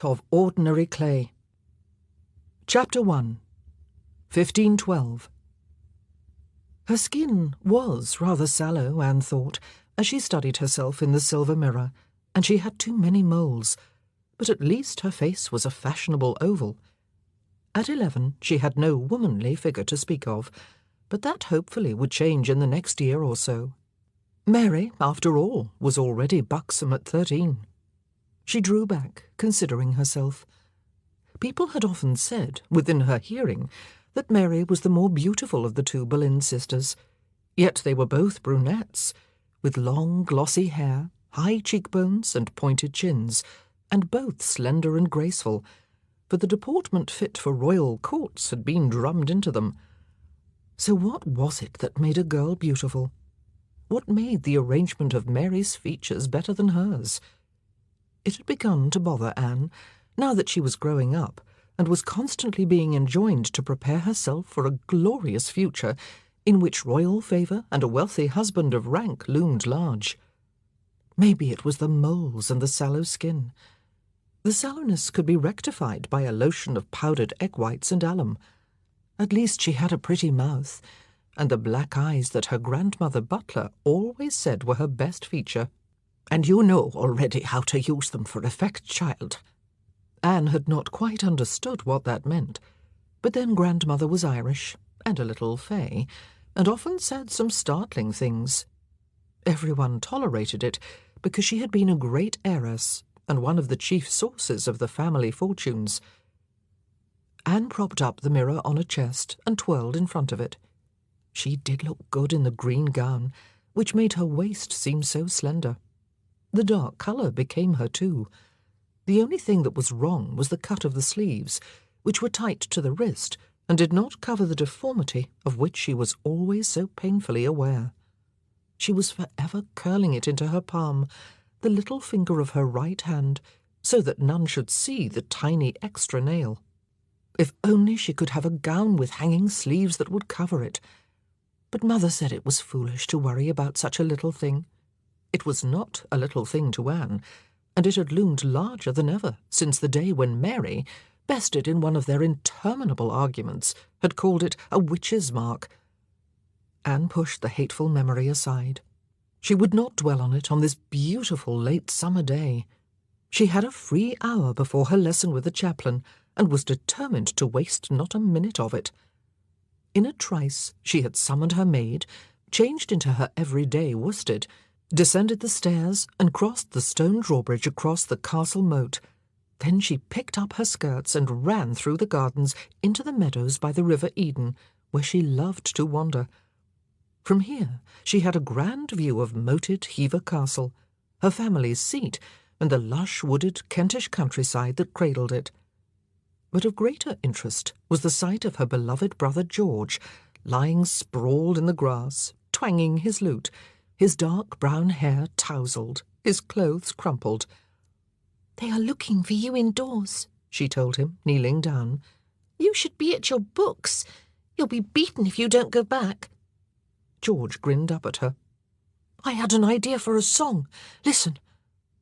of ordinary clay. Chapter 1. 1512. Her skin was rather sallow, Anne thought, as she studied herself in the silver mirror, and she had too many moles, but at least her face was a fashionable oval. At 11 she had no womanly figure to speak of, but that hopefully would change in the next year or so. Mary, after all, was already buxom at 13. She drew back, considering herself. People had often said, within her hearing, that Mary was the more beautiful of the two Boleyn sisters, yet they were both brunettes, with long glossy hair, high cheekbones and pointed chins, and both slender and graceful, for the deportment fit for royal courts had been drummed into them. So what was it that made a girl beautiful? What made the arrangement of Mary's features better than hers? It had begun to bother Anne, now that she was growing up, and was constantly being enjoined to prepare herself for a glorious future in which royal favour and a wealthy husband of rank loomed large. Maybe it was the moles and the sallow skin. The sallowness could be rectified by a lotion of powdered egg whites and alum. At least she had a pretty mouth, and the black eyes that her grandmother Butler always said were her best feature. "And you know already how to use them for effect, child." Anne had not quite understood what that meant, but then grandmother was Irish, and a little fey, and often said some startling things. Everyone tolerated it, because she had been a great heiress, and one of the chief sources of the family fortunes. Anne propped up the mirror on a chest and twirled in front of it. She did look good in the green gown, which made her waist seem so slender. The dark colour became her too. The only thing that was wrong was the cut of the sleeves, which were tight to the wrist and did not cover the deformity of which she was always so painfully aware. She was forever curling it into her palm, the little finger of her right hand, so that none should see the tiny extra nail. If only she could have a gown with hanging sleeves that would cover it. But mother said it was foolish to worry about such a little thing. It was not a little thing to Anne, and it had loomed larger than ever since the day when Mary, bested in one of their interminable arguments, had called it a witch's mark. Anne pushed the hateful memory aside. She would not dwell on it on this beautiful late summer day. She had a free hour before her lesson with the chaplain, and was determined to waste not a minute of it. In a trice she had summoned her maid, changed into her everyday worsted, descended the stairs and crossed the stone drawbridge across the castle moat. Then she picked up her skirts and ran through the gardens into the meadows by the river Eden, where she loved to wander. From here she had a grand view of moated Hever Castle, her family's seat, and the lush wooded Kentish countryside that cradled it. But of greater interest was the sight of her beloved brother George, lying sprawled in the grass, twanging his lute, his dark brown hair tousled, his clothes crumpled. "They are looking for you indoors," she told him, kneeling down. "You should be at your books. You'll be beaten if you don't go back." George grinned up at her. "I had an idea for a song. Listen."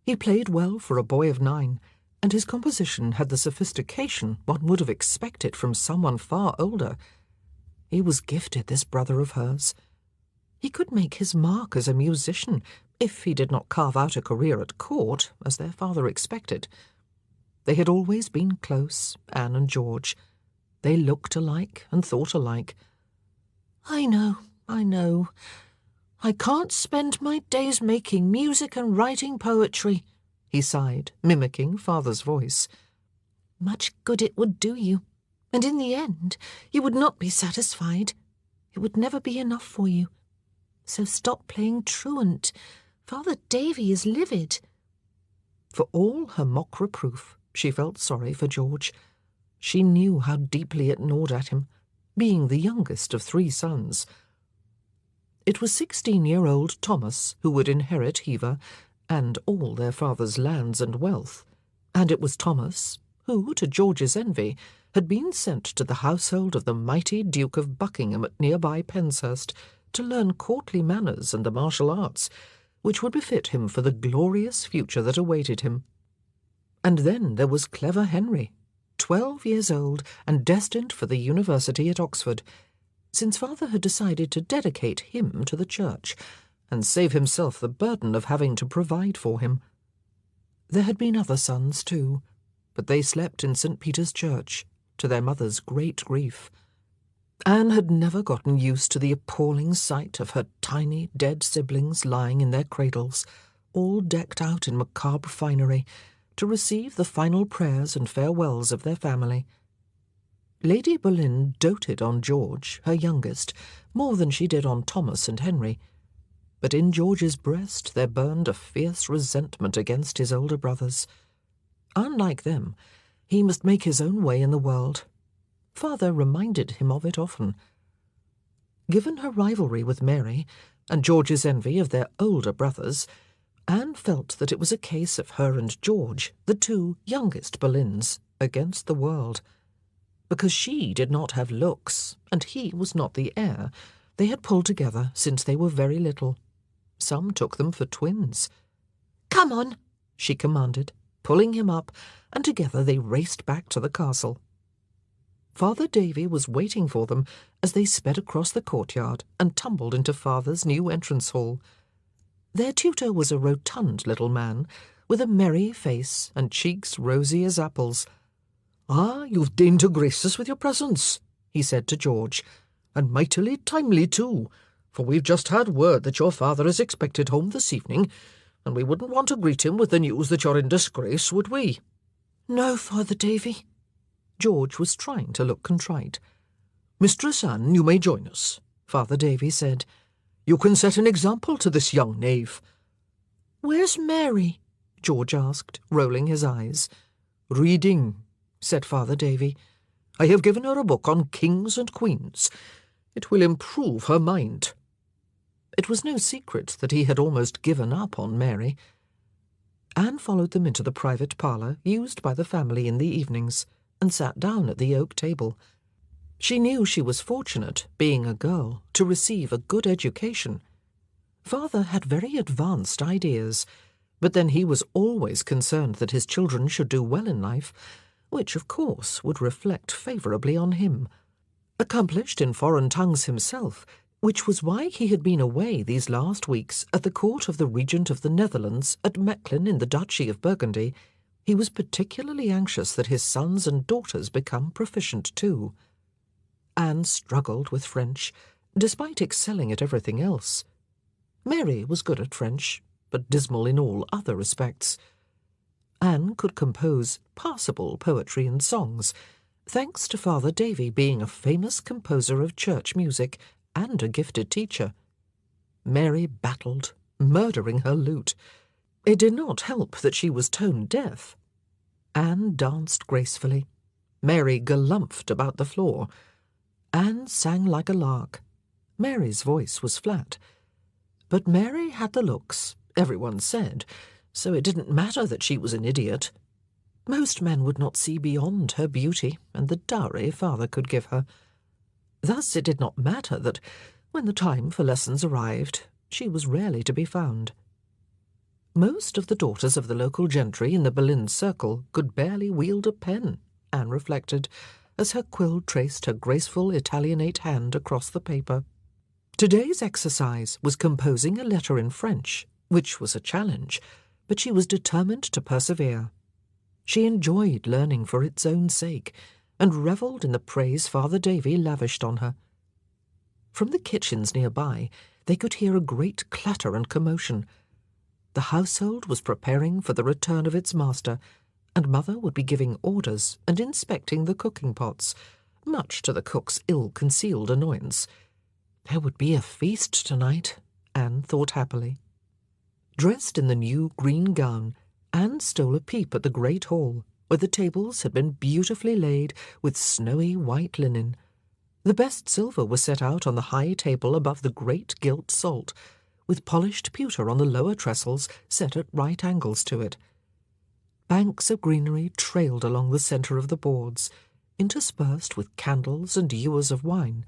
He played well for a boy of 9, and his composition had the sophistication one would have expected from someone far older. He was gifted, this brother of hers. He could make his mark as a musician, if he did not carve out a career at court, as their father expected. They had always been close, Anne and George. They looked alike and thought alike. I know. I can't spend my days making music and writing poetry," he sighed, mimicking father's voice. "Much good it would do you, and in the end you would not be satisfied. It would never be enough for you. So stop playing truant. Father Davy is livid." For all her mock reproof, she felt sorry for George. She knew how deeply it gnawed at him, being the youngest of 3 sons. It was 16-year-old Thomas who would inherit Hever and all their father's lands and wealth, and it was Thomas who, to George's envy, had been sent to the household of the mighty Duke of Buckingham at nearby Penshurst to learn courtly manners and the martial arts, which would befit him for the glorious future that awaited him. And then there was clever Henry, 12 years old and destined for the university at Oxford, since father had decided to dedicate him to the church and save himself the burden of having to provide for him. There had been other sons too, but they slept in St. Peter's Church, to their mother's great grief. Anne had never gotten used to the appalling sight of her tiny dead siblings lying in their cradles, all decked out in macabre finery, to receive the final prayers and farewells of their family. Lady Boleyn doted on George, her youngest, more than she did on Thomas and Henry, but in George's breast there burned a fierce resentment against his older brothers. Unlike them, he must make his own way in the world. Father reminded him of it often. Given her rivalry with Mary, and George's envy of their older brothers, Anne felt that it was a case of her and George, the two youngest Boleyns, against the world. Because she did not have looks, and he was not the heir, they had pulled together since they were very little. Some took them for twins. "Come on," she commanded, pulling him up, and together they raced back to the castle. Father Davy was waiting for them as they sped across the courtyard and tumbled into father's new entrance hall. Their tutor was a rotund little man, with a merry face and cheeks rosy as apples. "Ah, you've deigned to grace us with your presence," he said to George, "and mightily timely too, for we've just had word that your father is expected home this evening, and we wouldn't want to greet him with the news that you're in disgrace, would we?" "No, Father Davy." George was trying to look contrite. "Mistress Anne, you may join us," Father Davy said. "You can set an example to this young knave." "Where's Mary?" George asked, rolling his eyes. "Reading," said Father Davy. "I have given her a book on kings and queens. It will improve her mind." It was no secret that he had almost given up on Mary. Anne followed them into the private parlour used by the family in the evenings, and sat down at the oak table. She knew she was fortunate, being a girl, to receive a good education. Father had very advanced ideas, but then he was always concerned that his children should do well in life, which, of course, would reflect favourably on him. Accomplished in foreign tongues himself, which was why he had been away these last weeks at the court of the Regent of the Netherlands at Mechlin in the Duchy of Burgundy, he was particularly anxious that his sons and daughters become proficient too. Anne struggled with French, despite excelling at everything else. Mary was good at French, but dismal in all other respects. Anne could compose passable poetry and songs, thanks to Father Davy being a famous composer of church music and a gifted teacher. Mary battled, murdering her lute. It did not help that she was tone-deaf. Anne danced gracefully. Mary galumphed about the floor. Anne sang like a lark. Mary's voice was flat. But Mary had the looks, everyone said, so it didn't matter that she was an idiot. Most men would not see beyond her beauty and the dowry father could give her. Thus it did not matter that, when the time for lessons arrived, she was rarely to be found. Most of the daughters of the local gentry in the Boleyn circle could barely wield a pen, Anne reflected, as her quill traced her graceful Italianate hand across the paper. Today's exercise was composing a letter in French, which was a challenge, but she was determined to persevere. She enjoyed learning for its own sake, and revelled in the praise Father Davy lavished on her. From the kitchens nearby, they could hear a great clatter and commotion. The household was preparing for the return of its master, and Mother would be giving orders and inspecting the cooking pots, much to the cook's ill-concealed annoyance. There would be a feast tonight, Anne thought happily. Dressed in the new green gown, Anne stole a peep at the great hall, where the tables had been beautifully laid with snowy white linen. The best silver was set out on the high table above the great gilt salt, with polished pewter on the lower trestles set at right angles to it. Banks of greenery trailed along the centre of the boards, interspersed with candles and ewers of wine.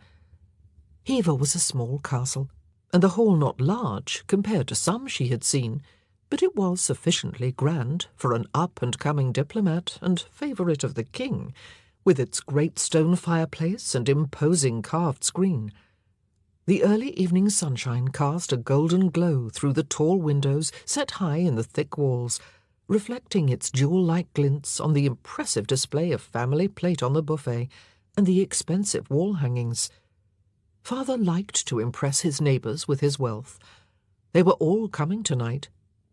Hever was a small castle, and the hall not large compared to some she had seen, but it was sufficiently grand for an up-and-coming diplomat and favourite of the king, with its great stone fireplace and imposing carved screen. The early evening sunshine cast a golden glow through the tall windows set high in the thick walls, reflecting its jewel-like glints on the impressive display of family plate on the buffet and the expensive wall hangings. Father liked to impress his neighbours with his wealth. They were all coming tonight,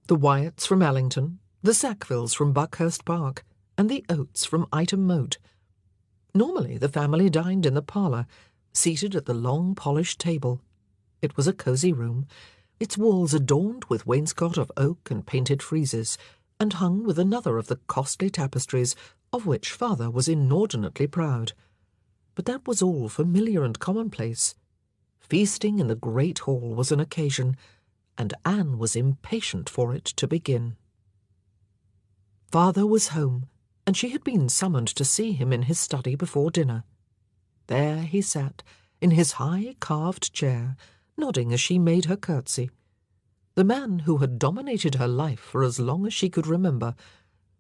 the Wyatts from Allington, the Sackvilles from Buckhurst Park, and the Oates from Ightham Moat. Normally the family dined in the parlour, seated at the long polished table. It was a cosy room, its walls adorned with wainscot of oak and painted friezes, and hung with another of the costly tapestries of which Father was inordinately proud. But that was all familiar and commonplace. Feasting in the great hall was an occasion, and Anne was impatient for it to begin. Father was home, and she had been summoned to see him in his study before dinner. There he sat, in his high carved chair, nodding as she made her curtsy. The man who had dominated her life for as long as she could remember,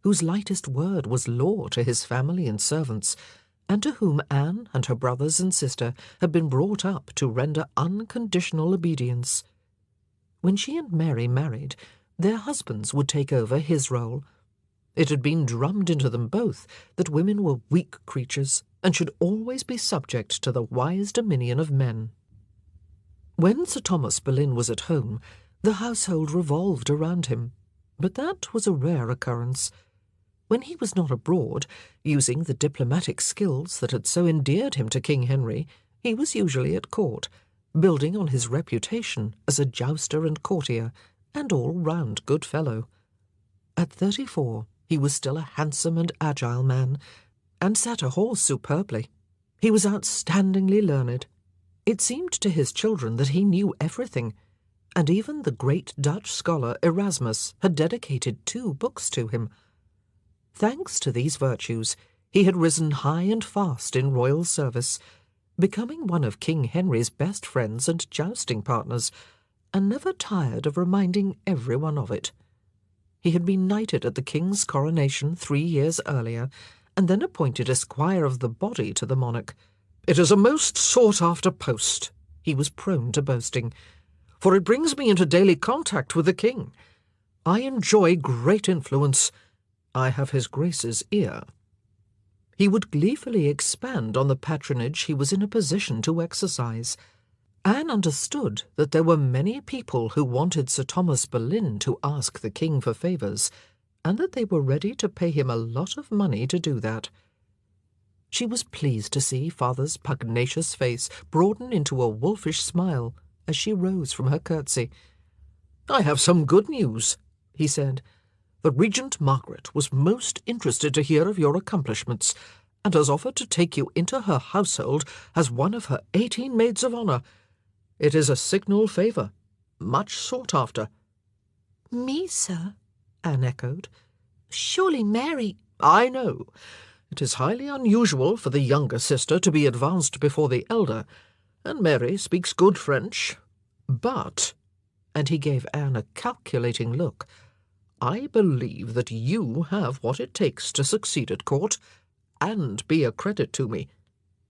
whose lightest word was law to his family and servants, and to whom Anne and her brothers and sister had been brought up to render unconditional obedience. When she and Mary married, their husbands would take over his role. It had been drummed into them both that women were weak creatures and should always be subject to the wise dominion of men. When Sir Thomas Boleyn was at home, the household revolved around him, but that was a rare occurrence. When he was not abroad, using the diplomatic skills that had so endeared him to King Henry, he was usually at court, building on his reputation as a jouster and courtier, and all-round good fellow. At 34, he was still a handsome and agile man, and sat a horse superbly. He was outstandingly learned. It seemed to his children that he knew everything, and even the great Dutch scholar Erasmus had dedicated 2 books to him. Thanks to these virtues, he had risen high and fast in royal service, becoming one of King Henry's best friends and jousting partners, and never tired of reminding everyone of it. He had been knighted at the king's coronation 3 years earlier, and then appointed Esquire of the Body to the monarch. "It is a most sought-after post," he was prone to boasting, "for it brings me into daily contact with the king. I enjoy great influence. I have his Grace's ear." He would gleefully expand on the patronage he was in a position to exercise. Anne understood that there were many people who wanted Sir Thomas Boleyn to ask the king for favours, and that they were ready to pay him a lot of money to do that. She was pleased to see Father's pugnacious face broaden into a wolfish smile as she rose from her curtsy. "I have some good news," he said. "The Regent Margaret was most interested to hear of your accomplishments, and has offered to take you into her household as one of her 18 maids of honour. It is a signal favour, much sought after." "Me, sir?" Anne echoed. "Surely Mary—" "I know. It is highly unusual for the younger sister to be advanced before the elder, and Mary speaks good French. But," and he gave Anne a calculating look, "I believe that you have what it takes to succeed at court, and be a credit to me.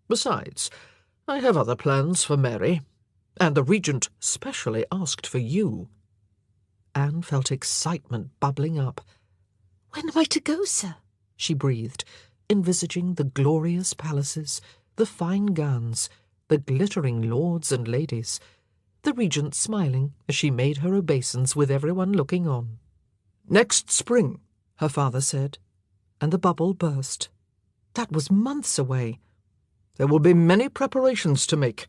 Besides, I have other plans for Mary, and the Regent specially asked for you." Anne felt excitement bubbling up. "When am I to go, sir?" she breathed, envisaging the glorious palaces, the fine gowns, the glittering lords and ladies, the Regent smiling as she made her obeisance with everyone looking on. "Next spring," her father said, and the bubble burst. That was months away. "There will be many preparations to make.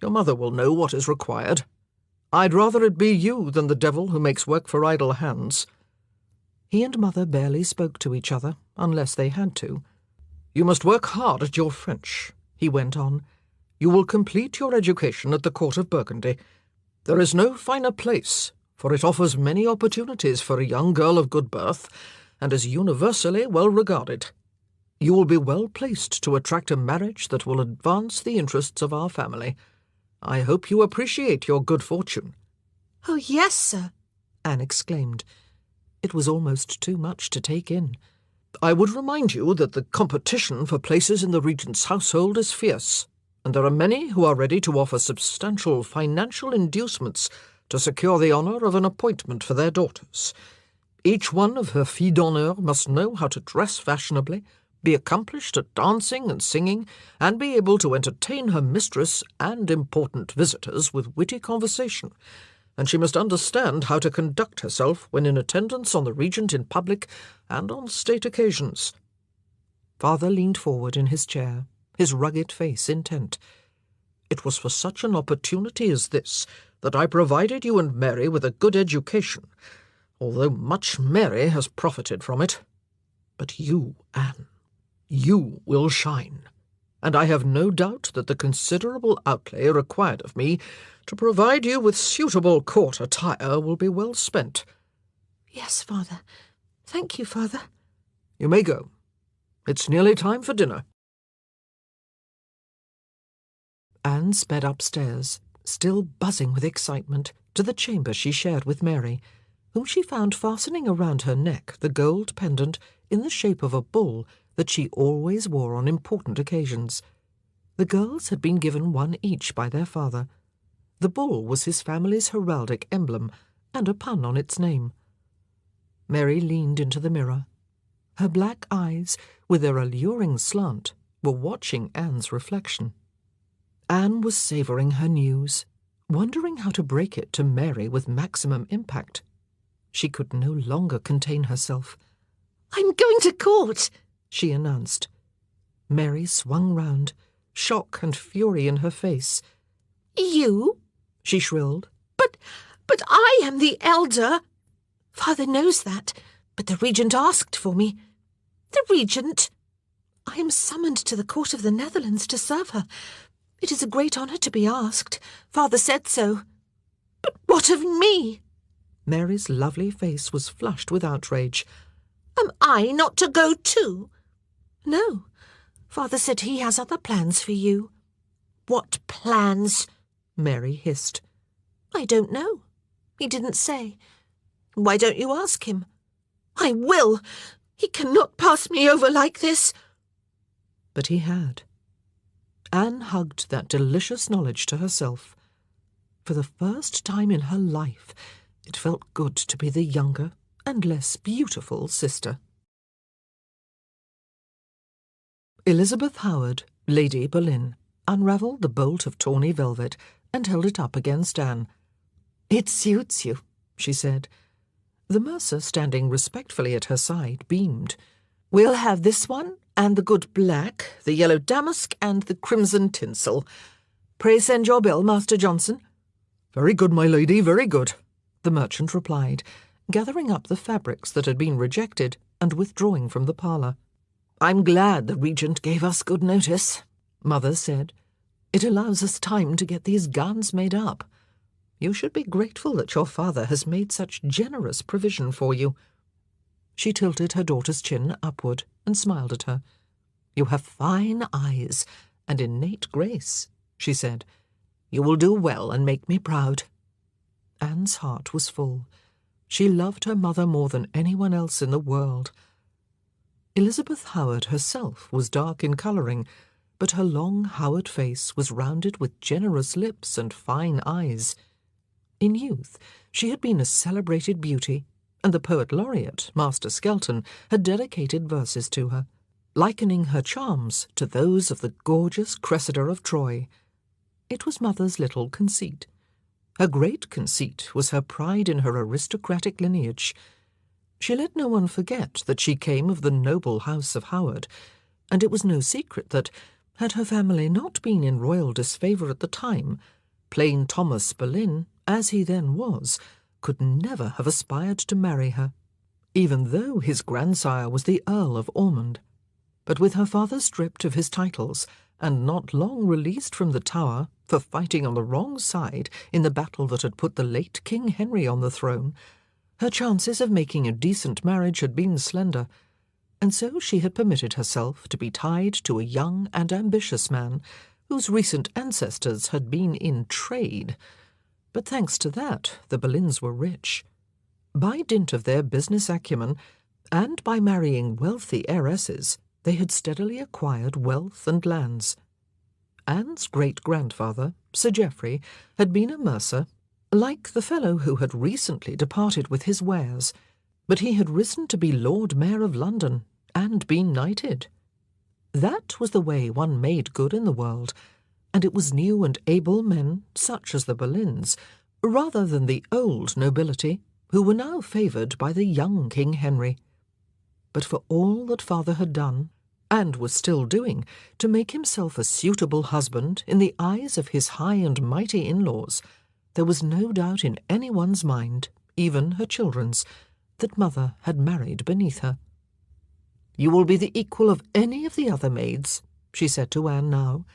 Your mother will know what is required. I'd rather it be you than the devil who makes work for idle hands." He and Mother barely spoke to each other, unless they had to. "You must work hard at your French," he went on. "You will complete your education at the court of Burgundy. There is no finer place, for it offers many opportunities for a young girl of good birth, and is universally well regarded. You will be well placed to attract a marriage that will advance the interests of our family. I hope you appreciate your good fortune." "Oh, yes, sir," Anne exclaimed. It was almost too much to take in. "I would remind you that the competition for places in the regent's household is fierce, and there are many who are ready to offer substantial financial inducements to secure the honour of an appointment for their daughters. Each one of her filles d'honneur must know how to dress fashionably, be accomplished at dancing and singing, and be able to entertain her mistress and important visitors with witty conversation, and she must understand how to conduct herself when in attendance on the regent in public and on state occasions." Father leaned forward in his chair, his rugged face intent. "It was for such an opportunity as this that I provided you and Mary with a good education, although much Mary has profited from it. But you, Anne, you will shine, and I have no doubt that the considerable outlay required of me to provide you with suitable court attire will be well spent." "Yes, Father. Thank you, Father." "You may go. It's nearly time for dinner." Anne sped upstairs, still buzzing with excitement, to the chamber she shared with Mary, whom she found fastening around her neck the gold pendant in the shape of a bull that she always wore on important occasions. The girls had been given one each by their father. The bull was his family's heraldic emblem, and a pun on its name. Mary leaned into the mirror. Her black eyes, with their alluring slant, were watching Anne's reflection. Anne was savouring her news, wondering how to break it to Mary with maximum impact. She could no longer contain herself. "I'm going to court," she announced. Mary swung round, shock and fury in her face. "You?" she shrilled. But I am the elder." "Father knows that, but the regent asked for me." "The regent?" "I am summoned to the court of the Netherlands to serve her. It is a great honour to be asked. Father said so." "But what of me?" Mary's lovely face was flushed with outrage. "Am I not to go too?" "No. Father said he has other plans for you." "What plans?" Mary hissed. "I don't know. He didn't say." "Why don't you ask him?" "I will. He cannot pass me over like this." But he had. Anne hugged that delicious knowledge to herself. For the first time in her life, it felt good to be the younger and less beautiful sister. Elizabeth Howard, Lady Boleyn, unravelled the bolt of tawny velvet and held it up against Anne. "It suits you," she said. The mercer, standing respectfully at her side, beamed. "We'll have this one, and the good black, the yellow damask, and the crimson tinsel. Pray send your bill, Master Johnson." "Very good, my lady, very good," the merchant replied, gathering up the fabrics that had been rejected and withdrawing from the parlour. "I'm glad the regent gave us good notice," Mother said. "It allows us time to get these gowns made up. You should be grateful that your father has made such generous provision for you." She tilted her daughter's chin upward and smiled at her. "You have fine eyes and innate grace," she said. "You will do well and make me proud." Anne's heart was full. She loved her mother more than anyone else in the world. Elizabeth Howard herself was dark in colouring, but her long Howard face was rounded with generous lips and fine eyes. In youth, she had been a celebrated beauty, and the poet laureate, Master Skelton, had dedicated verses to her, likening her charms to those of the gorgeous Cressida of Troy. It was Mother's little conceit. Her great conceit was her pride in her aristocratic lineage. She let no one forget that she came of the noble house of Howard, and it was no secret that, had her family not been in royal disfavour at the time, plain Thomas Boleyn, as he then was, could never have aspired to marry her, even though his grandsire was the Earl of Ormond. But with her father stripped of his titles, and not long released from the Tower for fighting on the wrong side in the battle that had put the late King Henry on the throne, her chances of making a decent marriage had been slender, and so she had permitted herself to be tied to a young and ambitious man whose recent ancestors had been in trade. But thanks to that, the Boleyns were rich. By dint of their business acumen, and by marrying wealthy heiresses, they had steadily acquired wealth and lands. Anne's great-grandfather, Sir Geoffrey, had been a mercer, like the fellow who had recently departed with his wares, but he had risen to be Lord Mayor of London and been knighted. That was the way one made good in the world, and it was new and able men, such as the Boleyns, rather than the old nobility, who were now favoured by the young King Henry. But for all that father had done, and was still doing, to make himself a suitable husband in the eyes of his high and mighty in-laws, there was no doubt in anyone's mind, even her children's, that mother had married beneath her. "You will be the equal of any of the other maids," she said to Anne now.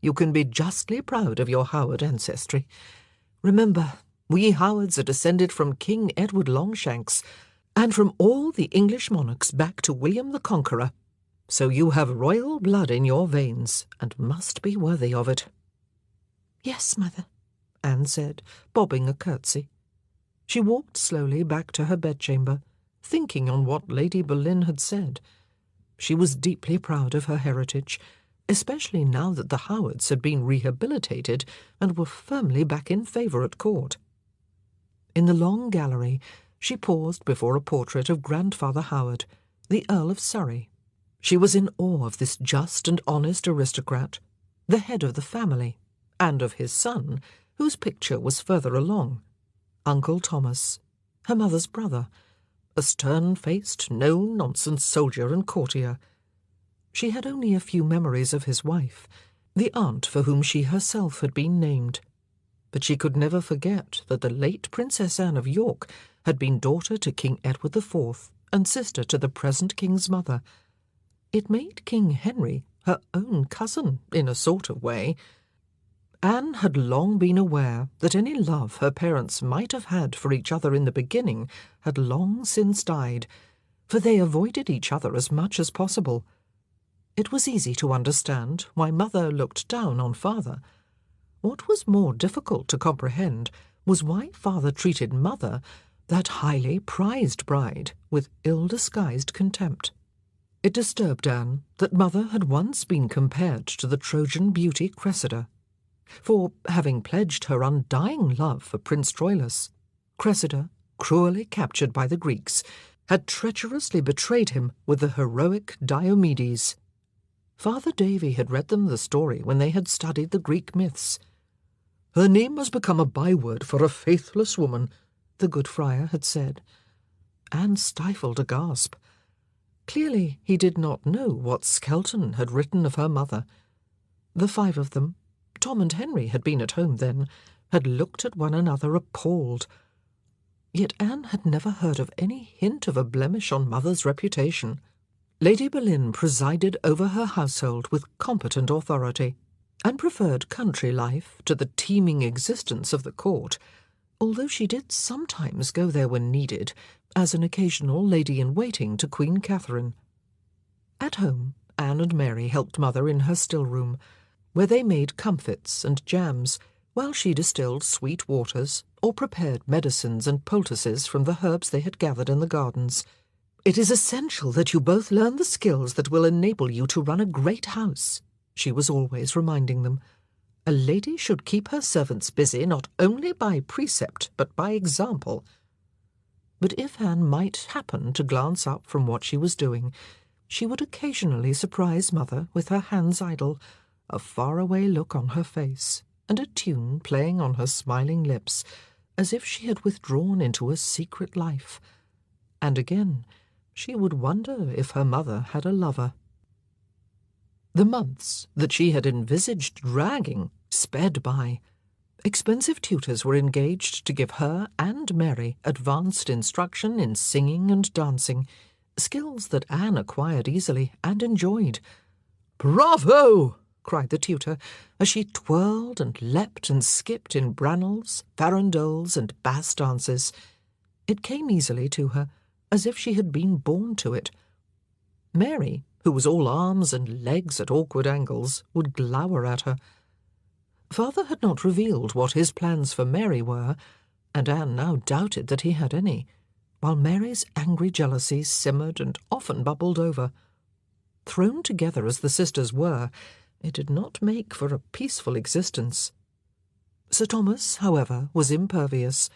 "You can be justly proud of your Howard ancestry. Remember, we Howards are descended from King Edward Longshanks, and from all the English monarchs back to William the Conqueror. So you have royal blood in your veins, and must be worthy of it." "Yes, mother," Anne said, bobbing a curtsy. She walked slowly back to her bedchamber, thinking on what Lady Boleyn had said. She was deeply proud of her heritage, especially now that the Howards had been rehabilitated and were firmly back in favour at court. In the long gallery, she paused before a portrait of Grandfather Howard, the Earl of Surrey. She was in awe of this just and honest aristocrat, the head of the family, and of his son, whose picture was further along, Uncle Thomas, her mother's brother, a stern-faced, no-nonsense soldier and courtier. She had only a few memories of his wife, the aunt for whom she herself had been named, but she could never forget that the late Princess Anne of York had been daughter to King Edward IV and sister to the present king's mother. It made King Henry her own cousin, in a sort of way. Anne had long been aware that any love her parents might have had for each other in the beginning had long since died, for they avoided each other as much as possible. It was easy to understand why mother looked down on father. What was more difficult to comprehend was why father treated mother, that highly prized bride, with ill-disguised contempt. It disturbed Anne that mother had once been compared to the Trojan beauty Cressida, for, having pledged her undying love for Prince Troilus, Cressida, cruelly captured by the Greeks, had treacherously betrayed him with the heroic Diomedes. Father Davy had read them the story when they had studied the Greek myths. "Her name has become a byword for a faithless woman," the good friar had said. Anne stifled a gasp. Clearly he did not know what Skelton had written of her mother. The five of them, Tom and Henry had been at home then, had looked at one another appalled. Yet Anne had never heard of any hint of a blemish on mother's reputation. Lady Boleyn presided over her household with competent authority, and preferred country life to the teeming existence of the court, although she did sometimes go there when needed, as an occasional lady-in-waiting to Queen Catherine. At home, Anne and Mary helped mother in her still-room, where they made comfits and jams, while she distilled sweet waters or prepared medicines and poultices from the herbs they had gathered in the gardens. "It is essential that you both learn the skills that will enable you to run a great house," she was always reminding them. "A lady should keep her servants busy not only by precept but by example." But if Anne might happen to glance up from what she was doing, she would occasionally surprise mother with her hands idle, a faraway look on her face, and a tune playing on her smiling lips, as if she had withdrawn into a secret life. And again, she would wonder if her mother had a lover. The months that she had envisaged dragging sped by. Expensive tutors were engaged to give her and Mary advanced instruction in singing and dancing, skills that Anne acquired easily and enjoyed. "Bravo!" cried the tutor, as she twirled and leapt and skipped in Branwells, farandoles, and Bass dances. It came easily to her, as if she had been born to it. Mary, who was all arms and legs at awkward angles, would glower at her. Father had not revealed what his plans for Mary were, and Anne now doubted that he had any. while Mary's angry jealousy simmered and often bubbled over. Thrown together as the sisters were, it did not make for a peaceful existence. Sir Thomas, however, was impervious.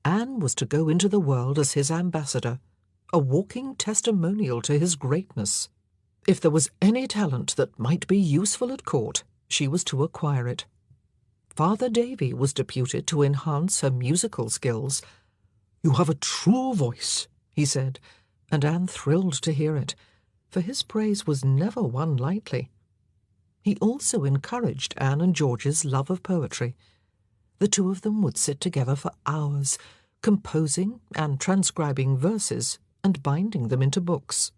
Anne was to go into the world as his ambassador, a walking testimonial to his greatness. If there was any talent that might be useful at court, she was to acquire it. Father Davy was deputed to enhance her musical skills. "You have a true voice," he said, and Anne thrilled to hear it, for his praise was never won lightly. He also encouraged Anne and George's love of poetry. The two of them would sit together for hours, composing and transcribing verses and binding them into books.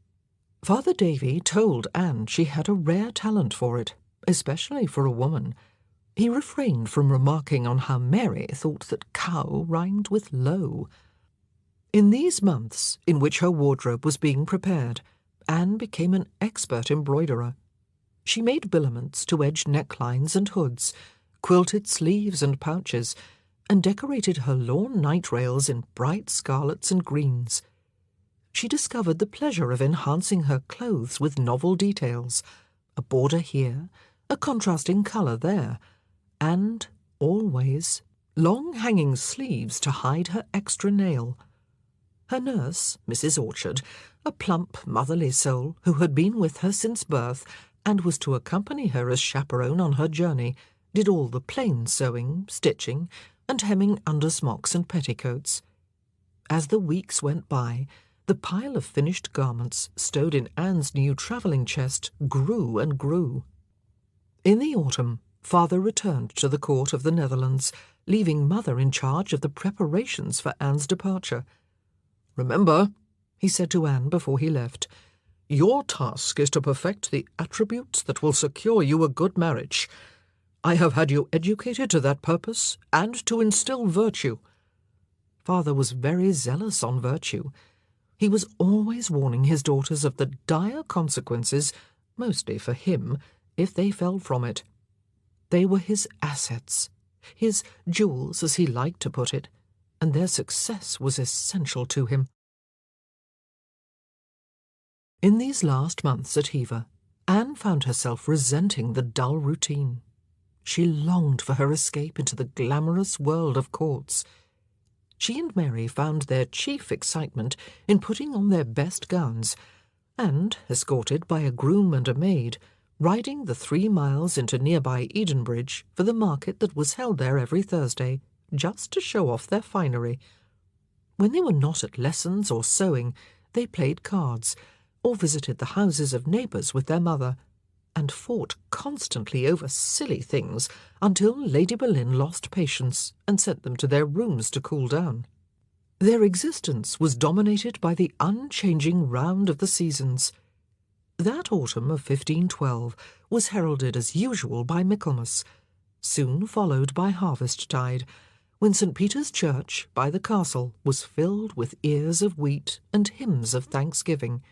Father Davy told Anne she had a rare talent for it, especially for a woman. He refrained from remarking on how Mary thought that cow rhymed with low. In these months, in which her wardrobe was being prepared, Anne became an expert embroiderer. She made billements to edge necklines and hoods, quilted sleeves and pouches, and decorated her lawn night rails in bright scarlets and greens. She discovered the pleasure of enhancing her clothes with novel details, a border here, a contrasting colour there, and, always, long hanging sleeves to hide her extra nail. Her nurse, Mrs. Orchard, a plump, motherly soul who had been with her since birth and was to accompany her as chaperone on her journey, did all the plain sewing, stitching, and hemming under smocks and petticoats. As the weeks went by, the pile of finished garments stowed in Anne's new travelling chest grew and grew. In the autumn, Father returned to the court of the Netherlands, leaving Mother in charge of the preparations for Anne's departure. "Remember," he said to Anne before he left, "your task is to perfect the attributes that will secure you a good marriage. I have had you educated to that purpose and to instill virtue." Father was very zealous on virtue. He was always warning his daughters of the dire consequences, mostly for him, if they fell from it. They were his assets, his jewels, as he liked to put it, and their success was essential to him. In these last months at Hever, Anne found herself resenting the dull routine. She longed for her escape into the glamorous world of courts. She and Mary found their chief excitement in putting on their best gowns, and, escorted by a groom and a maid, riding the 3 miles into nearby Edenbridge for the market that was held there every Thursday, just to show off their finery. When they were not at lessons or sewing, they played cards, or visited the houses of neighbours with their mother, and fought constantly over silly things until Lady Boleyn lost patience and sent them to their rooms to cool down. Their existence was dominated by the unchanging round of the seasons. That autumn of 1512 was heralded as usual by Michaelmas, soon followed by harvest-tide, when St. Peter's Church by the castle was filled with ears of wheat and hymns of thanksgiving.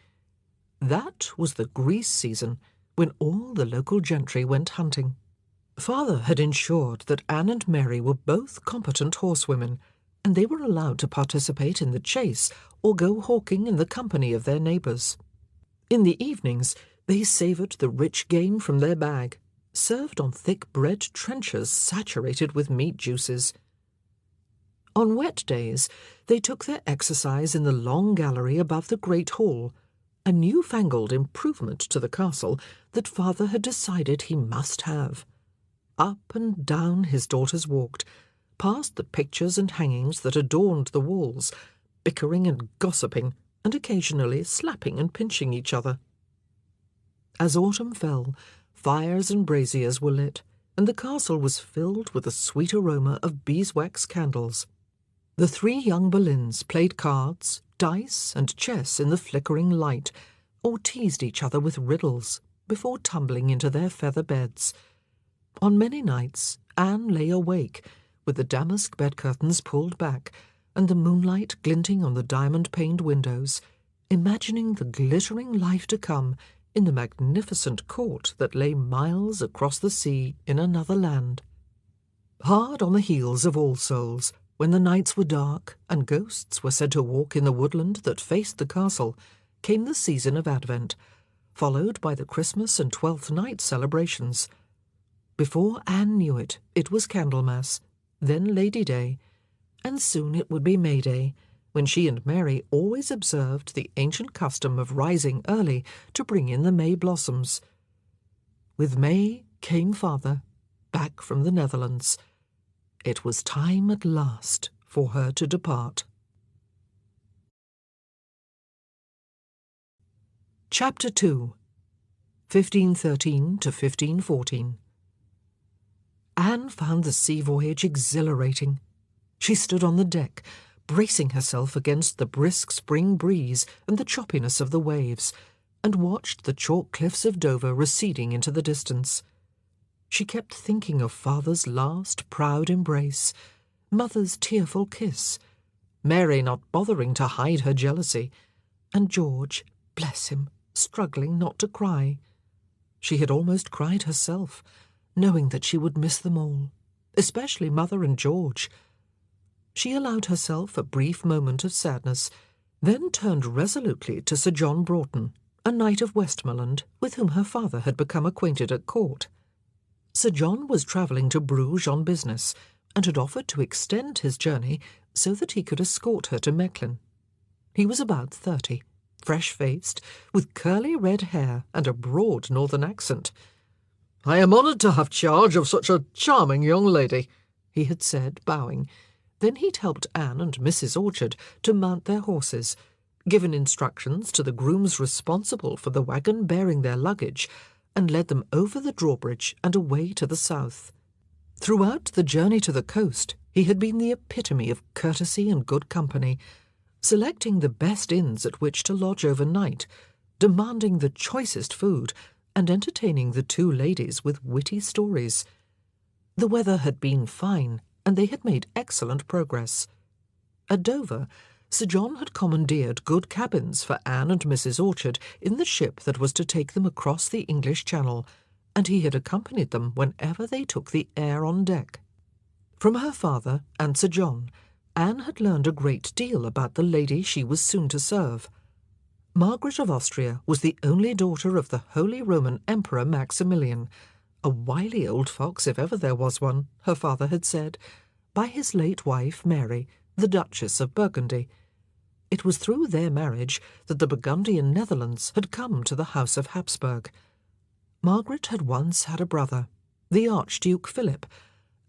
That was the grease season, when all the local gentry went hunting. Father had ensured that Anne and Mary were both competent horsewomen, and they were allowed to participate in the chase or go hawking in the company of their neighbours. In the evenings, they savoured the rich game from their bag, served on thick bread trenchers saturated with meat juices. On wet days, they took their exercise in the long gallery above the great hall, a new-fangled improvement to the castle that Father had decided he must have. Up and down his daughters walked, past the pictures and hangings that adorned the walls, bickering and gossiping, and occasionally slapping and pinching each other. As autumn fell, fires and braziers were lit, and the castle was filled with the sweet aroma of beeswax candles. The 3 young Boleyns played cards, dice, and chess in the flickering light, or teased each other with riddles, before tumbling into their feather beds. On many nights, Anne lay awake, with the damask bed-curtains pulled back, and the moonlight glinting on the diamond-paned windows, imagining the glittering life to come in the magnificent court that lay miles across the sea in another land. Hard on the heels of All Souls, when the nights were dark and ghosts were said to walk in the woodland that faced the castle, came the season of Advent, followed by the Christmas and Twelfth Night celebrations. Before Anne knew it, it was Candlemas, then Lady Day, and soon it would be May Day, when she and Mary always observed the ancient custom of rising early to bring in the May blossoms. With May came father, back from the Netherlands. It was time at last for her to depart. Chapter 2, 1513 to 1514. Anne found the sea voyage exhilarating. She stood on the deck, bracing herself against the brisk spring breeze and the choppiness of the waves, and watched the chalk cliffs of Dover receding into the distance. She kept thinking of father's last proud embrace, mother's tearful kiss, Mary not bothering to hide her jealousy, and George, bless him, struggling not to cry. She had almost cried herself, knowing that she would miss them all, especially mother and George. She allowed herself a brief moment of sadness, then turned resolutely to Sir John Broughton, a knight of Westmoreland, with whom her father had become acquainted at court. Sir John was travelling to Bruges on business, and had offered to extend his journey so that he could escort her to Mechlin. He was about 30, fresh-faced, with curly red hair and a broad northern accent. "I am honoured to have charge of such a charming young lady," he had said, bowing. Then he'd helped Anne and Mrs. Orchard to mount their horses, given instructions to the grooms responsible for the waggon bearing their luggage, and led them over the drawbridge and away to the south. Throughout the journey to the coast, he had been the epitome of courtesy and good company, selecting the best inns at which to lodge overnight, demanding the choicest food, and entertaining the two ladies with witty stories. The weather had been fine, and they had made excellent progress. At Dover, Sir John had commandeered good cabins for Anne and Mrs. Orchard in the ship that was to take them across the English Channel, and he had accompanied them whenever they took the air on deck. From her father and Sir John, Anne had learned a great deal about the lady she was soon to serve. Margaret of Austria was the only daughter of the Holy Roman Emperor Maximilian, a wily old fox if ever there was one, her father had said, by his late wife Mary, the Duchess of Burgundy. It was through their marriage that the Burgundian Netherlands had come to the House of Habsburg. Margaret had once had a brother, the Archduke Philip,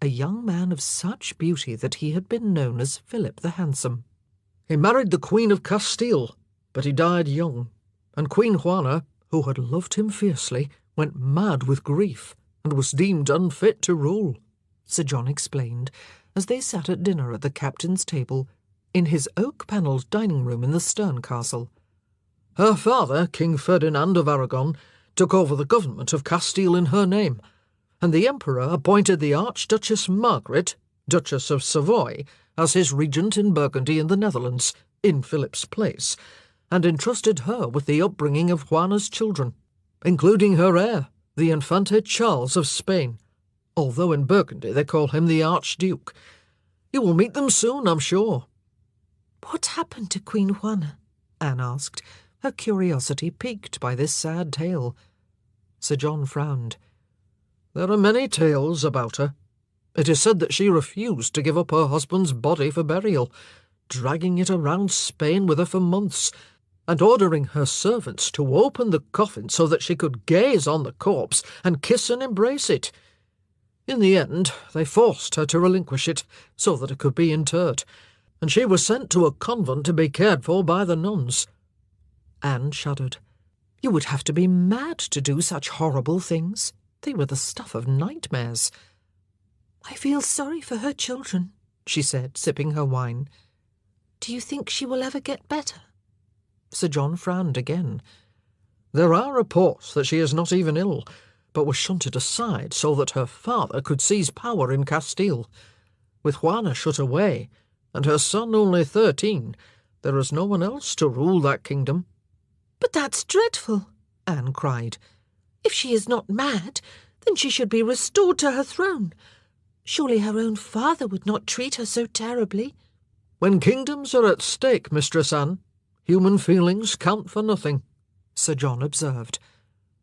a young man of such beauty that he had been known as Philip the Handsome. He married the Queen of Castile, but he died young, and Queen Juana, who had loved him fiercely, went mad with grief and was deemed unfit to rule, Sir John explained, as they sat at dinner at the captain's table in his oak-panelled dining-room in the Stern Castle. Her father, King Ferdinand of Aragon, took over the government of Castile in her name, and the Emperor appointed the Archduchess Margaret, Duchess of Savoy, as his regent in Burgundy in the Netherlands, in Philip's place, and entrusted her with the upbringing of Juana's children, including her heir, the Infante Charles of Spain, although in Burgundy they call him the Archduke. You will meet them soon, I'm sure. What happened to Queen Juana? Anne asked, her curiosity piqued by this sad tale. Sir John frowned. There are many tales about her. It is said that she refused to give up her husband's body for burial, dragging it around Spain with her for months, and ordering her servants to open the coffin so that she could gaze on the corpse and kiss and embrace it. In the end, they forced her to relinquish it so that it could be interred, and she was sent to a convent to be cared for by the nuns. Anne shuddered. You would have to be mad to do such horrible things. They were the stuff of nightmares. I feel sorry for her children, she said, sipping her wine. Do you think she will ever get better? Sir John frowned again. There are reports that she is not even ill, but was shunted aside so that her father could seize power in Castile. With Juana shut away, and her son only 13, there is no one else to rule that kingdom. But that's dreadful, Anne cried. If she is not mad, then she should be restored to her throne. Surely her own father would not treat her so terribly. When kingdoms are at stake, Mistress Anne, human feelings count for nothing, Sir John observed.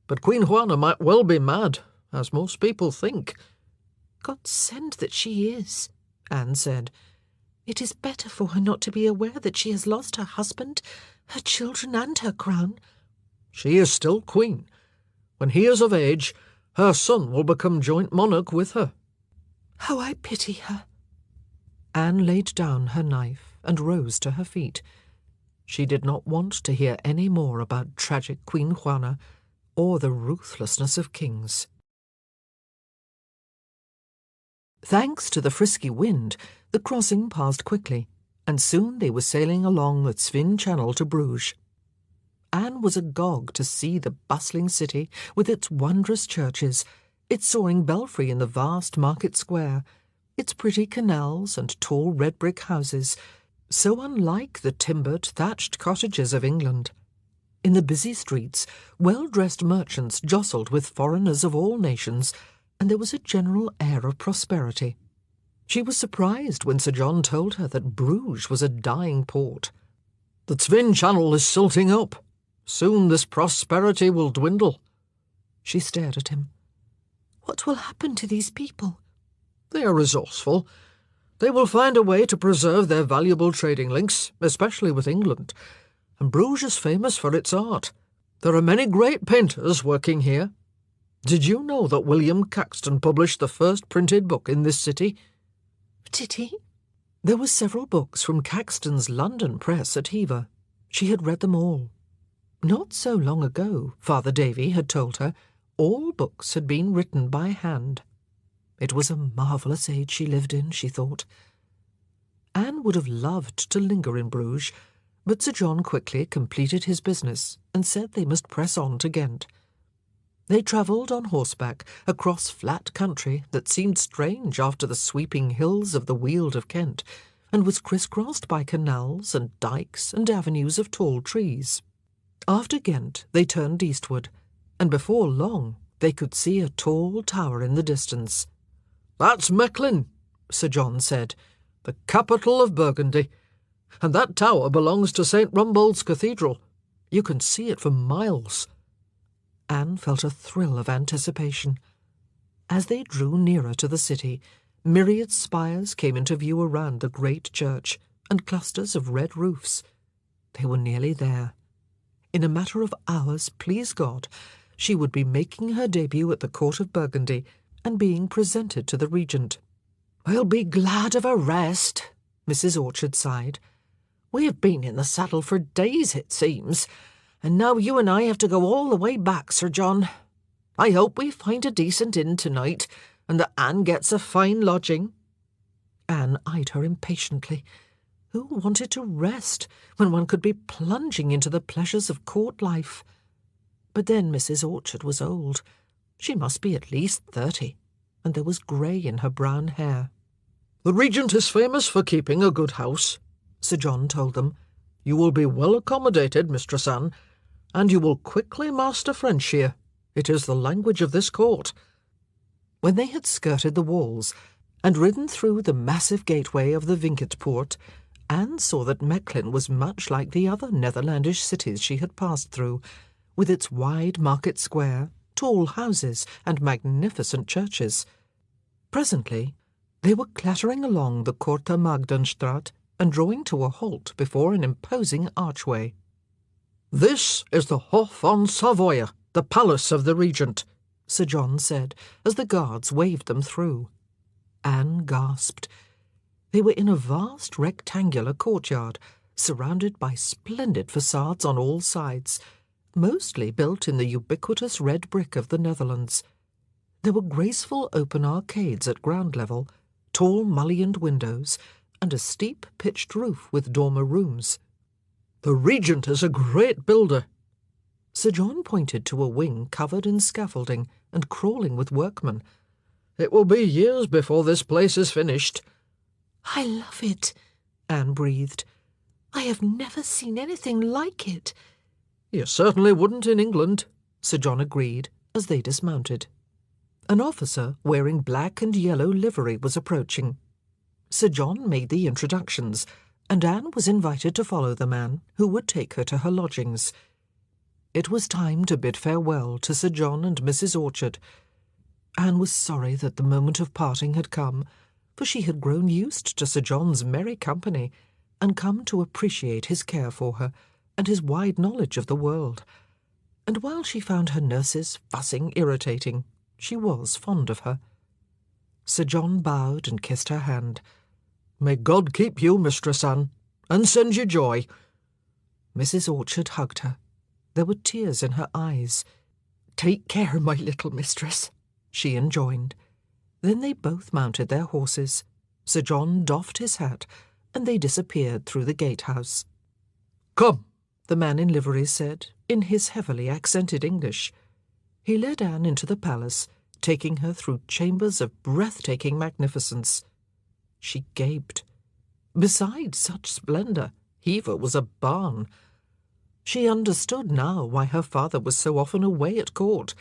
But Queen Juana might well be mad, as most people think. God send that she is, Anne said. It is better for her not to be aware that she has lost her husband, her children, and her crown. She is still queen. When he is of age, her son will become joint monarch with her. How I pity her. Anne laid down her knife and rose to her feet. She did not want to hear any more about tragic Queen Juana or the ruthlessness of kings. Thanks to the frisky wind, the crossing passed quickly, and soon they were sailing along the Zwin Channel to Bruges. Anne was agog to see the bustling city with its wondrous churches, its soaring belfry in the vast market square, its pretty canals and tall red-brick houses, so unlike the timbered, thatched cottages of England. In the busy streets, well-dressed merchants jostled with foreigners of all nations, and there was a general air of prosperity. She was surprised when Sir John told her that Bruges was a dying port. The Zwin Channel is silting up. Soon this prosperity will dwindle. She stared at him. What will happen to these people? They are resourceful. They will find a way to preserve their valuable trading links, especially with England. And Bruges is famous for its art. There are many great painters working here. Did you know that William Caxton published the first printed book in this city? Did he? There were several books from Caxton's London press at Hever. She had read them all. Not so long ago, Father Davy had told her, all books had been written by hand. It was a marvellous age she lived in, she thought. Anne would have loved to linger in Bruges, but Sir John quickly completed his business and said they must press on to Ghent. They travelled on horseback across flat country that seemed strange after the sweeping hills of the Weald of Kent, and was crisscrossed by canals and dykes and avenues of tall trees. After Ghent they turned eastward, and before long they could see a tall tower in the distance. "That's Mechlin," Sir John said, "the capital of Burgundy. And that tower belongs to St. Rumbold's Cathedral. You can see it for miles." Anne felt a thrill of anticipation. As they drew nearer to the city, myriad spires came into view around the great church, and clusters of red roofs. They were nearly there. In a matter of hours, please God, she would be making her debut at the court of Burgundy and being presented to the regent. "I'll be glad of a rest," Mrs. Orchard sighed. "We have been in the saddle for days, it seems, and now you and I have to go all the way back, Sir John. I hope we find a decent inn tonight, and that Anne gets a fine lodging." Anne eyed her impatiently. Who wanted to rest when one could be plunging into the pleasures of court life? But then Mrs. Orchard was old. She must be at least 30, and there was grey in her brown hair. "The regent is famous for keeping a good house," Sir John told them. "You will be well accommodated, Mistress Anne, and you will quickly master French here. It is the language of this court." When they had skirted the walls and ridden through the massive gateway of the Vinketpoort, Anne saw that Mechlin was much like the other Netherlandish cities she had passed through, with its wide market square, tall houses, and magnificent churches. Presently, they were clattering along the Korte Magdenstraat and drawing to a halt before an imposing archway. "This is the Hof van Savoye, the palace of the regent," Sir John said, as the guards waved them through. Anne gasped. They were in a vast rectangular courtyard, surrounded by splendid facades on all sides, mostly built in the ubiquitous red brick of the Netherlands. There were graceful open arcades at ground level, tall mullioned windows, and a steep pitched roof with dormer rooms. "The regent is a great builder." Sir John pointed to a wing covered in scaffolding and crawling with workmen. "It will be years before this place is finished." "I love it," Anne breathed. "I have never seen anything like it." "You certainly wouldn't in England," Sir John agreed, as they dismounted. An officer wearing black and yellow livery was approaching. Sir John made the introductions, and Anne was invited to follow the man who would take her to her lodgings. It was time to bid farewell to Sir John and Mrs. Orchard. Anne was sorry that the moment of parting had come, for she had grown used to Sir John's merry company and come to appreciate his care for her and his wide knowledge of the world. And while she found her nurses fussing irritating, she was fond of her. Sir John bowed and kissed her hand. "May God keep you, Mistress Anne, and send you joy." Mrs. Orchard hugged her. There were tears in her eyes. "Take care, my little mistress," she enjoined. Then they both mounted their horses. Sir John doffed his hat, and they disappeared through the gatehouse. "Come," the man in livery said, in his heavily accented English. He led Anne into the palace, taking her through chambers of breathtaking magnificence. She gaped. Besides such splendour, Hever was a barn. She understood now why her father was so often away at court.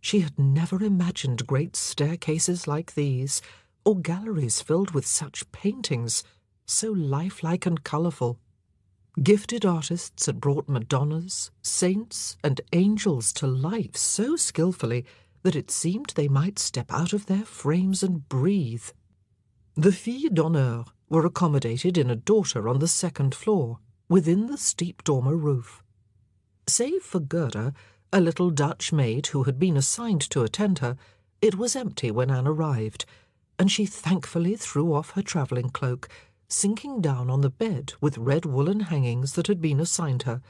She had never imagined great staircases like these, or galleries filled with such paintings, so lifelike and colourful. Gifted artists had brought Madonnas, saints, and angels to life so skilfully that it seemed they might step out of their frames and breathe. The filles d'honneur were accommodated in a dorter on the second floor, within the steep dormer roof. Save for Gerda, a little Dutch maid who had been assigned to attend her, it was empty when Anne arrived, and she thankfully threw off her travelling cloak, sinking down on the bed with red woolen hangings that had been assigned her,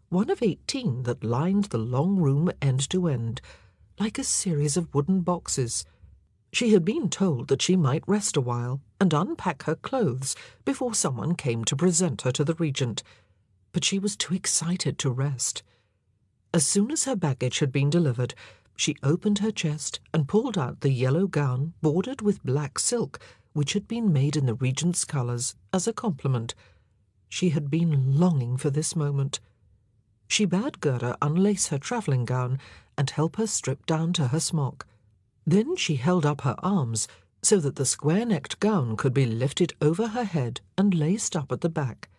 one of 18 that lined the long room end to end, like a series of wooden boxes. She had been told that she might rest a while and unpack her clothes before someone came to present her to the regent, but she was too excited to rest. As soon as her baggage had been delivered, she opened her chest and pulled out the yellow gown bordered with black silk, which had been made in the regent's colours as a compliment. She had been longing for this moment. She bade Gerda unlace her travelling gown and help her strip down to her smock. Then she held up her arms so that the square-necked gown could be lifted over her head and laced up at the back.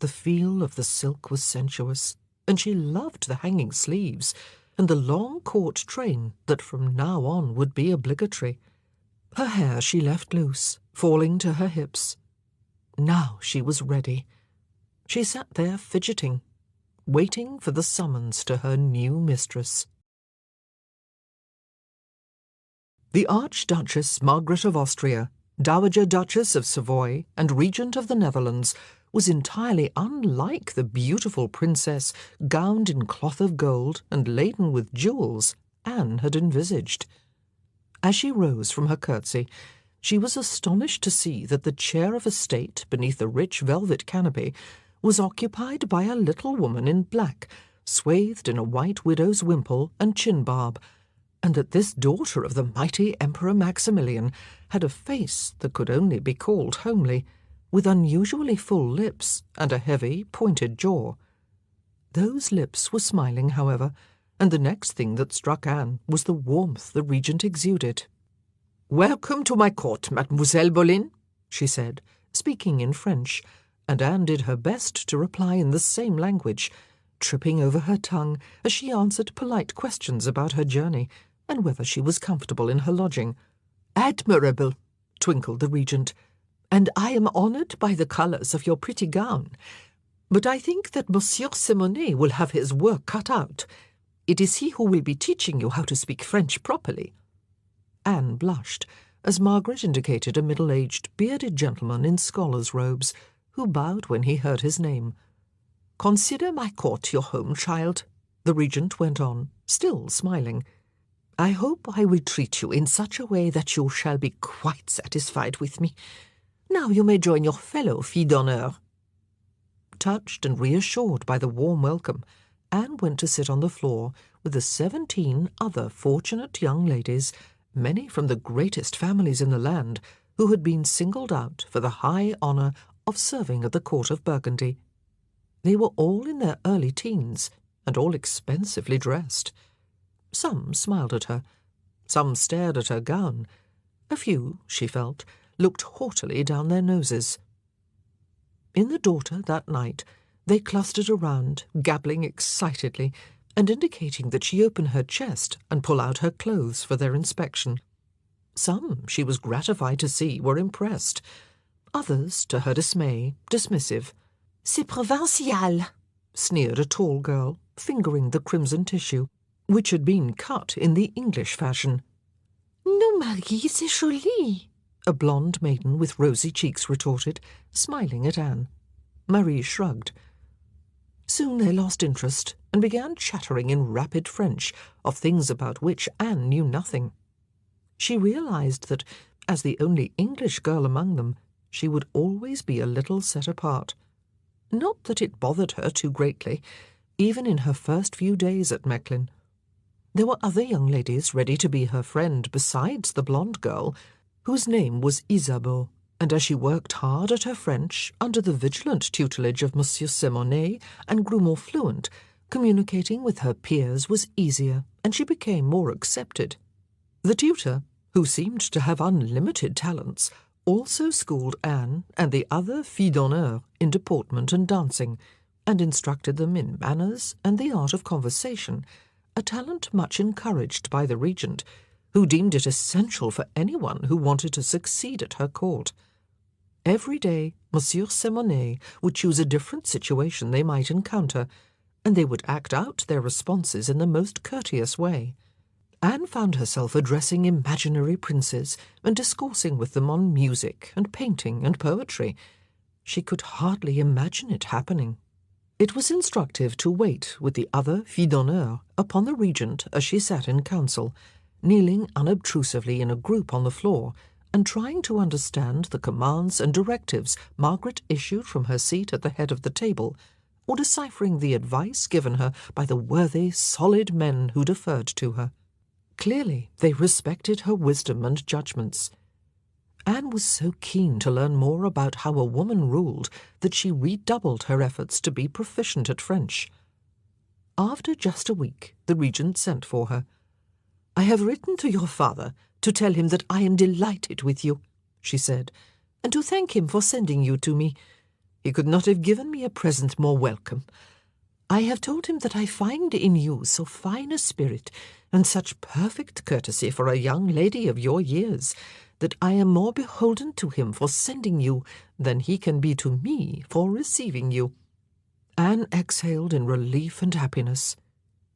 The feel of the silk was sensuous, and she loved the hanging sleeves and the long court train that from now on would be obligatory. Her hair she left loose, falling to her hips. Now she was ready. She sat there fidgeting, waiting for the summons to her new mistress. The Archduchess Margaret of Austria, Dowager Duchess of Savoy and Regent of the Netherlands, was entirely unlike the beautiful princess gowned in cloth of gold and laden with jewels Anne had envisaged. As she rose from her curtsy, she was astonished to see that the chair of estate beneath the rich velvet canopy was occupied by a little woman in black, swathed in a white widow's wimple and chin-barb, and that this daughter of the mighty Emperor Maximilian had a face that could only be called homely, with unusually full lips and a heavy, pointed jaw. Those lips were smiling, however, and the next thing that struck Anne was the warmth the regent exuded. "Welcome to my court, Mademoiselle Boleyn," she said, speaking in French, and Anne did her best to reply in the same language, tripping over her tongue as she answered polite questions about her journey and whether she was comfortable in her lodging. "Admirable," twinkled the regent, "and I am honoured by the colours of your pretty gown. But I think that Monsieur Simonet will have his work cut out. It is he who will be teaching you how to speak French properly." Anne blushed, as Margaret indicated a middle-aged, bearded gentleman in scholar's robes, who bowed when he heard his name. "Consider my court your home, child," the regent went on, still smiling. "I hope I will treat you in such a way that you shall be quite satisfied with me. Now you may join your fellow filles d'honneur." Touched and reassured by the warm welcome, Anne went to sit on the floor with the 17 other fortunate young ladies, many from the greatest families in the land, who had been singled out for the high honour of serving at the court of Burgundy. They were all in their early teens, and all expensively dressed. Some smiled at her. Some stared at her gown. A few, she felt, looked haughtily down their noses. In the Daughter that night, they clustered around, gabbling excitedly, and indicating that she open her chest and pull out her clothes for their inspection. Some, she was gratified to see, were impressed. Others, to her dismay, dismissive. C'est provincial, sneered a tall girl, fingering the crimson tissue, which had been cut in the English fashion. Non, Marie, c'est joli, a blonde maiden with rosy cheeks retorted, smiling at Anne. Marie shrugged. Soon they lost interest and began chattering in rapid French of things about which Anne knew nothing. She realized that, as the only English girl among them, she would always be a little set apart. Not that it bothered her too greatly, even in her first few days at Mechlin. There were other young ladies ready to be her friend besides the blonde girl, whose name was Isabeau, and as she worked hard at her French under the vigilant tutelage of Monsieur Simonet and grew more fluent, communicating with her peers was easier, and she became more accepted. The tutor, who seemed to have unlimited talents, also schooled Anne and the other filles d'honneur in deportment and dancing, and instructed them in manners and the art of conversation, a talent much encouraged by the regent, who deemed it essential for anyone who wanted to succeed at her court. Every day Monsieur Simonet would choose a different situation they might encounter, and they would act out their responses in the most courteous way. Anne found herself addressing imaginary princes and discoursing with them on music and painting and poetry. She could hardly imagine it happening. It was instructive to wait with the other filles d'honneur upon the regent as she sat in council, kneeling unobtrusively in a group on the floor and trying to understand the commands and directives Margaret issued from her seat at the head of the table, or deciphering the advice given her by the worthy, solid men who deferred to her. Clearly, they respected her wisdom and judgments. Anne was so keen to learn more about how a woman ruled that she redoubled her efforts to be proficient at French. After just a week, the regent sent for her. "I have written to your father to tell him that I am delighted with you," she said, "and to thank him for sending you to me. He could not have given me a present more welcome. I have told him that I find in you so fine a spirit and such perfect courtesy for a young lady of your years that I am more beholden to him for sending you than he can be to me for receiving you." Anne exhaled in relief and happiness.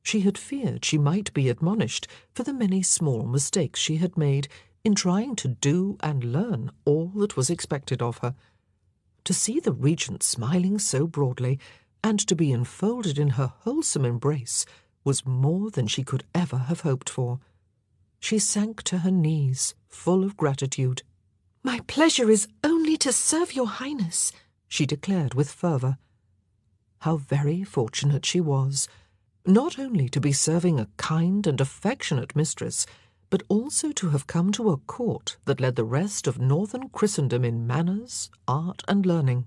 She had feared she might be admonished for the many small mistakes she had made in trying to do and learn all that was expected of her. To see the regent smiling so broadly, and to be enfolded in her wholesome embrace, was more than she could ever have hoped for. She sank to her knees, full of gratitude. "My pleasure is only to serve your Highness," she declared with fervour. How very fortunate she was, not only to be serving a kind and affectionate mistress, but also to have come to a court that led the rest of northern Christendom in manners, art, and learning.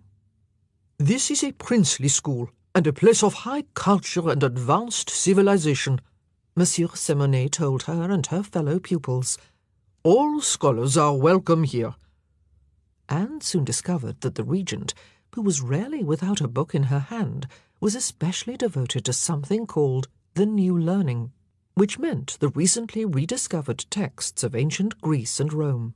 "This is a princely school, and a place of high culture and advanced civilization," Monsieur Simonet told her and her fellow pupils. "All scholars are welcome here." Anne soon discovered that the regent, who was rarely without a book in her hand, was especially devoted to something called the New Learning, which meant the recently rediscovered texts of ancient Greece and Rome.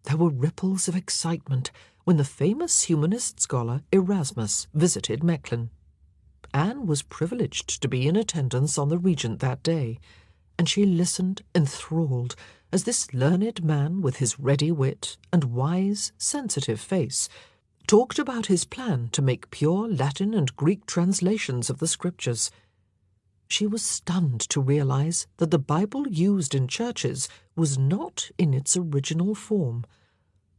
There were ripples of excitement when the famous humanist scholar Erasmus visited Mechlin. Anne was privileged to be in attendance on the regent that day, and she listened enthralled as this learned man with his ready wit and wise, sensitive face talked about his plan to make pure Latin and Greek translations of the scriptures. She was stunned to realize that the Bible used in churches was not in its original form.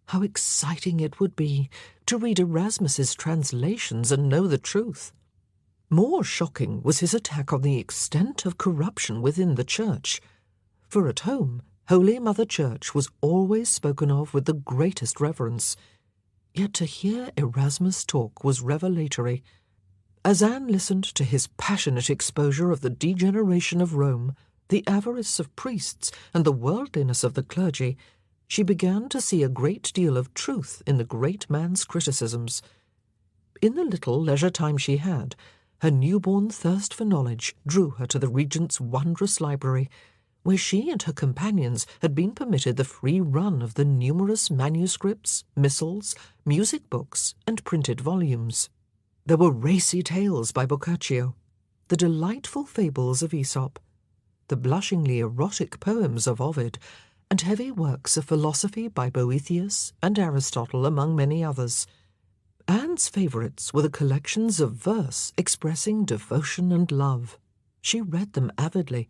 How exciting it would be to read Erasmus's translations and know the truth. More shocking was his attack on the extent of corruption within the Church. For at home, Holy Mother Church was always spoken of with the greatest reverence. Yet to hear Erasmus talk was revelatory. As Anne listened to his passionate exposure of the degeneration of Rome, the avarice of priests, and the worldliness of the clergy, she began to see a great deal of truth in the great man's criticisms. In the little leisure time she had, her newborn thirst for knowledge drew her to the Regent's wondrous library, where she and her companions had been permitted the free run of the numerous manuscripts, missals, music books, and printed volumes. There were racy tales by Boccaccio, the delightful fables of Aesop, the blushingly erotic poems of Ovid, and heavy works of philosophy by Boethius and Aristotle, among many others. Anne's favourites were the collections of verse expressing devotion and love. She read them avidly.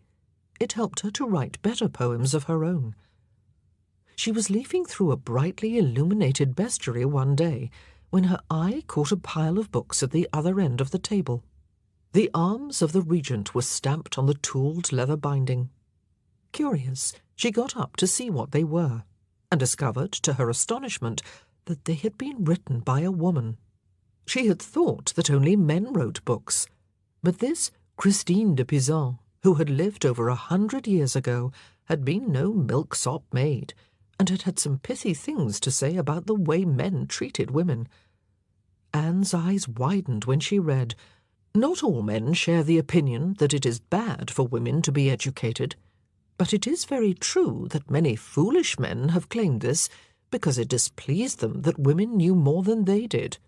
It helped her to write better poems of her own. She was leafing through a brightly illuminated bestiary one day when her eye caught a pile of books at the other end of the table. The arms of the Regent were stamped on the tooled leather binding. Curious, she got up to see what they were, and discovered, to her astonishment, that they had been written by a woman. She had thought that only men wrote books, but this Christine de Pizan, who had lived over 100 years ago, had been no milksop maid, and had had some pithy things to say about the way men treated women. Anne's eyes widened when she read, "Not all men share the opinion that it is bad for women to be educated, but it is very true that many foolish men have claimed this because it displeased them that women knew more than they did."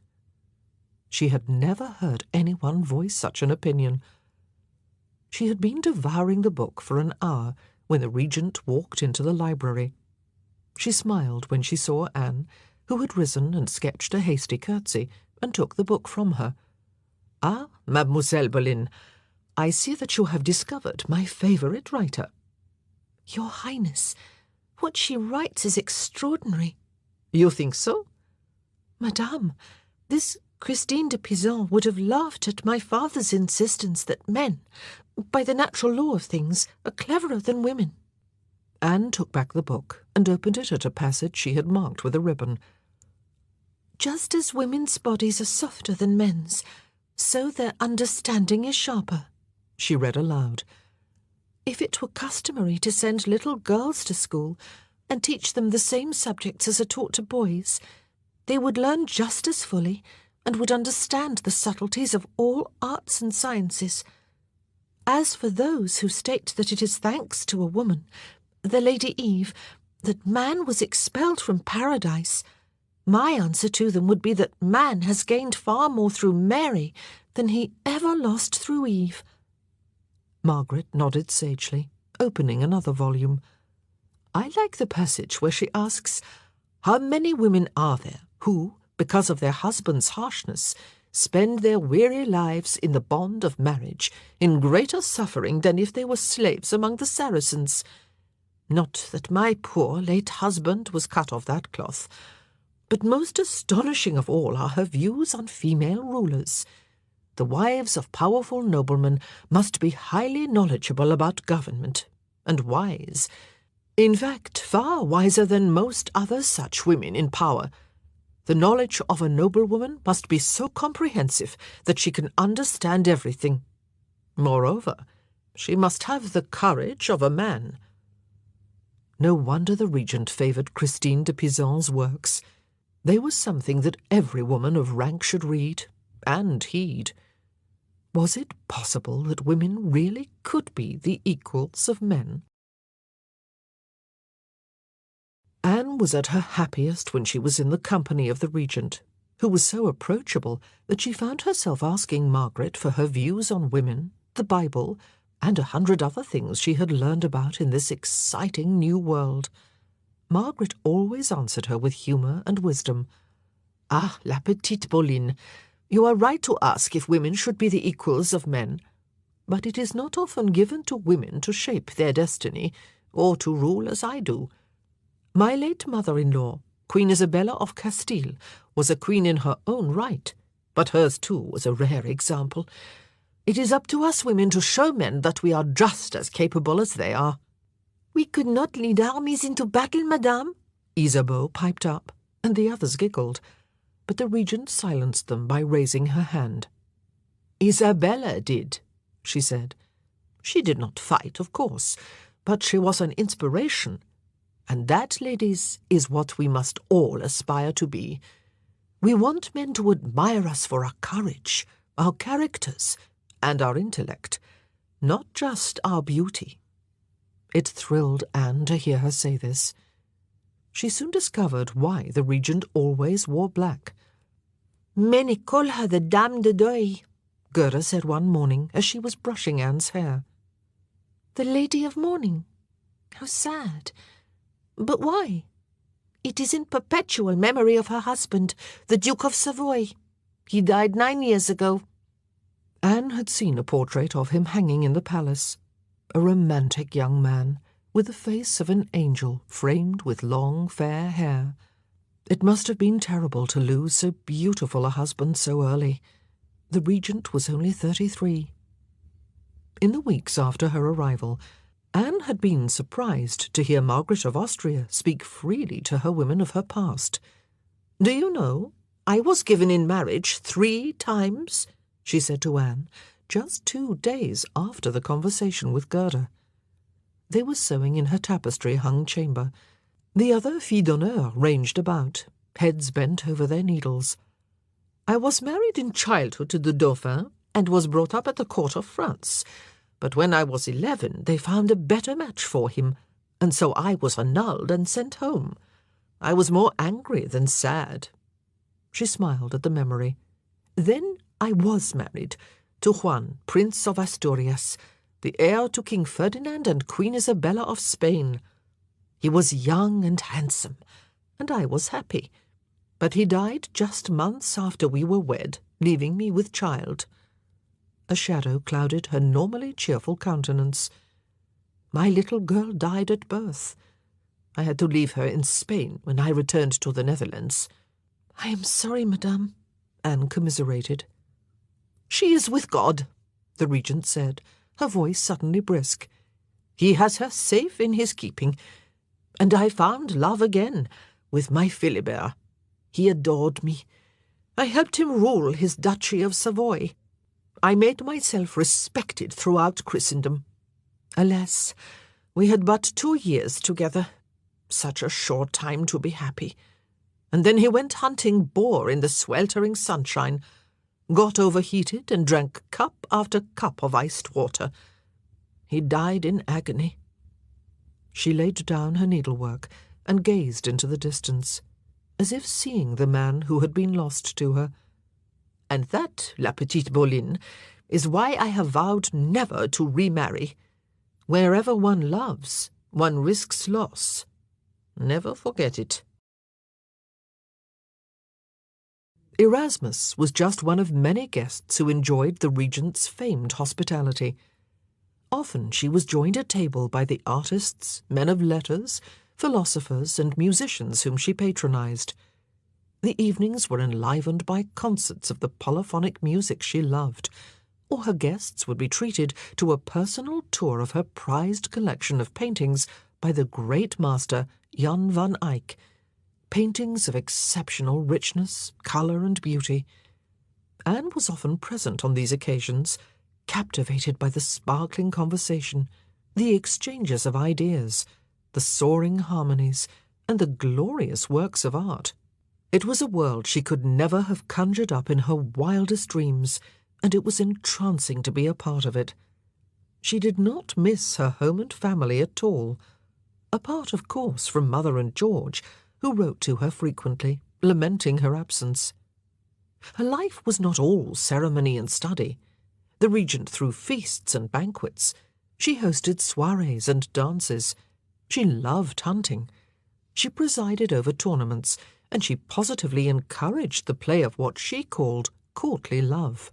She had never heard anyone voice such an opinion. She had been devouring the book for an hour when the Regent walked into the library. She smiled when she saw Anne, who had risen and sketched a hasty curtsy, and took the book from her. "Ah, Mademoiselle Boleyn, I see that you have discovered my favourite writer." "Your Highness, what she writes is extraordinary." "You think so?" "Madame, this Christine de Pizan would have laughed at my father's insistence that men, by the natural law of things, are cleverer than women." Anne took back the book and opened it at a passage she had marked with a ribbon. "Just as women's bodies are softer than men's, so their understanding is sharper," she read aloud. "If it were customary to send little girls to school and teach them the same subjects as are taught to boys, they would learn just as fully and would understand the subtleties of all arts and sciences. As for those who state that it is thanks to a woman, the Lady Eve, that man was expelled from paradise, my answer to them would be that man has gained far more through Mary than he ever lost through Eve." Margaret nodded sagely, opening another volume. "I like the passage where she asks, 'How many women are there who, because of their husband's harshness, spend their weary lives in the bond of marriage, in greater suffering than if they were slaves among the Saracens? Not that my poor late husband was cut of that cloth. But most astonishing of all are her views on female rulers. The wives of powerful noblemen must be highly knowledgeable about government, and wise. In fact, far wiser than most other such women in power. The knowledge of a noblewoman must be so comprehensive that she can understand everything. Moreover, she must have the courage of a man." No wonder the Regent favoured Christine de Pizan's works. They were something that every woman of rank should read and heed. Was it possible that women really could be the equals of men? Anne was at her happiest when she was in the company of the Regent, who was so approachable that she found herself asking Margaret for her views on women, the Bible, and 100 other things she had learned about in this exciting new world. Margaret always answered her with humour and wisdom. "Ah, la petite Boleyn, you are right to ask if women should be the equals of men, but it is not often given to women to shape their destiny, or to rule as I do. My late mother-in-law, Queen Isabella of Castile, was a queen in her own right, but hers too was a rare example. It is up to us women to show men that we are just as capable as they are." "We could not lead armies into battle, madame," Isabeau piped up, and the others giggled, but the Regent silenced them by raising her hand. "Isabella did," she said. She did not fight, of course, but she was an inspiration. And that, ladies, is what we must all aspire to be. We want men to admire us for our courage, our characters, and our intellect, not just our beauty. It thrilled Anne to hear her say this. She soon discovered why the regent always wore black. Many call her the Dame de Deuil, Gerda said one morning as she was brushing Anne's hair. the Lady of Mourning. How sad. But why? It is in perpetual memory of her husband, the Duke of Savoy. He died 9 years ago. Anne had seen a portrait of him hanging in the palace. A romantic young man, with the face of an angel framed with long, fair hair. It must have been terrible to lose so beautiful a husband so early. The regent was only 33. In the weeks after her arrival, Anne had been surprised to hear Margaret of Austria speak freely to her women of her past. "Do you know, I was given in marriage 3 times," she said to Anne, just 2 days after the conversation with Gerda. They were sewing in her tapestry-hung chamber. The other filles d'honneur ranged about, heads bent over their needles. "I was married in childhood to the Dauphin, and was brought up at the court of France. But when I was 11, they found a better match for him, and so I was annulled and sent home. I was more angry than sad." She smiled at the memory. "Then I was married to Juan, Prince of Asturias, the heir to King Ferdinand and Queen Isabella of Spain. He was young and handsome, and I was happy. But he died just months after we were wed, leaving me with child." A shadow clouded her normally cheerful countenance. "My little girl died at birth. I had to leave her in Spain when I returned to the Netherlands." "I am sorry, madame," Anne commiserated. "She is with God," the regent said, her voice suddenly brisk. "He has her safe in his keeping, and I found love again with my Philibert. He adored me. I helped him rule his Duchy of Savoy. I made myself respected throughout Christendom. Alas, we had but 2 years together. Such a short time to be happy. And then he went hunting boar in the sweltering sunshine, got overheated and drank cup after cup of iced water. He died in agony." She laid down her needlework and gazed into the distance, as if seeing the man who had been lost to her. "And that, la petite Boleyn, is why I have vowed never to remarry. Wherever one loves, one risks loss. Never forget it." Erasmus was just one of many guests who enjoyed the regent's famed hospitality. Often she was joined at table by the artists, men of letters, philosophers, and musicians whom she patronized. The evenings were enlivened by concerts of the polyphonic music she loved, or her guests would be treated to a personal tour of her prized collection of paintings by the great master Jan van Eyck, paintings of exceptional richness, colour, and beauty. Anne was often present on these occasions, captivated by the sparkling conversation, the exchanges of ideas, the soaring harmonies, and the glorious works of art. It was a world she could never have conjured up in her wildest dreams, and it was entrancing to be a part of it. She did not miss her home and family at all, apart, of course, from Mother and George, who wrote to her frequently, lamenting her absence. Her life was not all ceremony and study. The regent threw feasts and banquets. She hosted soirees and dances. She loved hunting. She presided over tournaments, and she positively encouraged the play of what she called courtly love.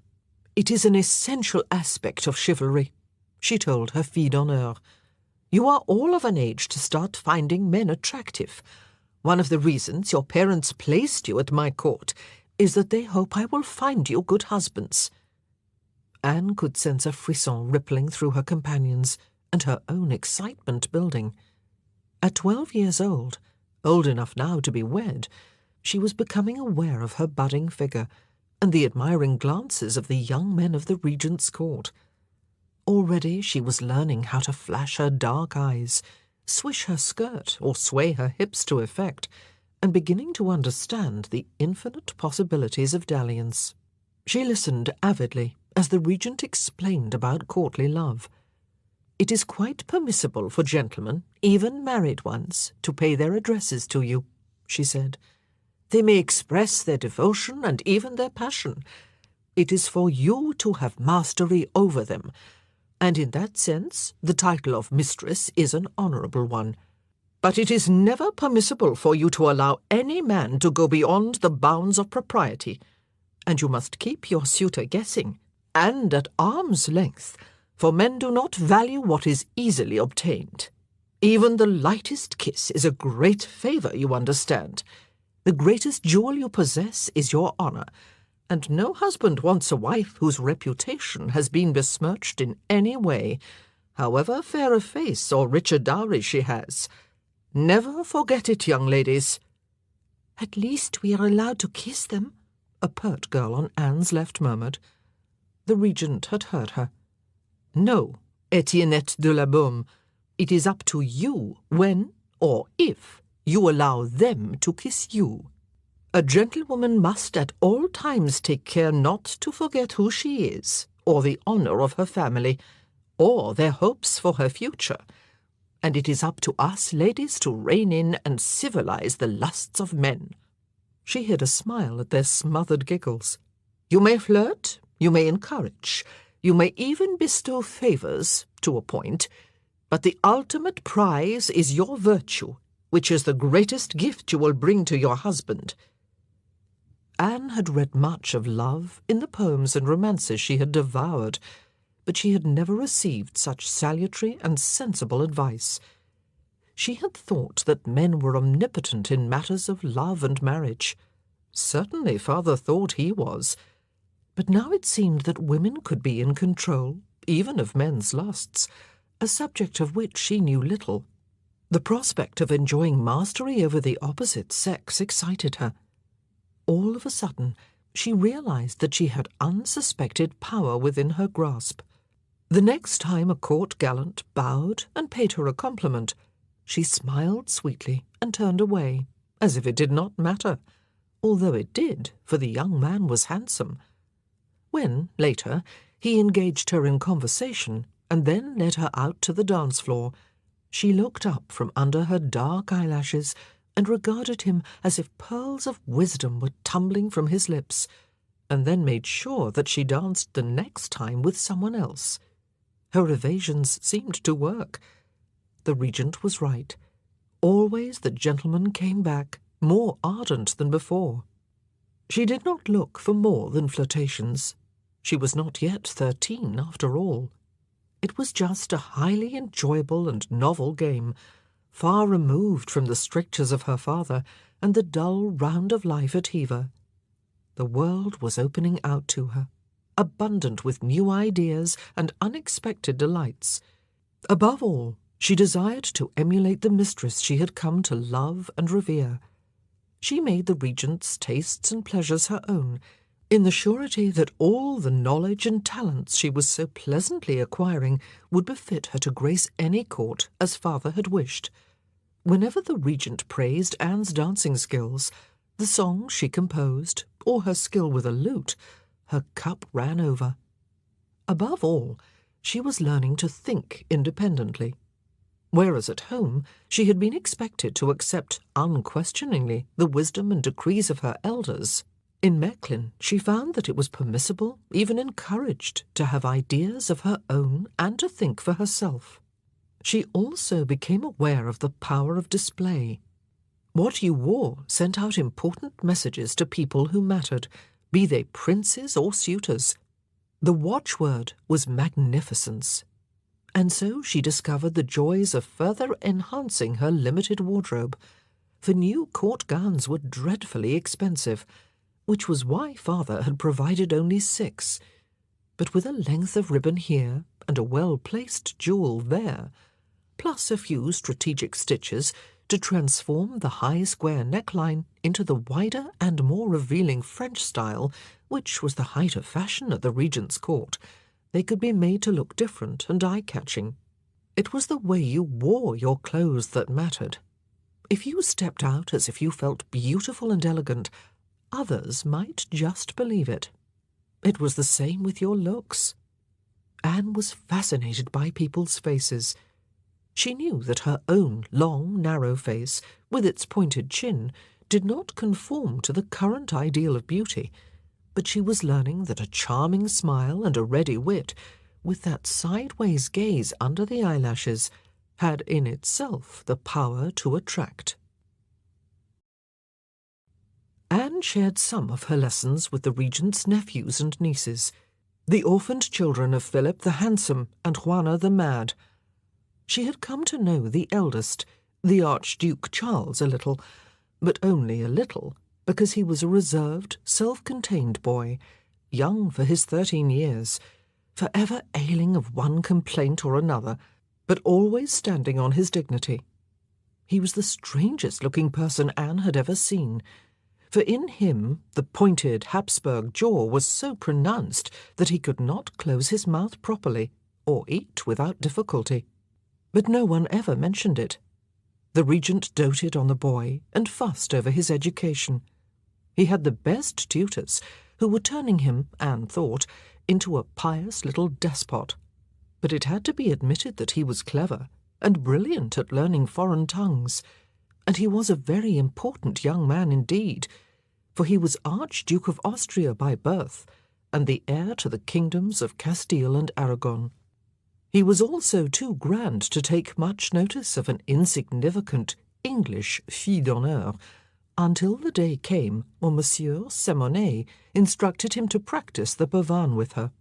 "It is an essential aspect of chivalry," she told her filles d'honneur. "You are all of an age to start finding men attractive. One of the reasons your parents placed you at my court is that they hope I will find you good husbands." Anne could sense a frisson rippling through her companions, and her own excitement building. At 12 years old enough now to be wed, she was becoming aware of her budding figure and the admiring glances of the young men of the regent's court. Already she was learning how to flash her dark eyes, swish her skirt, or sway her hips to effect, and beginning to understand the infinite possibilities of dalliance. She listened avidly as the Regent explained about courtly love. It is quite permissible for gentlemen, even married ones, to pay their addresses to you, she said. They may express their devotion and even their passion. It is for you to have mastery over them, and in that sense the title of mistress is an honourable one. But it is never permissible for you to allow any man to go beyond the bounds of propriety, and you must keep your suitor guessing, and at arm's length, for men do not value what is easily obtained. Even the lightest kiss is a great favour, you understand. The greatest jewel you possess is your honour, and no husband wants a wife whose reputation has been besmirched in any way, however fair a face or rich a dowry she has. Never forget it, young ladies. At least we are allowed to kiss them, a pert girl on Anne's left murmured. The Regent had heard her. No, Etiennette de la Baume, it is up to you when, or if, you allow them to kiss you. A gentlewoman must at all times take care not to forget who she is, or the honour of her family, or their hopes for her future, and it is up to us ladies to rein in and civilize the lusts of men. She hid a smile at their smothered giggles. You may flirt, you may encourage, you may even bestow favours, to a point, but the ultimate prize is your virtue, which is the greatest gift you will bring to your husband. Anne had read much of love in the poems and romances she had devoured, but she had never received such salutary and sensible advice. She had thought that men were omnipotent in matters of love and marriage. Certainly father thought he was, but now it seemed that women could be in control, even of men's lusts, a subject of which she knew little. The prospect of enjoying mastery over the opposite sex excited her. All of a sudden, she realized that she had unsuspected power within her grasp. The next time a court gallant bowed and paid her a compliment, she smiled sweetly and turned away, as if it did not matter, although it did, for the young man was handsome. When, later, he engaged her in conversation and then led her out to the dance floor, she looked up from under her dark eyelashes and regarded him as if pearls of wisdom were tumbling from his lips, and then made sure that she danced the next time with someone else. Her evasions seemed to work. The Regent was right. Always the gentleman came back, more ardent than before. She did not look for more than flirtations. She was not yet 13, after all. It was just a highly enjoyable and novel game, far removed from the strictures of her father and the dull round of life at Hever. The world was opening out to her, abundant with new ideas and unexpected delights. Above all, she desired to emulate the mistress she had come to love and revere. She made the Regent's tastes and pleasures her own, in the surety that all the knowledge and talents she was so pleasantly acquiring would befit her to grace any court as father had wished. Whenever the Regent praised Anne's dancing skills, the songs she composed, or her skill with a lute, her cup ran over. Above all, she was learning to think independently. Whereas at home she had been expected to accept unquestioningly the wisdom and decrees of her elders, in Mechlin she found that it was permissible, even encouraged, to have ideas of her own and to think for herself. She also became aware of the power of display. What you wore sent out important messages to people who mattered, be they princes or suitors. The watchword was magnificence. And so she discovered the joys of further enhancing her limited wardrobe, for new court gowns were dreadfully expensive, which was why father had provided only 6, but with a length of ribbon here and a well-placed jewel there, plus a few strategic stitches to transform the high square neckline into the wider and more revealing French style, which was the height of fashion at the Regent's court, They could be made to look different and eye-catching. It was the way you wore your clothes that mattered. If you stepped out as if you felt beautiful and elegant, others might just believe it. It was the same with your looks. Anne was fascinated by people's faces. She knew that her own long, narrow face, with its pointed chin, did not conform to the current ideal of beauty, but she was learning that a charming smile and a ready wit, with that sideways gaze under the eyelashes, had in itself the power to attract. Anne shared some of her lessons with the regent's nephews and nieces, the orphaned children of Philip the Handsome and Juana the Mad. She had come to know the eldest, the Archduke Charles, a little, but only a little, because he was a reserved, self-contained boy, young for his 13 years, forever ailing of one complaint or another, but always standing on his dignity. He was the strangest-looking person Anne had ever seen, for in him the pointed Habsburg jaw was so pronounced that he could not close his mouth properly, or eat without difficulty. But no one ever mentioned it. The regent doted on the boy and fussed over his education. He had the best tutors, who were turning him, Anne thought, into a pious little despot. But it had to be admitted that he was clever and brilliant at learning foreign tongues, and he was a very important young man indeed, for he was Archduke of Austria by birth and the heir to the kingdoms of Castile and Aragon. He was also too grand to take much notice of an insignificant English fille d'honneur, until the day came when Monsieur Semonet instructed him to practice the pavane with her.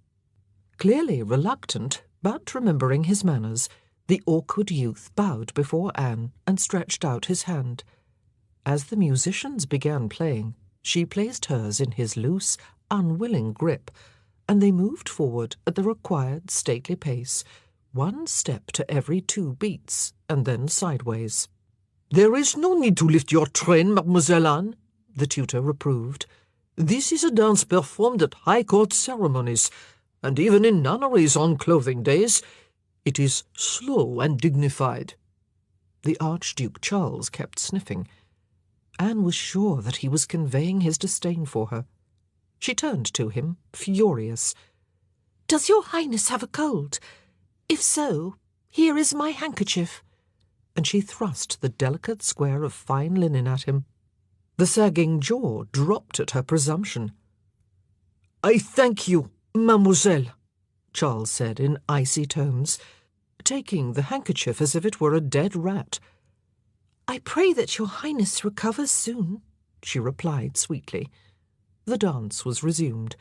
Clearly reluctant, but remembering his manners, the awkward youth bowed before Anne and stretched out his hand. As the musicians began playing, she placed hers in his loose, unwilling grip, and they moved forward at the required stately pace, one step to every 2 beats, and then sideways. "There is no need to lift your train, Mademoiselle Anne," the tutor reproved. "This is a dance performed at high court ceremonies, and even in nunneries on clothing days. It is slow and dignified." The Archduke Charles kept sniffing. Anne was sure that he was conveying his disdain for her. She turned to him, furious. "Does your Highness have a cold? If so, here is my handkerchief." And she thrust the delicate square of fine linen at him. The sagging jaw dropped at her presumption. "I thank you, mademoiselle," Charles said in icy tones, taking the handkerchief as if it were a dead rat. "I pray that your Highness recovers soon," she replied sweetly. The dance was resumed.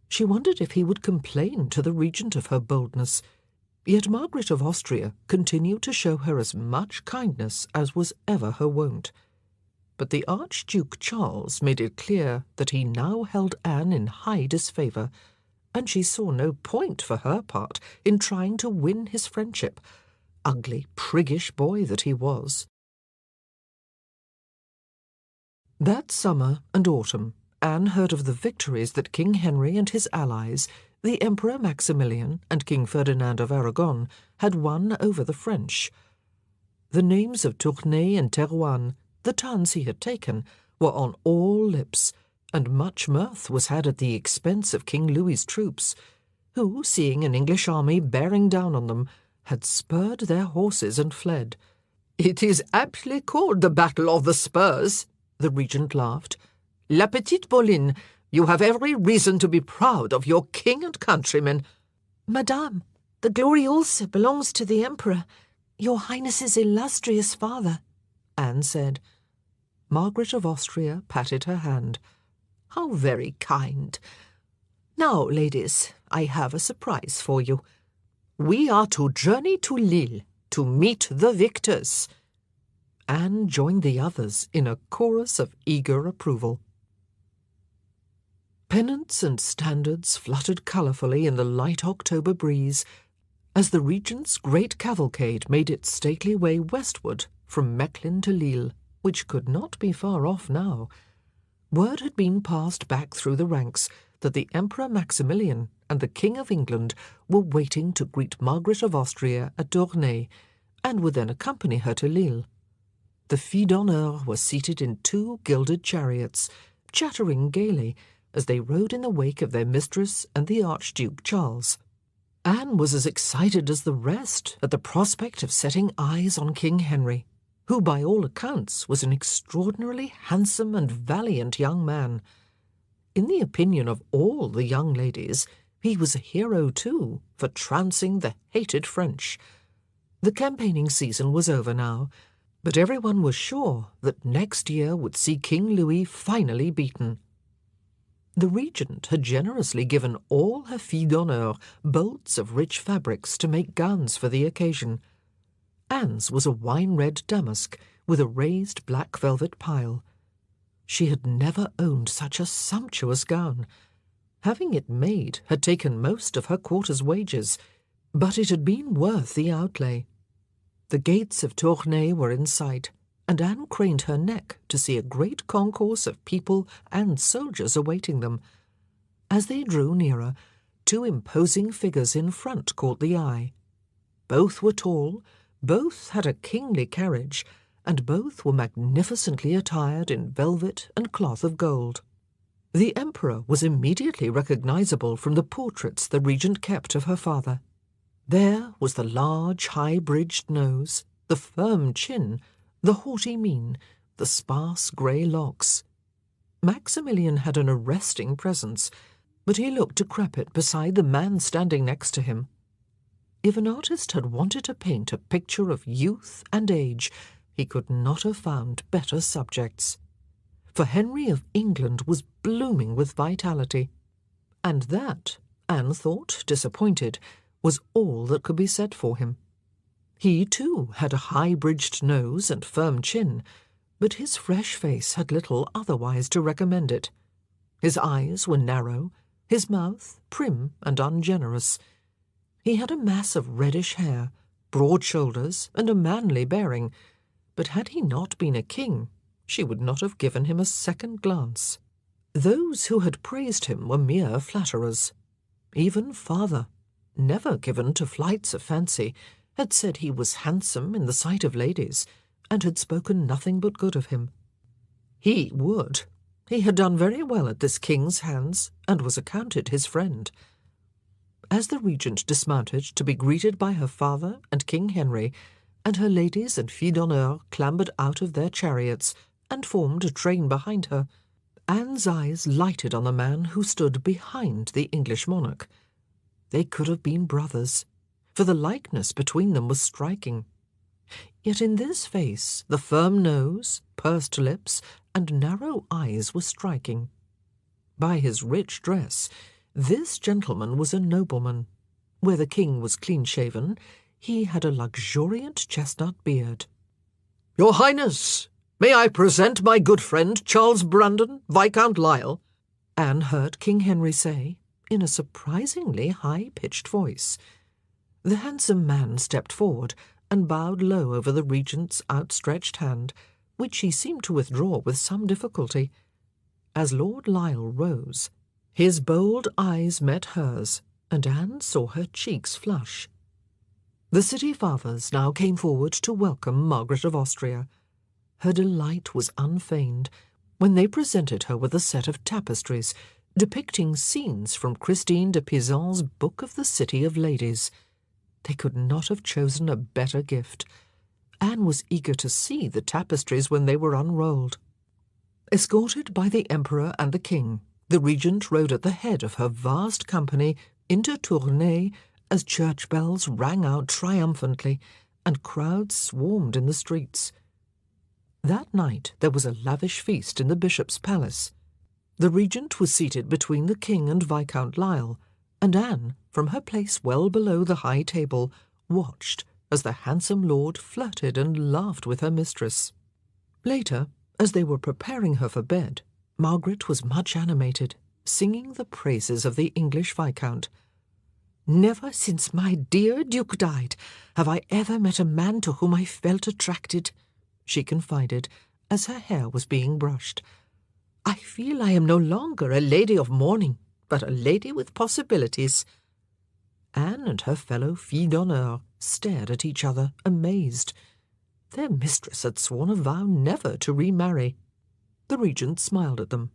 She wondered if he would complain to the regent of her boldness, yet Margaret of Austria continued to show her as much kindness as was ever her wont. But the Archduke Charles made it clear that he now held Anne in high disfavour, and she saw no point for her part in trying to win his friendship, ugly, priggish boy that he was. That summer and autumn, Anne heard of the victories that King Henry and his allies, the Emperor Maximilian and King Ferdinand of Aragon, had won over the French. The names of Tournai and Terouanne, the towns he had taken, were on all lips, and much mirth was had at the expense of King Louis's troops, who, seeing an English army bearing down on them, had spurred their horses and fled. "It is aptly called the Battle of the Spurs," the regent laughed. "La Petite Boleyn, you have every reason to be proud of your king and countrymen." "Madame, the glory also belongs to the Emperor, your Highness's illustrious father," Anne said. Margaret of Austria patted her hand. "How very kind. Now, ladies, I have a surprise for you. We are to journey to Lille to meet the victors." Anne joined the others in a chorus of eager approval. Pennants and standards fluttered colourfully in the light October breeze as the regent's great cavalcade made its stately way westward from Mechlin to Lille, which could not be far off now. Word had been passed back through the ranks that the Emperor Maximilian and the King of England were waiting to greet Margaret of Austria at Tournai, and would then accompany her to Lille. The filles d'honneur were seated in 2 gilded chariots, chattering gaily as they rode in the wake of their mistress and the Archduke Charles. Anne was as excited as the rest at the prospect of setting eyes on King Henry, who by all accounts was an extraordinarily handsome and valiant young man. In the opinion of all the young ladies, he was a hero too for trouncing the hated French. The campaigning season was over now, but everyone was sure that next year would see King Louis finally beaten. The regent had generously given all her filles d'honneur bolts of rich fabrics to make gowns for the occasion. Anne's was a wine-red damask with a raised black velvet pile. She had never owned such a sumptuous gown. Having it made had taken most of her quarter's wages, but it had been worth the outlay. The gates of Tournai were in sight, and Anne craned her neck to see a great concourse of people and soldiers awaiting them. As they drew nearer, 2 imposing figures in front caught the eye. Both were tall, both had a kingly carriage, and both were magnificently attired in velvet and cloth of gold. The Emperor was immediately recognizable from the portraits the regent kept of her father. There was the large, high-bridged nose, the firm chin, the haughty mien, the sparse grey locks. Maximilian had an arresting presence, but he looked decrepit beside the man standing next to him. If an artist had wanted to paint a picture of youth and age, he could not have found better subjects. For Henry of England was blooming with vitality, and that, Anne thought, disappointed, was all that could be said for him. He, too, had a high-bridged nose and firm chin, but his fresh face had little otherwise to recommend it. His eyes were narrow, his mouth prim and ungenerous. He had a mass of reddish hair, broad shoulders, and a manly bearing, but had he not been a king, she would not have given him a second glance. Those who had praised him were mere flatterers. Even father, never given to flights of fancy, had said he was handsome in the sight of ladies, and had spoken nothing but good of him. He would. He had done very well at this king's hands, and was accounted his friend. As the regent dismounted to be greeted by her father and King Henry, and her ladies and filles d'honneur clambered out of their chariots and formed a train behind her, Anne's eyes lighted on the man who stood behind the English monarch. They could have been brothers, for the likeness between them was striking. Yet in this face the firm nose, pursed lips, and narrow eyes were striking. By his rich dress, this gentleman was a nobleman. Where the king was clean-shaven, he had a luxuriant chestnut beard. "Your Highness, may I present my good friend Charles Brandon, Viscount Lisle?" Anne heard King Henry say, in a surprisingly high-pitched voice. The handsome man stepped forward and bowed low over the regent's outstretched hand, which he seemed to withdraw with some difficulty. As Lord Lisle rose, his bold eyes met hers, and Anne saw her cheeks flush. The city fathers now came forward to welcome Margaret of Austria. Her delight was unfeigned when they presented her with a set of tapestries depicting scenes from Christine de Pisan's Book of the City of Ladies. They could not have chosen a better gift. Anne was eager to see the tapestries when they were unrolled. Escorted by the Emperor and the King, the regent rode at the head of her vast company into Tournai as church bells rang out triumphantly and crowds swarmed in the streets. That night there was a lavish feast in the bishop's palace. The regent was seated between the king and Viscount Lisle, and Anne, from her place well below the high table, watched as the handsome lord flirted and laughed with her mistress. Later, as they were preparing her for bed, Margaret was much animated, singing the praises of the English viscount. "Never since my dear Duke died have I ever met a man to whom I felt attracted," she confided, as her hair was being brushed. "I feel I am no longer a lady of mourning, but a lady with possibilities." Anne and her fellow fille d'honneur stared at each other, amazed. Their mistress had sworn a vow never to remarry. The regent smiled at them.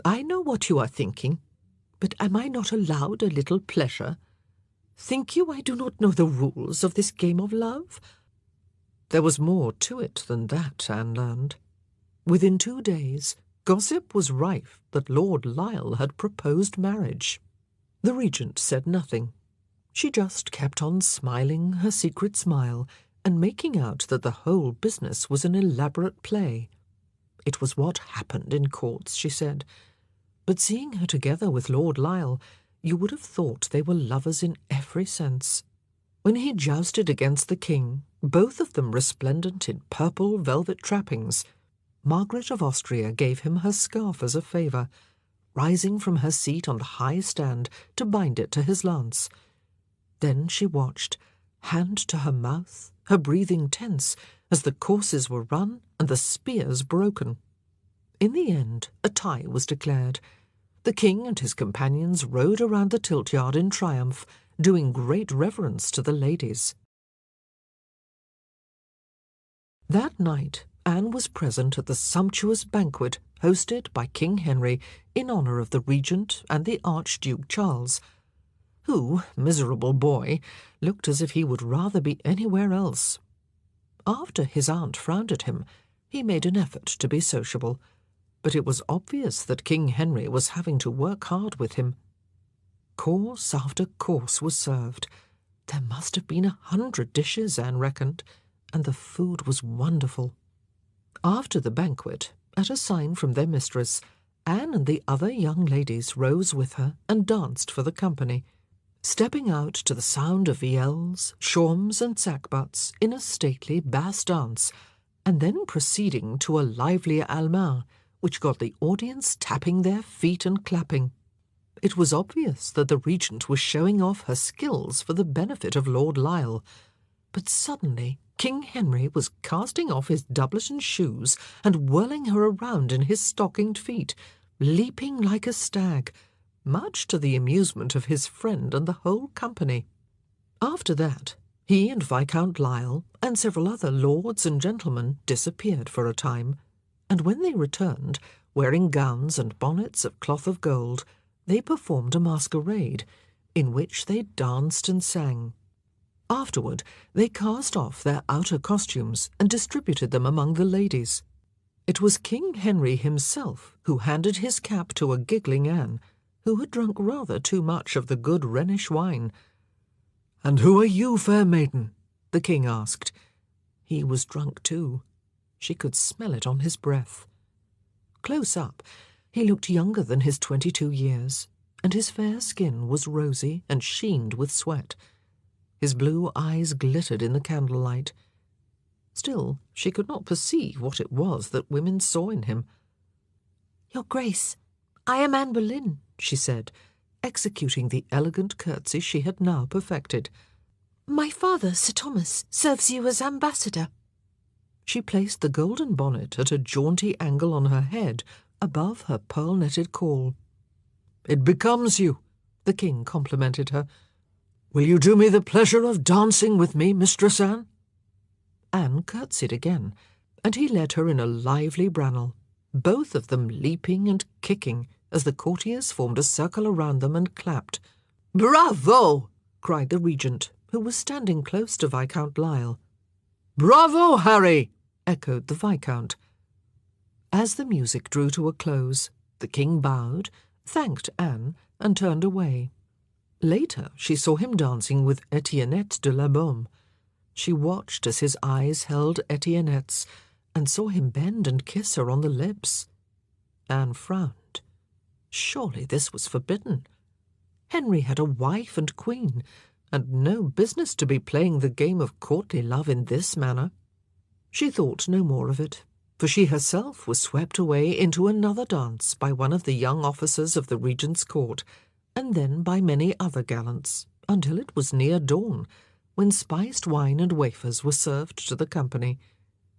"I know what you are thinking, but am I not allowed a little pleasure? Think you I do not know the rules of this game of love?" There was more to it than that, Anne learned. Within 2 days, gossip was rife that Lord Lisle had proposed marriage. The regent said nothing. She just kept on smiling her secret smile and making out that the whole business was an elaborate play. It was what happened in courts, she said. But seeing her together with Lord Lisle, you would have thought they were lovers in every sense. When he jousted against the king, both of them resplendent in purple velvet trappings, Margaret of Austria gave him her scarf as a favour, rising from her seat on the high stand to bind it to his lance. Then she watched, hand to her mouth, her breathing tense, as the courses were run and the spears broken. In the end, a tie was declared. The king and his companions rode around the tilt-yard in triumph, doing great reverence to the ladies. That night, Anne was present at the sumptuous banquet hosted by King Henry in honour of the regent and the Archduke Charles, who, miserable boy, looked as if he would rather be anywhere else. After his aunt frowned at him, he made an effort to be sociable, but it was obvious that King Henry was having to work hard with him. Course after course was served. There must have been 100 dishes, Anne reckoned, and the food was wonderful. After the banquet, at a sign from their mistress, Anne and the other young ladies rose with her and danced for the company, stepping out to the sound of vielles, shawms, and sackbuts in a stately bass dance, and then proceeding to a lively allemand, which got the audience tapping their feet and clapping. It was obvious that the regent was showing off her skills for the benefit of Lord Lisle, but suddenly King Henry was casting off his doublet and shoes and whirling her around in his stockinged feet, leaping like a stag, much to the amusement of his friend and the whole company. After that, he and Viscount Lisle and several other lords and gentlemen disappeared for a time, and when they returned, wearing gowns and bonnets of cloth of gold, they performed a masquerade, in which they danced and sang. Afterward, they cast off their outer costumes and distributed them among the ladies. It was King Henry himself who handed his cap to a giggling Anne, who had drunk rather too much of the good Rhenish wine. "And who are you, fair maiden?" the king asked. He was drunk too. She could smell it on his breath. Close up, he looked younger than his 22 years, and his fair skin was rosy and sheened with sweat. His blue eyes glittered in the candlelight. Still, she could not perceive what it was that women saw in him. "Your Grace, I am Anne Boleyn," she said, executing the elegant curtsy she had now perfected. "My father, Sir Thomas, serves you as ambassador." She placed the golden bonnet at a jaunty angle on her head, above her pearl-netted caul. "It becomes you," the king complimented her. "Will you do me the pleasure of dancing with me, Mistress Anne?" Anne curtsied again, and he led her in a lively brannel, both of them leaping and kicking as the courtiers formed a circle around them and clapped. "Bravo!" cried the regent, who was standing close to Viscount Lisle. "Bravo, Harry!" echoed the Viscount. As the music drew to a close, the king bowed, thanked Anne, and turned away. Later, she saw him dancing with Etiennette de la Baume. She watched as his eyes held Etiennette's, and saw him bend and kiss her on the lips. Anne frowned. Surely this was forbidden. Henry had a wife and queen, and no business to be playing the game of courtly love in this manner. She thought no more of it, for she herself was swept away into another dance by one of the young officers of the regent's court, and then by many other gallants, until it was near dawn, when spiced wine and wafers were served to the company.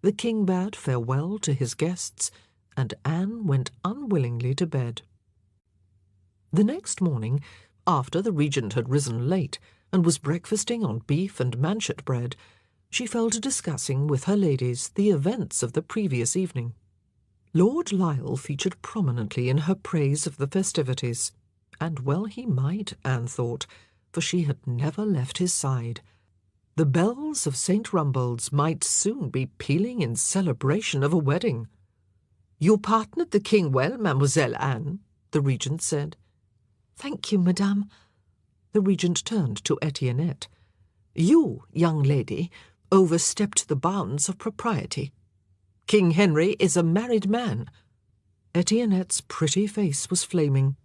The king bade farewell to his guests, and Anne went unwillingly to bed. The next morning, after the regent had risen late and was breakfasting on beef and manchet bread, she fell to discussing with her ladies the events of the previous evening. Lord Lisle featured prominently in her praise of the festivities, and well he might, Anne thought, for she had never left his side. The bells of St. Rumbold's might soon be pealing in celebration of a wedding. "You partnered the king well, Mademoiselle Anne," the regent said. "Thank you, madame." The regent turned to Etiennette. "You, young lady, overstepped the bounds of propriety. King Henry is a married man." Etiennette's pretty face was flaming.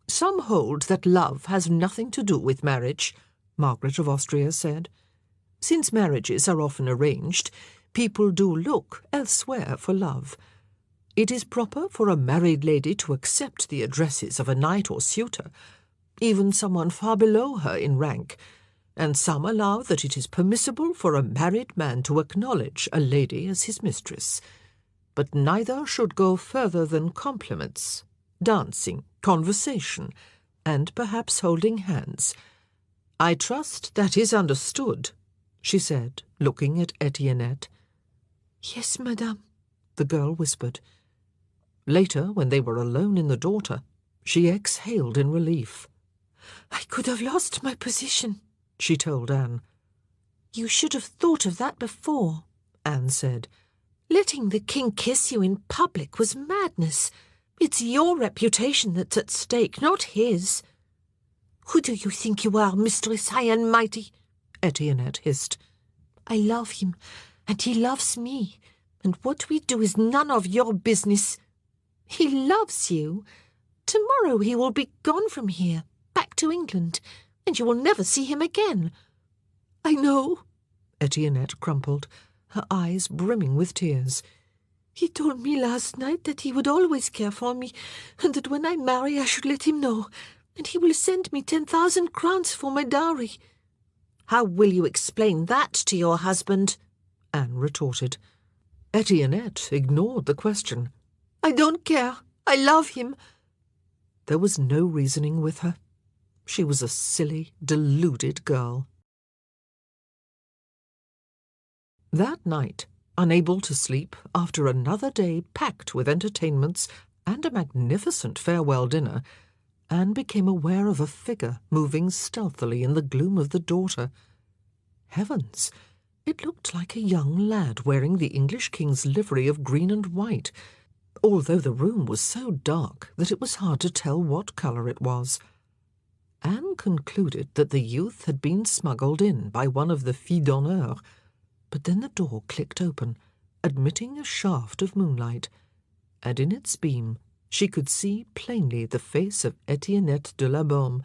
"Some hold that love has nothing to do with marriage," Margaret of Austria said. "Since marriages are often arranged, people do look elsewhere for love. It is proper for a married lady to accept the addresses of a knight or suitor, even someone far below her in rank, and some allow that it is permissible for a married man to acknowledge a lady as his mistress. But neither should go further than compliments, dancing, conversation, and perhaps holding hands. I trust that is understood," she said, looking at Etiennette. "Yes, madame," the girl whispered. Later, when they were alone in the dorter, she exhaled in relief. "I could have lost my position," she told Anne. "You should have thought of that before," Anne said. "Letting the king kiss you in public was madness. It's your reputation that's at stake, not his." "Who do you think you are, Mistress High and Mighty?" Etiennette hissed. "I love him, and he loves me, and what we do is none of your business. He loves you. Tomorrow he will be gone from here, back to England, and you will never see him again." "I know," Etiennette crumpled, her eyes brimming with tears. "He told me last night that he would always care for me, and that when I marry I should let him know, and he will send me 10,000 crowns for my dowry." "How will you explain that to your husband?" Anne retorted. Etiennette ignored the question. "I don't care. I love him." There was no reasoning with her. She was a silly, deluded girl. That night, unable to sleep after another day packed with entertainments and a magnificent farewell dinner, Anne became aware of a figure moving stealthily in the gloom of the dorter. Heavens! It looked like a young lad wearing the English king's livery of green and white, although the room was so dark that it was hard to tell what colour it was. Anne concluded that the youth had been smuggled in by one of the filles d'honneur, but then the door clicked open, admitting a shaft of moonlight, and in its beam she could see plainly the face of Etiennette de la Baume,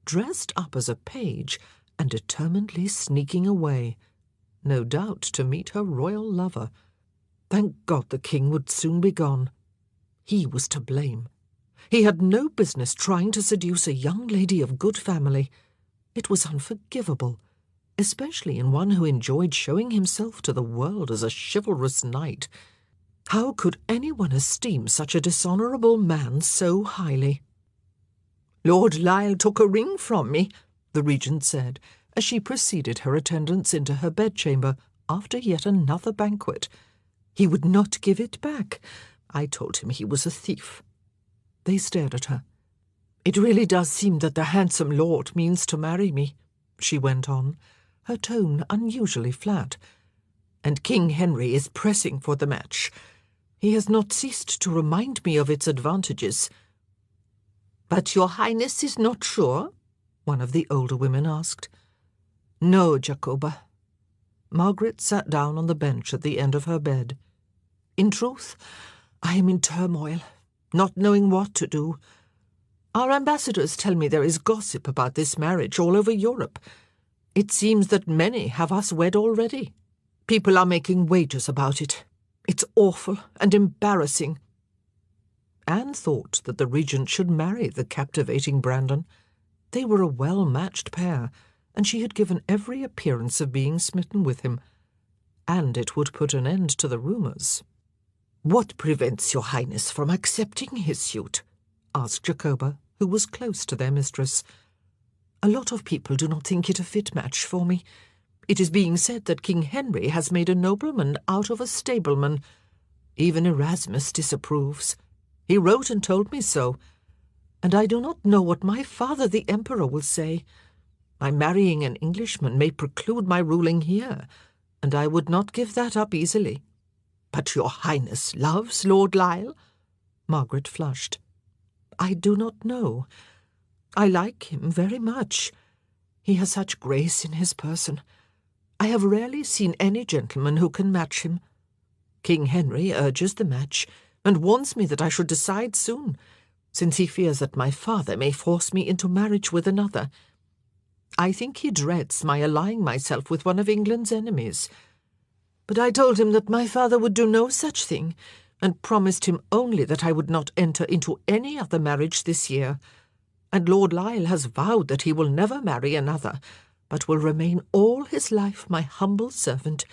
dressed up as a page and determinedly sneaking away, no doubt to meet her royal lover. Thank God the king would soon be gone. He was to blame. He had no business trying to seduce a young lady of good family. It was unforgivable, especially in one who enjoyed showing himself to the world as a chivalrous knight. How could anyone esteem such a dishonourable man so highly? "Lord Lisle took a ring from me," the regent said, as she preceded her attendants into her bedchamber after yet another banquet. "He would not give it back. I told him he was a thief." They stared at her. "It really does seem that the handsome lord means to marry me," she went on, her tone unusually flat. "And King Henry is pressing for the match. He has not ceased to remind me of its advantages." "But your Highness is not sure?" one of the older women asked. "No, Jacoba." Margaret sat down on the bench at the end of her bed. "In truth, I am in turmoil, not knowing what to do. Our ambassadors tell me there is gossip about this marriage all over Europe. It seems that many have us wed already. People are making wagers about it. It's awful and embarrassing." Anne thought that the regent should marry the captivating Brandon. They were a well-matched pair, and she had given every appearance of being smitten with him. And it would put an end to the rumours. "What prevents your Highness from accepting his suit?" asked Jacoba, who was close to their mistress. "A lot of people do not think it a fit match for me. It is being said that King Henry has made a nobleman out of a stableman. Even Erasmus disapproves. He wrote and told me so. And I do not know what my father the Emperor will say. My marrying an Englishman may preclude my ruling here, and I would not give that up easily." "But your Highness loves Lord Lisle?" Margaret flushed. "I do not know. I like him very much. He has such grace in his person. I have rarely seen any gentleman who can match him. King Henry urges the match, and warns me that I should decide soon, since he fears that my father may force me into marriage with another. I think he dreads my allying myself with one of England's enemies. But I told him that my father would do no such thing, and promised him only that I would not enter into any other marriage this year. And Lord Lisle has vowed that he will never marry another, but will remain all his life my humble servant.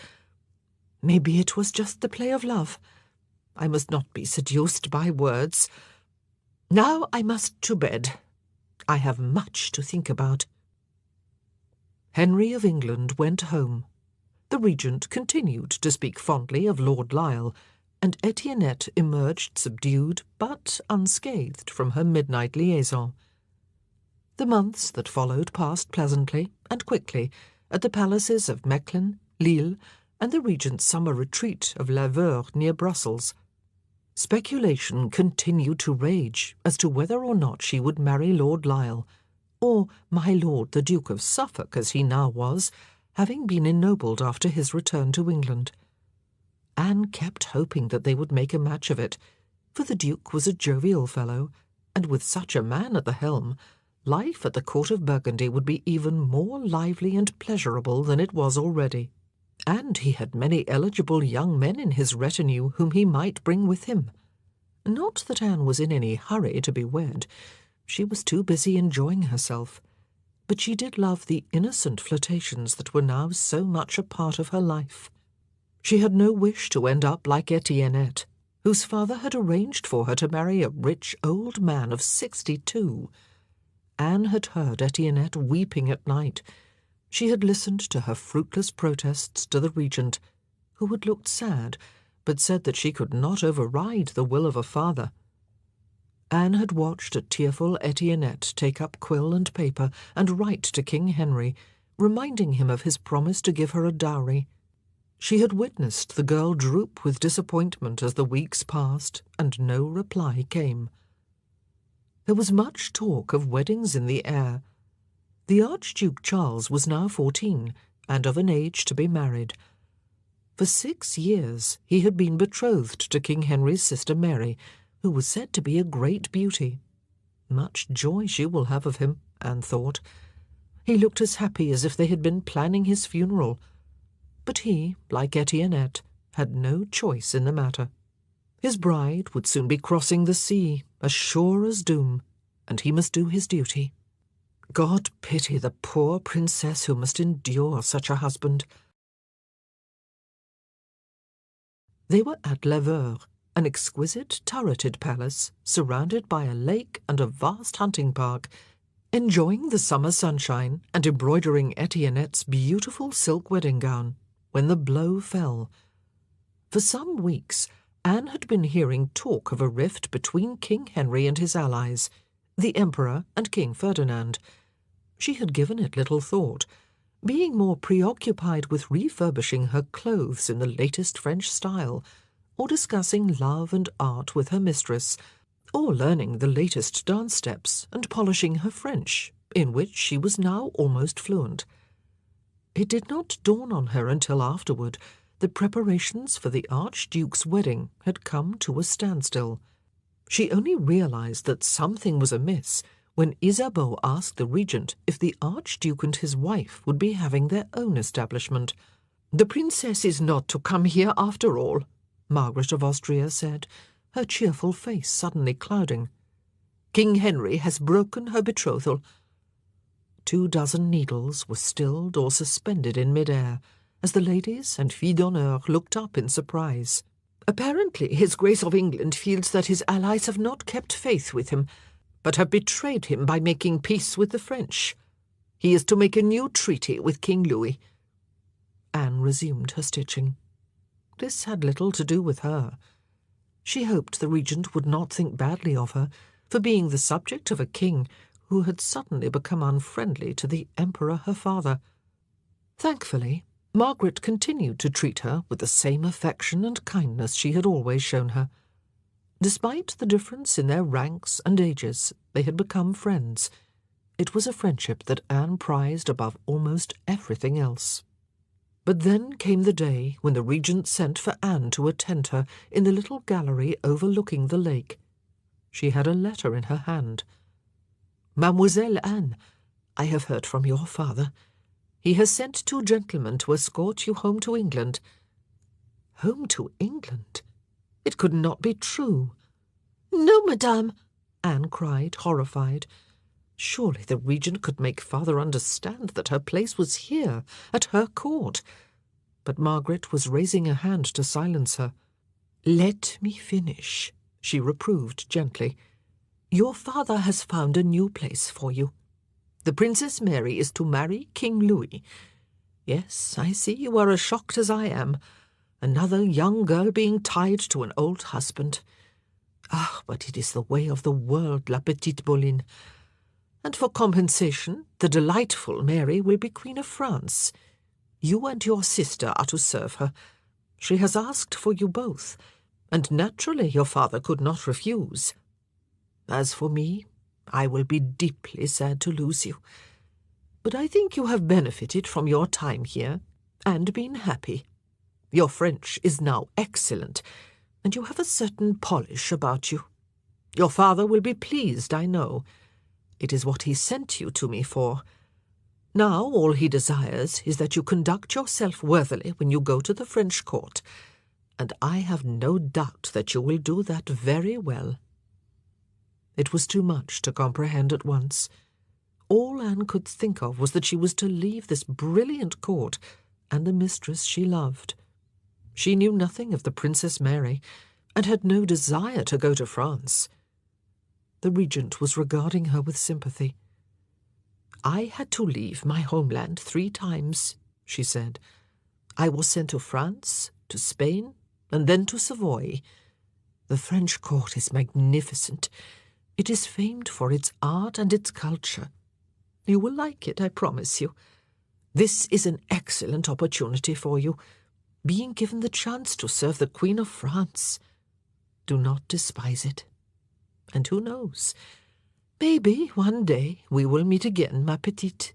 Maybe it was just the play of love. I must not be seduced by words. Now I must to bed. I have much to think about." Henry of England went home. The regent continued to speak fondly of Lord Lisle, and Etiennette emerged subdued but unscathed from her midnight liaison. The months that followed passed pleasantly and quickly at the palaces of Mechlin, Lille, and the regent's summer retreat of Laveur near Brussels. Speculation continued to rage as to whether or not she would marry Lord Lisle, or my lord the Duke of Suffolk as he now was, having been ennobled after his return to England. Anne kept hoping that they would make a match of it, for the Duke was a jovial fellow, and with such a man at the helm, life at the court of Burgundy would be even more lively and pleasurable than it was already. And he had many eligible young men in his retinue whom he might bring with him. Not that Anne was in any hurry to be wed. She was too busy enjoying herself. But she did love the innocent flirtations that were now so much a part of her life. She had no wish to end up like Etiennette, whose father had arranged for her to marry a rich old man of 62. Anne had heard Etiennette weeping at night. She had listened to her fruitless protests to the regent, who had looked sad, but said that she could not override the will of a father. Anne had watched a tearful Etiennette take up quill and paper and write to King Henry, reminding him of his promise to give her a dowry. She had witnessed the girl droop with disappointment as the weeks passed, and no reply came. There was much talk of weddings in the air. The Archduke Charles was now 14, and of an age to be married. For 6 years he had been betrothed to King Henry's sister Mary, who was said to be a great beauty. Much joy she will have of him, Anne thought. He looked as happy as if they had been planning his funeral. But he, like Etiennette, had no choice in the matter. His bride would soon be crossing the sea, as sure as doom, and he must do his duty. God pity the poor princess who must endure such a husband. They were at Laveur, an exquisite turreted palace surrounded by a lake and a vast hunting park, enjoying the summer sunshine and embroidering Etiennette's beautiful silk wedding gown, when the blow fell. For some weeks, Anne had been hearing talk of a rift between King Henry and his allies, the Emperor and King Ferdinand. She had given it little thought, being more preoccupied with refurbishing her clothes in the latest French style, or discussing love and art with her mistress, or learning the latest dance steps and polishing her French, in which she was now almost fluent. It did not dawn on her until afterward that preparations for the Archduke's wedding had come to a standstill. She only realized that something was amiss when Isabeau asked the regent if the Archduke and his wife would be having their own establishment. "The princess is not to come here after all," Margaret of Austria said, her cheerful face suddenly clouding. "King Henry has broken her betrothal." 24 needles were stilled or suspended in mid-air as the ladies and filles d'honneur looked up in surprise. "Apparently His Grace of England feels that his allies have not kept faith with him. but have betrayed him by making peace with the French. He is to make a new treaty with King Louis." Anne resumed her stitching. This had little to do with her. She hoped the regent would not think badly of her for being the subject of a king who had suddenly become unfriendly to the emperor her father. Thankfully, Margaret continued to treat her with the same affection and kindness she had always shown her. Despite the difference in their ranks and ages, they had become friends. It was a friendship that Anne prized above almost everything else. But then came the day when the regent sent for Anne to attend her in the little gallery overlooking the lake. She had a letter in her hand. "Mademoiselle Anne, I have heard from your father. He has sent 2 gentlemen to escort you home to England." Home to England? It could not be true. "No, madame," Anne cried, horrified. Surely the regent could make father understand that her place was here, at her court. But Margaret was raising a hand to silence her. "Let me finish," she reproved gently. "Your father has found a new place for you. The Princess Mary is to marry King Louis. Yes, I see you are as shocked as I am. Another young girl being tied to an old husband. Ah, but it is the way of the world, la petite Boleyn. And for compensation, the delightful Mary will be Queen of France. You and your sister are to serve her. She has asked for you both, and naturally your father could not refuse. As for me, I will be deeply sad to lose you. But I think you have benefited from your time here, and been happy. Your French is now excellent, and you have a certain polish about you. Your father will be pleased, I know. It is what he sent you to me for. Now all he desires is that you conduct yourself worthily when you go to the French court, and I have no doubt that you will do that very well." It was too much to comprehend at once. All Anne could think of was that she was to leave this brilliant court and the mistress she loved. She knew nothing of the Princess Mary, and had no desire to go to France. The regent was regarding her with sympathy. "I had to leave my homeland 3 times, she said. "I was sent to France, to Spain, and then to Savoy. The French court is magnificent. It is famed for its art and its culture. You will like it, I promise you. This is an excellent opportunity for you, being given the chance to serve the Queen of France. Do not despise it. And who knows? Maybe one day we will meet again, ma petite."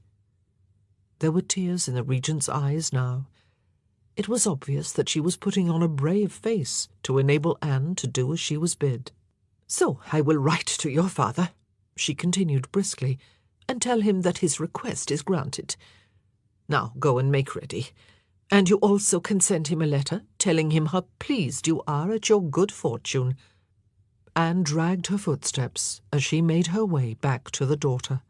There were tears in the regent's eyes now. It was obvious that she was putting on a brave face to enable Anne to do as she was bid. "So I will write to your father," she continued briskly, "and tell him that his request is granted. Now go and make ready. And you also can send him a letter telling him how pleased you are at your good fortune." Anne dragged her footsteps as she made her way back to the daughter.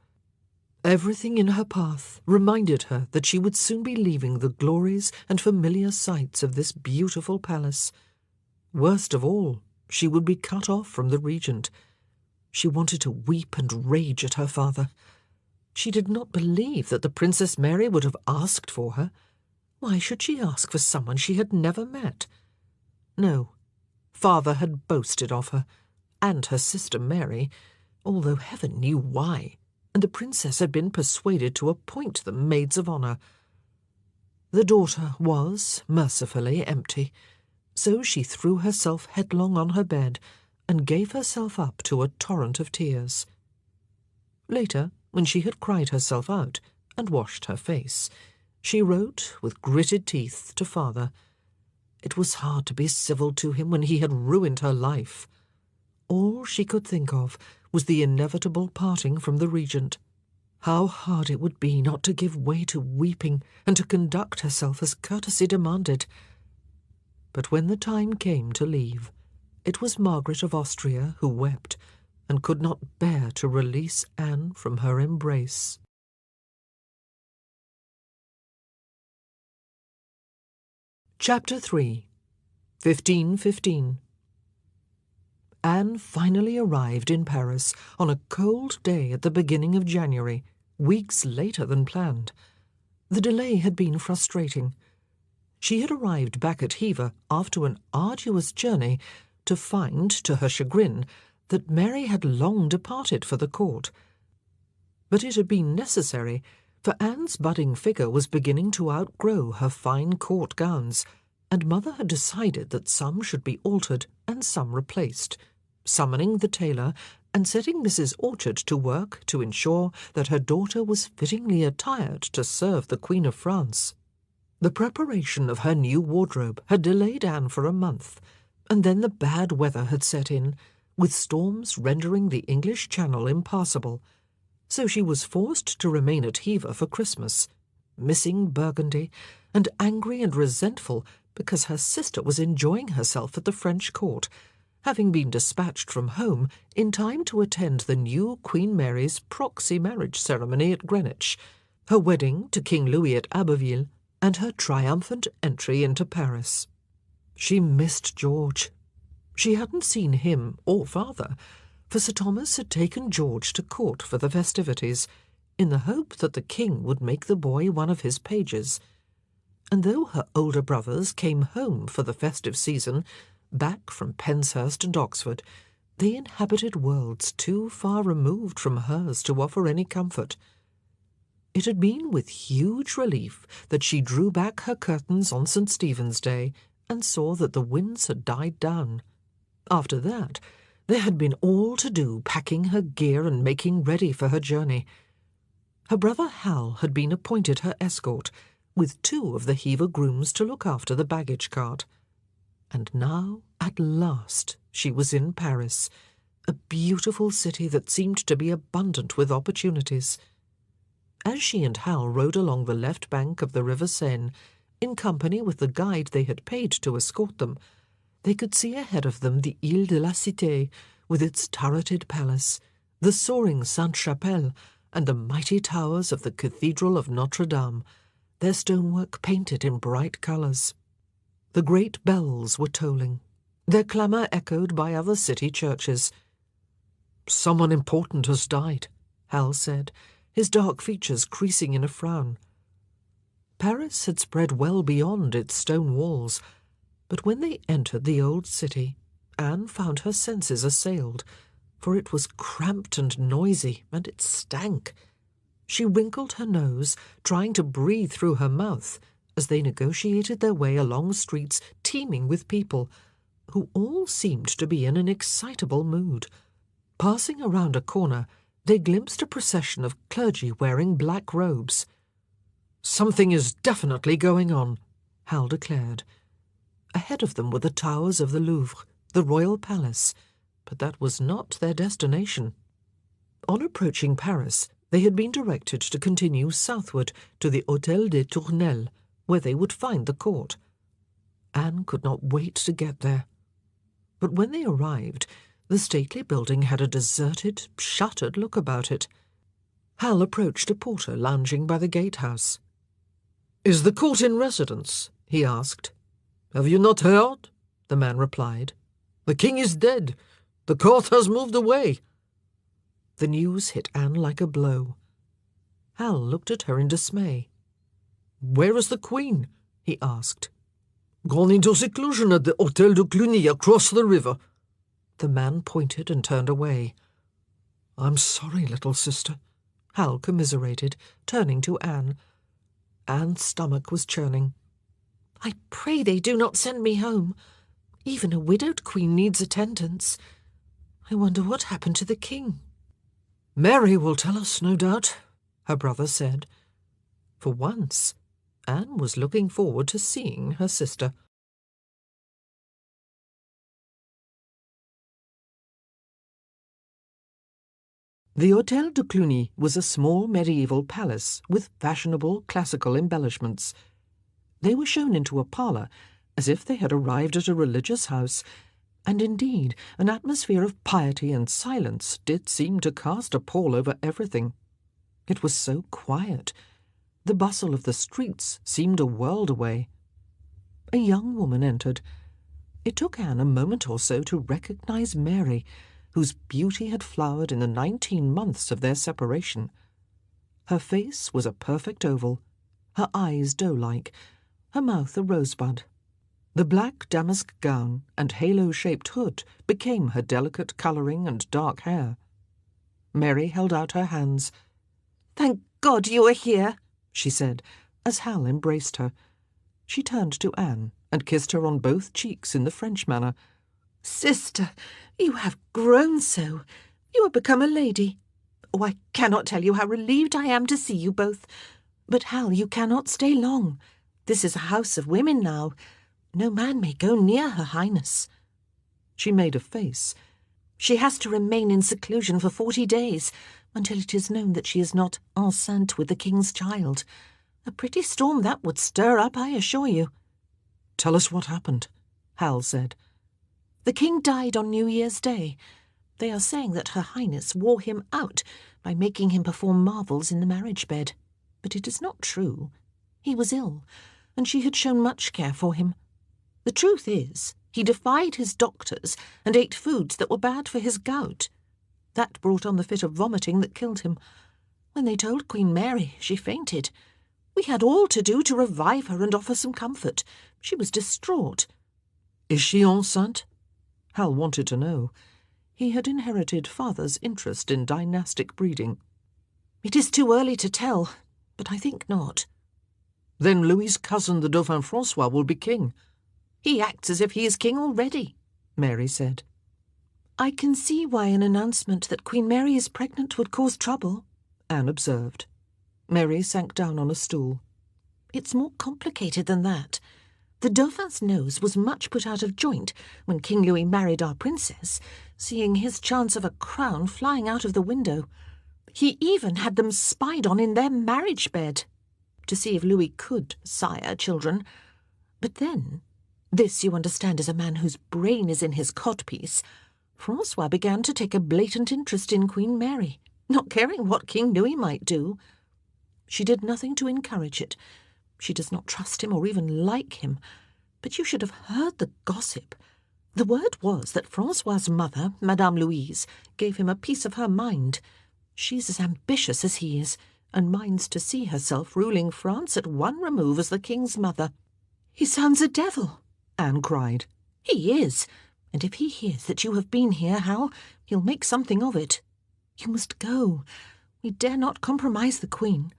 Everything in her path reminded her that she would soon be leaving the glories and familiar sights of this beautiful palace. Worst of all, she would be cut off from the regent. She wanted to weep and rage at her father. She did not believe that the Princess Mary would have asked for her. Why should she ask for someone she had never met? No, father had boasted of her, and her sister Mary, although heaven knew why, and the princess had been persuaded to appoint them maids of honour. The daughter was, mercifully, empty, so she threw herself headlong on her bed and gave herself up to a torrent of tears. Later, when she had cried herself out and washed her face, she wrote, with gritted teeth, to father. It was hard to be civil to him when he had ruined her life. All she could think of was the inevitable parting from the regent. How hard it would be not to give way to weeping and to conduct herself as courtesy demanded. But when the time came to leave, it was Margaret of Austria who wept and could not bear to release Anne from her embrace. Chapter 3, 1515. Anne finally arrived in Paris on a cold day at the beginning of January, weeks later than planned. The delay had been frustrating. She had arrived back at Hever after an arduous journey to find, to her chagrin, that Mary had long departed for the court. But it had been necessary, for Anne's budding figure was beginning to outgrow her fine court gowns, and Mother had decided that some should be altered and some replaced, summoning the tailor and setting Mrs. Orchard to work to ensure that her daughter was fittingly attired to serve the Queen of France. The preparation of her new wardrobe had delayed Anne for a month, and then the bad weather had set in, with storms rendering the English Channel impassable, so she was forced to remain at Hever for Christmas, missing Burgundy, and angry and resentful because her sister was enjoying herself at the French court, having been dispatched from home in time to attend the new Queen Mary's proxy marriage ceremony at Greenwich, her wedding to King Louis at Abbeville, and her triumphant entry into Paris. She missed George. She hadn't seen him or father, for Sir Thomas had taken George to court for the festivities, in the hope that the king would make the boy one of his pages. And though her older brothers came home for the festive season, back from Penshurst and Oxford, they inhabited worlds too far removed from hers to offer any comfort. It had been with huge relief that she drew back her curtains on St. Stephen's Day and saw that the winds had died down. After that, there had been all to do packing her gear and making ready for her journey. Her brother Hal had been appointed her escort, with 2 of the Hever grooms to look after the baggage cart. And now, at last, she was in Paris, a beautiful city that seemed to be abundant with opportunities. As she and Hal rode along the left bank of the River Seine, in company with the guide they had paid to escort them, they could see ahead of them the Ile de la Cité, with its turreted palace, the soaring Sainte-Chapelle, and the mighty towers of the Cathedral of Notre-Dame, their stonework painted in bright colours. The great bells were tolling, their clamour echoed by other city churches. "Someone important has died," Hal said, his dark features creasing in a frown. Paris had spread well beyond its stone walls, but when they entered the old city, Anne found her senses assailed, for it was cramped and noisy, and it stank. She wrinkled her nose, trying to breathe through her mouth, as they negotiated their way along streets teeming with people, who all seemed to be in an excitable mood. Passing around a corner, they glimpsed a procession of clergy wearing black robes. "Something is definitely going on," Hal declared. Ahead of them were the towers of the Louvre, the royal palace, but that was not their destination. On approaching Paris, they had been directed to continue southward to the Hôtel des Tournelles, where they would find the court. Anne could not wait to get there. But when they arrived, the stately building had a deserted, shuttered look about it. Hal approached a porter lounging by the gatehouse. "Is the court in residence?" he asked. "Have you not heard?" the man replied. "The king is dead. The court has moved away." The news hit Anne like a blow. Hal looked at her in dismay. "Where is the queen?" he asked. "Gone into seclusion at the Hôtel de Cluny across the river." The man pointed and turned away. "I'm sorry, little sister," Hal commiserated, turning to Anne. Anne's stomach was churning. "I pray they do not send me home. Even a widowed queen needs attendance. I wonder what happened to the king." "Mary will tell us, no doubt," her brother said. For once, Anne was looking forward to seeing her sister. The Hôtel de Cluny was a small medieval palace with fashionable classical embellishments. They were shown into a parlour, as if they had arrived at a religious house, and indeed an atmosphere of piety and silence did seem to cast a pall over everything. It was so quiet. The bustle of the streets seemed a world away. A young woman entered. It took Anne a moment or so to recognise Mary, whose beauty had flowered in the 19 months of their separation. Her face was a perfect oval, her eyes doe-like, her mouth a rosebud. The black damask gown and halo-shaped hood became her delicate colouring and dark hair. Mary held out her hands. "Thank God you are here," she said, as Hal embraced her. She turned to Anne and kissed her on both cheeks in the French manner. "Sister, you have grown so. You have become a lady. Oh, I cannot tell you how relieved I am to see you both. But, Hal, you cannot stay long. This is a house of women now. No man may go near Her Highness." She made a face. "She has to remain in seclusion for 40 days, until it is known that she is not enceinte with the king's child. A pretty storm that would stir up, I assure you." "Tell us what happened," Hal said. "The king died on New Year's Day. They are saying that Her Highness wore him out by making him perform marvels in the marriage bed. But it is not true. He was ill, and she had shown much care for him. The truth is, he defied his doctors and ate foods that were bad for his gout. That brought on the fit of vomiting that killed him. When they told Queen Mary, she fainted. We had all to do to revive her and offer some comfort. She was distraught." "Is she enceinte?" Hal wanted to know. He had inherited father's interest in dynastic breeding. "It is too early to tell, but I think not." "Then Louis's cousin, the Dauphin Francois, will be king." "He acts as if he is king already," Mary said. "I can see why an announcement that Queen Mary is pregnant would cause trouble," Anne observed. Mary sank down on a stool. "It's more complicated than that. The Dauphin's nose was much put out of joint when King Louis married our princess, seeing his chance of a crown flying out of the window. He even had them spied on in their marriage bed, to see if Louis could sire children. But then, this, you understand, is a man whose brain is in his codpiece, Francois began to take a blatant interest in Queen Mary, not caring what King Louis might do. She did nothing to encourage it. She does not trust him or even like him. But you should have heard the gossip. The word was that Francois's mother, Madame Louise, gave him a piece of her mind. She's as ambitious as he is, and minds to see herself ruling France at one remove as the king's mother." "He sounds a devil," Anne cried. "He is, and if he hears that you have been here, Hal, he'll make something of it. You must go. We dare not compromise the Queen."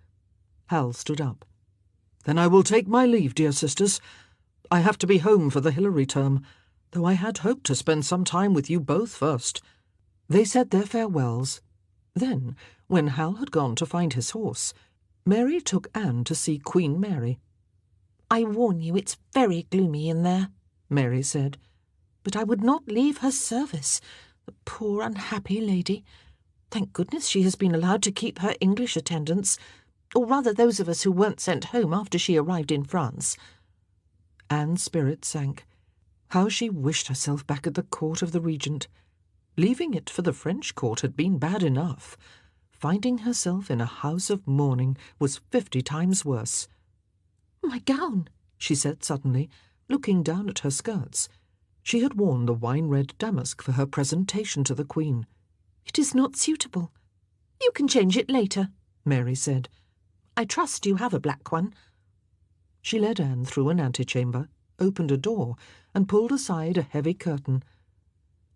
Hal stood up. "Then I will take my leave, dear sisters. I have to be home for the Hilary term, though I had hoped to spend some time with you both first." They said their farewells. Then, when Hal had gone to find his horse, Mary took Anne to see Queen Mary. "I warn you, it's very gloomy in there," Mary said. "But I would not leave her service. The poor unhappy lady. Thank goodness she has been allowed to keep her English attendants, or rather those of us who weren't sent home after she arrived in France." Anne's spirit sank. How she wished herself back at the court of the regent. Leaving it for the French court had been bad enough. Finding herself in a house of mourning was 50 times worse. "My gown," she said suddenly, looking down at her skirts. She had worn the wine-red damask for her presentation to the Queen. "It is not suitable." "You can change it later," Mary said. "I trust you have a black one." She led Anne through an antechamber, opened a door, and pulled aside a heavy curtain.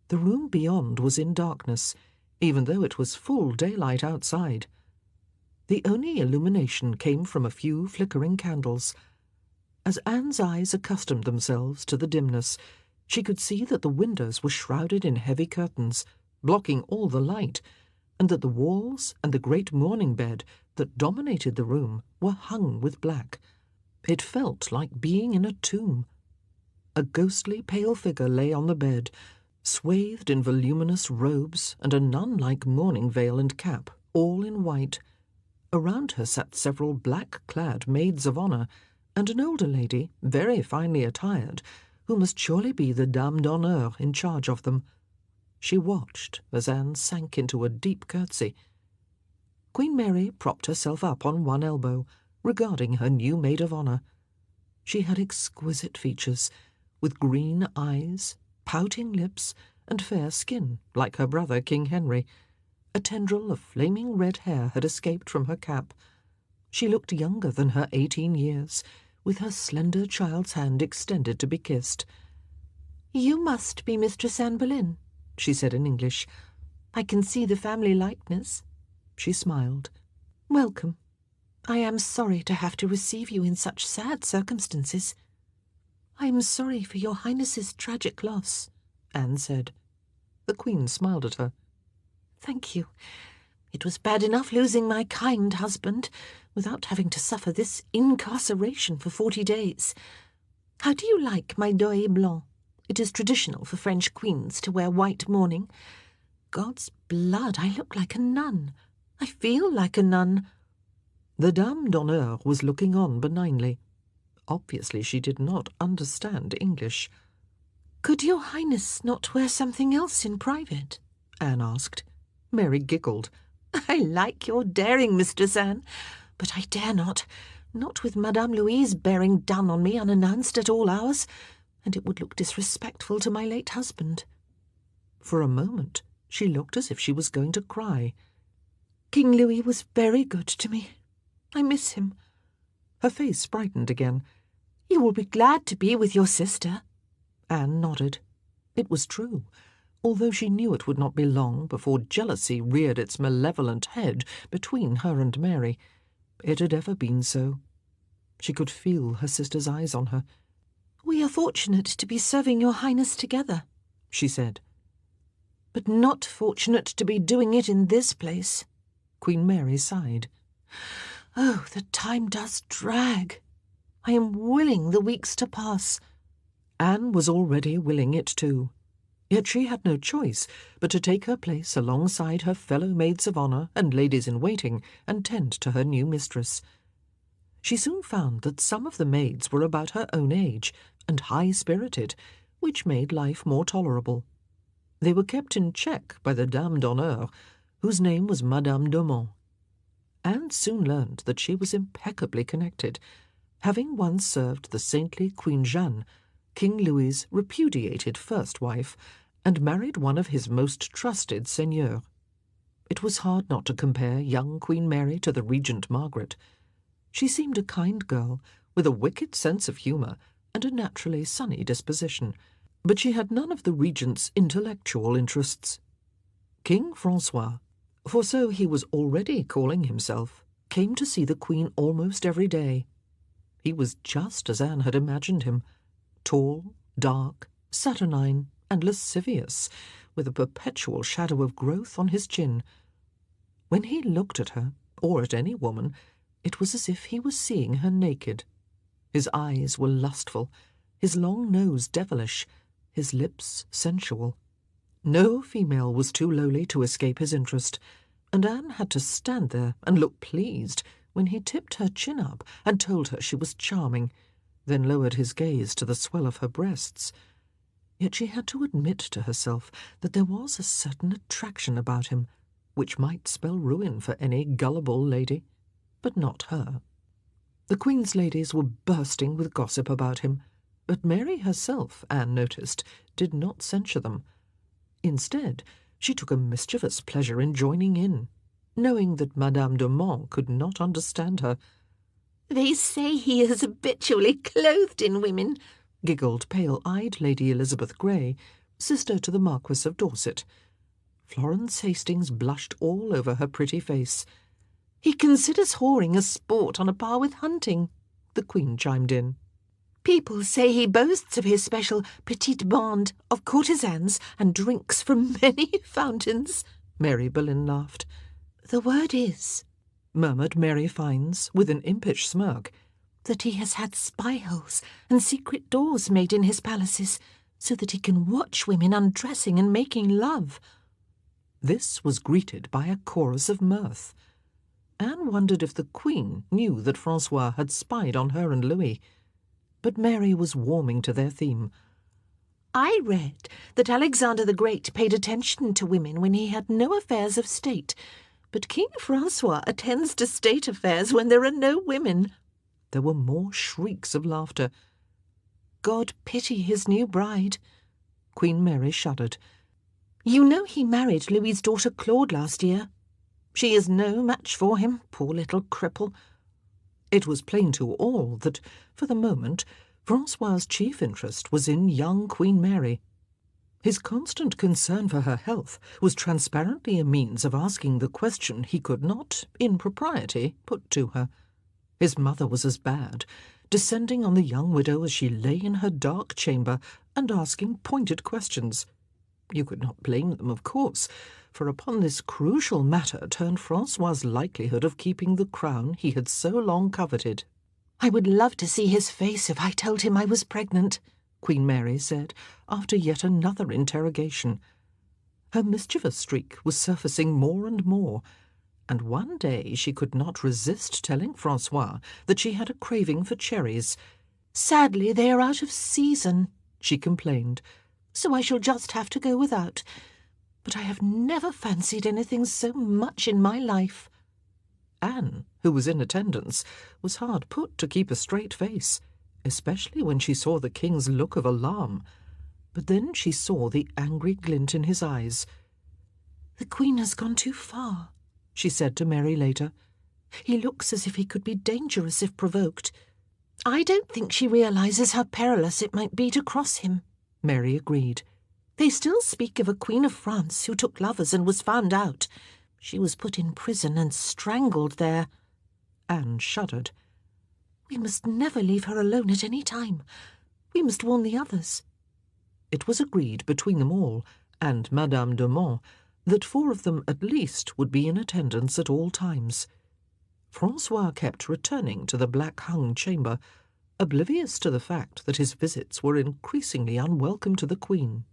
The room beyond was in darkness, even though it was full daylight outside. The only illumination came from a few flickering candles. As Anne's eyes accustomed themselves to the dimness, she could see that the windows were shrouded in heavy curtains, blocking all the light, and that the walls and the great mourning bed that dominated the room were hung with black. It felt like being in a tomb. A ghostly pale figure lay on the bed, swathed in voluminous robes and a nun-like mourning veil and cap, all in white. Around her sat several black-clad maids of honour, and an older lady, very finely attired, who must surely be the dame d'honneur in charge of them. She watched as Anne sank into a deep curtsy. Queen Mary propped herself up on one elbow, regarding her new maid of honour. She had exquisite features, with green eyes, pouting lips, and fair skin, like her brother King Henry. A tendril of flaming red hair had escaped from her cap. She looked younger than her 18 years, with her slender child's hand extended to be kissed. "You must be Mistress Anne Boleyn," she said in English. "I can see the family likeness." She smiled. "Welcome. I am sorry to have to receive you in such sad circumstances." "I am sorry for your Highness's tragic loss," Anne said. The Queen smiled at her. "Thank you. It was bad enough losing my kind husband, without having to suffer this incarceration for 40 days. How do you like my doyer blanc? It is traditional for French queens to wear white mourning. God's blood, I look like a nun. I feel like a nun." The Dame d'Honneur was looking on benignly. Obviously she did not understand English. "Could your Highness not wear something else in private?" Anne asked. Mary giggled. "I like your daring, Mistress Anne, but I dare not with Madame Louise bearing down on me unannounced at all hours, and it would look disrespectful to my late husband." For a moment she looked as if she was going to cry. "King Louis was very good to me. I miss him." Her face brightened again. "You will be glad to be with your sister." Anne nodded. It was true, although she knew it would not be long before jealousy reared its malevolent head between her and Mary. It had ever been so. She could feel her sister's eyes on her. "We are fortunate to be serving your Highness together," she said. "But not fortunate to be doing it in this place." Queen Mary sighed. "Oh, the time does drag. I am willing the weeks to pass." Anne was already willing it too. Yet she had no choice but to take her place alongside her fellow maids of honour and ladies-in-waiting and tend to her new mistress. She soon found that some of the maids were about her own age and high-spirited, which made life more tolerable. They were kept in check by the Dame d'Honneur, whose name was Madame d'Aumont. Anne soon learned that she was impeccably connected, having once served the saintly Queen Jeanne, King Louis's repudiated first wife, and married one of his most trusted seigneurs. It was hard not to compare young Queen Mary to the Regent Margaret. She seemed a kind girl, with a wicked sense of humour and a naturally sunny disposition, but she had none of the Regent's intellectual interests. King Francois, for so he was already calling himself, came to see the Queen almost every day. He was just as Anne had imagined him, tall, dark, saturnine, and lascivious, with a perpetual shadow of growth on his chin. When he looked at her, or at any woman, it was as if he was seeing her naked. His eyes were lustful, his long nose devilish, his lips sensual. No female was too lowly to escape his interest, and Anne had to stand there and look pleased when he tipped her chin up and told her she was charming, then lowered his gaze to the swell of her breasts. Yet she had to admit to herself that there was a certain attraction about him, which might spell ruin for any gullible lady, but not her. The Queen's ladies were bursting with gossip about him, but Mary herself, Anne noticed, did not censure them. Instead, she took a mischievous pleasure in joining in, knowing that Madame d'Aumont could not understand her. "They say he is habitually clothed in women," giggled pale-eyed Lady Elizabeth Grey, sister to the Marquis of Dorset. Florence Hastings blushed all over her pretty face. "He considers whoring a sport on a par with hunting," the Queen chimed in. "People say he boasts of his special petite bande of courtesans and drinks from many fountains," Mary Boleyn laughed. "The word is," murmured Mary Fynes with an impish smirk, "that he has had spy-holes and secret doors made in his palaces, so that he can watch women undressing and making love." This was greeted by a chorus of mirth. Anne wondered if the Queen knew that Francois had spied on her and Louis. But Mary was warming to their theme. "I read that Alexander the Great paid attention to women when he had no affairs of state, but King Francois attends to state affairs when there are no women." There were more shrieks of laughter. God pity his new bride." Queen Mary shuddered. "You know he married Louis's daughter Claude last year. She is no match for him, poor little cripple." It was plain to all that, for the moment, Francois's chief interest was in young Queen Mary. His constant concern for her health was transparently a means of asking the question he could not, in propriety, put to her. His mother was as bad, descending on the young widow as she lay in her dark chamber and asking pointed questions. You could not blame them, of course, for upon this crucial matter turned Francois's likelihood of keeping the crown he had so long coveted. "I would love to see his face if I told him I was pregnant," Queen Mary said, after yet another interrogation. Her mischievous streak was surfacing more and more, and one day she could not resist telling Francois that she had a craving for cherries. "Sadly, they are out of season," she complained, "so I shall just have to go without. But I have never fancied anything so much in my life." Anne, who was in attendance, was hard put to keep a straight face, especially when she saw the king's look of alarm. But then she saw the angry glint in his eyes. "The Queen has gone too far," she said to Mary later. "He looks as if he could be dangerous if provoked. I don't think she realises how perilous it might be to cross him," Mary agreed. "They still speak of a Queen of France who took lovers and was found out. She was put in prison and strangled there." Anne shuddered. "We must never leave her alone at any time. We must warn the others." It was agreed between them all, and Madame de Monts, that 4 of them at least would be in attendance at all times. Francois kept returning to the black-hung chamber, oblivious to the fact that his visits were increasingly unwelcome to the Queen.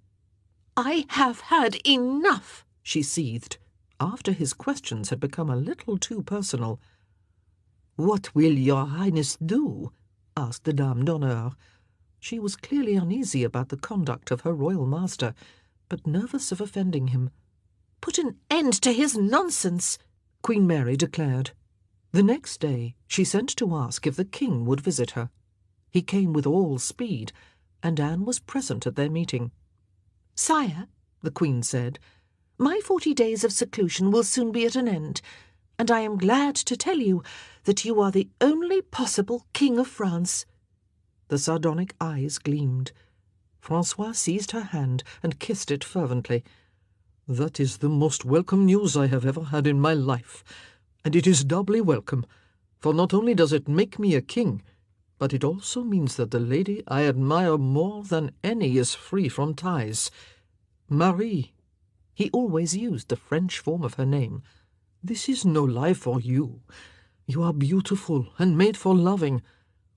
"I have had enough," she seethed, after his questions had become a little too personal. "What will your Highness do?" asked the Dame d'Honneur. She was clearly uneasy about the conduct of her royal master, but nervous of offending him. "Put an end to his nonsense," Queen Mary declared. The next day she sent to ask if the king would visit her. He came with all speed, and Anne was present at their meeting. "Sire," the Queen said, "my 40 days of seclusion will soon be at an end, and I am glad to tell you that you are the only possible King of France." The sardonic eyes gleamed. Francois seized her hand and kissed it fervently. "That is the most welcome news I have ever had in my life, and it is doubly welcome, for not only does it make me a king, but it also means that the lady I admire more than any is free from ties. Marie," he always used the French form of her name, "this is no life for you. You are beautiful and made for loving.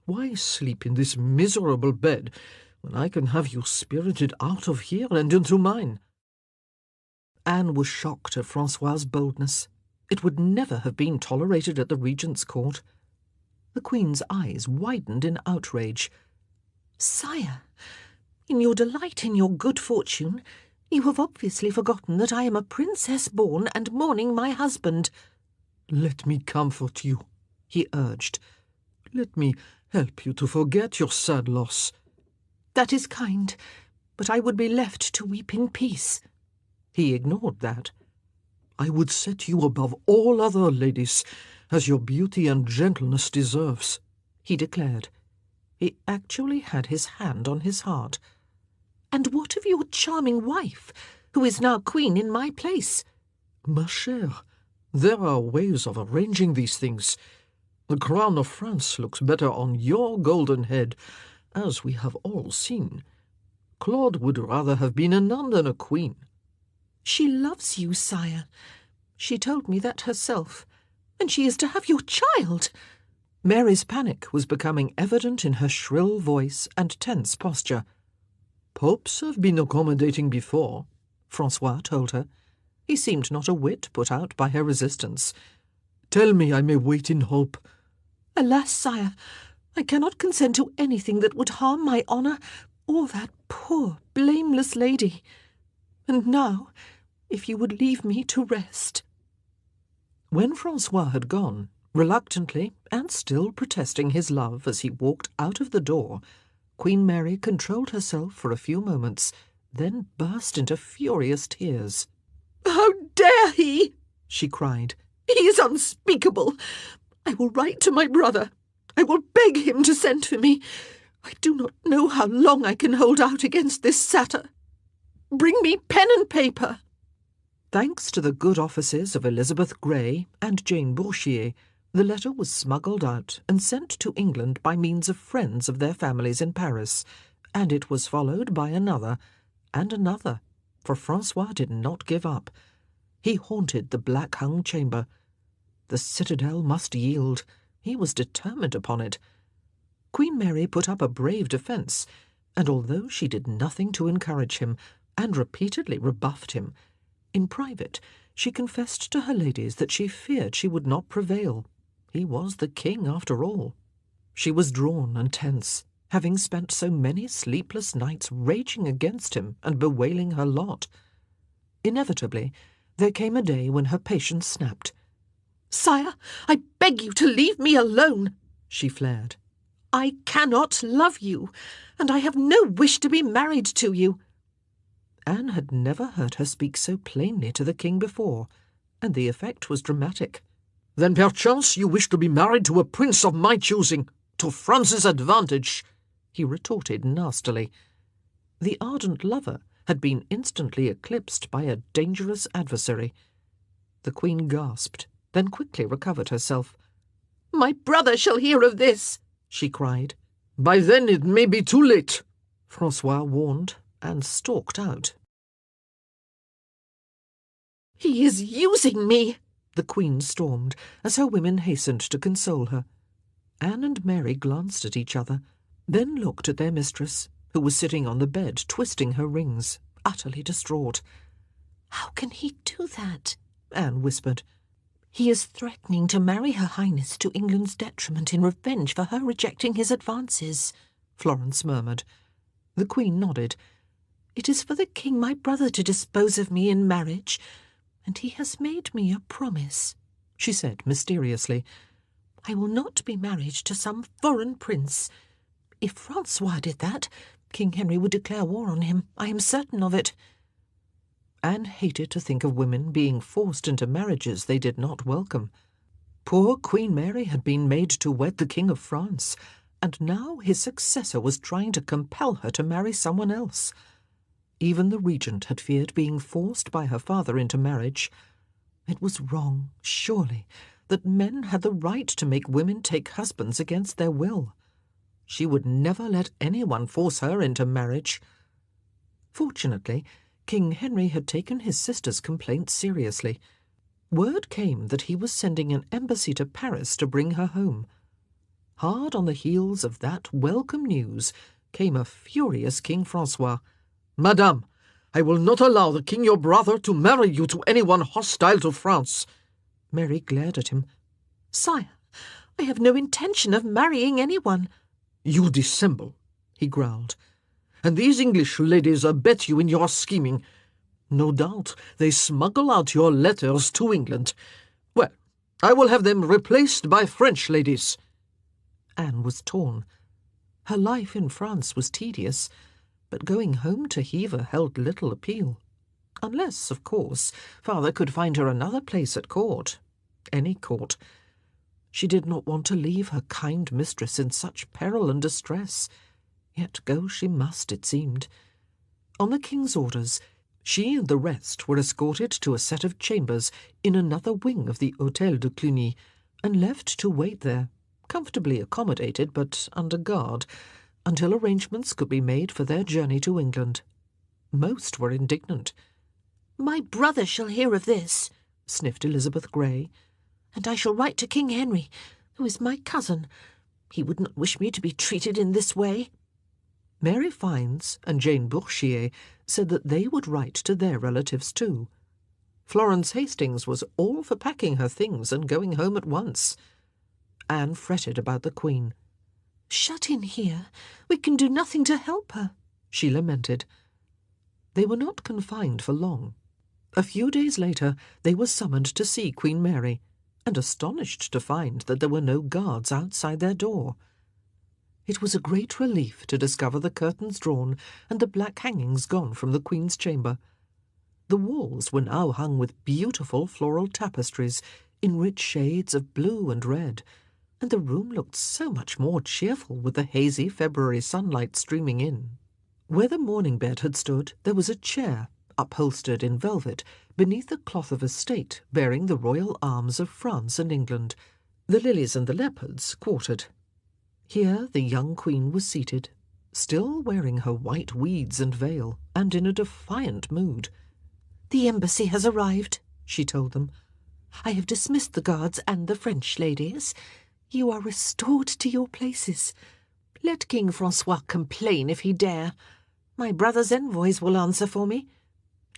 Why sleep in this miserable bed when I can have you spirited out of here and into mine?" Anne was shocked at Francois's boldness. It would never have been tolerated at the regent's court. The Queen's eyes widened in outrage. "Sire, in your delight in your good fortune, you have obviously forgotten that I am a princess born and mourning my husband." "Let me comfort you," he urged. "Let me help you to forget your sad loss." "That is kind, but I would be left to weep in peace." He ignored that. "I would set you above all other ladies, as your beauty and gentleness deserves," he declared. He actually had his hand on his heart. "And what of your charming wife, who is now queen in my place?" "Ma chère, there are ways of arranging these things. The crown of France looks better on your golden head, as we have all seen. Claude would rather have been a nun than a queen." "She loves you, sire. She told me that herself. And she is to have your child." Mary's panic was becoming evident in her shrill voice and tense posture. "Popes have been accommodating before," Francois told her. He seemed not a whit put out by her resistance. "Tell me I may wait in hope." "Alas, sire, I cannot consent to anything that would harm my honour or that poor, blameless lady. And now, if you would leave me to rest." When Francois had gone, reluctantly and still protesting his love as he walked out of the door, Queen Mary controlled herself for a few moments, then burst into furious tears. "How dare he!" she cried. "He is unspeakable. I will write to my brother. I will beg him to send for me. I do not know how long I can hold out against this satyr. Bring me pen and paper." Thanks to the good offices of Elizabeth Grey and Jane Bourchier, the letter was smuggled out and sent to England by means of friends of their families in Paris, and it was followed by another and another, for Francois did not give up. He haunted the black-hung chamber. The citadel must yield. He was determined upon it. Queen Mary put up a brave defence, and although she did nothing to encourage him, and repeatedly rebuffed him, in private she confessed to her ladies that she feared she would not prevail. He was the king after all. She was drawn and tense, having spent so many sleepless nights raging against him and bewailing her lot. Inevitably, there came a day when her patience snapped. "Sire, I beg you to leave me alone," she flared. "I cannot love you, and I have no wish to be married to you." Anne had never heard her speak so plainly to the king before, and the effect was dramatic. "Then perchance you wish to be married to a prince of my choosing, to France's advantage," he retorted nastily. The ardent lover had been instantly eclipsed by a dangerous adversary. The queen gasped, then quickly recovered herself. "My brother shall hear of this," she cried. "By then it may be too late," Francois warned, and stalked out. "He is using me," the queen stormed, as her women hastened to console her. Anne and Mary glanced at each other, then looked at their mistress, who was sitting on the bed twisting her rings, utterly distraught. "How can he do that?" Anne whispered. "He is threatening to marry Her Highness to England's detriment in revenge for her rejecting his advances," Florence murmured. The queen nodded. "It is for the king my brother to dispose of me in marriage, and he has made me a promise," she said mysteriously. "I will not be married to some foreign prince. If Francois did that, King Henry would declare war on him. I am certain of it." Anne hated to think of women being forced into marriages they did not welcome. Poor Queen Mary had been made to wed the King of France, and now his successor was trying to compel her to marry someone else. Even the regent had feared being forced by her father into marriage. It was wrong, surely, that men had the right to make women take husbands against their will. She would never let anyone force her into marriage. Fortunately, King Henry had taken his sister's complaint seriously. Word came that he was sending an embassy to Paris to bring her home. Hard on the heels of that welcome news came a furious King Francois. "Madame, I will not allow the king your brother to marry you to anyone hostile to France." Mary glared at him. "Sire, I have no intention of marrying anyone." "You dissemble," he growled. "And these English ladies abet you in your scheming. No doubt they smuggle out your letters to England. Well, I will have them replaced by French ladies." Anne was torn. Her life in France was tedious, but going home to Hever held little appeal. Unless, of course, father could find her another place at court. Any court. She did not want to leave her kind mistress in such peril and distress. Yet go she must, it seemed. On the king's orders, she and the rest were escorted to a set of chambers in another wing of the Hôtel de Cluny, and left to wait there, comfortably accommodated but under guard, until arrangements could be made for their journey to England. Most were indignant. "My brother shall hear of this," sniffed Elizabeth Grey. "And I shall write to King Henry, who is my cousin. He would not wish me to be treated in this way." Mary Fiennes and Jane Bourchier said that they would write to their relatives too. Florence Hastings was all for packing her things and going home at once. Anne fretted about the Queen. "Shut in here, we can do nothing to help her," she lamented. They were not confined for long. A few days later they were summoned to see Queen Mary, and astonished to find that there were no guards outside their door. It was a great relief to discover the curtains drawn and the black hangings gone from the Queen's chamber. The walls were now hung with beautiful floral tapestries in rich shades of blue and red, and the room looked so much more cheerful with the hazy February sunlight streaming in. Where the morning bed had stood, there was a chair, upholstered in velvet, beneath a cloth of estate bearing the royal arms of France and England, the lilies and the leopards quartered. Here the young Queen was seated, still wearing her white weeds and veil, and in a defiant mood. "The embassy has arrived," she told them. "I have dismissed the guards and the French ladies. You are restored to your places. Let King Francois complain if he dare. My brother's envoys will answer for me.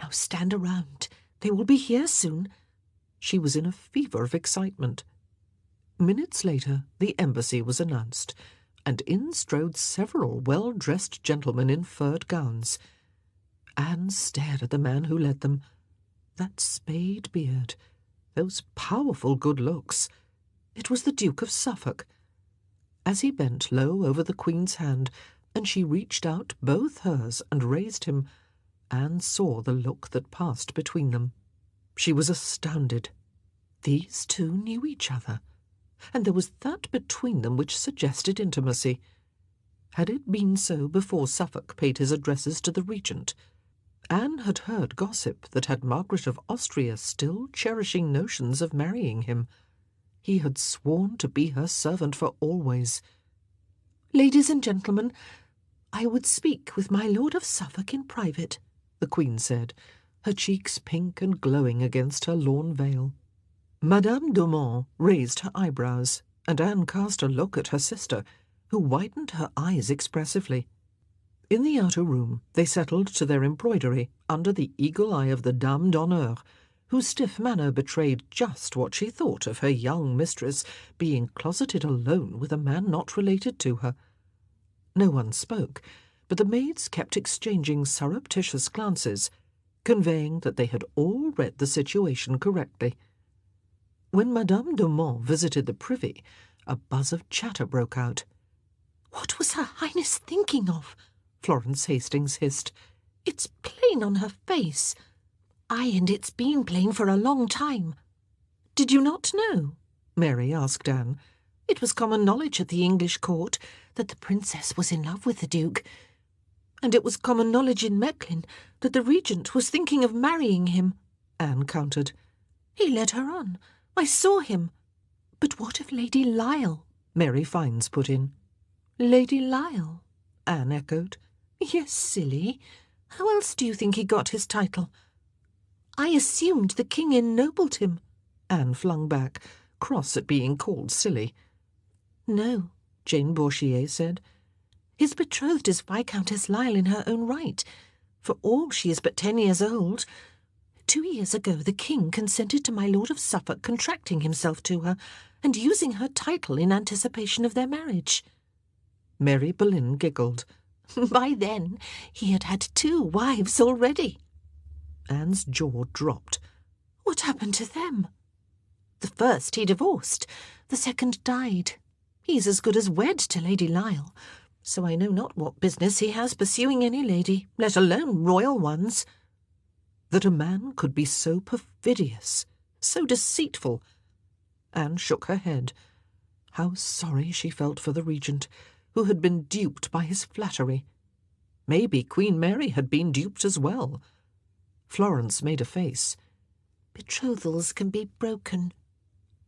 Now stand around. They will be here soon." She was in a fever of excitement. Minutes later, the embassy was announced, and in strode several well-dressed gentlemen in furred gowns. Anne stared at the man who led them. That spade beard, those powerful good looks. It was the Duke of Suffolk. As he bent low over the Queen's hand, and she reached out both hers and raised him, Anne saw the look that passed between them. She was astounded. These two knew each other, and there was that between them which suggested intimacy. Had it been so before Suffolk paid his addresses to the Regent? Anne had heard gossip that had Margaret of Austria still cherishing notions of marrying him. He had sworn to be her servant for always. "Ladies and gentlemen, I would speak with my Lord of Suffolk in private," the Queen said, her cheeks pink and glowing against her lawn veil. Madame d'Aumont raised her eyebrows, and Anne cast a look at her sister, who widened her eyes expressively. In the outer room they settled to their embroidery under the eagle eye of the Dame d'Honneur, whose stiff manner betrayed just what she thought of her young mistress being closeted alone with a man not related to her. No one spoke, but the maids kept exchanging surreptitious glances, conveying that they had all read the situation correctly. When Madame d'Aumont visited the privy, a buzz of chatter broke out. "What was Her Highness thinking of?" Florence Hastings hissed. "It's plain on her face. Aye, and it's been plain for a long time." "Did you not know?" Mary asked Anne. "It was common knowledge at the English court that the princess was in love with the Duke, and it was common knowledge in Mechlin that the regent was thinking of marrying him," Anne countered. "He led her on. I saw him." "But what of Lady Lisle?" Mary Fynes put in. "Lady Lisle?" Anne echoed. "Yes, silly. How else do you think he got his title?" "I assumed the king ennobled him," Anne flung back, cross at being called silly. "No," Jane Bourchier said. "His betrothed is Viscountess Lisle in her own right. For all she is but 10 years old. 2 years ago the king consented to my Lord of Suffolk contracting himself to her and using her title in anticipation of their marriage." Mary Boleyn giggled. "By then he had had 2 wives already." Anne's jaw dropped. "What happened to them?" "The first he divorced. The second died. He's as good as wed to Lady Lisle, so I know not what business he has pursuing any lady, let alone royal ones." That a man could be so perfidious, so deceitful. Anne shook her head. How sorry she felt for the regent, who had been duped by his flattery. Maybe Queen Mary had been duped as well. Florence made a face. "Betrothals can be broken.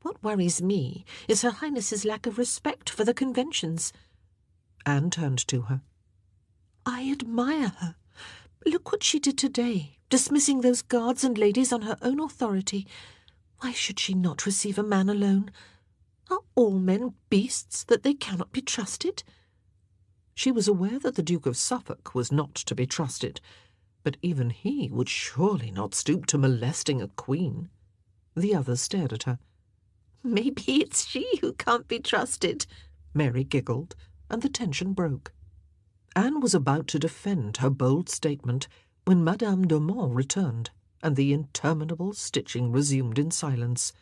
What worries me is Her Highness's lack of respect for the conventions." Anne turned to her. "I admire her. Look what she did today, dismissing those guards and ladies on her own authority. Why should she not receive a man alone? Are all men beasts that they cannot be trusted?" She was aware that the Duke of Suffolk was not to be trusted, but even he would surely not stoop to molesting a queen. The others stared at her. "Maybe it's she who can't be trusted," Mary giggled, and the tension broke. Anne was about to defend her bold statement when Madame d'Aumont returned, and the interminable stitching resumed in silence.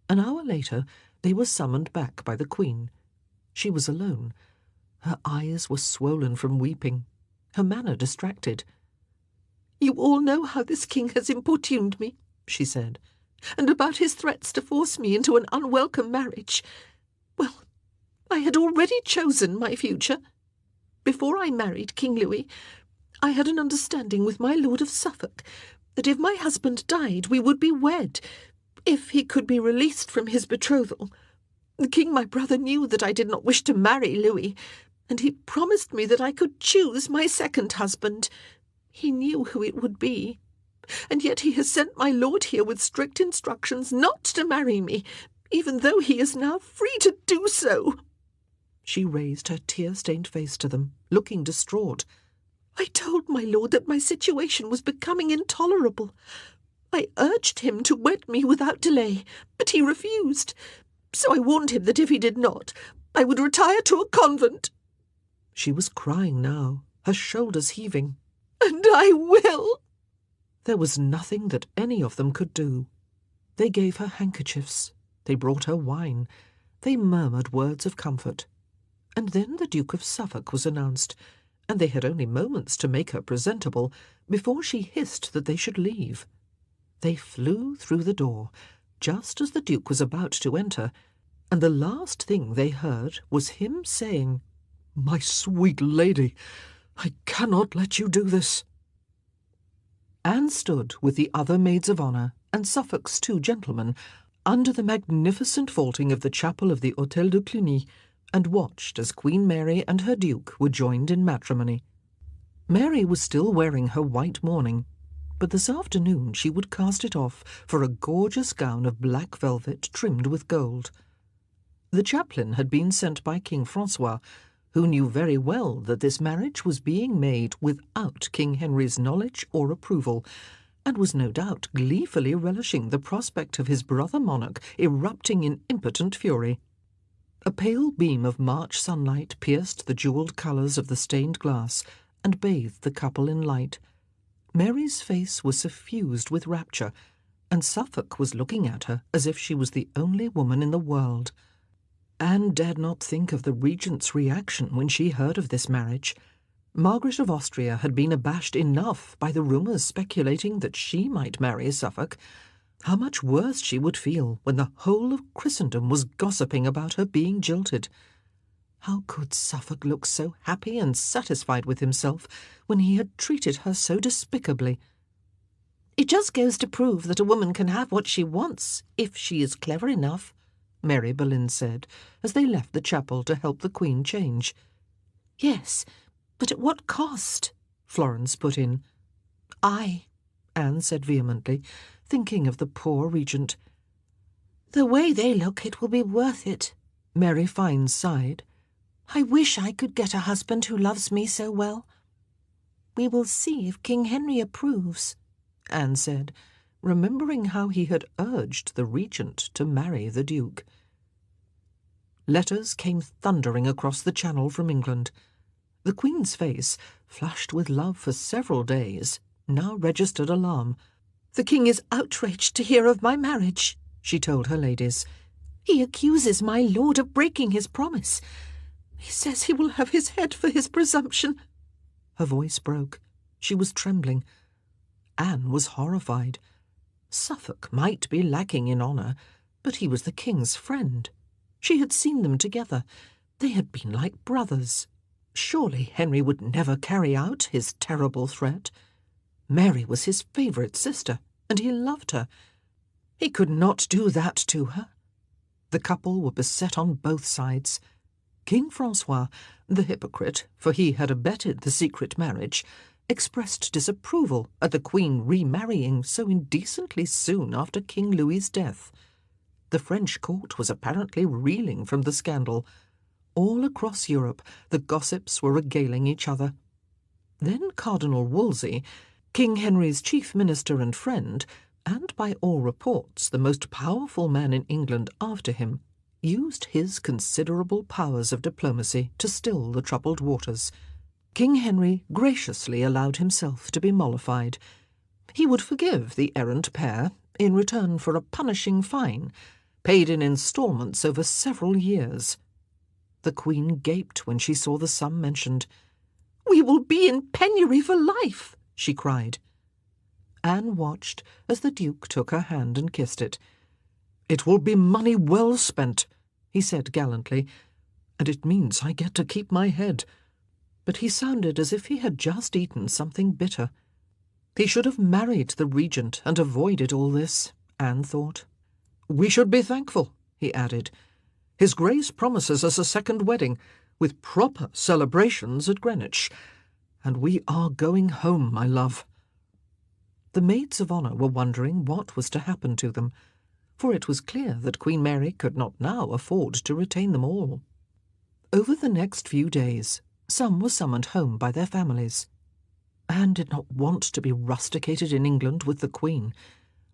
An hour later they were summoned back by the Queen. She was alone, Her eyes were swollen from weeping, her manner distracted. "You all know how this king has importuned me," she said, "and about his threats to force me into an unwelcome marriage. Well, I had already chosen my future. Before I married King Louis, I had an understanding with my Lord of Suffolk that if my husband died we would be wed, if he could be released from his betrothal. The king my brother knew that I did not wish to marry Louis, and he promised me that I could choose my second husband. He knew who it would be, and yet he has sent my lord here with strict instructions not to marry me, even though he is now free to do so." She raised her tear-stained face to them, looking distraught. "I told my lord that my situation was becoming intolerable. I urged him to wed me without delay, but he refused. So I warned him that if he did not, I would retire to a convent." She was crying now, her shoulders heaving. "And I will." There was nothing that any of them could do. They gave her handkerchiefs, they brought her wine, they murmured words of comfort. And then the Duke of Suffolk was announced, and they had only moments to make her presentable before she hissed that they should leave. They flew through the door, just as the Duke was about to enter, and the last thing they heard was him saying, "My sweet lady, I cannot let you do this." Anne stood with the other maids of honour and Suffolk's 2 gentlemen under the magnificent vaulting of the chapel of the Hôtel de Cluny, and watched as Queen Mary and her Duke were joined in matrimony. Mary was still wearing her white mourning, but this afternoon she would cast it off for a gorgeous gown of black velvet trimmed with gold. The chaplain had been sent by King Francois, who knew very well that this marriage was being made without King Henry's knowledge or approval, and was no doubt gleefully relishing the prospect of his brother monarch erupting in impotent fury. A pale beam of March sunlight pierced the jewelled colours of the stained glass and bathed the couple in light. Mary's face was suffused with rapture, and Suffolk was looking at her as if she was the only woman in the world. Anne dared not think of the regent's reaction when she heard of this marriage. Margaret of Austria had been abashed enough by the rumours speculating that she might marry Suffolk. How much worse she would feel when the whole of Christendom was gossiping about her being jilted. How could Suffolk look so happy and satisfied with himself when he had treated her so despicably? "It just goes to prove that a woman can have what she wants, if she is clever enough," Mary Boleyn said, as they left the chapel to help the Queen change. "Yes, but at what cost?" Florence put in. "Aye," Anne said vehemently, thinking of the poor regent. "The way they look, it will be worth it," Mary Fynes sighed. "I wish I could get a husband who loves me so well." "We will see if King Henry approves," Anne said, remembering how he had urged the regent to marry the Duke. Letters came thundering across the Channel from England. The Queen's face, flushed with love for several days, now registered alarm. "The king is outraged to hear of my marriage," she told her ladies. "He accuses my lord of breaking his promise. He says he will have his head for his presumption." Her voice broke. She was trembling. Anne was horrified. Suffolk might be lacking in honour, but he was the king's friend. She had seen them together. They had been like brothers. Surely Henry would never carry out his terrible threat. Mary was his favourite sister, and he loved her. He could not do that to her. The couple were beset on both sides. King Francois, the hypocrite, for he had abetted the secret marriage, expressed disapproval at the Queen remarrying so indecently soon after King Louis's death. The French court was apparently reeling from the scandal. All across Europe the gossips were regaling each other. Then Cardinal Wolsey, King Henry's chief minister and friend, and by all reports the most powerful man in England after him, used his considerable powers of diplomacy to still the troubled waters. King Henry graciously allowed himself to be mollified. He would forgive the errant pair in return for a punishing fine, paid in instalments over several years. The Queen gaped when she saw the sum mentioned. "We will be in penury for life," she cried. Anne watched as the Duke took her hand and kissed it. "It will be money well spent," he said gallantly, "and it means I get to keep my head." But he sounded as if he had just eaten something bitter. He should have married the regent and avoided all this, Anne thought. "We should be thankful," he added. "His Grace promises us a second wedding, with proper celebrations at Greenwich. And we are going home, my love." The maids of honour were wondering what was to happen to them, for it was clear that Queen Mary could not now afford to retain them all. Over the next few days, some were summoned home by their families. Anne did not want to be rusticated in England with the Queen,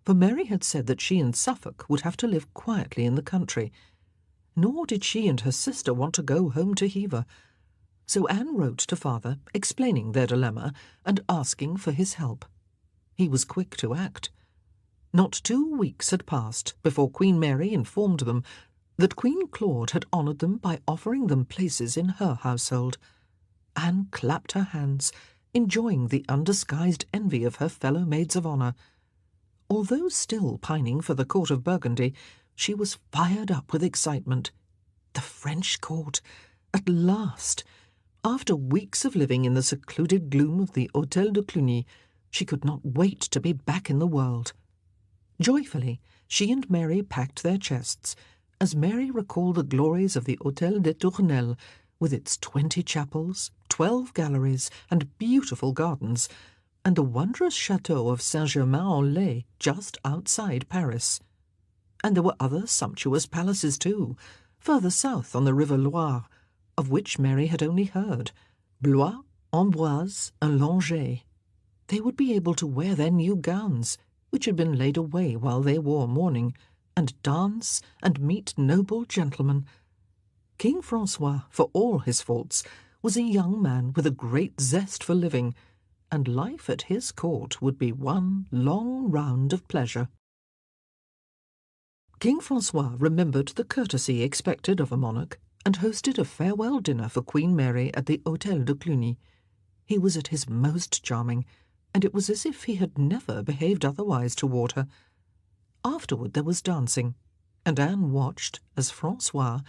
for Mary had said that she and Suffolk would have to live quietly in the country, nor did she and her sister want to go home to Hever. So Anne wrote to father, explaining their dilemma and asking for his help. He was quick to act. Not 2 weeks had passed before Queen Mary informed them that Queen Claude had honoured them by offering them places in her household. Anne clapped her hands, enjoying the undisguised envy of her fellow maids of honour. Although still pining for the court of Burgundy, she was fired up with excitement. The French court! At last! After weeks of living in the secluded gloom of the Hôtel de Cluny, she could not wait to be back in the world. Joyfully, she and Mary packed their chests, as Mary recalled the glories of the Hôtel des Tournelles, with its 20 chapels, 12 galleries, and beautiful gardens, and the wondrous chateau of Saint-Germain-en-Laye just outside Paris. And there were other sumptuous palaces too, further south on the river Loire, of which Mary had only heard: Blois, Amboise, and Langeais. They would be able to wear their new gowns, which had been laid away while they wore mourning, and dance and meet noble gentlemen. King Francois, for all his faults, was a young man with a great zest for living, and life at his court would be one long round of pleasure. King Francois remembered the courtesy expected of a monarch, and hosted a farewell dinner for Queen Mary at the Hôtel de Cluny. He was at his most charming, and it was as if he had never behaved otherwise toward her. Afterward there was dancing, and Anne watched as Francois,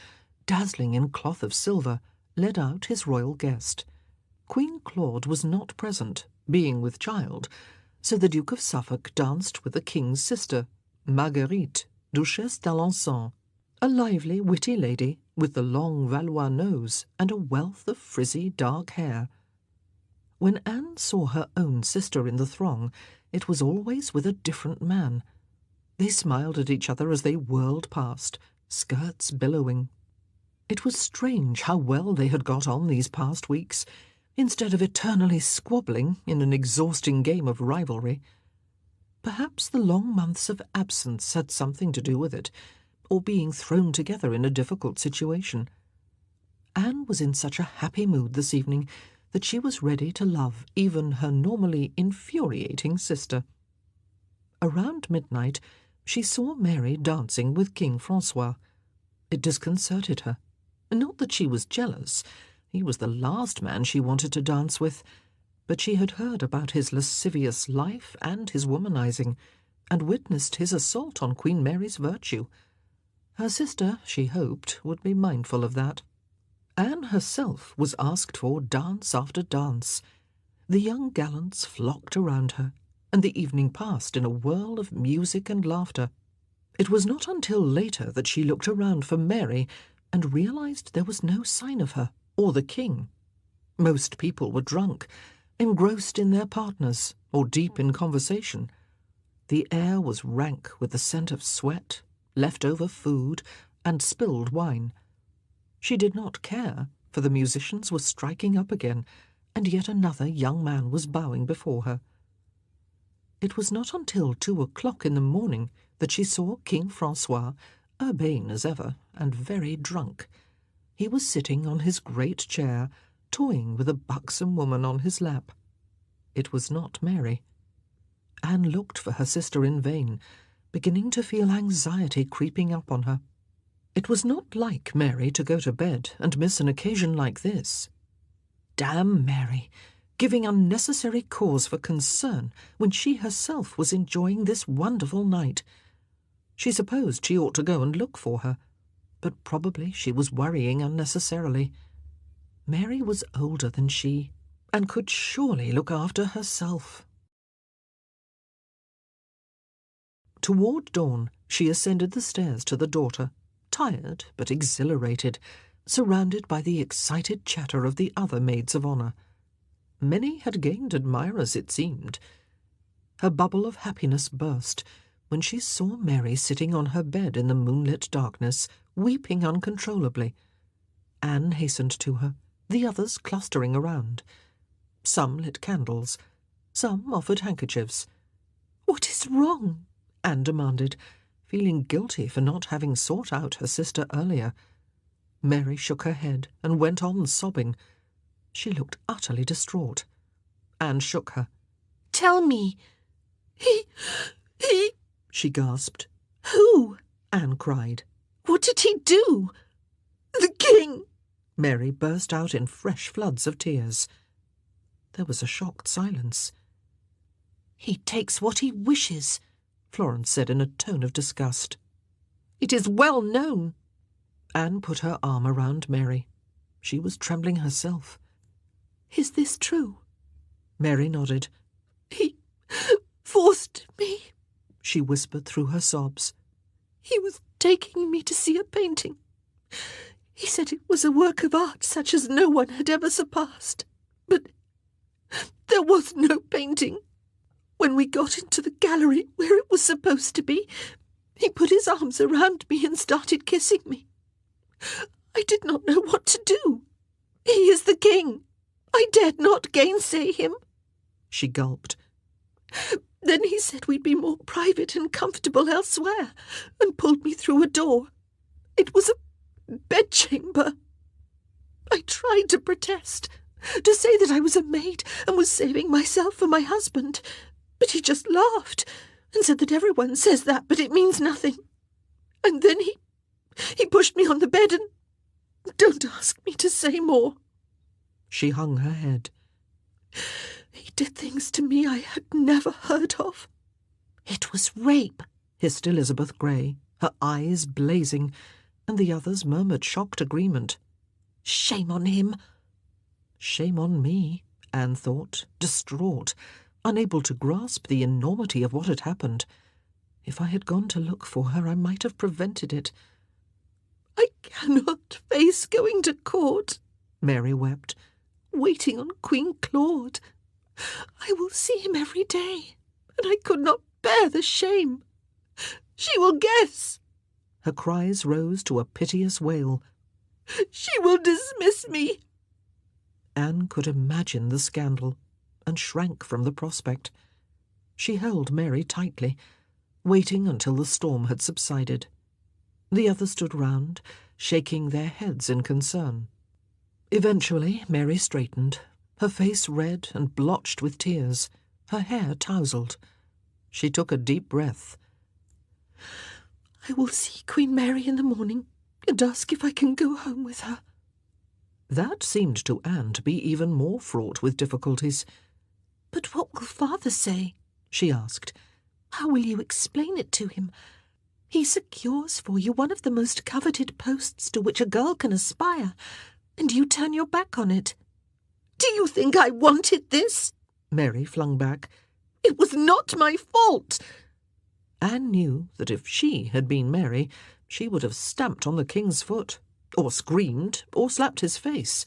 dazzling in cloth of silver, led out his royal guest. Queen Claude was not present, being with child, so the Duke of Suffolk danced with the king's sister, Marguerite, Duchesse d'Alençon, a lively, witty lady with the long Valois nose and a wealth of frizzy dark hair. When Anne saw her own sister in the throng, it was always with a different man. They smiled at each other as they whirled past, skirts billowing. It was strange how well they had got on these past weeks, instead of eternally squabbling in an exhausting game of rivalry. Perhaps the long months of absence had something to do with it, or being thrown together in a difficult situation. Anne was in such a happy mood this evening that she was ready to love even her normally infuriating sister. Around midnight, she saw Mary dancing with King Francois. It disconcerted her. Not that she was jealous. He was the last man she wanted to dance with. But she had heard about his lascivious life and his womanizing, and witnessed his assault on Queen Mary's virtue. Her sister, she hoped, would be mindful of that. Anne herself was asked for dance after dance. The young gallants flocked around her, and the evening passed in a whirl of music and laughter. It was not until later that she looked around for Mary and realized there was no sign of her or the king. Most people were drunk, engrossed in their partners, or deep in conversation. The air was rank with the scent of sweat, leftover food, and spilled wine. She did not care, for the musicians were striking up again, and yet another young man was bowing before her. It was not until 2 o'clock in the morning that she saw King Francois, urbane as ever, and very drunk. He was sitting on his great chair, toying with a buxom woman on his lap. It was not Mary. Anne looked for her sister in vain, beginning to feel anxiety creeping up on her. It was not like Mary to go to bed and miss an occasion like this. Damn Mary, giving unnecessary cause for concern when she herself was enjoying this wonderful night. She supposed she ought to go and look for her, but probably she was worrying unnecessarily. Mary was older than she, and could surely look after herself. Toward dawn, she ascended the stairs to the daughter, tired but exhilarated, surrounded by the excited chatter of the other maids of honour. Many had gained admirers, it seemed. Her bubble of happiness burst when she saw Mary sitting on her bed in the moonlit darkness, weeping uncontrollably. Anne hastened to her, the others clustering around. Some lit candles, some offered handkerchiefs. "What is wrong?" Anne demanded, feeling guilty for not having sought out her sister earlier. Mary shook her head and went on sobbing. She looked utterly distraught. Anne shook her. "Tell me." He, she gasped. "Who?" Anne cried. "What did he do?" "The king!" Mary burst out in fresh floods of tears. There was a shocked silence. "He takes what he wishes," Florence said in a tone of disgust. "It is well known." Anne put her arm around Mary. She was trembling herself. "Is this true?" Mary nodded. "He forced me," she whispered through her sobs. "He was taking me to see a painting. He said it was a work of art such as no one had ever surpassed. But there was no painting. When we got into the gallery where it was supposed to be, he put his arms around me and started kissing me. I did not know what to do. He is the king. I dared not gainsay him." She gulped. "Then he said we'd be more private and comfortable elsewhere, and pulled me through a door. It was a bedchamber. I tried to protest, to say that I was a maid and was saving myself for my husband, but he just laughed and said that everyone says that, but it means nothing. And then he pushed me on the bed and... Don't ask me to say more." She hung her head. "He did things to me I had never heard of." "It was rape," hissed Elizabeth Grey, her eyes blazing, and the others murmured shocked agreement. "Shame on him." Shame on me, Anne thought, distraught, unable to grasp the enormity of what had happened. If I had gone to look for her, I might have prevented it. "I cannot face going to court," Mary wept. "Waiting on Queen Claude. I will see him every day, and I could not bear the shame. She will guess." Her cries rose to a piteous wail. "She will dismiss me." Anne could imagine the scandal, and shrank from the prospect. She held Mary tightly, waiting until the storm had subsided. The others stood round, shaking their heads in concern. Eventually Mary straightened, her face red and blotched with tears, her hair tousled. She took a deep breath. "I will see Queen Mary in the morning and ask if I can go home with her." That seemed to Anne to be even more fraught with difficulties. "But what will father say?" she asked. "How will you explain it to him? He secures for you one of the most coveted posts to which a girl can aspire, and you turn your back on it." "Do you think I wanted this?" Mary flung back. "It was not my fault." Anne knew that if she had been Mary, she would have stamped on the king's foot, or screamed, or slapped his face,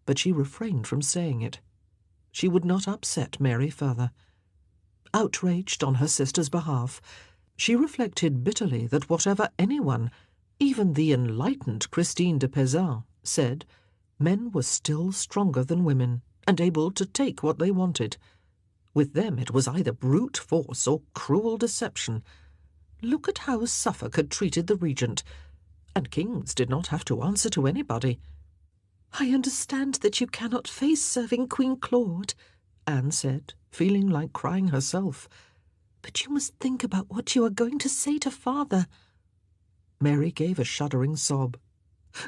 but she refrained from saying it. She would not upset Mary further. Outraged on her sister's behalf, she reflected bitterly that whatever anyone, even the enlightened Christine de Pezan, said, men were still stronger than women, and able to take what they wanted. With them it was either brute force or cruel deception. Look at how Suffolk had treated the regent, and kings did not have to answer to anybody. "I understand that you cannot face serving Queen Claude," Anne said, feeling like crying herself. "But you must think about what you are going to say to father." Mary gave a shuddering sob.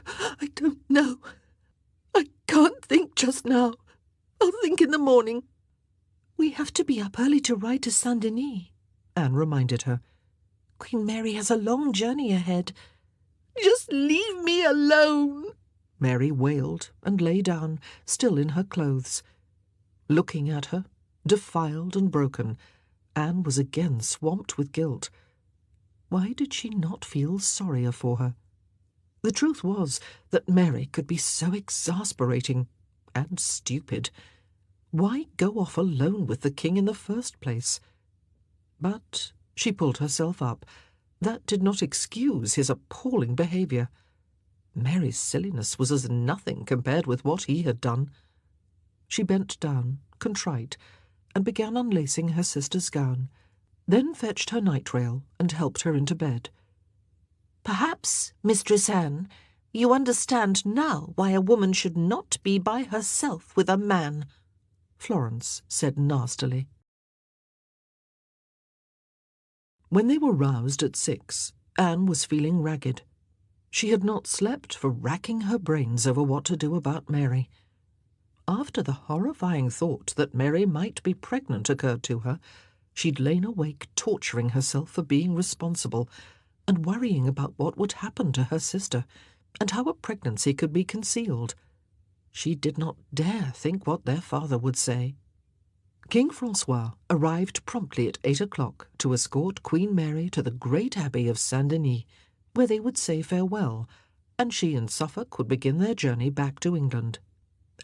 "I don't know. I can't think just now. I'll think in the morning." "We have to be up early to ride to Saint Denis," Anne reminded her. "Queen Mary has a long journey ahead." "Just leave me alone," Mary wailed and lay down, still in her clothes. Looking at her, defiled and broken, Anne was again swamped with guilt. Why did she not feel sorrier for her? The truth was that Mary could be so exasperating and stupid. Why go off alone with the king in the first place? But she pulled herself up. That did not excuse his appalling behaviour. Mary's silliness was as nothing compared with what he had done. She bent down, contrite, and began unlacing her sister's gown, then fetched her night-rail and helped her into bed. "Perhaps, Mistress Anne, you understand now why a woman should not be by herself with a man," Florence said nastily. When they were roused at 6, Anne was feeling ragged. She had not slept for racking her brains over what to do about Mary. After the horrifying thought that Mary might be pregnant occurred to her, she'd lain awake torturing herself for being responsible and worrying about what would happen to her sister and how a pregnancy could be concealed. She did not dare think what their father would say. King Francois arrived promptly at 8 o'clock to escort Queen Mary to the great abbey of Saint-Denis, where they would say farewell, and she and Suffolk would begin their journey back to England.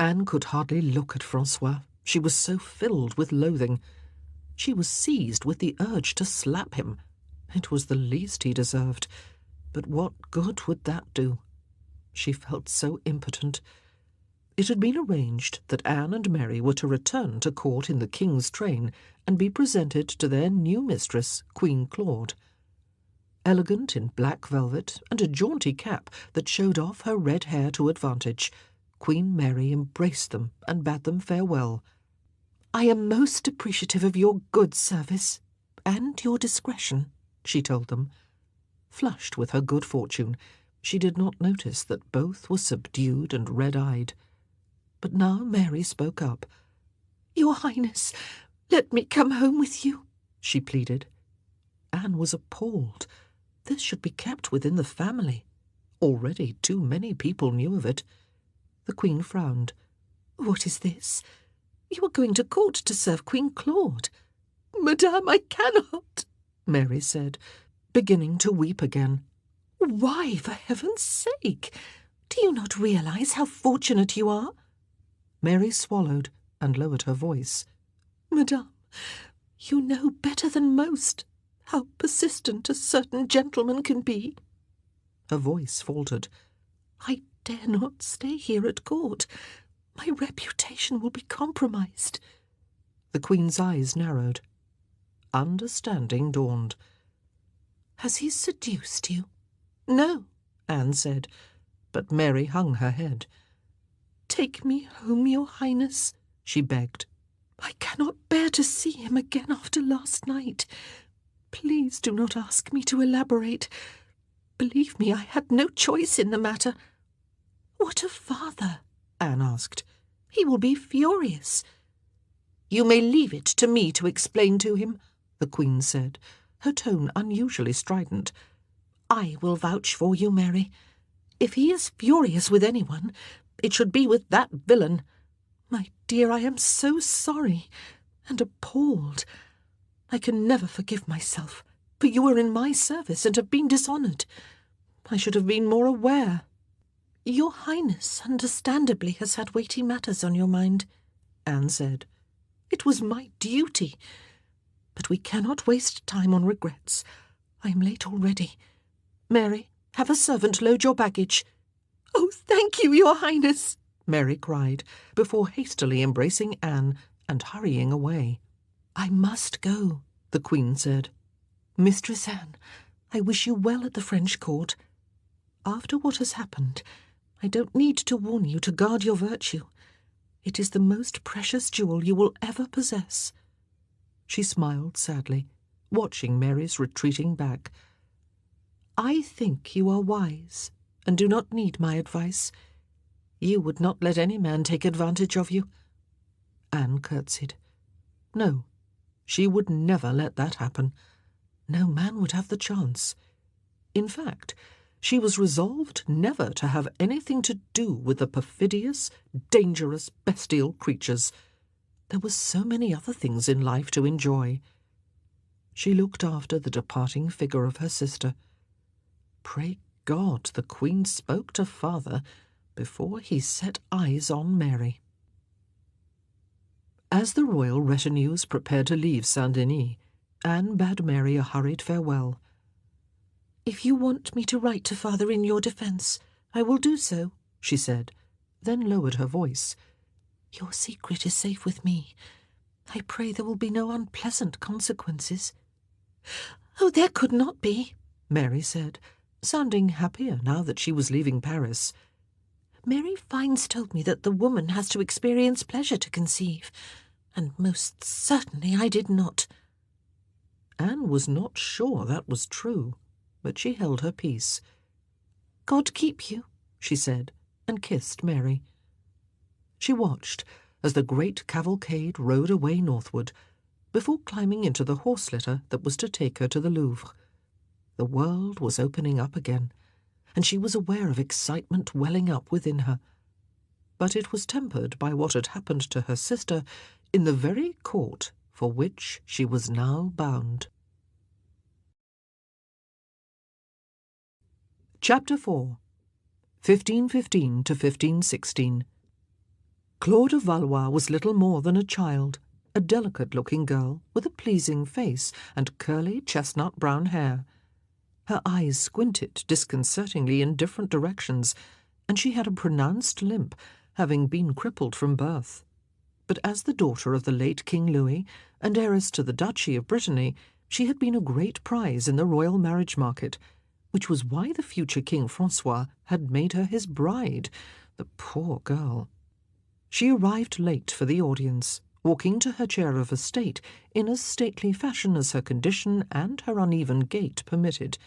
Anne could hardly look at Francois. She was so filled with loathing. She was seized with the urge to slap him. It was the least he deserved. But what good would that do? She felt so impotent. It had been arranged that Anne and Mary were to return to court in the king's train and be presented to their new mistress, Queen Claude. Elegant in black velvet and a jaunty cap that showed off her red hair to advantage, Queen Mary embraced them and bade them farewell. "I am most appreciative of your good service and your discretion," she told them. Flushed with her good fortune, she did not notice that both were subdued and red-eyed. But now Mary spoke up. "Your Highness, let me come home with you," she pleaded. Anne was appalled. This should be kept within the family. Already too many people knew of it. The Queen frowned. "What is this? You are going to court to serve Queen Claude." "Madame, I cannot," Mary said, beginning to weep again. "Why, for heaven's sake? Do you not realize how fortunate you are?" Mary swallowed and lowered her voice. "Madame, you know better than most how persistent a certain gentleman can be." Her voice faltered. "I dare not stay here at court. My reputation will be compromised." The Queen's eyes narrowed. Understanding dawned. "Has he seduced you?" "No," Anne said, but Mary hung her head. "Take me home, your Highness," she begged. "I cannot bear to see him again after last night. Please do not ask me to elaborate. Believe me, I had no choice in the matter." "What of father?" Anne asked. "He will be furious." "You may leave it to me to explain to him," the Queen said, her tone unusually strident. "I will vouch for you, Mary. If he is furious with anyone, it should be with that villain. My dear, I am so sorry and appalled. I can never forgive myself, for you were in my service and have been dishonoured. I should have been more aware." "Your Highness understandably has had weighty matters on your mind," Anne said. "It was my duty. But we cannot waste time on regrets. I am late already. Mary, have a servant load your baggage." "Oh, thank you, your Highness," Mary cried, before hastily embracing Anne and hurrying away. "I must go," the Queen said. "Mistress Anne, I wish you well at the French court. After what has happened, I don't need to warn you to guard your virtue. It is the most precious jewel you will ever possess." She smiled sadly, watching Mary's retreating back. I think you are wise and do not need my advice. You would not let any man take advantage of you." Anne curtsied. No, she would never let that happen. No man would have the chance. In fact, she was resolved never to have anything to do with the perfidious, dangerous, bestial creatures. There were so many other things in life to enjoy. She looked after the departing figure of her sister. Pray God the Queen spoke to father before he set eyes on Mary. As the royal retinues prepared to leave Saint-Denis, Anne bade Mary a hurried farewell. "If you want me to write to father in your defence, I will do so," she said, then lowered her voice. "Your secret is safe with me. I pray there will be no unpleasant consequences." "Oh, there could not be," Mary said, sounding happier now that she was leaving Paris. "Mary Fiennes told me that the woman has to experience pleasure to conceive, and most certainly I did not." Anne was not sure that was true, but she held her peace. "God keep you," she said, and kissed Mary. She watched as the great cavalcade rode away northward, before climbing into the horse-litter that was to take her to the Louvre. The world was opening up again, and she was aware of excitement welling up within her. But it was tempered by what had happened to her sister in the very court for which she was now bound. Chapter 4 1515 to 1516. Claude of Valois was little more than a child, a delicate-looking girl with a pleasing face and curly chestnut-brown hair. Her eyes squinted disconcertingly in different directions, and she had a pronounced limp, having been crippled from birth. But as the daughter of the late King Louis and heiress to the Duchy of Brittany, she had been a great prize in the royal marriage market, which was why the future King Francois had made her his bride, the poor girl. She arrived late for the audience, walking to her chair of estate in as stately fashion as her condition and her uneven gait permitted.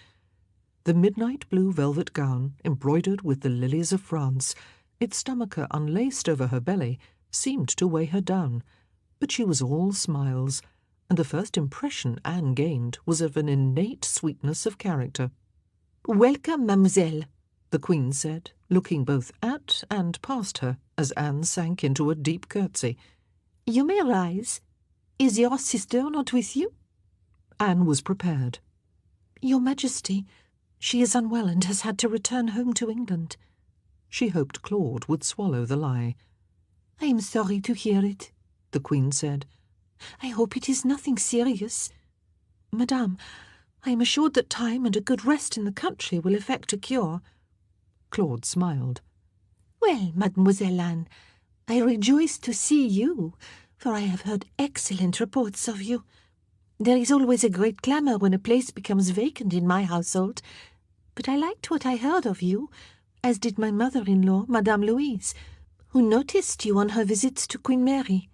The midnight blue velvet gown, embroidered with the lilies of France, its stomacher unlaced over her belly, seemed to weigh her down, but she was all smiles, and the first impression Anne gained was of an innate sweetness of character. "Welcome, mademoiselle," the Queen said, looking both at and past her as Anne sank into a deep curtsy. "You may rise. Is your sister not with you?" Anne was prepared. "Your Majesty, she is unwell and has had to return home to England." She hoped Claude would swallow the lie. "I am sorry to hear it," the Queen said. "I hope it is nothing serious. Madame, I am assured that time and a good rest in the country will effect a cure." Claude smiled. "Well, Mademoiselle Anne, I rejoice to see you, for I have heard excellent reports of you. There is always a great clamour when a place becomes vacant in my household, but I liked what I heard of you, as did my mother-in-law, Madame Louise, who noticed you on her visits to Queen Mary.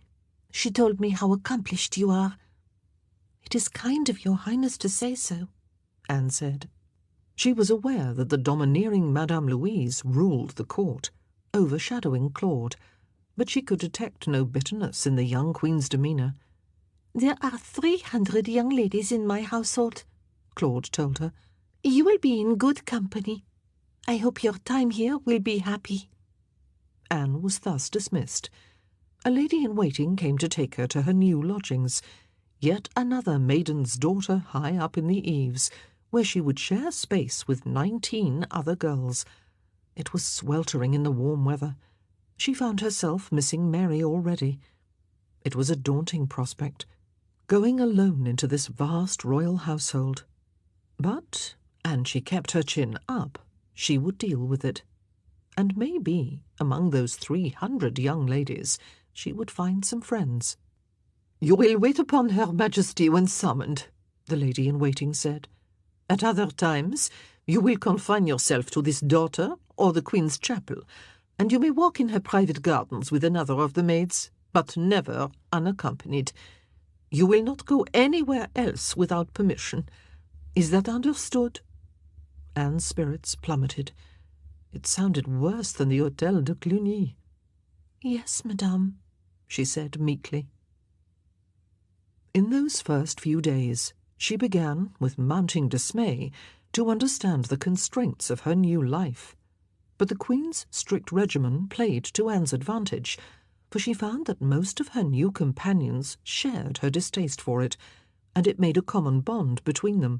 She told me how accomplished you are." "It is kind of your Highness to say so," Anne said. She was aware that the domineering Madame Louise ruled the court, overshadowing Claude, but she could detect no bitterness in the young Queen's demeanour. "There are 300 young ladies in my household," Claude told her. "You will be in good company. I hope your time here will be happy." Anne was thus dismissed. A lady-in-waiting came to take her to her new lodgings, yet another maiden's daughter high up in the eaves, where she would share space with 19 other girls. It was sweltering in the warm weather. She found herself missing Mary already. It was a daunting prospect, going alone into this vast royal household. But, and she kept her chin up, she would deal with it. And maybe, among those 300 young ladies, she would find some friends. "You will wait upon Her Majesty when summoned," the lady-in-waiting said. "At other times, you will confine yourself to this daughter or the Queen's chapel, and you may walk in her private gardens with another of the maids, but never unaccompanied. You will not go anywhere else without permission. Is that understood?" Anne's spirits plummeted. It sounded worse than the Hôtel de Cluny. "Yes, madame," she said meekly. In those first few days, she began, with mounting dismay, to understand the constraints of her new life. But the Queen's strict regimen played to Anne's advantage, for she found that most of her new companions shared her distaste for it, and it made a common bond between them.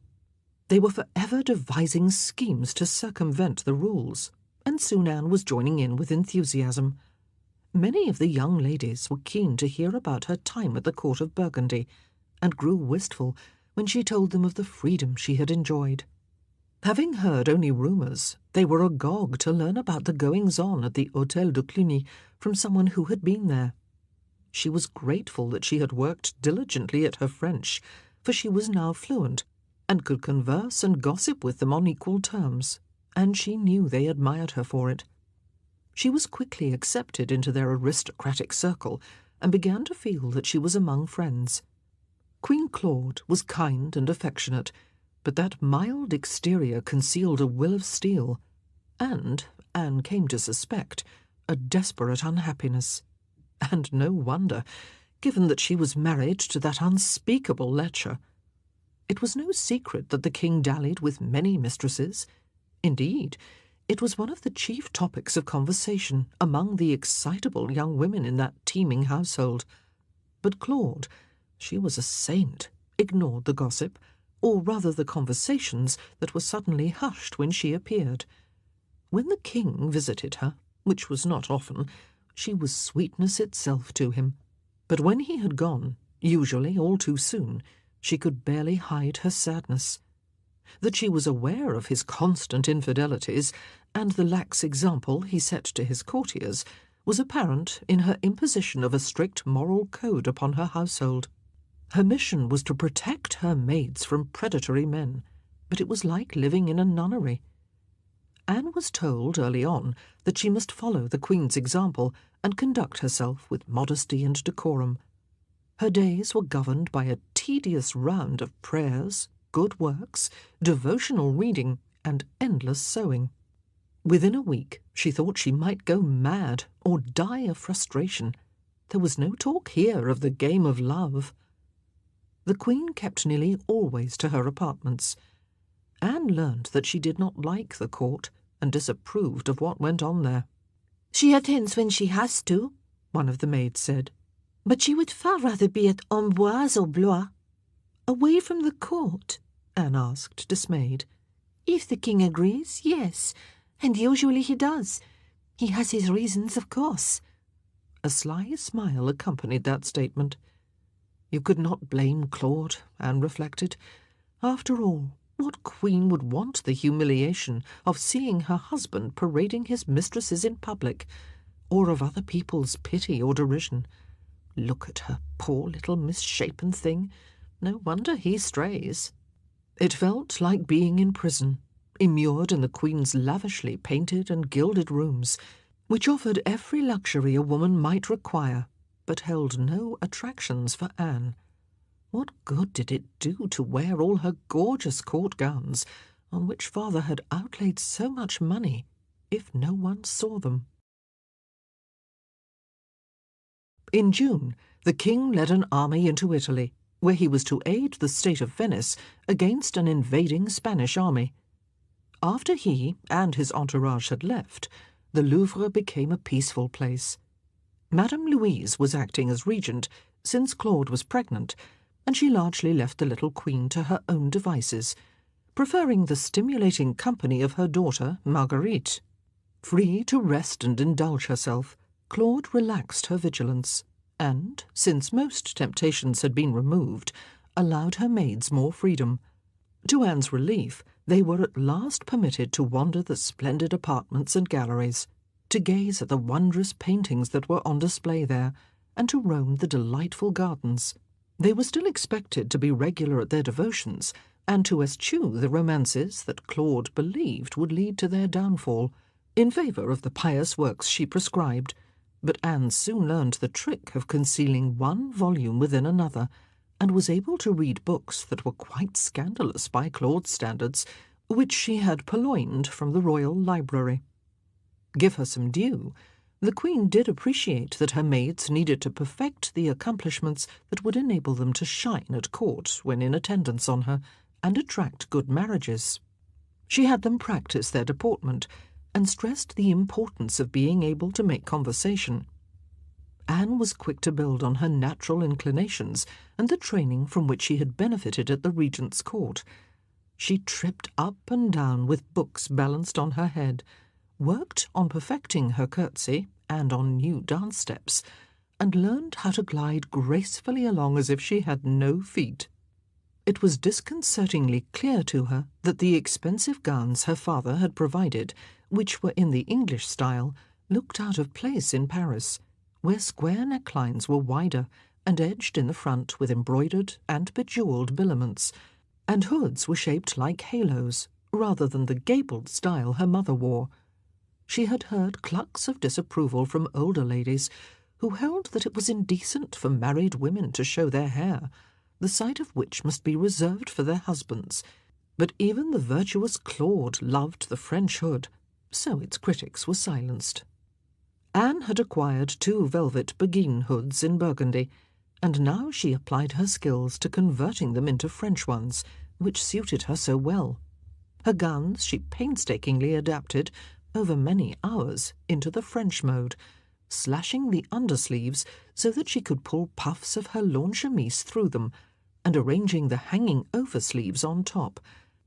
They were forever devising schemes to circumvent the rules, and soon Anne was joining in with enthusiasm. Many of the young ladies were keen to hear about her time at the court of Burgundy, and grew wistful when she told them of the freedom she had enjoyed. Having heard only rumours, they were agog to learn about the goings-on at the Hôtel de Cluny from someone who had been there. She was grateful that she had worked diligently at her French, for she was now fluent, and could converse and gossip with them on equal terms, and she knew they admired her for it. She was quickly accepted into their aristocratic circle, and began to feel that she was among friends. Queen Claude was kind and affectionate, but that mild exterior concealed a will of steel, and, Anne came to suspect, a desperate unhappiness. And no wonder, given that she was married to that unspeakable lecher. It was no secret that the king dallied with many mistresses. Indeed, it was one of the chief topics of conversation among the excitable young women in that teeming household. But Claude, she was a saint, ignored the gossip, or rather the conversations that were suddenly hushed when she appeared. When the king visited her, which was not often, she was sweetness itself to him. But when he had gone, usually all too soon, she could barely hide her sadness. That she was aware of his constant infidelities and the lax example he set to his courtiers was apparent in her imposition of a strict moral code upon her household. Her mission was to protect her maids from predatory men, but it was like living in a nunnery. Anne was told early on that she must follow the Queen's example and conduct herself with modesty and decorum. Her days were governed by a tedious round of prayers, good works, devotional reading, and endless sewing. Within a week, she thought she might go mad or die of frustration. There was no talk here of the game of love. The Queen kept nearly always to her apartments. Anne learned that she did not like the court and disapproved of what went on there. "She attends when she has to," one of the maids said. "but she would far rather be at Amboise or Blois." "Away from the court?" Anne asked, dismayed. "If the king agrees, yes, and usually he does. He has his reasons, of course." A sly smile accompanied that statement. You could not blame Claude, Anne reflected. After all, what queen would want the humiliation of seeing her husband parading his mistresses in public, or of other people's pity or derision? Look at her, poor little misshapen thing. No wonder he strays. It felt like being in prison, immured in the Queen's lavishly painted and gilded rooms, which offered every luxury a woman might require, but held no attractions for Anne. What good did it do to wear all her gorgeous court gowns, on which father had outlaid so much money, if no one saw them? In June, the king led an army into Italy, where he was to aid the state of Venice against an invading Spanish army. After he and his entourage had left, the Louvre became a peaceful place. Madame Louise was acting as regent, since Claude was pregnant, and she largely left the little queen to her own devices, preferring the stimulating company of her daughter, Marguerite. Free to rest and indulge herself, Claude relaxed her vigilance, and, since most temptations had been removed, allowed her maids more freedom. To Anne's relief, they were at last permitted to wander the splendid apartments and galleries, to gaze at the wondrous paintings that were on display there, and to roam the delightful gardens. They were still expected to be regular at their devotions, and to eschew the romances that Claude believed would lead to their downfall, in favour of the pious works she prescribed. But Anne soon learned the trick of concealing one volume within another, and was able to read books that were quite scandalous by Claude's standards, which she had purloined from the royal library. Give her some due, the Queen did appreciate that her maids needed to perfect the accomplishments that would enable them to shine at court when in attendance on her, and attract good marriages. She had them practice their deportment, and stressed the importance of being able to make conversation. Anne was quick to build on her natural inclinations and the training from which she had benefited at the regent's court. She tripped up and down with books balanced on her head, worked on perfecting her curtsy and on new dance steps, and learned how to glide gracefully along as if she had no feet. It was disconcertingly clear to her that the expensive gowns her father had provided, which were in the English style, looked out of place in Paris, where square necklines were wider and edged in the front with embroidered and bejewelled billements, and hoods were shaped like halos, rather than the gabled style her mother wore. She had heard clucks of disapproval from older ladies, who held that it was indecent for married women to show their hair, the sight of which must be reserved for their husbands. But even the virtuous Claude loved the French hood, so its critics were silenced. Anne had acquired 2 velvet Beguine hoods in Burgundy, and now she applied her skills to converting them into French ones, which suited her so well. Her gowns she painstakingly adapted, over many hours, into the French mode, slashing the undersleeves so that she could pull puffs of her lawn chemise through them, and arranging the hanging oversleeves on top,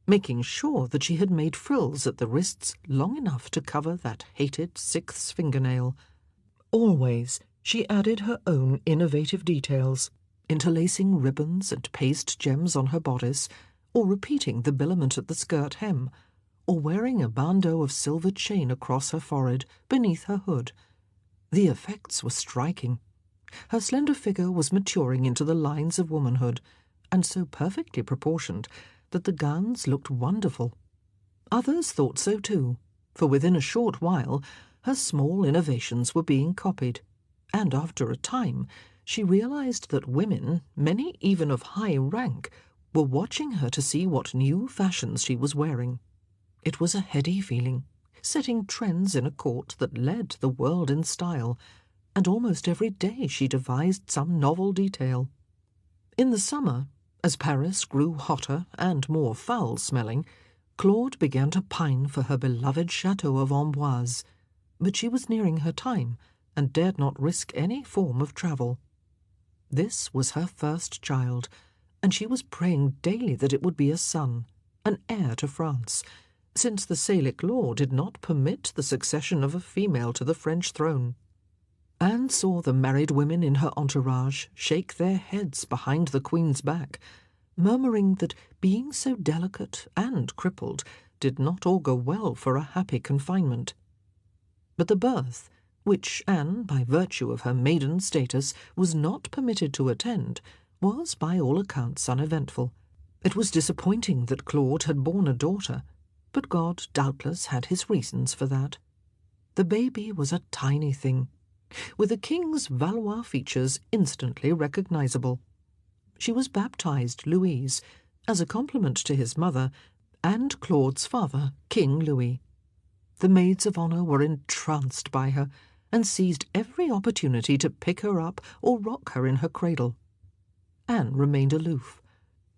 making sure that she had made frills at the wrists long enough to cover that hated 6th fingernail. Always she added her own innovative details, interlacing ribbons and paste gems on her bodice, or repeating the billement at the skirt hem, or wearing a bandeau of silver chain across her forehead beneath her hood. The effects were striking. Her slender figure was maturing into the lines of womanhood, and so perfectly proportioned that the gowns looked wonderful. Others thought so too, for within a short while her small innovations were being copied, and after a time she realized that women, many even of high rank, were watching her to see what new fashions she was wearing. It was a heady feeling, setting trends in a court that led the world in style, and almost every day she devised some novel detail. In the summer, as Paris grew hotter and more foul-smelling, Claude began to pine for her beloved chateau of Amboise, but she was nearing her time and dared not risk any form of travel. This was her first child, and she was praying daily that it would be a son, an heir to France, since the Salic law did not permit the succession of a female to the French throne. Anne saw the married women in her entourage shake their heads behind the Queen's back, murmuring that being so delicate and crippled did not augur well for a happy confinement. But the birth, which Anne, by virtue of her maiden status, was not permitted to attend, was by all accounts uneventful. It was disappointing that Claude had borne a daughter, but God doubtless had his reasons for that. The baby was a tiny thing, with the king's Valois features instantly recognizable. She was baptized Louise, as a compliment to his mother, and Claude's father, King Louis. The maids of honour were entranced by her, and seized every opportunity to pick her up or rock her in her cradle. Anne remained aloof.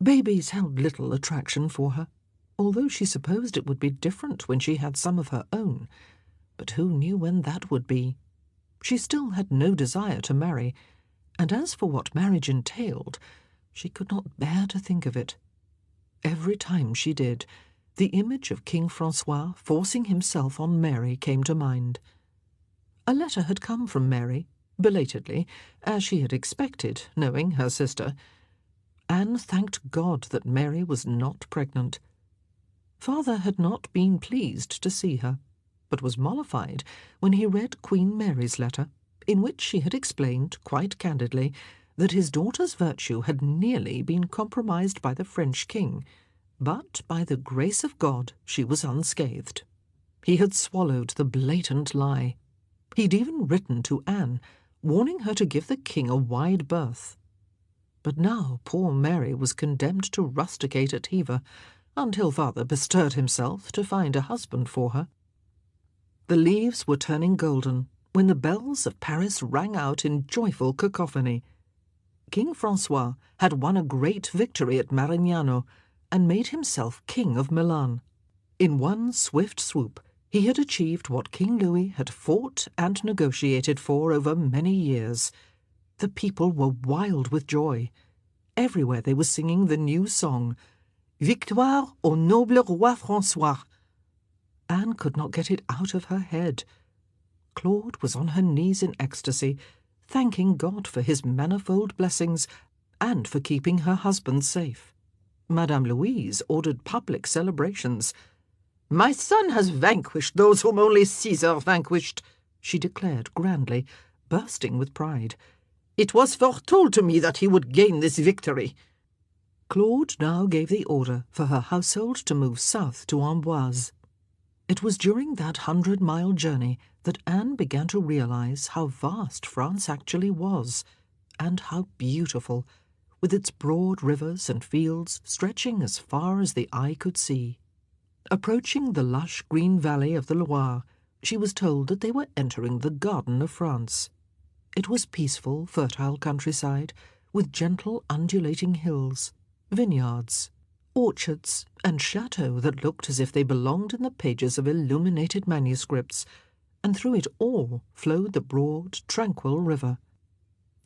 Babies held little attraction for her, although she supposed it would be different when she had some of her own. But who knew when that would be? She still had no desire to marry, and as for what marriage entailed, she could not bear to think of it. Every time she did, the image of King Francois forcing himself on Mary came to mind. A letter had come from Mary, belatedly, as she had expected, knowing her sister. Anne thanked God that Mary was not pregnant. Father had not been pleased to see her, but was mollified when he read Queen Mary's letter, in which she had explained, quite candidly, that his daughter's virtue had nearly been compromised by the French king, but by the grace of God she was unscathed. He had swallowed the blatant lie. He'd even written to Anne, warning her to give the king a wide berth. But now poor Mary was condemned to rusticate at Hever, until father bestirred himself to find a husband for her. The leaves were turning golden when the bells of Paris rang out in joyful cacophony. King Francois had won a great victory at Marignano and made himself King of Milan. In one swift swoop, he had achieved what King Louis had fought and negotiated for over many years. The people were wild with joy. Everywhere they were singing the new song, Victoire au noble roi François. Anne could not get it out of her head. Claude was on her knees in ecstasy, thanking God for his manifold blessings and for keeping her husband safe. Madame Louise ordered public celebrations. "My son has vanquished those whom only Caesar vanquished," she declared grandly, bursting with pride. "It was foretold to me that he would gain this victory." Claude now gave the order for her household to move south to Amboise. It was during that 100-mile journey that Anne began to realize how vast France actually was, and how beautiful, with its broad rivers and fields stretching as far as the eye could see. Approaching the lush green valley of the Loire, she was told that they were entering the Garden of France. It was peaceful, fertile countryside, with gentle undulating hills, vineyards, orchards, and chateaux that looked as if they belonged in the pages of illuminated manuscripts, and through it all flowed the broad, tranquil river.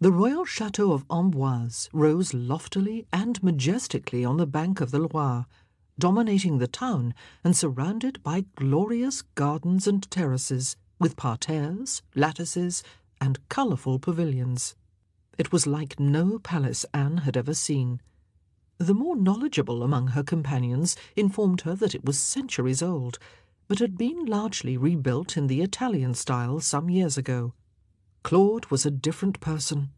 The royal chateau of Amboise rose loftily and majestically on the bank of the Loire, dominating the town and surrounded by glorious gardens and terraces, with parterres, lattices, and colourful pavilions. It was like no palace Anne had ever seen. The more knowledgeable among her companions informed her that it was centuries old, but had been largely rebuilt in the Italian style some years ago. Claude was a different person,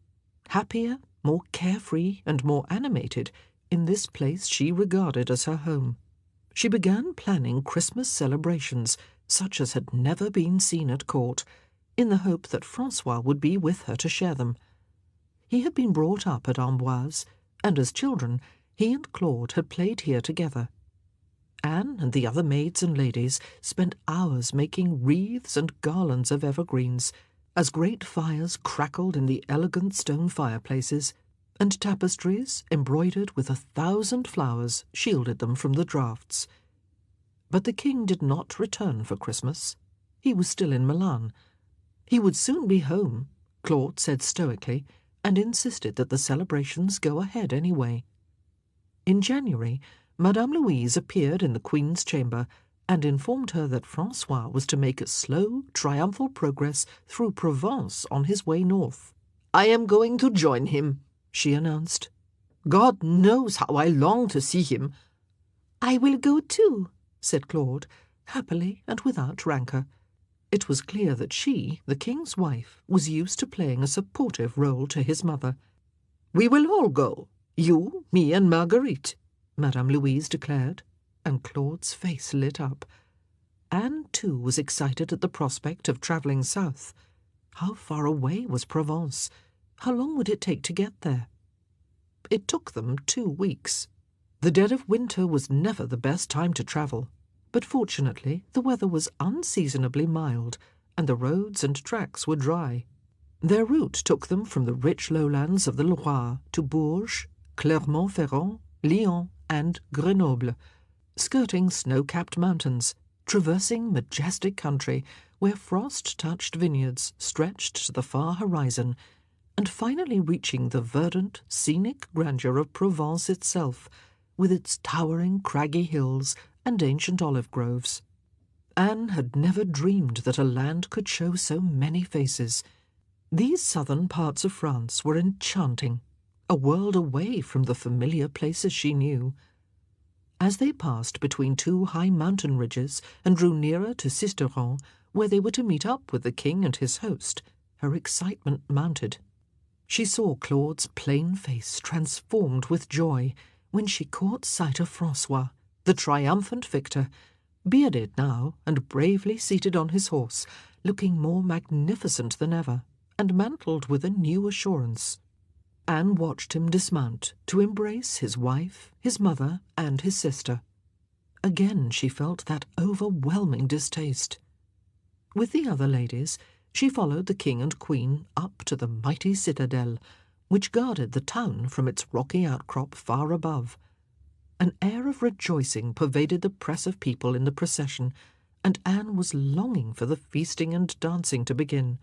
happier, more carefree, and more animated in this place she regarded as her home. She began planning Christmas celebrations, such as had never been seen at court, in the hope that Francois would be with her to share them. He had been brought up at Amboise, and as children, he and Claude had played here together. Anne and the other maids and ladies spent hours making wreaths and garlands of evergreens, as great fires crackled in the elegant stone fireplaces, and tapestries embroidered with 1,000 flowers shielded them from the draughts. But the king did not return for Christmas. He was still in Milan. He would soon be home, Claude said stoically, and insisted that the celebrations go ahead anyway. In January, Madame Louise appeared in the Queen's chamber and informed her that Francois was to make a slow, triumphal progress through Provence on his way north. "I am going to join him," she announced. "God knows how I long to see him." "I will go too," said Claude, happily and without rancour. It was clear that she, the king's wife, was used to playing a supportive role to his mother. "We will all go. You, me, and Marguerite," Madame Louise declared, and Claude's face lit up. Anne, too, was excited at the prospect of travelling south. How far away was Provence? How long would it take to get there? It took them 2 weeks. The dead of winter was never the best time to travel, but fortunately the weather was unseasonably mild, and the roads and tracks were dry. Their route took them from the rich lowlands of the Loire to Bourges, Clermont-Ferrand, Lyon, and Grenoble, skirting snow-capped mountains, traversing majestic country where frost-touched vineyards stretched to the far horizon, and finally reaching the verdant, scenic grandeur of Provence itself, with its towering, craggy hills and ancient olive groves. Anne had never dreamed that a land could show so many faces. These southern parts of France were enchanting, a world away from the familiar places she knew. As they passed between 2 high mountain ridges and drew nearer to Sisteron, where they were to meet up with the king and his host, her excitement mounted. She saw Claude's plain face transformed with joy when she caught sight of Francois, the triumphant victor, bearded now and bravely seated on his horse, looking more magnificent than ever, and mantled with a new assurance. Anne watched him dismount to embrace his wife, his mother, and his sister. Again she felt that overwhelming distaste. With the other ladies, she followed the king and queen up to the mighty citadel, which guarded the town from its rocky outcrop far above. An air of rejoicing pervaded the press of people in the procession, and Anne was longing for the feasting and dancing to begin.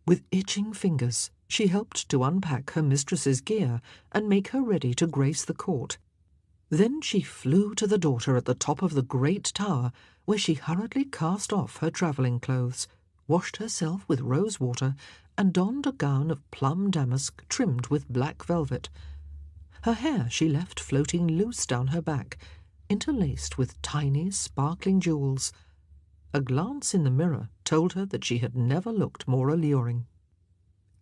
With itching fingers, she helped to unpack her mistress's gear and make her ready to grace the court. Then she flew to the daughter at the top of the great tower, where she hurriedly cast off her travelling clothes, washed herself with rose water, and donned a gown of plum damask trimmed with black velvet. Her hair she left floating loose down her back, interlaced with tiny, sparkling jewels. A glance in the mirror told her that she had never looked more alluring.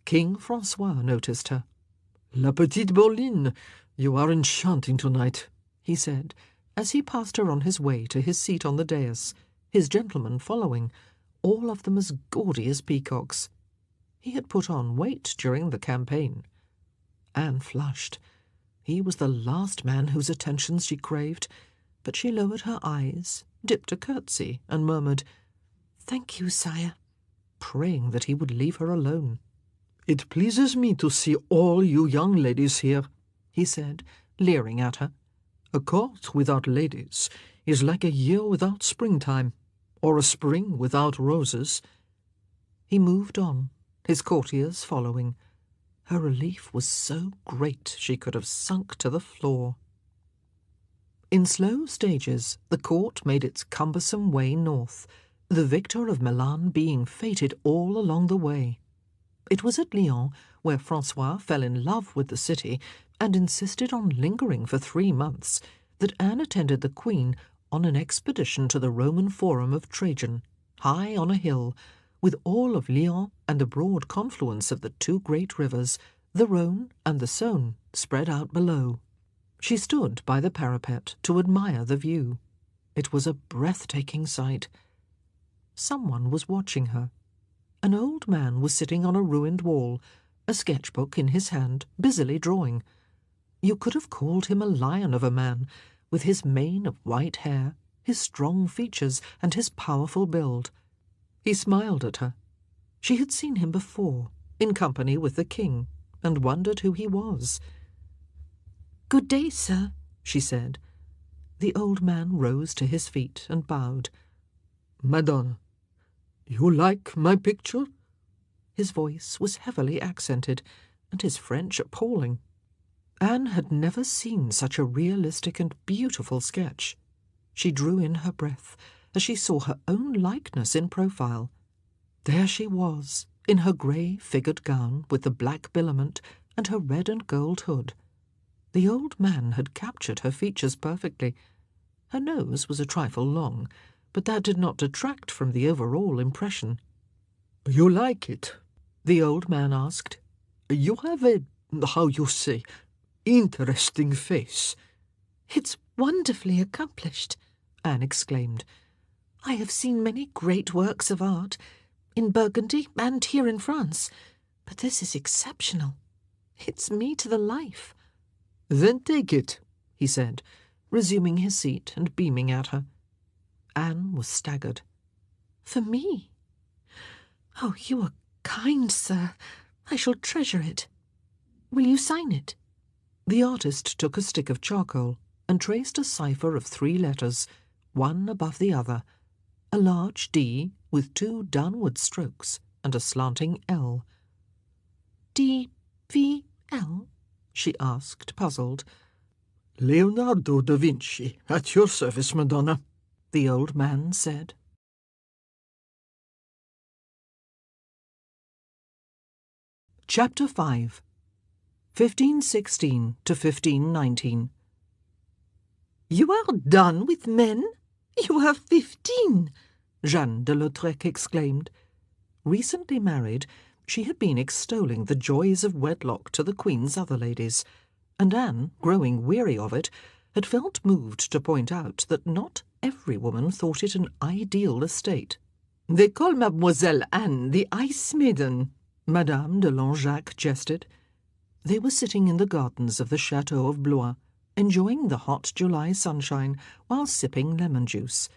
King Francois noticed her. "La petite Boleyn, you are enchanting tonight," he said, as he passed her on his way to his seat on the dais, his gentlemen following, all of them as gaudy as peacocks. He had put on weight during the campaign. Anne flushed. He was the last man whose attentions she craved, but she lowered her eyes, dipped a curtsy, and murmured, "Thank you, sire," praying that he would leave her alone. "It pleases me to see all you young ladies here," he said, leering at her. "A court without ladies is like a year without springtime, or a spring without roses." He moved on, his courtiers following. Her relief was so great she could have sunk to the floor. In slow stages, the court made its cumbersome way north, the victor of Milan being fated all along the way. It was at Lyons, where Francois fell in love with the city and insisted on lingering for 3 months, that Anne attended the Queen on an expedition to the Roman Forum of Trajan, high on a hill, with all of Lyons and the broad confluence of the 2 great rivers, the Rhône and the Saône, spread out below. She stood by the parapet to admire the view. It was a breathtaking sight. Someone was watching her. An old man was sitting on a ruined wall, a sketchbook in his hand, busily drawing. You could have called him a lion of a man, with his mane of white hair, his strong features, and his powerful build. He smiled at her. She had seen him before, in company with the king, and wondered who he was. "Good day, sir," she said. The old man rose to his feet and bowed. "Madame, you like my picture?" His voice was heavily accented, and his French appalling. Anne had never seen such a realistic and beautiful sketch. She drew in her breath as she saw her own likeness in profile. There she was, in her grey figured gown with the black billament and her red and gold hood. The old man had captured her features perfectly. Her nose was a trifle long, but that did not detract from the overall impression. "You like it?" the old man asked. "You have a, how you say, interesting face." "It's wonderfully accomplished," Anne exclaimed. "I have seen many great works of art, in Burgundy and here in France, but this is exceptional. It's me to the life." "Then take it," he said, resuming his seat and beaming at her. Anne was staggered. "For me? Oh, you are kind, sir. I shall treasure it. Will you sign it?" The artist took a stick of charcoal and traced a cipher of 3 letters, one above the other, a large D with 2 downward strokes and a slanting L. D-V-L? she asked, puzzled. "Leonardo da Vinci, at your service, Madonna," the old man said. Chapter 5 1516 to 1519. "You are done with men? You have 15!" Jeanne de Lautrec exclaimed. Recently married, she had been extolling the joys of wedlock to the Queen's other ladies, and Anne, growing weary of it, had felt moved to point out that not every woman thought it an ideal estate. "They call Mademoiselle Anne the Ice Maiden," Madame de Langeac jested. They were sitting in the gardens of the Chateau of Blois, enjoying the hot July sunshine while sipping lemon juice.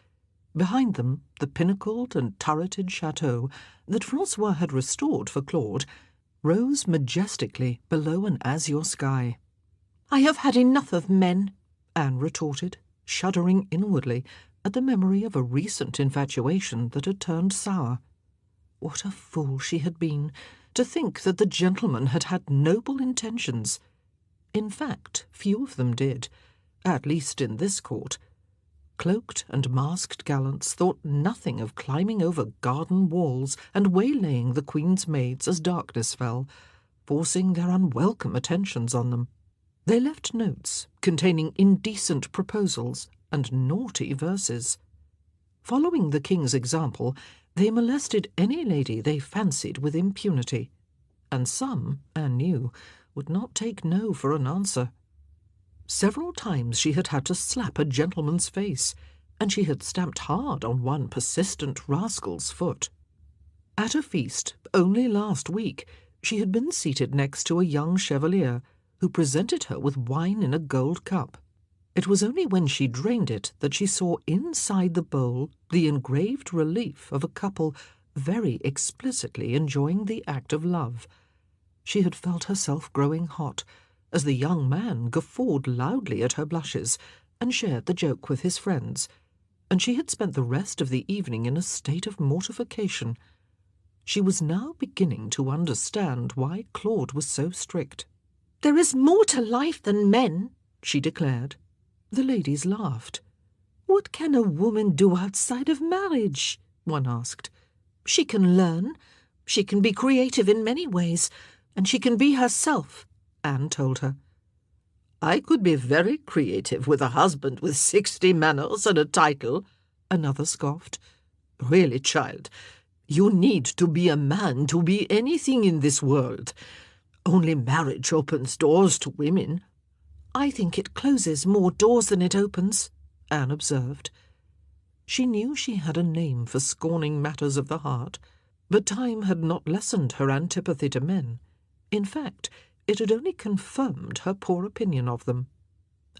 Behind them, the pinnacled and turreted chateau that Francois had restored for Claude rose majestically below an azure sky. "I have had enough of men," Anne retorted, shuddering inwardly at the memory of a recent infatuation that had turned sour. What a fool she had been to think that the gentleman had had noble intentions. In fact, few of them did, at least in this court. Cloaked and masked gallants thought nothing of climbing over garden walls and waylaying the Queen's maids as darkness fell, forcing their unwelcome attentions on them. They left notes containing indecent proposals and naughty verses. Following the King's example, they molested any lady they fancied with impunity, and some, Anne knew, would not take no for an answer. Several times she had to slap a gentleman's face, and she had stamped hard on one persistent rascal's foot. At a feast, only last week, she had been seated next to a young chevalier who presented her with wine in a gold cup. It was only when she drained it that she saw inside the bowl the engraved relief of a couple very explicitly enjoying the act of love. She had felt herself growing hot, as the young man guffawed loudly at her blushes and shared the joke with his friends, and she had spent the rest of the evening in a state of mortification. She was now beginning to understand why Claude was so strict. "There is more to life than men," she declared. The ladies laughed. "What can a woman do outside of marriage?" one asked. "She can learn. She can be creative in many ways, and she can be herself," Anne told her. "I could be very creative with a husband with 60 manors and a title," another scoffed. "Really, child, you need to be a man to be anything in this world. Only marriage opens doors to women." "I think it closes more doors than it opens," Anne observed. She knew she had a name for scorning matters of the heart, but time had not lessened her antipathy to men. In fact, it had only confirmed her poor opinion of them.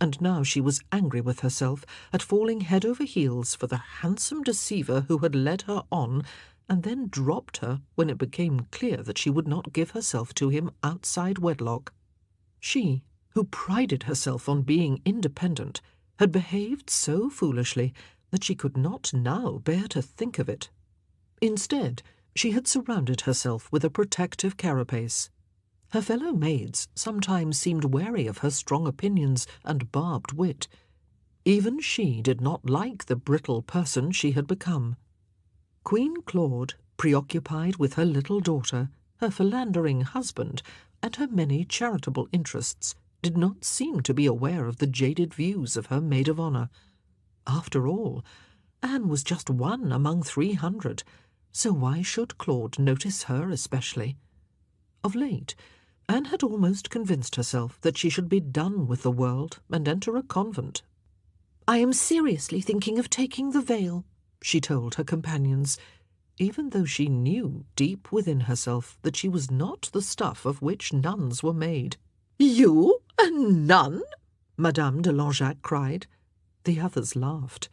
And now she was angry with herself at falling head over heels for the handsome deceiver who had led her on and then dropped her when it became clear that she would not give herself to him outside wedlock. She, who prided herself on being independent, had behaved so foolishly that she could not now bear to think of it. Instead, she had surrounded herself with a protective carapace. Her fellow maids sometimes seemed wary of her strong opinions and barbed wit. Even she did not like the brittle person she had become. Queen Claude, preoccupied with her little daughter, her philandering husband, and her many charitable interests, did not seem to be aware of the jaded views of her maid of honour. After all, Anne was just one among 300, so why should Claude notice her especially? Of late, Anne had almost convinced herself that she should be done with the world and enter a convent. "I am seriously thinking of taking the veil," she told her companions, even though she knew deep within herself that she was not the stuff of which nuns were made. "You, a nun?" Madame de Langeac cried. The others laughed.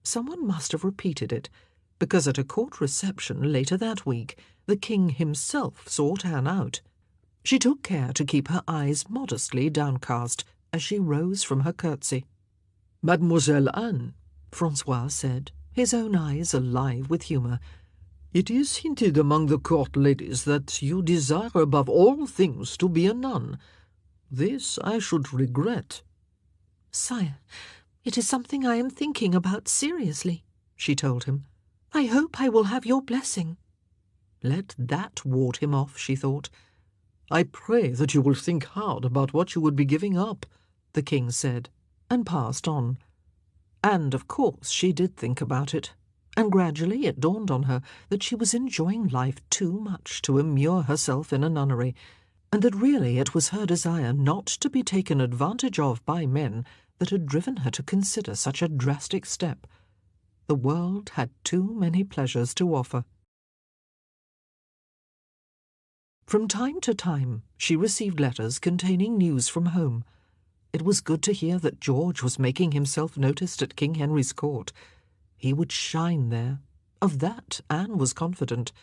Someone must have repeated it, because at a court reception later that week, the King himself sought Anne out. She took care to keep her eyes modestly downcast as she rose from her curtsy. "Mademoiselle Anne," Francois said, his own eyes alive with humour, "it is hinted among the court ladies that you desire above all things to be a nun. This I should regret." "Sire, it is something I am thinking about seriously," she told him. "I hope I will have your blessing." Let that ward him off, she thought. "I pray that you will think hard about what you would be giving up," the King said, and passed on. And, of course, she did think about it, and gradually it dawned on her that she was enjoying life too much to immure herself in a nunnery, and that really it was her desire not to be taken advantage of by men that had driven her to consider such a drastic step. The world had too many pleasures to offer. From time to time she received letters containing news from home. It was good to hear that George was making himself noticed at King Henry's court. He would shine there. Of that Anne was confident.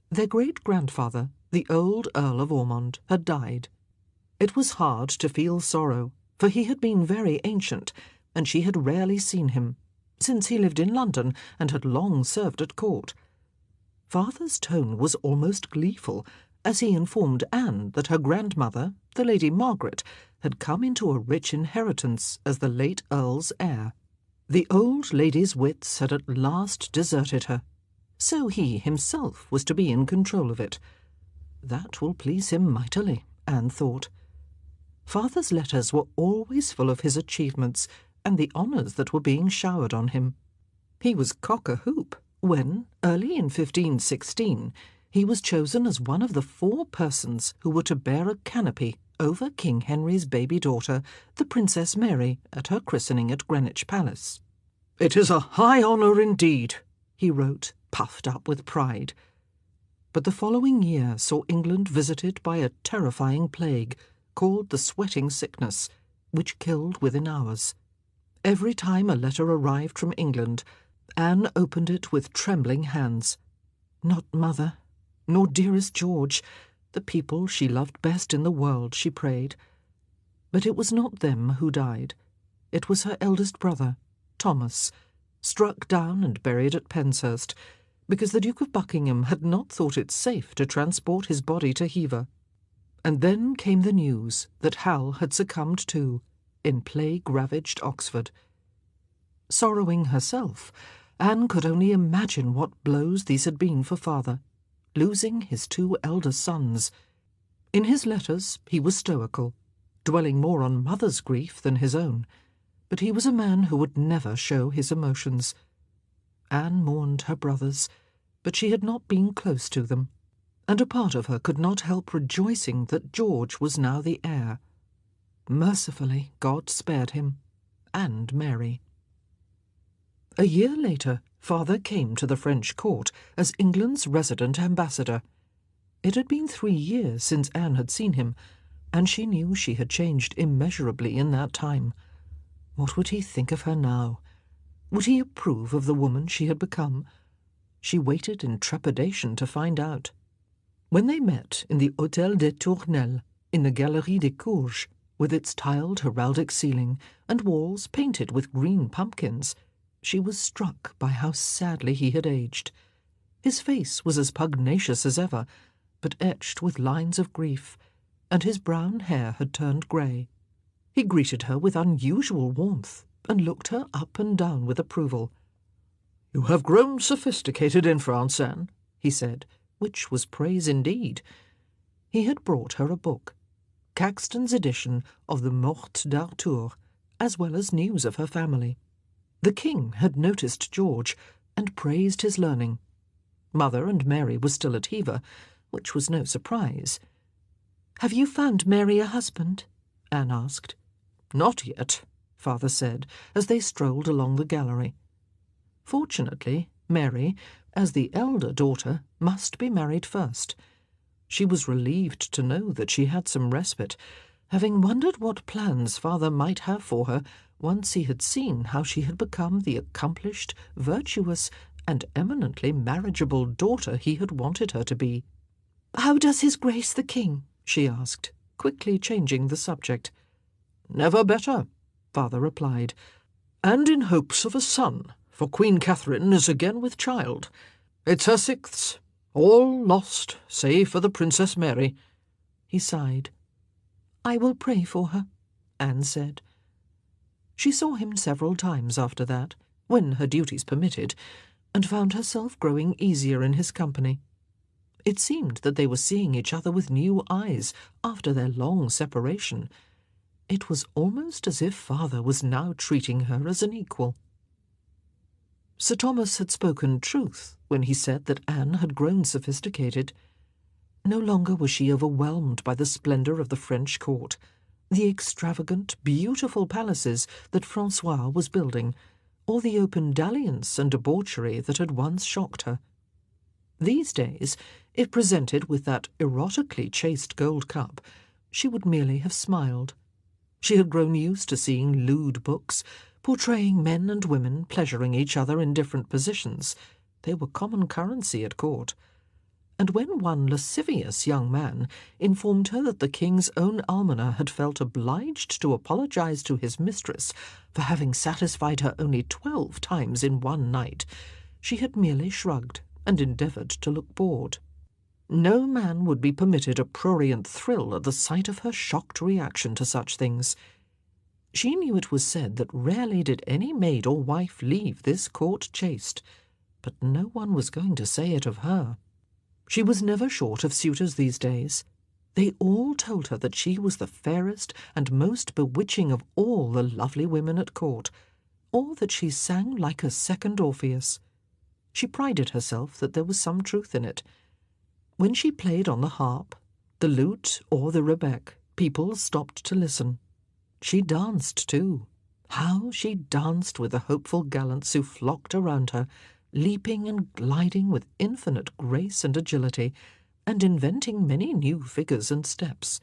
Their great-grandfather, the old Earl of Ormond, had died. It was hard to feel sorrow, for he had been very ancient, and she had rarely seen him, since he lived in London and had long served at court. Father's tone was almost gleeful, as he informed Anne that her grandmother, the Lady Margaret, had come into a rich inheritance as the late Earl's heir. The old lady's wits had at last deserted her, so he himself was to be in control of it. That will please him mightily, Anne thought. Father's letters were always full of his achievements and the honours that were being showered on him. He was cock-a-hoop when, early in 1516, he was chosen as one of the 4 persons who were to bear a canopy over King Henry's baby daughter, the Princess Mary, at her christening at Greenwich Palace. "It is a high honour indeed," he wrote, puffed up with pride. But the following year saw England visited by a terrifying plague called the sweating sickness, which killed within hours. Every time a letter arrived from England, Anne opened it with trembling hands. Not mother, nor dearest George, the people she loved best in the world, she prayed. But it was not them who died. It was her eldest brother, Thomas, struck down and buried at Penshurst, because the Duke of Buckingham had not thought it safe to transport his body to Hever. And then came the news that Hal had succumbed too, in plague-ravaged Oxford. Sorrowing herself, Anne could only imagine what blows these had been for father, losing his 2 elder sons. In his letters he was stoical, dwelling more on mother's grief than his own, but he was a man who would never show his emotions. Anne mourned her brothers, but she had not been close to them, and a part of her could not help rejoicing that George was now the heir. Mercifully, God spared him, and Mary. A year later, father came to the French court as England's resident ambassador. It had been 3 years since Anne had seen him, and she knew she had changed immeasurably in that time. What would he think of her now? Would he approve of the woman she had become? She waited in trepidation to find out. When they met in the Hôtel des Tournelles, in the Galerie des Courges, with its tiled heraldic ceiling and walls painted with green pumpkins, she was struck by how sadly he had aged. His face was as pugnacious as ever, but etched with lines of grief, and his brown hair had turned grey. He greeted her with unusual warmth, and looked her up and down with approval. "You have grown sophisticated in France, Anne," he said, which was praise indeed. He had brought her a book, Caxton's edition of the Morte d'Arthur, as well as news of her family. The king had noticed George, and praised his learning. Mother and Mary were still at Hever, which was no surprise. "Have you found Mary a husband?" Anne asked. "Not yet," father said, as they strolled along the gallery. Fortunately, Mary, as the elder daughter, must be married first. She was relieved to know that she had some respite, having wondered what plans father might have for her once he had seen how she had become the accomplished, virtuous, and eminently marriageable daughter he had wanted her to be. "How does His Grace the King?" she asked, quickly changing the subject. "Never better," father replied, "and in hopes of a son, for Queen Catherine is again with child. It's her 6th, all lost, save for the Princess Mary." He sighed. "I will pray for her," Anne said. She saw him several times after that, when her duties permitted, and found herself growing easier in his company. It seemed that they were seeing each other with new eyes after their long separation. It was almost as if father was now treating her as an equal. Sir Thomas had spoken truth when he said that Anne had grown sophisticated. No longer was she overwhelmed by the splendour of the French court, the extravagant, beautiful palaces that Francois was building, or the open dalliance and debauchery that had once shocked her. These days, if presented with that erotically chased gold cup, she would merely have smiled. She had grown used to seeing lewd books, portraying men and women pleasuring each other in different positions. They were common currency at court. And when one lascivious young man informed her that the king's own almoner had felt obliged to apologize to his mistress for having satisfied her only 12 times in one night, she had merely shrugged and endeavoured to look bored. No man would be permitted a prurient thrill at the sight of her shocked reaction to such things. She knew it was said that rarely did any maid or wife leave this court chaste, but no one was going to say it of her. She was never short of suitors these days. They all told her that she was the fairest and most bewitching of all the lovely women at court, or that she sang like a second Orpheus. She prided herself that there was some truth in it. When she played on the harp, the lute, or the rebec, people stopped to listen. She danced too. How she danced with the hopeful gallants who flocked around her, leaping and gliding with infinite grace and agility, and inventing many new figures and steps.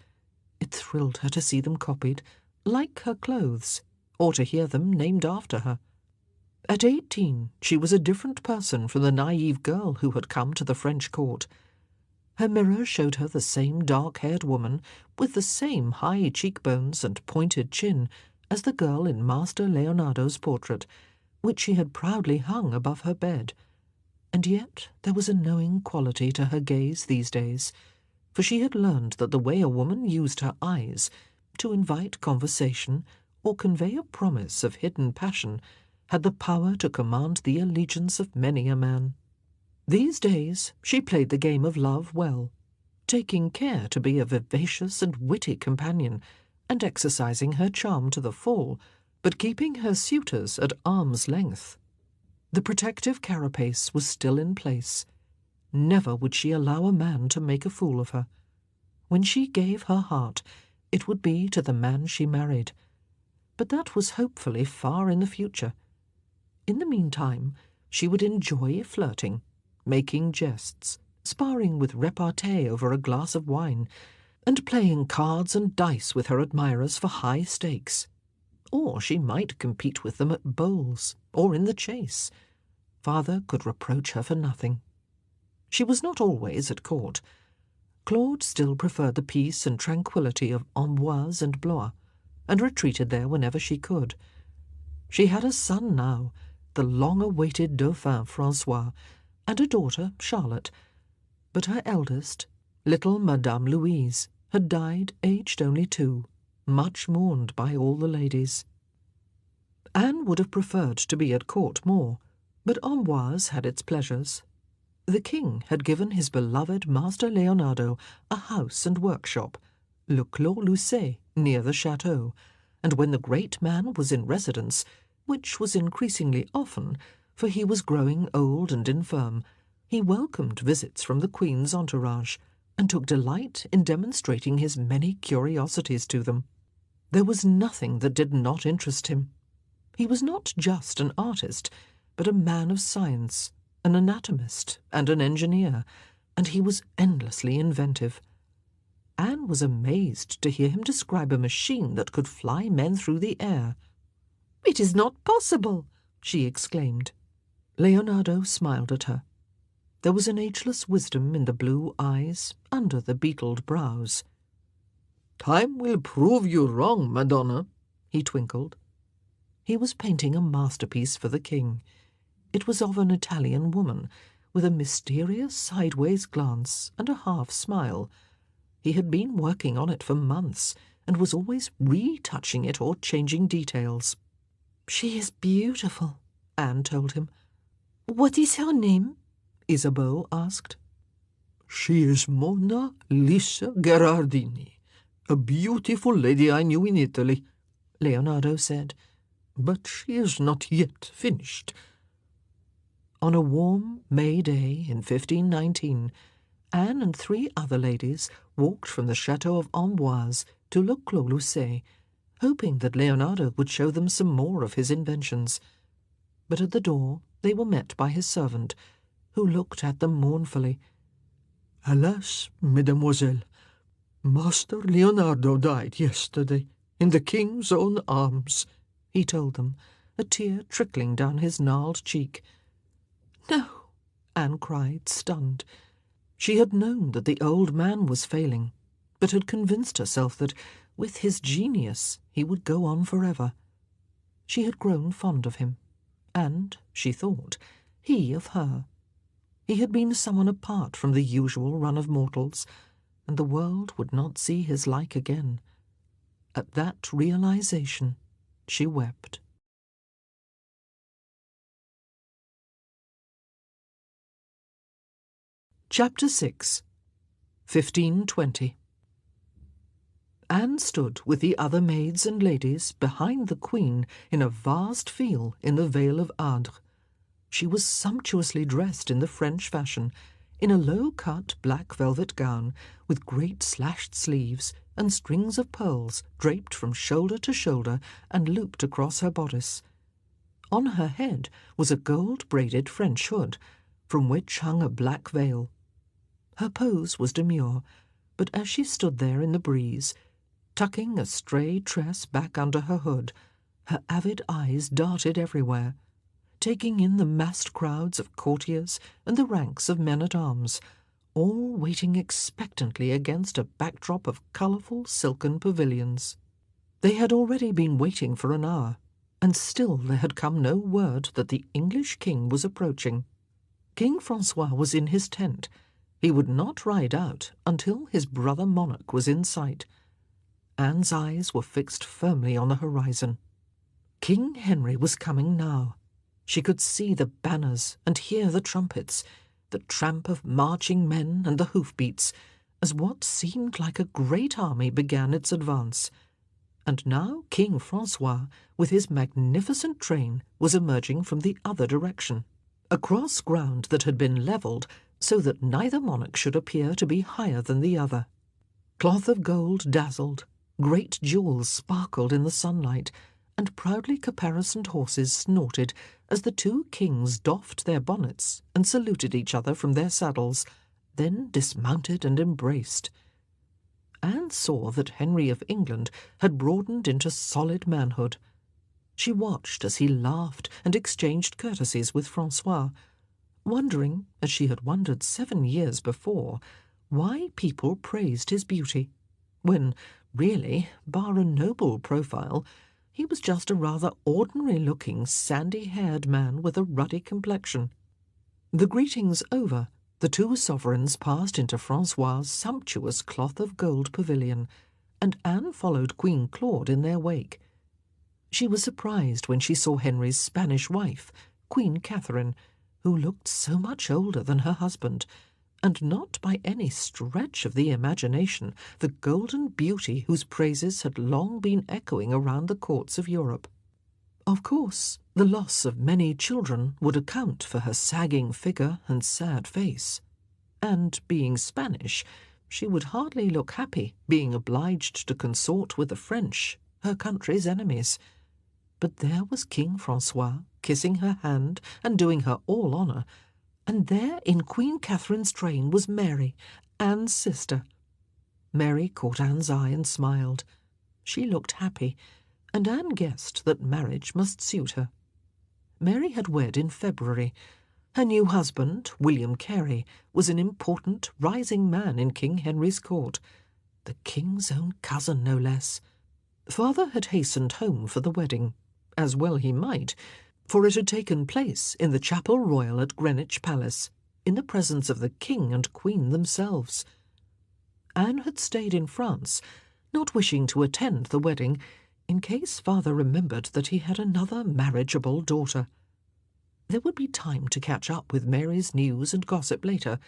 It thrilled her to see them copied, like her clothes, or to hear them named after her. At 18, she was a different person from the naive girl who had come to the French court. Her mirror showed her the same dark-haired woman, with the same high cheekbones and pointed chin, as the girl in Master Leonardo's portrait, which she had proudly hung above her bed. And yet there was a knowing quality to her gaze these days, for she had learned that the way a woman used her eyes to invite conversation or convey a promise of hidden passion had the power to command the allegiance of many a man. These days she played the game of love well, taking care to be a vivacious and witty companion, and exercising her charm to the full, but keeping her suitors at arm's length. The protective carapace was still in place. Never would she allow a man to make a fool of her. When she gave her heart, it would be to the man she married. But that was hopefully far in the future. In the meantime, she would enjoy flirting, making jests, sparring with repartee over a glass of wine, and playing cards and dice with her admirers for high stakes. Or she might compete with them at bowls, or in the chase. Father could reproach her for nothing. She was not always at court. Claude still preferred the peace and tranquillity of Amboise and Blois, and retreated there whenever she could. She had a son now, the long-awaited Dauphin Francois, and a daughter, Charlotte, but her eldest, little Madame Louise, had died aged only 2, much mourned by all the ladies. Anne would have preferred to be at court more, but Amboise had its pleasures. The king had given his beloved Master Leonardo a house and workshop, Le Clos Lucé, near the chateau, and when the great man was in residence, which was increasingly often, for he was growing old and infirm, he welcomed visits from the Queen's entourage, and took delight in demonstrating his many curiosities to them. There was nothing that did not interest him. He was not just an artist, but a man of science, an anatomist and an engineer, and he was endlessly inventive. Anne was amazed to hear him describe a machine that could fly men through the air. "It is not possible!" she exclaimed. Leonardo smiled at her. There was an ageless wisdom in the blue eyes, under the beetled brows. "Time will prove you wrong, Madonna," he twinkled. He was painting a masterpiece for the king. It was of an Italian woman, with a mysterious sideways glance and a half-smile. He had been working on it for months, and was always retouching it or changing details. "She is beautiful," Anne told him. "What is her name?" Isabeau asked. "She is Monna Lisa Gherardini, a beautiful lady I knew in Italy," Leonardo said. "But she is not yet finished." On a warm May day in 1519, Anne and 3 other ladies walked from the chateau of Amboise to Le Clos Lucé, hoping that Leonardo would show them some more of his inventions. But at the door they were met by his servant, who looked at them mournfully. "Alas, mesdemoiselles, Master Leonardo died yesterday in the king's own arms," he told them, a tear trickling down his gnarled cheek. "No," Anne cried, stunned. She had known that the old man was failing, but had convinced herself that, with his genius, he would go on forever. She had grown fond of him, and, she thought, he of her. He had been someone apart from the usual run of mortals, and the world would not see his like again. At that realization, she wept. Chapter 6, 1520. Anne stood with the other maids and ladies behind the Queen in a vast field in the Vale of Ardres. She was sumptuously dressed in the French fashion, in a low-cut black velvet gown with great slashed sleeves and strings of pearls draped from shoulder to shoulder and looped across her bodice. On her head was a gold-braided French hood, from which hung a black veil. Her pose was demure, but as she stood there in the breeze, tucking a stray tress back under her hood, her avid eyes darted everywhere, taking in the massed crowds of courtiers and the ranks of men-at-arms, all waiting expectantly against a backdrop of colourful silken pavilions. They had already been waiting for an hour, and still there had come no word that the English king was approaching. King Francois was in his tent. He would not ride out until his brother monarch was in sight. Anne's eyes were fixed firmly on the horizon. King Henry was coming now. She could see the banners and hear the trumpets, the tramp of marching men and the hoofbeats, as what seemed like a great army began its advance. And now King Francois, with his magnificent train, was emerging from the other direction, across ground that had been levelled so that neither monarch should appear to be higher than the other. Cloth of gold dazzled, great jewels sparkled in the sunlight, and proudly caparisoned horses snorted as the two kings doffed their bonnets and saluted each other from their saddles, then dismounted and embraced. Anne saw that Henry of England had broadened into solid manhood. She watched as he laughed and exchanged courtesies with Francois, wondering, as she had wondered 7 years before, why people praised his beauty, when, really, bar a noble profile, he was just a rather ordinary-looking, sandy-haired man with a ruddy complexion. The greetings over, the two sovereigns passed into Francois's sumptuous cloth-of-gold pavilion, and Anne followed Queen Claude in their wake. She was surprised when she saw Henry's Spanish wife, Queen Catherine, who looked so much older than her husband, and not by any stretch of the imagination the golden beauty whose praises had long been echoing around the courts of Europe. Of course, the loss of many children would account for her sagging figure and sad face, and, being Spanish, she would hardly look happy being obliged to consort with the French, her country's enemies. But there was King Francois, kissing her hand and doing her all honour, and there in Queen Catherine's train was Mary, Anne's sister. Mary caught Anne's eye and smiled. She looked happy, and Anne guessed that marriage must suit her. Mary had wed in February. Her new husband, William Carey, was an important, rising man in King Henry's court, the king's own cousin, no less. Father had hastened home for the wedding, as well he might, for it had taken place in the Chapel Royal at Greenwich Palace, in the presence of the king and queen themselves. Anne had stayed in France, not wishing to attend the wedding, in case father remembered that he had another marriageable daughter. There would be time to catch up with Mary's news and gossip later,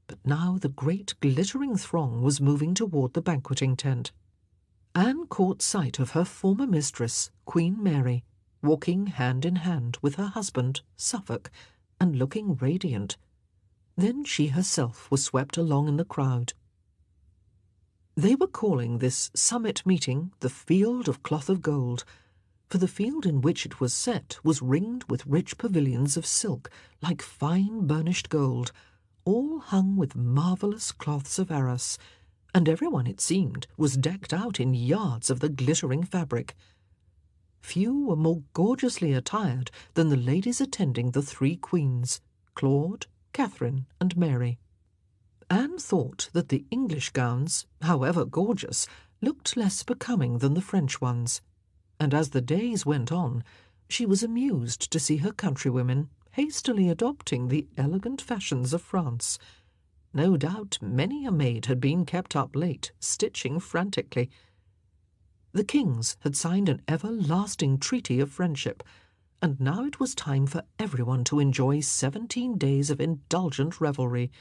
but now the great glittering throng was moving toward the banqueting tent. Anne caught sight of her former mistress, Queen Mary, walking hand in hand with her husband, Suffolk, and looking radiant. Then she herself was swept along in the crowd. They were calling this summit meeting the Field of Cloth of Gold, for the field in which it was set was ringed with rich pavilions of silk, like fine burnished gold, all hung with marvellous cloths of arras, and everyone, it seemed, was decked out in yards of the glittering fabric. Few were more gorgeously attired than the ladies attending the three queens, Claude, Catherine, and Mary. Anne thought that the English gowns, however gorgeous, looked less becoming than the French ones, and as the days went on, she was amused to see her countrywomen hastily adopting the elegant fashions of France. No doubt many a maid had been kept up late, stitching frantically. The kings had signed an everlasting treaty of friendship, and now it was time for everyone to enjoy 17 days of indulgent revelry,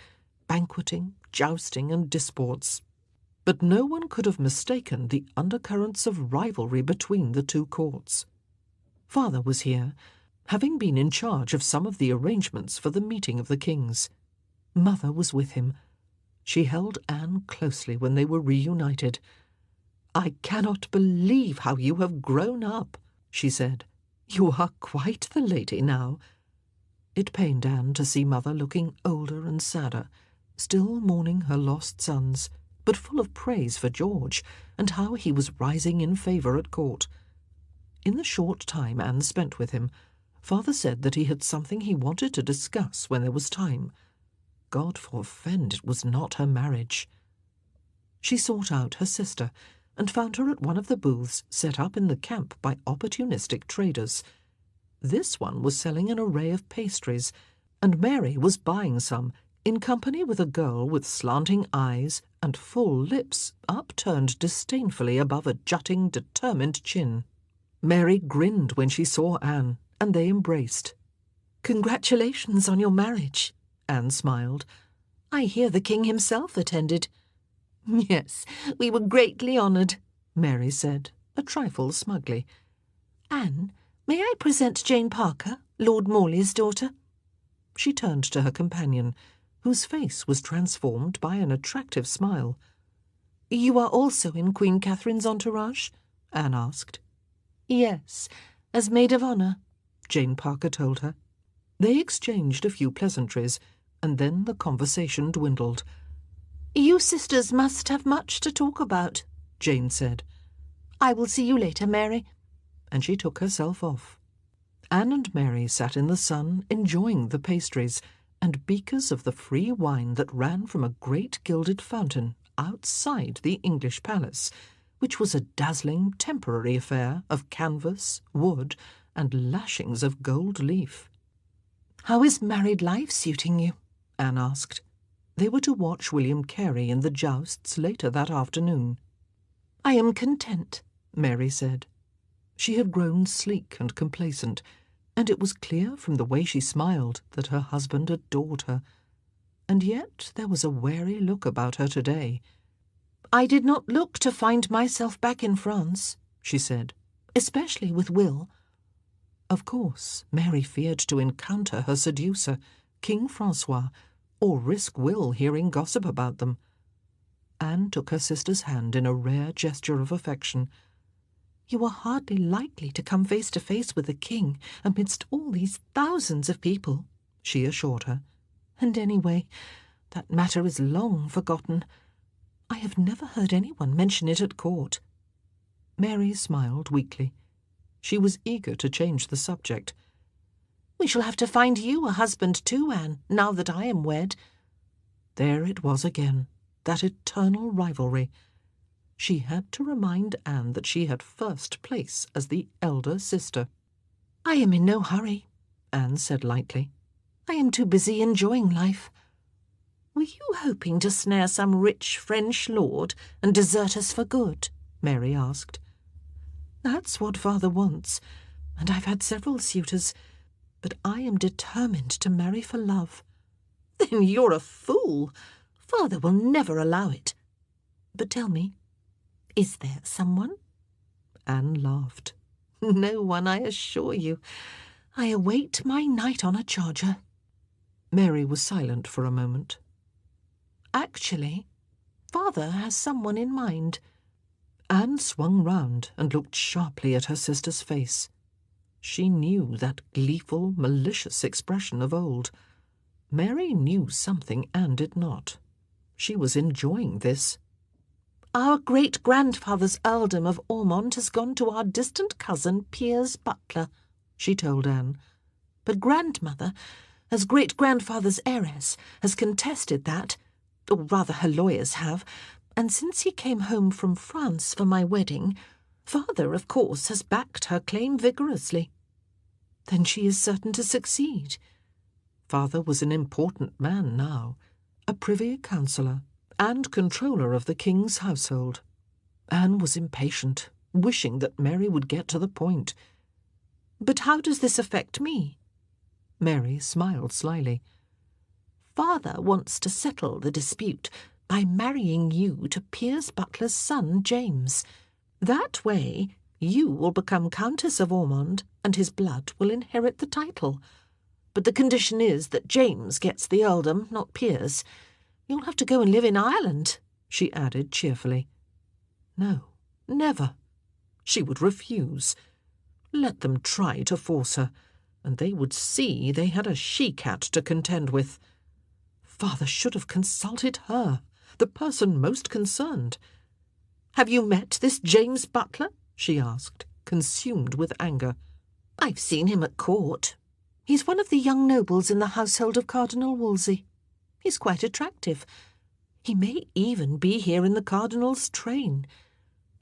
banqueting, jousting, and disports. But no one could have mistaken the undercurrents of rivalry between the two courts. Father was here, having been in charge of some of the arrangements for the meeting of the kings. Mother was with him. She held Anne closely when they were reunited. "I cannot believe how you have grown up," she said. "You are quite the lady now." It pained Anne to see Mother looking older and sadder, still mourning her lost sons, but full of praise for George and how he was rising in favour at court. In the short time Anne spent with him, Father said that he had something he wanted to discuss when there was time. God forfend it was not her marriage. She sought out her sister, and found her at one of the booths set up in the camp by opportunistic traders. This one was selling an array of pastries, and Mary was buying some, in company with a girl with slanting eyes and full lips upturned disdainfully above a jutting, determined chin. Mary grinned when she saw Anne, and they embraced. "Congratulations on your marriage," Anne smiled. "I hear the king himself attended." "Yes, we were greatly honoured," Mary said, a trifle smugly. "Anne, may I present Jane Parker, Lord Morley's daughter?" She turned to her companion, whose face was transformed by an attractive smile. "You are also in Queen Catherine's entourage?" Anne asked. "Yes, as maid of honour," Jane Parker told her. They exchanged a few pleasantries, and then the conversation dwindled. "You sisters must have much to talk about," Jane said. "I will see you later, Mary," and she took herself off. Anne and Mary sat in the sun, enjoying the pastries, and beakers of the free wine that ran from a great gilded fountain outside the English palace, which was a dazzling temporary affair of canvas, wood, and lashings of gold leaf. "How is married life suiting you?" Anne asked. They were to watch William Carey in the jousts later that afternoon. "I am content," Mary said. She had grown sleek and complacent, and it was clear from the way she smiled that her husband adored her. And yet there was a wary look about her today. "I did not look to find myself back in France," she said, "especially with Will." Of course, Mary feared to encounter her seducer, King Francois, or risk Will hearing gossip about them. Anne took her sister's hand in a rare gesture of affection. "You are hardly likely to come face to face with the king amidst all these thousands of people," she assured her. "And anyway, that matter is long forgotten. I have never heard anyone mention it at court." Mary smiled weakly. She was eager to change the subject. "We shall have to find you a husband too, Anne, now that I am wed." There it was again, that eternal rivalry. She had to remind Anne that she had first place as the elder sister. "I am in no hurry," Anne said lightly. "I am too busy enjoying life." "Were you hoping to snare some rich French lord and desert us for good?" Mary asked. "That's what Father wants, and I've had several suitors, but I am determined to marry for love." "Then you're a fool. Father will never allow it. But tell me, is there someone?" Anne laughed. "No one, I assure you. I await my knight on a charger." Mary was silent for a moment. "Actually, Father has someone in mind." Anne swung round and looked sharply at her sister's face. She knew that gleeful, malicious expression of old. Mary knew something Anne did not. She was enjoying this. Our great-grandfather's earldom of Ormond has gone to our distant cousin Piers Butler, she told Anne. But grandmother, as great-grandfather's heiress, has contested that, or rather her lawyers have, and since he came home from France for my wedding, father, of course, has backed her claim vigorously. Then she is certain to succeed. Father was an important man now, a privy councillor and controller of the king's household. Anne was impatient, wishing that Mary would get to the point. But how does this affect me? Mary smiled slyly. Father wants to settle the dispute by marrying you to Piers Butler's son, James. That way, you will become Countess of Ormond, and his blood will inherit the title. But the condition is that James gets the earldom, not Piers. You'll have to go and live in Ireland, she added cheerfully. No, never. She would refuse. Let them try to force her, and they would see they had a she-cat to contend with. Father should have consulted her, the person most concerned. "Have you met this James Butler?" she asked, consumed with anger. "I've seen him at court. He's one of the young nobles in the household of Cardinal Wolsey. He's quite attractive. He may even be here in the Cardinal's train.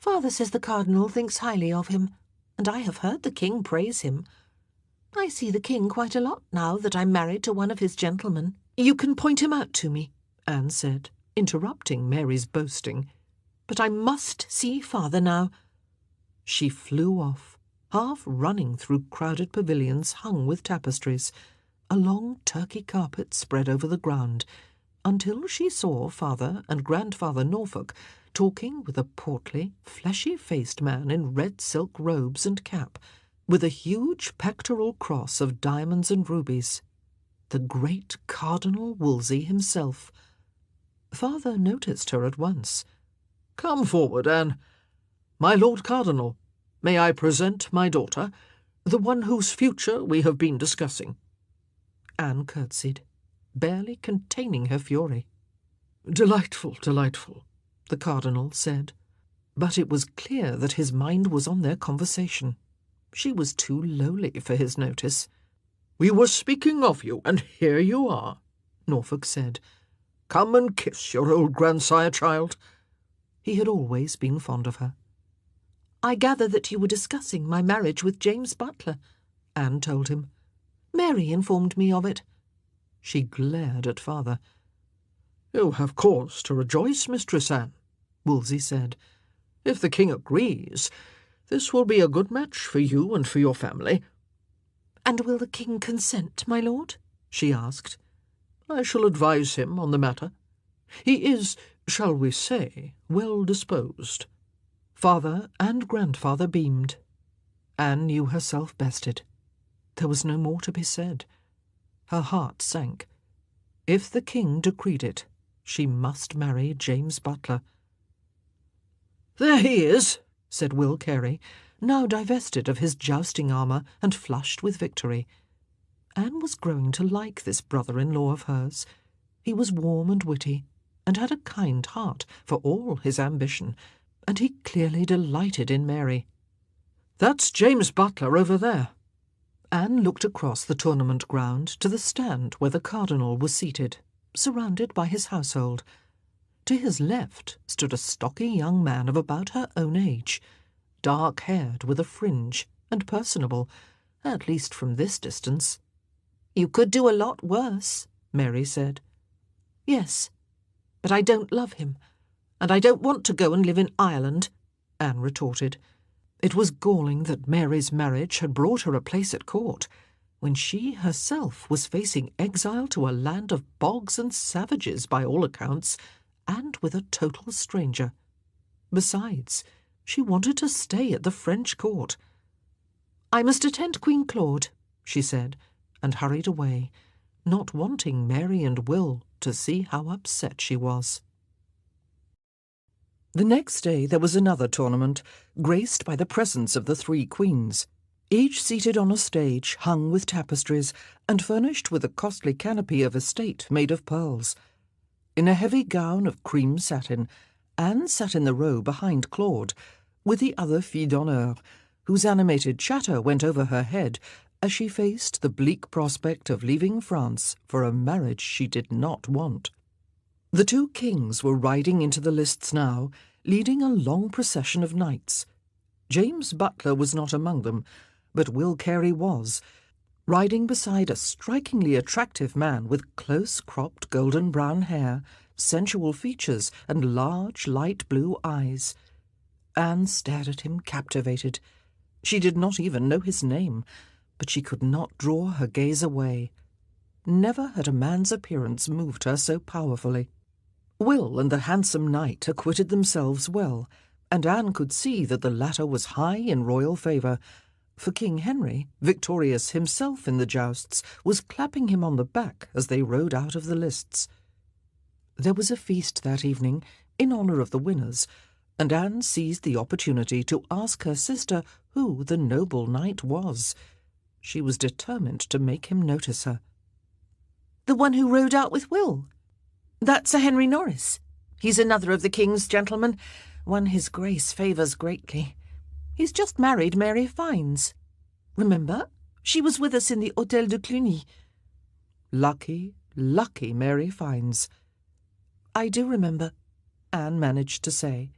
Father says the Cardinal thinks highly of him, and I have heard the King praise him. I see the King quite a lot now that I'm married to one of his gentlemen." "You can point him out to me," Anne said, interrupting Mary's boasting. "But I must see Father now." She flew off, half running through crowded pavilions hung with tapestries, a long Turkey carpet spread over the ground, until she saw Father and Grandfather Norfolk talking with a portly, fleshy-faced man in red silk robes and cap, with a huge pectoral cross of diamonds and rubies. The great Cardinal Wolsey himself. Father noticed her at once. "Come forward, Anne. My Lord Cardinal, may I present my daughter, the one whose future we have been discussing?" Anne curtsied, barely containing her fury. "Delightful, delightful," the Cardinal said. But it was clear that his mind was on their conversation. She was too lowly for his notice. "We were speaking of you, and here you are," Norfolk said. "Come and kiss your old grandsire, child." He had always been fond of her. "I gather that you were discussing my marriage with James Butler," Anne told him. "Mary informed me of it." She glared at Father. "You have cause to rejoice, Mistress Anne," Wolsey said. "If the King agrees, this will be a good match for you and for your family." "And will the King consent, my lord?" she asked. "I shall advise him on the matter. He is, shall we say, well disposed." Father and Grandfather beamed. Anne knew herself bested. There was no more to be said. Her heart sank. If the King decreed it, she must marry James Butler. "There he is," said Will Carey, now divested of his jousting armour and flushed with victory. Anne was growing to like this brother-in-law of hers. He was warm and witty, and had a kind heart for all his ambition, and he clearly delighted in Mary. "That's James Butler over there." Anne looked across the tournament ground to the stand where the Cardinal was seated, surrounded by his household. To his left stood a stocky young man of about her own age, dark-haired with a fringe, and personable, at least from this distance. "You could do a lot worse," Mary said. "Yes, but I don't love him, and I don't want to go and live in Ireland," Anne retorted. It was galling that Mary's marriage had brought her a place at court, when she herself was facing exile to a land of bogs and savages by all accounts, and with a total stranger. Besides, she wanted to stay at the French court. "I must attend Queen Claude," she said, and hurried away, not wanting Mary and Will to see how upset she was. The next day there was another tournament, graced by the presence of the three queens, each seated on a stage hung with tapestries and furnished with a costly canopy of estate made of pearls. In a heavy gown of cream satin, Anne sat in the row behind Claude, with the other filles d'honneur, whose animated chatter went over her head as she faced the bleak prospect of leaving France for a marriage she did not want. The two kings were riding into the lists now, leading a long procession of knights. James Butler was not among them, but Will Carey was, riding beside a strikingly attractive man with close-cropped golden-brown hair, sensual features, and large light blue eyes. Anne stared at him, captivated. She did not even know his name, but she could not draw her gaze away. Never had a man's appearance moved her so powerfully. Will and the handsome knight acquitted themselves well, and Anne could see that the latter was high in royal favour, for King Henry, victorious himself in the jousts, was clapping him on the back as they rode out of the lists. There was a feast that evening in honour of the winners, and Anne seized the opportunity to ask her sister who the noble knight was. She was determined to make him notice her. "The one who rode out with Will. That's Sir Henry Norris. He's another of the king's gentlemen, one his grace favours greatly. He's just married Mary Fines. Remember? She was with us in the Hôtel de Cluny." Lucky, lucky Mary Fines. "I do remember," Anne managed to say.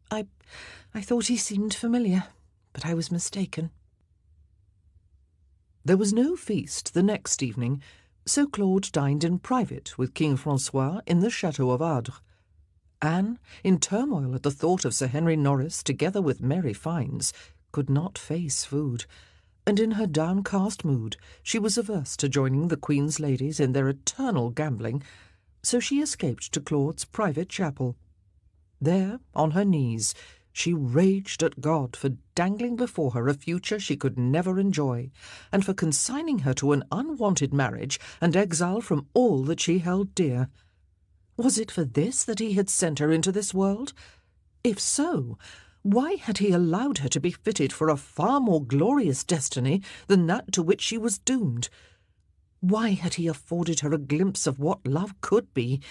I thought he seemed familiar, but I was mistaken." There was no feast the next evening, so Claude dined in private with King François in the Château of Ardres. Anne, in turmoil at the thought of Sir Henry Norris together with Mary Fines, could not face food, and in her downcast mood she was averse to joining the Queen's ladies in their eternal gambling, so she escaped to Claude's private chapel. There, on her knees, she raged at God for dangling before her a future she could never enjoy, and for consigning her to an unwanted marriage and exile from all that she held dear. Was it for this that he had sent her into this world? If so, why had he allowed her to be fitted for a far more glorious destiny than that to which she was doomed? Why had he afforded her a glimpse of what love could be,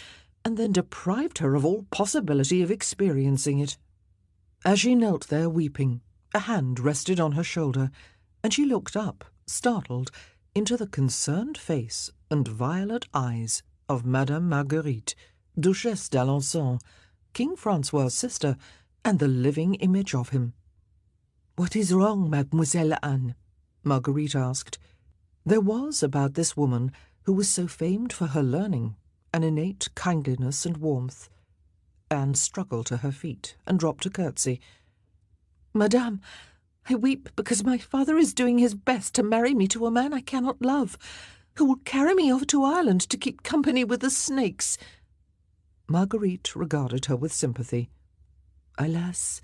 and then deprived her of all possibility of experiencing it? As she knelt there weeping, a hand rested on her shoulder, and she looked up, startled, into the concerned face and violet eyes of Madame Marguerite, Duchesse d'Alençon, King François' sister, and the living image of him. "What is wrong, Mademoiselle Anne?" Marguerite asked. There was about this woman, who was so famed for her learning, an innate kindliness and warmth. Anne struggled to her feet and dropped a curtsy. "Madame, I weep because my father is doing his best to marry me to a man I cannot love, who will carry me over to Ireland to keep company with the snakes." Marguerite regarded her with sympathy. "Alas,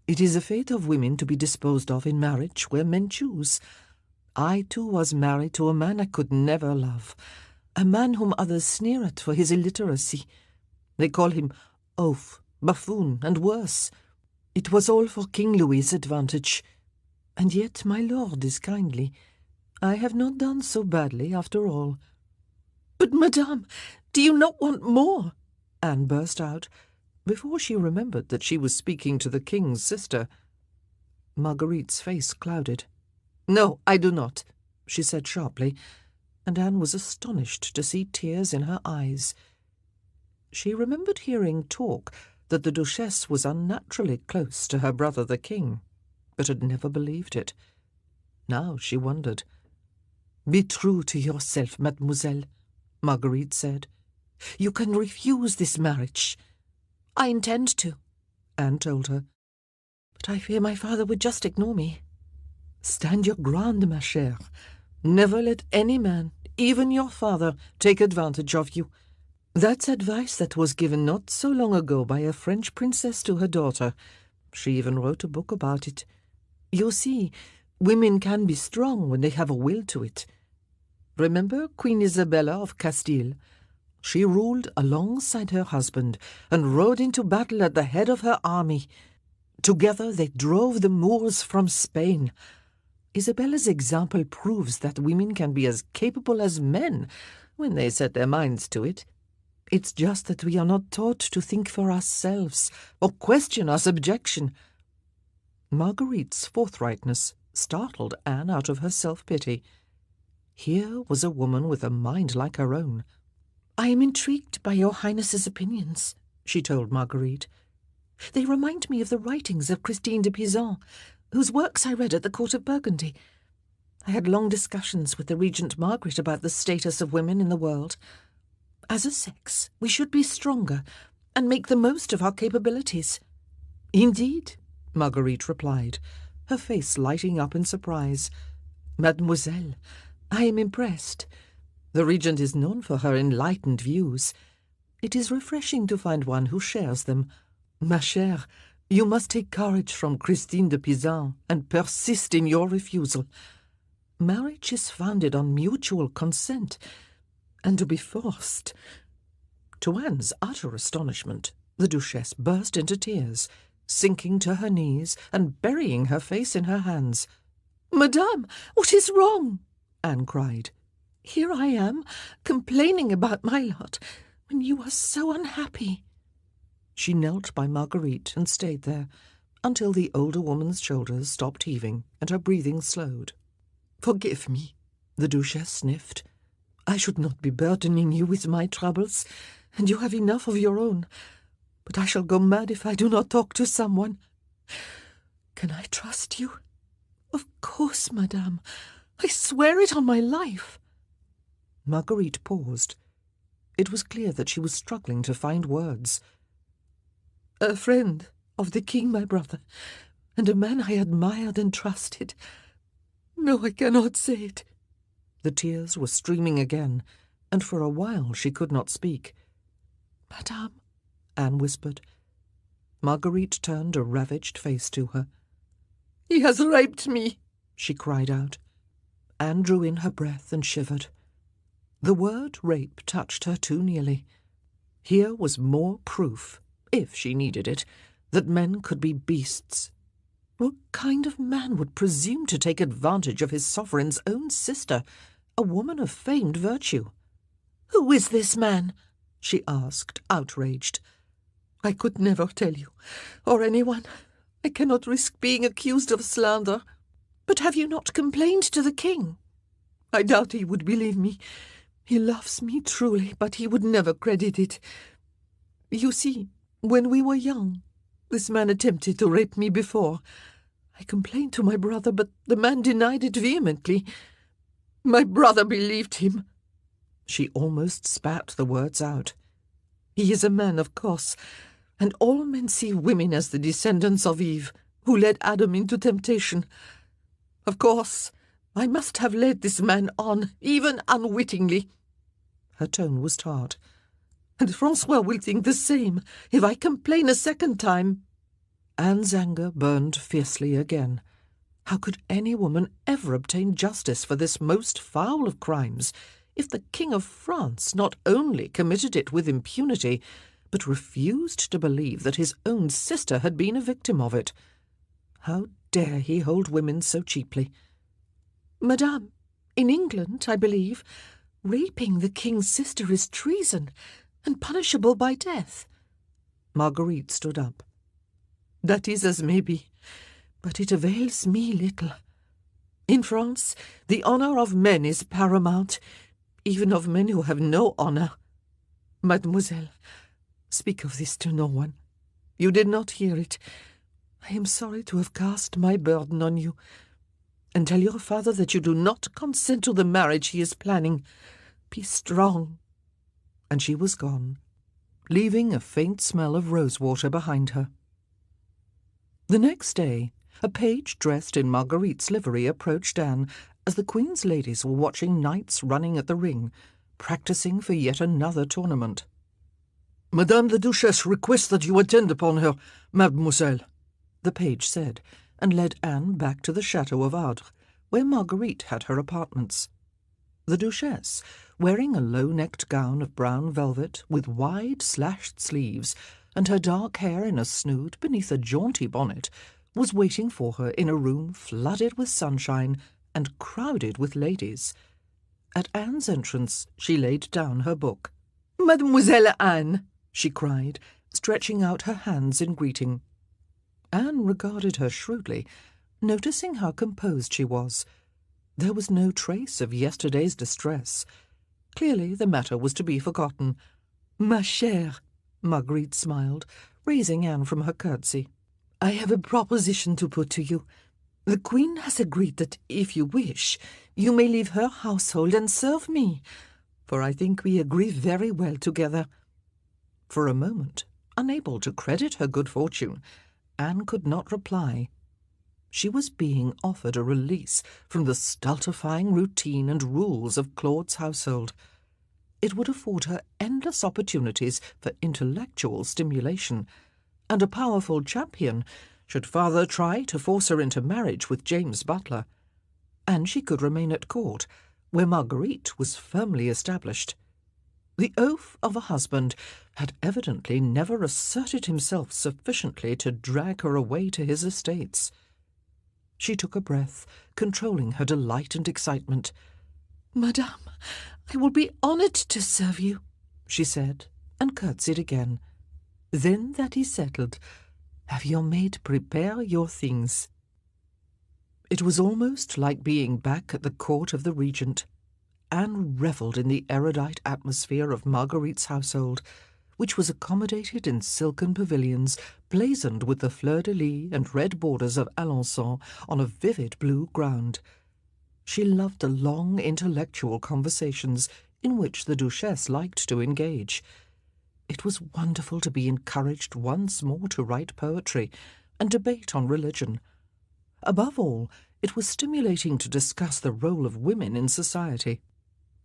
it is the fate of women to be disposed of in marriage where men choose. I, too, was married to a man I could never love, a man whom others sneer at for his illiteracy. They call him oaf, buffoon, and worse. It was all for King Louis's advantage. And yet my lord is kindly. I have not done so badly after all." "But, madame, do you not want more?" Anne burst out, before she remembered that she was speaking to the king's sister. Marguerite's face clouded. "No, I do not," she said sharply, and Anne was astonished to see tears in her eyes. She remembered hearing talk that the Duchesse was unnaturally close to her brother the king, but had never believed it. Now she wondered. "Be true to yourself, mademoiselle," Marguerite said. "You can refuse this marriage." "I intend to," Anne told her. "But I fear my father would just ignore me." "Stand your ground, ma chère. Never let any man, even your father, take advantage of you. That's advice that was given not so long ago by a French princess to her daughter. She even wrote a book about it. You see, women can be strong when they have a will to it. Remember Queen Isabella of Castile? She ruled alongside her husband and rode into battle at the head of her army. Together they drove the Moors from Spain. Isabella's example proves that women can be as capable as men when they set their minds to it. It's just that we are not taught to think for ourselves or question our subjection." Marguerite's forthrightness startled Anne out of her self-pity. Here was a woman with a mind like her own. "I am intrigued by your Highness's opinions," she told Marguerite. "They remind me of the writings of Christine de Pizan, whose works I read at the court of Burgundy. I had long discussions with the Regent Margaret about the status of women in the world. As a sex, we should be stronger and make the most of our capabilities." "Indeed," Marguerite replied, her face lighting up in surprise. "Mademoiselle, I am impressed. The Regent is known for her enlightened views. It is refreshing to find one who shares them. Ma chère, you must take courage from Christine de Pizan and persist in your refusal. Marriage is founded on mutual consent, and to be forced—" To Anne's utter astonishment, the Duchess burst into tears, sinking to her knees and burying her face in her hands. "Madame, what is wrong?" Anne cried. "Here I am, complaining about my lot, when you are so unhappy." She knelt by Marguerite and stayed there, until the older woman's shoulders stopped heaving and her breathing slowed. "Forgive me," the Duchess sniffed. "I should not be burdening you with my troubles, and you have enough of your own. But I shall go mad if I do not talk to someone. Can I trust you?" "Of course, madame. I swear it on my life." Marguerite paused. It was clear that she was struggling to find words. "A friend of the king, my brother, and a man I admired and trusted. No, I cannot say it." The tears were streaming again, and for a while she could not speak. "Madame," Anne whispered. Marguerite turned a ravaged face to her. "He has raped me," she cried out. Anne drew in her breath and shivered. The word rape touched her too nearly. Here was more proof, if she needed it, that men could be beasts. What kind of man would presume to take advantage of his sovereign's own sister, a woman of famed virtue? "Who is this man?" she asked, outraged. "I could never tell you, or anyone. I cannot risk being accused of slander." "But have you not complained to the king?" "I doubt he would believe me. He loves me truly, but he would never credit it. You see, when we were young, this man attempted to rape me before. I complained to my brother, but the man denied it vehemently. My brother believed him." She almost spat the words out. "He is a man, of course, and all men see women as the descendants of Eve, who led Adam into temptation. Of course, I must have led this man on, even unwittingly." Her tone was tart. "And Francois will think the same if I complain a second time." Anne's anger burned fiercely again. How could any woman ever obtain justice for this most foul of crimes if the King of France not only committed it with impunity, but refused to believe that his own sister had been a victim of it? How dare he hold women so cheaply? "Madame, in England, I believe, raping the king's sister is treason and punishable by death." Marguerite stood up. "That is as may be, but it avails me little. In France, the honour of men is paramount, even of men who have no honour. Mademoiselle, speak of this to no one. You did not hear it. I am sorry to have cast my burden on you. And tell your father that you do not consent to the marriage he is planning. Be strong." And she was gone, leaving a faint smell of rosewater behind her. The next day, a page dressed in Marguerite's livery approached Anne as the Queen's ladies were watching knights running at the ring, practising for yet another tournament. "Madame the Duchesse requests that you attend upon her, mademoiselle," the page said, and led Anne back to the chateau of Ardres, where Marguerite had her apartments. The Duchesse, wearing a low-necked gown of brown velvet with wide slashed sleeves, and her dark hair in a snood beneath a jaunty bonnet, was waiting for her in a room flooded with sunshine and crowded with ladies. At Anne's entrance she laid down her book. Mademoiselle Anne, she cried, stretching out her hands in greeting. Anne regarded her shrewdly, noticing how composed she was. There was no trace of yesterday's distress. Clearly the matter was to be forgotten. Ma chère, Marguerite smiled, raising Anne from her curtsy. I have a proposition to put to you. The Queen has agreed that, if you wish, you may leave her household and serve me, for I think we agree very well together. For a moment, unable to credit her good fortune, Anne could not reply. She was being offered a release from the stultifying routine and rules of Claude's household. It would afford her endless opportunities for intellectual stimulation, and a powerful champion should father try to force her into marriage with James Butler. And she could remain at court, where Marguerite was firmly established. The oath of a husband had evidently never asserted himself sufficiently to drag her away to his estates. She took a breath, controlling her delight and excitement. Madame, I will be honoured to serve you, she said, and curtsied again. Then that is settled. Have your maid prepare your things. It was almost like being back at the court of the regent. Anne revelled in the erudite atmosphere of Marguerite's household, which was accommodated in silken pavilions blazoned with the fleur-de-lis and red borders of Alençon on a vivid blue ground. She loved the long intellectual conversations in which the Duchesse liked to engage. It was wonderful to be encouraged once more to write poetry and debate on religion. Above all, it was stimulating to discuss the role of women in society.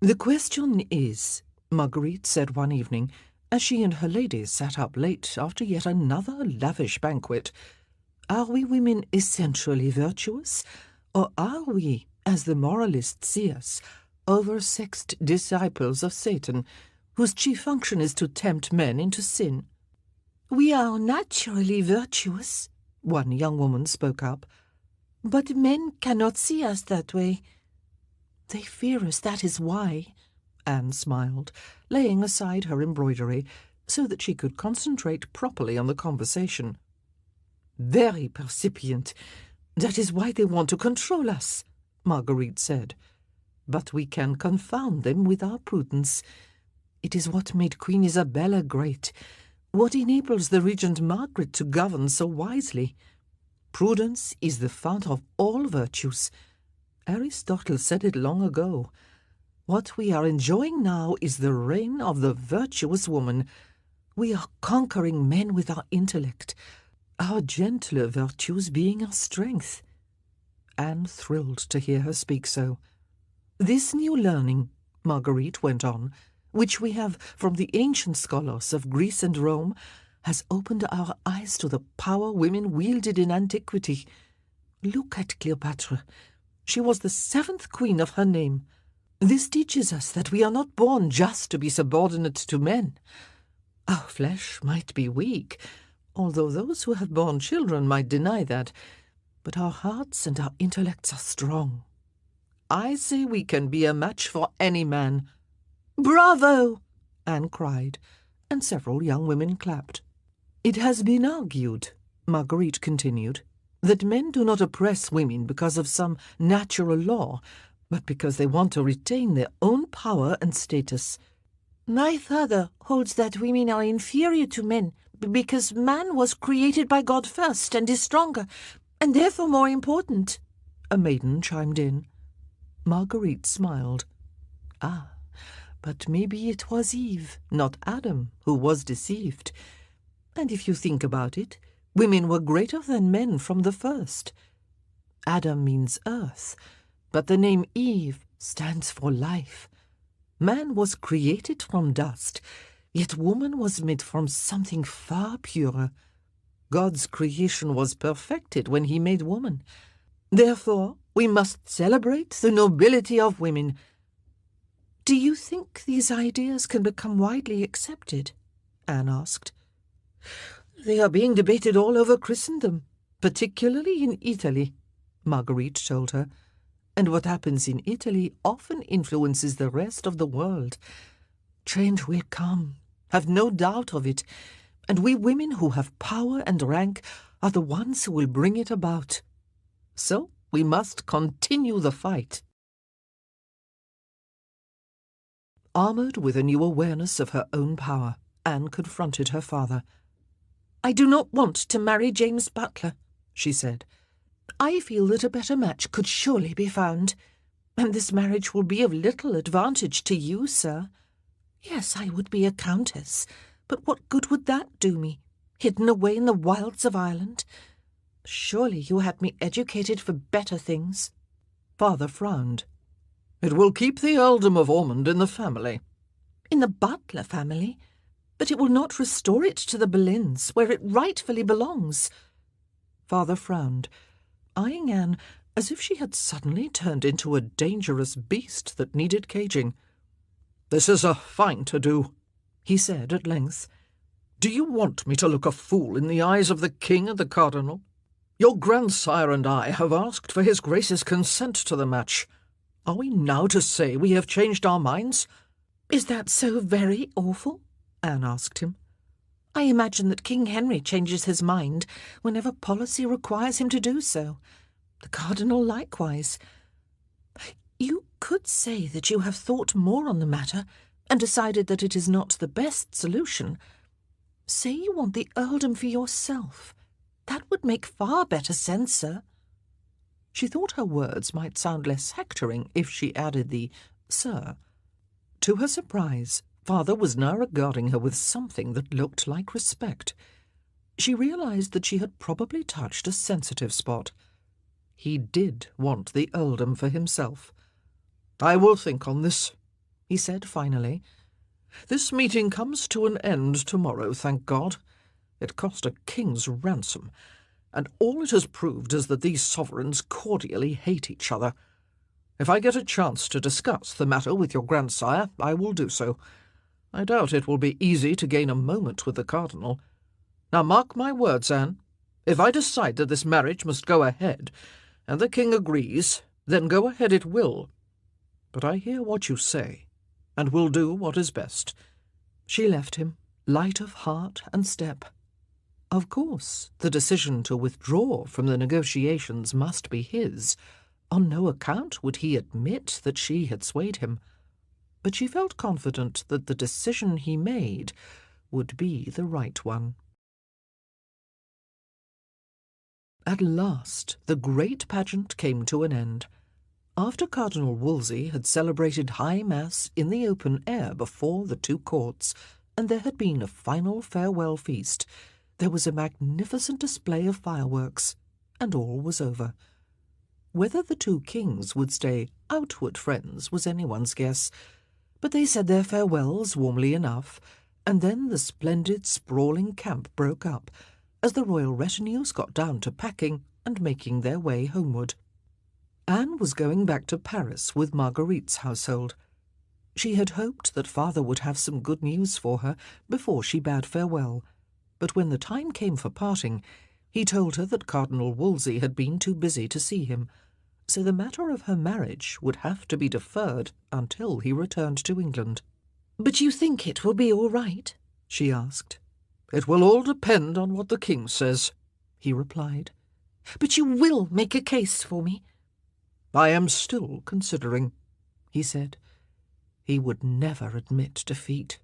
The question is, Marguerite said one evening, as she and her ladies sat up late after yet another lavish banquet, are we women essentially virtuous, or are we, as the moralists see us, oversexed disciples of Satan, whose chief function is to tempt men into sin? We are naturally virtuous, one young woman spoke up, but men cannot see us that way. They fear us, that is why, Anne smiled, laying aside her embroidery so that she could concentrate properly on the conversation. Very percipient. That is why they want to control us, Marguerite said. But we can confound them with our prudence. It is what made Queen Isabella great, what enables the Regent Margaret to govern so wisely. Prudence is the fount of all virtues. Aristotle said it long ago. What we are enjoying now is the reign of the virtuous woman. We are conquering men with our intellect, our gentler virtues being our strength. Anne thrilled to hear her speak so. This new learning, Marguerite went on, which we have from the ancient scholars of Greece and Rome, has opened our eyes to the power women wielded in antiquity. Look at Cleopatra. She was the 7th queen of her name. This teaches us that we are not born just to be subordinate to men. Our flesh might be weak, although those who have borne children might deny that, but our hearts and our intellects are strong. I say we can be a match for any man. Bravo! Anne cried, and several young women clapped. It has been argued, Marguerite continued, that men do not oppress women because of some natural law, but because they want to retain their own power and status. My father holds that women are inferior to men because man was created by God first and is stronger, and therefore more important, a maiden chimed in. Marguerite smiled. Ah, but maybe it was Eve, not Adam, who was deceived. And if you think about it, women were greater than men from the first. Adam means earth, but the name Eve stands for life. Man was created from dust, yet woman was made from something far purer. God's creation was perfected when he made woman. Therefore, we must celebrate the nobility of women. Do you think these ideas can become widely accepted? Anne asked. They are being debated all over Christendom, particularly in Italy, Marguerite told her. And what happens in Italy often influences the rest of the world. Change will come, have no doubt of it, and we women who have power and rank are the ones who will bring it about. So we must continue the fight." Armoured with a new awareness of her own power, Anne confronted her father. "I do not want to marry James Butler," she said. "I feel that a better match could surely be found, and this marriage will be of little advantage to you, sir. Yes, I would be a countess, but what good would that do me, hidden away in the wilds of Ireland? Surely you had me educated for better things." Father frowned. "It will keep the earldom of Ormond in the family." "In the Butler family? But it will not restore it to the Boleyns, where it rightfully belongs." Father frowned, eyeing Anne as if she had suddenly turned into a dangerous beast that needed caging. "This is a fine to-do," he said at length. "Do you want me to look a fool in the eyes of the king and the cardinal? Your grandsire and I have asked for his grace's consent to the match. Are we now to say we have changed our minds?" "Is that so very awful?" Anne asked him. "I imagine that King Henry changes his mind whenever policy requires him to do so. The cardinal likewise. You could say that you have thought more on the matter and decided that it is not the best solution. Say you want the earldom for yourself. That would make far better sense, sir." She thought her words might sound less hectoring if she added the "sir." To her surprise, Father was now regarding her with something that looked like respect. She realized that she had probably touched a sensitive spot. He did want the earldom for himself. "I will think on this," he said finally. "This meeting comes to an end tomorrow, thank God. It cost a king's ransom, and all it has proved is that these sovereigns cordially hate each other. If I get a chance to discuss the matter with your grandsire, I will do so. I doubt it will be easy to gain a moment with the cardinal. Now mark my words, Anne. If I decide that this marriage must go ahead, and the king agrees, then go ahead it will. But I hear what you say, and will do what is best." She left him, light of heart and step. Of course, the decision to withdraw from the negotiations must be his. On no account would he admit that she had swayed him. But she felt confident that the decision he made would be the right one. At last, the great pageant came to an end. After Cardinal Wolsey had celebrated High Mass in the open air before the two courts, and there had been a final farewell feast, there was a magnificent display of fireworks, and all was over. Whether the two kings would stay outward friends was anyone's guess, but they said their farewells warmly enough, and then the splendid sprawling camp broke up, as the royal retinues got down to packing and making their way homeward. Anne was going back to Paris with Marguerite's household. She had hoped that father would have some good news for her before she bade farewell, but when the time came for parting, he told her that Cardinal Wolsey had been too busy to see him, so the matter of her marriage would have to be deferred until he returned to England. "But you think it will be all right?" she asked. "It will all depend on what the king says," he replied. "But you will make a case for me?" "I am still considering," he said. He would never admit defeat.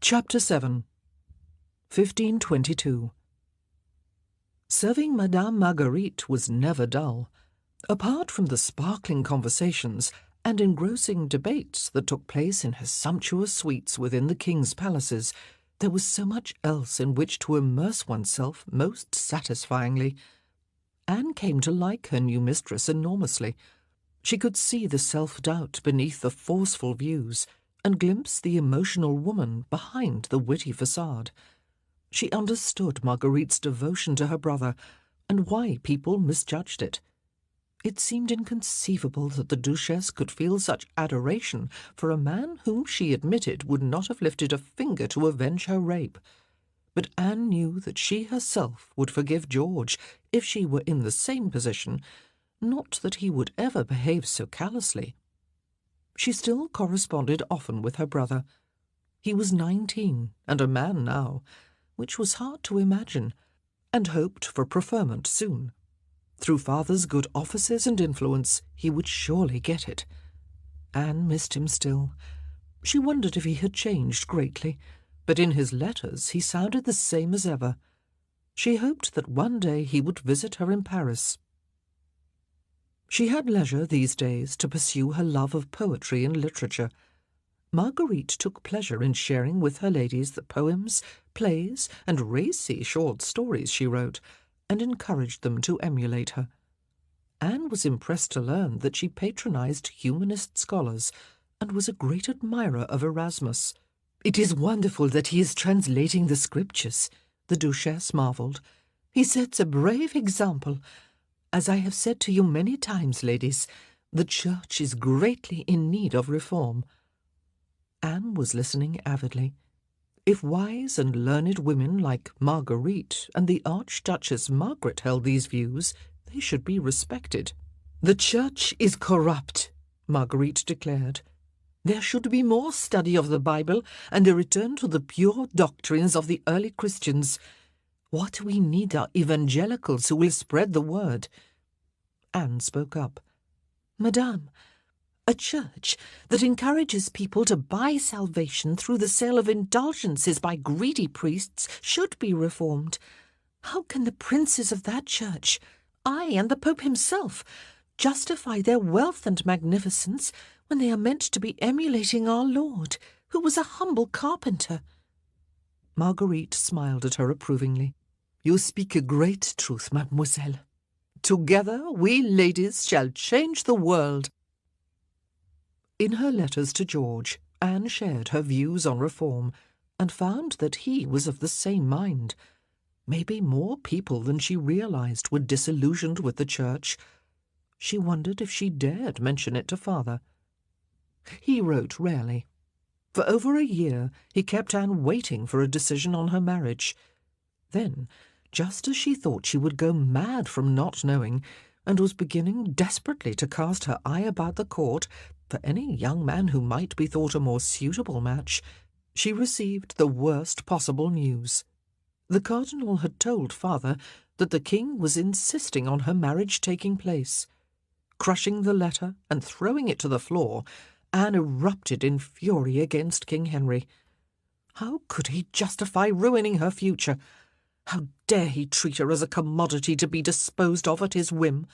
Chapter 7 1522 Serving Madame Marguerite was never dull. Apart from the sparkling conversations and engrossing debates that took place in her sumptuous suites within the king's palaces, there was so much else in which to immerse oneself most satisfyingly. Anne came to like her new mistress enormously. She could see the self-doubt beneath the forceful views, and glimpse the emotional woman behind the witty facade. She understood Marguerite's devotion to her brother, and why people misjudged it. It seemed inconceivable that the Duchess could feel such adoration for a man whom she admitted would not have lifted a finger to avenge her rape. But Anne knew that she herself would forgive George if she were in the same position, not that he would ever behave so callously. She still corresponded often with her brother. He was 19 and a man now, which was hard to imagine, and hoped for preferment soon. Through father's good offices and influence, he would surely get it. Anne missed him still. She wondered if he had changed greatly, but in his letters he sounded the same as ever. She hoped that one day he would visit her in Paris. She had leisure these days to pursue her love of poetry and literature. Marguerite took pleasure in sharing with her ladies the poems, plays, and racy short stories she wrote, and encouraged them to emulate her. Anne was impressed to learn that she patronized humanist scholars, and was a great admirer of Erasmus. "It is wonderful that he is translating the scriptures," the Duchess marvelled. "He sets a brave example. As I have said to you many times, ladies, the Church is greatly in need of reform." Anne was listening avidly. If wise and learned women like Marguerite and the Archduchess Margaret held these views, they should be respected. "The Church is corrupt," Marguerite declared. "There should be more study of the Bible and a return to the pure doctrines of the early Christians. What we need are evangelicals who will spread the word." Anne spoke up. "Madame, a church that encourages people to buy salvation through the sale of indulgences by greedy priests should be reformed. How can the princes of that church, I and the Pope himself, justify their wealth and magnificence when they are meant to be emulating our Lord, who was a humble carpenter?" Marguerite smiled at her approvingly. "You speak a great truth, mademoiselle. Together we ladies shall change the world." In her letters to George, Anne shared her views on reform, and found that he was of the same mind. Maybe more people than she realized were disillusioned with the Church. She wondered if she dared mention it to father. He wrote rarely. For over a year he kept Anne waiting for a decision on her marriage. Then, just as she thought she would go mad from not knowing, and was beginning desperately to cast her eye about the court for any young man who might be thought a more suitable match, she received the worst possible news. The cardinal had told father that the king was insisting on her marriage taking place. Crushing the letter and throwing it to the floor, Anne erupted in fury against King Henry. How could he justify ruining her future? How dare he treat her as a commodity to be disposed of at his whim?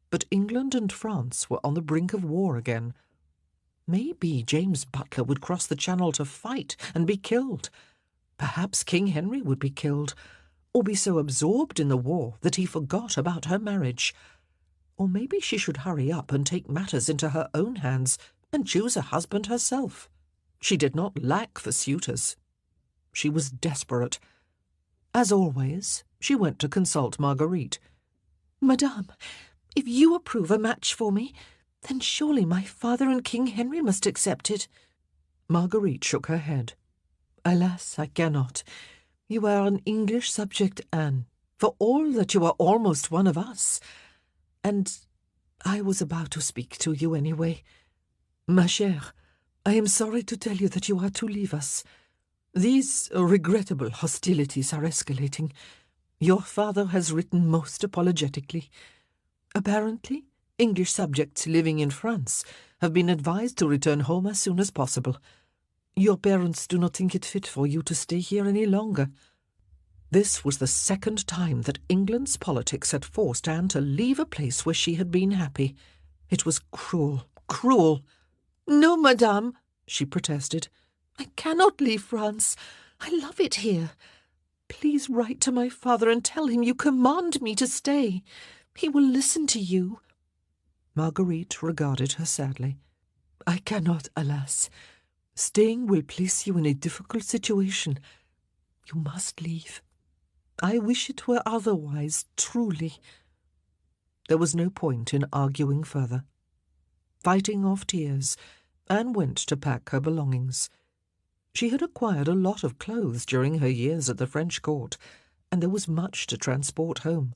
But England and France were on the brink of war again. Maybe James Butler would cross the Channel to fight and be killed. Perhaps King Henry would be killed, or be so absorbed in the war that he forgot about her marriage. Or maybe she should hurry up and take matters into her own hands and choose a husband herself. She did not lack for suitors. She was desperate. As always, she went to consult Marguerite. "Madame, if you approve a match for me, then surely my father and King Henry must accept it." Marguerite shook her head. "Alas, I cannot. You are an English subject, Anne, for all that you are almost one of us. And I was about to speak to you anyway. Ma chère, I am sorry to tell you that you are to leave us. These regrettable hostilities are escalating. Your father has written most apologetically. Apparently, English subjects living in France have been advised to return home as soon as possible. Your parents do not think it fit for you to stay here any longer." This was the second time that England's politics had forced Anne to leave a place where she had been happy. It was cruel, cruel. "No, madame," she protested. "I cannot leave France. I love it here. Please write to my father and tell him you command me to stay. He will listen to you." Marguerite regarded her sadly. "I cannot, alas. Staying will place you in a difficult situation. You must leave. I wish it were otherwise, truly." There was no point in arguing further. Fighting off tears, Anne went to pack her belongings. She had acquired a lot of clothes during her years at the French court, and there was much to transport home.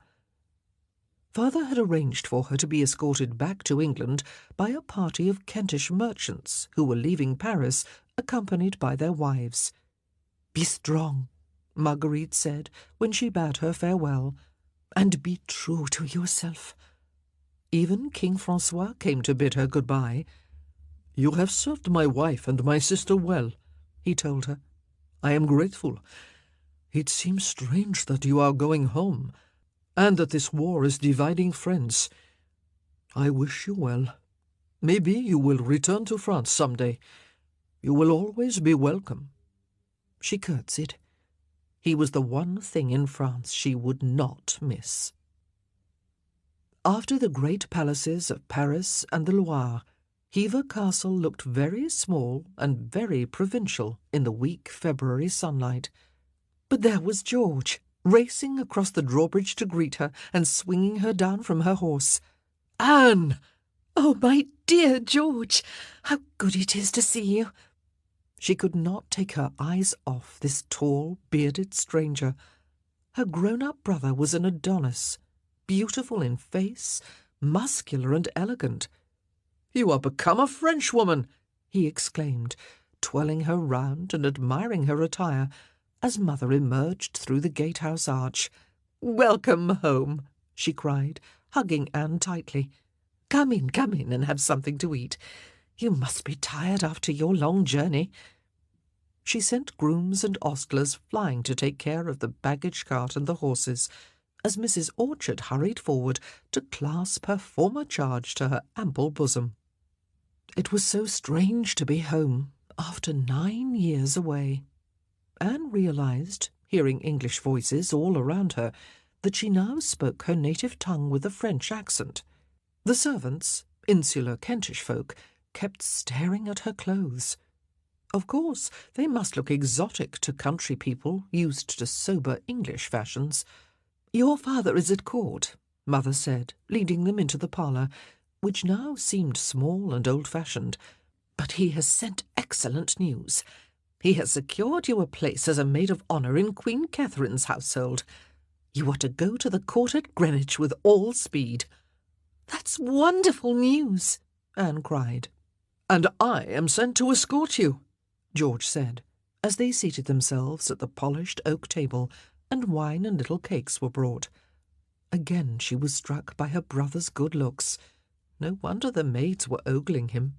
Father had arranged for her to be escorted back to England by a party of Kentish merchants who were leaving Paris, accompanied by their wives. "Be strong," Marguerite said when she bade her farewell, "and be true to yourself." Even King Francois came to bid her goodbye. "You have served my wife and my sister well," he told her. "I am grateful. It seems strange that you are going home, and that this war is dividing friends. I wish you well. Maybe you will return to France some day. You will always be welcome." She curtsied. He was the one thing in France she would not miss. After the great palaces of Paris and the Loire, Hever Castle looked very small and very provincial in the weak February sunlight. But there was George, racing across the drawbridge to greet her and swinging her down from her horse. "Anne!" "Oh, my dear George, how good it is to see you!" She could not take her eyes off this tall, bearded stranger. Her grown-up brother was an Adonis, beautiful in face, muscular and elegant. "You are become a Frenchwoman!" he exclaimed, twirling her round and admiring her attire, as Mother emerged through the gatehouse arch. "Welcome home," she cried, hugging Anne tightly. Come in, and have something to eat. You must be tired after your long journey." She sent grooms and ostlers flying to take care of the baggage cart and the horses, as Mrs. Orchard hurried forward to clasp her former charge to her ample bosom. It was so strange to be home after 9 years away. Anne realized, hearing English voices all around her, that she now spoke her native tongue with a French accent. The servants, insular Kentish folk, kept staring at her clothes. Of course, they must look exotic to country people used to sober English fashions. "Your father is at court," Mother said, leading them into the parlour, which now seemed small and old-fashioned. "But he has sent excellent news. He has secured you a place as a maid of honour in Queen Catherine's household. You are to go to the court at Greenwich with all speed." "That's wonderful news," Anne cried. "And I am sent to escort you," George said, as they seated themselves at the polished oak table and wine and little cakes were brought. Again she was struck by her brother's good looks. No wonder the maids were ogling him.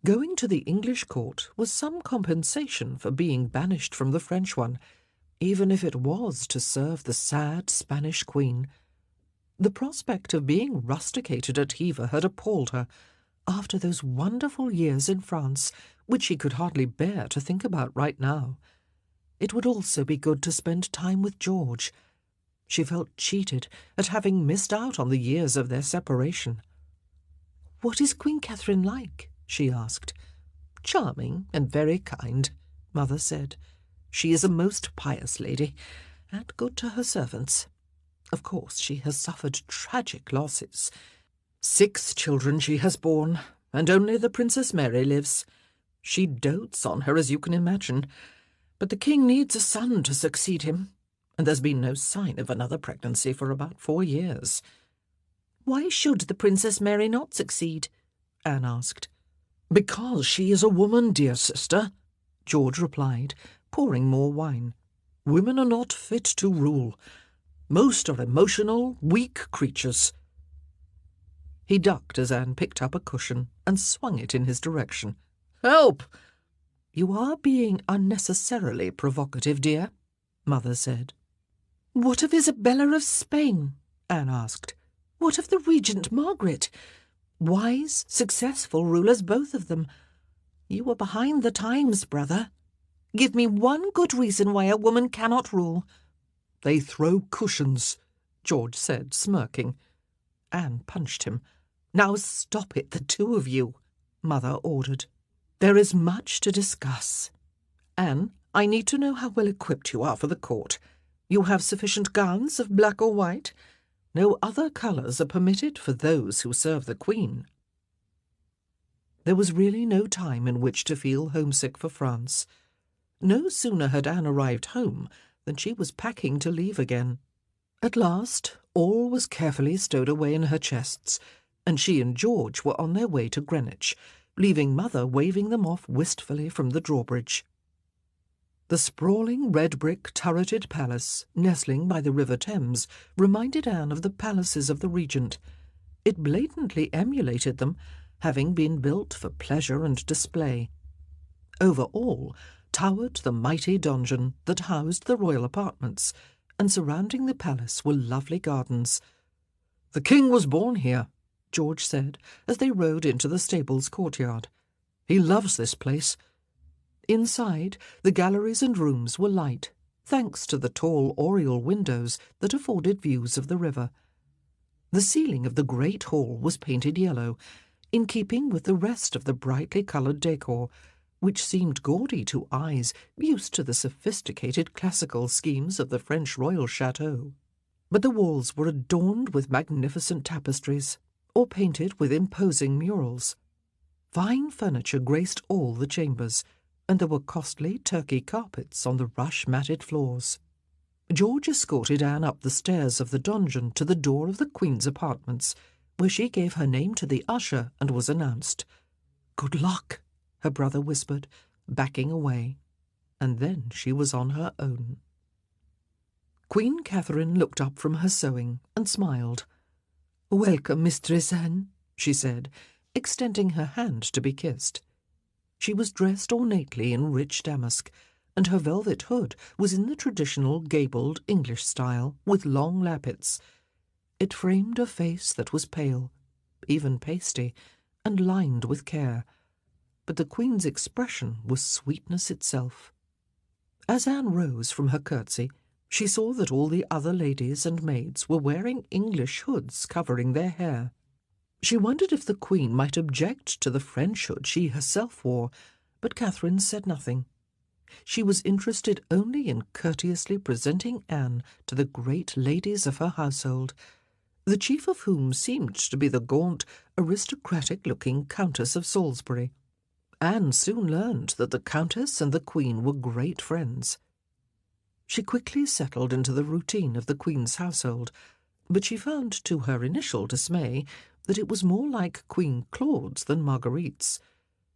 Going to the English court was some compensation for being banished from the French one, even if it was to serve the sad Spanish queen. The prospect of being rusticated at Hever had appalled her, after those wonderful years in France, which she could hardly bear to think about right now. It would also be good to spend time with George. She felt cheated at having missed out on the years of their separation. "What is Queen Catherine like?" she asked. "Charming and very kind," Mother said. "She is a most pious lady, and good to her servants. Of course, she has suffered tragic losses. 6 children she has borne, and only the Princess Mary lives. She dotes on her, as you can imagine, but the king needs a son to succeed him, and there's been no sign of another pregnancy for about 4 years. "Why should the Princess Mary not succeed?" Anne asked. "Because she is a woman, dear sister," George replied, pouring more wine. "Women are not fit to rule. Most are emotional, weak creatures." He ducked as Anne picked up a cushion and swung it in his direction. "Help!" "You are being unnecessarily provocative, dear," Mother said. "What of Isabella of Spain?" Anne asked. "What of the Regent Margaret? Wise, successful rulers, both of them. You are behind the times, brother. Give me one good reason why a woman cannot rule." "They throw cushions," George said, smirking. Anne punched him. "Now stop it, the two of you," Mother ordered. "There is much to discuss. Anne, I need to know how well equipped you are for the court. You have sufficient gowns of black or white? No other colours are permitted for those who serve the Queen." There was really no time in which to feel homesick for France. No sooner had Anne arrived home than she was packing to leave again. At last, all was carefully stowed away in her chests, and she and George were on their way to Greenwich, leaving Mother waving them off wistfully from the drawbridge. The sprawling red-brick turreted palace, nestling by the River Thames, reminded Anne of the palaces of the Regent. It blatantly emulated them, having been built for pleasure and display. Over all towered the mighty donjon that housed the royal apartments, and surrounding the palace were lovely gardens. "The king was born here," George said, as they rode into the stables courtyard. "He loves this place." Inside, the galleries and rooms were light, thanks to the tall oriel windows that afforded views of the river. The ceiling of the great hall was painted yellow, in keeping with the rest of the brightly coloured decor, which seemed gaudy to eyes used to the sophisticated classical schemes of the French royal chateau. But the walls were adorned with magnificent tapestries, or painted with imposing murals. Fine furniture graced all the chambers, and there were costly Turkey carpets on the rush-matted floors. George escorted Anne up the stairs of the donjon to the door of the Queen's apartments, where she gave her name to the usher and was announced. "Good luck," her brother whispered, backing away, and then she was on her own. Queen Catherine looked up from her sewing and smiled. "Welcome, Mistress Anne," she said, extending her hand to be kissed. She was dressed ornately in rich damask, and her velvet hood was in the traditional gabled English style, with long lappets. It framed a face that was pale, even pasty, and lined with care, but the Queen's expression was sweetness itself. As Anne rose from her curtsy, she saw that all the other ladies and maids were wearing English hoods covering their hair. She wondered if the Queen might object to the French hood she herself wore, but Catherine said nothing. She was interested only in courteously presenting Anne to the great ladies of her household, the chief of whom seemed to be the gaunt, aristocratic-looking Countess of Salisbury. Anne soon learned that the Countess and the Queen were great friends. She quickly settled into the routine of the Queen's household, but she found to her initial dismay that it was more like Queen Claude's than Marguerite's.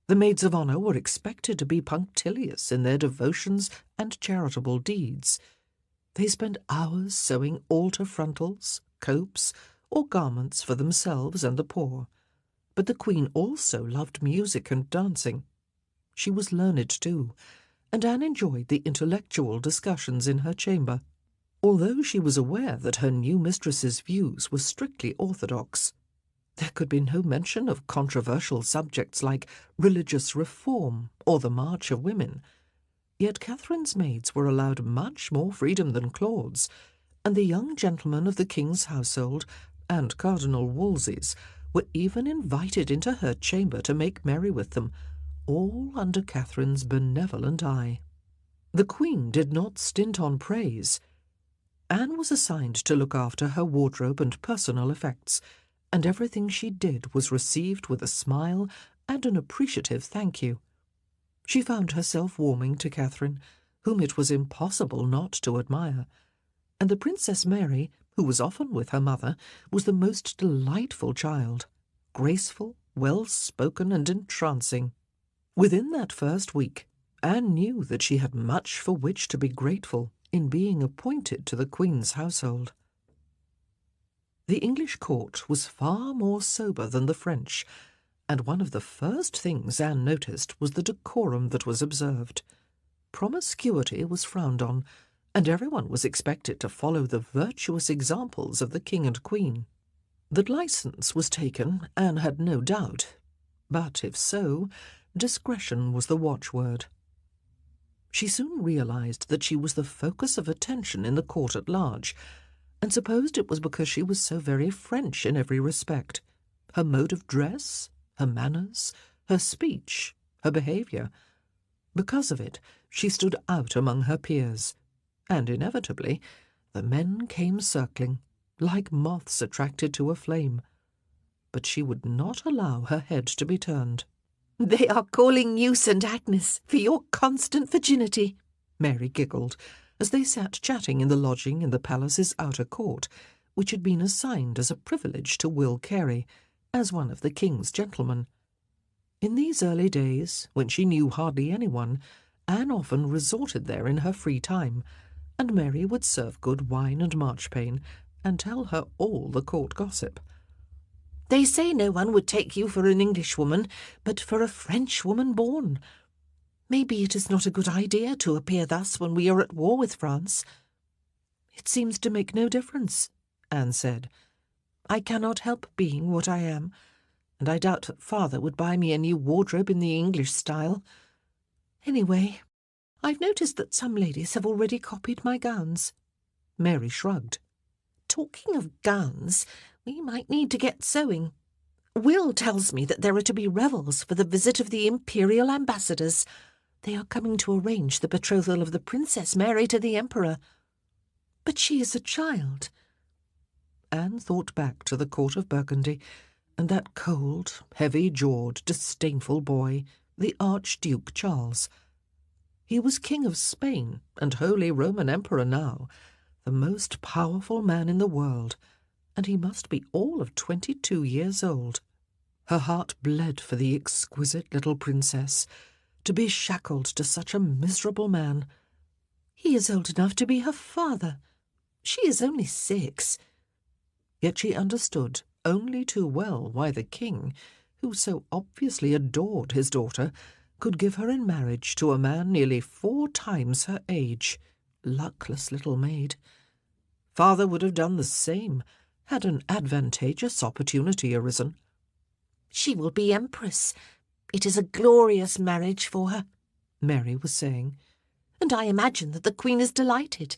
The maids of honour were expected to be punctilious in their devotions and charitable deeds. They spent hours sewing altar frontals, copes, or garments for themselves and the poor. But the Queen also loved music and dancing. She was learned too, and Anne enjoyed the intellectual discussions in her chamber, although she was aware that her new mistress's views were strictly orthodox. There could be no mention of controversial subjects like religious reform or the March of Women. Yet Catherine's maids were allowed much more freedom than Claude's, and the young gentlemen of the King's household and Cardinal Wolsey's were even invited into her chamber to make merry with them, all under Catherine's benevolent eye. The Queen did not stint on praise. Anne was assigned to look after her wardrobe and personal effects, and everything she did was received with a smile and an appreciative thank you. She found herself warming to Catherine, whom it was impossible not to admire, and the Princess Mary, who was often with her mother, was the most delightful child, graceful, well-spoken, and entrancing. Within that first week, Anne knew that she had much for which to be grateful in being appointed to the Queen's household. The English court was far more sober than the French, and one of the first things Anne noticed was the decorum that was observed. Promiscuity was frowned on, and everyone was expected to follow the virtuous examples of the King and Queen. That licence was taken, Anne had no doubt, but if so, discretion was the watchword. She soon realised that she was the focus of attention in the court at large, and supposed it was because she was so very French in every respect. Her mode of dress, her manners, her speech, her behaviour. Because of it, she stood out among her peers, and inevitably the men came circling, like moths attracted to a flame. But she would not allow her head to be turned. "They are calling you St. Agnes for your constant virginity," Mary giggled, as they sat chatting in the lodging in the palace's outer court, which had been assigned as a privilege to Will Carey, as one of the king's gentlemen. In these early days, when she knew hardly anyone, Anne often resorted there in her free time, and Mary would serve good wine and marchpane, and tell her all the court gossip. "They say no one would take you for an Englishwoman, but for a Frenchwoman born. Maybe it is not a good idea to appear thus when we are at war with France." "It seems to make no difference," Anne said. "I cannot help being what I am, and I doubt that father would buy me a new wardrobe in the English style. Anyway, I've noticed that some ladies have already copied my gowns." Mary shrugged. "Talking of gowns, we might need to get sewing. Will tells me that there are to be revels for the visit of the imperial ambassadors. They are coming to arrange the betrothal of the Princess Mary to the Emperor. But she is a child." Anne thought back to the court of Burgundy, and that cold, heavy-jawed, disdainful boy, the Archduke Charles. He was King of Spain and Holy Roman Emperor now, the most powerful man in the world, and he must be all of 22 years old. Her heart bled for the exquisite little princess, to be shackled to such a miserable man. He is old enough to be her father. She is only 6. Yet she understood only too well why the king, who so obviously adored his daughter, could give her in marriage to a man nearly 4 times her age. Luckless little maid. Father would have done the same, had an advantageous opportunity arisen. "She will be empress. It is a glorious marriage for her," Mary was saying. "And I imagine that the Queen is delighted.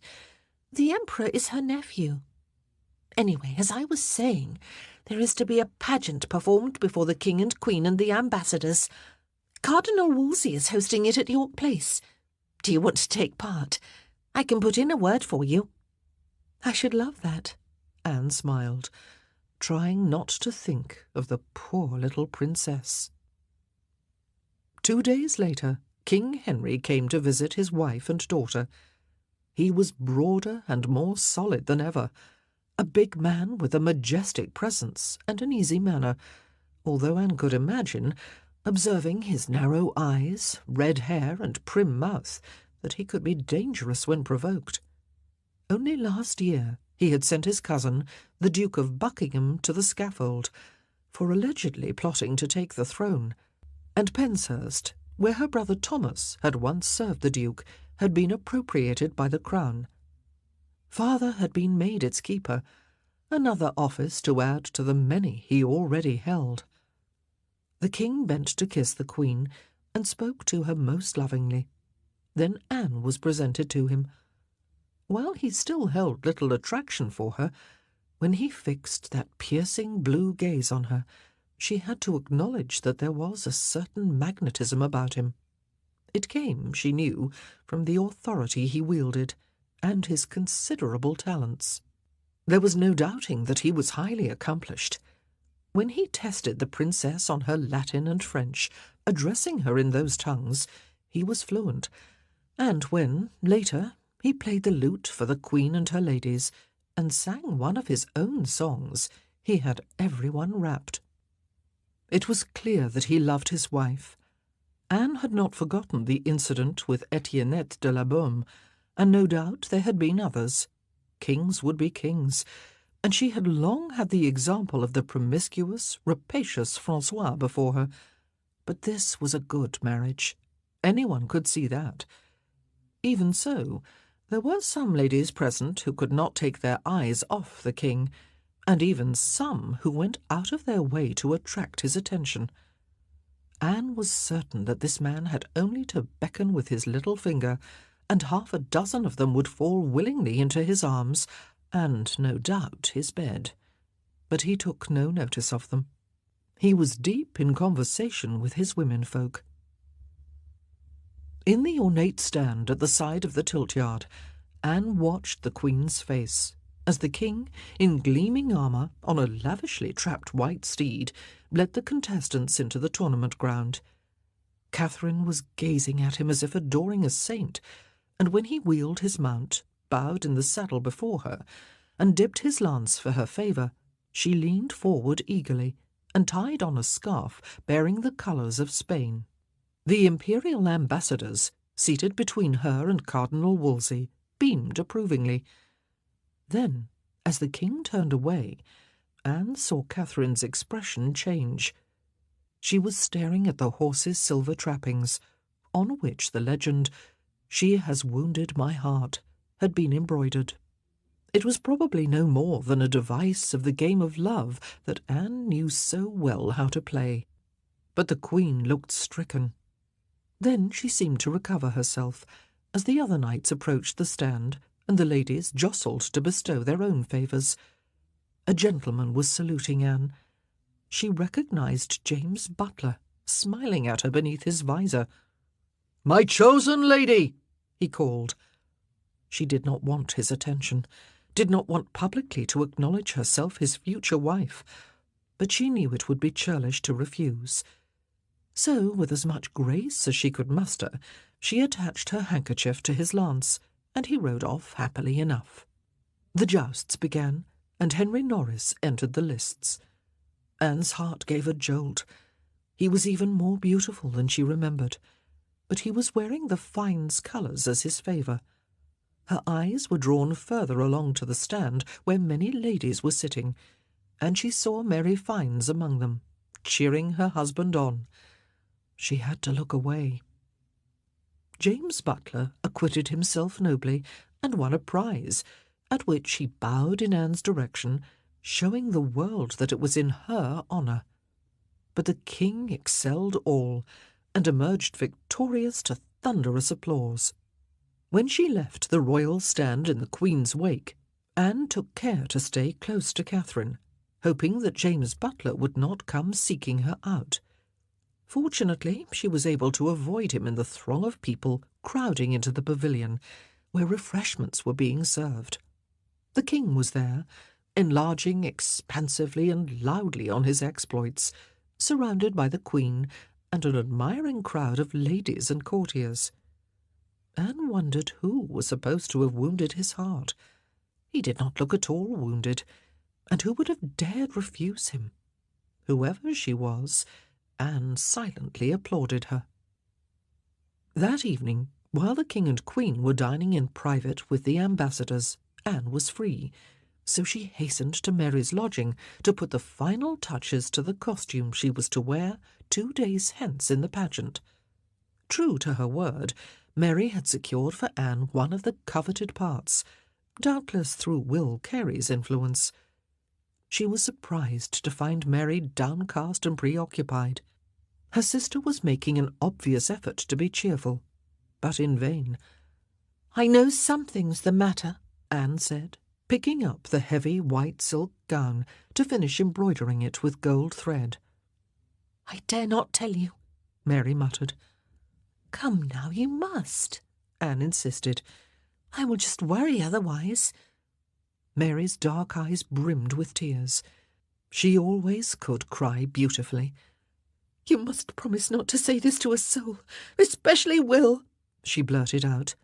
The Emperor is her nephew. Anyway, as I was saying, there is to be a pageant performed before the King and Queen and the ambassadors. Cardinal Wolsey is hosting it at York Place. Do you want to take part? I can put in a word for you." "I should love that," Anne smiled, trying not to think of the poor little princess. 2 days later, King Henry came to visit his wife and daughter. He was broader and more solid than ever, a big man with a majestic presence and an easy manner, although Anne could imagine, observing his narrow eyes, red hair, and prim mouth, that he could be dangerous when provoked. Only last year he had sent his cousin, the Duke of Buckingham, to the scaffold, for allegedly plotting to take the throne, and Penshurst, where her brother Thomas had once served the Duke, had been appropriated by the Crown. Father had been made its keeper, another office to add to the many he already held. The king bent to kiss the Queen, and spoke to her most lovingly. Then Anne was presented to him. While he still held little attraction for her, when he fixed that piercing blue gaze on her, she had to acknowledge that there was a certain magnetism about him. It came, she knew, from the authority he wielded, and his considerable talents. There was no doubting that he was highly accomplished. When he tested the princess on her Latin and French, addressing her in those tongues, he was fluent, and when, later, he played the lute for the Queen and her ladies, and sang one of his own songs, he had everyone rapt. It was clear that he loved his wife. Anne had not forgotten the incident with Etiennette de la Baume, and no doubt there had been others. Kings would be kings, and she had long had the example of the promiscuous, rapacious Francois before her. But this was a good marriage. Anyone could see that. Even so, there were some ladies present who could not take their eyes off the king, and even some who went out of their way to attract his attention. Anne was certain that this man had only to beckon with his little finger, and 6 of them would fall willingly into his arms, and, no doubt, his bed. But he took no notice of them. He was deep in conversation with his womenfolk. In the ornate stand at the side of the tilt-yard, Anne watched the Queen's face, as the king, in gleaming armour, on a lavishly trapped white steed, led the contestants into the tournament ground. Catherine was gazing at him as if adoring a saint, and when he wheeled his mount, bowed in the saddle before her, and dipped his lance for her favour, she leaned forward eagerly and tied on a scarf bearing the colours of Spain. The imperial ambassadors, seated between her and Cardinal Wolsey, beamed approvingly. Then, as the king turned away, Anne saw Catherine's expression change. She was staring at the horse's silver trappings, on which the legend, "She has wounded my heart," had been embroidered. It was probably no more than a device of the game of love that Anne knew so well how to play. But the Queen looked stricken. Then she seemed to recover herself, as the other knights approached the stand, and the ladies jostled to bestow their own favours. A gentleman was saluting Anne. She recognised James Butler, smiling at her beneath his visor. "My chosen lady!" he called. She did not want his attention, did not want publicly to acknowledge herself his future wife, but she knew it would be churlish to refuse. So, with as much grace as she could muster, she attached her handkerchief to his lance, and he rode off happily enough. The jousts began, and Henry Norris entered the lists. Anne's heart gave a jolt. He was even more beautiful than she remembered, but he was wearing the Fiennes colours as his favour. Her eyes were drawn further along to the stand where many ladies were sitting, and she saw Mary Fiennes among them, cheering her husband on. She had to look away. James Butler acquitted himself nobly and won a prize, at which he bowed in Anne's direction, showing the world that it was in her honour. But the king excelled all, and emerged victorious to thunderous applause. When she left the royal stand in the Queen's wake, Anne took care to stay close to Catherine, hoping that James Butler would not come seeking her out. Fortunately, she was able to avoid him in the throng of people crowding into the pavilion, where refreshments were being served. The king was there, enlarging expansively and loudly on his exploits, surrounded by the Queen and an admiring crowd of ladies and courtiers. Anne wondered who was supposed to have wounded his heart. He did not look at all wounded, and who would have dared refuse him? Whoever she was, Anne silently applauded her. That evening, while the king and queen were dining in private with the ambassadors, Anne was free, so she hastened to Mary's lodging to put the final touches to the costume she was to wear 2 days hence in the pageant. True to her word, Mary had secured for Anne one of the coveted parts, doubtless through Will Carey's influence. She was surprised to find Mary downcast and preoccupied. Her sister was making an obvious effort to be cheerful, but in vain. "I know something's the matter," Anne said, picking up the heavy white silk gown to finish embroidering it with gold thread. "I dare not tell you," Mary muttered. "Come now, you must," Anne insisted. "I will just worry otherwise." Mary's dark eyes brimmed with tears. She always could cry beautifully. "You must promise not to say this to a soul, especially Will," she blurted out.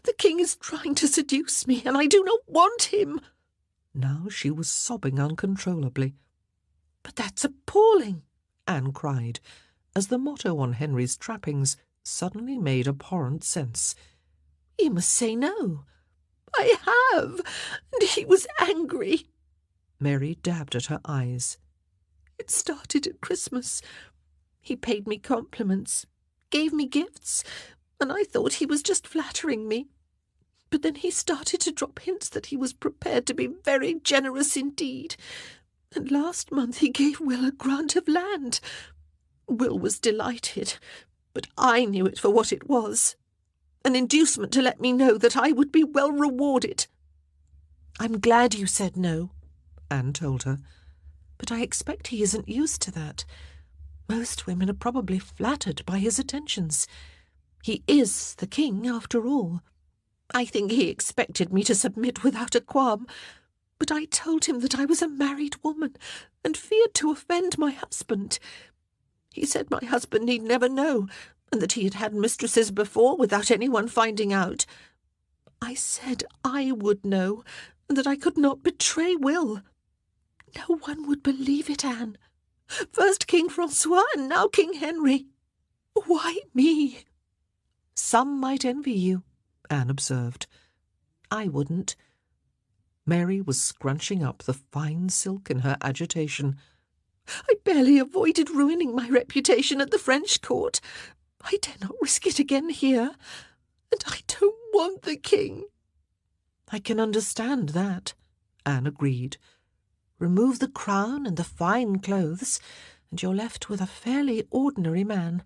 "The king is trying to seduce me, and I do not want him." Now she was sobbing uncontrollably. "But that's appalling," Anne cried, as the motto on Henry's trappings suddenly made abhorrent sense. "You must say no." "I have, and he was angry." Mary dabbed at her eyes. "It started at Christmas. He paid me compliments, gave me gifts, and I thought he was just flattering me. But then he started to drop hints that he was prepared to be very generous indeed. And last month he gave Will a grant of land. Will was delighted, but I knew it for what it was. An inducement to let me know that I would be well rewarded." "I'm glad you said no," Anne told her. "but I expect he isn't used to that. Most women are probably flattered by his attentions. He is the king, after all. I think he expected me to submit without a qualm, but I told him that I was a married woman and feared to offend my husband. He said my husband need never know, and that he had had mistresses before without anyone finding out. I said I would know, and that I could not betray Will. No one would believe it, Anne. First King Francois, and now King Henry. Why me?" "Some might envy you," Anne observed. "I wouldn't." Mary was scrunching up the fine silk in her agitation. "I barely avoided ruining my reputation at the French court. I dare not risk it again here. And I don't want the king." "I can understand that," Anne agreed. "Remove the crown and the fine clothes, and you're left with a fairly ordinary man.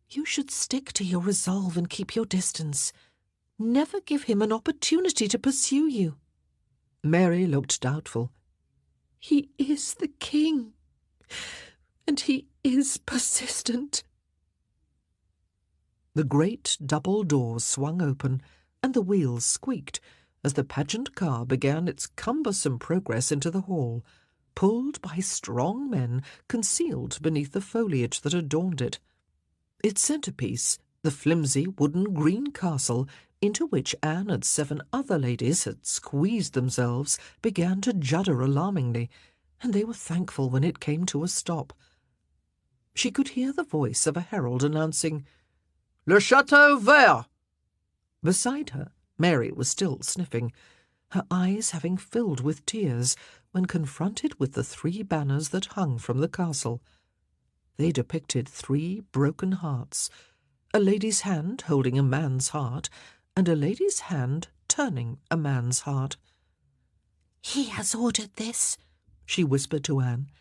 You should stick to your resolve and keep your distance. Never give him an opportunity to pursue you." Mary looked doubtful. "He is the king, and he is persistent." The great double doors swung open, and the wheels squeaked as the pageant car began its cumbersome progress into the hall, pulled by strong men concealed beneath the foliage that adorned it. Its centrepiece, the flimsy wooden green castle into which Anne and 7 other ladies had squeezed themselves, began to judder alarmingly, and they were thankful when it came to a stop. She could hear the voice of a herald announcing, "Le Château Vert!" Beside her, Mary was still sniffing, her eyes having filled with tears when confronted with the 3 banners that hung from the castle. They depicted 3 broken hearts, a lady's hand holding a man's heart, and a lady's hand turning a man's heart. "He has ordered this," she whispered to Anne.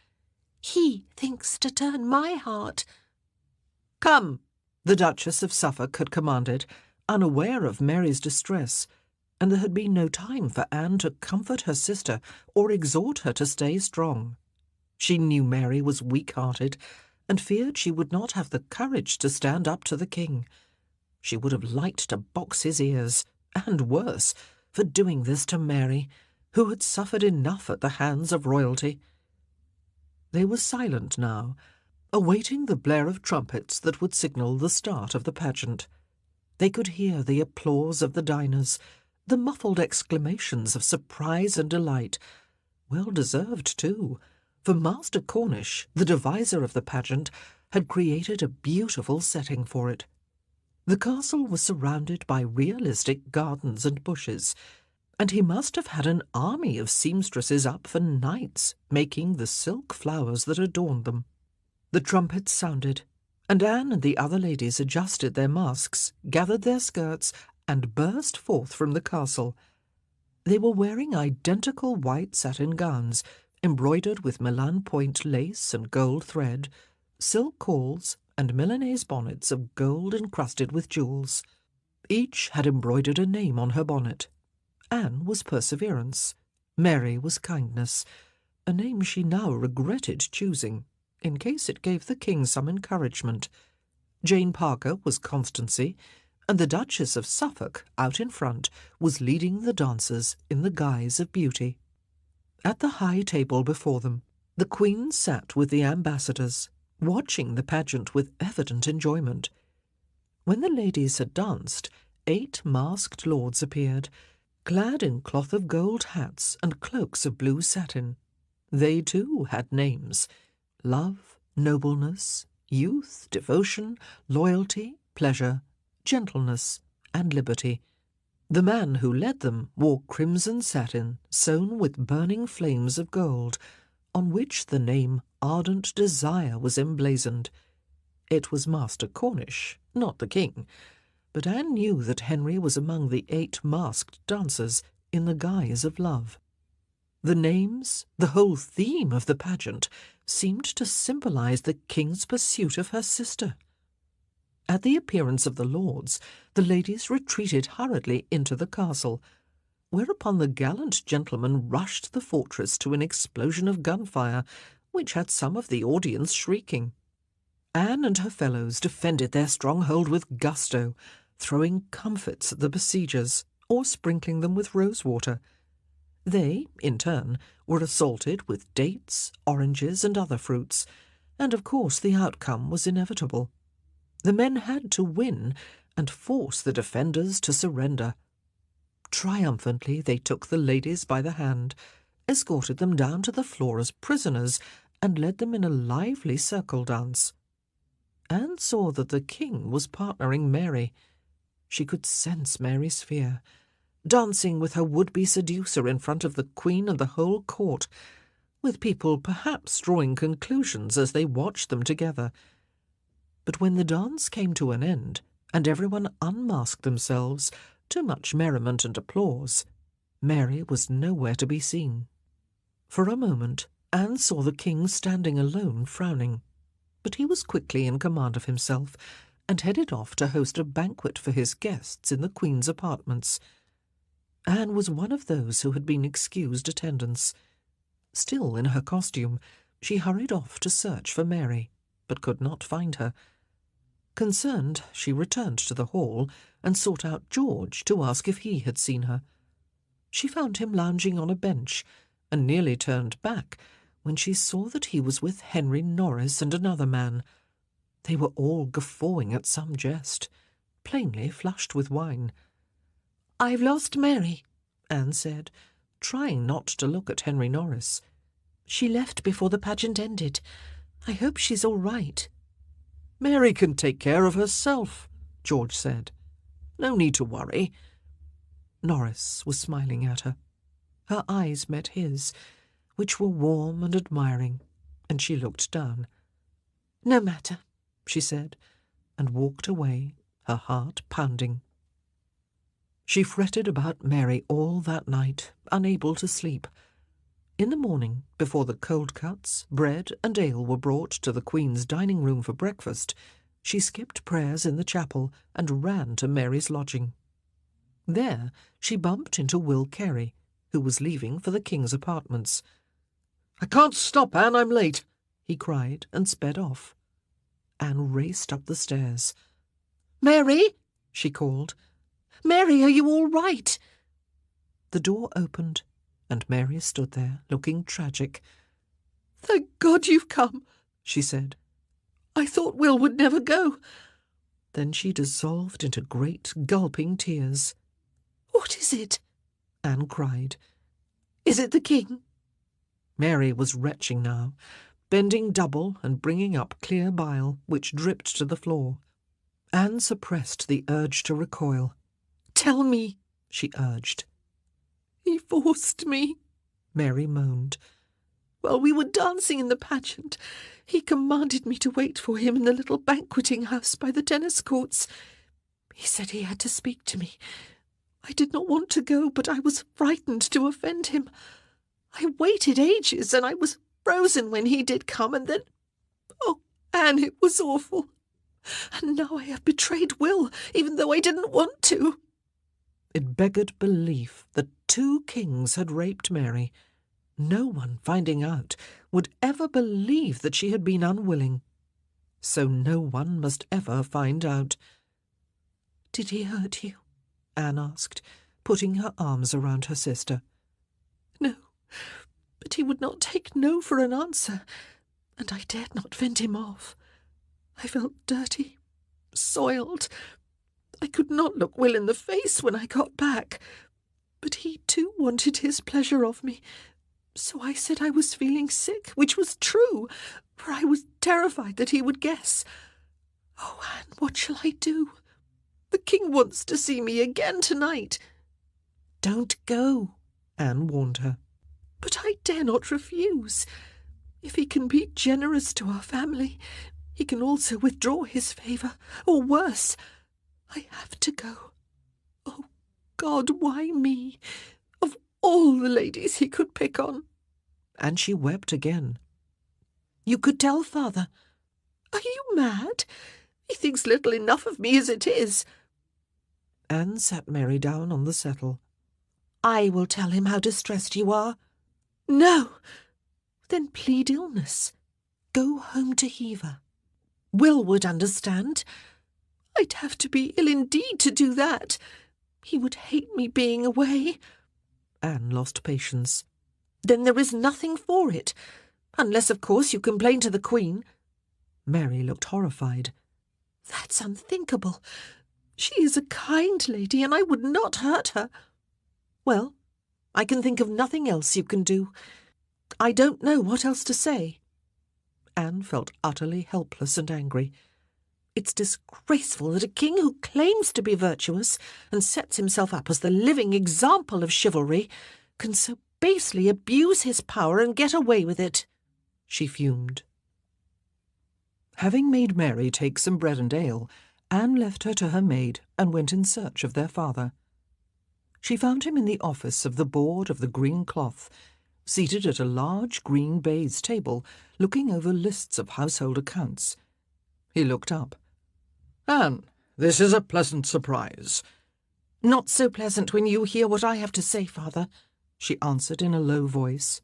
"He thinks to turn my heart." "Come," the Duchess of Suffolk had commanded, unaware of Mary's distress, and there had been no time for Anne to comfort her sister or exhort her to stay strong. She knew Mary was weak-hearted, and feared she would not have the courage to stand up to the king. She would have liked to box his ears, and worse, for doing this to Mary, who had suffered enough at the hands of royalty. They were silent now, awaiting the blare of trumpets that would signal the start of the pageant. They could hear the applause of the diners, the muffled exclamations of surprise and delight, well-deserved too, for Master Cornish, the deviser of the pageant, had created a beautiful setting for it. The castle was surrounded by realistic gardens and bushes, and he must have had an army of seamstresses up for nights, making the silk flowers that adorned them. The trumpets sounded, and Anne and the other ladies adjusted their masks, gathered their skirts, and burst forth from the castle. They were wearing identical white satin gowns, embroidered with Milan point lace and gold thread, silk cauls, and Milanese bonnets of gold encrusted with jewels. Each had embroidered a name on her bonnet. Anne was Perseverance. Mary was Kindness, a name she now regretted choosing, in case it gave the king some encouragement. Jane Parker was Constancy, and the Duchess of Suffolk, out in front, was leading the dancers in the guise of beauty. At the high table before them, the Queen sat with the ambassadors, watching the pageant with evident enjoyment. When the ladies had danced, 8 masked lords appeared, clad in cloth of gold hats and cloaks of blue satin. They too had names: love, nobleness, youth, devotion, loyalty, pleasure, gentleness, and liberty. The man who led them wore crimson satin sewn with burning flames of gold, on which the name Ardent Desire was emblazoned. It was Master Cornish, not the king, but Anne knew that Henry was among the 8 masked dancers in the guise of love. The names, the whole theme of the pageant, seemed to symbolize the king's pursuit of her sister. At the appearance of the lords, the ladies retreated hurriedly into the castle, whereupon the gallant gentlemen rushed the fortress to an explosion of gunfire, which had some of the audience shrieking. Anne and her fellows defended their stronghold with gusto, throwing comfits at the besiegers, or sprinkling them with rosewater. They, in turn, were assaulted with dates, oranges, and other fruits, and of course the outcome was inevitable. The men had to win and force the defenders to surrender. Triumphantly they took the ladies by the hand, escorted them down to the floor as prisoners, and led them in a lively circle dance. Anne saw that the king was partnering Mary. She could sense Mary's fear, dancing with her would-be seducer in front of the queen and the whole court, with people perhaps drawing conclusions as they watched them together. But when the dance came to an end, and everyone unmasked themselves, to much merriment and applause, Mary was nowhere to be seen. For a moment Anne saw the king standing alone, frowning, but he was quickly in command of himself, and headed off to host a banquet for his guests in the queen's apartments. Anne was one of those who had been excused attendance. Still in her costume, she hurried off to search for Mary, but could not find her. Concerned, she returned to the hall and sought out George to ask if he had seen her. She found him lounging on a bench, and nearly turned back when she saw that he was with Henry Norris and another man. They were all guffawing at some jest, plainly flushed with wine. "I've lost Mary," Anne said, trying not to look at Henry Norris. "She left before the pageant ended. I hope she's all right." "Mary can take care of herself," George said. "No need to worry." Norris was smiling at her. Her eyes met his, which were warm and admiring, and she looked down. "No matter," she said, and walked away, her heart pounding. She fretted about Mary all that night, unable to sleep. In the morning, before the cold cuts, bread and ale were brought to the Queen's dining-room for breakfast, she skipped prayers in the chapel and ran to Mary's lodging. There she bumped into Will Carey, who was leaving for the King's apartments. "I can't stop, Anne, I'm late," he cried, and sped off. Anne raced up the stairs. "Mary!" she called. "Mary, are you all right?" The door opened, and Mary stood there, looking tragic. "Thank God you've come," she said. "I thought Will would never go." Then she dissolved into great gulping tears. "What is it?" Anne cried. "Is it the king?" Mary was retching now, bending double and bringing up clear bile, which dripped to the floor. Anne suppressed the urge to recoil. "Tell me," she urged. "He forced me," Mary moaned. "While we were dancing in the pageant, he commanded me to wait for him in the little banqueting house by the tennis courts. He said he had to speak to me. I did not want to go, but I was frightened to offend him. I waited ages, and I was frozen when he did come, and then... Oh, Anne, it was awful. And now I have betrayed Will, even though I didn't want to." It beggared belief that 2 kings had raped Mary. No one, finding out, would ever believe that she had been unwilling. So no one must ever find out. "Did he hurt you?" Anne asked, putting her arms around her sister. "No, but he would not take no for an answer, and I dared not fend him off. I felt dirty, soiled. I could not look Will in the face when I got back, but he too wanted his pleasure of me. So I said I was feeling sick, which was true, for I was terrified that he would guess. Oh, Anne, what shall I do? The king wants to see me again tonight." "Don't go," Anne warned her. "But I dare not refuse. If he can be generous to our family, he can also withdraw his favour, or worse. I have to go. Oh, God, why me? Of all the ladies he could pick on." And she wept again. "You could tell father." "Are you mad? He thinks little enough of me as it is." Anne sat Mary down on the settle. "I will tell him how distressed you are." "No." "Then plead illness. Go home to Hever. Will would understand." "I'd have to be ill indeed to do that. He would hate me being away." Anne lost patience. "Then there is nothing for it, unless, of course, you complain to the Queen." Mary looked horrified. That's unthinkable. She is a kind lady, and I would not hurt her. Well, I can think of nothing else you can do. I don't know what else to say." Anne felt utterly helpless and angry. It's disgraceful that a king who claims to be virtuous and sets himself up as the living example of chivalry can so basely abuse his power and get away with it, she fumed. Having made Mary take some bread and ale, Anne left her to her maid and went in search of their father. She found him in the office of the Board of the Green Cloth, seated at a large green baize table, looking over lists of household accounts. He looked up. "Anne, this is a pleasant surprise." "Not so pleasant when you hear what I have to say, father," she answered in a low voice.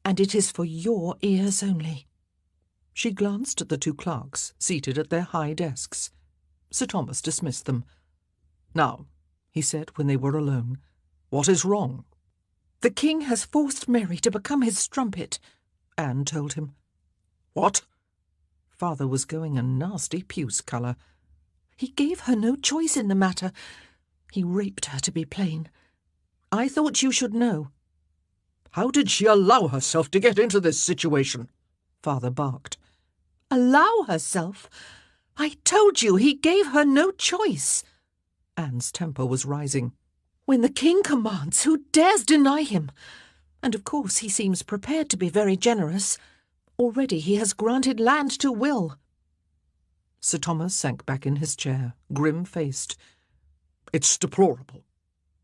"And it is for your ears only." She glanced at the two clerks seated at their high desks. Sir Thomas dismissed them. "Now," he said when they were alone, "what is wrong?" "The king has forced Mary to become his strumpet," Anne told him. "What?" Father was going a nasty puce colour. "He gave her no choice in the matter. He raped her, to be plain. I thought you should know." "How did she allow herself to get into this situation?" Father barked. "Allow herself? I told you he gave her no choice." Anne's temper was rising. "When the king commands, who dares deny him? And of course he seems prepared to be very generous. Already he has granted land to Will." Sir Thomas sank back in his chair, grim-faced. "It's deplorable,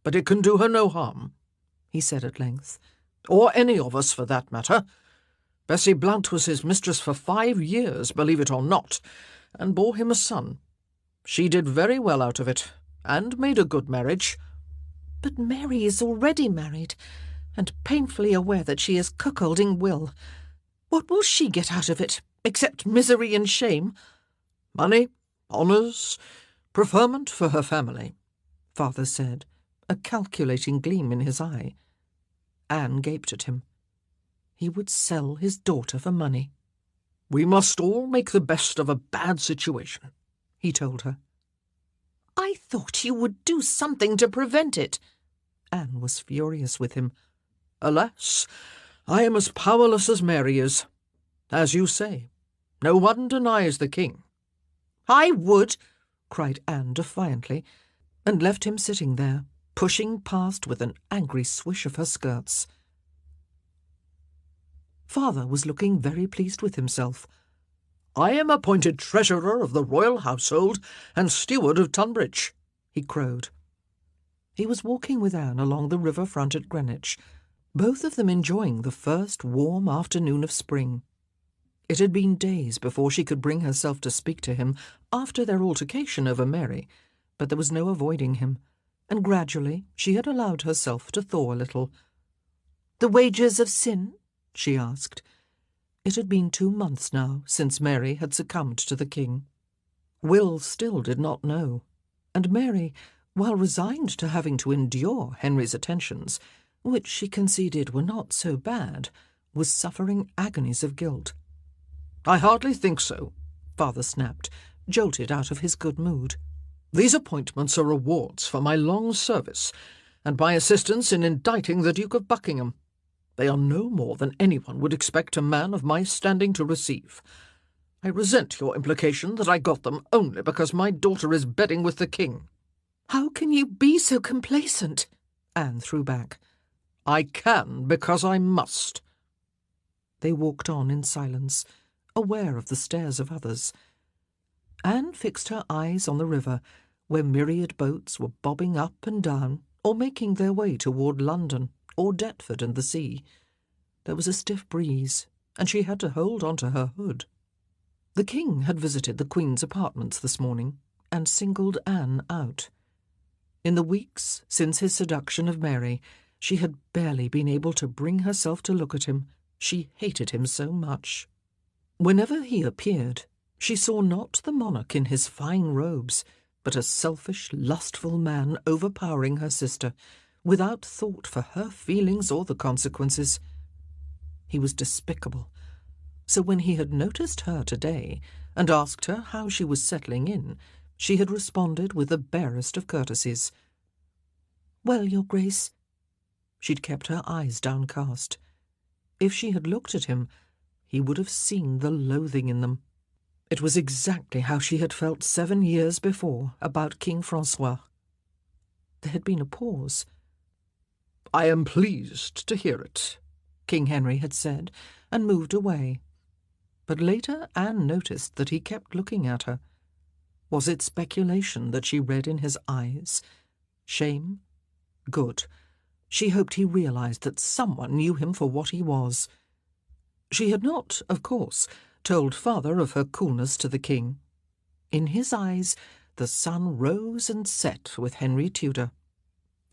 but it can do her no harm," he said at length. "Or any of us, for that matter. Bessie Blount was his mistress for 5 years, believe it or not, and bore him a son. She did very well out of it, and made a good marriage." "But Mary is already married, and painfully aware that she is cuckolding Will. What will she get out of it, except misery and shame?" "Money, honours, preferment for her family," Father said, a calculating gleam in his eye. Anne gaped at him. He would sell his daughter for money. "We must all make the best of a bad situation," he told her. "I thought you would do something to prevent it." Anne was furious with him. "Alas, I am as powerless as Mary is. As you say, no one denies the king." "I would," cried Anne defiantly, and left him sitting there, pushing past with an angry swish of her skirts. Father was looking very pleased with himself. "I am appointed treasurer of the royal household and steward of Tunbridge," he crowed. He was walking with Anne along the river front at Greenwich, both of them enjoying the first warm afternoon of spring. It had been days before she could bring herself to speak to him after their altercation over Mary, but there was no avoiding him, and gradually she had allowed herself to thaw a little. "The wages of sin?" she asked. It had been 2 months now since Mary had succumbed to the king. Will still did not know, and Mary, while resigned to having to endure Henry's attentions, which she conceded were not so bad, was suffering agonies of guilt. "I hardly think so," Father snapped, jolted out of his good mood. "These appointments are rewards for my long service, and my assistance in indicting the Duke of Buckingham. They are no more than anyone would expect a man of my standing to receive. I resent your implication that I got them only because my daughter is bedding with the king." "How can you be so complacent?" Anne threw back. "I can because I must." They walked on in silence, aware of the stares of others. Anne fixed her eyes on the river, where myriad boats were bobbing up and down or making their way toward London or Deptford and the sea. There was a stiff breeze, and she had to hold on to her hood. The king had visited the Queen's apartments this morning and singled Anne out. In the weeks since his seduction of Mary, she had barely been able to bring herself to look at him. She hated him so much. Whenever he appeared, she saw not the monarch in his fine robes, but a selfish, lustful man overpowering her sister, without thought for her feelings or the consequences. He was despicable. So when he had noticed her today, and asked her how she was settling in, she had responded with the barest of courtesies. "Well, Your Grace." She'd kept her eyes downcast. If she had looked at him, he would have seen the loathing in them. It was exactly how she had felt 7 years before about King Francois. There had been a pause. "I am pleased to hear it," King Henry had said, and moved away. But later Anne noticed that he kept looking at her. Was it speculation that she read in his eyes? Shame? Good. She hoped he realized that someone knew him for what he was. She had not, of course, told father of her coolness to the king. In his eyes, the sun rose and set with Henry Tudor.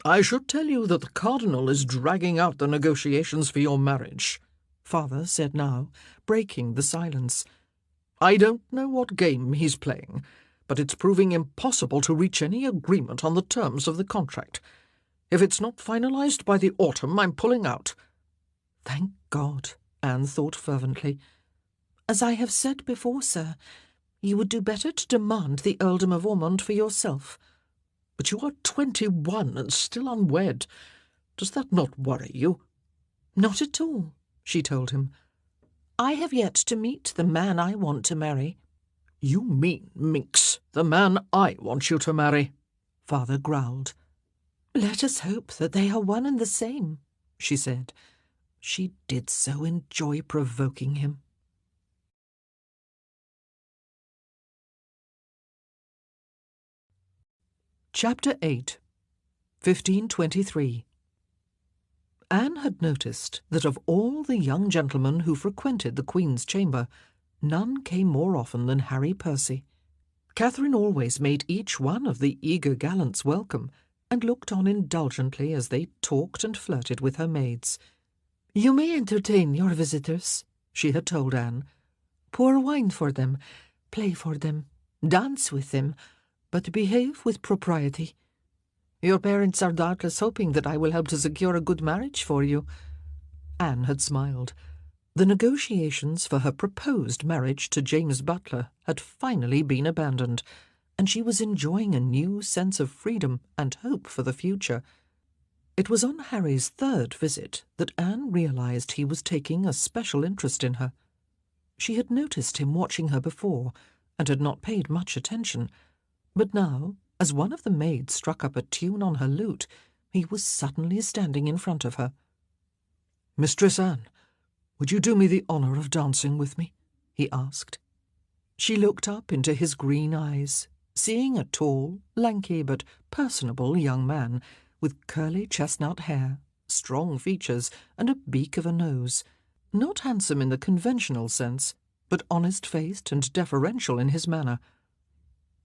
"I should tell you that the cardinal is dragging out the negotiations for your marriage," father said now, breaking the silence. "I don't know what game he's playing, but it's proving impossible to reach any agreement on the terms of the contract. If it's not finalized by the autumn, I'm pulling out." Thank God, Anne thought fervently. As I have said before, sir, you would do better to demand the earldom of Ormond for yourself. "But you are 21 and still unwed. Does that not worry you?" "Not at all," she told him. "I have yet to meet the man I want to marry." "You mean, minx, the man I want you to marry," father growled. "Let us hope that they are one and the same," she said. She did so enjoy provoking him. Chapter 8, 1523. Anne had noticed that of all the young gentlemen who frequented the Queen's chamber, none came more often than Harry Percy. Catherine always made each one of the eager gallants welcome, and looked on indulgently as they talked and flirted with her maids. "You may entertain your visitors," she had told Anne. "Pour wine for them, play for them, dance with them, but behave with propriety. Your parents are doubtless hoping that I will help to secure a good marriage for you." Anne had smiled. The negotiations for her proposed marriage to James Butler had finally been abandoned, and she was enjoying a new sense of freedom and hope for the future. It was on Harry's 3rd visit that Anne realized he was taking a special interest in her. She had noticed him watching her before, and had not paid much attention, but now, as one of the maids struck up a tune on her lute, he was suddenly standing in front of her. "Mistress Anne, would you do me the honour of dancing with me?" he asked. She looked up into his green eyes, seeing a tall, lanky but personable young man with curly chestnut hair, strong features, and a beak of a nose. Not handsome in the conventional sense, but honest-faced and deferential in his manner.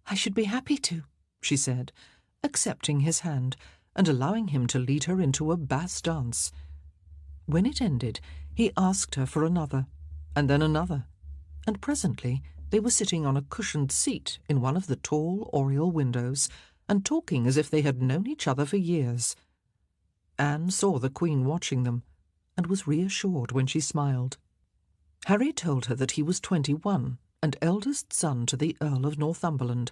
"I should be happy to," she said, accepting his hand and allowing him to lead her into a bass dance. When it ended, he asked her for another, and then another, and presently they were sitting on a cushioned seat in one of the tall oriel windows, and talking as if they had known each other for years. Anne saw the Queen watching them, and was reassured when she smiled. Harry told her that he was 21, and eldest son to the Earl of Northumberland.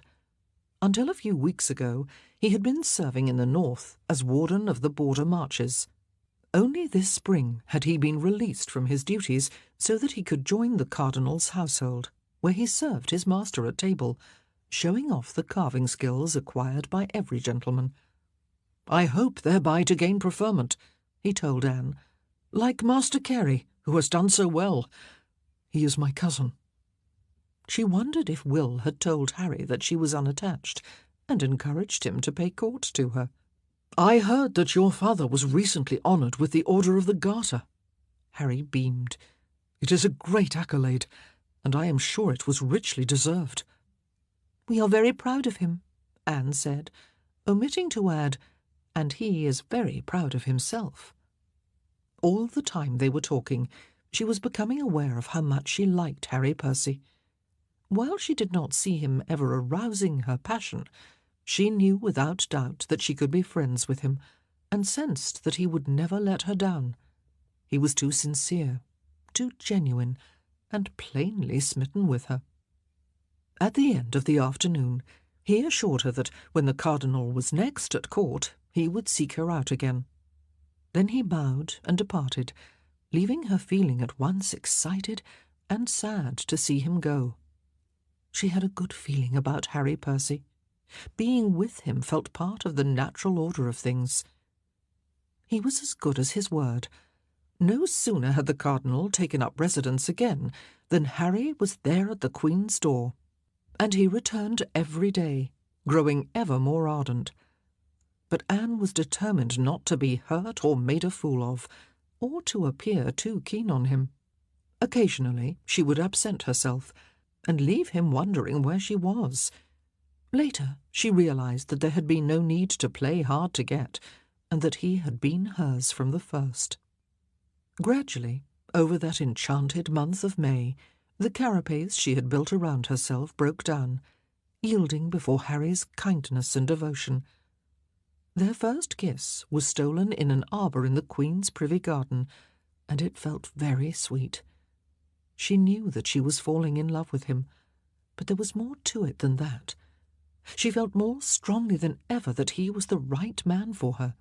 Until a few weeks ago, he had been serving in the north as warden of the border marches. Only this spring had he been released from his duties so that he could join the cardinal's household, where he served his master at table, showing off the carving skills acquired by every gentleman. "I hope thereby to gain preferment," he told Anne, "like Master Carey, who has done so well. He is my cousin." She wondered if Will had told Harry that she was unattached, and encouraged him to pay court to her. "I heard that your father was recently honoured with the Order of the Garter." Harry beamed. "It is a great accolade, and I am sure it was richly deserved." "We are very proud of him," Anne said, omitting to add, "and he is very proud of himself." All the time they were talking, she was becoming aware of how much she liked Harry Percy. While she did not see him ever arousing her passion, she knew without doubt that she could be friends with him, and sensed that he would never let her down. He was too sincere, too genuine, and plainly smitten with her. At the end of the afternoon, he assured her that when the cardinal was next at court, he would seek her out again. Then he bowed and departed, leaving her feeling at once excited and sad to see him go. She had a good feeling about Harry Percy. Being with him felt part of the natural order of things. He was as good as his word. No sooner had the cardinal taken up residence again than Harry was there at the Queen's door, and he returned every day, growing ever more ardent. But Anne was determined not to be hurt or made a fool of, or to appear too keen on him. Occasionally she would absent herself, and leave him wondering where she was. Later she realized that there had been no need to play hard to get, and that he had been hers from the first. Gradually, over that enchanted month of May, the carapace she had built around herself broke down, yielding before Harry's kindness and devotion. Their first kiss was stolen in an arbour in the Queen's privy garden, and it felt very sweet. She knew that she was falling in love with him, but there was more to it than that. She felt more strongly than ever that he was the right man for her.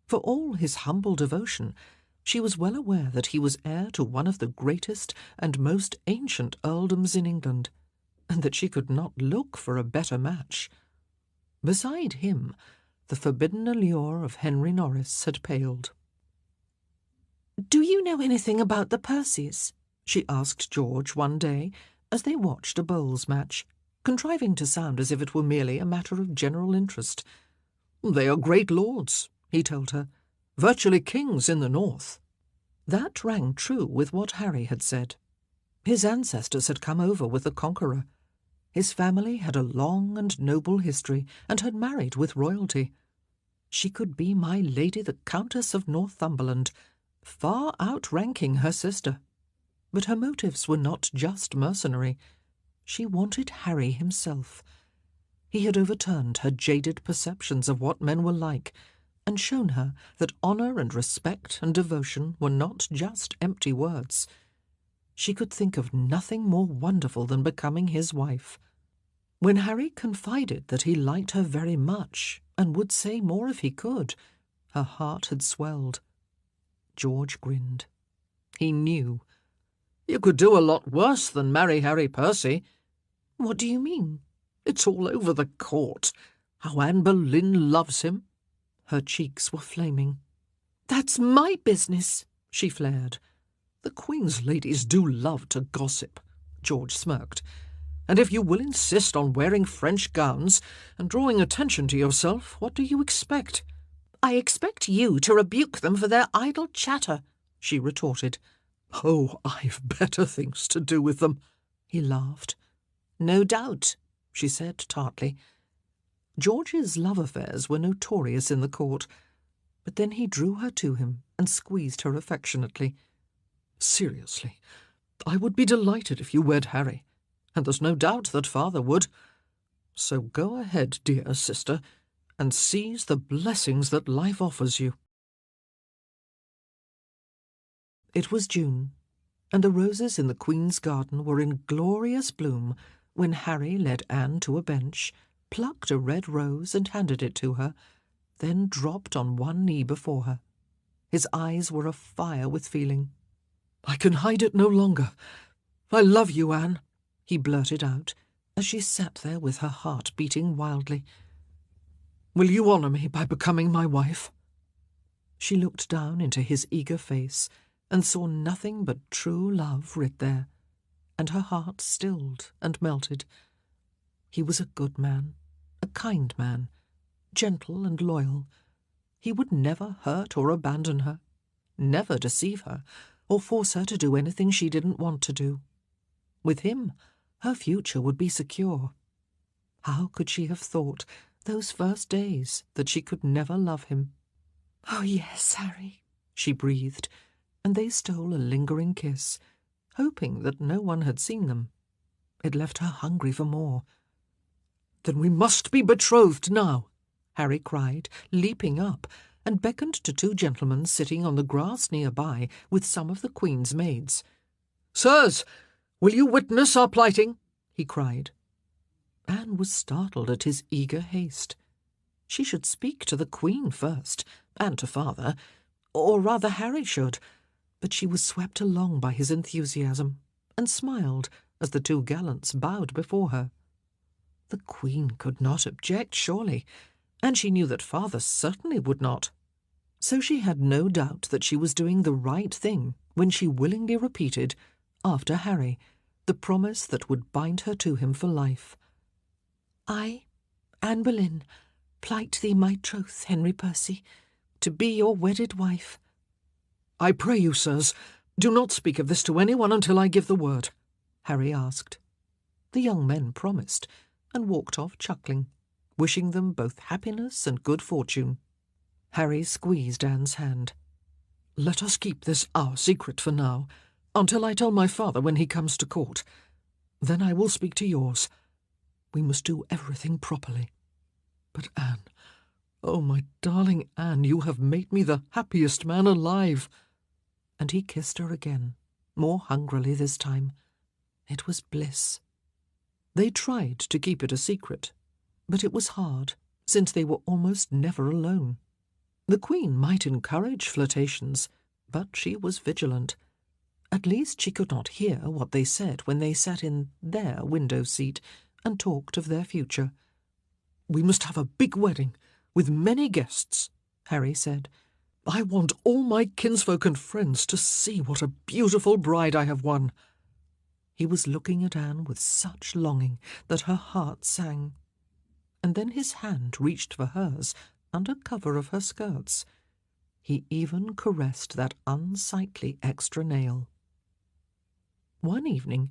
For all his humble devotion, she was well aware that he was heir to one of the greatest and most ancient earldoms in England, and that she could not look for a better match. Beside him, the forbidden allure of Henry Norris had paled. "Do you know anything about the Percys?" she asked George one day as they watched a bowls match, contriving to sound as if it were merely a matter of general interest. "They are great lords," he told her, "virtually kings in the north." That rang true with what Harry had said. His ancestors had come over with the Conqueror. His family had a long and noble history, and had married with royalty. She could be my lady the Countess of Northumberland, far outranking her sister. But her motives were not just mercenary. She wanted Harry himself. He had overturned her jaded perceptions of what men were like, and shown her that honour and respect and devotion were not just empty words. She could think of nothing more wonderful than becoming his wife. When Harry confided that he liked her very much, and would say more if he could, her heart had swelled. George grinned. He knew. "You could do a lot worse than marry Harry Percy." "What do you mean?" "It's all over the court. How Anne Boleyn loves him." Her cheeks were flaming. "That's my business," she flared. "The Queen's ladies do love to gossip," George smirked. "And if you will insist on wearing French gowns and drawing attention to yourself, what do you expect?" "I expect you to rebuke them for their idle chatter," she retorted. "Oh, I've better things to do with them," he laughed. "No doubt," she said tartly. George's love affairs were notorious in the court, but then he drew her to him and squeezed her affectionately. "Seriously, I would be delighted if you wed Harry, and there's no doubt that father would. So go ahead, dear sister, and seize the blessings that life offers you." It was June, and the roses in the Queen's garden were in glorious bloom when Harry led Anne to a bench, plucked a red rose and handed it to her, then dropped on one knee before her. His eyes were afire with feeling. "I can hide it no longer. I love you, Anne," he blurted out, as she sat there with her heart beating wildly. "Will you honour me by becoming my wife?" She looked down into his eager face and saw nothing but true love writ there, and her heart stilled and melted. He was a good man, a kind man, gentle and loyal. He would never hurt or abandon her, never deceive her, or force her to do anything she didn't want to do. With him, her future would be secure. How could she have thought, those first days, that she could never love him? "Oh, yes, Harry," she breathed, and they stole a lingering kiss, hoping that no one had seen them. It left her hungry for more. "Then we must be betrothed now," Harry cried, leaping up, and beckoned to two gentlemen sitting on the grass nearby with some of the Queen's maids. "Sirs, will you witness our plighting?" he cried. Anne was startled at his eager haste. She should speak to the Queen first, and to father, or rather Harry should, but she was swept along by his enthusiasm, and smiled as the two gallants bowed before her. The Queen could not object, surely, and she knew that father certainly would not. So she had no doubt that she was doing the right thing when she willingly repeated, after Harry, the promise that would bind her to him for life. "I, Anne Boleyn, plight thee my troth, Henry Percy, to be your wedded wife." "I pray you, sirs, do not speak of this to anyone until I give the word," Harry asked. The young men promised, and walked off chuckling, wishing them both happiness and good fortune. Harry squeezed Anne's hand. "Let us keep this our secret for now, until I tell my father when he comes to court. Then I will speak to yours. We must do everything properly. But Anne, oh, my darling Anne, you have made me the happiest man alive." And he kissed her again, more hungrily this time. It was bliss. They tried to keep it a secret, but it was hard, since they were almost never alone. The Queen might encourage flirtations, but she was vigilant. At least she could not hear what they said when they sat in their window seat and talked of their future. "We must have a big wedding, with many guests," Harry said. "I want all my kinsfolk and friends to see what a beautiful bride I have won." He was looking at Anne with such longing that her heart sang. And then his hand reached for hers under cover of her skirts. He even caressed that unsightly extra nail. One evening,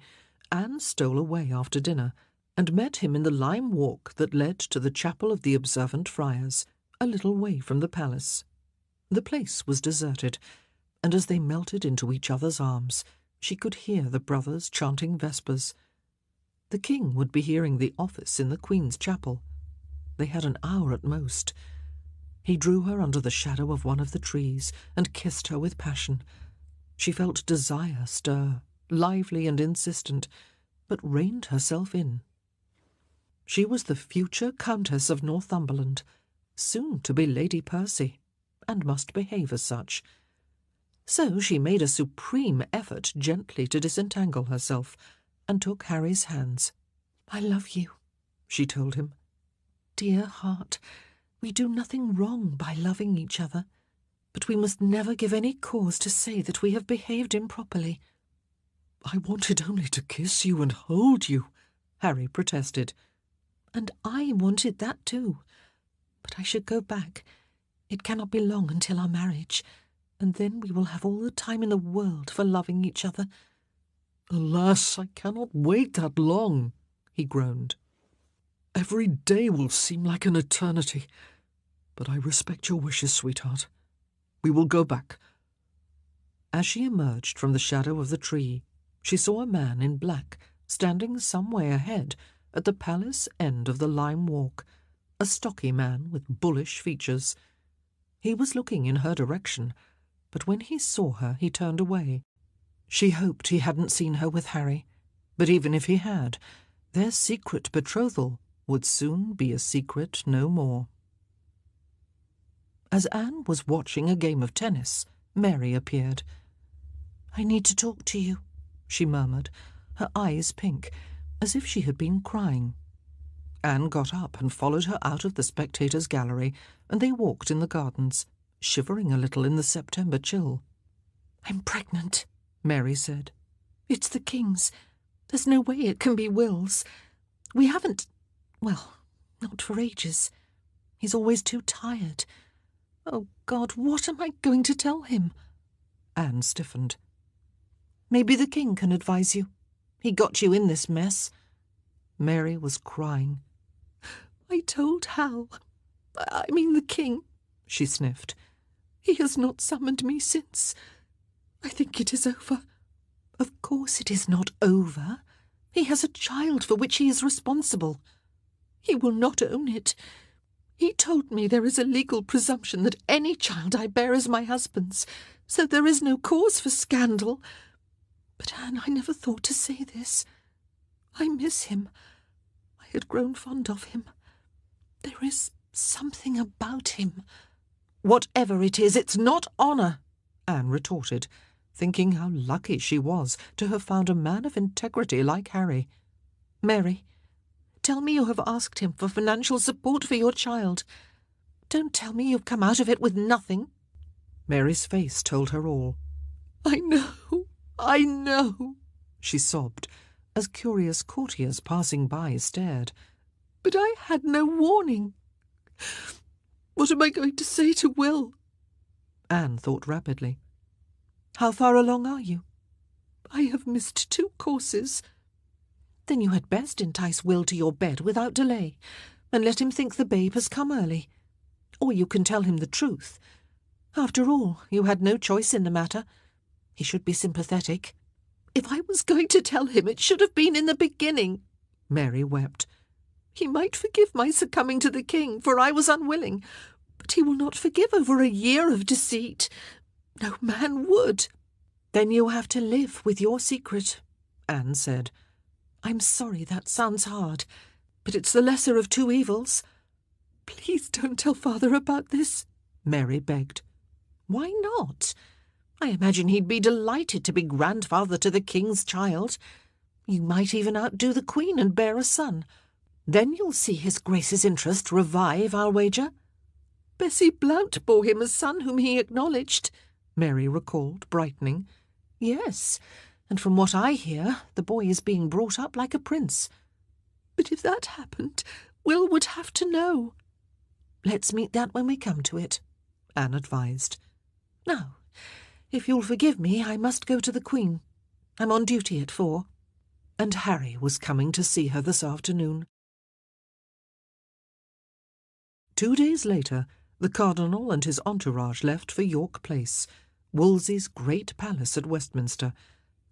Anne stole away after dinner and met him in the lime walk that led to the chapel of the observant friars, a little way from the palace. The place was deserted, and as they melted into each other's arms, she could hear the brothers chanting vespers. The king would be hearing the office in the Queen's chapel. They had an hour at most. He drew her under the shadow of one of the trees and kissed her with passion. She felt desire stir, lively and insistent, but reined herself in. She was the future Countess of Northumberland, soon to be Lady Percy, and must behave as such. So she made a supreme effort gently to disentangle herself, and took Harry's hands. "I love you," she told him. "Dear heart, we do nothing wrong by loving each other, but we must never give any cause to say that we have behaved improperly." "I wanted only to kiss you and hold you," Harry protested. "And I wanted that too. But I should go back. It cannot be long until our marriage, and then we will have all the time in the world for loving each other." "Alas, I cannot wait that long," he groaned. "Every day will seem like an eternity. But I respect your wishes, sweetheart. We will go back." As she emerged from the shadow of the tree, she saw a man in black standing some way ahead at the palace end of the lime walk, a stocky man with bullish features. He was looking in her direction, but when he saw her he turned away. She hoped he hadn't seen her with Harry, but even if he had, their secret betrothal would soon be a secret no more. As Anne was watching a game of tennis, Mary appeared. "I need to talk to you," she murmured, her eyes pink, as if she had been crying. Anne got up and followed her out of the spectators' gallery, and they walked in the gardens, shivering a little in the September chill. "I'm pregnant," Mary said. "It's the King's. There's no way it can be Will's. We haven't, well, not for ages. He's always too tired. Oh, God, what am I going to tell him?" Anne stiffened. "Maybe the King can advise you. He got you in this mess." Mary was crying. "I told Hal, I mean the King," she sniffed. "He has not summoned me since. I think it is over." "Of course it is not over. He has a child for which he is responsible." "He will not own it. He told me there is a legal presumption that any child I bear is my husband's, so there is no cause for scandal. But, Anne, I never thought to say this. I miss him. I had grown fond of him. There is something about him. Whatever it is, it's not honour, Anne retorted, thinking how lucky she was to have found a man of integrity like Harry. Mary, tell me you have asked him for financial support for your child. Don't tell me you've come out of it with nothing. Mary's face told her all. I know, she sobbed, as curious courtiers passing by stared. But I had no warning. What am I going to say to Will? Anne thought rapidly. How far along are you? I have missed 2 courses. Then you had best entice Will to your bed without delay, and let him think the babe has come early. Or you can tell him the truth. After all, you had no choice in the matter. He should be sympathetic. If I was going to tell him, it should have been in the beginning. Mary wept. He might forgive my succumbing to the king, for I was unwilling, but he will not forgive over a year of deceit. No man would. Then you have to live with your secret, Anne said. I'm sorry that sounds hard, but it's the lesser of 2 evils. Please don't tell father about this, Mary begged. Why not? I imagine he'd be delighted to be grandfather to the king's child. You might even outdo the queen and bear a son. Then you'll see his grace's interest revive, I'll wager. Bessie Blount bore him a son whom he acknowledged, Mary recalled, brightening. Yes, and from what I hear, the boy is being brought up like a prince. But if that happened, Will would have to know. Let's meet that when we come to it, Anne advised. Now, if you'll forgive me, I must go to the Queen. I'm on duty at 4. And Harry was coming to see her this afternoon. 2 days later, the Cardinal and his entourage left for York Place, Wolsey's great palace at Westminster,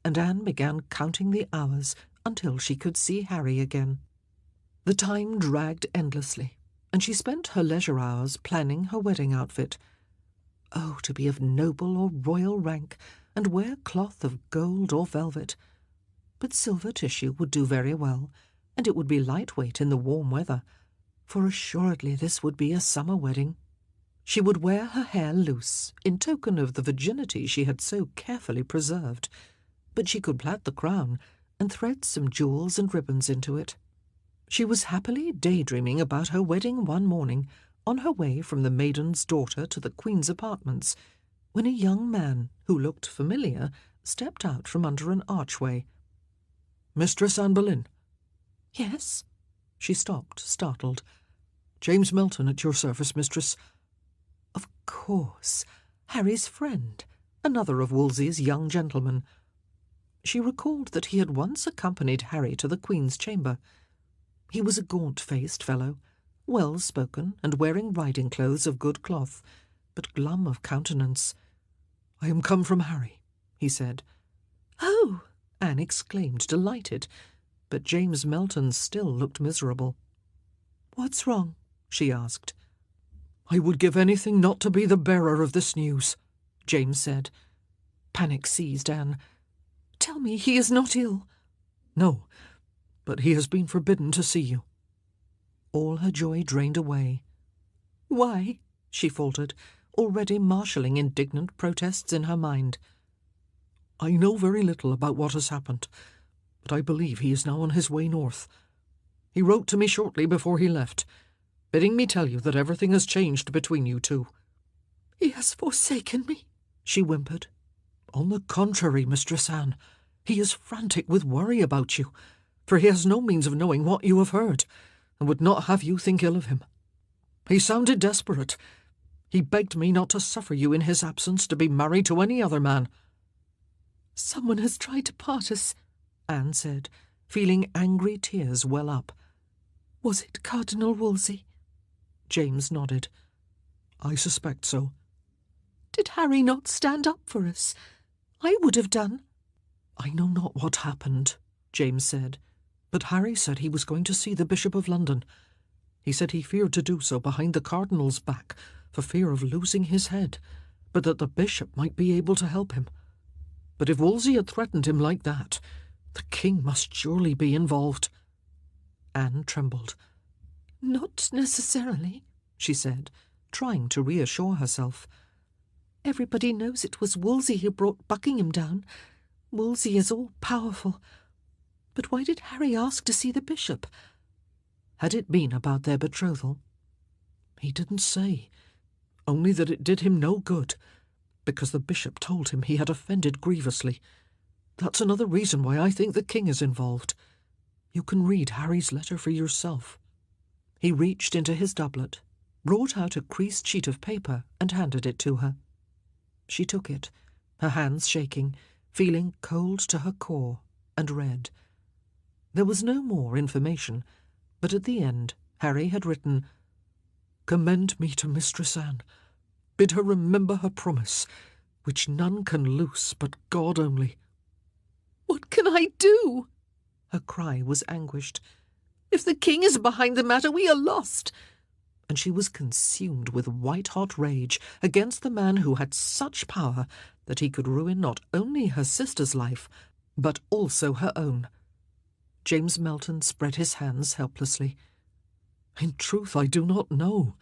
and Anne began counting the hours until she could see Harry again. The time dragged endlessly, and she spent her leisure hours planning her wedding outfit. Oh, to be of noble or royal rank, and wear cloth of gold or velvet. But silver tissue would do very well, and it would be lightweight in the warm weather, for assuredly this would be a summer wedding. She would wear her hair loose, in token of the virginity she had so carefully preserved, but she could plait the crown and thread some jewels and ribbons into it. She was happily daydreaming about her wedding one morning, on her way from the maiden's daughter to the Queen's apartments, when a young man, who looked familiar, stepped out from under an archway. "Mistress Anne Boleyn." "Yes?" She stopped, startled. "James Melton at your service, mistress." Of course, Harry's friend, another of Wolsey's young gentlemen. She recalled that he had once accompanied Harry to the Queen's chamber. He was a gaunt-faced fellow, well-spoken and wearing riding clothes of good cloth, but glum of countenance. "I am come from Harry," he said. "Oh!" Anne exclaimed, delighted, but James Melton still looked miserable. "What's wrong?" she asked. "I would give anything not to be the bearer of this news," James said. Panic seized Anne. "Tell me he is not ill." "No, but he has been forbidden to see you." All her joy drained away. "Why?" she faltered, already marshalling indignant protests in her mind. "I know very little about what has happened, but I believe he is now on his way north. He wrote to me shortly before he left, bidding me tell you that everything has changed between you two." "He has forsaken me," she whimpered. "On the contrary, Mistress Anne, he is frantic with worry about you, for he has no means of knowing what you have heard, and would not have you think ill of him. He sounded desperate. He begged me not to suffer you in his absence to be married to any other man." "Someone has tried to part us," Anne said, feeling angry tears well up. "Was it Cardinal Wolsey?" James nodded. "I suspect so." "Did Harry not stand up for us? I would have done." "I know not what happened," James said, "but Harry said he was going to see the Bishop of London. He said he feared to do so behind the Cardinal's back, for fear of losing his head, but that the Bishop might be able to help him. But if Wolsey had threatened him like that, the King must surely be involved." Anne trembled. "Not necessarily," she said, trying to reassure herself. "Everybody knows it was Wolsey who brought Buckingham down. Wolsey is all-powerful. But why did Harry ask to see the bishop?" Had it been about their betrothal? He didn't say, only that it did him no good, because the bishop told him he had offended grievously. That's another reason why I think the king is involved. You can read Harry's letter for yourself. He reached into his doublet, brought out a creased sheet of paper and handed it to her. She took it, her hands shaking, feeling cold to her core, and read. There was no more information, but at the end Harry had written, "Commend me to Mistress Anne. Bid her remember her promise, which none can loose but God only." "What can I do?" Her cry was anguished. "If the king is behind the matter, we are lost." And she was consumed with white-hot rage against the man who had such power that he could ruin not only her sister's life, but also her own. James Melton spread his hands helplessly. "In truth, I do not know.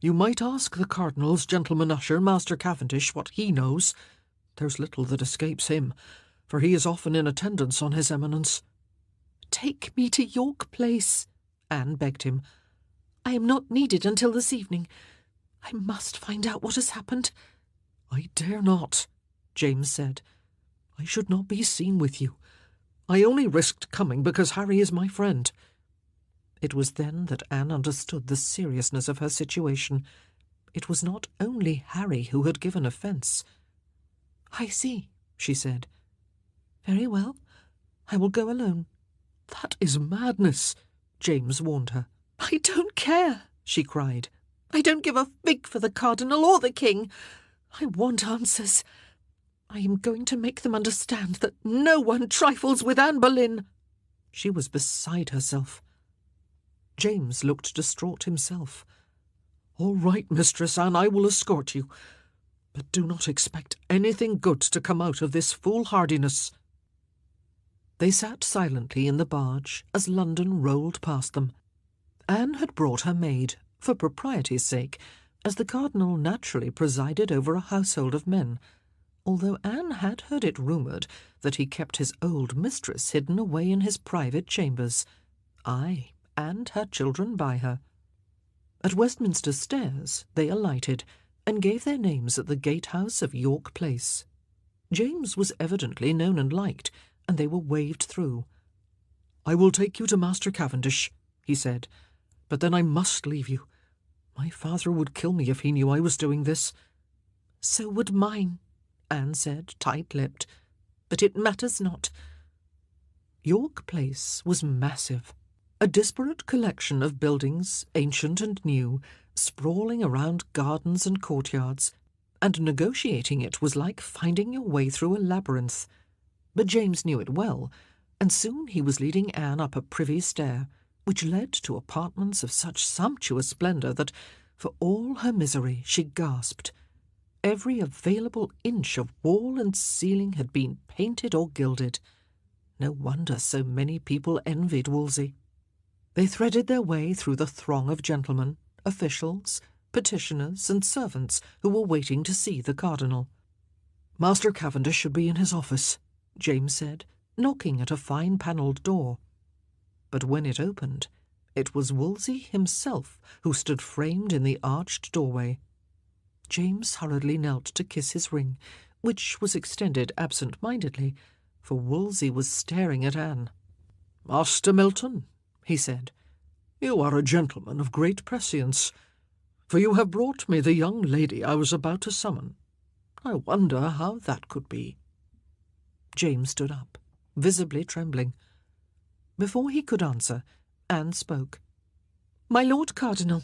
You might ask the Cardinal's gentleman usher, Master Cavendish, what he knows. There's little that escapes him, for he is often in attendance on his Eminence." "Take me to York Place," Anne begged him. "I am not needed until this evening. I must find out what has happened." "I dare not," James said. "I should not be seen with you. I only risked coming because Harry is my friend." It was then that Anne understood the seriousness of her situation. It was not only Harry who had given offence. "I see," she said. "Very well. I will go alone." "That is madness," James warned her. "I don't care," she cried. "I don't give a fig for the Cardinal or the King. I want answers. I am going to make them understand that no one trifles with Anne Boleyn." She was beside herself. James looked distraught himself. "All right, Mistress Anne, I will escort you. But do not expect anything good to come out of this foolhardiness." They sat silently in the barge as London rolled past them. Anne had brought her maid, for propriety's sake, as the Cardinal naturally presided over a household of men, although Anne had heard it rumoured that he kept his old mistress hidden away in his private chambers, aye, and had children by her. At Westminster Stairs they alighted, and gave their names at the gatehouse of York Place. James was evidently known and liked, and they were waved through. "I will take you to Master Cavendish," he said, "but then I must leave you. My father would kill me if he knew I was doing this." "So would mine," Anne said, tight-lipped, "but it matters not." York Place was massive, a disparate collection of buildings, ancient and new, sprawling around gardens and courtyards, and negotiating it was like finding your way through a labyrinth. But James knew it well, and soon he was leading Anne up a privy stair, which led to apartments of such sumptuous splendour that, for all her misery, she gasped. Every available inch of wall and ceiling had been painted or gilded. No wonder so many people envied Wolsey. They threaded their way through the throng of gentlemen, officials, petitioners, and servants who were waiting to see the Cardinal. "Master Cavendish should be in his office," James said, knocking at a fine panelled door. But when it opened, it was Wolsey himself who stood framed in the arched doorway. James hurriedly knelt to kiss his ring, which was extended absent-mindedly, for Wolsey was staring at Anne. "Master Milton," he said, "you are a gentleman of great prescience, for you have brought me the young lady I was about to summon. I wonder how that could be." James stood up, visibly trembling. Before he could answer, Anne spoke. "My Lord Cardinal,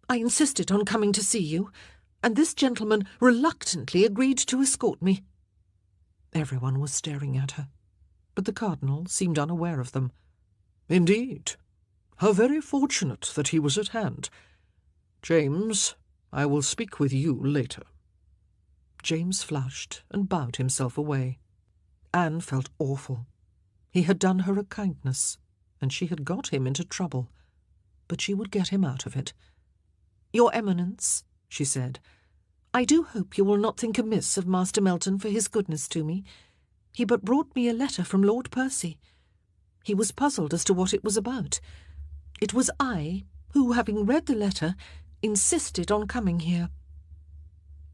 I insisted on coming to see you, and this gentleman reluctantly agreed to escort me." Everyone was staring at her, but the Cardinal seemed unaware of them. "Indeed. How very fortunate that he was at hand. James, I will speak with you later." James flushed and bowed himself away. Anne felt awful. He had done her a kindness, and she had got him into trouble. But she would get him out of it. "Your Eminence," she said, "I do hope you will not think amiss of Master Melton for his goodness to me. He but brought me a letter from Lord Percy. He was puzzled as to what it was about. It was I who, having read the letter, insisted on coming here."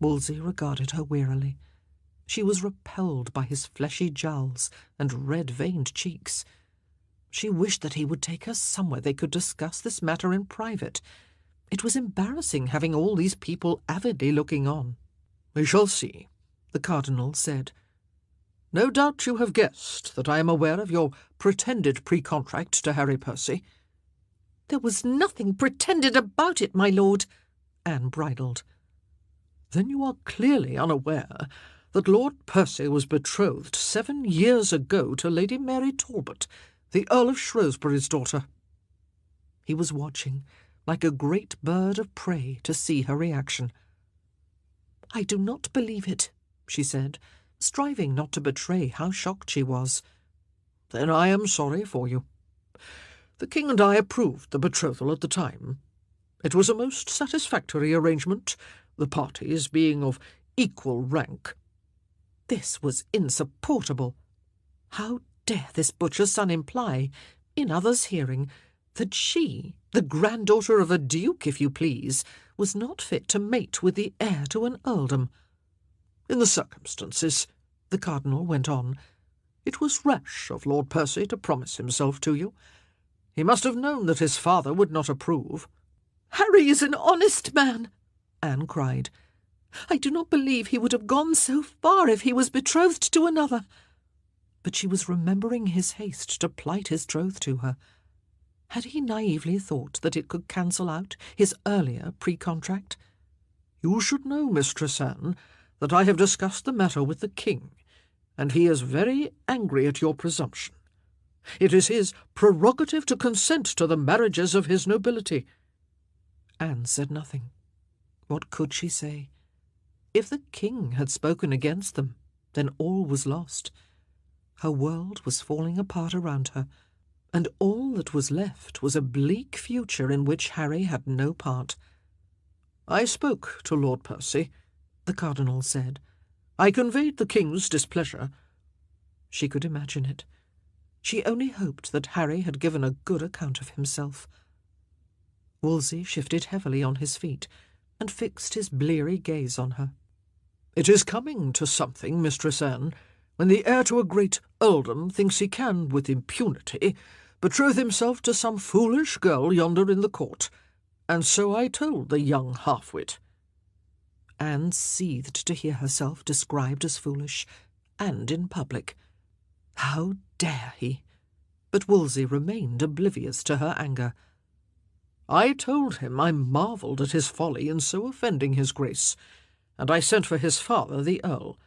Wolsey regarded her wearily. She was repelled by his fleshy jowls and red-veined cheeks. She wished that he would take her somewhere they could discuss this matter in private. It was embarrassing having all these people avidly looking on. "We shall see," the Cardinal said. "No doubt you have guessed that I am aware of your pretended pre-contract to Harry Percy." "There was nothing pretended about it, my lord," Anne bridled. "Then you are clearly unaware that Lord Percy was betrothed 7 years ago to Lady Mary Talbot, the Earl of Shrewsbury's daughter." He was watching, like a great bird of prey, to see her reaction. "I do not believe it," she said, striving not to betray how shocked she was. "Then I am sorry for you. The King and I approved the betrothal at the time. It was a most satisfactory arrangement, the parties being of equal rank." This was insupportable. How dare this butcher's son imply, in others' hearing, that she, the granddaughter of a duke, if you please, was not fit to mate with the heir to an earldom? "In the circumstances," the Cardinal went on, "it was rash of Lord Percy to promise himself to you. He must have known that his father would not approve." "Harry is an honest man," Anne cried. "I do not believe he would have gone so far if he was betrothed to another." But she was remembering his haste to plight his troth to her. Had he naively thought that it could cancel out his earlier pre-contract? "You should know, Mistress Anne, that I have discussed the matter with the King, and he is very angry at your presumption. It is his prerogative to consent to the marriages of his nobility." Anne said nothing. What could she say? If the King had spoken against them, then all was lost. Her world was falling apart around her, and all that was left was a bleak future in which Harry had no part. "I spoke to Lord Percy," the Cardinal said. "I conveyed the King's displeasure." She could imagine it. She only hoped that Harry had given a good account of himself. Wolsey shifted heavily on his feet and fixed his bleary gaze on her. "It is coming to something, Mistress Anne, when the heir to a great earldom thinks he can, with impunity, betroth himself to some foolish girl yonder in the court, and so I told the young half-wit." Anne seethed to hear herself described as foolish, and in public. How dare he? But Wolsey remained oblivious to her anger. "I told him I marvelled at his folly in so offending his grace, and I sent for his father, the Earl,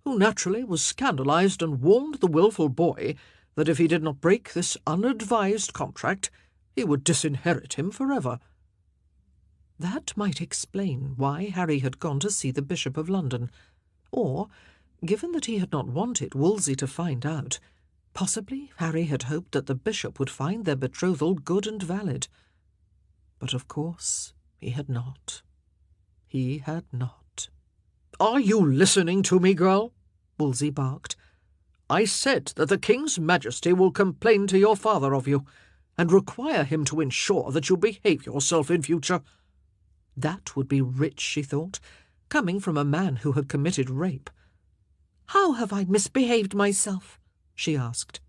who naturally was scandalized and warned the wilful boy that if he did not break this unadvised contract, he would disinherit him forever." That might explain why Harry had gone to see the Bishop of London, or, given that he had not wanted Wolsey to find out, possibly Harry had hoped that the bishop would find their betrothal good and valid. But of course he had not. He had not. "Are you listening to me, girl?" Wolsey barked. "I said that the King's Majesty will complain to your father of you, and require him to ensure that you behave yourself in future." That would be rich, she thought, coming from a man who had committed rape. "How have I misbehaved myself?" she asked.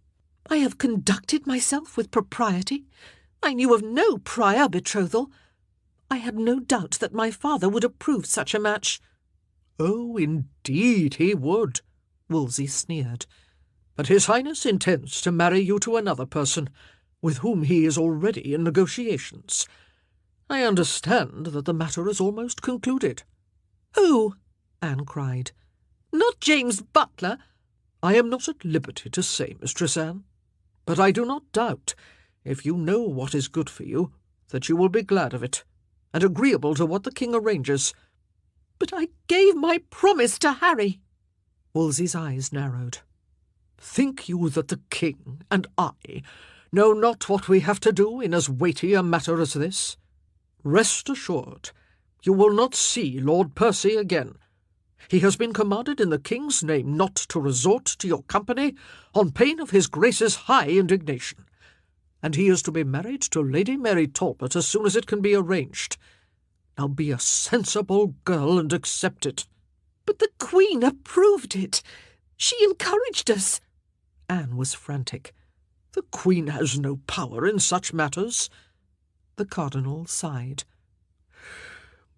"I have conducted myself with propriety. I knew of no prior betrothal. I had no doubt that my father would approve such a match." "Oh, indeed he would," Wolsey sneered. "But His Highness intends to marry you to another person, with whom he is already in negotiations. I understand that the matter is almost concluded." "Who?" Anne cried. "Not James Butler?" "I am not at liberty to say, Mistress Anne, but I do not doubt, if you know what is good for you, that you will be glad of it, and agreeable to what the King arranges." "But I gave my promise to Harry." Wolsey's eyes narrowed. "Think you that the King and I know not what we have to do in as weighty a matter as this? Rest assured, you will not see Lord Percy again. He has been commanded in the King's name not to resort to your company on pain of his Grace's high indignation, and he is to be married to Lady Mary Talbot as soon as it can be arranged. Now be a sensible girl and accept it." "But the Queen approved it. She encouraged us." Anne was frantic. "The Queen has no power in such matters." The Cardinal sighed.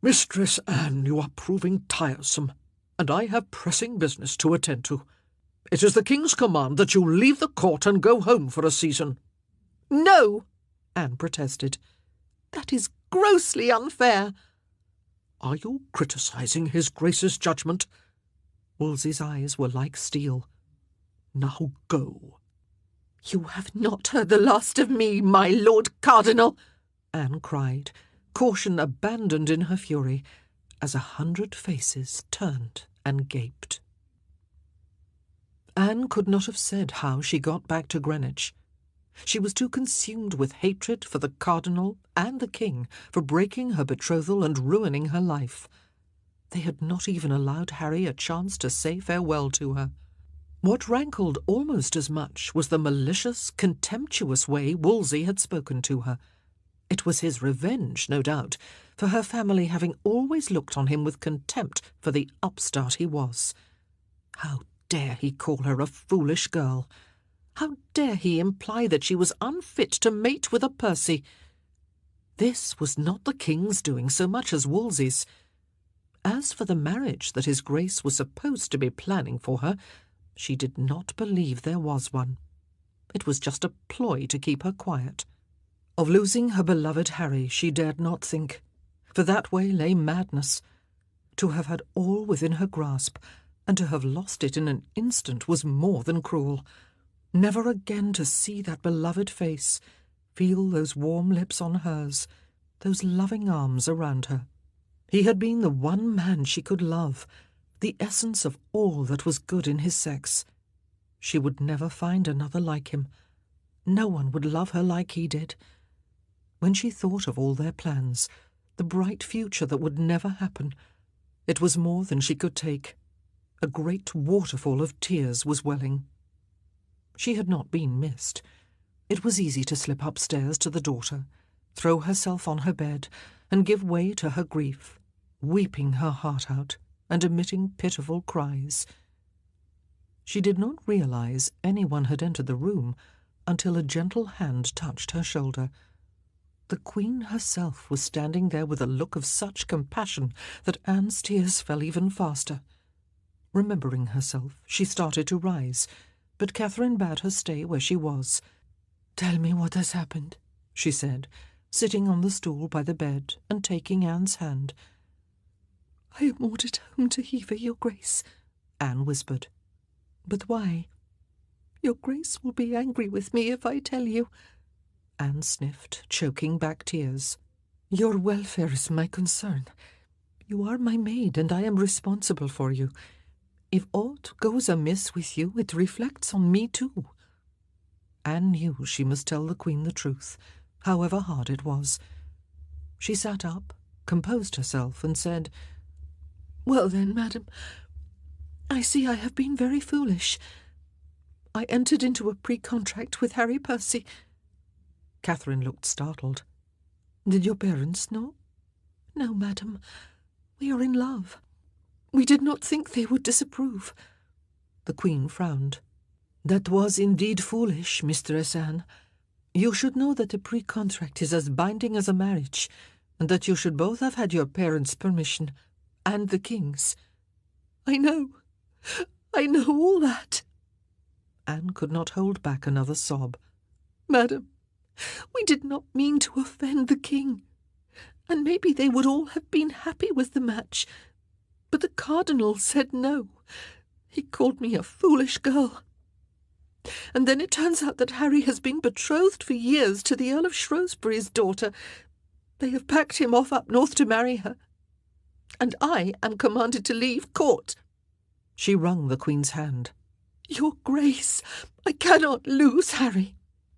"Mistress Anne, you are proving tiresome, and I have pressing business to attend to. It is the King's command that you leave the court and go home for a season." "No," Anne protested. "that is grossly unfair." "Are you criticising his Grace's judgment?" Wolsey's eyes were like steel. "Now go." "You have not heard the last of me, my Lord Cardinal," Anne cried, caution abandoned in her fury, as 100 faces turned and gaped. Anne could not have said how she got back to Greenwich. She was too consumed with hatred for the Cardinal and the King for breaking her betrothal and ruining her life. They had not even allowed Harry a chance to say farewell to her. What rankled almost as much was the malicious, contemptuous way Wolsey had spoken to her. It was his revenge, no doubt, for her family having always looked on him with contempt for the upstart he was. How dare he call her a foolish girl? How dare he imply that she was unfit to mate with a Percy? This was not the King's doing so much as Wolsey's. As for the marriage that his Grace was supposed to be planning for her, she did not believe there was one. It was just a ploy to keep her quiet. Of losing her beloved Harry she dared not think, for that way lay madness. To have had all within her grasp, and to have lost it in an instant, was more than cruel. Never again to see that beloved face, feel those warm lips on hers, those loving arms around her. He had been the one man she could love, the essence of all that was good in his sex. She would never find another like him. No one would love her like he did. When she thought of all their plans, the bright future that would never happen, it was more than she could take. A great waterfall of tears was welling. She had not been missed. It was easy to slip upstairs to the daughter, throw herself on her bed, and give way to her grief, weeping her heart out and emitting pitiful cries. She did not realize anyone had entered the room until a gentle hand touched her shoulder. The Queen herself was standing there with a look of such compassion that Anne's tears fell even faster. Remembering herself, she started to rise, but Catherine bade her stay where she was. "Tell me what has happened," she said, sitting on the stool by the bed and taking Anne's hand. "I am ordered home to Hever, Your Grace," Anne whispered. "But why?" "Your Grace will be angry with me if I tell you." Anne sniffed, choking back tears. "Your welfare is my concern. You are my maid, and I am responsible for you. If aught goes amiss with you, it reflects on me too." Anne knew she must tell the Queen the truth, however hard it was. She sat up, composed herself, and said, "Well then, madam, I see I have been very foolish. I entered into a pre-contract with Harry Percy." Catherine looked startled. "Did your parents know?" "No, madam. We are in love. We did not think they would disapprove." The Queen frowned. "That was indeed foolish, Mistress Anne. You should know that a pre-contract is as binding as a marriage, and that you should both have had your parents' permission, and the King's." I know all that." Anne could not hold back another sob. "Madam, we did not mean to offend the King, and maybe they would all have been happy with the match. But the Cardinal said no. He called me a foolish girl. And then it turns out that Harry has been betrothed for years to the Earl of Shrewsbury's daughter. They have packed him off up north to marry her. And I am commanded to leave court." She wrung the Queen's hand. "Your Grace, I cannot lose Harry.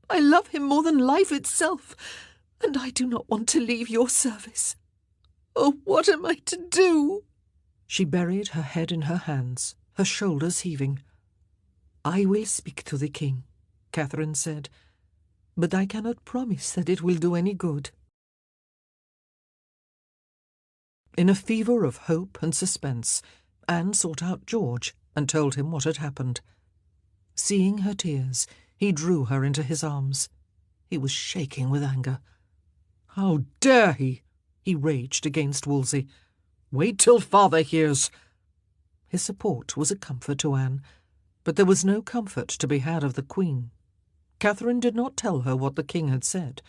I love him more than life itself, and I do not want to leave your service. Oh, what am I to do?" She buried her head in her hands, her shoulders heaving. "I will speak to the king," Catherine said, "but I cannot promise that it will do any good." In a fever of hope and suspense, Anne sought out George and told him what had happened. Seeing her tears, he drew her into his arms. He was shaking with anger. "How dare he?" he raged against Wolsey. "Wait till father hears." His support was a comfort to Anne, but there was no comfort to be had of the Queen. Catherine did not tell her what the king had said,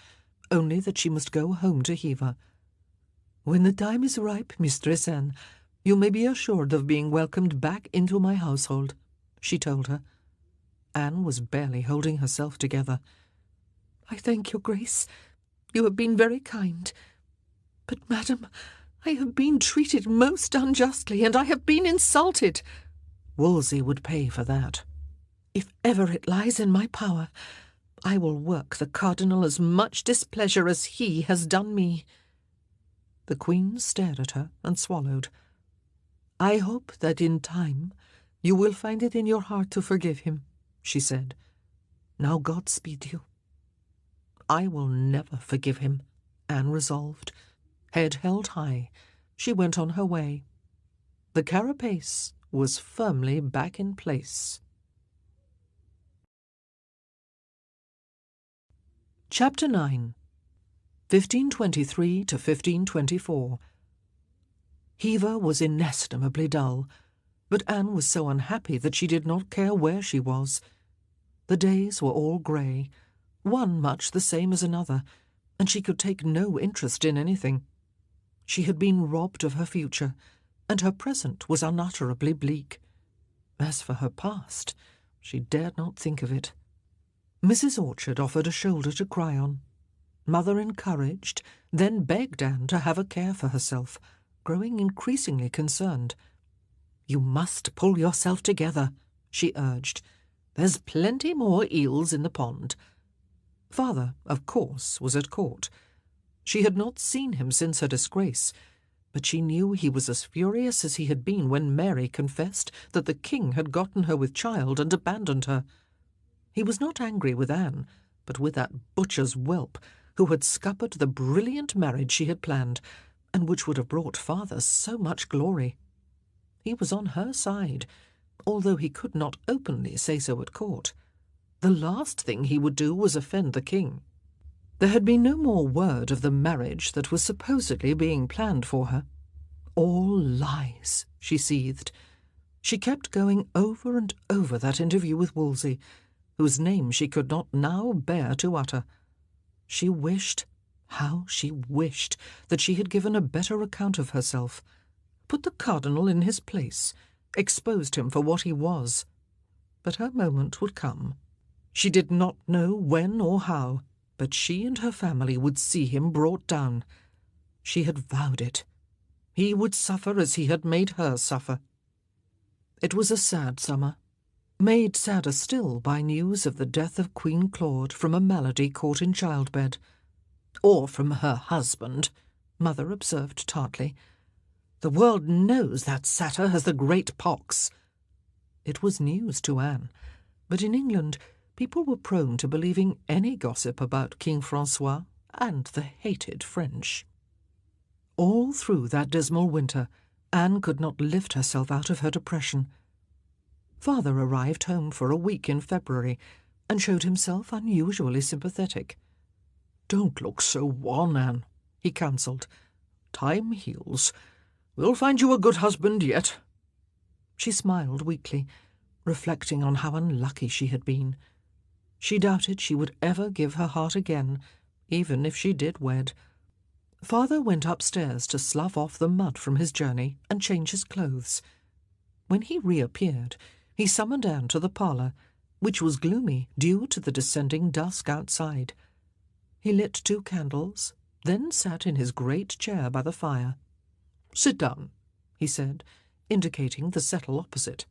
only that she must go home to Hever. "When the time is ripe, Mistress Anne, you may be assured of being welcomed back into my household," she told her. Anne was barely holding herself together. "I thank your grace. You have been very kind. But, madam, I have been treated most unjustly, and I have been insulted. Wolsey would pay for that. If ever it lies in my power, I will work the cardinal as much displeasure as he has done me." The Queen stared at her and swallowed. "I hope that in time you will find it in your heart to forgive him," she said. "Now God speed you." "I will never forgive him," Anne resolved. Head held high, she went on her way. The carapace was firmly back in place. Chapter 9, 1523 to 1524. Hever was inestimably dull, but Anne was so unhappy that she did not care where she was. The days were all grey, one much the same as another, and she could take no interest in anything. She had been robbed of her future, and her present was unutterably bleak. As for her past, she dared not think of it. Mrs. Orchard offered a shoulder to cry on. Mother encouraged, then begged Anne to have a care for herself, growing increasingly concerned. "You must pull yourself together," she urged. "There's plenty more eels in the pond." Father, of course, was at court. She had not seen him since her disgrace, but she knew he was as furious as he had been when Mary confessed that the king had gotten her with child and abandoned her. He was not angry with Anne, but with that butcher's whelp who had scuppered the brilliant marriage she had planned, and which would have brought father so much glory. He was on her side, although he could not openly say so at court. The last thing he would do was offend the king. There had been no more word of the marriage that was supposedly being planned for her. All lies, she seethed. She kept going over and over that interview with Wolsey, whose name she could not now bear to utter. She wished, how she wished, that she had given a better account of herself, put the cardinal in his place, exposed him for what he was. But her moment would come. She did not know when or how, but she and her family would see him brought down. She had vowed it. He would suffer as he had made her suffer. It was a sad summer, made sadder still by news of the death of Queen Claude from a malady caught in childbed. "Or from her husband," Mother observed tartly. "The world knows that satyr has the great pox." It was news to Anne, but in England people were prone to believing any gossip about King Francois and the hated French. All through that dismal winter, Anne could not lift herself out of her depression. Father arrived home for a week in February and showed himself unusually sympathetic. "Don't look so wan, Anne," he counselled. "Time heals. We'll find you a good husband yet." She smiled weakly, reflecting on how unlucky she had been. She doubted she would ever give her heart again, even if she did wed. Father went upstairs to slough off the mud from his journey and change his clothes. When he reappeared, he summoned Anne to the parlour, which was gloomy due to the descending dusk outside. He lit 2 candles, then sat in his great chair by the fire. "Sit down," he said, indicating the settle opposite.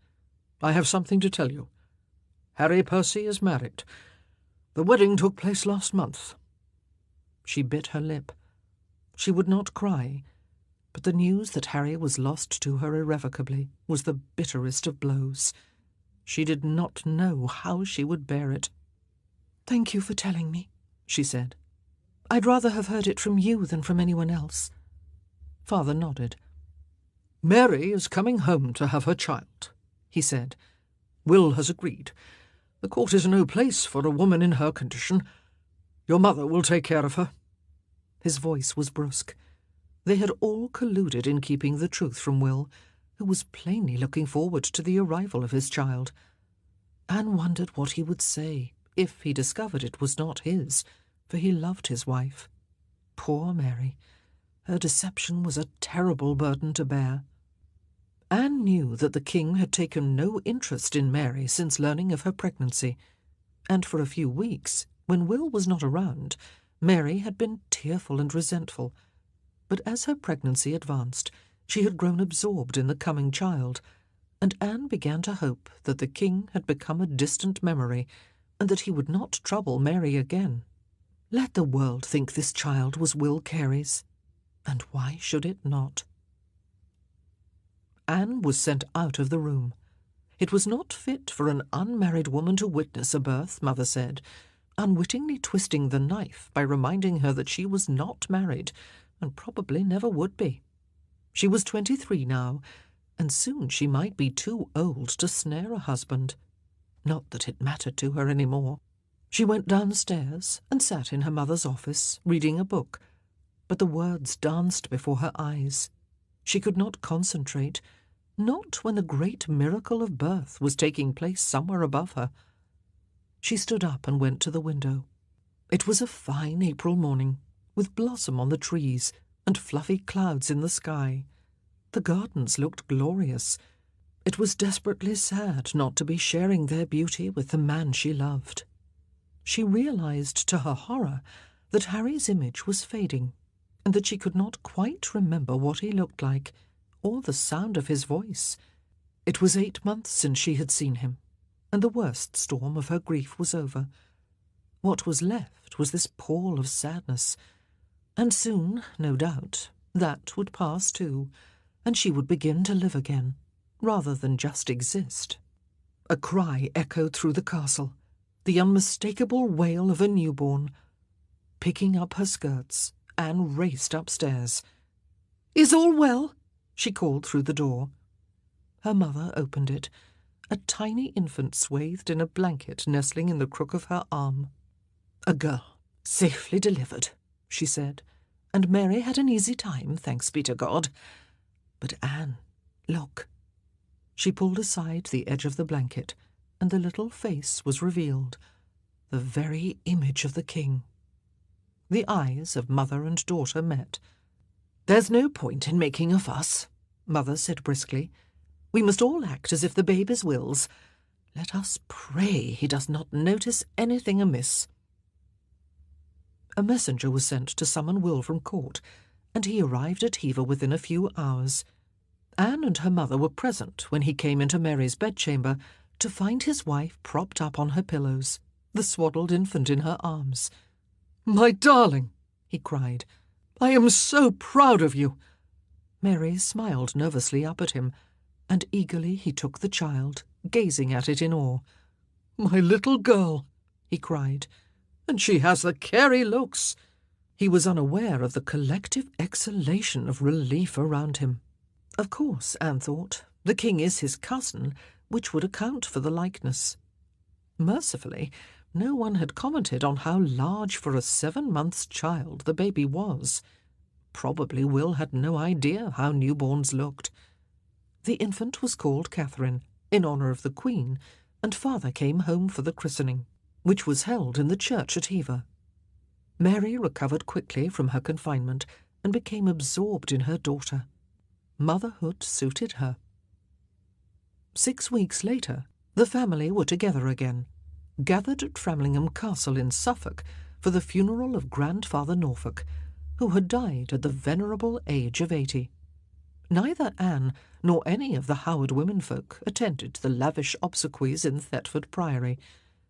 "I have something to tell you. Harry Percy is married. The wedding took place last month. She bit her lip. She would not cry, but the news that Harry was lost to her irrevocably was the bitterest of blows. She did not know how she would bear it. "Thank you for telling me," she said. "I'd rather have heard it from you than from anyone else." Father nodded. "Mary is coming home to have her child," he said. "Will has agreed. The court is no place for a woman in her condition. Your mother will take care of her." His voice was brusque. They had all colluded in keeping the truth from Will, who was plainly looking forward to the arrival of his child. Anne wondered what he would say if he discovered it was not his, for he loved his wife. Poor Mary! Her deception was a terrible burden to bear. Anne knew that the king had taken no interest in Mary since learning of her pregnancy, and for a few weeks, when Will was not around, Mary had been tearful and resentful. But as her pregnancy advanced, she had grown absorbed in the coming child, and Anne began to hope that the king had become a distant memory, and that he would not trouble Mary again. Let the world think this child was Will Carey's, and why should it not? Anne was sent out of the room. It was not fit for an unmarried woman to witness a birth, Mother said, unwittingly twisting the knife by reminding her that she was not married, and probably never would be. She was 23 now, and soon she might be too old to snare a husband. Not that it mattered to her any more. She went downstairs and sat in her mother's office, reading a book, but the words danced before her eyes. She could not concentrate, not when the great miracle of birth was taking place somewhere above her. She stood up and went to the window. It was a fine April morning, with blossom on the trees and fluffy clouds in the sky. The gardens looked glorious. It was desperately sad not to be sharing their beauty with the man she loved. She realized to her horror that Harry's image was fading, and that she could not quite remember what he looked like, or the sound of his voice. It was 8 months since she had seen him, and the worst storm of her grief was over. What was left was this pall of sadness, and soon, no doubt, that would pass too, and she would begin to live again, rather than just exist. A cry echoed through the castle, the unmistakable wail of a newborn. Picking up her skirts, Anne raced upstairs. "Is all well?" she called through the door. Her mother opened it, a tiny infant swathed in a blanket nestling in the crook of her arm. "A girl, safely delivered," she said, "and Mary had an easy time, thanks be to God. But Anne, look." She pulled aside the edge of the blanket, and the little face was revealed, the very image of the king. The eyes of mother and daughter met. "There's no point in making a fuss," Mother said briskly. "We must all act as if the babe is Will's. Let us pray he does not notice anything amiss." A messenger was sent to summon Will from court, and he arrived at Hever within a few hours. Anne and her mother were present when he came into Mary's bedchamber to find his wife propped up on her pillows, the swaddled infant in her arms. "My darling," he cried, "I am so proud of you." Mary smiled nervously up at him, and eagerly he took the child, gazing at it in awe. "My little girl," he cried, "and she has the Carey looks." He was unaware of the collective exhalation of relief around him. Of course, Anne thought, the king is his cousin, which would account for the likeness. Mercifully, no one had commented on how large for a 7-month child the baby was. Probably Will had no idea how newborns looked. The infant was called Catherine, in honour of the Queen, and father came home for the christening, which was held in the church at Hever. Mary recovered quickly from her confinement and became absorbed in her daughter. Motherhood suited her. 6 weeks later, the family were together again, gathered at Framlingham Castle in Suffolk for the funeral of Grandfather Norfolk, who had died at the venerable age of 80. Neither Anne nor any of the Howard womenfolk attended the lavish obsequies in Thetford Priory,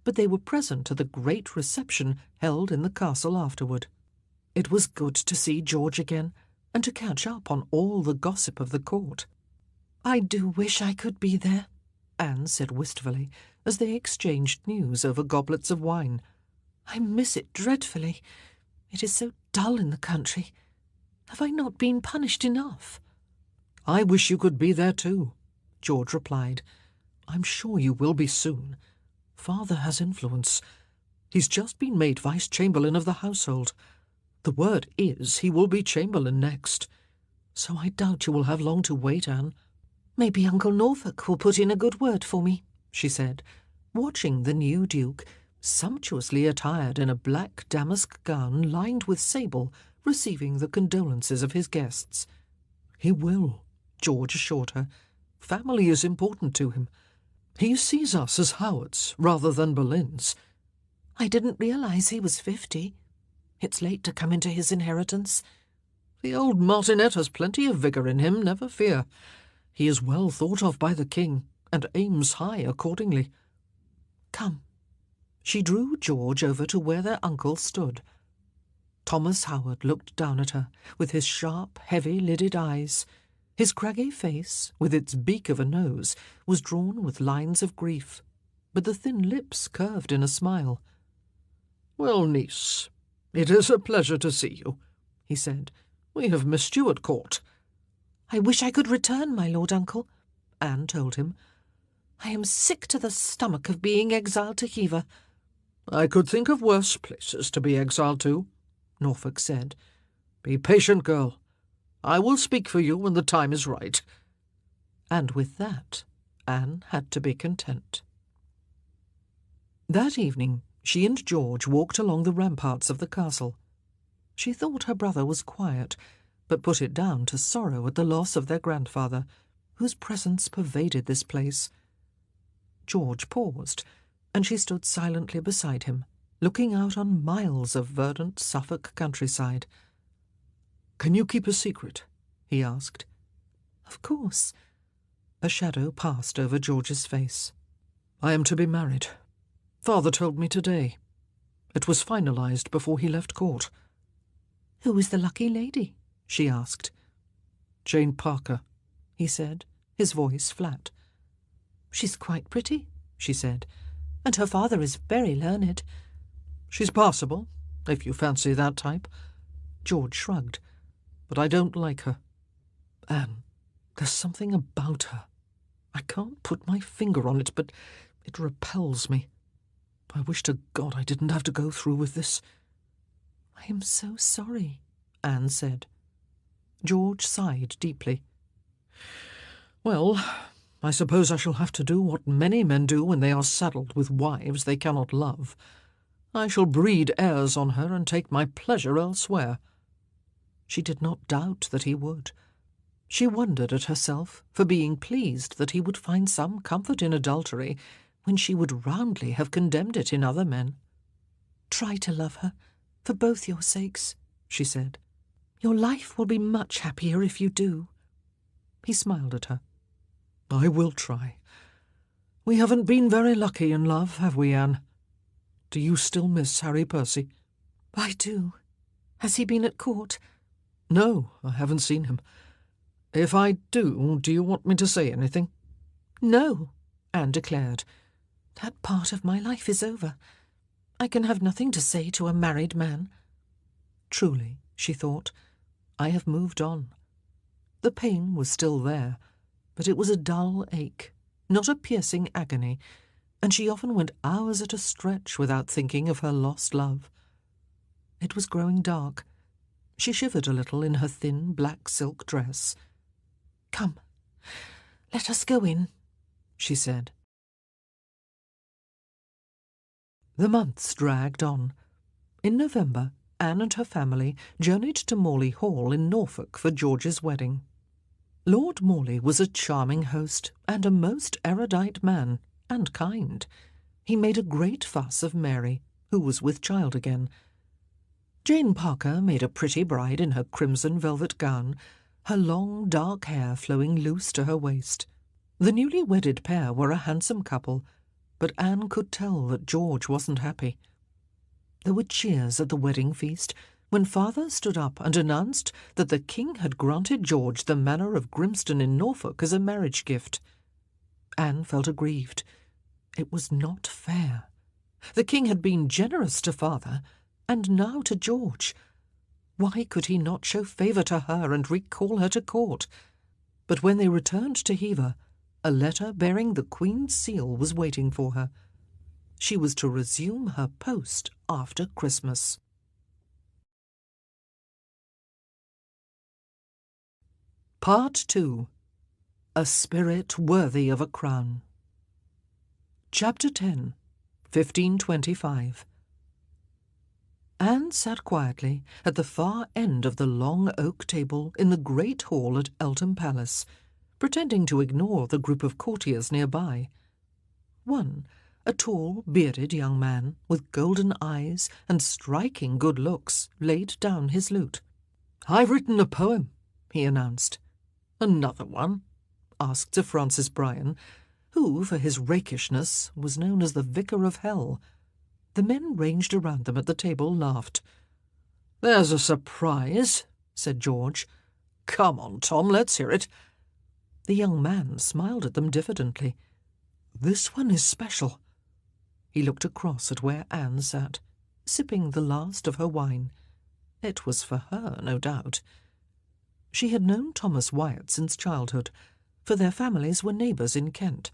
but they were present at the great reception held in the castle afterward. It was good to see George again, and to catch up on all the gossip of the court. "I do wish I could be there," Anne said wistfully, as they exchanged news over goblets of wine. "I miss it dreadfully. It is so dull in the country. Have I not been punished enough?" "I wish you could be there too," George replied. "I'm sure you will be soon. Father has influence. He's just been made Vice-Chamberlain of the household. The word is he will be Chamberlain next. So I doubt you will have long to wait, Anne." "Maybe Uncle Norfolk will put in a good word for me," she said, watching the new Duke, sumptuously attired in a black damask gown lined with sable, receiving the condolences of his guests. "He will," George assured her. "Family is important to him. He sees us as Howards rather than Boleyns." "I didn't realize he was 50. It's late to come into his inheritance." "The old martinet has plenty of vigour in him, never fear. He is well thought of by the king, and aims high accordingly." "Come." She drew George over to where their uncle stood. Thomas Howard looked down at her, with his sharp, heavy-lidded eyes. His craggy face, with its beak of a nose, was drawn with lines of grief, but the thin lips curved in a smile. "Well, niece, it is a pleasure to see you," he said. "We have missed you at court." "I wish I could return, my lord uncle," Anne told him. "I am sick to the stomach of being exiled to Hever." "I could think of worse places to be exiled to," Norfolk said. "Be patient, girl. I will speak for you when the time is right." And with that, Anne had to be content. That evening, she and George walked along the ramparts of the castle. She thought her brother was quiet, but put it down to sorrow at the loss of their grandfather, whose presence pervaded this place. George paused, and she stood silently beside him, looking out on miles of verdant Suffolk countryside. "Can you keep a secret?" he asked. "Of course." A shadow passed over George's face. "I am to be married. Father told me today. It was finalized before he left court." "Who is the lucky lady?" she asked. "Jane Parker," he said, his voice flat. "She's quite pretty," she said, "and her father is very learned." "She's passable, if you fancy that type." George shrugged. "But I don't like her. Anne, there's something about her. I can't put my finger on it, but it repels me. I wish to God I didn't have to go through with this." "I am so sorry," Anne said. George sighed deeply. "Well, I suppose I shall have to do what many men do when they are saddled with wives they cannot love. I shall breed heirs on her and take my pleasure elsewhere." She did not doubt that he would. She wondered at herself for being pleased that he would find some comfort in adultery when she would roundly have condemned it in other men. "Try to love her, for both your sakes," she said. "Your life will be much happier if you do." He smiled at her. "I will try. We haven't been very lucky in love, have we, Anne? Do you still miss Harry Percy?" "I do. Has he been at court?" "No, I haven't seen him. If I do you want me to say anything?" "No," Anne declared. "That part of my life is over. I can have nothing to say to a married man." Truly, she thought, I have moved on. The pain was still there, but it was a dull ache, not a piercing agony, and she often went hours at a stretch without thinking of her lost love. It was growing dark. She shivered a little in her thin black silk dress. "Come, let us go in," she said. The months dragged on. In November, Anne and her family journeyed to Morley Hall in Norfolk for George's wedding. Lord Morley was a charming host and a most erudite man, and kind. He made a great fuss of Mary, who was with child again. Jane Parker made a pretty bride in her crimson velvet gown, her long dark hair flowing loose to her waist. The newly wedded pair were a handsome couple, But Anne could tell that George wasn't happy. There were cheers at the wedding feast when father stood up and announced that the king had granted George the manor of Grimston in Norfolk as a marriage gift. Anne felt aggrieved. It was not fair. The king had been generous to father, and now to George. Why could he not show favour to her and recall her to court? But when they returned to Hever, a letter bearing the Queen's seal was waiting for her. She was to resume her post after Christmas. Part 2. A Spirit Worthy of a Crown. Chapter 10, 1525. Anne sat quietly at the far end of the long oak table in the great hall at Eltham Palace, pretending to ignore the group of courtiers nearby. One, a tall, bearded young man with golden eyes and striking good looks, laid down his lute. "I've written a poem," he announced. "Another one?" asked Sir Francis Bryan, who, for his rakishness, was known as the Vicar of Hell. The men ranged around them at the table laughed. "There's a surprise," said George. "Come on, Tom, let's hear it." The young man smiled at them diffidently. "This one is special." He looked across at where Anne sat, sipping the last of her wine. It was for her, no doubt. She had known Thomas Wyatt since childhood, for their families were neighbours in Kent,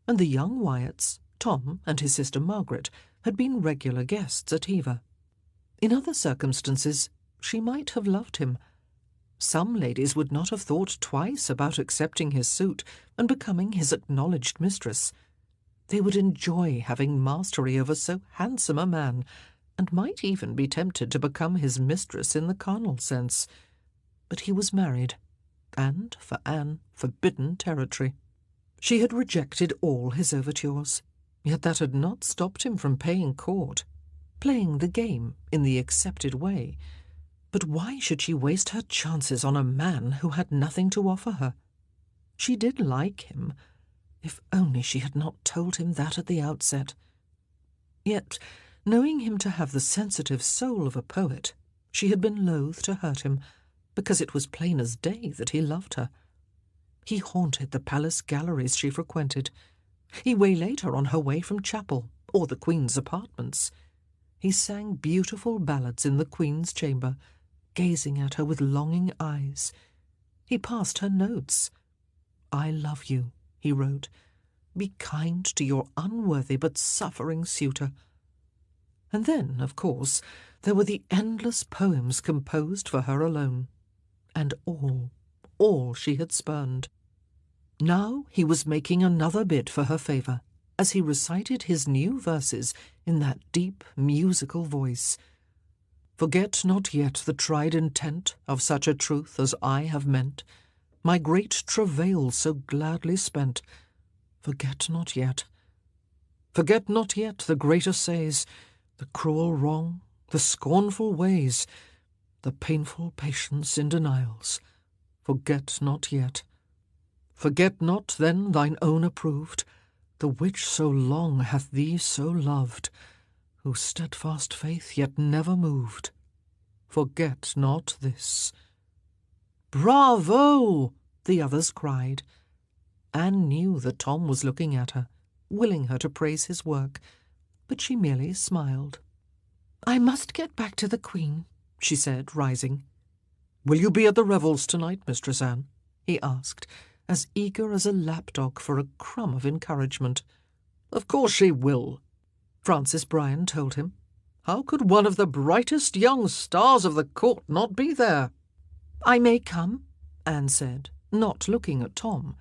and the young Wyatts, Tom and his sister Margaret, had been regular guests at Hever. In other circumstances, she might have loved him. Some ladies would not have thought twice about accepting his suit and becoming his acknowledged mistress. They would enjoy having mastery over so handsome a man, and might even be tempted to become his mistress in the carnal sense. But he was married, and, for Anne, forbidden territory. She had rejected all his overtures, yet that had not stopped him from paying court, playing the game in the accepted way. But why should she waste her chances on a man who had nothing to offer her? She did like him, if only she had not told him that at the outset. Yet, knowing him to have the sensitive soul of a poet, she had been loath to hurt him, because it was plain as day that he loved her. He haunted the palace galleries she frequented. He waylaid her on her way from chapel or the Queen's apartments. He sang beautiful ballads in the Queen's chamber, gazing at her with longing eyes. He passed her notes. "I love you," he wrote. "Be kind to your unworthy but suffering suitor." And then, of course, there were the endless poems composed for her alone, and all she had spurned. Now he was making another bid for her favour, as he recited his new verses in that deep, musical voice. "Forget not yet the tried intent of such a truth as I have meant, my great travail so gladly spent. Forget not yet. Forget not yet the great assays, the cruel wrong, the scornful ways, the painful patience in denials. Forget not yet. Forget not then thine own approved, the which so long hath thee so loved, whose steadfast faith yet never moved. Forget not this." "Bravo!" the others cried. Anne knew that Tom was looking at her, willing her to praise his work, but she merely smiled. "I must get back to the Queen," she said, rising. "Will you be at the revels tonight, Mistress Anne?" he asked, as eager as a lapdog for a crumb of encouragement. "Of course she will," Francis Bryan told him. "How could one of the brightest young stars of the court not be there?" "I may come," Anne said, not looking at Tom.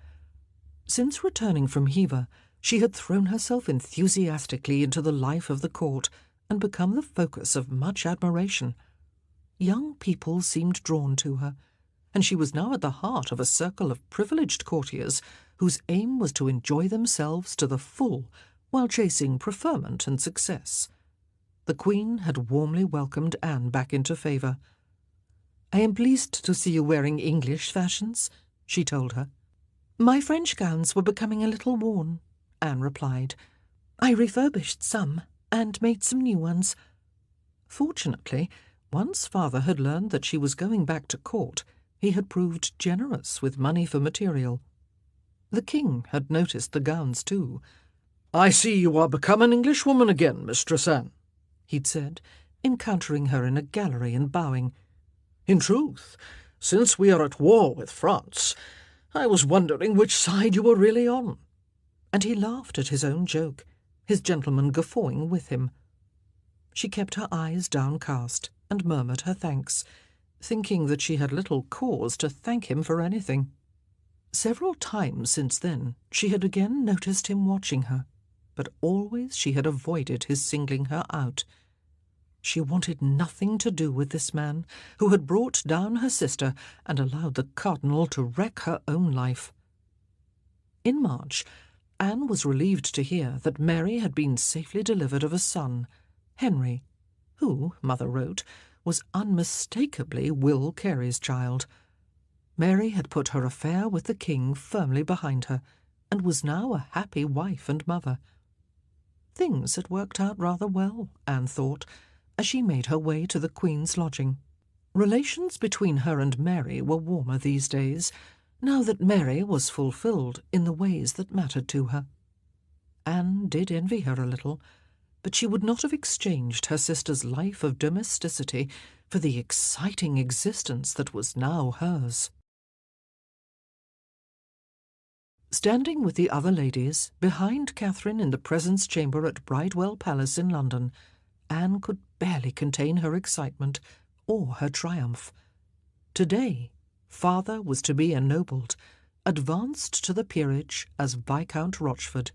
Since returning from Hever, she had thrown herself enthusiastically into the life of the court and become the focus of much admiration. Young people seemed drawn to her, and she was now at the heart of a circle of privileged courtiers whose aim was to enjoy themselves to the full while chasing preferment and success. The Queen had warmly welcomed Anne back into favour. "I am pleased to see you wearing English fashions," she told her. "My French gowns were becoming a little worn," Anne replied. I refurbished some and made some new ones. Fortunately, once father had learned that she was going back to court, he had proved generous with money for material. The king had noticed the gowns too. "I see you are become an Englishwoman again, Mistress Anne," he'd said, encountering her in a gallery and bowing. "In truth, since we are at war with France, I was wondering which side you were really on." And he laughed at his own joke, his gentleman guffawing with him. She kept her eyes downcast and murmured her thanks, thinking that she had little cause to thank him for anything. Several times since then she had again noticed him watching her, but always she had avoided his singling her out. She wanted nothing to do with this man who had brought down her sister and allowed the cardinal to wreck her own life. In March, Anne was relieved to hear that Mary had been safely delivered of a son, Henry, who, mother wrote, was unmistakably Will Carey's child. Mary had put her affair with the king firmly behind her, and was now a happy wife and mother. Things had worked out rather well, Anne thought, as she made her way to the Queen's lodging. Relations between her and Mary were warmer these days, now that Mary was fulfilled in the ways that mattered to her. Anne did envy her a little, but she would not have exchanged her sister's life of domesticity for the exciting existence that was now hers. Standing with the other ladies behind Catherine in the presence chamber at Bridewell Palace in London, Anne could barely contain her excitement or her triumph. Today, father was to be ennobled, advanced to the peerage as Viscount Rochford.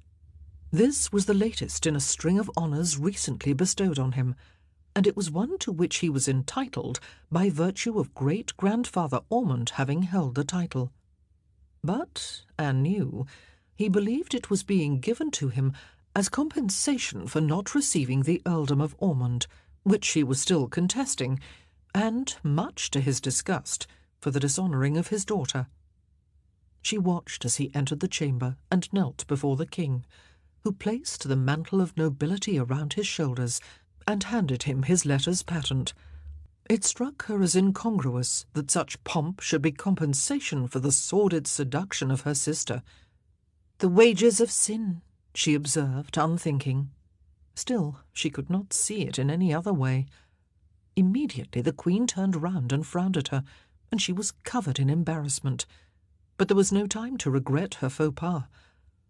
This was the latest in a string of honours recently bestowed on him, and it was one to which he was entitled by virtue of great-grandfather Ormond having held the title. But, Anne knew, he believed it was being given to him as compensation for not receiving the earldom of Ormond, which he was still contesting, and, much to his disgust, for the dishonouring of his daughter. She watched as he entered the chamber and knelt before the king, who placed the mantle of nobility around his shoulders and handed him his letters patent. It struck her as incongruous that such pomp should be compensation for the sordid seduction of her sister. "The wages of sin," she observed, unthinking. Still, she could not see it in any other way. Immediately the Queen turned round and frowned at her, and she was covered in embarrassment. But there was no time to regret her faux pas,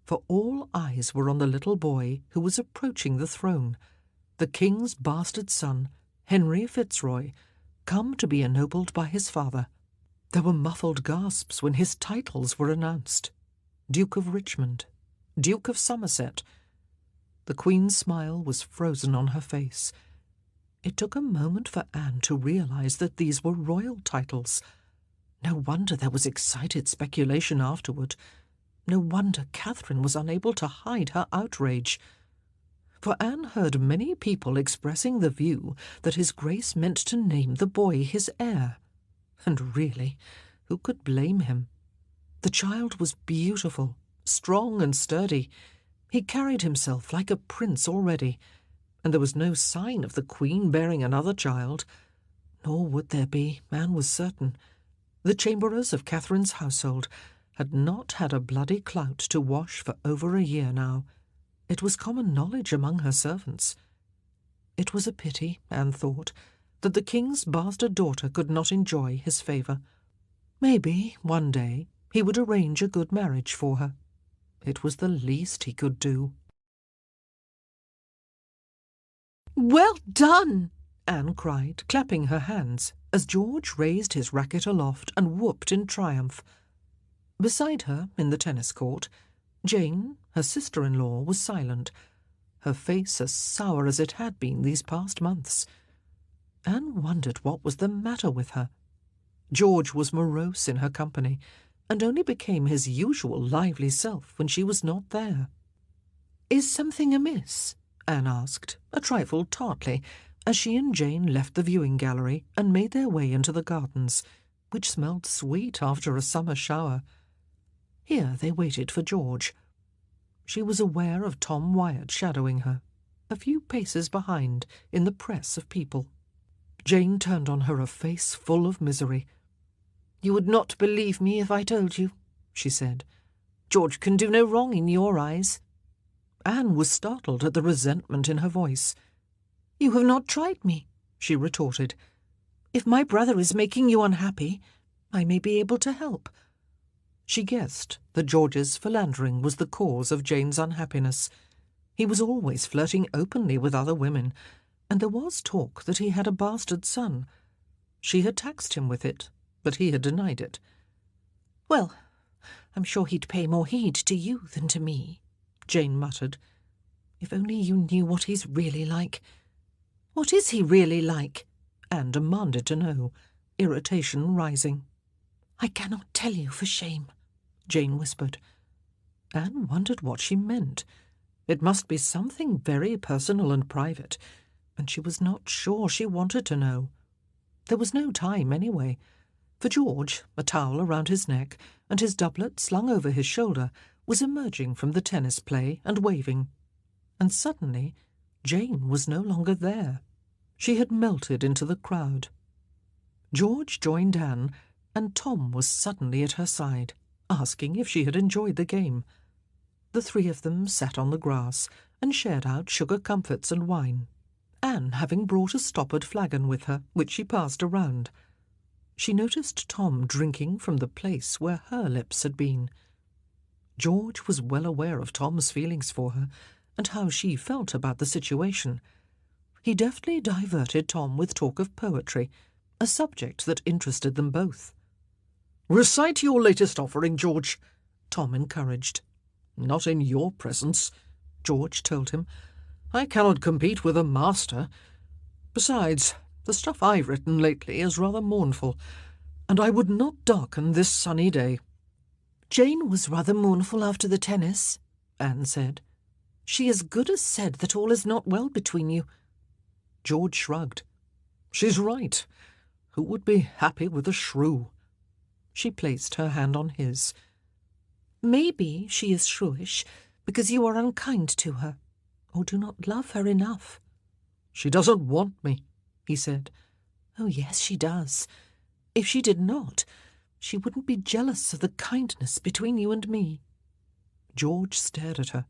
for all eyes were on the little boy who was approaching the throne, the King's bastard son, Henry Fitzroy, come to be ennobled by his father. There were muffled gasps when his titles were announced. Duke of Richmond, Duke of Somerset. The Queen's smile was frozen on her face. It took a moment for Anne to realise that these were royal titles. No wonder there was excited speculation afterward. No wonder Catherine was unable to hide her outrage. For Anne heard many people expressing the view that his Grace meant to name the boy his heir. And really, who could blame him? The child was beautiful, strong and sturdy. He carried himself like a prince already, and there was no sign of the Queen bearing another child. Nor would there be, Anne was certain. The chamberers of Catherine's household had not had a bloody clout to wash for over a year now. It was common knowledge among her servants. It was a pity, Anne thought, that the King's bastard daughter could not enjoy his favour. Maybe, one day, he would arrange a good marriage for her. It was the least he could do. "Well done!" Anne cried, clapping her hands, as George raised his racket aloft and whooped in triumph. Beside her, in the tennis court, Jane, her sister-in-law, was silent, her face as sour as it had been these past months. Anne wondered what was the matter with her. George was morose in her company, and only became his usual lively self when she was not there. "Is something amiss?" Anne asked, a trifle tartly, as she and Jane left the viewing gallery and made their way into the gardens, which smelled sweet after a summer shower. Here they waited for George. She was aware of Tom Wyatt shadowing her, a few paces behind in the press of people. Jane turned on her a face full of misery. "You would not believe me if I told you," she said. "George can do no wrong in your eyes." Anne was startled at the resentment in her voice. "You have not tried me," she retorted. "If my brother is making you unhappy, I may be able to help." She guessed that George's philandering was the cause of Jane's unhappiness. He was always flirting openly with other women, and there was talk that he had a bastard son. She had taxed him with it, but he had denied it. "Well, I'm sure he'd pay more heed to you than to me," Jane muttered. "If only you knew what he's really like." "What is he really like?" Anne demanded to know, irritation rising. "I cannot tell you for shame," Jane whispered. Anne wondered what she meant. It must be something very personal and private, and she was not sure she wanted to know. There was no time, anyway, for George, a towel around his neck and his doublet slung over his shoulder, was emerging from the tennis play and waving. And suddenly Jane was no longer there. She had melted into the crowd. George joined Anne, and Tom was suddenly at her side, asking if she had enjoyed the game. The three of them sat on the grass and shared out sugar comfits and wine, Anne having brought a stoppered flagon with her, which she passed around. She noticed Tom drinking from the place where her lips had been. George was well aware of Tom's feelings for her and how she felt about the situation. He deftly diverted Tom with talk of poetry, a subject that interested them both. "Recite your latest offering, George," Tom encouraged. "Not in your presence," George told him. "I cannot compete with a master. Besides, the stuff I've written lately is rather mournful, and I would not darken this sunny day." "Jane was rather mournful after the tennis," Anne said. "She as good as said that all is not well between you." George shrugged. "She's right. Who would be happy with a shrew?" She placed her hand on his. "Maybe she is shrewish because you are unkind to her, or do not love her enough." "She doesn't want me," he said. "Oh, yes, she does. If she did not, she wouldn't be jealous of the kindness between you and me." George stared at her.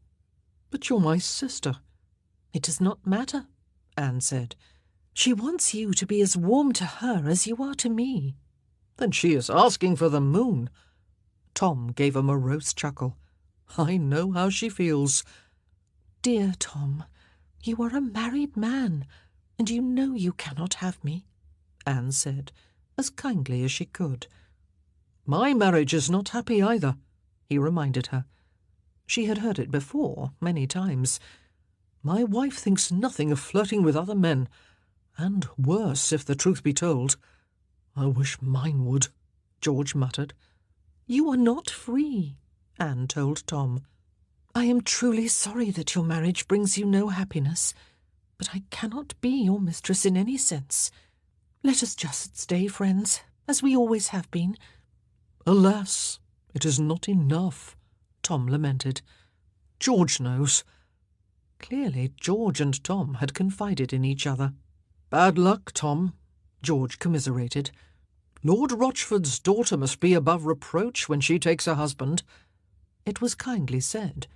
"But you're my sister." "It does not matter," Anne said. "She wants you to be as warm to her as you are to me." "Then she is asking for the moon." Tom gave a morose chuckle. "I know how she feels." "Dear Tom, you are a married man, and you know you cannot have me," Anne said, as kindly as she could. "My marriage is not happy either," he reminded her. She had heard it before, many times. "My wife thinks nothing of flirting with other men, and worse, if the truth be told. I wish mine would," George muttered. "You are not free," Anne told Tom. "I am truly sorry that your marriage brings you no happiness, but I cannot be your mistress in any sense. Let us just stay friends, as we always have been." "Alas, it is not enough," Tom lamented. "George knows." Clearly George and Tom had confided in each other. "Bad luck, Tom," George commiserated. "Lord Rochford's daughter must be above reproach when she takes a husband." It was kindly said,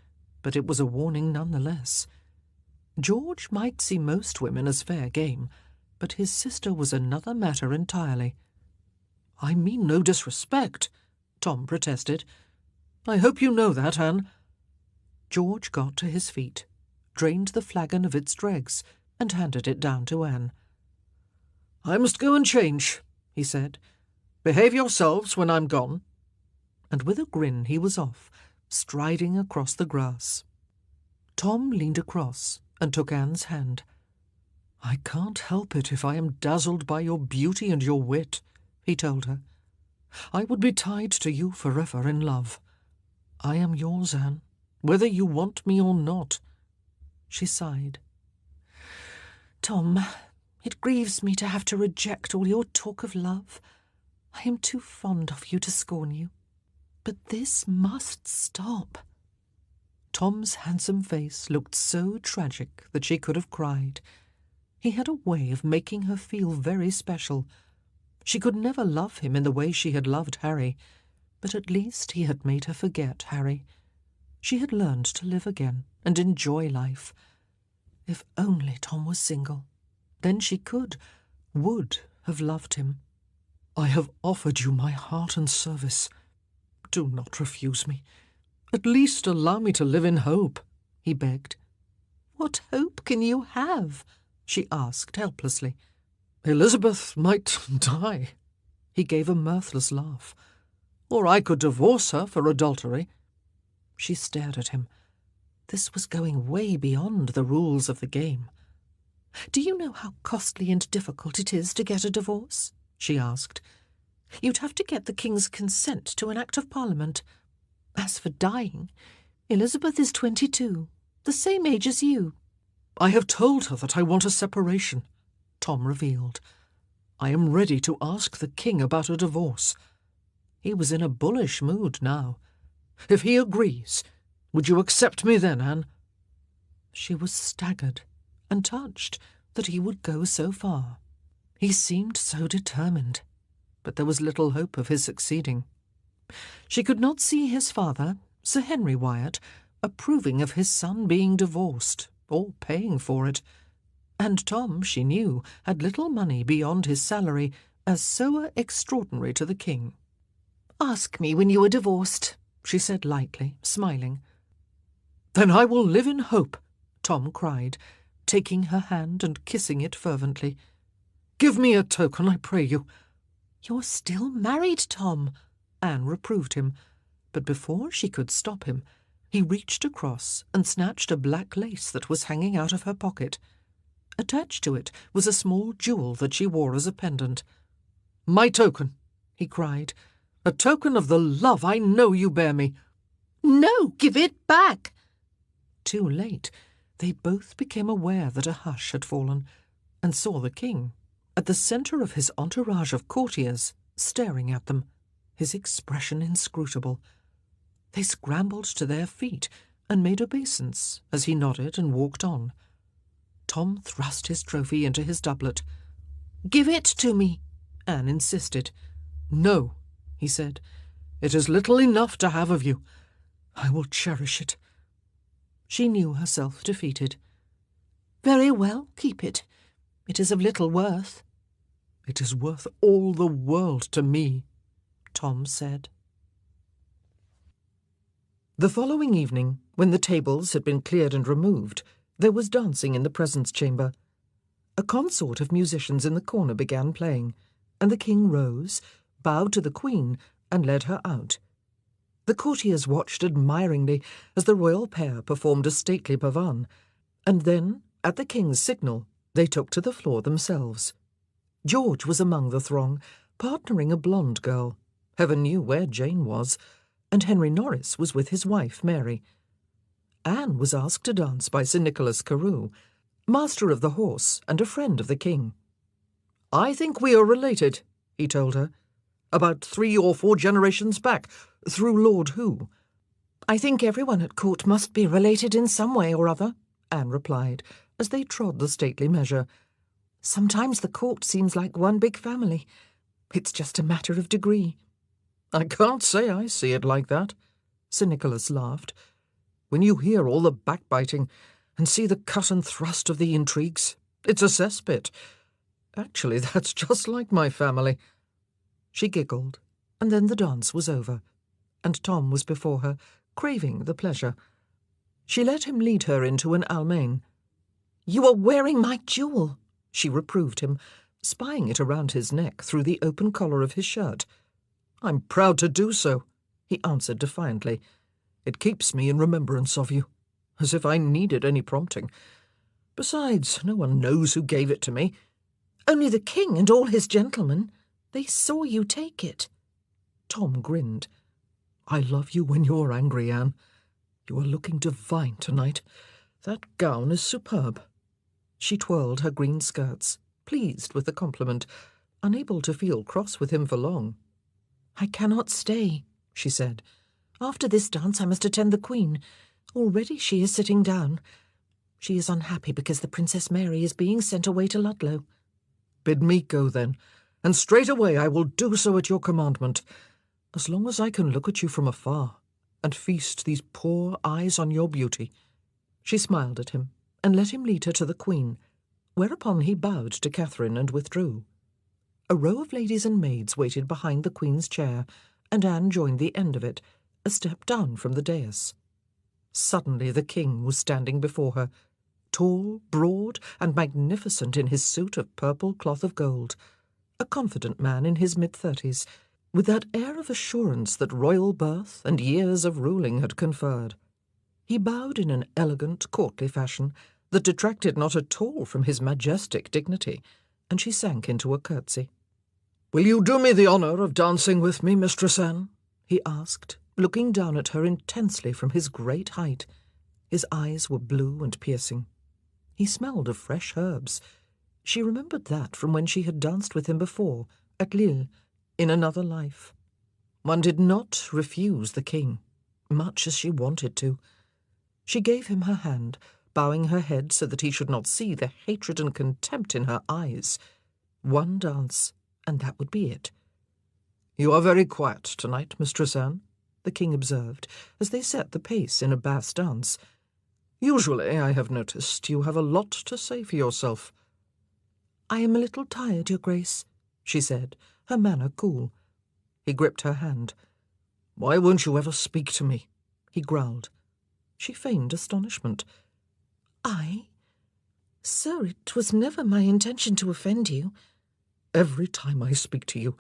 but it was a warning nonetheless. George might see most women as fair game, but his sister was another matter entirely. "I mean no disrespect," Tom protested. "I hope you know that, Anne." George got to his feet, drained the flagon of its dregs, and handed it down to Anne. "I must go and change," he said. "Behave yourselves when I'm gone." And with a grin he was off, striding across the grass. Tom leaned across and took Anne's hand. "I can't help it if I am dazzled by your beauty and your wit," he told her. "I would be tied to you forever in love. I am yours, Anne, whether you want me or not." She sighed. "Tom, it grieves me to have to reject all your talk of love. I am too fond of you to scorn you. But this must stop." Tom's handsome face looked so tragic that she could have cried. He had a way of making her feel very special. She could never love him in the way she had loved Harry, but at least he had made her forget Harry. She had learned to live again and enjoy life. If only Tom was single, then she would have loved him. "I have offered you my heart and service. Do not refuse me. At least allow me to live in hope," he begged. "What hope can you have?" she asked helplessly. "Elizabeth might die." He gave a mirthless laugh. "Or I could divorce her for adultery." She stared at him. This was going way beyond the rules of the game. "Do you know how costly and difficult it is to get a divorce?" she asked. "You'd have to get the King's consent to an Act of Parliament. As for dying, Elizabeth is 22, the same age as you." "I have told her that I want a separation," Tom revealed. "I am ready to ask the King about a divorce." He was in a bullish mood now. "If he agrees, would you accept me then, Anne?" She was staggered and touched that he would go so far. He seemed so determined, but there was little hope of his succeeding. She could not see his father, Sir Henry Wyatt, approving of his son being divorced or paying for it. And Tom, she knew, had little money beyond his salary as sewer extraordinary to the King. "Ask me when you are divorced," she said lightly, smiling. "Then I will live in hope," Tom cried, taking her hand and kissing it fervently. "Give me a token, I pray you." "You're still married, Tom," Anne reproved him, but before she could stop him, he reached across and snatched a black lace that was hanging out of her pocket. Attached to it was a small jewel that she wore as a pendant. "My token," he cried. "A token of the love I know you bear me." "No, give it back!" Too late, they both became aware that a hush had fallen, and saw the King, at the centre of his entourage of courtiers, staring at them, his expression inscrutable. They scrambled to their feet and made obeisance as he nodded and walked on. Tom thrust his trophy into his doublet. "Give it to me," Anne insisted. "No," he said. "It is little enough to have of you. I will cherish it." She knew herself defeated. "Very well, keep it. It is of little worth." "It is worth all the world to me," Tom said. The following evening, when the tables had been cleared and removed, there was dancing in the presence chamber. A consort of musicians in the corner began playing, and the King rose, bowed to the Queen, and led her out. The courtiers watched admiringly as the royal pair performed a stately pavane, and then, at the King's signal, they took to the floor themselves. George was among the throng, partnering a blonde girl. Heaven knew where Jane was, and Henry Norris was with his wife, Mary. Anne was asked to dance by Sir Nicholas Carew, master of the horse and a friend of the King. "I think we are related," he told her. "About 3 or 4 generations back, through Lord Who." "I think everyone at court must be related in some way or other," Anne replied, as they trod the stately measure. "Sometimes the court seems like one big family. It's just a matter of degree." "I can't say I see it like that," Sir Nicholas laughed. "When you hear all the backbiting and see the cut and thrust of the intrigues, it's a cesspit. Actually, that's just like my family." She giggled, and then the dance was over, and Tom was before her, craving the pleasure. She let him lead her into an almain. "You are wearing my jewel," she reproved him, spying it around his neck through the open collar of his shirt. "I'm proud to do so," he answered defiantly. "It keeps me in remembrance of you, as if I needed any prompting. Besides, no one knows who gave it to me." "Only the King and all his gentlemen. They saw you take it." Tom grinned. "I love you when you're angry, Anne. You are looking divine tonight. That gown is superb." She twirled her green skirts, pleased with the compliment, unable to feel cross with him for long. "I cannot stay," she said. "After this dance I must attend the Queen. Already she is sitting down. She is unhappy because the Princess Mary is being sent away to Ludlow. Bid me go, then, and straight away I will do so at your commandment, as long as I can look at you from afar, and feast these poor eyes on your beauty." She smiled at him, and let him lead her to the Queen, whereupon he bowed to Catherine and withdrew. A row of ladies and maids waited behind the Queen's chair, and Anne joined the end of it, a step down from the dais. Suddenly the King was standing before her, tall, broad, and magnificent in his suit of purple cloth of gold, a confident man in his mid-30s, with that air of assurance that royal birth and years of ruling had conferred. He bowed in an elegant, courtly fashion that detracted not at all from his majestic dignity, and she sank into a curtsy. "Will you do me the honour of dancing with me, Mistress Anne?" he asked, looking down at her intensely from his great height. His eyes were blue and piercing. He smelled of fresh herbs. She remembered that from when she had danced with him before, at Lille, in another life. One did not refuse the King, much as she wanted to. She gave him her hand, bowing her head so that he should not see the hatred and contempt in her eyes. One dance, and that would be it. "You are very quiet tonight, Mistress Anne," the King observed, as they set the pace in a bass dance. "Usually, I have noticed, you have a lot to say for yourself." "I am a little tired, Your Grace," she said, her manner cool. He gripped her hand. "Why won't you ever speak to me?" he growled. She feigned astonishment. "I? Sir, it was never my intention to offend you." "Every time I speak to you,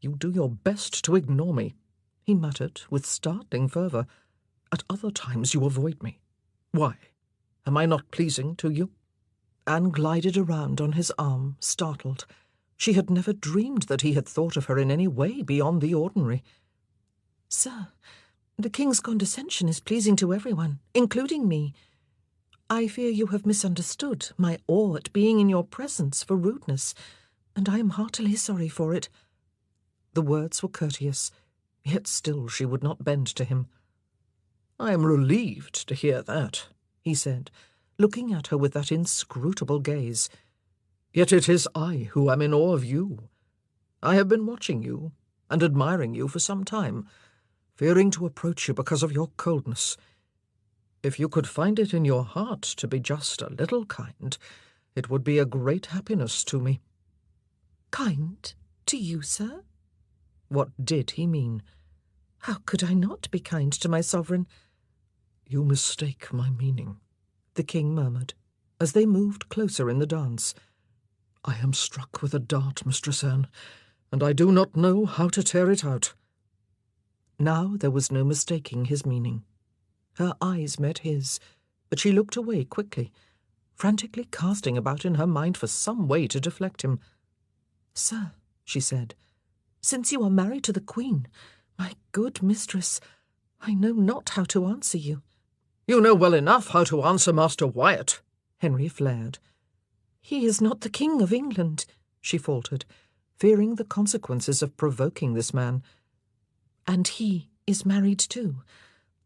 you do your best to ignore me," he muttered with startling fervour. "At other times you avoid me. Why? Am I not pleasing to you?" Anne glided around on his arm, startled. She had never dreamed that he had thought of her in any way beyond the ordinary. "Sir, the King's condescension is pleasing to everyone, including me. I fear you have misunderstood my awe at being in your presence for rudeness, and I am heartily sorry for it." The words were courteous, yet still she would not bend to him. "I am relieved to hear that," he said, looking at her with that inscrutable gaze. "Yet it is I who am in awe of you. I have been watching you and admiring you for some time, fearing to approach you because of your coldness. If you could find it in your heart to be just a little kind, it would be a great happiness to me." "Kind to you, sir?" What did he mean? "How could I not be kind to my sovereign?" "You mistake my meaning," the King murmured, as they moved closer in the dance. "I am struck with a dart, Mistress Anne, and I do not know how to tear it out." Now there was no mistaking his meaning. Her eyes met his, but she looked away quickly, frantically casting about in her mind for some way to deflect him. "Sir," she said, "since you are married to the Queen, my good mistress, I know not how to answer you." "You know well enough how to answer Master Wyatt," Henry flared. "He is not the King of England," she faltered, fearing the consequences of provoking this man. "And he is married too,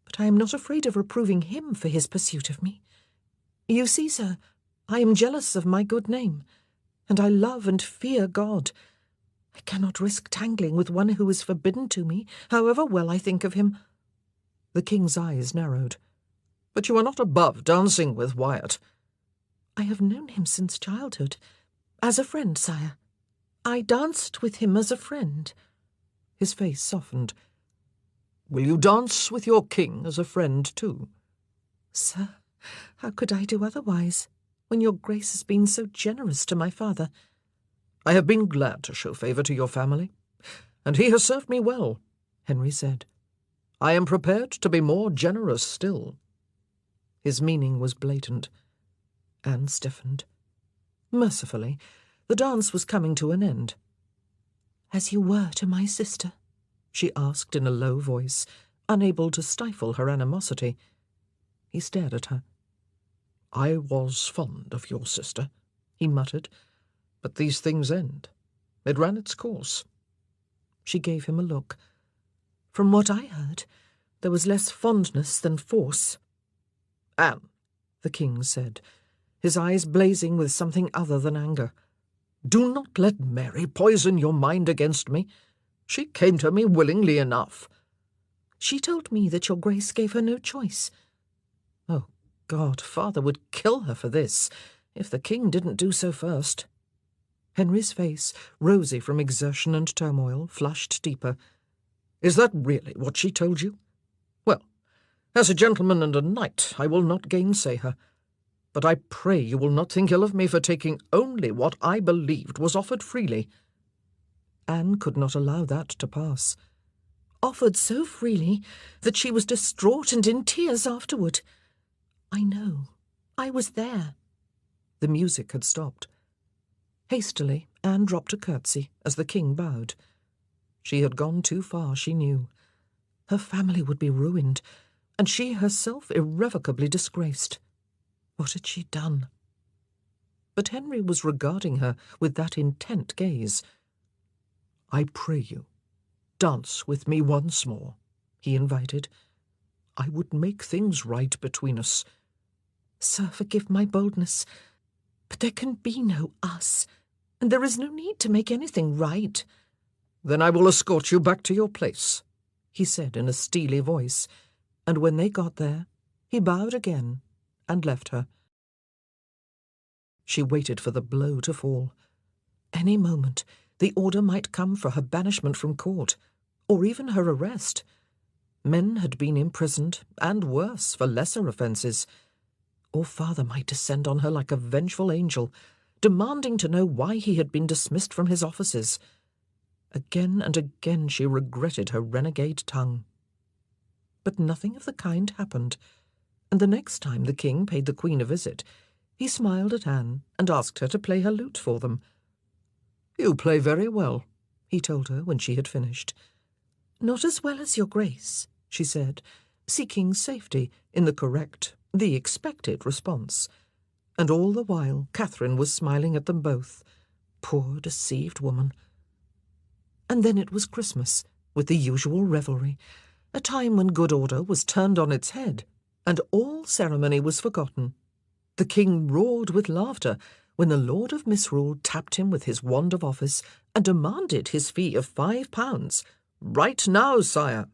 but I am not afraid of reproving him for his pursuit of me. You see, sir, I am jealous of my good name, and I love and fear God. I cannot risk tangling with one who is forbidden to me, however well I think of him." The King's eyes narrowed. "But you are not above dancing with Wyatt." "I have known him since childhood. As a friend, sire. I danced with him as a friend." His face softened. "Will you dance with your king as a friend too?" "Sir, how could I do otherwise, when your Grace has been so generous to my father?" "I have been glad to show favour to your family, and he has served me well," Henry said. "I am prepared to be more generous still." His meaning was blatant. Anne stiffened. Mercifully, the dance was coming to an end. "As you were to my sister?" she asked in a low voice, unable to stifle her animosity. He stared at her. "I was fond of your sister," he muttered, "but these things end. It ran its course." She gave him a look. "From what I heard, there was less fondness than force." Anne, the king said, his eyes blazing with something other than anger, do not let Mary poison your mind against me. She came to me willingly enough. She told me that your grace gave her no choice. Oh, God, father would kill her for this, if the king didn't do so first. Henry's face, rosy from exertion and turmoil, flushed deeper. Is that really what she told you? Well, as a gentleman and a knight, I will not gainsay her. But I pray you will not think ill of me for taking only what I believed was offered freely. Anne could not allow that to pass. Offered so freely that she was distraught and in tears afterward. I know. I was there. The music had stopped. Hastily, Anne dropped a curtsy as the king bowed. She had gone too far, she knew. Her family would be ruined, and she herself irrevocably disgraced. What had she done? But Henry was regarding her with that intent gaze. I pray you, dance with me once more, he invited. I would make things right between us. Sir, forgive my boldness, but there can be no us, and there is no need to make anything right. Then I will escort you back to your place, he said in a steely voice, and when they got there, he bowed again and left her. She waited for the blow to fall. Any moment, the order might come for her banishment from court, or even her arrest. Men had been imprisoned, and worse, for lesser offences. Or father might descend on her like a vengeful angel, demanding to know why he had been dismissed from his offices. Again and again she regretted her renegade tongue. But nothing of the kind happened, and the next time the king paid the queen a visit, he smiled at Anne and asked her to play her lute for them. You play very well, he told her when she had finished. Not as well as your grace, she said, seeking safety in the correct, the expected response. And all the while Catherine was smiling at them both. Poor deceived woman. And then it was Christmas, with the usual revelry, a time when good order was turned on its head, and all ceremony was forgotten. The king roared with laughter when the Lord of Misrule tapped him with his wand of office and demanded his fee of £5. "Right now, sire."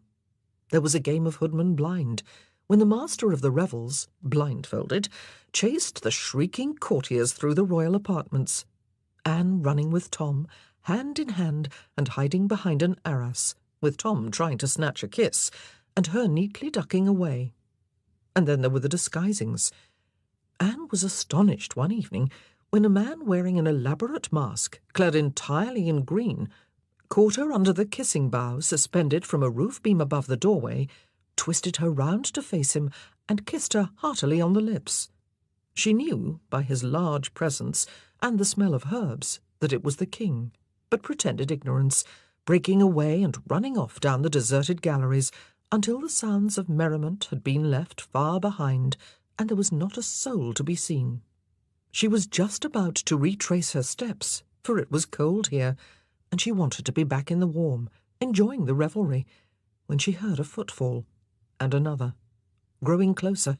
There was a game of hoodman blind, when the master of the revels, blindfolded, chased the shrieking courtiers through the royal apartments, Anne running with Tom, hand in hand and hiding behind an arras, with Tom trying to snatch a kiss, and her neatly ducking away. And then there were the disguisings. Anne was astonished one evening when a man wearing an elaborate mask, clad entirely in green, caught her under the kissing bough suspended from a roof beam above the doorway, twisted her round to face him, and kissed her heartily on the lips. She knew, by his large presence and the smell of herbs, that it was the king, but pretended ignorance, breaking away and running off down the deserted galleries until the sounds of merriment had been left far behind and there was not a soul to be seen. She was just about to retrace her steps, for it was cold here, and she wanted to be back in the warm, enjoying the revelry, when she heard a footfall, and another, growing closer,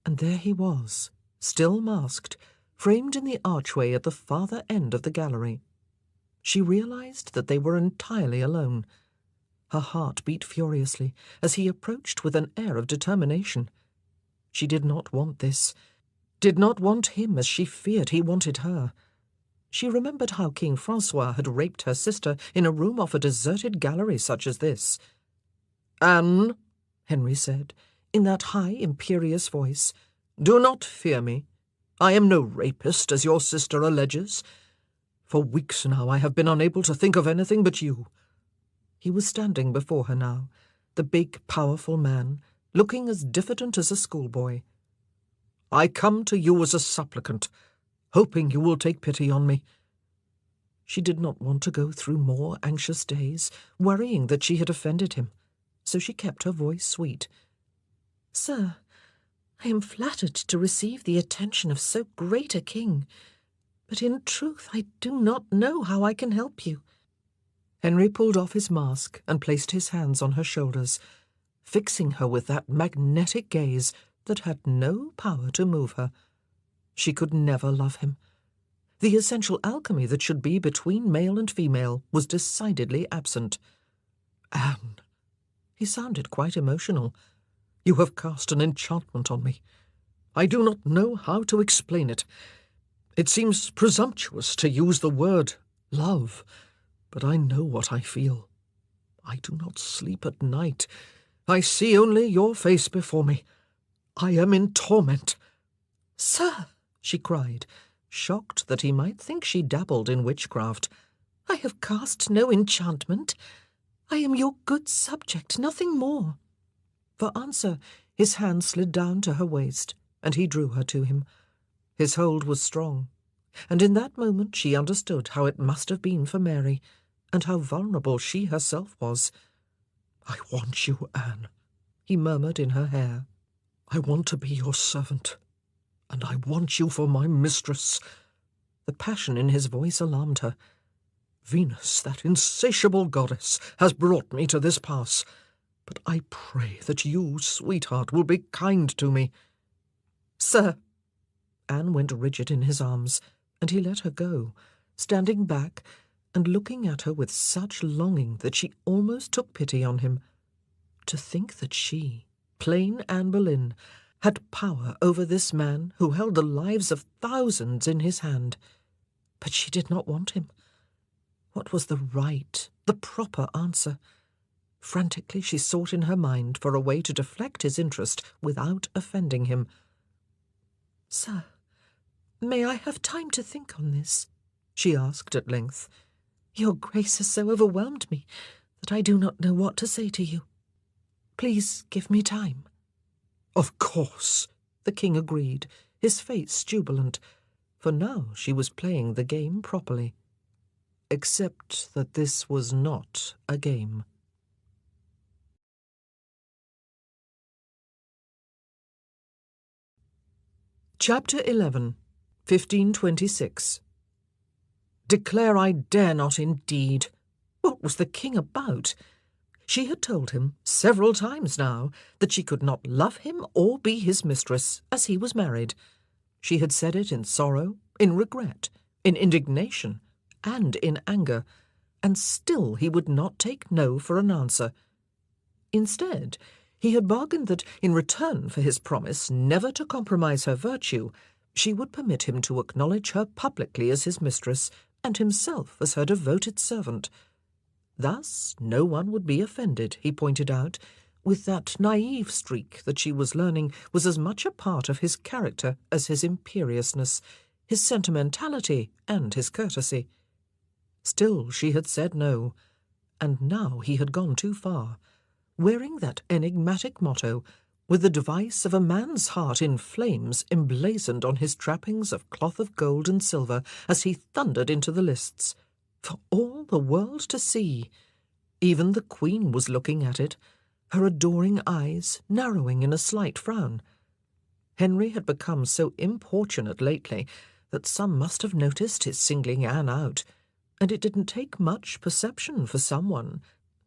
and there he was, still masked, framed in the archway at the farther end of the gallery. She realized that they were entirely alone. Her heart beat furiously as he approached with an air of determination. She did not want this, did not want him as she feared he wanted her. She remembered how King Francois had raped her sister in a room off a deserted gallery such as this. "Anne," Henry said, in that high, imperious voice, "do not fear me. I am no rapist, as your sister alleges. For weeks now I have been unable to think of anything but you." He was standing before her now, the big, powerful man, looking as diffident as a schoolboy. "I come to you as a supplicant, hoping you will take pity on me." She did not want to go through more anxious days, worrying that she had offended him, so she kept her voice sweet. "Sir, I am flattered to receive the attention of so great a king, but in truth I do not know how I can help you." Henry pulled off his mask and placed his hands on her shoulders, fixing her with that magnetic gaze that had no power to move her. She could never love him. The essential alchemy that should be between male and female was decidedly absent. Anne, he sounded quite emotional, you have cast an enchantment on me. I do not know how to explain it. It seems presumptuous to use the word love, but I know what I feel. I do not sleep at night. I see only your face before me. I am in torment. Sir, she cried, shocked that he might think she dabbled in witchcraft. I have cast no enchantment. I am your good subject, nothing more. For answer, his hand slid down to her waist, and he drew her to him. His hold was strong, and in that moment she understood how it must have been for Mary, and how vulnerable she herself was. I want you, Anne, he murmured in her hair. I want to be your servant, and I want you for my mistress. The passion in his voice alarmed her. Venus, that insatiable goddess, has brought me to this pass, but I pray that you, sweetheart, will be kind to me. Sir. Anne went rigid in his arms, and he let her go, standing back and looking at her with such longing that she almost took pity on him. To think that she, plain Anne Boleyn, had power over this man who held the lives of thousands in his hand. But she did not want him. What was the right, the proper answer? Frantically she sought in her mind for a way to deflect his interest without offending him. Sir, may I have time to think on this? She asked at length. Your Grace has so overwhelmed me that I do not know what to say to you. Please give me time. Of course, the king agreed, his face jubilant, for now she was playing the game properly. Except that this was not a game. Chapter 11, 1526. Declare I dare not, indeed. What was the king about? She had told him several times now that she could not love him or be his mistress, as he was married. She had said it in sorrow, in regret, in indignation, and in anger, and still he would not take no for an answer. Instead, he had bargained that, in return for his promise never to compromise her virtue, she would permit him to acknowledge her publicly as his mistress, and himself as her devoted servant. Thus no one would be offended, he pointed out, with that naive streak that she was learning was as much a part of his character as his imperiousness, his sentimentality, and his courtesy. Still she had said no, and now he had gone too far, wearing that enigmatic motto, with the device of a man's heart in flames emblazoned on his trappings of cloth of gold and silver as he thundered into the lists, for all the world to see. Even the Queen was looking at it, her adoring eyes narrowing in a slight frown. Henry had become so importunate lately that some must have noticed his singling Anne out, and it didn't take much perception for someone,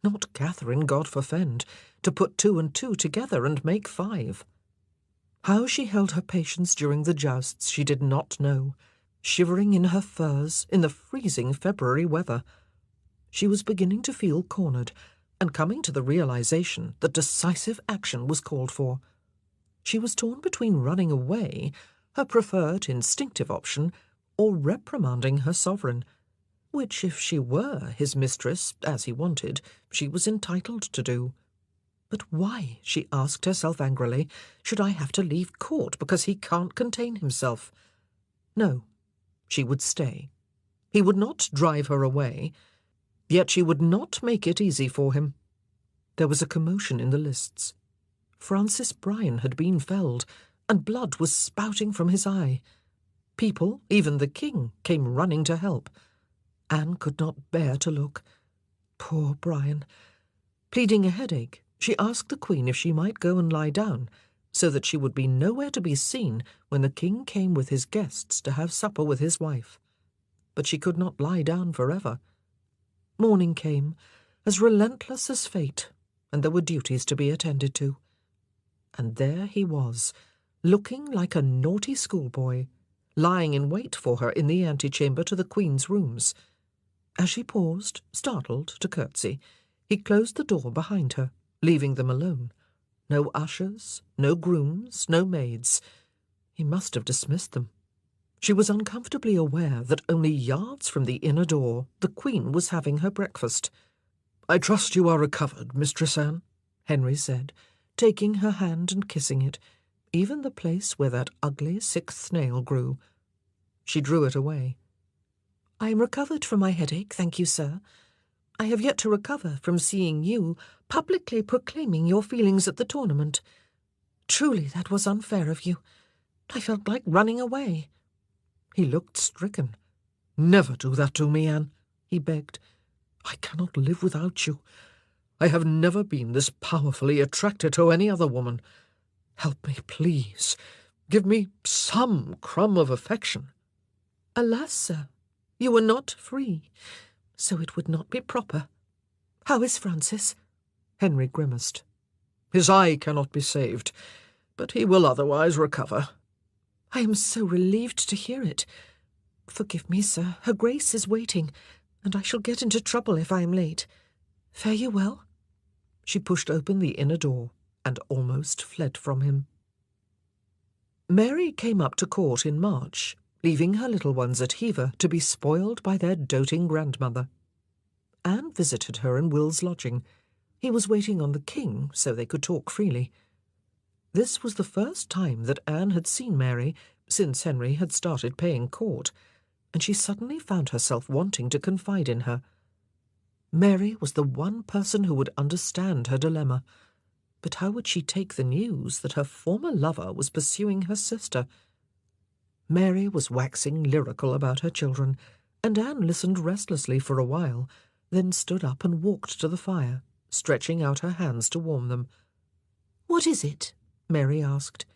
not Catherine, God forfend, to put 2 and 2 together and make 5. How she held her patience during the jousts she did not know, shivering in her furs in the freezing February weather. She was beginning to feel cornered, and coming to the realization that decisive action was called for. She was torn between running away, her preferred instinctive option, or reprimanding her sovereign, which, if she were his mistress, as he wanted, she was entitled to do. But why, she asked herself angrily, should I have to leave court because he can't contain himself? No, she would stay. He would not drive her away, yet she would not make it easy for him. There was a commotion in the lists. Francis Bryan had been felled, and blood was spouting from his eye. People, even the king, came running to help. Anne could not bear to look. Poor Bryan. Pleading a headache, she asked the Queen if she might go and lie down, so that she would be nowhere to be seen when the king came with his guests to have supper with his wife. But she could not lie down forever. Morning came, as relentless as fate, and there were duties to be attended to. And there he was, looking like a naughty schoolboy, lying in wait for her in the antechamber to the Queen's rooms. As she paused, startled, to curtsy, he closed the door behind her, leaving them alone. No ushers, no grooms, no maids. He must have dismissed them. She was uncomfortably aware that only yards from the inner door the Queen was having her breakfast. "I trust you are recovered, Mistress Anne," Henry said, taking her hand and kissing it, even the place where that ugly sixth nail grew. She drew it away. "I am recovered from my headache, thank you, sir. I have yet to recover from seeing you publicly proclaiming your feelings at the tournament. Truly that was unfair of you. I felt like running away." He looked stricken. "Never do that to me, Anne," he begged. "I cannot live without you. I have never been this powerfully attracted to any other woman. Help me, please. Give me some crumb of affection." "Alas, sir, you are not free, so it would not be proper. How is Francis?" Henry grimaced. "His eye cannot be saved, but he will otherwise recover." "I am so relieved to hear it. Forgive me, sir, Her Grace is waiting, and I shall get into trouble if I am late. Fare you well." She pushed open the inner door and almost fled from him. Mary came up to court in March, leaving her little ones at Hever to be spoiled by their doting grandmother. Anne visited her in Will's lodging. He was waiting on the king, so they could talk freely. This was the first time that Anne had seen Mary since Henry had started paying court, and she suddenly found herself wanting to confide in her. Mary was the one person who would understand her dilemma. But how would she take the news that her former lover was pursuing her sister? Mary was waxing lyrical about her children, and Anne listened restlessly for a while, then stood up and walked to the fire, stretching out her hands to warm them. "What is it?" Mary asked.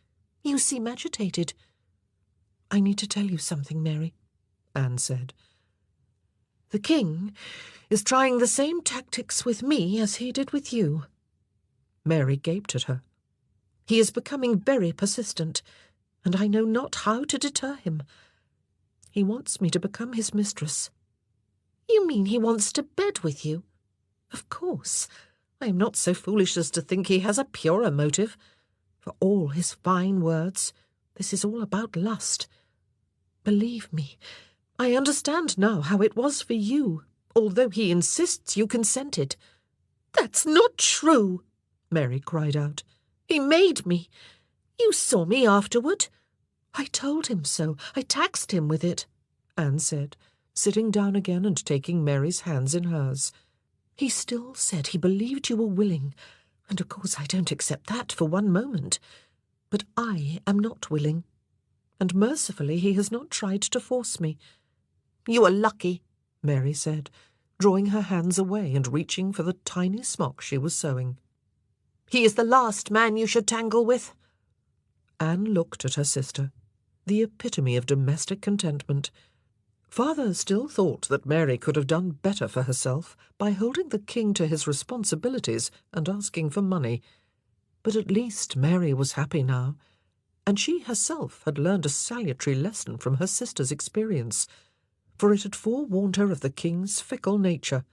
"You seem agitated." "I need to tell you something, Mary," Anne said. "The king is trying the same tactics with me as he did with you." Mary gaped at her. "He is becoming very persistent, and I know not how to deter him. He wants me to become his mistress." "You mean he wants to bed with you?" "Of course. I am not so foolish as to think he has a purer motive. For all his fine words, this is all about lust. Believe me, I understand now how it was for you, although he insists you consented." "That's not true," Mary cried out. "He made me. You saw me afterward." "I told him so. I taxed him with it," Anne said, sitting down again and taking Mary's hands in hers. "He still said he believed you were willing, and of course I don't accept that for one moment. But I am not willing, and mercifully he has not tried to force me." "You are lucky," Mary said, drawing her hands away and reaching for the tiny smock she was sewing. "He is the last man you should tangle with." Anne looked at her sister, the epitome of domestic contentment. Father still thought that Mary could have done better for herself by holding the king to his responsibilities and asking for money. But at least Mary was happy now, and she herself had learned a salutary lesson from her sister's experience, for it had forewarned her of the king's fickle nature.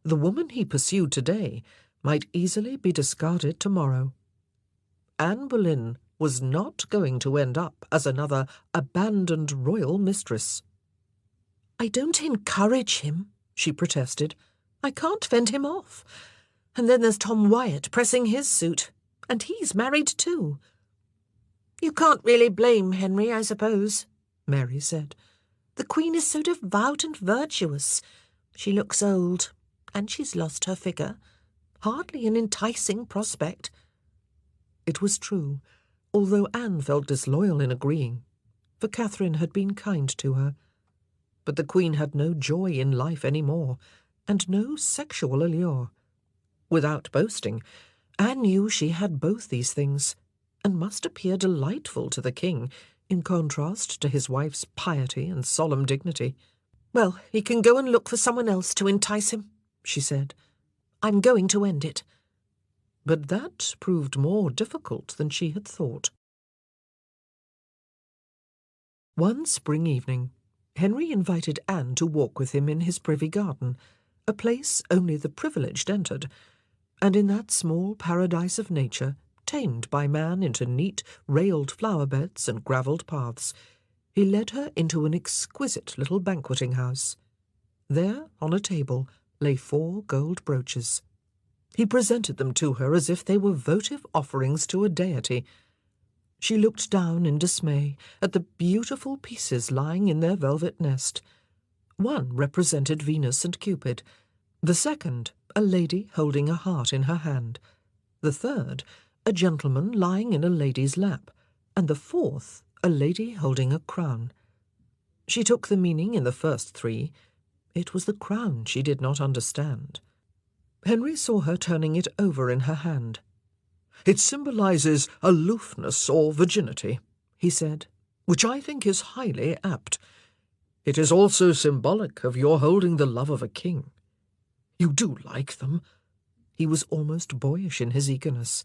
The woman he pursued today might easily be discarded tomorrow. Anne Boleyn was not going to end up as another abandoned royal mistress. "I don't encourage him," she protested. "I can't fend him off. And then there's Tom Wyatt pressing his suit, and he's married too." "You can't really blame Henry, I suppose," Mary said. "The Queen is so devout and virtuous. She looks old, and she's lost her figure. Hardly an enticing prospect." It was true, although Anne felt disloyal in agreeing, for Catherine had been kind to her. But the Queen had no joy in life any more, and no sexual allure. Without boasting, Anne knew she had both these things, and must appear delightful to the king, in contrast to his wife's piety and solemn dignity. "Well, he can go and look for someone else to entice him," she said. "I'm going to end it." But that proved more difficult than she had thought. One spring evening, Henry invited Anne to walk with him in his privy garden, a place only the privileged entered, and in that small paradise of nature, tamed by man into neat, railed flower-beds and gravelled paths, he led her into an exquisite little banqueting house. There, on a table, lay 4 gold brooches. He presented them to her as if they were votive offerings to a deity. She looked down in dismay at the beautiful pieces lying in their velvet nest. One represented Venus and Cupid, the second a lady holding a heart in her hand, the third a gentleman lying in a lady's lap, and the fourth a lady holding a crown. She took the meaning in the first 3. It was the crown she did not understand. Henry saw her turning it over in her hand. "It symbolizes aloofness or virginity," he said, "which I think is highly apt. It is also symbolic of your holding the love of a king. You do like them." He was almost boyish in his eagerness.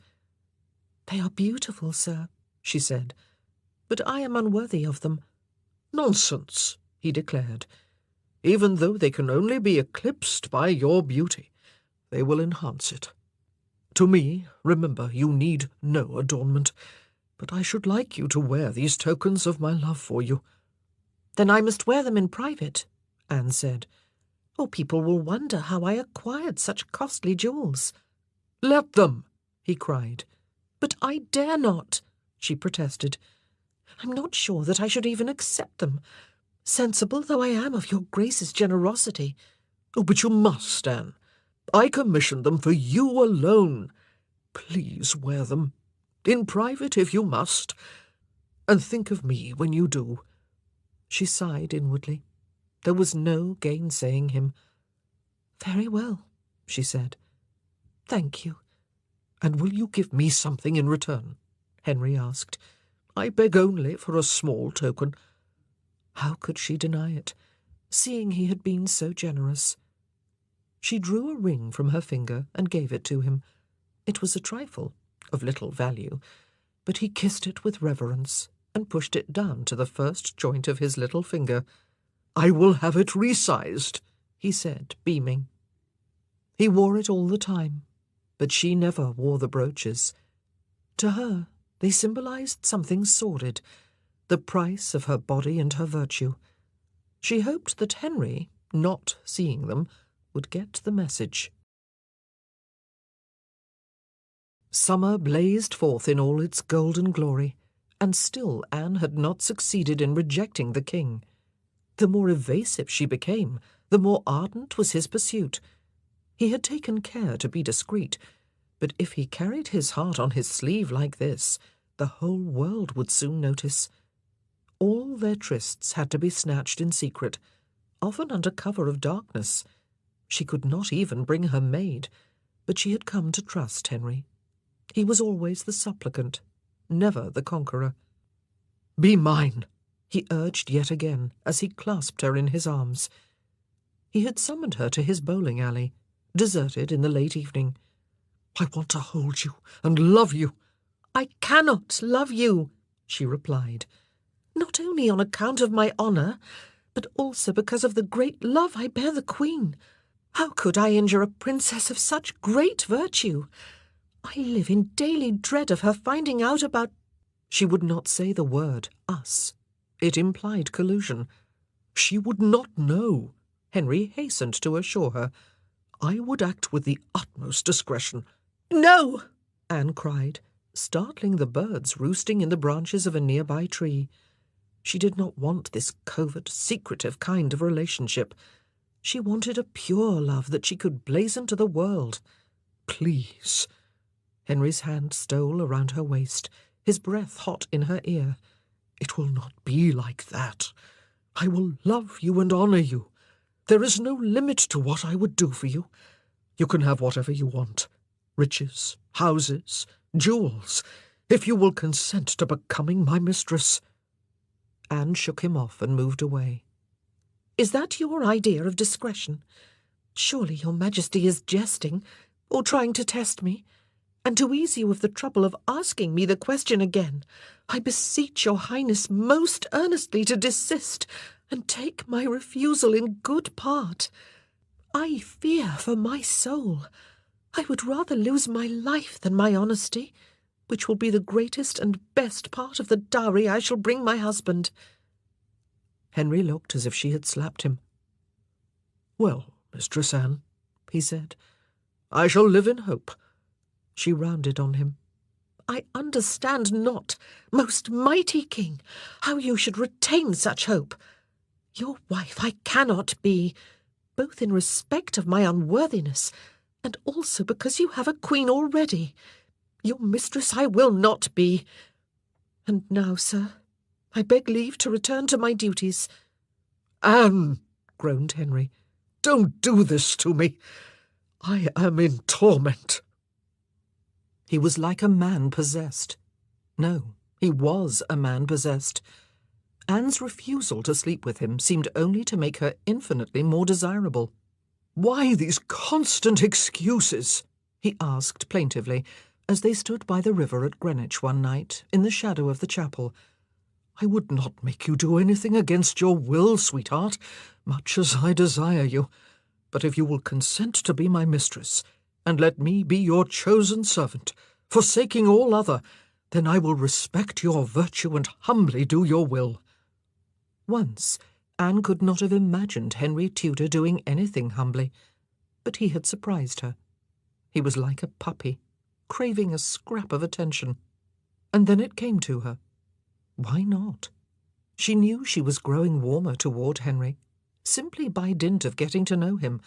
"They are beautiful, sir," she said, "but I am unworthy of them." "Nonsense," he declared. "Even though they can only be eclipsed by your beauty, they will enhance it. To me, remember, you need no adornment, but I should like you to wear these tokens of my love for you." "Then I must wear them in private," Anne said, "or people will wonder how I acquired such costly jewels." "Let them," he cried. "But I dare not," she protested. "I'm not sure that I should even accept them, sensible though I am of your Grace's generosity." "Oh, but you must, Anne. I commissioned them for you alone. Please wear them, in private if you must, and think of me when you do." She sighed inwardly. There was no gainsaying him. "Very well," she said. "Thank you." "And will you give me something in return?" Henry asked. "I beg only for a small token." How could she deny it, seeing he had been so generous? She drew a ring from her finger and gave it to him. It was a trifle, of little value, but he kissed it with reverence and pushed it down to the first joint of his little finger. "I will have it resized," he said, beaming. He wore it all the time, but she never wore the brooches. To her, they symbolized something sordid, the price of her body and her virtue. She hoped that Henry, not seeing them, would get the message. Summer blazed forth in all its golden glory, and still Anne had not succeeded in rejecting the king. The more evasive she became, the more ardent was his pursuit. He had taken care to be discreet, but if he carried his heart on his sleeve like this, the whole world would soon notice. All their trysts had to be snatched in secret, often under cover of darkness. She could not even bring her maid, but she had come to trust Henry. He was always the supplicant, never the conqueror. "Be mine," he urged yet again as he clasped her in his arms. He had summoned her to his bowling alley, deserted in the late evening. "I want to hold you and love you." "I cannot love you," she replied, "not only on account of my honour, but also because of the great love I bear the Queen. How could I injure a princess of such great virtue? I live in daily dread of her finding out about—" She would not say the word us. It implied collusion. "She would not know," Henry hastened to assure her. "I would act with the utmost discretion." "No!" Anne cried, startling the birds roosting in the branches of a nearby tree. She did not want this covert, secretive kind of relationship. She wanted a pure love that she could blazon to the world. "Please." Henry's hand stole around her waist, his breath hot in her ear. "It will not be like that. I will love you and honour you. There is no limit to what I would do for you. You can have whatever you want. Riches, houses, jewels, if you will consent to becoming my mistress." Anne shook him off and moved away. "Is that your idea of discretion? Surely your Majesty is jesting, or trying to test me. And to ease you of the trouble of asking me the question again, I beseech your Highness most earnestly to desist and take my refusal in good part. I fear for my soul. I would rather lose my life than my honesty, which will be the greatest and best part of the dowry I shall bring my husband." Henry looked as if she had slapped him. "Well, Mistress Anne," he said, "I shall live in hope." She rounded on him. "I understand not, most mighty king, how you should retain such hope. Your wife I cannot be, both in respect of my unworthiness, and also because you have a queen already. Your mistress I will not be. And now, sir, I beg leave to return to my duties." "Anne," groaned Henry, "don't do this to me. I am in torment." He was like a man possessed. No, he was a man possessed. Anne's refusal to sleep with him seemed only to make her infinitely more desirable. "Why these constant excuses?" he asked plaintively, as they stood by the river at Greenwich one night, in the shadow of the chapel. "I would not make you do anything against your will, sweetheart, much as I desire you. But if you will consent to be my mistress, and let me be your chosen servant, forsaking all other, then I will respect your virtue and humbly do your will." Once, Anne could not have imagined Henry Tudor doing anything humbly, but he had surprised her. He was like a puppy, craving a scrap of attention. And then it came to her. Why not? She knew she was growing warmer toward Henry, simply by dint of getting to know him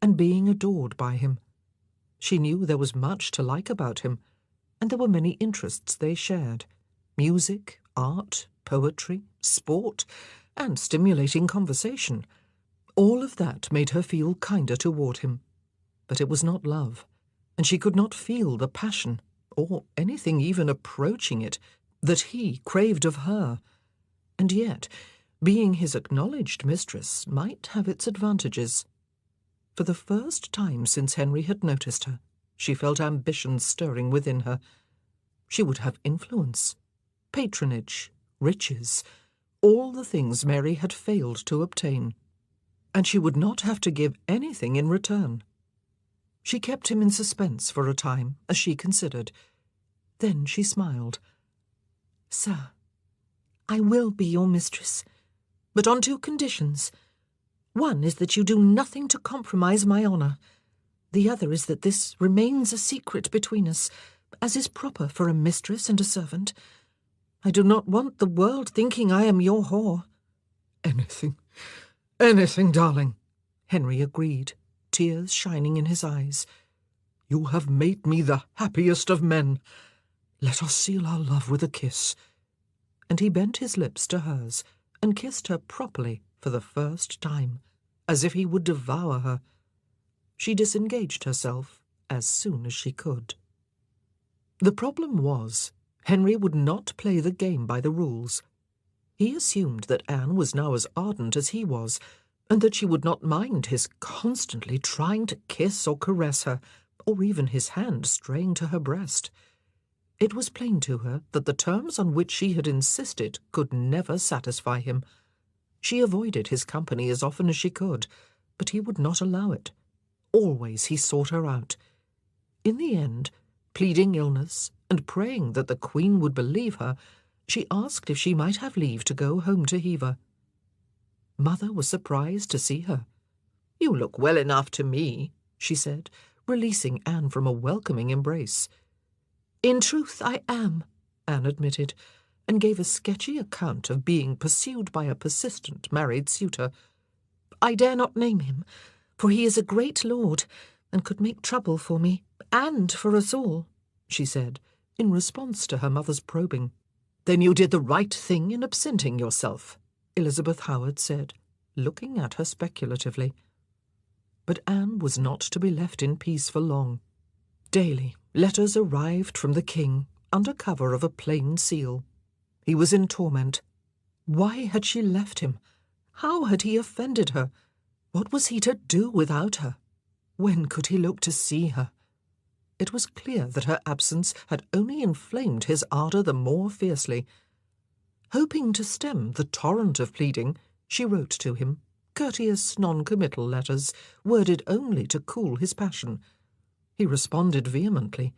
and being adored by him. She knew there was much to like about him, and there were many interests they shared: music, art, poetry, sport, and stimulating conversation. All of that made her feel kinder toward him. But it was not love, and she could not feel the passion, or anything even approaching it, that he craved of her. And yet, being his acknowledged mistress might have its advantages. For the first time since Henry had noticed her, she felt ambition stirring within her. She would have influence, patronage, riches, all the things Mary had failed to obtain. And she would not have to give anything in return. She kept him in suspense for a time, as she considered. Then she smiled. "Sir, I will be your mistress, but on 2 conditions. One is that you do nothing to compromise my honour. The other is that this remains a secret between us, as is proper for a mistress and a servant. I do not want the world thinking I am your whore." Anything, darling," Henry agreed, tears shining in his eyes. "You have made me the happiest of men. Let us seal our love with a kiss." And he bent his lips to hers and kissed her properly for the first time, as if he would devour her. She disengaged herself as soon as she could. The problem was, Henry would not play the game by the rules. He assumed that Anne was now as ardent as he was, and that she would not mind his constantly trying to kiss or caress her, or even his hand straying to her breast. It was plain to her that the terms on which she had insisted could never satisfy him. She avoided his company as often as she could, but he would not allow it. Always he sought her out. In the end, pleading illness and praying that the Queen would believe her, she asked if she might have leave to go home to Hever. Mother was surprised to see her. "You look well enough to me," she said, releasing Anne from a welcoming embrace. "In truth I am," Anne admitted, and gave a sketchy account of being pursued by a persistent married suitor. "I dare not name him, for he is a great lord, and could make trouble for me, and for us all," she said, in response to her mother's probing. "Then you did the right thing in absenting yourself," Elizabeth Howard said, looking at her speculatively. But Anne was not to be left in peace for long. Daily letters arrived from the king, under cover of a plain seal. He was in torment. Why had she left him? How had he offended her? What was he to do without her? When could he look to see her? It was clear that her absence had only inflamed his ardour the more fiercely. Hoping to stem the torrent of pleading, she wrote to him, courteous non-committal letters, worded only to cool his passion. He responded vehemently.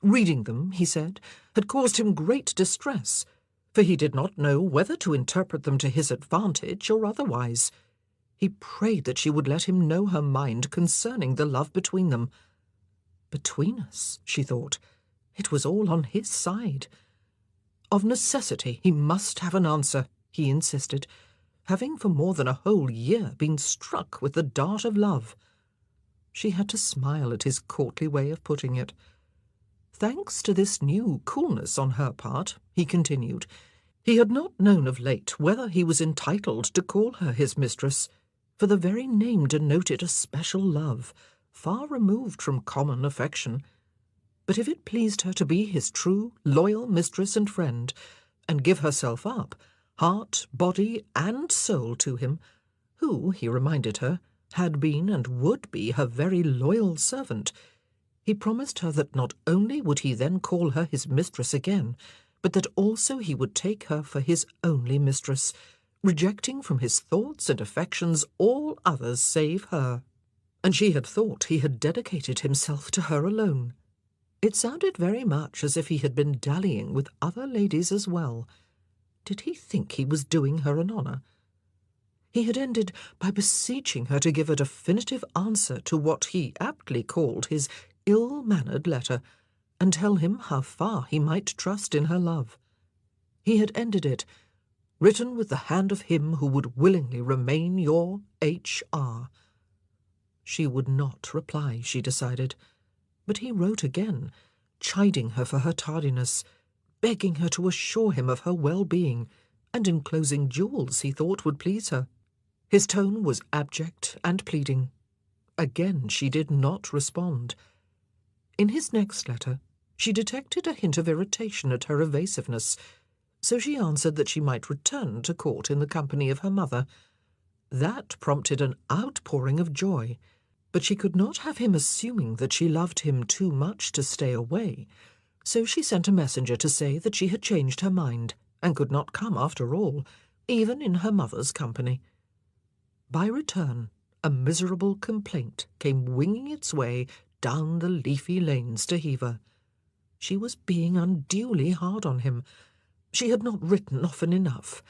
Reading them, he said, had caused him great distress, for he did not know whether to interpret them to his advantage or otherwise. He prayed that she would let him know her mind concerning the love between them. Between us, she thought, it was all on his side. Of necessity he must have an answer, he insisted, having for more than a whole year been struck with the dart of love. She had to smile at his courtly way of putting it. Thanks to this new coolness on her part, he continued, he had not known of late whether he was entitled to call her his mistress, for the very name denoted a special love, far removed from common affection. But if it pleased her to be his true, loyal mistress and friend, and give herself up, heart, body, and soul to him, who, he reminded her, had been and would be her very loyal servant, he promised her that not only would he then call her his mistress again, but that also he would take her for his only mistress, rejecting from his thoughts and affections all others save her. And she had thought he had dedicated himself to her alone. It sounded very much as if he had been dallying with other ladies as well. Did he think he was doing her an honour? He had ended by beseeching her to give a definitive answer to what he aptly called his ill-mannered letter, and tell him how far he might trust in her love. He had ended it, written with the hand of him who would willingly remain your H.R. She would not reply, she decided, but he wrote again, chiding her for her tardiness, begging her to assure him of her well-being, and enclosing jewels he thought would please her. His tone was abject and pleading. Again she did not respond. In his next letter, she detected a hint of irritation at her evasiveness, so she answered that she might return to court in the company of her mother. That prompted an outpouring of joy, but she could not have him assuming that she loved him too much to stay away, so she sent a messenger to say that she had changed her mind, and could not come after all, even in her mother's company. By return, a miserable complaint came winging its way down the leafy lanes to Hever. She was being unduly hard on him. She had not written often enough.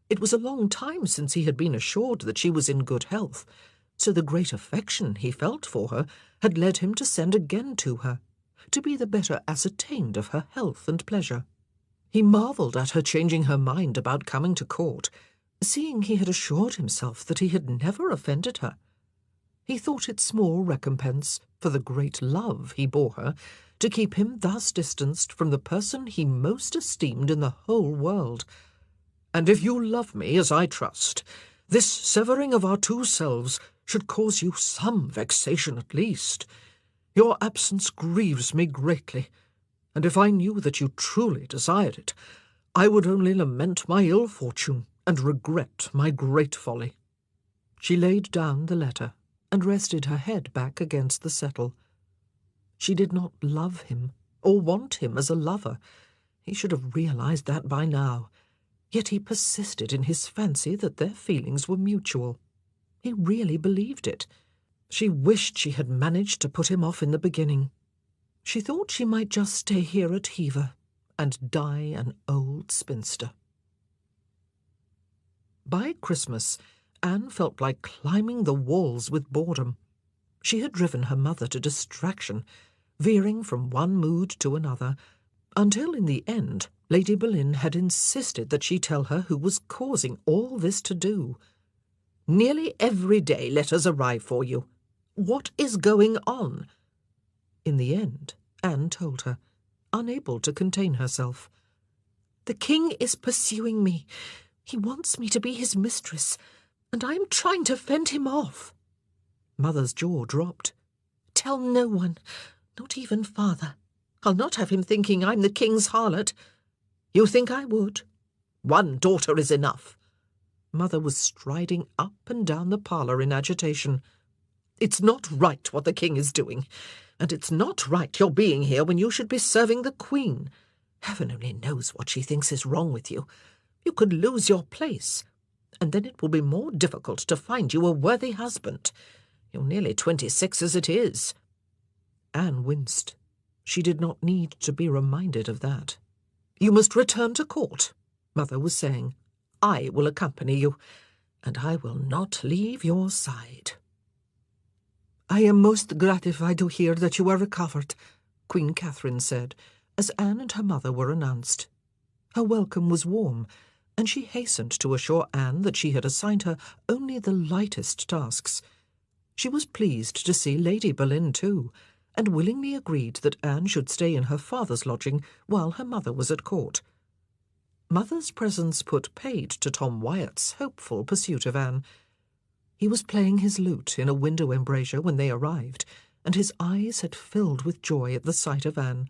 It was a long time since he had been assured that she was in good health, so the great affection he felt for her had led him to send again to her, to be the better ascertained of her health and pleasure. He marvelled at her changing her mind about coming to court, seeing he had assured himself that he had never offended her. He thought it small recompense for the great love he bore her to keep him thus distanced from the person he most esteemed in the whole world. And if you love me as I trust, this severing of our two selves should cause you some vexation at least. Your absence grieves me greatly, and if I knew that you truly desired it, I would only lament my ill fortune and regret my great folly. She laid down the letter and rested her head back against the settle. She did not love him, or want him as a lover. He should have realized that by now. Yet he persisted in his fancy that their feelings were mutual. He really believed it. She wished she had managed to put him off in the beginning. She thought she might just stay here at Hever and die an old spinster. By Christmas, Anne felt like climbing the walls with boredom. She had driven her mother to distraction, veering from one mood to another, until in the end Lady Boleyn had insisted that she tell her who was causing all this to do. "Nearly every day letters arrive for you. What is going on?" In the end, Anne told her, unable to contain herself. "The king is pursuing me. He wants me to be his mistress, and I am trying to fend him off." Mother's jaw dropped. "Tell no one, not even father. I'll not have him thinking I'm the king's harlot." "You think I would? One daughter is enough." Mother was striding up and down the parlour in agitation. "It's not right what the king is doing, And it's not right your being here when you should be serving the Queen. Heaven only knows what she thinks is wrong with you. You could lose your place, and then it will be more difficult to find you a worthy husband. You're nearly 26 as it is." Anne winced. She did not need to be reminded of that. "You must return to court," Mother was saying. "I will accompany you, and I will not leave your side." "I am most gratified to hear that you are recovered," Queen Catherine said, as Anne and her mother were announced. Her welcome was warm, and she hastened to assure Anne that she had assigned her only the lightest tasks. She was pleased to see Lady Boleyn too, and willingly agreed that Anne should stay in her father's lodging while her mother was at court. Mother's presence put paid to Tom Wyatt's hopeful pursuit of Anne. He was playing his lute in a window embrasure when they arrived, and his eyes had filled with joy at the sight of Anne.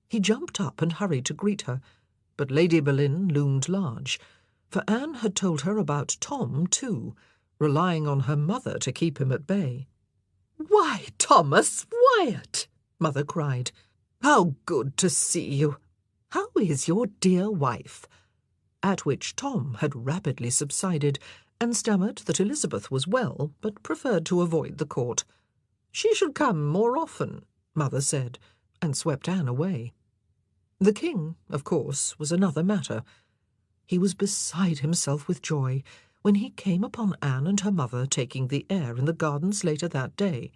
He jumped up and hurried to greet her, but Lady Boleyn loomed large, for Anne had told her about Tom too, relying on her mother to keep him at bay. "Why, Thomas Wyatt!" Mother cried. "How good to see you! How is your dear wife?" At which Tom had rapidly subsided, and stammered that Elizabeth was well, but preferred to avoid the court. "She should come more often," Mother said, and swept Anne away. The king, of course, was another matter. He was beside himself with joy when he came upon Anne and her mother taking the air in the gardens later that day,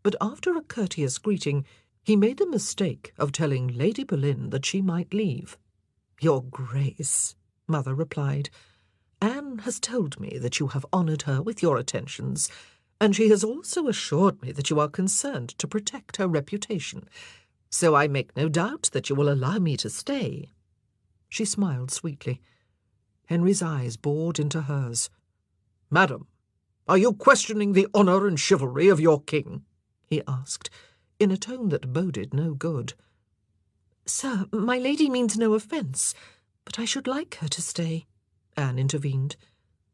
but after a courteous greeting, he made the mistake of telling Lady Boleyn that she might leave. "Your Grace," Mother replied, "Anne has told me that you have honoured her with your attentions, and she has also assured me that you are concerned to protect her reputation, so I make no doubt that you will allow me to stay." She smiled sweetly. Henry's eyes bored into hers. "Madam, are you questioning the honour and chivalry of your king?" he asked, in a tone that boded no good. "Sir, my lady means no offence, but I should like her to stay," Anne intervened.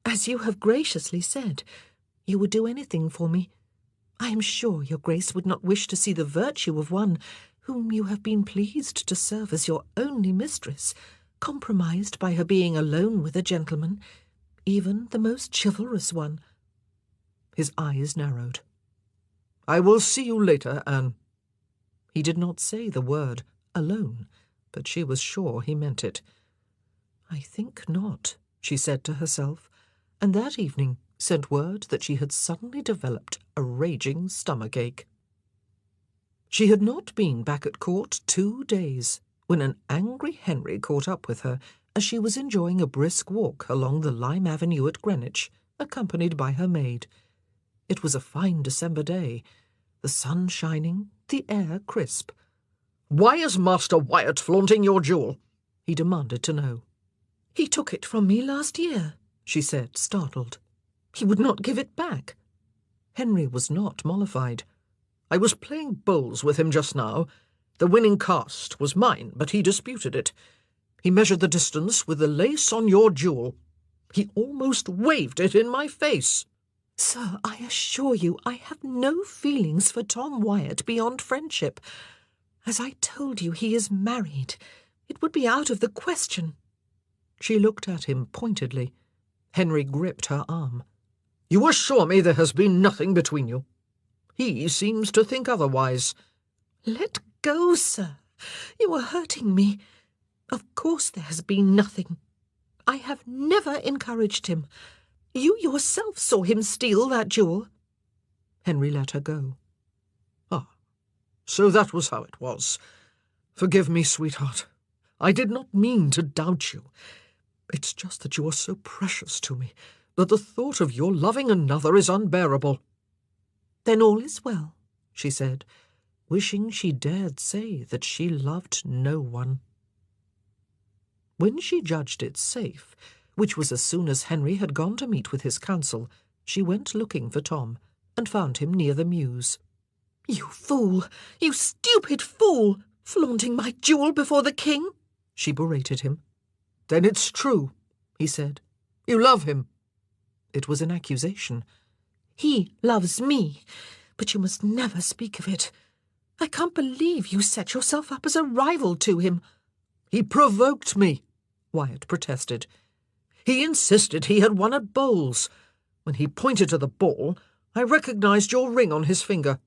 "As you have graciously said, you would do anything for me. I am sure your Grace would not wish to see the virtue of one whom you have been pleased to serve as your only mistress compromised by her being alone with a gentleman, even the most chivalrous one." His eyes narrowed. "I will see you later, Anne." He did not say the word alone, but she was sure he meant it. "I think not," she said to herself, and that evening sent word that she had suddenly developed a raging stomachache. She had not been back at court 2 days when an angry Henry caught up with her as she was enjoying a brisk walk along the lime avenue at Greenwich, accompanied by her maid. It was a fine December day, the sun shining, the air crisp. "Why is Master Wyatt flaunting your jewel?" he demanded to know. "He took it from me last year," she said, startled. "He would not give it back." Henry was not mollified. "I was playing bowls with him just now. The winning cast was mine, but he disputed it. He measured the distance with the lace on your jewel. He almost waved it in my face." "Sir, I assure you I have no feelings for Tom Wyatt beyond friendship. As I told you, he is married. It would be out of the question." She looked at him pointedly. Henry gripped her arm. "You assure me there has been nothing between you? He seems to think otherwise." "Let go, sir. You are hurting me. Of course there has been nothing. I have never encouraged him. You yourself saw him steal that jewel." Henry let her go. "Ah, so that was how it was. Forgive me, sweetheart. I did not mean to doubt you. It's just that you are so precious to me that the thought of your loving another is unbearable." "Then all is well," she said, wishing she dared say that she loved no one. When she judged it safe, which was as soon as Henry had gone to meet with his council, she went looking for Tom, and found him near the mews. "You fool! You stupid fool! Flaunting my jewel before the king!" she berated him. "Then it's true," he said. "You love him." It was an accusation. "He loves me, but you must never speak of it. I can't believe you set yourself up as a rival to him." "He provoked me," Wyatt protested. "He insisted he had won at bowls. When he pointed to the ball, I recognised your ring on his finger,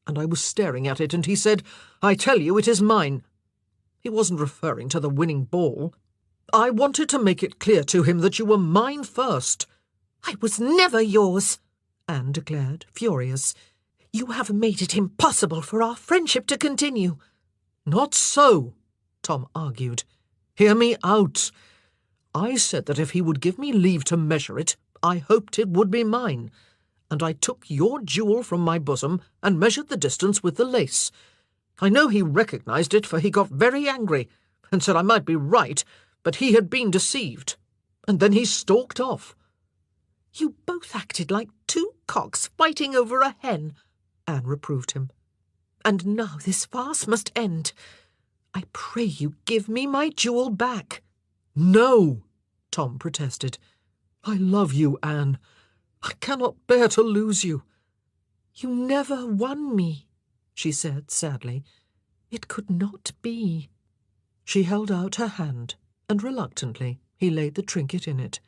and I was staring at it, and he said, 'I tell you, it is mine.' He wasn't referring to the winning ball. I wanted to make it clear to him that you were mine first." "I was never yours," Anne declared, furious. "You have made it impossible for our friendship to continue." "Not so," Tom argued. "Hear me out. I said that if he would give me leave to measure it, I hoped it would be mine, and I took your jewel from my bosom and measured the distance with the lace. I know he recognised it, for he got very angry and said I might be right, but he had been deceived, and then he stalked off." "You both acted like two cocks fighting over a hen," Anne reproved him. "And now this farce must end. I pray you give me my jewel back." "No," Tom protested. "I love you, Anne. I cannot bear to lose you." "You never won me," she said sadly. "It could not be." She held out her hand, and reluctantly he laid the trinket in it.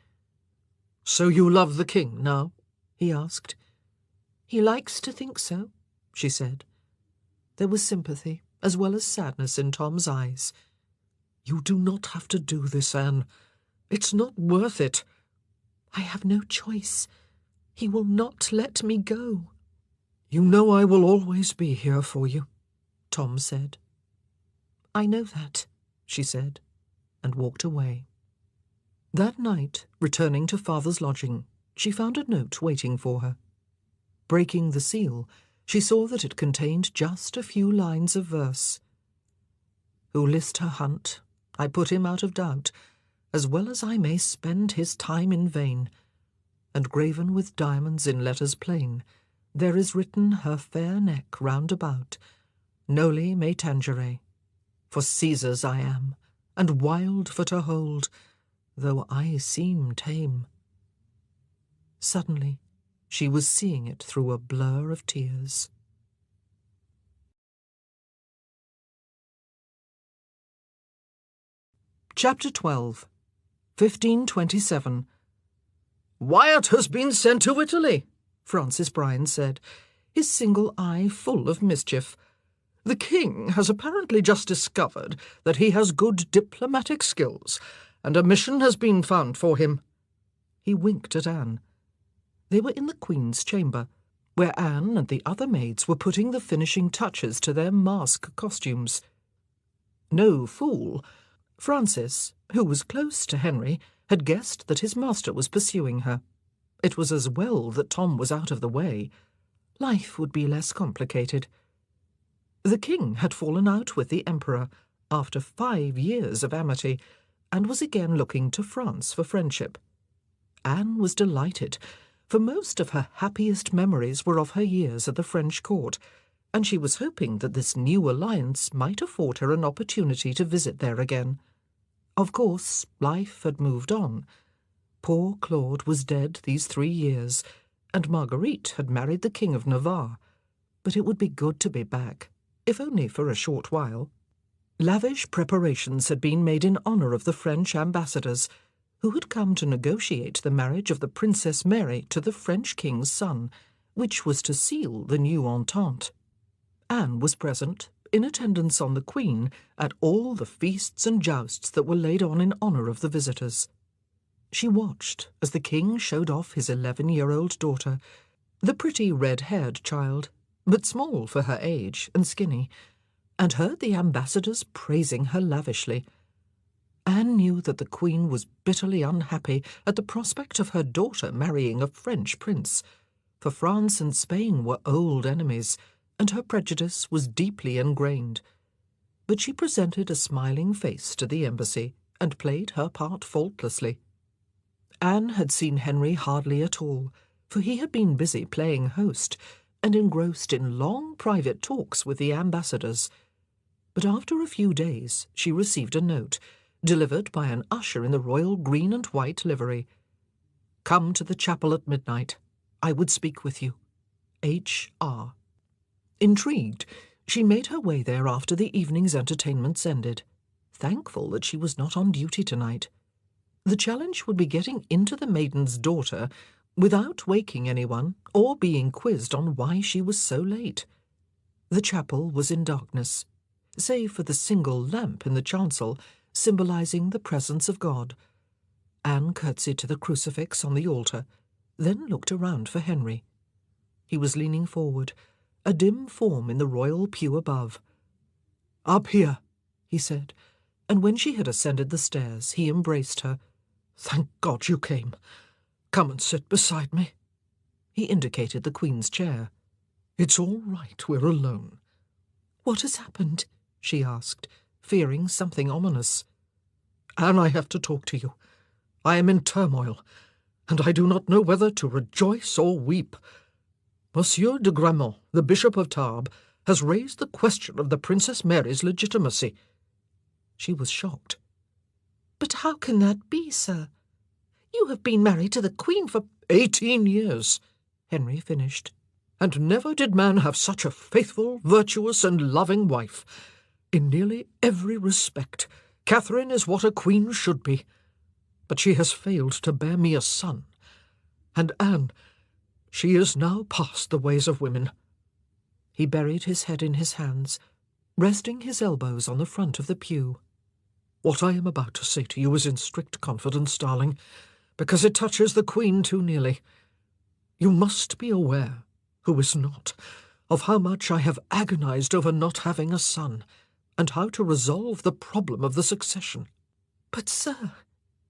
"So you love the king now?" he asked. "He likes to think so," she said. There was sympathy as well as sadness in Tom's eyes. "You do not have to do this, Anne. It's not worth it." "I have no choice. He will not let me go." "You know I will always be here for you," Tom said. "I know that," she said, and walked away. That night, returning to Father's lodging, she found a note waiting for her. Breaking the seal, she saw that it contained just a few lines of verse. "Who list her hunt, I put him out of doubt, as well as I may spend his time in vain. And graven with diamonds in letters plain, there is written her fair neck round about, Noli me tangere. For Caesar's I am, and wild for to hold, though I seem tame." Suddenly, she was seeing it through a blur of tears. Chapter 12, 1527. "Wyatt has been sent to Italy," Francis Bryan said, his single eye full of mischief. "The king has apparently just discovered that he has good diplomatic skills, and a mission has been found for him." He winked at Anne. They were in the Queen's chamber, where Anne and the other maids were putting the finishing touches to their mask costumes. No fool, Francis, who was close to Henry, had guessed that his master was pursuing her. It was as well that Tom was out of the way. Life would be less complicated. The king had fallen out with the emperor after 5 years of amity, and was again looking to France for friendship. Anne was delighted, for most of her happiest memories were of her years at the French court, and she was hoping that this new alliance might afford her an opportunity to visit there again. Of course, life had moved on. Poor Claude was dead these 3 years, and Marguerite had married the King of Navarre. But it would be good to be back, if only for a short while. Lavish preparations had been made in honour of the French ambassadors, who had come to negotiate the marriage of the Princess Mary to the French king's son, which was to seal the new entente. Anne was present, in attendance on the Queen, at all the feasts and jousts that were laid on in honour of the visitors. She watched as the king showed off his 11-year-old daughter, the pretty red-haired child, but small for her age and skinny, and heard the ambassadors praising her lavishly. Anne knew that the Queen was bitterly unhappy at the prospect of her daughter marrying a French prince, for France and Spain were old enemies, and her prejudice was deeply ingrained. But she presented a smiling face to the embassy and played her part faultlessly. Anne had seen Henry hardly at all, for he had been busy playing host and engrossed in long private talks with the ambassadors. But after a few days she received a note, delivered by an usher in the royal green and white livery. "Come to the chapel at midnight. I would speak with you. H.R." Intrigued, She made her way there after the evening's entertainments ended, thankful that she was not on duty tonight. The challenge would be getting into the maiden's daughter without waking anyone or being quizzed on why she was so late. The chapel was in darkness, save for the single lamp in the chancel symbolizing the presence of God. Anne curtsied to the crucifix on the altar, then looked around for Henry. He was leaning forward, a dim form in the royal pew above. "Up here," he said, and when she had ascended the stairs, he embraced her. "Thank God you came. Come and sit beside me." He indicated the Queen's chair. "It's all right, we're alone." "What has happened?" she asked, fearing something ominous. "Anne, I have to talk to you. I am in turmoil, and I do not know whether to rejoice or weep. Monsieur de Gramont, the Bishop of Tarbes, has raised the question of the Princess Mary's legitimacy." She was shocked. "But how can that be, sir? You have been married to the Queen for 18 years, Henry finished, and never did man have such a faithful, virtuous, and loving wife. In nearly every respect, Catherine is what a queen should be. But she has failed to bear me a son. And Anne, she is now past the ways of women." He buried his head in his hands, resting his elbows on the front of the pew. "What I am about to say to you is in strict confidence, darling, because it touches the Queen too nearly. You must be aware, who is not, of how much I have agonized over not having a son, and how to resolve the problem of the succession." "But, sir,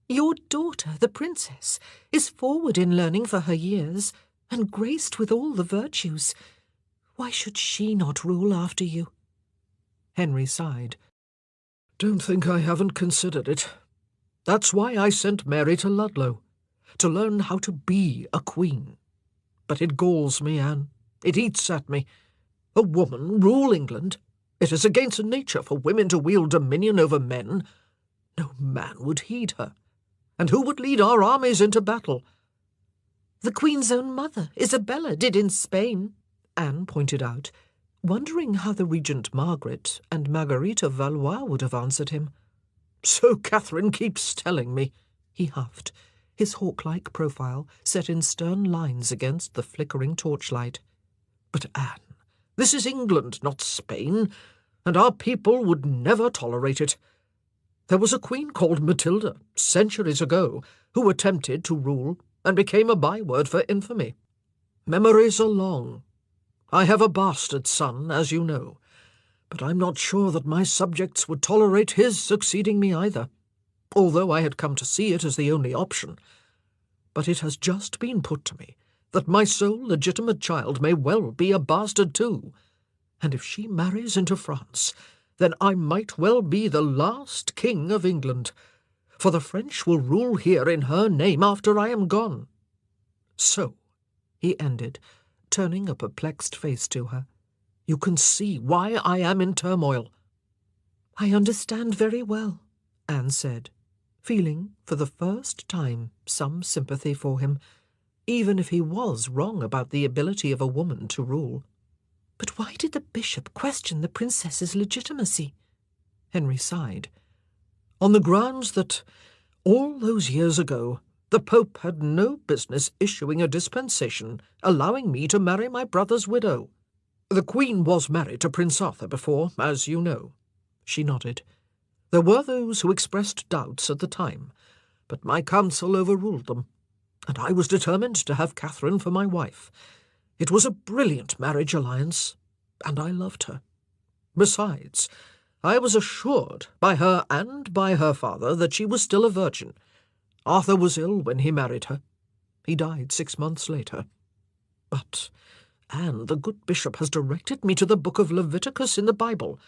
your daughter, the princess, is forward in learning for her years, and graced with all the virtues. Why should she not rule after you?" Henry sighed. "Don't think I haven't considered it. That's why I sent Mary to Ludlow, to learn how to be a queen. But it galls me, Anne. It eats at me. A woman rule England? It is against nature for women to wield dominion over men. No man would heed her. And who would lead our armies into battle?" "The Queen's own mother, Isabella, did in Spain," Anne pointed out, wondering how the Regent Margaret and Marguerite of Valois would have answered him. "So Catherine keeps telling me," he huffed, his hawk-like profile set in stern lines against the flickering torchlight. "But Anne, this is England, not Spain, and our people would never tolerate it. There was a queen called Matilda, centuries ago, who attempted to rule and became a byword for infamy. Memories are long. I have a bastard son, as you know, but I'm not sure that my subjects would tolerate his succeeding me either, although I had come to see it as the only option. But it has just been put to me that my sole legitimate child may well be a bastard too, and if she marries into France, then I might well be the last king of England, for the French will rule here in her name after I am gone. So," he ended, turning a perplexed face to her, "you can see why I am in turmoil." "I understand very well," Anne said, feeling, for the first time, some sympathy for him, even if he was wrong about the ability of a woman to rule. "But why did the bishop question the princess's legitimacy?" Henry sighed. "On the grounds that, all those years ago, the Pope had no business issuing a dispensation allowing me to marry my brother's widow. The Queen was married to Prince Arthur before, as you know." She nodded. "There were those who expressed doubts at the time, but my council overruled them, and I was determined to have Catherine for my wife. It was a brilliant marriage alliance, and I loved her. Besides, I was assured by her and by her father that she was still a virgin. Arthur was ill when he married her. He died 6 months later. But, Anne, the good bishop has directed me to the book of Leviticus in the Bible,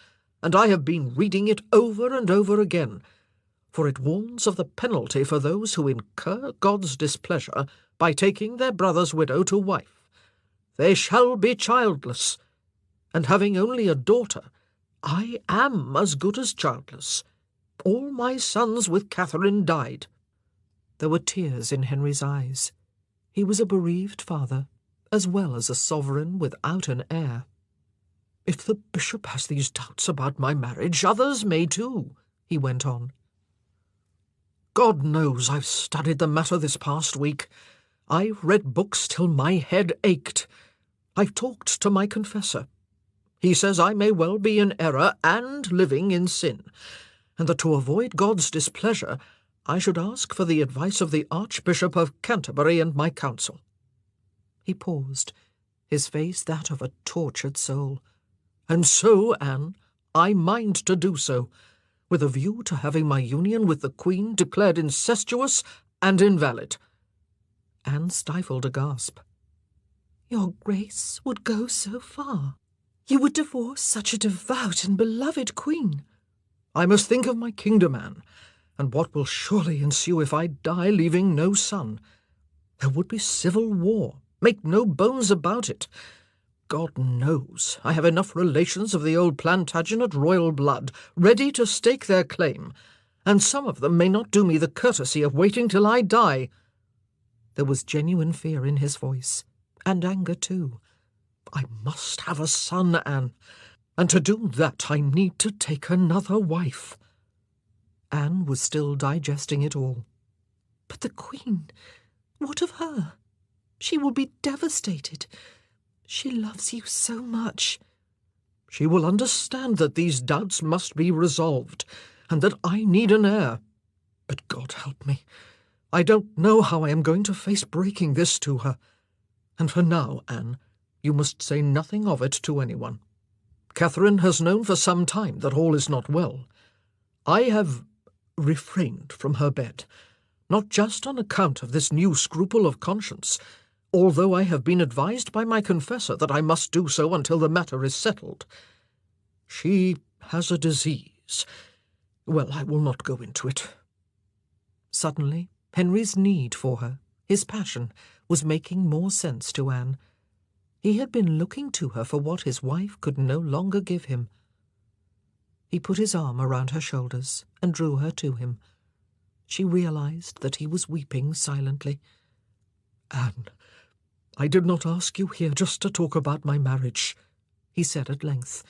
and I have been reading it over and over again, for it warns of the penalty for those who incur God's displeasure by taking their brother's widow to wife. They shall be childless, and having only a daughter, I am as good as childless. All my sons with Catherine died." There were tears in Henry's eyes. He was a bereaved father, as well as a sovereign without an heir. If the bishop has these doubts about my marriage, others may too," he went on. "God knows I've studied the matter this past week. I've read books till my head ached. I've talked to my confessor. He says I may well be in error and living in sin, and that to avoid God's displeasure I should ask for the advice of the Archbishop of Canterbury and my council." He paused, his face that of a tortured soul. "And so, Anne, I mind to do so, with a view to having my union with the Queen declared incestuous and invalid." Anne stifled a gasp. "Your Grace would go so far? You would divorce such a devout and beloved Queen?" "I must think of my kingdom, Anne, and what will surely ensue if I die leaving no son. There would be civil war, make no bones about it. God knows I have enough relations of the old Plantagenet royal blood ready to stake their claim, and some of them may not do me the courtesy of waiting till I die." There was genuine fear in his voice, and anger too. "I must have a son, Anne, and to do that I need to take another wife." Anne was still digesting it all. "But the Queen, what of her? She will be devastated. She loves you so much." "She will understand that these doubts must be resolved, and that I need an heir. But God help me, I don't know how I am going to face breaking this to her. And for now, Anne, you must say nothing of it to anyone. Catherine has known for some time that all is not well. I have refrained from her bed, not just on account of this new scruple of conscience, although I have been advised by my confessor that I must do so until the matter is settled. She has a disease. Well, I will not go into it." Suddenly, Henry's need for her, his passion, was making more sense to Anne. He had been looking to her for what his wife could no longer give him. He put his arm around her shoulders and drew her to him. She realized that he was weeping silently. "Anne, I did not ask you here just to talk about my marriage," he said at length,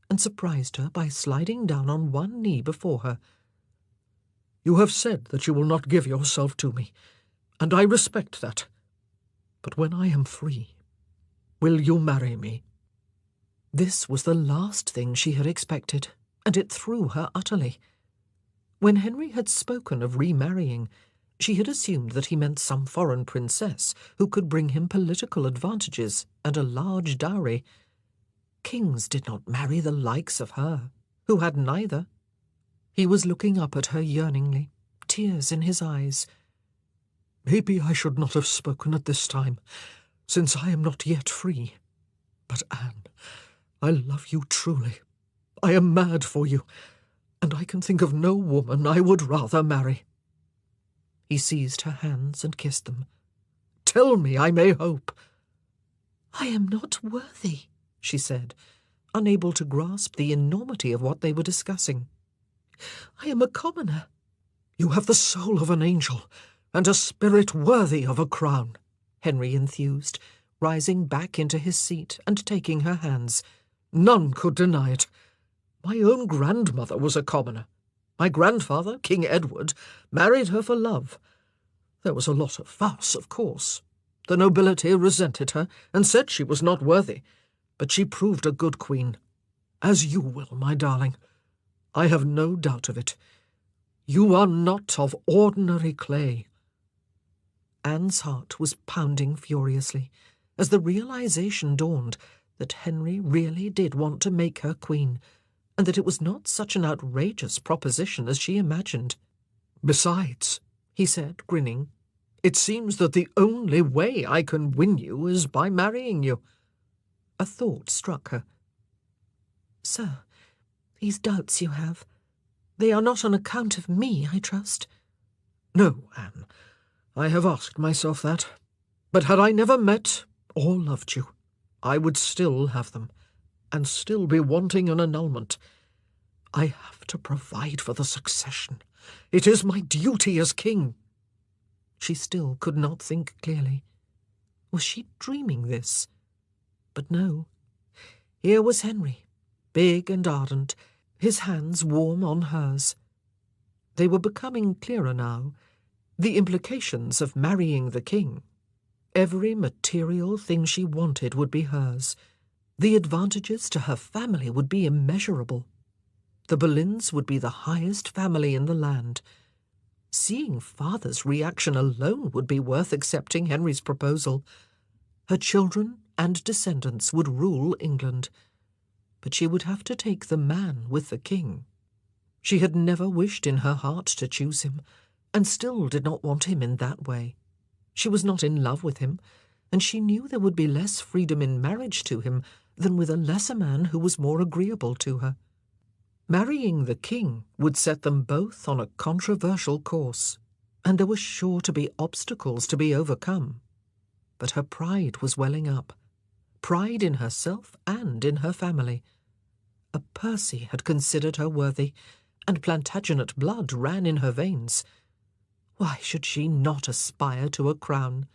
and surprised her by sliding down on one knee before her. "You have said that you will not give yourself to me, and I respect that. But when I am free, will you marry me?" This was the last thing she had expected, and it threw her utterly. When Henry had spoken of remarrying, she had assumed that he meant some foreign princess who could bring him political advantages and a large dowry. Kings did not marry the likes of her, who had neither. He was looking up at her yearningly, tears in his eyes. "Maybe I should not have spoken at this time, since I am not yet free. But, Anne, I love you truly. I am mad for you, and I can think of no woman I would rather marry." He seized her hands and kissed them. "Tell me I may hope." "I am not worthy," she said, unable to grasp the enormity of what they were discussing. "I am a commoner." "You have the soul of an angel, and a spirit worthy of a crown," Henry enthused, rising back into his seat and taking her hands. "None could deny it. My own grandmother was a commoner. My grandfather, King Edward, married her for love. There was a lot of fuss, of course. The nobility resented her and said she was not worthy, but she proved a good queen. As you will, my darling. I have no doubt of it. You are not of ordinary clay." Anne's heart was pounding furiously as the realization dawned that Henry really did want to make her queen, and that it was not such an outrageous proposition as she imagined. "Besides," he said, grinning, "it seems that the only way I can win you is by marrying you." A thought struck her. "Sir, these doubts you have, they are not on account of me, I trust?" "No, Anne. I have asked myself that. But had I never met or loved you, I would still have them, and still be wanting an annulment. I have to provide for the succession. It is my duty as king." She still could not think clearly. Was she dreaming this? But no. Here was Henry, big and ardent, his hands warm on hers. They were becoming clearer now. The implications of marrying the king. Every material thing she wanted would be hers. The advantages to her family would be immeasurable. The Boleyns would be the highest family in the land. Seeing father's reaction alone would be worth accepting Henry's proposal. Her children and descendants would rule England. But she would have to take the man with the king. She had never wished in her heart to choose him, and still did not want him in that way. She was not in love with him, and she knew there would be less freedom in marriage to him than with a lesser man who was more agreeable to her. Marrying the king would set them both on a controversial course, and there were sure to be obstacles to be overcome. But her pride was welling up, pride in herself and in her family. A Percy had considered her worthy, and Plantagenet blood ran in her veins. Why should she not aspire to a crown?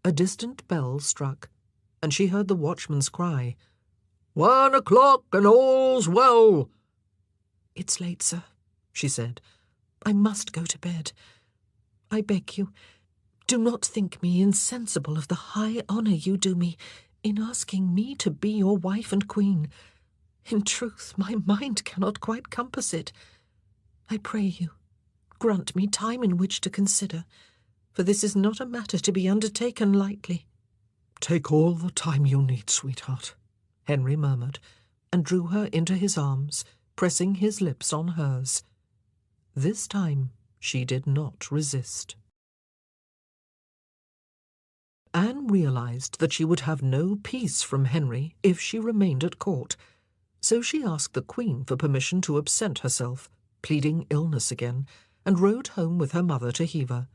A distant bell struck, and she heard the watchman's cry, 1 o'clock and all's well. "It's late, sir," she said. "I must go to bed. I beg you, do not think me insensible of the high honour you do me in asking me to be your wife and queen. In truth, my mind cannot quite compass it. I pray you, grant me time in which to consider, for this is not a matter to be undertaken lightly." "Take all the time you need, sweetheart," Henry murmured, and drew her into his arms, pressing his lips on hers. This time she did not resist. Anne realized that she would have no peace from Henry if she remained at court, so she asked the Queen for permission to absent herself, pleading illness again, and rode home with her mother to Hever.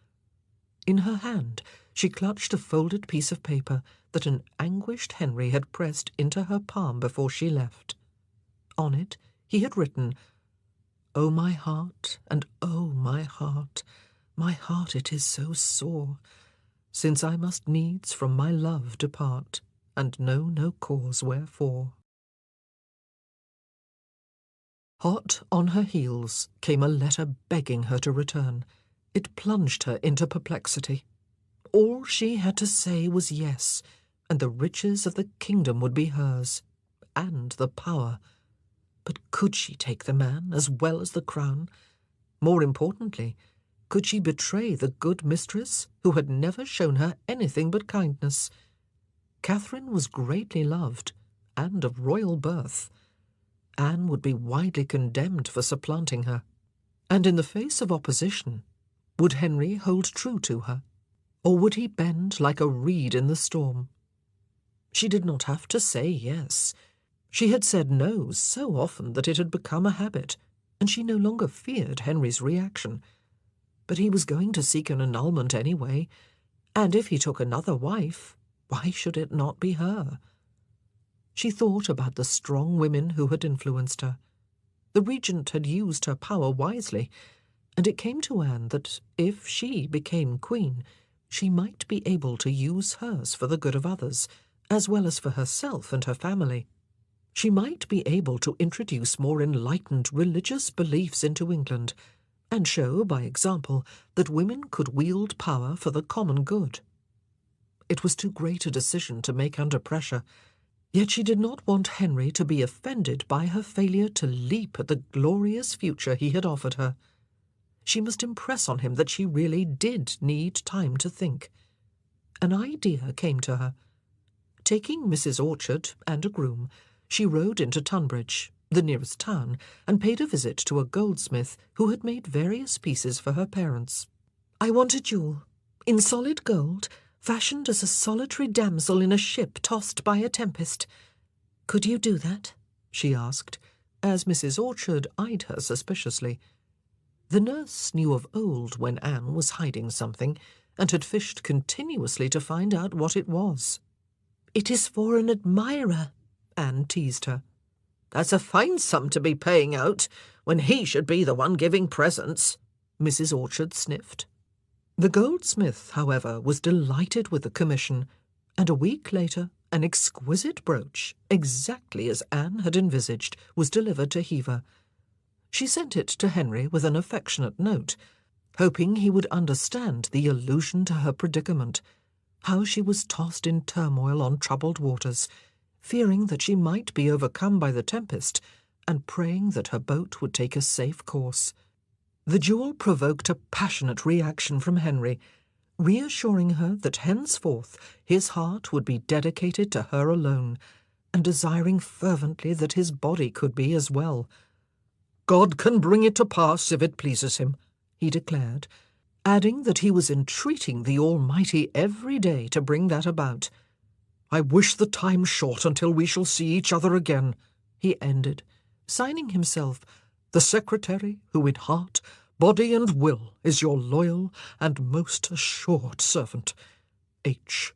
In her hand she clutched a folded piece of paper that an anguished Henry had pressed into her palm before she left. On it he had written, "O my heart, and O my heart it is so sore, since I must needs from my love depart, and know no cause wherefore." Hot on her heels came a letter begging her to return. It plunged her into perplexity. All she had to say was yes, and the riches of the kingdom would be hers, and the power. But could she take the man as well as the crown? More importantly, could she betray the good mistress who had never shown her anything but kindness? Catherine was greatly loved, and of royal birth. Anne would be widely condemned for supplanting her. And in the face of opposition, would Henry hold true to her? Or would he bend like a reed in the storm? She did not have to say yes. She had said no so often that it had become a habit, and she no longer feared Henry's reaction. But he was going to seek an annulment anyway, and if he took another wife, why should it not be her? She thought about the strong women who had influenced her. The regent had used her power wisely, and it came to Anne that if she became queen, she might be able to use hers for the good of others, as well as for herself and her family. She might be able to introduce more enlightened religious beliefs into England, and show by example that women could wield power for the common good. It was too great a decision to make under pressure, yet she did not want Henry to be offended by her failure to leap at the glorious future he had offered her. She must impress on him that she really did need time to think. An idea came to her. Taking Mrs. Orchard and a groom, she rode into Tunbridge, the nearest town, and paid a visit to a goldsmith who had made various pieces for her parents. "I want a jewel, in solid gold, fashioned as a solitary damsel in a ship tossed by a tempest. Could you do that?" she asked, as Mrs. Orchard eyed her suspiciously. The nurse knew of old when Anne was hiding something, and had fished continuously to find out what it was. "It is for an admirer," Anne teased her. "That's a fine sum to be paying out, when he should be the one giving presents," Mrs. Orchard sniffed. The goldsmith, however, was delighted with the commission, and a week later An exquisite brooch, exactly as Anne had envisaged, was delivered to Hever. She sent it to Henry with an affectionate note, hoping he would understand the allusion to her predicament, how she was tossed in turmoil on troubled waters, fearing that she might be overcome by the tempest, and praying that her boat would take a safe course. The jewel provoked a passionate reaction from Henry, reassuring her that henceforth his heart would be dedicated to her alone, and desiring fervently that his body could be as well. "God can bring it to pass if it pleases him," he declared, adding that he was entreating the Almighty every day to bring that about. "I wish the time short until we shall see each other again," he ended, signing himself "the secretary who in heart, body and will is your loyal and most assured servant, H.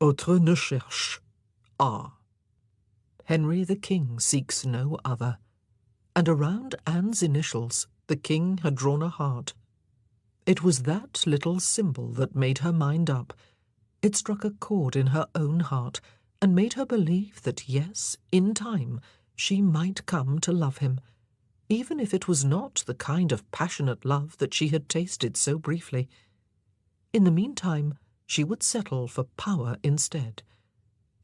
Autre ne cherche. R." Henry the King seeks no other. And around Anne's initials the king had drawn a heart. It was that little symbol that made her mind up. It struck a chord in her own heart and made her believe that, yes, in time, she might come to love him, even if it was not the kind of passionate love that she had tasted so briefly. In the meantime, she would settle for power instead.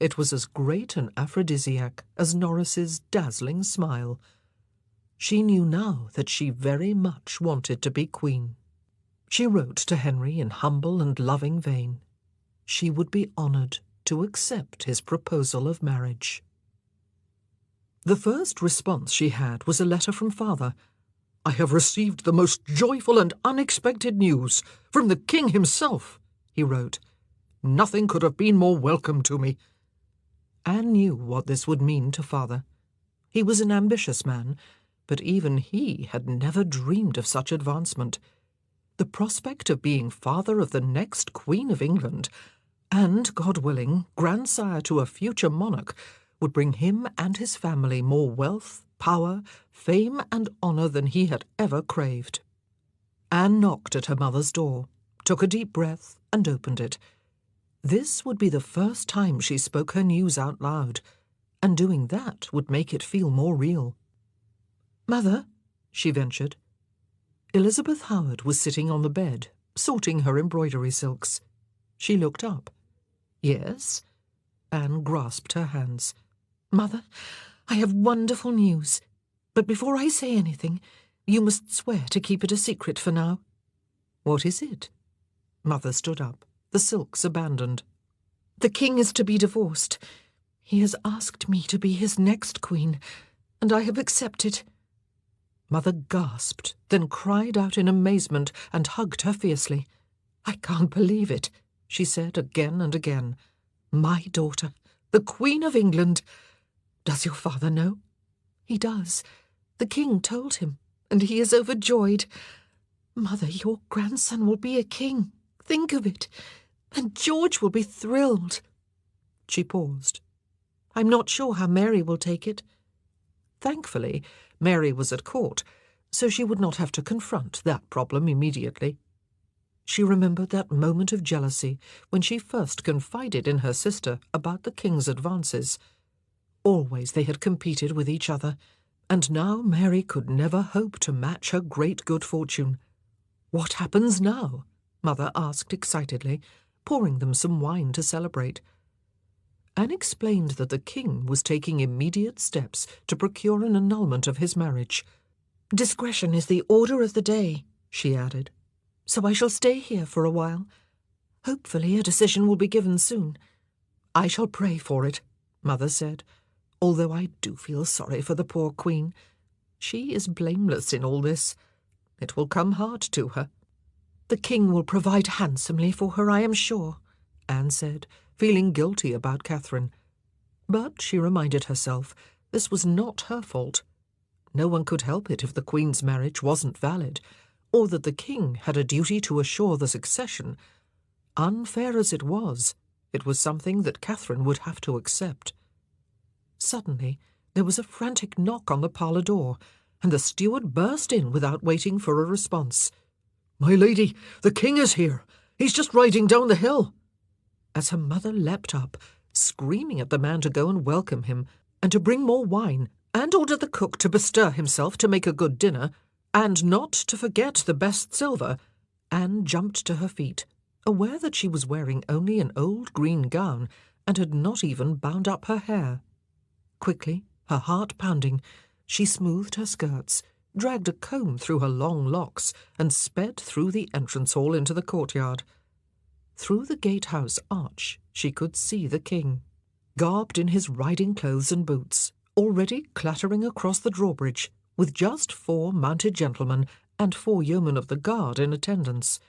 It was as great an aphrodisiac as Norris's dazzling smile. She knew now that she very much wanted to be queen. She wrote to Henry in humble and loving vein. She would be honoured to accept his proposal of marriage. The first response she had was a letter from father. "I have received the most joyful and unexpected news from the king himself," he wrote. "Nothing could have been more welcome to me." Anne knew what this would mean to father. He was an ambitious man, but even he had never dreamed of such advancement. The prospect of being father of the next Queen of England, and, God willing, grandsire to a future monarch, would bring him and his family more wealth, power, fame, and honour than he had ever craved. Anne knocked at her mother's door, took a deep breath, and opened it. This would be the first time she spoke her news out loud, and doing that would make it feel more real. "Mother," she ventured. Elizabeth Howard was sitting on the bed, sorting her embroidery silks. She looked up. "Yes?" Anne grasped her hands. "Mother, I have wonderful news. But before I say anything, you must swear to keep it a secret for now." "What is it?" Mother stood up, the silks abandoned. "The king is to be divorced. He has asked me to be his next queen, and I have accepted." Mother gasped, then cried out in amazement and hugged her fiercely. "I can't believe it," she said again and again. "My daughter, the Queen of England. Does your father know?" "He does. The king told him, and he is overjoyed. Mother, your grandson will be a king. Think of it. And George will be thrilled." She paused. "I'm not sure how Mary will take it." Thankfully, Mary was at court, so she would not have to confront that problem immediately. She remembered that moment of jealousy when she first confided in her sister about the king's advances. Always they had competed with each other, and now Mary could never hope to match her great good fortune. "What happens now?" Mother asked excitedly, pouring them some wine to celebrate. Anne explained that the king was taking immediate steps to procure an annulment of his marriage. "Discretion is the order of the day," she added. "So I shall stay here for a while. Hopefully a decision will be given soon." "I shall pray for it," Mother said, "although I do feel sorry for the poor queen. She is blameless in all this. It will come hard to her." "The king will provide handsomely for her, I am sure," Anne said, feeling guilty about Catherine. But she reminded herself this was not her fault. No one could help it if the Queen's marriage wasn't valid, or that the king had a duty to assure the succession. Unfair as it was something that Catherine would have to accept. Suddenly, there was a frantic knock on the parlour door, and the steward burst in without waiting for a response. "My lady, the king is here. He's just riding down the hill." As her mother leapt up, screaming at the man to go and welcome him, and to bring more wine, and order the cook to bestir himself to make a good dinner, and not to forget the best silver, Anne jumped to her feet, aware that she was wearing only an old green gown, and had not even bound up her hair. Quickly, her heart pounding, she smoothed her skirts, dragged a comb through her long locks, and sped through the entrance hall into the courtyard. Through the gatehouse arch she could see the king, garbed in his riding clothes and boots, already clattering across the drawbridge, with just 4 mounted gentlemen and 4 yeomen of the guard in attendance.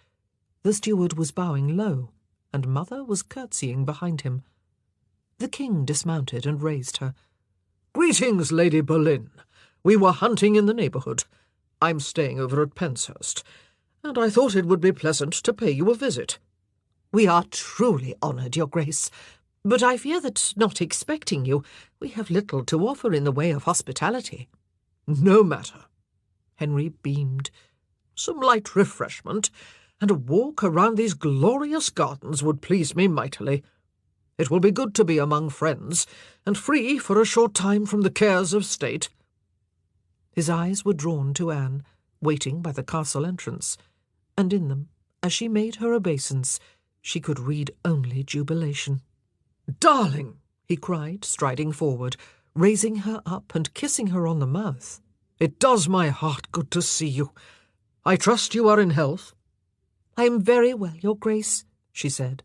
The steward was bowing low, and Mother was curtsying behind him. The king dismounted and raised her. "Greetings, Lady Boleyn. We were hunting in the neighbourhood. I'm staying over at Penshurst, and I thought it would be pleasant to pay you a visit." "We are truly honoured, Your Grace, but I fear that, not expecting you, we have little to offer in the way of hospitality." "No matter." Henry beamed. "Some light refreshment and a walk around these glorious gardens would please me mightily. It will be good to be among friends, and free for a short time from the cares of state." His eyes were drawn to Anne, waiting by the castle entrance, and in them, as she made her obeisance, she could read only jubilation. "Darling!" he cried, striding forward, raising her up and kissing her on the mouth. "It does my heart good to see you. I trust you are in health?" "I am very well, Your Grace," she said,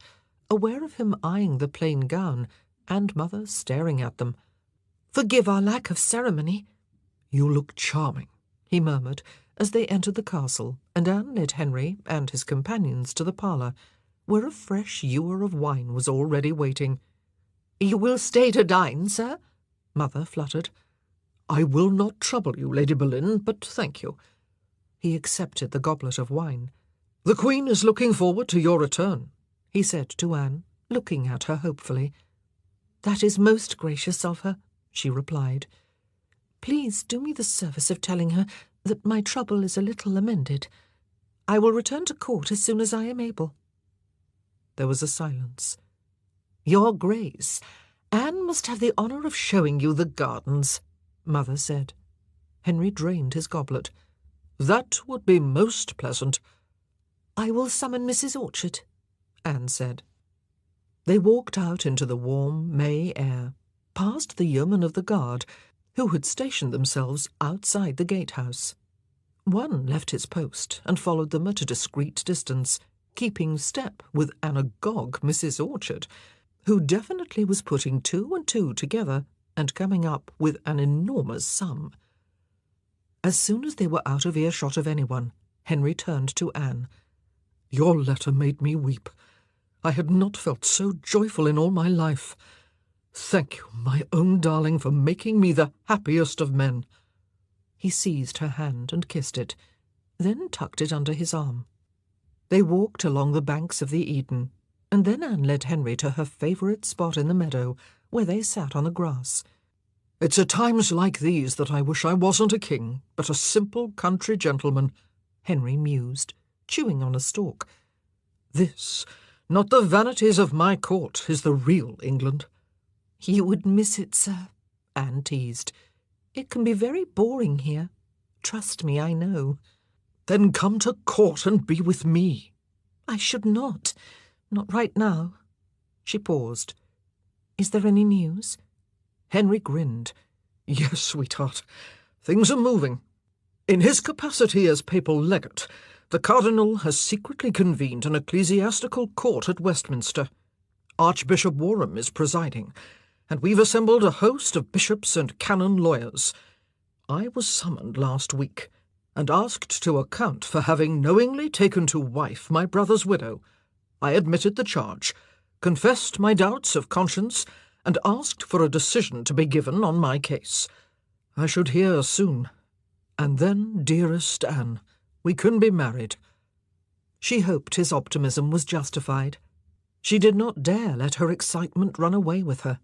aware of him eyeing the plain gown, and Mother staring at them. "Forgive our lack of ceremony." "You look charming," he murmured, as they entered the castle, and Anne led Henry and his companions to the parlour, where a fresh ewer of wine was already waiting. "You will stay to dine, sir?" Mother fluttered. "I will not trouble you, Lady Boleyn, but thank you." He accepted the goblet of wine. "The Queen is looking forward to your return," he said to Anne, looking at her hopefully. "That is most gracious of her," she replied. "Please do me the service of telling her that my trouble is a little amended. I will return to court as soon as I am able." There was a silence. "Your Grace, Anne must have the honour of showing you the gardens," Mother said. Henry drained his goblet. "That would be most pleasant." "I will summon Mrs. Orchard," Anne said. They walked out into the warm May air, past the yeomen of the guard, who had stationed themselves outside the gatehouse. One left his post and followed them at a discreet distance, keeping step with an agog Mrs. Orchard, who definitely was putting 2 and 2 together and coming up with an enormous sum. As soon as they were out of earshot of anyone, Henry turned to Anne. "Your letter made me weep. I had not felt so joyful in all my life. Thank you, my own darling, for making me the happiest of men." He seized her hand and kissed it, then tucked it under his arm. They walked along the banks of the Eden, and then Anne led Henry to her favourite spot in the meadow, where they sat on the grass. "It's at times like these that I wish I wasn't a king, but a simple country gentleman," Henry mused, chewing on a stalk. "This, not the vanities of my court, is the real England." "You would miss it, sir," Anne teased. "It can be very boring here. Trust me, I know." "Then come to court and be with me." "I should not. Not right now." She paused. "Is there any news?" Henry grinned. "Yes, sweetheart. Things are moving. In his capacity as papal legate, the cardinal has secretly convened an ecclesiastical court at Westminster. Archbishop Warham is presiding, and we've assembled a host of bishops and canon lawyers. I was summoned last week, and asked to account for having knowingly taken to wife my brother's widow. I admitted the charge, confessed my doubts of conscience, and asked for a decision to be given on my case. I should hear soon. And then, dearest Anne, we can be married." She hoped his optimism was justified. She did not dare let her excitement run away with her.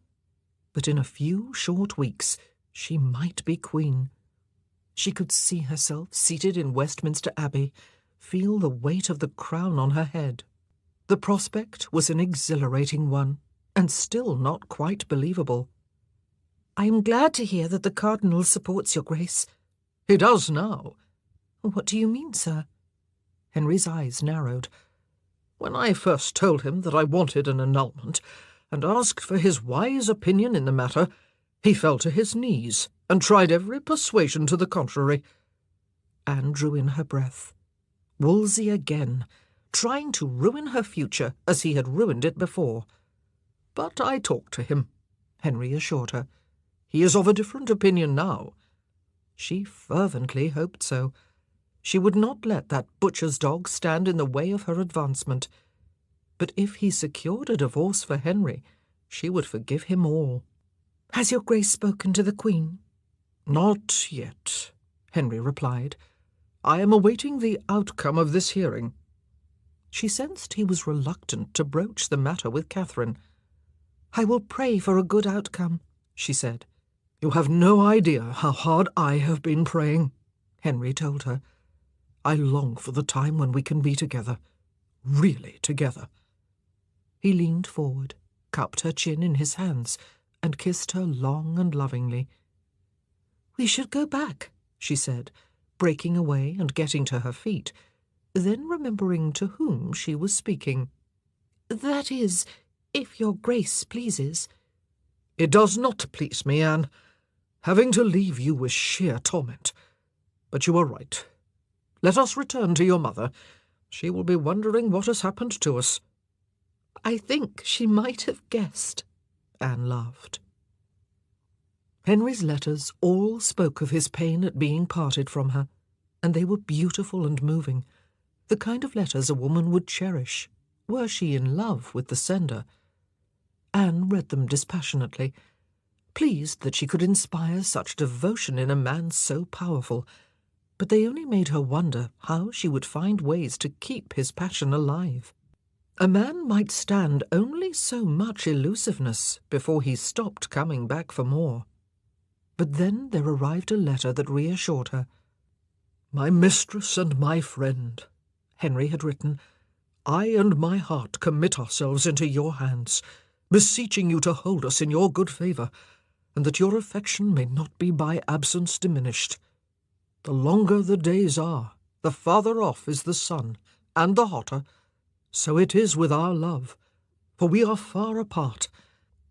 But in a few short weeks she might be queen. She could see herself seated in Westminster Abbey, feel the weight of the crown on her head. The prospect was an exhilarating one, and still not quite believable. "I am glad to hear that the Cardinal supports your Grace." "He does now." "What do you mean, sir?" Henry's eyes narrowed. "When I first told him that I wanted an annulment, and asked for his wise opinion in the matter, he fell to his knees and tried every persuasion to the contrary." Anne drew in her breath. Wolsey again, trying to ruin her future as he had ruined it before. "But I talked to him," Henry assured her. "He is of a different opinion now." She fervently hoped so. She would not let that butcher's dog stand in the way of her advancement. But if he secured a divorce for Henry, she would forgive him all. "Has your Grace spoken to the Queen?" "Not yet," Henry replied. "I am awaiting the outcome of this hearing." She sensed he was reluctant to broach the matter with Catherine. "I will pray for a good outcome," she said. "You have no idea how hard I have been praying," Henry told her. "I long for the time when we can be together, really together." He leaned forward, cupped her chin in his hands, and kissed her long and lovingly. "We should go back," she said, breaking away and getting to her feet, then remembering to whom she was speaking. "That is, if your Grace pleases." "It does not please me, Anne. Having to leave you is sheer torment. But you are right. Let us return to your mother. She will be wondering what has happened to us." "I think she might have guessed," Anne laughed. Henry's letters all spoke of his pain at being parted from her, and they were beautiful and moving, the kind of letters a woman would cherish, were she in love with the sender. Anne read them dispassionately, pleased that she could inspire such devotion in a man so powerful, but they only made her wonder how she would find ways to keep his passion alive. A man might stand only so much elusiveness before he stopped coming back for more. But then there arrived a letter that reassured her. "My mistress and my friend," Henry had written, "I and my heart commit ourselves into your hands, beseeching you to hold us in your good favour, and that your affection may not be by absence diminished. The longer the days are, the farther off is the sun, and the hotter. So it is with our love, for we are far apart,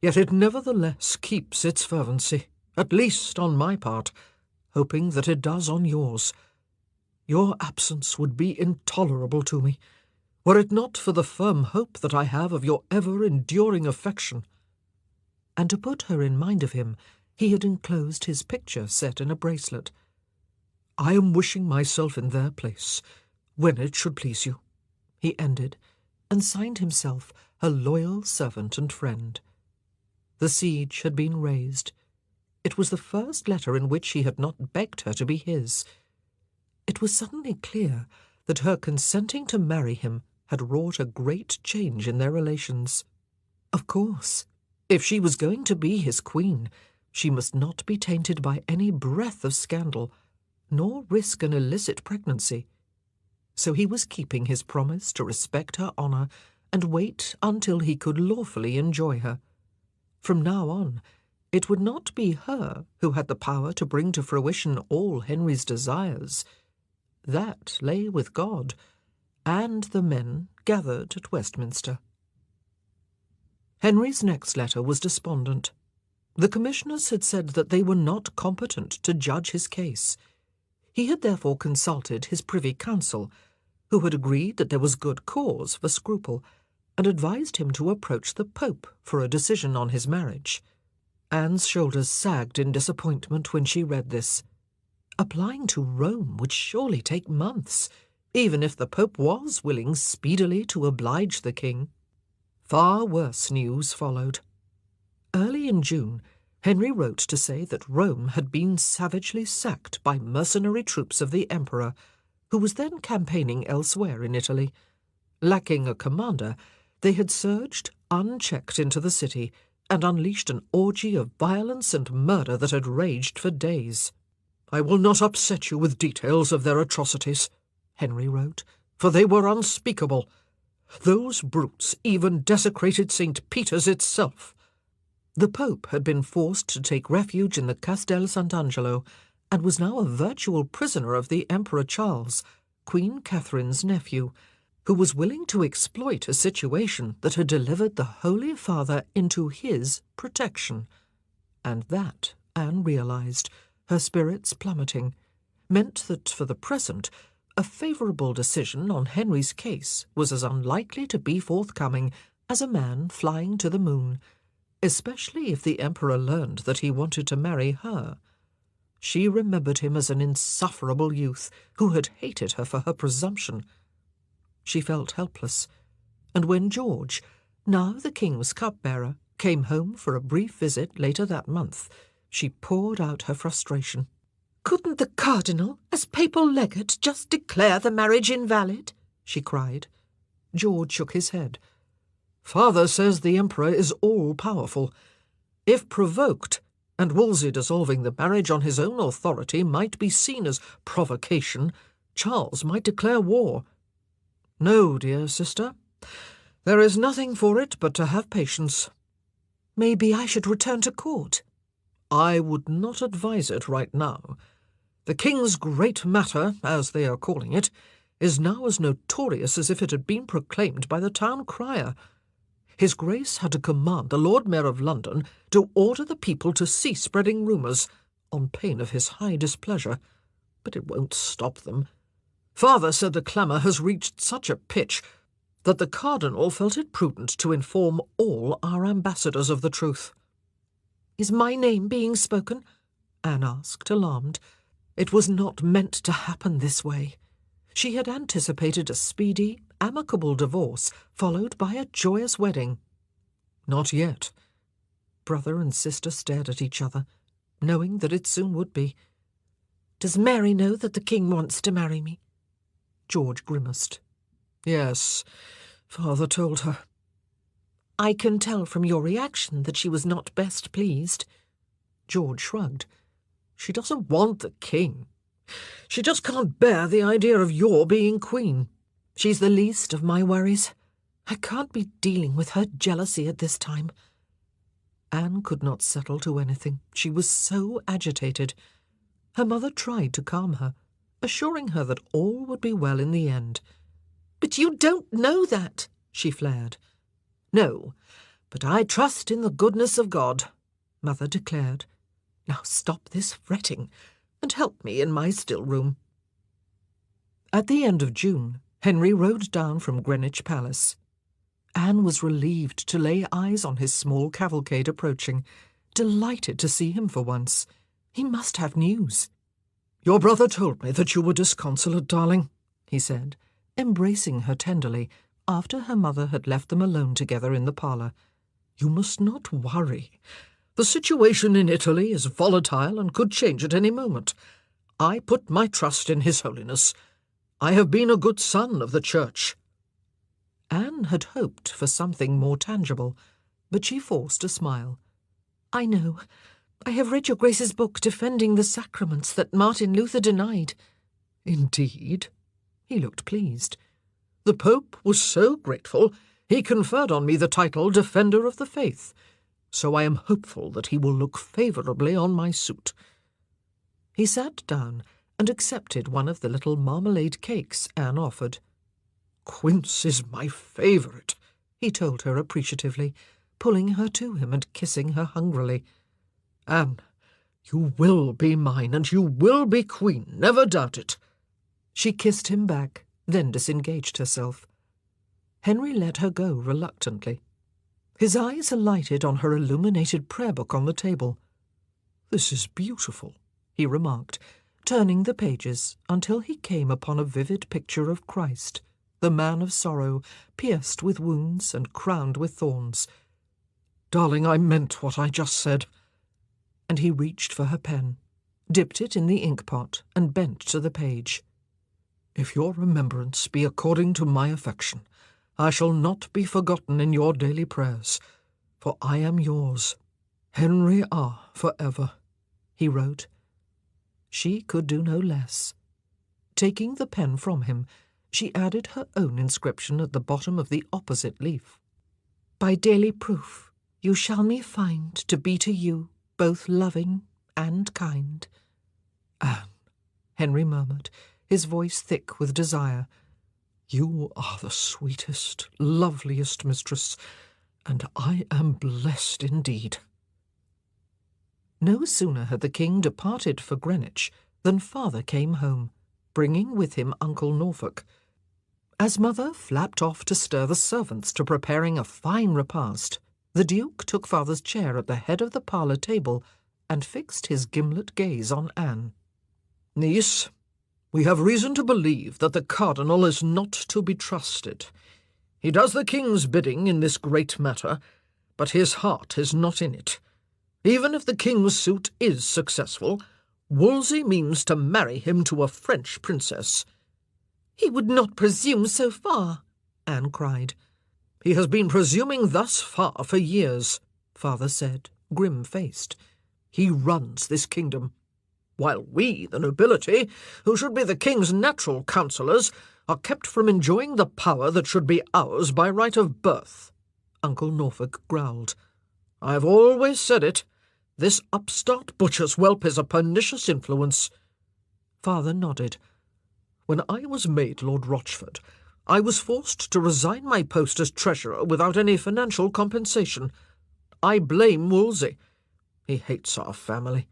yet it nevertheless keeps its fervency, at least on my part, hoping that it does on yours. Your absence would be intolerable to me, were it not for the firm hope that I have of your ever-enduring affection." And to put her in mind of him, he had enclosed his picture set in a bracelet. "I am wishing myself in their place, when it should please you," he ended, and signed himself her loyal servant and friend. The siege had been raised. It was the first letter in which he had not begged her to be his. It was suddenly clear that her consenting to marry him had wrought a great change in their relations. Of course, if she was going to be his queen, she must not be tainted by any breath of scandal, nor risk an illicit pregnancy. So he was keeping his promise to respect her honour and wait until he could lawfully enjoy her. From now on, it would not be her who had the power to bring to fruition all Henry's desires. That lay with God and the men gathered at Westminster. Henry's next letter was despondent. The commissioners had said that they were not competent to judge his case. He had therefore consulted his privy council, who had agreed that there was good cause for scruple, and advised him to approach the Pope for a decision on his marriage. Anne's shoulders sagged in disappointment when she read this. Applying to Rome would surely take months, even if the Pope was willing speedily to oblige the king. Far worse news followed. Early in June, Henry wrote to say that Rome had been savagely sacked by mercenary troops of the Emperor, who was then campaigning elsewhere in Italy. Lacking a commander, they had surged unchecked into the city and unleashed an orgy of violence and murder that had raged for days. "I will not upset you with details of their atrocities," Henry wrote, "for they were unspeakable. Those brutes even desecrated St. Peter's itself. The Pope had been forced to take refuge in the Castel Sant'Angelo and was now a virtual prisoner of the Emperor Charles, Queen Catherine's nephew, who was willing to exploit a situation that had delivered the Holy Father into his protection. And that, Anne realized, her spirits plummeting, meant that for the present a favourable decision on Henry's case was as unlikely to be forthcoming as a man flying to the moon, especially if the Emperor learned that he wanted to marry her. She remembered him as an insufferable youth who had hated her for her presumption. She felt helpless, and when George, now the king's cupbearer, came home for a brief visit later that month, she poured out her frustration. "Couldn't the cardinal, as papal legate, just declare the marriage invalid?" she cried. George shook his head. "Father says the Emperor is all-powerful. If provoked, and Wolsey dissolving the marriage on his own authority might be seen as provocation, Charles might declare war. No, dear sister, there is nothing for it but to have patience." "Maybe I should return to court." "I would not advise it right now. The king's great matter, as they are calling it, is now as notorious as if it had been proclaimed by the town crier. His Grace had to command the Lord Mayor of London to order the people to cease spreading rumours, on pain of his high displeasure. But it won't stop them. Father said the clamour has reached such a pitch that the cardinal felt it prudent to inform all our ambassadors of the truth." "Is my name being spoken?" Anne asked, alarmed. It was not meant to happen this way. She had anticipated a speedy, amicable divorce, followed by a joyous wedding. "Not yet." Brother and sister stared at each other, knowing that it soon would be. "Does Mary know that the king wants to marry me?" George grimaced. "Yes, Father told her." "I can tell from your reaction that she was not best pleased." George shrugged. "She doesn't want the king. She just can't bear the idea of your being queen." "She's the least of my worries. I can't be dealing with her jealousy at this time." Anne could not settle to anything. She was so agitated. Her mother tried to calm her, assuring her that all would be well in the end. "But you don't know that," she flared. "No, but I trust in the goodness of God," Mother declared. "Now stop this fretting, and help me in my still room." At the end of June, Henry rode down from Greenwich Palace. Anne was relieved to lay eyes on his small cavalcade approaching, delighted to see him for once. He must have news. "Your brother told me that you were disconsolate, darling," he said, embracing her tenderly, after her mother had left them alone together in the parlour. "You must not worry. The situation in Italy is volatile and could change at any moment. I put my trust in His Holiness. I have been a good son of the Church." Anne had hoped for something more tangible, but she forced a smile. "I know. I have read your Grace's book defending the sacraments that Martin Luther denied." "Indeed?" He looked pleased. "The Pope was so grateful he conferred on me the title Defender of the Faith, so I am hopeful that he will look favourably on my suit." He sat down and accepted one of the little marmalade cakes Anne offered. "Quince is my favourite," he told her appreciatively, pulling her to him and kissing her hungrily. "Anne, you will be mine, and you will be queen, never doubt it." She kissed him back, then disengaged herself. Henry let her go reluctantly. His eyes alighted on her illuminated prayer book on the table. "This is beautiful," he remarked, turning the pages until he came upon a vivid picture of Christ, the man of sorrow, pierced with wounds and crowned with thorns. "Darling, I meant what I just said." And he reached for her pen, dipped it in the ink-pot, and bent to the page. "If your remembrance be according to my affection, I shall not be forgotten in your daily prayers, for I am yours, Henry R. for ever," he wrote. She could do no less. Taking the pen from him, She added her own inscription at the bottom of the opposite leaf. By daily proof you shall me find to be to you both loving and kind. Anne, Henry murmured, his voice thick with desire, you are the sweetest, loveliest mistress, and I am blessed indeed. No sooner had the king departed for Greenwich than father came home, bringing with him Uncle Norfolk. As mother flapped off to stir the servants to preparing a fine repast, the Duke took father's chair at the head of the parlour table and fixed his gimlet gaze on Anne. Niece, we have reason to believe that the cardinal is not to be trusted. He does the king's bidding in this great matter, but his heart is not in it. Even if the king's suit is successful, Wolsey means to marry him to a French princess. He would not presume so far, Anne cried. He has been presuming thus far for years, father said, grim-faced. He runs this kingdom, while we, the nobility, who should be the king's natural counsellors, are kept from enjoying the power that should be ours by right of birth, Uncle Norfolk growled. I have always said it. This upstart butcher's whelp is a pernicious influence. Father nodded. When I was made Lord Rochford, I was forced to resign my post as treasurer without any financial compensation. I blame Wolsey. He hates our family.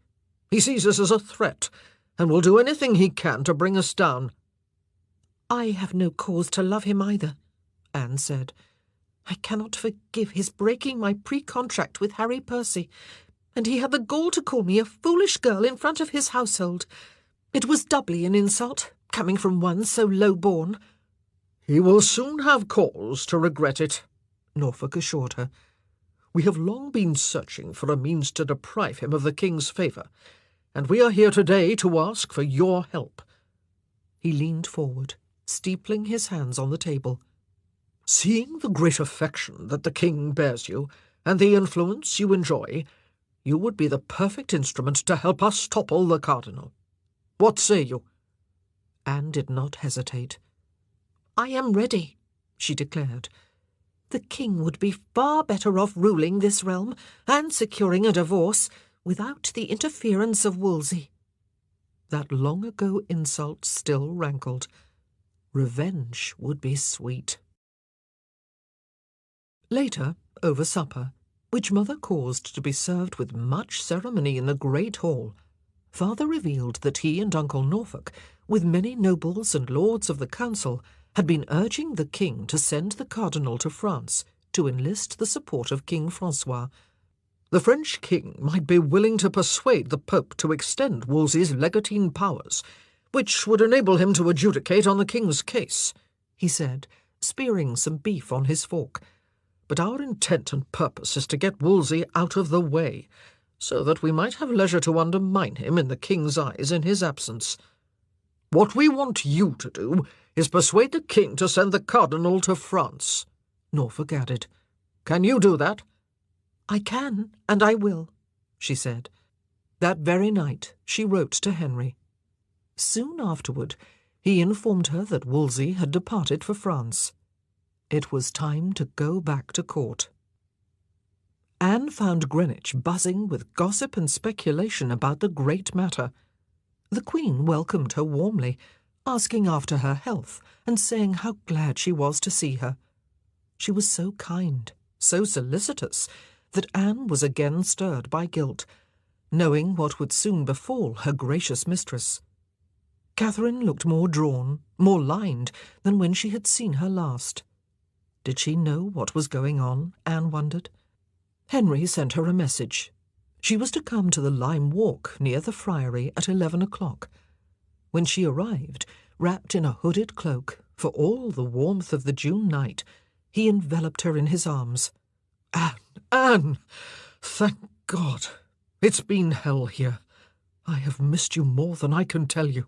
He sees us as a threat, and will do anything he can to bring us down. I have no cause to love him either, Anne said. I cannot forgive his breaking my pre-contract with Harry Percy, and he had the gall to call me a foolish girl in front of his household. It was doubly an insult, coming from one so low-born. He will soon have cause to regret it, Norfolk assured her. We have long been searching for a means to deprive him of the king's favour, and we are here today to ask for your help. He leaned forward, steepling his hands on the table. Seeing the great affection that the king bears you, and the influence you enjoy, you would be the perfect instrument to help us topple the cardinal. What say you? Anne did not hesitate. I am ready, she declared. The king would be far better off ruling this realm and securing a divorce without the interference of Wolsey. That long-ago insult still rankled. Revenge would be sweet. Later, over supper, which mother caused to be served with much ceremony in the great hall, father revealed that he and Uncle Norfolk, with many nobles and lords of the council, had been urging the king to send the cardinal to France to enlist the support of King Francois. The French king might be willing to persuade the Pope to extend Wolsey's legatine powers, which would enable him to adjudicate on the king's case, he said, spearing some beef on his fork. But our intent and purpose is to get Wolsey out of the way, so that we might have leisure to undermine him in the king's eyes in his absence. What we want you to do is persuade the king to send the cardinal to France, Norfolk added. Can you do that? I can, and I will, she said. That very night she wrote to Henry. Soon afterward he informed her that Wolsey had departed for France. It was time to go back to court. Anne found Greenwich buzzing with gossip and speculation about the great matter. The Queen welcomed her warmly, asking after her health and saying how glad she was to see her. She was so kind, so solicitous, that Anne was again stirred by guilt, knowing what would soon befall her gracious mistress. Catherine looked more drawn, more lined than when she had seen her last. Did she know what was going on, Anne wondered? Henry sent her a message. She was to come to the Lime Walk near the Friary at 11 o'clock. When she arrived, wrapped in a hooded cloak, for all the warmth of the June night, he enveloped her in his arms. Anne! Thank God! It's been hell here. I have missed you more than I can tell you.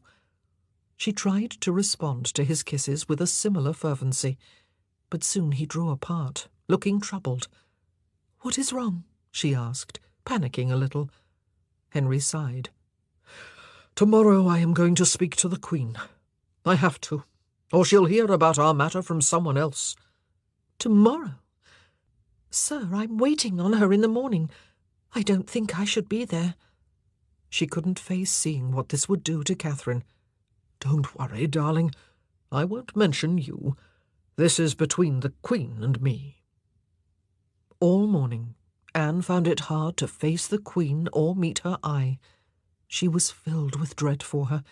She tried to respond to his kisses with a similar fervency, but soon he drew apart, looking troubled. What is wrong? She asked, panicking a little. Henry sighed. Tomorrow I am going to speak to the Queen. I have to. or she'll hear about our matter from someone else." "Tomorrow? Sir, I'm waiting on her in the morning. I don't think I should be there." She couldn't face seeing what this would do to Catherine. "Don't worry, darling. I won't mention you. This is between the Queen and me." All morning, Anne found it hard to face the Queen or meet her eye. She was filled with dread for her,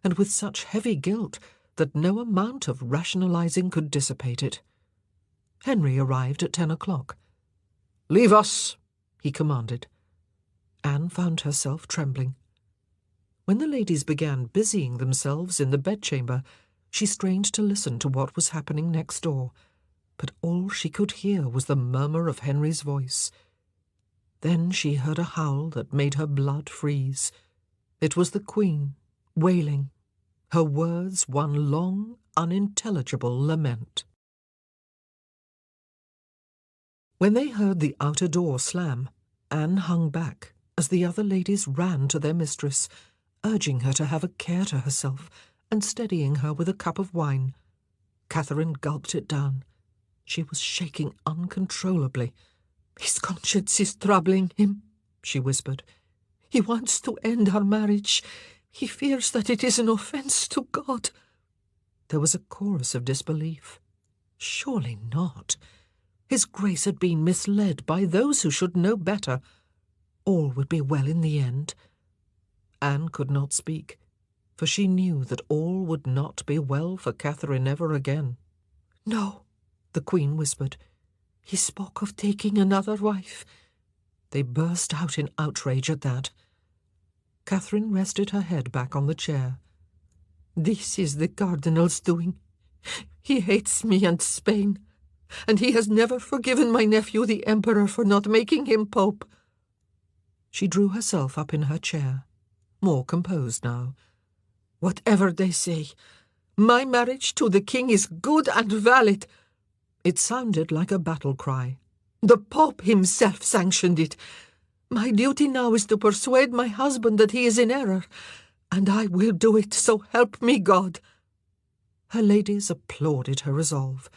and with such heavy guilt that no amount of rationalizing could dissipate it. Henry arrived at 10 o'clock. "Leave us," he commanded. Anne found herself trembling. When the ladies began busying themselves in the bedchamber, she strained to listen to what was happening next door, but all she could hear was the murmur of Henry's voice. Then she heard a howl that made her blood freeze. It was the Queen, wailing, her words one long, unintelligible lament. When they heard the outer door slam, Anne hung back as the other ladies ran to their mistress, urging her to have a care to herself and steadying her with a cup of wine. Catherine gulped it down. She was shaking uncontrollably. "His conscience is troubling him," she whispered. "He wants to end our marriage. He fears that it is an offence to God." There was a chorus of disbelief. Surely not. His Grace had been misled by those who should know better. All would be well in the end. Anne could not speak, for she knew that all would not be well for Catherine ever again. "No," the Queen whispered. "He spoke of taking another wife." They burst out in outrage at that. Catherine rested her head back on the chair. "This is the Cardinal's doing. He hates me and Spain, and he has never forgiven my nephew the Emperor for not making him Pope." She drew herself up in her chair, more composed now. "Whatever they say, my marriage to the King is good and valid." It sounded like a battle cry. "The Pope himself sanctioned it. My duty now is to persuade my husband that he is in error, and I will do it, so help me God." Her ladies applauded her resolve,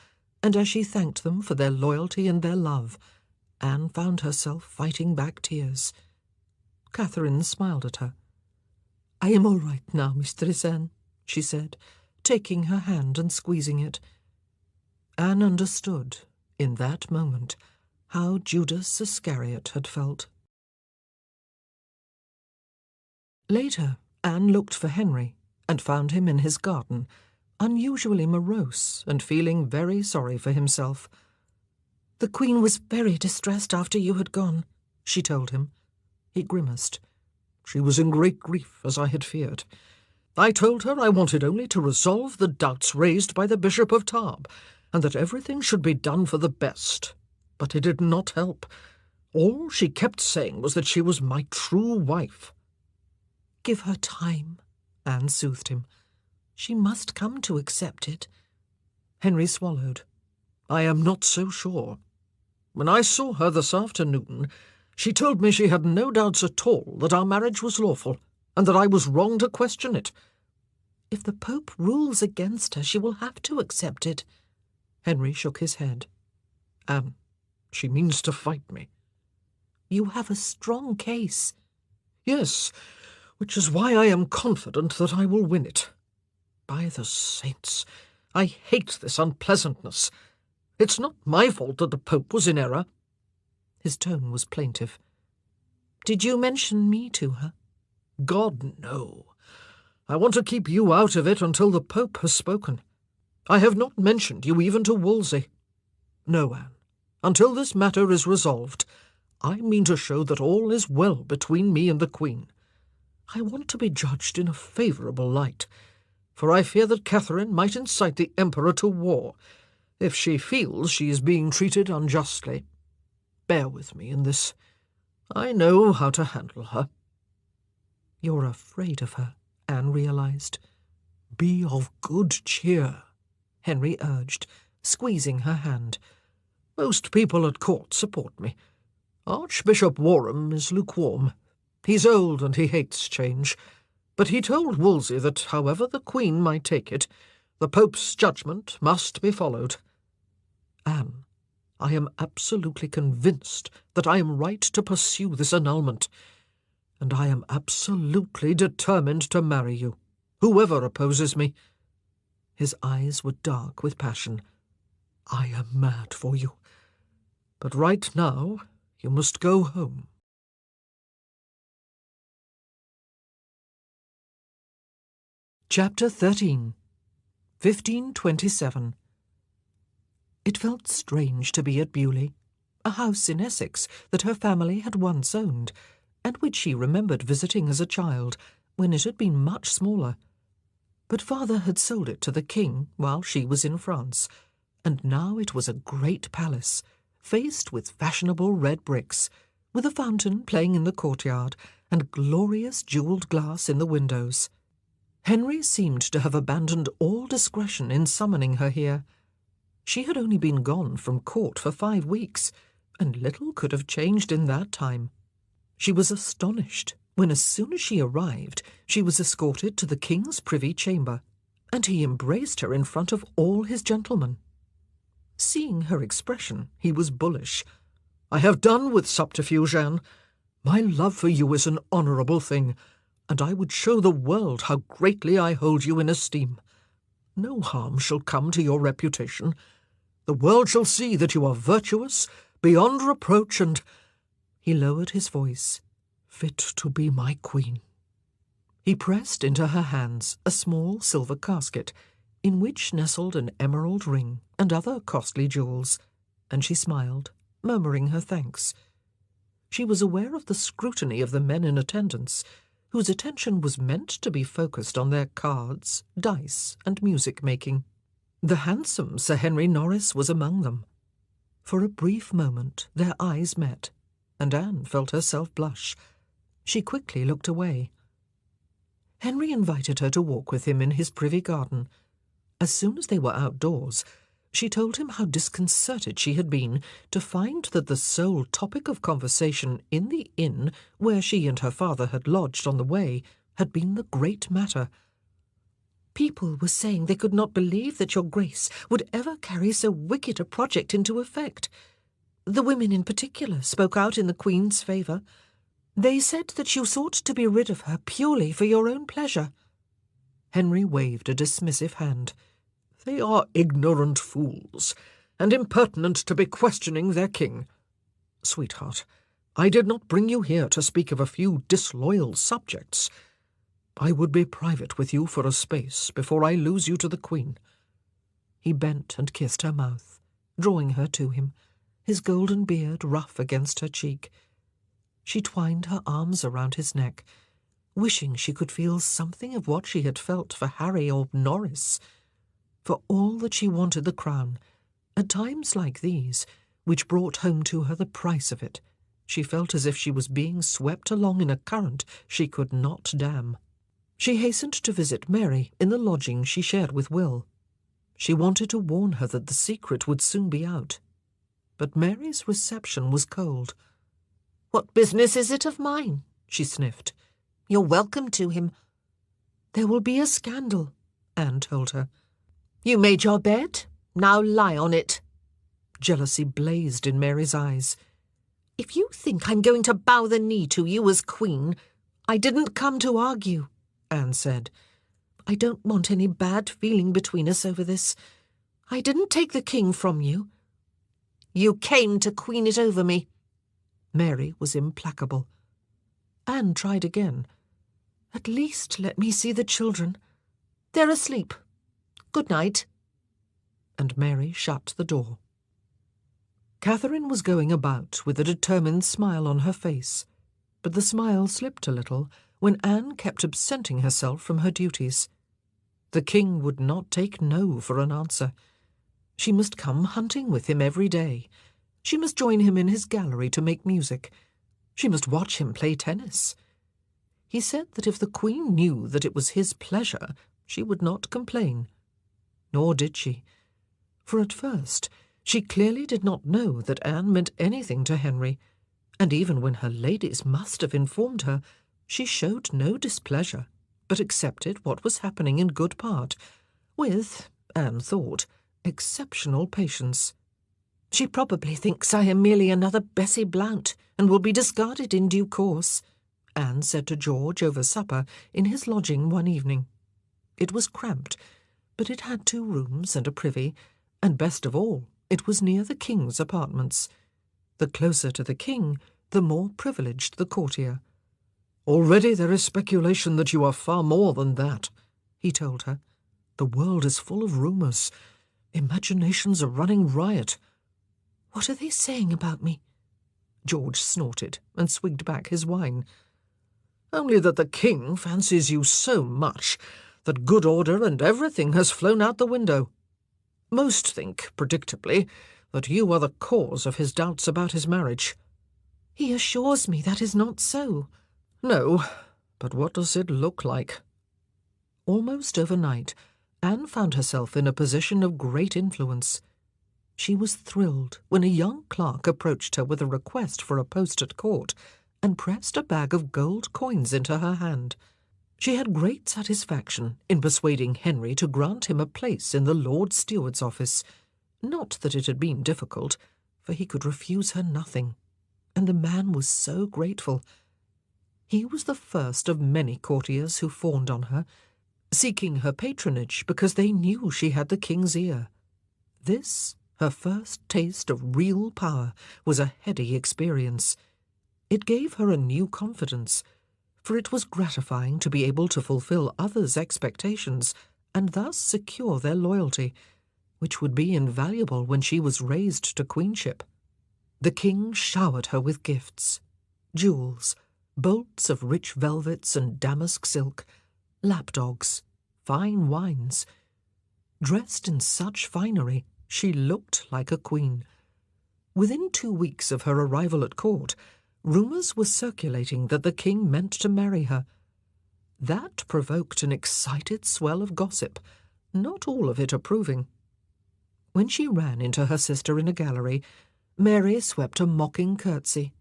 and as she thanked them for their loyalty and their love, Anne found herself fighting back tears. Catherine smiled at her. "I am all right now, Mistress Anne," she said, taking her hand and squeezing it. Anne understood, in that moment, how Judas Iscariot had felt. Later, Anne looked for Henry, and found him in his garden, unusually morose and feeling very sorry for himself. "The Queen was very distressed after you had gone," she told him. He grimaced. "She was in great grief, as I had feared. I told her I wanted only to resolve the doubts raised by the Bishop of Tarbes, and that everything should be done for the best. But it did not help. All she kept saying was that she was my true wife." "Give her time," Anne soothed him. "She must come to accept it." Henry swallowed. "I am not so sure. When I saw her this afternoon, she told me she had no doubts at all that our marriage was lawful, and that I was wrong to question it." "If the Pope rules against her, she will have to accept it." Henry shook his head. "Anne, she means to fight me." "You have a strong case." "Yes, which is why I am confident that I will win it. By the saints, I hate this unpleasantness. It's not my fault that the Pope was in error." His tone was plaintive. "Did you mention me to her?" "God, no. I want to keep you out of it until the Pope has spoken. I have not mentioned you even to Wolsey. No, Anne, until this matter is resolved, I mean to show that all is well between me and the Queen. I want to be judged in a favourable light, for I fear that Catherine might incite the Emperor to war, if she feels she is being treated unjustly. Bear with me in this. I know how to handle her." "You're afraid of her," Anne realized. "Be of good cheer," Henry urged, squeezing her hand. "Most people at court support me. Archbishop Warham is lukewarm. He's old and he hates change. But he told Wolsey that, however the Queen might take it, The Pope's judgment must be followed. Anne, I am absolutely convinced that I am right to pursue this annulment, and I am absolutely determined to marry you, whoever opposes me." His eyes were dark with passion. "I am mad for you. But right now you must go home." Chapter 13, 1527. It felt strange to be at Beaulieu, a house in Essex that her family had once owned, and which she remembered visiting as a child, when it had been much smaller. But father had sold it to the king while she was in France, and now it was a great palace, faced with fashionable red bricks, with a fountain playing in the courtyard, and glorious jewelled glass in the windows. Henry seemed to have abandoned all discretion in summoning her here. She had only been gone from court for 5 weeks, and little could have changed in that time. She was astonished when, as soon as she arrived, she was escorted to the king's privy chamber, and he embraced her in front of all his gentlemen. Seeing her expression, he was bullish. "I have done with subterfuge, Anne. My love for you is an honourable thing, and I would show the world how greatly I hold you in esteem. No harm shall come to your reputation. The world shall see that you are virtuous, beyond reproach, and—" He lowered his voice. "Fit to be my queen." He pressed into her hands a small silver casket, in which nestled an emerald ring and other costly jewels, and she smiled, murmuring her thanks. She was aware of the scrutiny of the men in attendance, whose attention was meant to be focused on their cards, dice, and music-making. The handsome Sir Henry Norris was among them. For a brief moment their eyes met, and Anne felt herself blush. She quickly looked away. Henry invited her to walk with him in his privy garden. As soon as they were outdoors, she told him how disconcerted she had been to find that the sole topic of conversation in the inn where she and her father had lodged on the way had been the great matter. "People were saying they could not believe that your Grace would ever carry so wicked a project into effect. The women in particular spoke out in the Queen's favour. They said that you sought to be rid of her purely for your own pleasure." Henry waved a dismissive hand. "They are ignorant fools, and impertinent to be questioning their king. Sweetheart, I did not bring you here to speak of a few disloyal subjects. I would be private with you for a space before I lose you to the Queen." He bent and kissed her mouth, drawing her to him, his golden beard rough against her cheek. She twined her arms around his neck, wishing she could feel something of what she had felt for Harry or Norris. For all that she wanted the crown, at times like these, which brought home to her the price of it, she felt as if she was being swept along in a current she could not dam. She hastened to visit Mary in the lodging she shared with Will. She wanted to warn her that the secret would soon be out. But Mary's reception was cold. "What business is it of mine?" she sniffed. "You're welcome to him." "There will be a scandal," Anne told her. "You made your bed, now lie on it." Jealousy blazed in Mary's eyes. "If you think I'm going to bow the knee to you as queen—" "I didn't come to argue," Anne said. "I don't want any bad feeling between us over this. I didn't take the king from you." "You came to queen it over me." Mary was implacable. Anne tried again. "At least let me see the children." "They're asleep. Good night." And Mary shut the door. Catherine was going about with a determined smile on her face, but the smile slipped a little when Anne kept absenting herself from her duties. The king would not take no for an answer. She must come hunting with him every day. She must join him in his gallery to make music. She must watch him play tennis. He said that if the Queen knew that it was his pleasure, she would not complain. Nor did she, for at first she clearly did not know that Anne meant anything to Henry, and even when her ladies must have informed her, she showed no displeasure, but accepted what was happening in good part, with, Anne thought, exceptional patience. She probably thinks I am merely another Bessie Blount and will be discarded in due course, Anne said to George over supper in his lodging one evening. It was cramped, but it had 2 rooms and a privy, and best of all, it was near the king's apartments. The closer to the king, the more privileged the courtier. "Already there is speculation that you are far more than that," he told her. "The world is full of rumours. Imaginations are running riot." "What are they saying about me?" George snorted and swigged back his wine. "Only that the king fancies you so much that good order and everything has flown out the window. Most think, predictably, that you are the cause of his doubts about his marriage." "He assures me that is not so." "No, but what does it look like?" Almost overnight, Anne found herself in a position of great influence. She was thrilled when a young clerk approached her with a request for a post at court and pressed a bag of gold coins into her hand. She had great satisfaction in persuading Henry to grant him a place in the Lord Steward's office. Not that it had been difficult, for he could refuse her nothing, and the man was so grateful. He was the first of many courtiers who fawned on her, seeking her patronage because they knew she had the king's ear. This, her first taste of real power, was a heady experience. It gave her a new confidence, for it was gratifying to be able to fulfill others' expectations and thus secure their loyalty, which would be invaluable when she was raised to queenship. The king showered her with gifts, jewels, bolts of rich velvets and damask silk, lapdogs, fine wines. Dressed in such finery, she looked like a queen. Within 2 weeks of her arrival at court, rumours were circulating that the king meant to marry her. That provoked an excited swell of gossip, not all of it approving. When she ran into her sister in a gallery, Mary swept a mocking curtsy.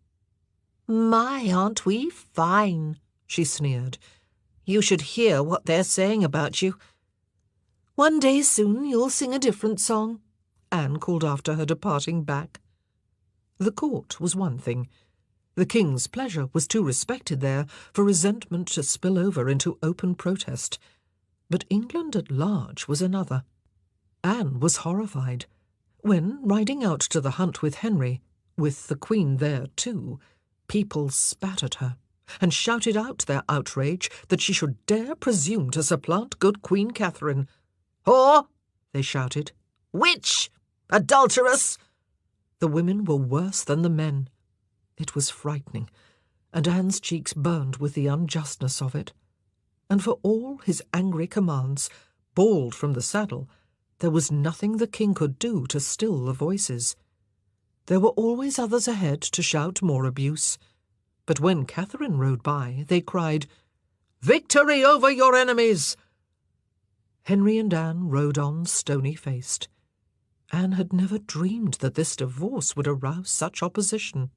"My, aren't we fine?" she sneered. "You should hear what they're saying about you." "One day soon you'll sing a different song," Anne called after her departing back. The court was one thing. The king's pleasure was too respected there for resentment to spill over into open protest. But England at large was another. Anne was horrified when, riding out to the hunt with Henry, with the Queen there too, people spat at her and shouted out their outrage that she should dare presume to supplant good Queen Catherine. "Whore!" they shouted. "Witch! Adulteress!" The women were worse than the men. It was frightening, and Anne's cheeks burned with the unjustness of it. And for all his angry commands, bawled from the saddle, there was nothing the king could do to still the voices. There were always others ahead to shout more abuse, but when Catherine rode by, they cried, "Victory over your enemies!" Henry and Anne rode on stony-faced. Anne had never dreamed that this divorce would arouse such opposition.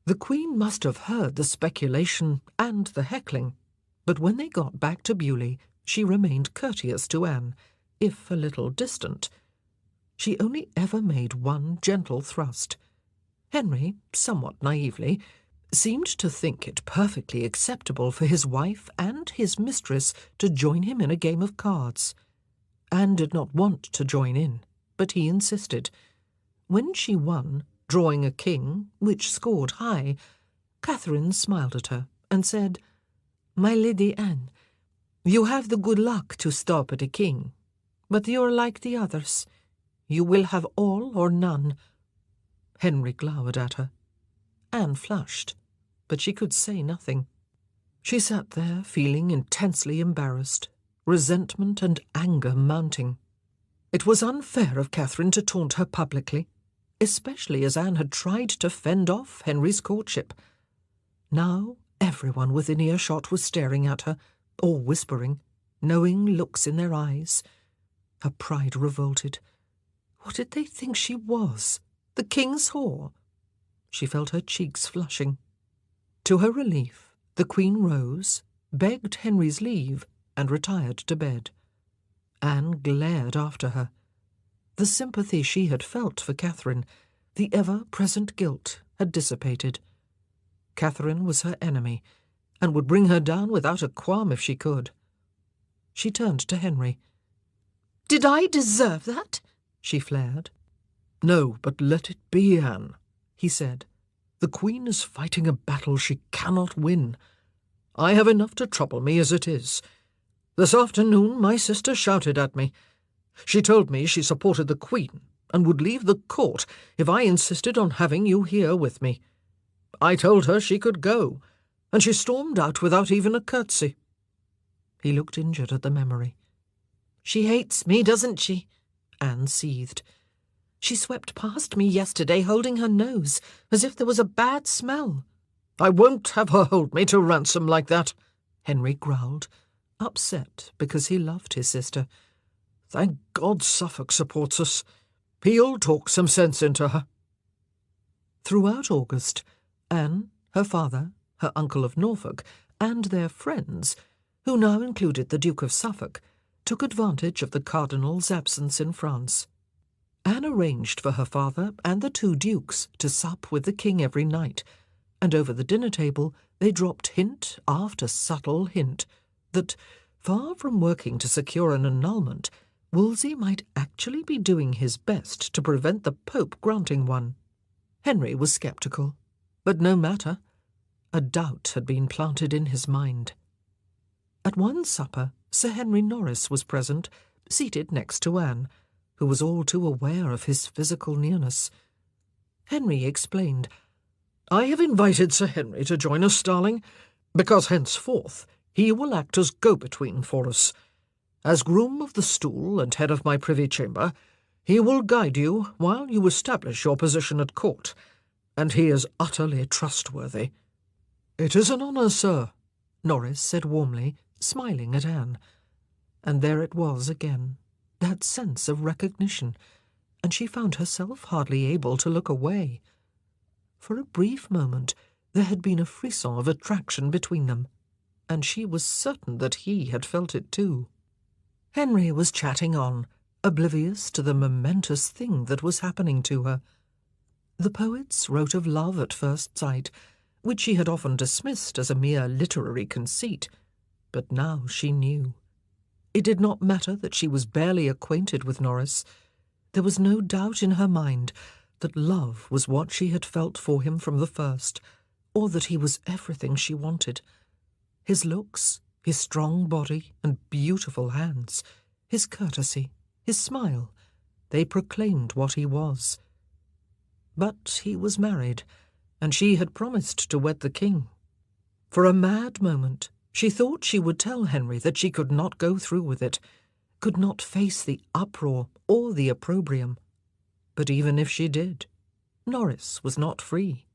The Queen must have heard the speculation and the heckling, but when they got back to Beaulieu, she remained courteous to Anne, if a little distant. She only ever made one gentle thrust. Henry, somewhat naively, seemed to think it perfectly acceptable for his wife and his mistress to join him in a game of cards. Anne did not want to join in, but he insisted. When she won, drawing a king, which scored high, Catherine smiled at her and said, "My Lady Anne, you have the good luck to stop at a king, but you're like the others. You will have all or none." Henry glowered at her. Anne flushed, but she could say nothing. She sat there feeling intensely embarrassed, resentment and anger mounting. It was unfair of Catherine to taunt her publicly, especially as Anne had tried to fend off Henry's courtship. Now everyone within earshot was staring at her, or whispering, knowing looks in their eyes. Her pride revolted. What did they think she was? The king's whore? She felt her cheeks flushing. To her relief, the Queen rose, begged Henry's leave, and retired to bed. Anne glared after her. The sympathy she had felt for Catherine, the ever-present guilt, had dissipated. Catherine was her enemy, and would bring her down without a qualm if she could. She turned to Henry. "Did I deserve that?" she flared. "No, but let it be, Anne," he said. "The Queen is fighting a battle she cannot win. I have enough to trouble me as it is. This afternoon my sister shouted at me. She told me she supported the Queen and would leave the court if I insisted on having you here with me. I told her she could go, and she stormed out without even a curtsy." He looked injured at the memory. "She hates me, doesn't she?" Anne seethed. "She swept past me yesterday holding her nose, as if there was a bad smell." "I won't have her hold me to ransom like that," Henry growled, upset because he loved his sister. "Thank God Suffolk supports us. He'll talk some sense into her." Throughout August, Anne, her father, her uncle of Norfolk, and their friends, who now included the Duke of Suffolk, took advantage of the Cardinal's absence in France. Anne arranged for her father and the two dukes to sup with the king every night, and over the dinner table they dropped hint after subtle hint that, far from working to secure an annulment, Wolsey might actually be doing his best to prevent the Pope granting one. Henry was sceptical, but no matter. A doubt had been planted in his mind. At one supper, Sir Henry Norris was present, seated next to Anne, who was all too aware of his physical nearness. Henry explained, "I have invited Sir Henry to join us, darling, because henceforth he will act as go-between for us. As groom of the stool and head of my privy chamber, he will guide you while you establish your position at court, and he is utterly trustworthy." "It is an honour, sir," Norris said warmly, smiling at Anne. And there it was again, that sense of recognition, and she found herself hardly able to look away. For a brief moment there had been a frisson of attraction between them, and she was certain that he had felt it too. Henry was chatting on, oblivious to the momentous thing that was happening to her. The poets wrote of love at first sight, which she had often dismissed as a mere literary conceit, but now she knew. It did not matter that she was barely acquainted with Norris. There was no doubt in her mind that love was what she had felt for him from the first, or that he was everything she wanted. His looks, his strong body and beautiful hands, his courtesy, his smile, they proclaimed what he was. But he was married, and she had promised to wed the king. For a mad moment, she thought she would tell Henry that she could not go through with it, could not face the uproar or the opprobrium. But even if she did, Norris was not free,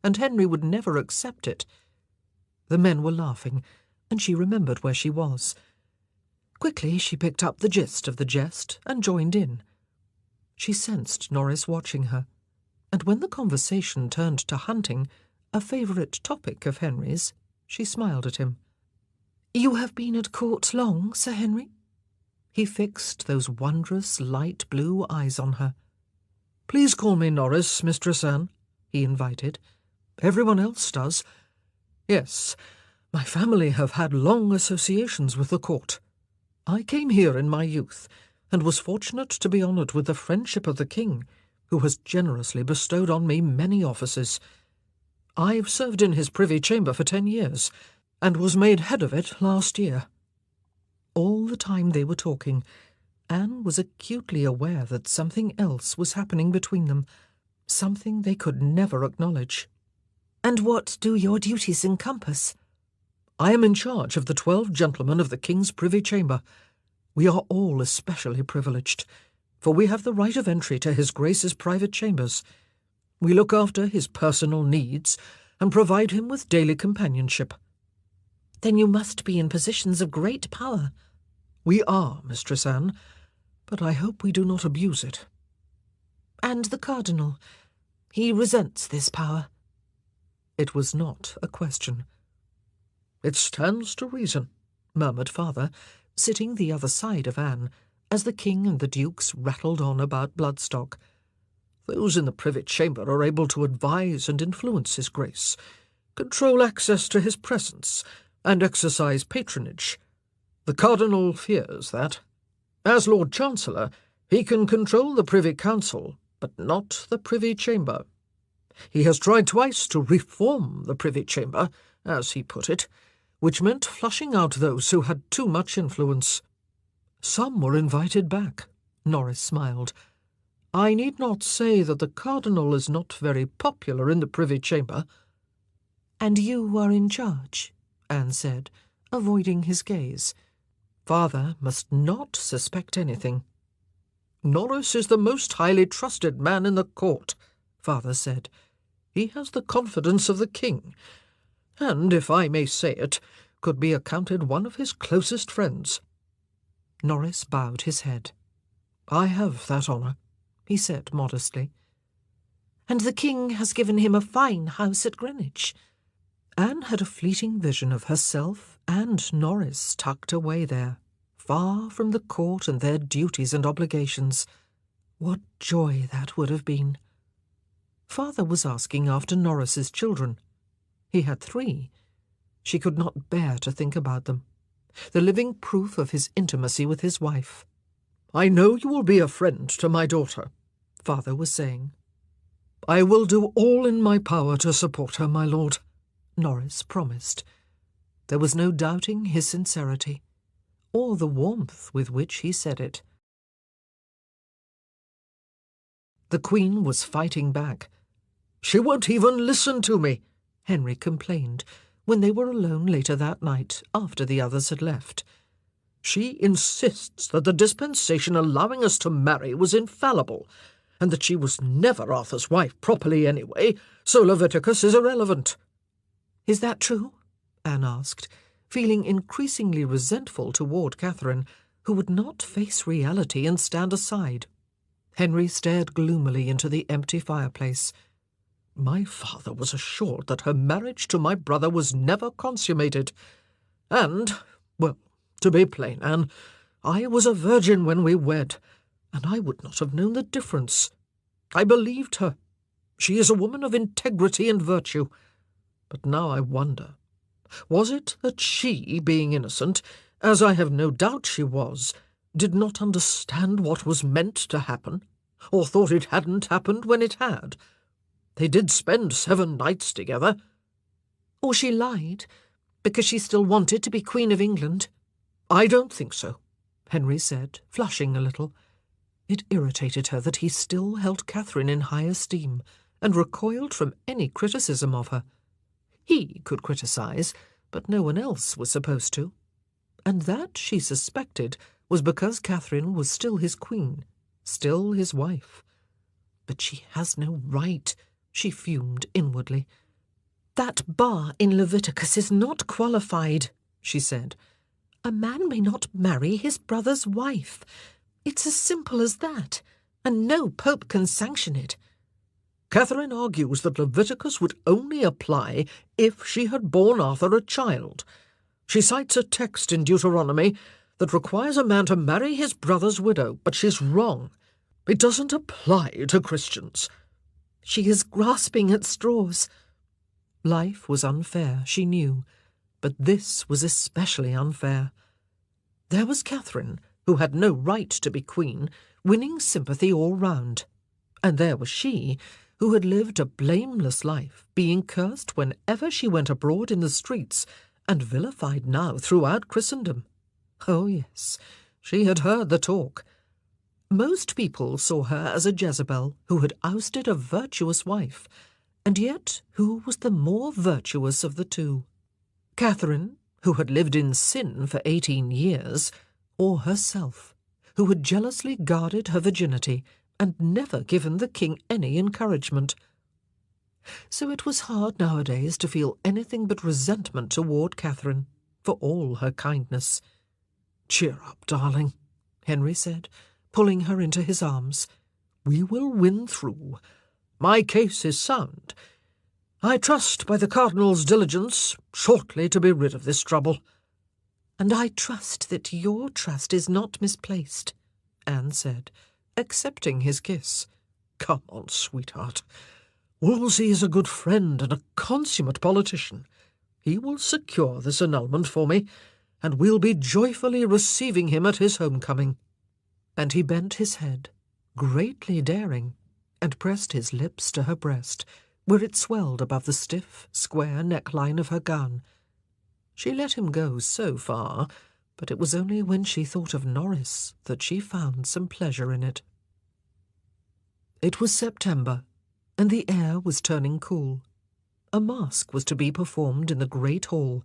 and Henry would never accept it. The men were laughing, and she remembered where she was. Quickly she picked up the gist of the jest and joined in. She sensed Norris watching her, and when the conversation turned to hunting, a favourite topic of Henry's, she smiled at him. "You have been at court long, Sir Henry?" He fixed those wondrous light blue eyes on her. "Please call me Norris, Mistress Anne," he invited. "Everyone else does. Yes, my family have had long associations with the court. I came here in my youth, and was fortunate to be honoured with the friendship of the king, who has generously bestowed on me many offices. I've served in his privy chamber for 10 years, and was made head of it last year." All the time they were talking, Anne was acutely aware that something else was happening between them, something they could never acknowledge. "And what do your duties encompass?" "I am in charge of the 12 gentlemen of the king's privy chamber. We are all especially privileged, for we have the right of entry to his grace's private chambers. We look after his personal needs and provide him with daily companionship." "Then you must be in positions of great power." "We are, Mistress Anne, but I hope we do not abuse it." "And the cardinal, he resents this power?" It was not a question. "It stands to reason," murmured father, sitting the other side of Anne, as the king and the dukes rattled on about Bloodstock. "Those in the privy chamber are able to advise and influence his grace, control access to his presence, and exercise patronage. The cardinal fears that. As Lord Chancellor, he can control the Privy Council, but not the Privy Chamber. He has tried twice to reform the Privy Chamber, as he put it, which meant flushing out those who had too much influence. Some were invited back." Norris smiled. "I need not say that the cardinal is not very popular in the Privy Chamber." "And you are in charge," Anne said, avoiding his gaze. "Father must not suspect anything." "Norris is the most highly trusted man in the court," Father said. "He has the confidence of the king, and, if I may say it, could be accounted one of his closest friends." Norris bowed his head. "I have that honour," he said modestly. "And the king has given him a fine house at Greenwich." Anne had a fleeting vision of herself and Norris tucked away there, far from the court and their duties and obligations. What joy that would have been! Father was asking after Norris's children. He had 3. She could not bear to think about them. The living proof of his intimacy with his wife. "I know you will be a friend to my daughter," Father was saying. "I will do all in my power to support her, my lord," Norris promised. There was no doubting his sincerity, or the warmth with which he said it. The Queen was fighting back. "She won't even listen to me," Henry complained, when they were alone later that night, after the others had left. "She insists that the dispensation allowing us to marry was infallible, and that she was never Arthur's wife properly anyway, so Leviticus is irrelevant." "Is that true?" Anne asked, feeling increasingly resentful toward Catherine, who would not face reality and stand aside. Henry stared gloomily into the empty fireplace. "My father was assured that her marriage to my brother was never consummated. And, well, to be plain, Anne, I was a virgin when we wed, and I would not have known the difference. I believed her. She is a woman of integrity and virtue. But now I wonder, was it that she, being innocent, as I have no doubt she was, did not understand what was meant to happen, or thought it hadn't happened when it had? They did spend 7 nights together." "Or she lied, because she still wanted to be Queen of England." "I don't think so," Henry said, flushing a little. It irritated her that he still held Catherine in high esteem, and recoiled from any criticism of her. He could criticize, but no one else was supposed to. And that, she suspected, was because Catherine was still his queen, still his wife. "But she has no right," she fumed inwardly. "That bar in Leviticus is not qualified," she said. "A man may not marry his brother's wife. It's as simple as that, and no pope can sanction it." "Catherine argues that Leviticus would only apply if she had borne Arthur a child. She cites a text in Deuteronomy that requires a man to marry his brother's widow, but she's wrong. It doesn't apply to Christians." "She is grasping at straws." Life was unfair, she knew, but this was especially unfair. There was Catherine, who had no right to be queen, winning sympathy all round. And there was she, who had lived a blameless life, being cursed whenever she went abroad in the streets, and vilified now throughout Christendom. Oh yes, she had heard the talk. Most people saw her as a Jezebel who had ousted a virtuous wife, and yet who was the more virtuous of the two? Catherine, who had lived in sin for 18 years, or herself, who had jealously guarded her virginity and never given the king any encouragement? So it was hard nowadays to feel anything but resentment toward Catherine, for all her kindness. "Cheer up, darling," Henry said, pulling her into his arms. "We will win through. My case is sound. I trust by the cardinal's diligence shortly to be rid of this trouble." and I trust that your trust is not misplaced," Anne said, accepting his kiss. "Come on, sweetheart. Wolsey is a good friend and a consummate politician. He will secure this annulment for me, and we'll be joyfully receiving him at his homecoming." And he bent his head, greatly daring, and pressed his lips to her breast, where it swelled above the stiff, square neckline of her gown. She let him go so far, but it was only when she thought of Norris that she found some pleasure in it. It was September, and the air was turning cool. A masque was to be performed in the great hall,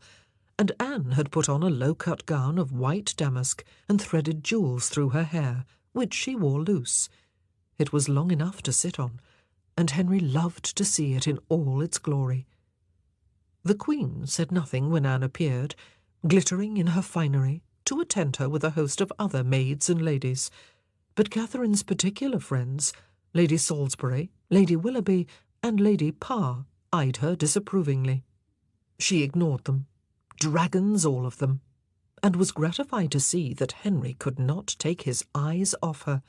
and Anne had put on a low-cut gown of white damask and threaded jewels through her hair, which she wore loose. It was long enough to sit on, and Henry loved to see it in all its glory. The Queen said nothing when Anne appeared, glittering in her finery, to attend her with a host of other maids and ladies, but Catherine's particular friends, Lady Salisbury, Lady Willoughby, and Lady Parr, eyed her disapprovingly. She ignored them, dragons all of them, and was gratified to see that Henry could not take his eyes off her.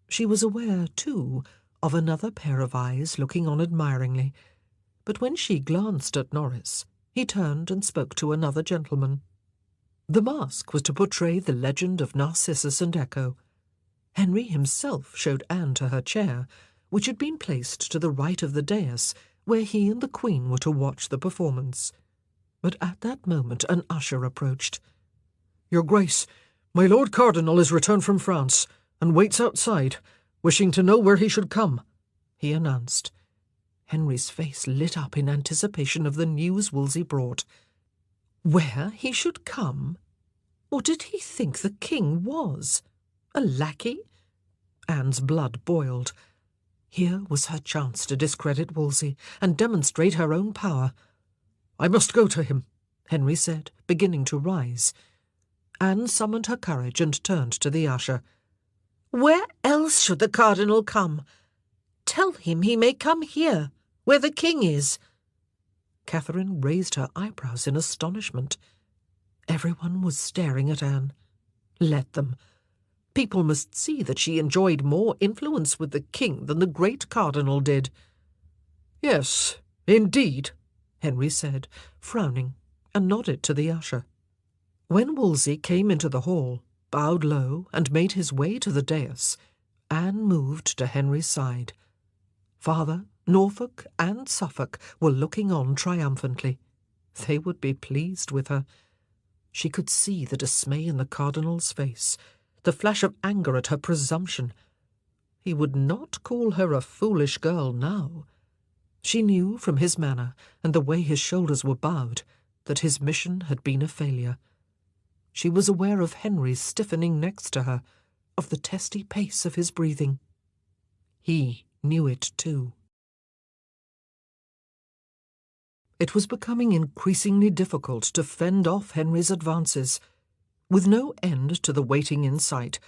She was aware, too, of another pair of eyes looking on admiringly, but when she glanced at Norris, he turned and spoke to another gentleman. The masque was to portray the legend of Narcissus and Echo. Henry himself showed Anne to her chair, which had been placed to the right of the dais, where he and the Queen were to watch the performance. But at that moment an usher approached. "Your Grace, my Lord Cardinal is returned from France, and waits outside, wishing to know where he should come," he announced. Henry's face lit up in anticipation of the news Wolsey brought. Where he should come? What did he think the king was? A lackey? Anne's blood boiled. Here was her chance to discredit Wolsey and demonstrate her own power. "I must go to him," Henry said, beginning to rise. Anne summoned her courage and turned to the usher. "Where else should the cardinal come? Tell him he may come here, where the king is." Catherine raised her eyebrows in astonishment. Everyone was staring at Anne. Let them. People must see that she enjoyed more influence with the king than the great cardinal did. "Yes, indeed," Henry said, frowning, and nodded to the usher. When Wolsey came into the hall, bowed low, and made his way to the dais, Anne moved to Henry's side. Father, Norfolk, and Suffolk were looking on triumphantly. They would be pleased with her. She could see the dismay in the cardinal's face, the flash of anger at her presumption. He would not call her a foolish girl now. She knew from his manner and the way his shoulders were bowed that his mission had been a failure. She was aware of Henry's stiffening next to her, of the testy pace of his breathing. He knew it too. It was becoming increasingly difficult to fend off Henry's advances. With no end to the waiting in sight,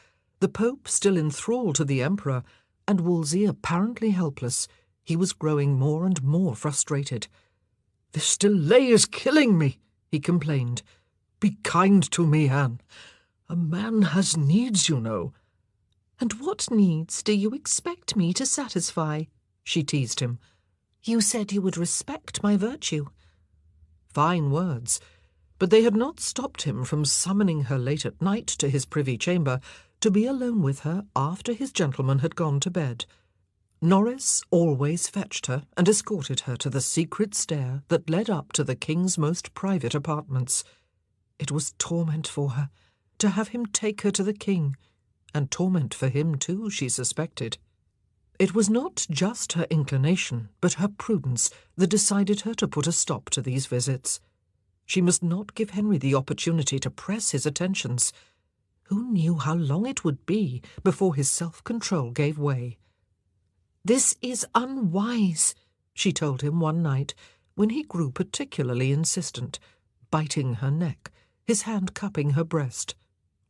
the Pope still in thrall to the Emperor, and Wolsey apparently helpless, he was growing more and more frustrated. "This delay is killing me," he complained. "Be kind to me, Anne. A man has needs, you know." "And what needs do you expect me to satisfy?" she teased him. "You said you would respect my virtue." Fine words, but they had not stopped him from summoning her late at night to his privy chamber to be alone with her after his gentleman had gone to bed. Norris always fetched her and escorted her to the secret stair that led up to the king's most private apartments. It was torment for her to have him take her to the king, and torment for him too, she suspected. It was not just her inclination, but her prudence that decided her to put a stop to these visits. She must not give Henry the opportunity to press his attentions. Who knew how long it would be before his self-control gave way? "This is unwise," she told him one night, when he grew particularly insistent, biting her neck, his hand cupping her breast.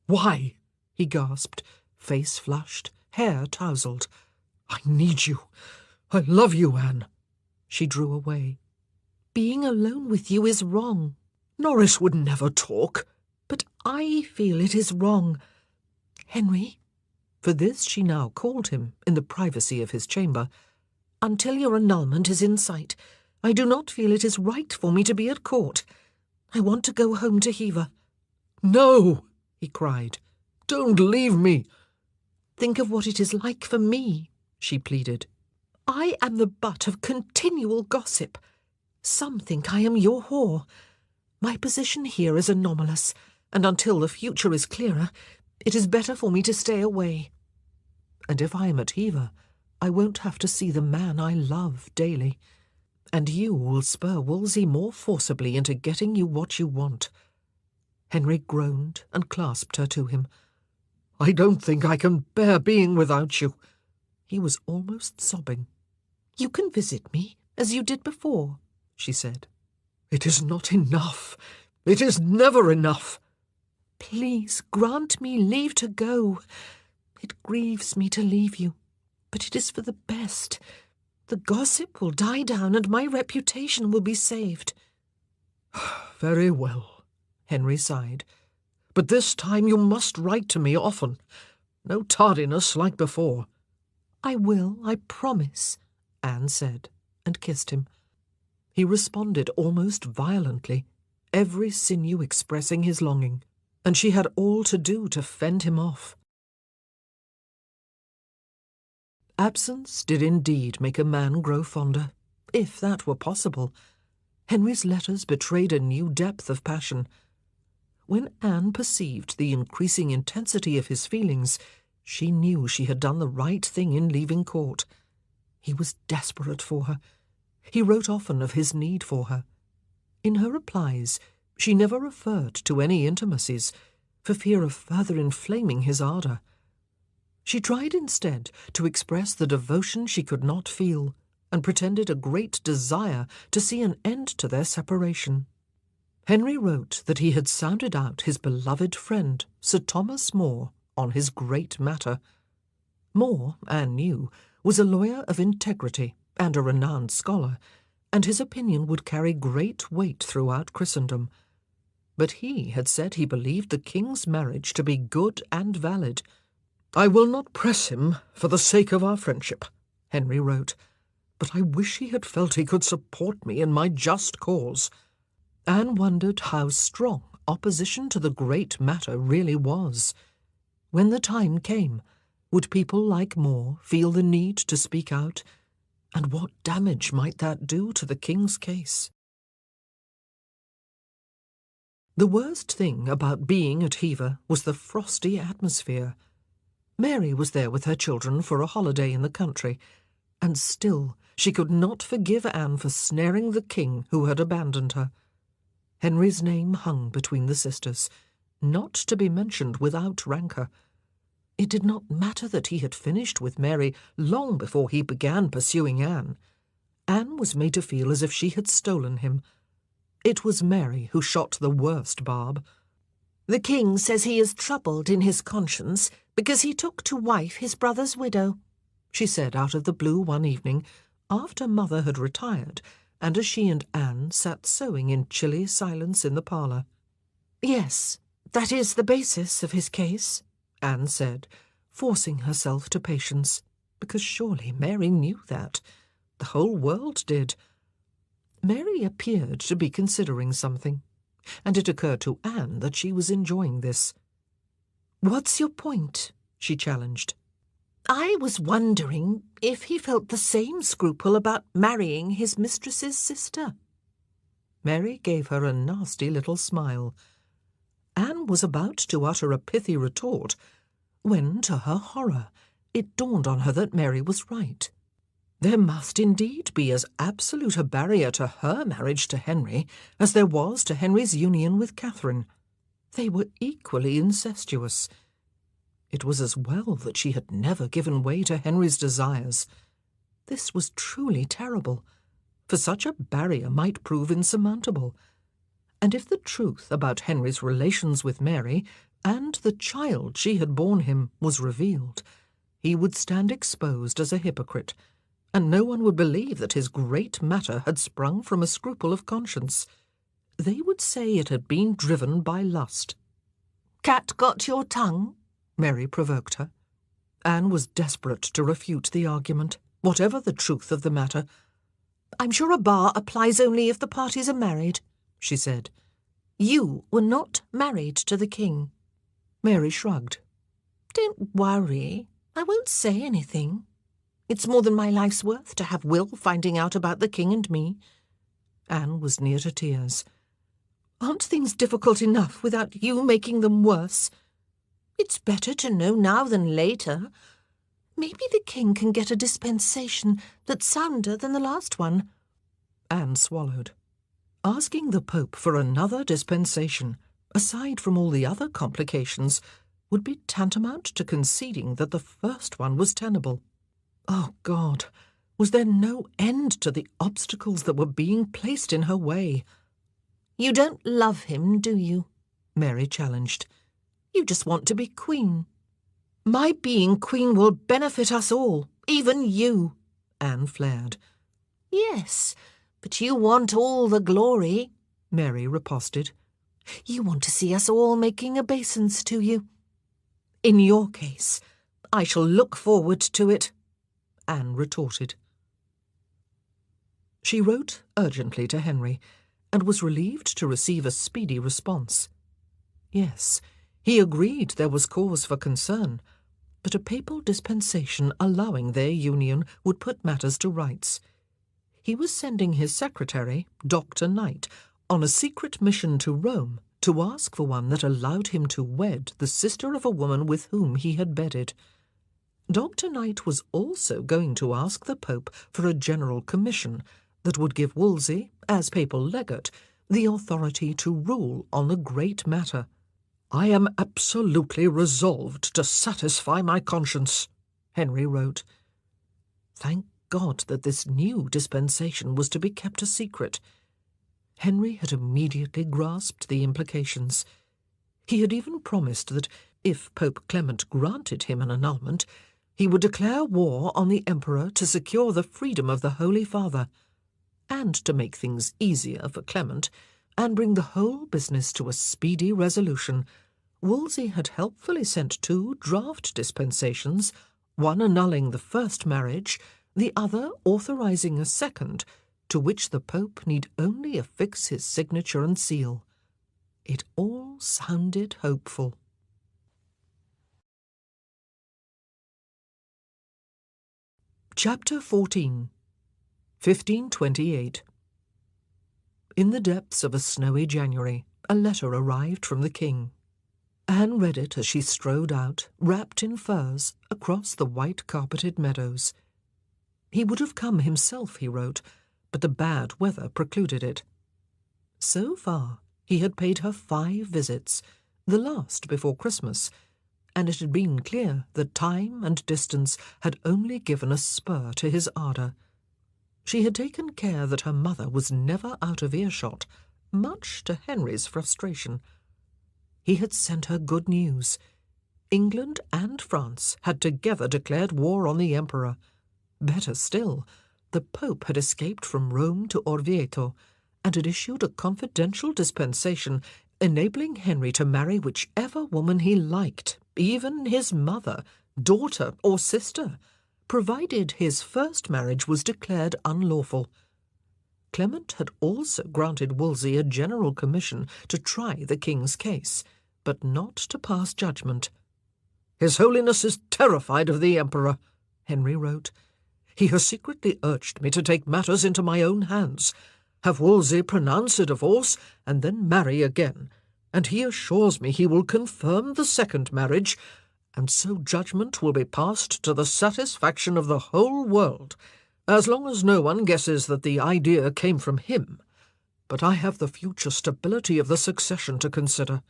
"Why?" he gasped, face flushed, hair tousled. "I need you. I love you, Anne." She drew away. "Being alone with you is wrong." "Norris would never talk." But I feel it is wrong. Henry, for this she now called him in the privacy of his chamber, until your annulment is in sight, I do not feel it is right for me to be at court. I want to go home to Hever. No, he cried. Don't leave me. Think of what it is like for me, she pleaded. I am the butt of continual gossip. Some think I am your whore. My position here is anomalous, and until the future is clearer, it is better for me to stay away. And if I am at Hever, I won't have to see the man I love daily, and you will spur Wolsey more forcibly into getting you what you want. Henry groaned and clasped her to him. I don't think I can bear being without you. He was almost sobbing. You can visit me, as you did before, she said. It is not enough. It is never enough. Please grant me leave to go. It grieves me to leave you, but it is for the best. The gossip will die down and my reputation will be saved. Very well, Henry sighed. But this time you must write to me often. No tardiness like before. I will, I promise, Anne said, and kissed him. He responded almost violently, every sinew expressing his longing, and she had all to do to fend him off. Absence did indeed make a man grow fonder, if that were possible. Henry's letters betrayed a new depth of passion. When Anne perceived the increasing intensity of his feelings, she knew she had done the right thing in leaving court. He was desperate for her. He wrote often of his need for her. In her replies, she never referred to any intimacies, for fear of further inflaming his ardour. She tried instead to express the devotion she could not feel, and pretended a great desire to see an end to their separation. Henry wrote that he had sounded out his beloved friend, Sir Thomas More, on his great matter. More, Anne knew, was a lawyer of integrity and a renowned scholar, and his opinion would carry great weight throughout Christendom. But he had said he believed the king's marriage to be good and valid. I will not press him for the sake of our friendship, Henry wrote, but I wish he had felt he could support me in my just cause. Anne wondered how strong opposition to the great matter really was. When the time came, would people like More feel the need to speak out? And what damage might that do to the king's case? The worst thing about being at Hever was the frosty atmosphere. Mary was there with her children for a holiday in the country, and still she could not forgive Anne for snaring the king who had abandoned her. Henry's name hung between the sisters, not to be mentioned without rancour. It did not matter that he had finished with Mary long before he began pursuing Anne. Anne was made to feel as if she had stolen him. It was Mary who shot the worst barb. The king says he is troubled in his conscience because he took to wife his brother's widow, she said out of the blue one evening, after Mother had retired, and as she and Anne sat sewing in chilly silence in the parlour. Yes, that is the basis of his case, Anne said, forcing herself to patience, because surely Mary knew that. The whole world did. Mary appeared to be considering something, and it occurred to Anne that she was enjoying this. "What's your point?" she challenged. "I was wondering if he felt the same scruple about marrying his mistress's sister." Mary gave her a nasty little smile. Anne was about to utter a pithy retort, when, to her horror, it dawned on her that Mary was right. There must indeed be as absolute a barrier to her marriage to Henry as there was to Henry's union with Catherine. They were equally incestuous. It was as well that she had never given way to Henry's desires. This was truly terrible, for such a barrier might prove insurmountable. And if the truth about Henry's relations with Mary and the child she had borne him was revealed, he would stand exposed as a hypocrite, and no one would believe that his great matter had sprung from a scruple of conscience. They would say it had been driven by lust, Cat got your tongue? Mary provoked her. Anne was desperate to refute the argument, whatever the truth of the matter. I'm sure a bar applies only if the parties are married, she said. You were not married to the king. Mary shrugged. Don't worry. I won't say anything. It's more than my life's worth to have Will finding out about the king and me. Anne was near to tears. Aren't things difficult enough without you making them worse? It's better to know now than later. Maybe the king can get a dispensation that's sounder than the last one. Anne swallowed. Asking the Pope for another dispensation, aside from all the other complications, would be tantamount to conceding that the first one was tenable. Oh, God! Was there no end to the obstacles that were being placed in her way? You don't love him, do you? Mary challenged. You just want to be queen. My being queen will benefit us all, even you, Anne flared. Yes, but you want all the glory, Mary riposted. You want to see us all making obeisance to you. In your case, I shall look forward to it, Anne retorted. She wrote urgently to Henry, and was relieved to receive a speedy response. Yes, he agreed there was cause for concern, but a papal dispensation allowing their union would put matters to rights. He was sending his secretary, Dr. Knight, on a secret mission to Rome to ask for one that allowed him to wed the sister of a woman with whom he had bedded. Dr. Knight was also going to ask the Pope for a general commission that would give Wolsey, as papal legate, the authority to rule on the great matter. "I am absolutely resolved to satisfy my conscience," Henry wrote. Thank God that this new dispensation was to be kept a secret. Henry had immediately grasped the implications. He had even promised that, if Pope Clement granted him an annulment, he would declare war on the Emperor to secure the freedom of the Holy Father, and to make things easier for Clement, and bring the whole business to a speedy resolution. Wolsey had helpfully sent 2 draft dispensations, one annulling the first marriage, the other authorizing a second, to which the Pope need only affix his signature and seal. It all sounded hopeful. Chapter 14 1528 In the depths of a snowy January, a letter arrived from the king. Anne read it as she strode out, wrapped in furs, across the white-carpeted meadows. He would have come himself, he wrote, but the bad weather precluded it. So far, he had paid her 5 visits, the last before Christmas, and it had been clear that time and distance had only given a spur to his ardour. She had taken care that her mother was never out of earshot, much to Henry's frustration. He had sent her good news. England and France had together declared war on the Emperor. Better still, the Pope had escaped from Rome to Orvieto, and had issued a confidential dispensation enabling Henry to marry whichever woman he liked, even his mother, daughter, or sister, provided his first marriage was declared unlawful. Clement had also granted Wolsey a general commission to try the king's case, but not to pass judgment. "His Holiness is terrified of the Emperor," Henry wrote. "He has secretly urged me to take matters into my own hands, have Wolsey pronounce a divorce, and then marry again, and he assures me he will confirm the second marriage, and so judgment will be passed to the satisfaction of the whole world, as long as no one guesses that the idea came from him. But I have the future stability of the succession to consider.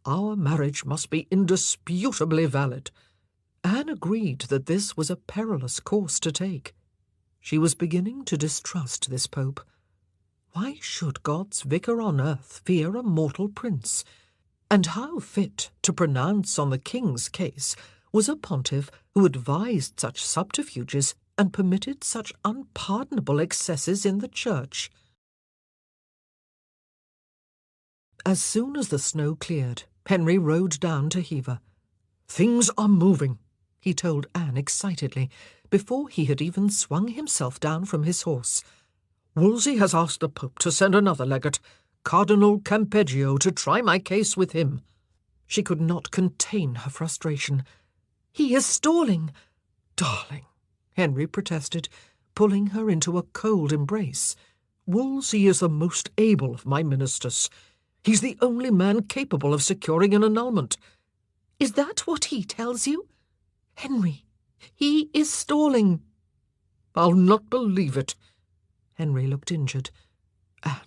Our marriage must be indisputably valid." Anne agreed that this was a perilous course to take. She was beginning to distrust this pope. Why should God's vicar on earth fear a mortal prince? And how fit to pronounce on the king's case was a pontiff who advised such subterfuges and permitted such unpardonable excesses in the church? As soon as the snow cleared, Henry rode down to Hever. "Things are moving," he told Anne excitedly, before he had even swung himself down from his horse. "Wolsey has asked the Pope to send another legate, Cardinal Campeggio, to try my case with him." She could not contain her frustration. "He is stalling." "Darling," Henry protested, pulling her into a cold embrace. "Wolsey is the most able of my ministers. He's the only man capable of securing an annulment." "Is that what he tells you? Henry, he is stalling." "I'll not believe it." Henry looked injured. "Anne,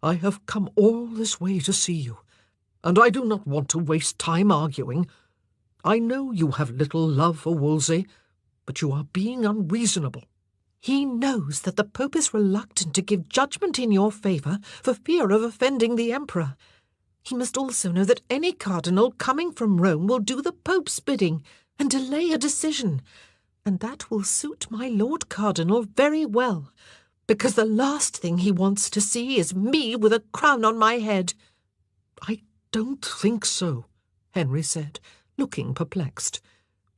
I have come all this way to see you, and I do not want to waste time arguing. I know you have little love for Wolsey, but you are being unreasonable." "He knows that the Pope is reluctant to give judgment in your favour for fear of offending the Emperor. He must also know that any cardinal coming from Rome will do the Pope's bidding and delay a decision, and that will suit my Lord Cardinal very well, because the last thing he wants to see is me with a crown on my head." "I don't think so," Henry said, looking perplexed.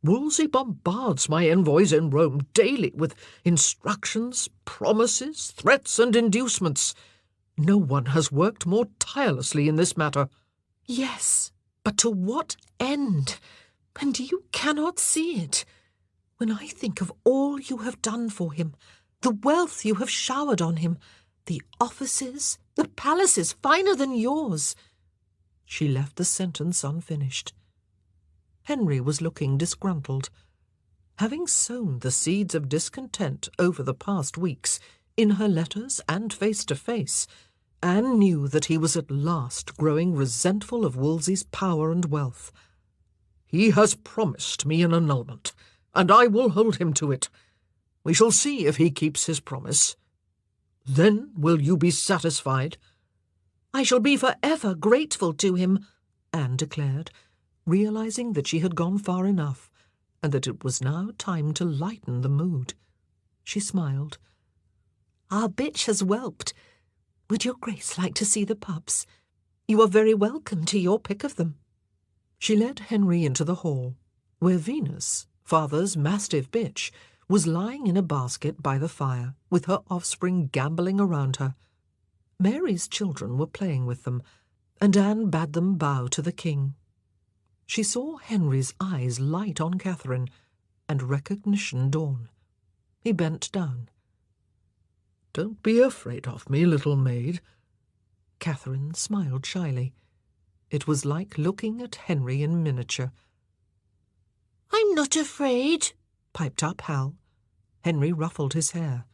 "Wolsey bombards my envoys in Rome daily with instructions, promises, threats, and inducements. No one has worked more tirelessly in this matter." "Yes, but to what end? And you cannot see it. When I think of all you have done for him, the wealth you have showered on him, the offices, the palaces finer than yours—" She left the sentence unfinished. Henry was looking disgruntled. Having sown the seeds of discontent over the past weeks, in her letters and face-to-face, Anne knew that he was at last growing resentful of Wolsey's power and wealth. "He has promised me an annulment, and I will hold him to it. We shall see if he keeps his promise. Then will you be satisfied?" "I shall be forever grateful to him," Anne declared, realizing that she had gone far enough, and that it was now time to lighten the mood. She smiled. "Our bitch has whelped. Would your Grace like to see the pups? You are very welcome to your pick of them." She led Henry into the hall, where Venus, father's mastiff bitch, was lying in a basket by the fire, with her offspring gambolling around her. Mary's children were playing with them, and Anne bade them bow to the king. She saw Henry's eyes light on Catherine, and recognition dawn. He bent down. "Don't be afraid of me, little maid." Catherine smiled shyly. It was like looking at Henry in miniature. "I'm not afraid," piped up Hal. Henry ruffled his hair.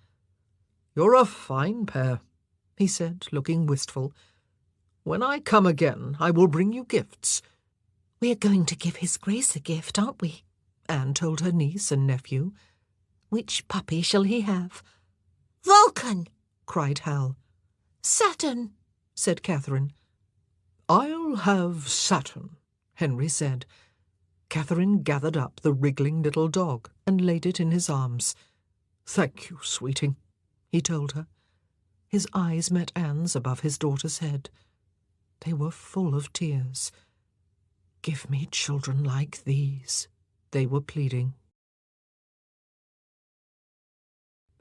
"You're a fine pair," he said, looking wistful. "When I come again, I will bring you gifts." "We're going to give his Grace a gift, aren't we?" Anne told her niece and nephew. "Which puppy shall he have?" "Vulcan!" cried Hal. "Saturn!" said Catherine. "I'll have Saturn," Henry said. Catherine gathered up the wriggling little dog and laid it in his arms. "Thank you, sweeting," he told her. His eyes met Anne's above his daughter's head. They were full of tears. "Give me children like these," they were pleading.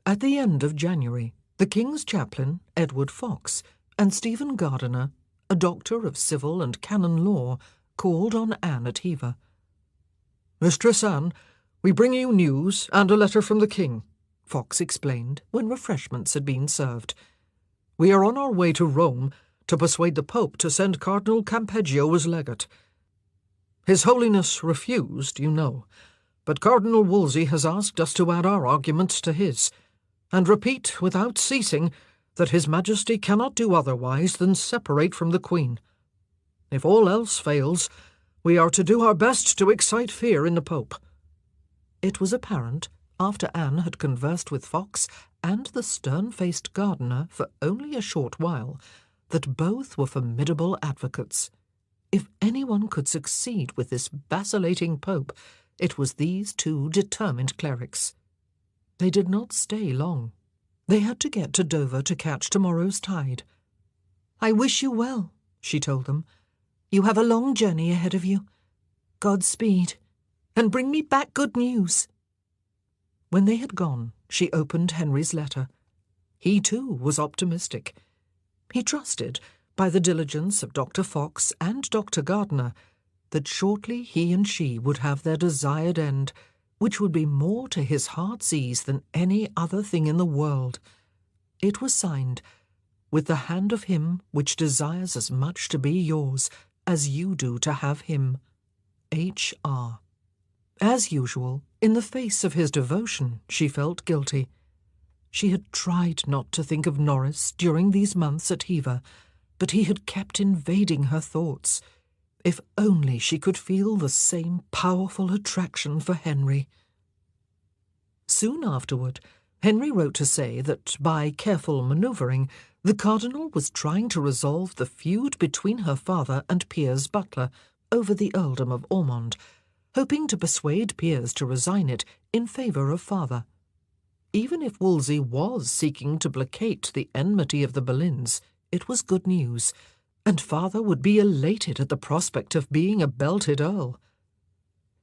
At the end of January, the King's chaplain, Edward Fox, and Stephen Gardiner, a doctor of civil and canon law, called on Anne at Hever. "Mistress Anne, we bring you news and a letter from the King," Fox explained when refreshments had been served. "We are on our way to Rome to persuade the Pope to send Cardinal Campeggio as legate. His Holiness refused, you know, but Cardinal Wolsey has asked us to add our arguments to his, and repeat without ceasing that His Majesty cannot do otherwise than separate from the Queen. If all else fails, we are to do our best to excite fear in the Pope." It was apparent, after Anne had conversed with Fox and the stern-faced Gardiner for only a short while, that both were formidable advocates. If anyone could succeed with this vacillating Pope, it was these two determined clerics. They did not stay long. They had to get to Dover to catch tomorrow's tide. "I wish you well," she told them. You have a long journey ahead of you. Godspeed, and bring me back good news." When they had gone, she opened Henry's letter. He, too, was optimistic. He trusted, by the diligence of Dr. Fox and Dr. Gardiner, that shortly he and she would have their desired end, which would be more to his heart's ease than any other thing in the world. It was signed, "With the hand of him which desires as much to be yours as you do to have him, H.R." As usual, in the face of his devotion, she felt guilty. She had tried not to think of Norris during these months at Hever, but he had kept invading her thoughts. If only she could feel the same powerful attraction for Henry. Soon afterward, Henry wrote to say that, by careful manoeuvring, the Cardinal was trying to resolve the feud between her father and Piers Butler over the earldom of Ormond, hoping to persuade Piers to resign it in favour of father. Even if Wolsey was seeking to placate the enmity of the Boleyns, it was good news, and father would be elated at the prospect of being a belted earl.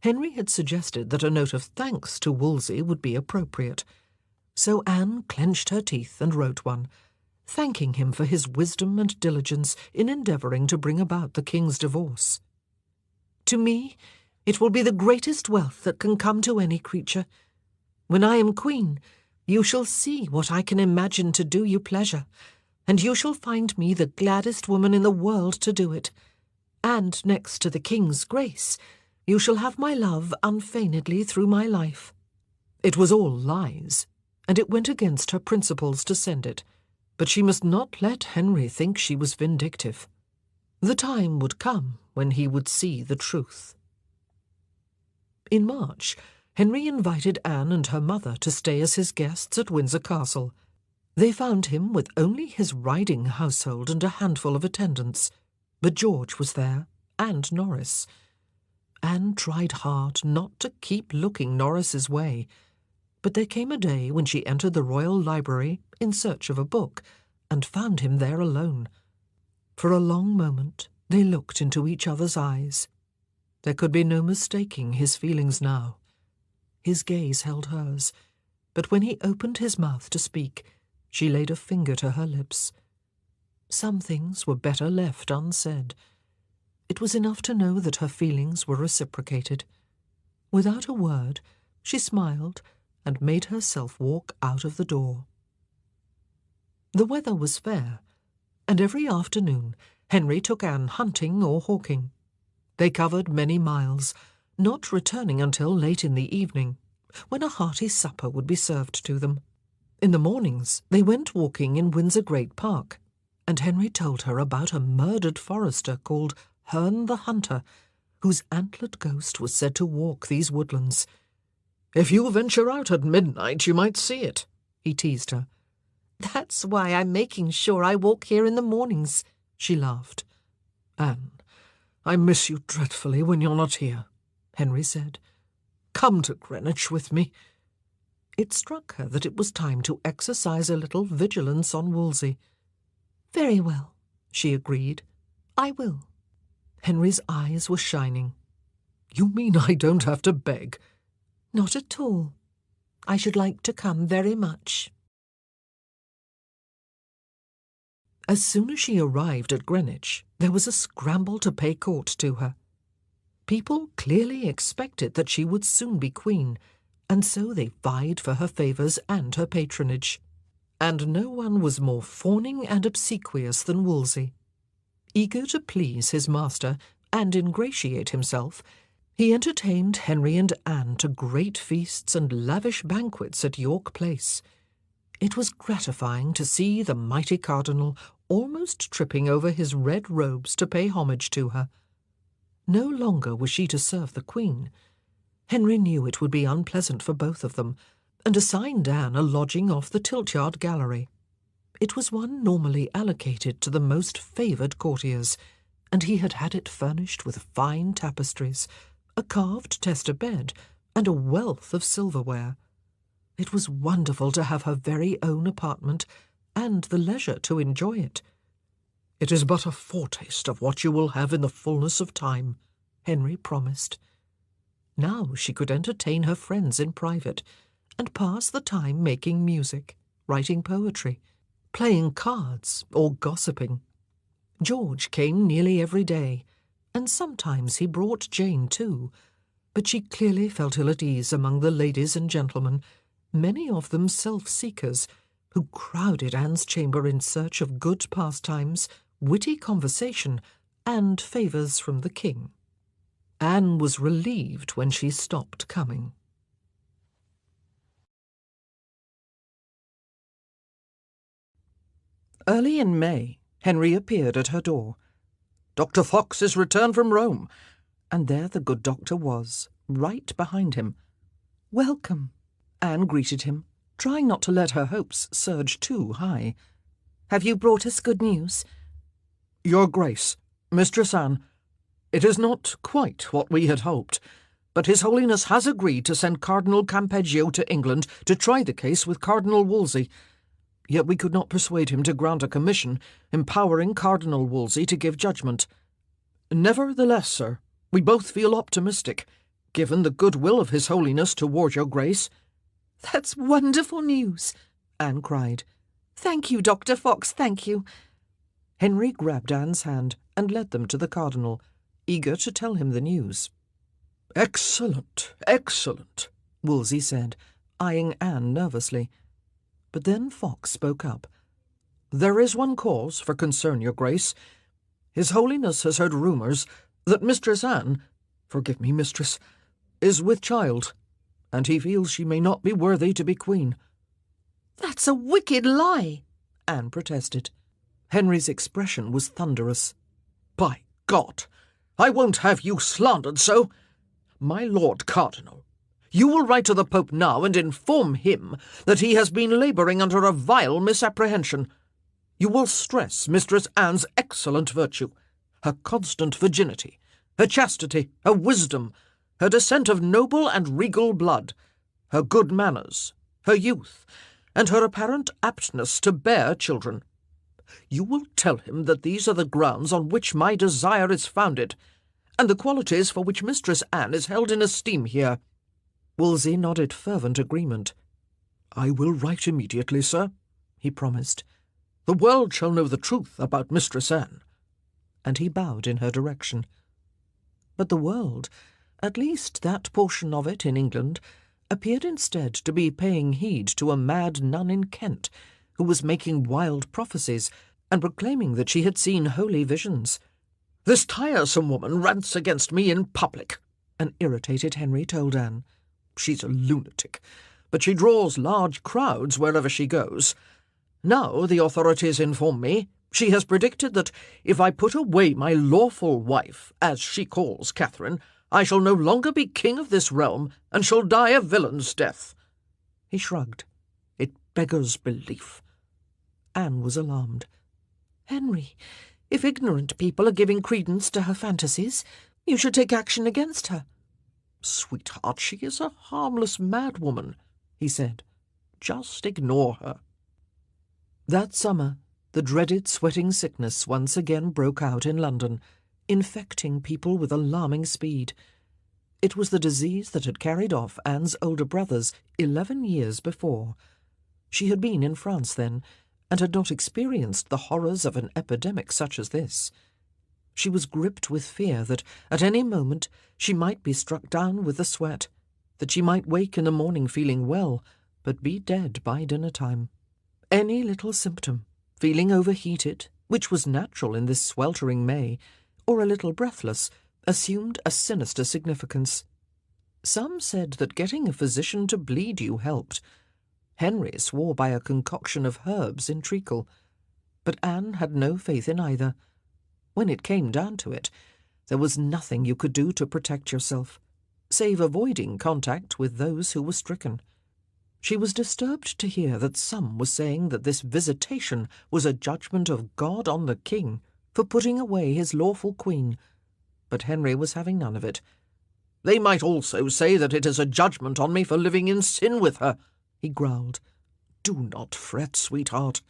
Henry had suggested that a note of thanks to Wolsey would be appropriate, so Anne clenched her teeth and wrote one, thanking him for his wisdom and diligence in endeavouring to bring about the king's divorce. "To me, it will be the greatest wealth that can come to any creature. When I am queen, you shall see what I can imagine to do you pleasure, and you shall find me the gladdest woman in the world to do it. And next to the king's grace, you shall have my love unfeignedly through my life." It was all lies, and it went against her principles to send it, but she must not let Henry think she was vindictive. The time would come when he would see the truth. In March, Henry invited Anne and her mother to stay as his guests at Windsor Castle. They found him with only his riding household and a handful of attendants, but George was there, and Norris. Anne tried hard not to keep looking Norris's way, but there came a day when she entered the royal library in search of a book, and found him there alone. For a long moment they looked into each other's eyes. There could be no mistaking his feelings now. His gaze held hers, but when he opened his mouth to speak, she laid a finger to her lips. Some things were better left unsaid. It was enough to know that her feelings were reciprocated. Without a word, she smiled and made herself walk out of the door. The weather was fair, and every afternoon Henry took Anne hunting or hawking. They covered many miles, not returning until late in the evening, when a hearty supper would be served to them. In the mornings they went walking in Windsor Great Park, and Henry told her about a murdered forester called Herne the Hunter, whose antlered ghost was said to walk these woodlands. "If you venture out at midnight, you might see it," he teased her. "That's why I'm making sure I walk here in the mornings," she laughed. "Anne, I miss you dreadfully when you're not here," Henry said. "Come to Greenwich with me." It struck her that it was time to exercise a little vigilance on Wolsey. "Very well," she agreed. "I will." Henry's eyes were shining. "You mean I don't have to beg?" "Not at all. I should like to come very much." As soon as she arrived at Greenwich, there was a scramble to pay court to her. People clearly expected that she would soon be queen, and so they vied for her favours and her patronage. And no one was more fawning and obsequious than Wolsey. Eager to please his master and ingratiate himself, he entertained Henry and Anne to great feasts and lavish banquets at York Place. It was gratifying to see the mighty cardinal almost tripping over his red robes to pay homage to her. No longer was she to serve the Queen. Henry knew it would be unpleasant for both of them, and assigned Anne a lodging off the Tiltyard Gallery. It was one normally allocated to the most favoured courtiers, and he had had it furnished with fine tapestries, a carved tester bed, and a wealth of silverware. It was wonderful to have her very own apartment, and the leisure to enjoy it. It is but a foretaste of what you will have in the fullness of time, Henry promised. Now she could entertain her friends in private and pass the time making music, writing poetry, playing cards, or gossiping. George came nearly every day, and sometimes he brought Jane too, but she clearly felt ill at ease among the ladies and gentlemen, many of them self-seekers, who crowded Anne's chamber in search of good pastimes, witty conversation, and favours from the king. Anne was relieved when she stopped coming. Early in May, Henry appeared at her door. "Dr. Fox is returned from Rome," and there the good doctor was, right behind him. "Welcome," Anne greeted him, trying not to let her hopes surge too high. "Have you brought us good news?" "Your Grace, Mistress Anne, it is not quite what we had hoped, but His Holiness has agreed to send Cardinal Campeggio to England to try the case with Cardinal Wolsey. Yet we could not persuade him to grant a commission, empowering Cardinal Wolsey to give judgment. Nevertheless, sir, we both feel optimistic, given the goodwill of His Holiness toward your Grace." "That's wonderful news," Anne cried. "Thank you, Dr. Fox, thank you." Henry grabbed Anne's hand and led them to the cardinal, eager to tell him the news. "Excellent, excellent," Wolsey said, eyeing Anne nervously. But then Fox spoke up. "There is one cause for concern, your Grace. His Holiness has heard rumours that Mistress Anne, forgive me, mistress, is with child, and he feels she may not be worthy to be queen." "That's a wicked lie," Anne protested. Henry's expression was thunderous. "By God, I won't have you slandered so! My Lord Cardinal, you will write to the Pope now and inform him that he has been labouring under a vile misapprehension. You will stress Mistress Anne's excellent virtue, her constant virginity, her chastity, her wisdom, her descent of noble and regal blood, her good manners, her youth, and her apparent aptness to bear children. You will tell him that these are the grounds on which my desire is founded, and the qualities for which Mistress Anne is held in esteem here." Wolsey nodded fervent agreement. "I will write immediately, sir," he promised. "The world shall know the truth about Mistress Anne." And he bowed in her direction. But the world, at least that portion of it in England, appeared instead to be paying heed to a mad nun in Kent, who was making wild prophecies and proclaiming that she had seen holy visions. "This tiresome woman rants against me in public," an irritated Henry told Anne. "She's a lunatic, but she draws large crowds wherever she goes. Now, the authorities inform me, she has predicted that if I put away my lawful wife, as she calls Catherine, I shall no longer be king of this realm and shall die a villain's death." He shrugged. "It beggars belief." Anne was alarmed. "Henry, if ignorant people are giving credence to her fantasies, you should take action against her." "Sweetheart, she is a harmless madwoman," he said. "Just ignore her." That summer, the dreaded sweating sickness once again broke out in London, infecting people with alarming speed. It was the disease that had carried off Anne's older brothers 11 years before. She had been in France then, and had not experienced the horrors of an epidemic such as this. She was gripped with fear that at any moment she might be struck down with the sweat, that she might wake in the morning feeling well, but be dead by dinner-time. Any little symptom, feeling overheated, which was natural in this sweltering May, or a little breathless, assumed a sinister significance. Some said that getting a physician to bleed you helped. Henry swore by a concoction of herbs in treacle, but Anne had no faith in either. When it came down to it, there was nothing you could do to protect yourself, save avoiding contact with those who were stricken. She was disturbed to hear that some were saying that this visitation was a judgment of God on the king for putting away his lawful queen, but Henry was having none of it. "They might also say that it is a judgment on me for living in sin with her," he growled. "Do not fret, sweetheart."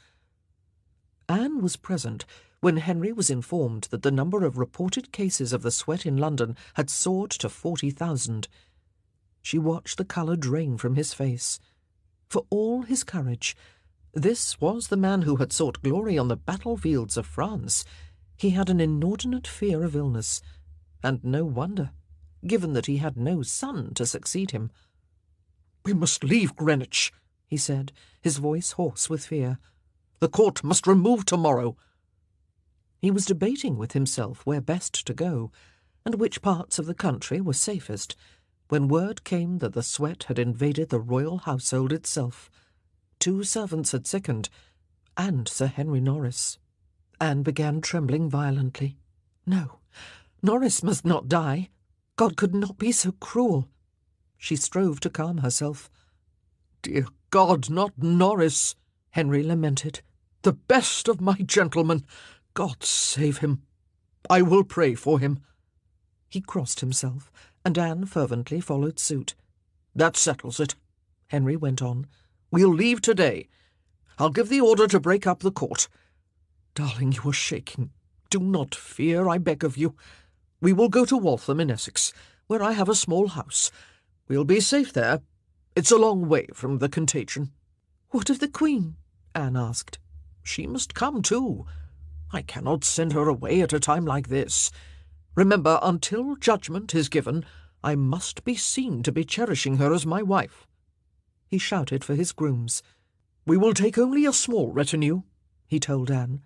Anne was present when Henry was informed that the number of reported cases of the sweat in London had soared to 40,000. She watched the colour drain from his face. For all his courage, this was the man who had sought glory on the battlefields of France. He had an inordinate fear of illness, and no wonder, given that he had no son to succeed him. "We must leave Greenwich," he said, his voice hoarse with fear. "The court must remove tomorrow." He was debating with himself where best to go, and which parts of the country were safest, when word came that the sweat had invaded the royal household itself. 2 servants had sickened, and Sir Henry Norris. Anne began trembling violently. No, Norris must not die. God could not be so cruel. She strove to calm herself. "Dear God, not Norris," Henry lamented. "The best of my gentlemen. God save him. I will pray for him." He crossed himself, and Anne fervently followed suit. "That settles it," Henry went on. "We'll leave today. I'll give the order to break up the court. Darling, you are shaking. Do not fear, I beg of you. We will go to Waltham in Essex, where I have a small house. We'll be safe there. It's a long way from the contagion." "What of the Queen?" Anne asked. "She must come too. I cannot send her away at a time like this. Remember, until judgment is given, I must be seen to be cherishing her as my wife." He shouted for his grooms. "We will take only a small retinue," he told Anne.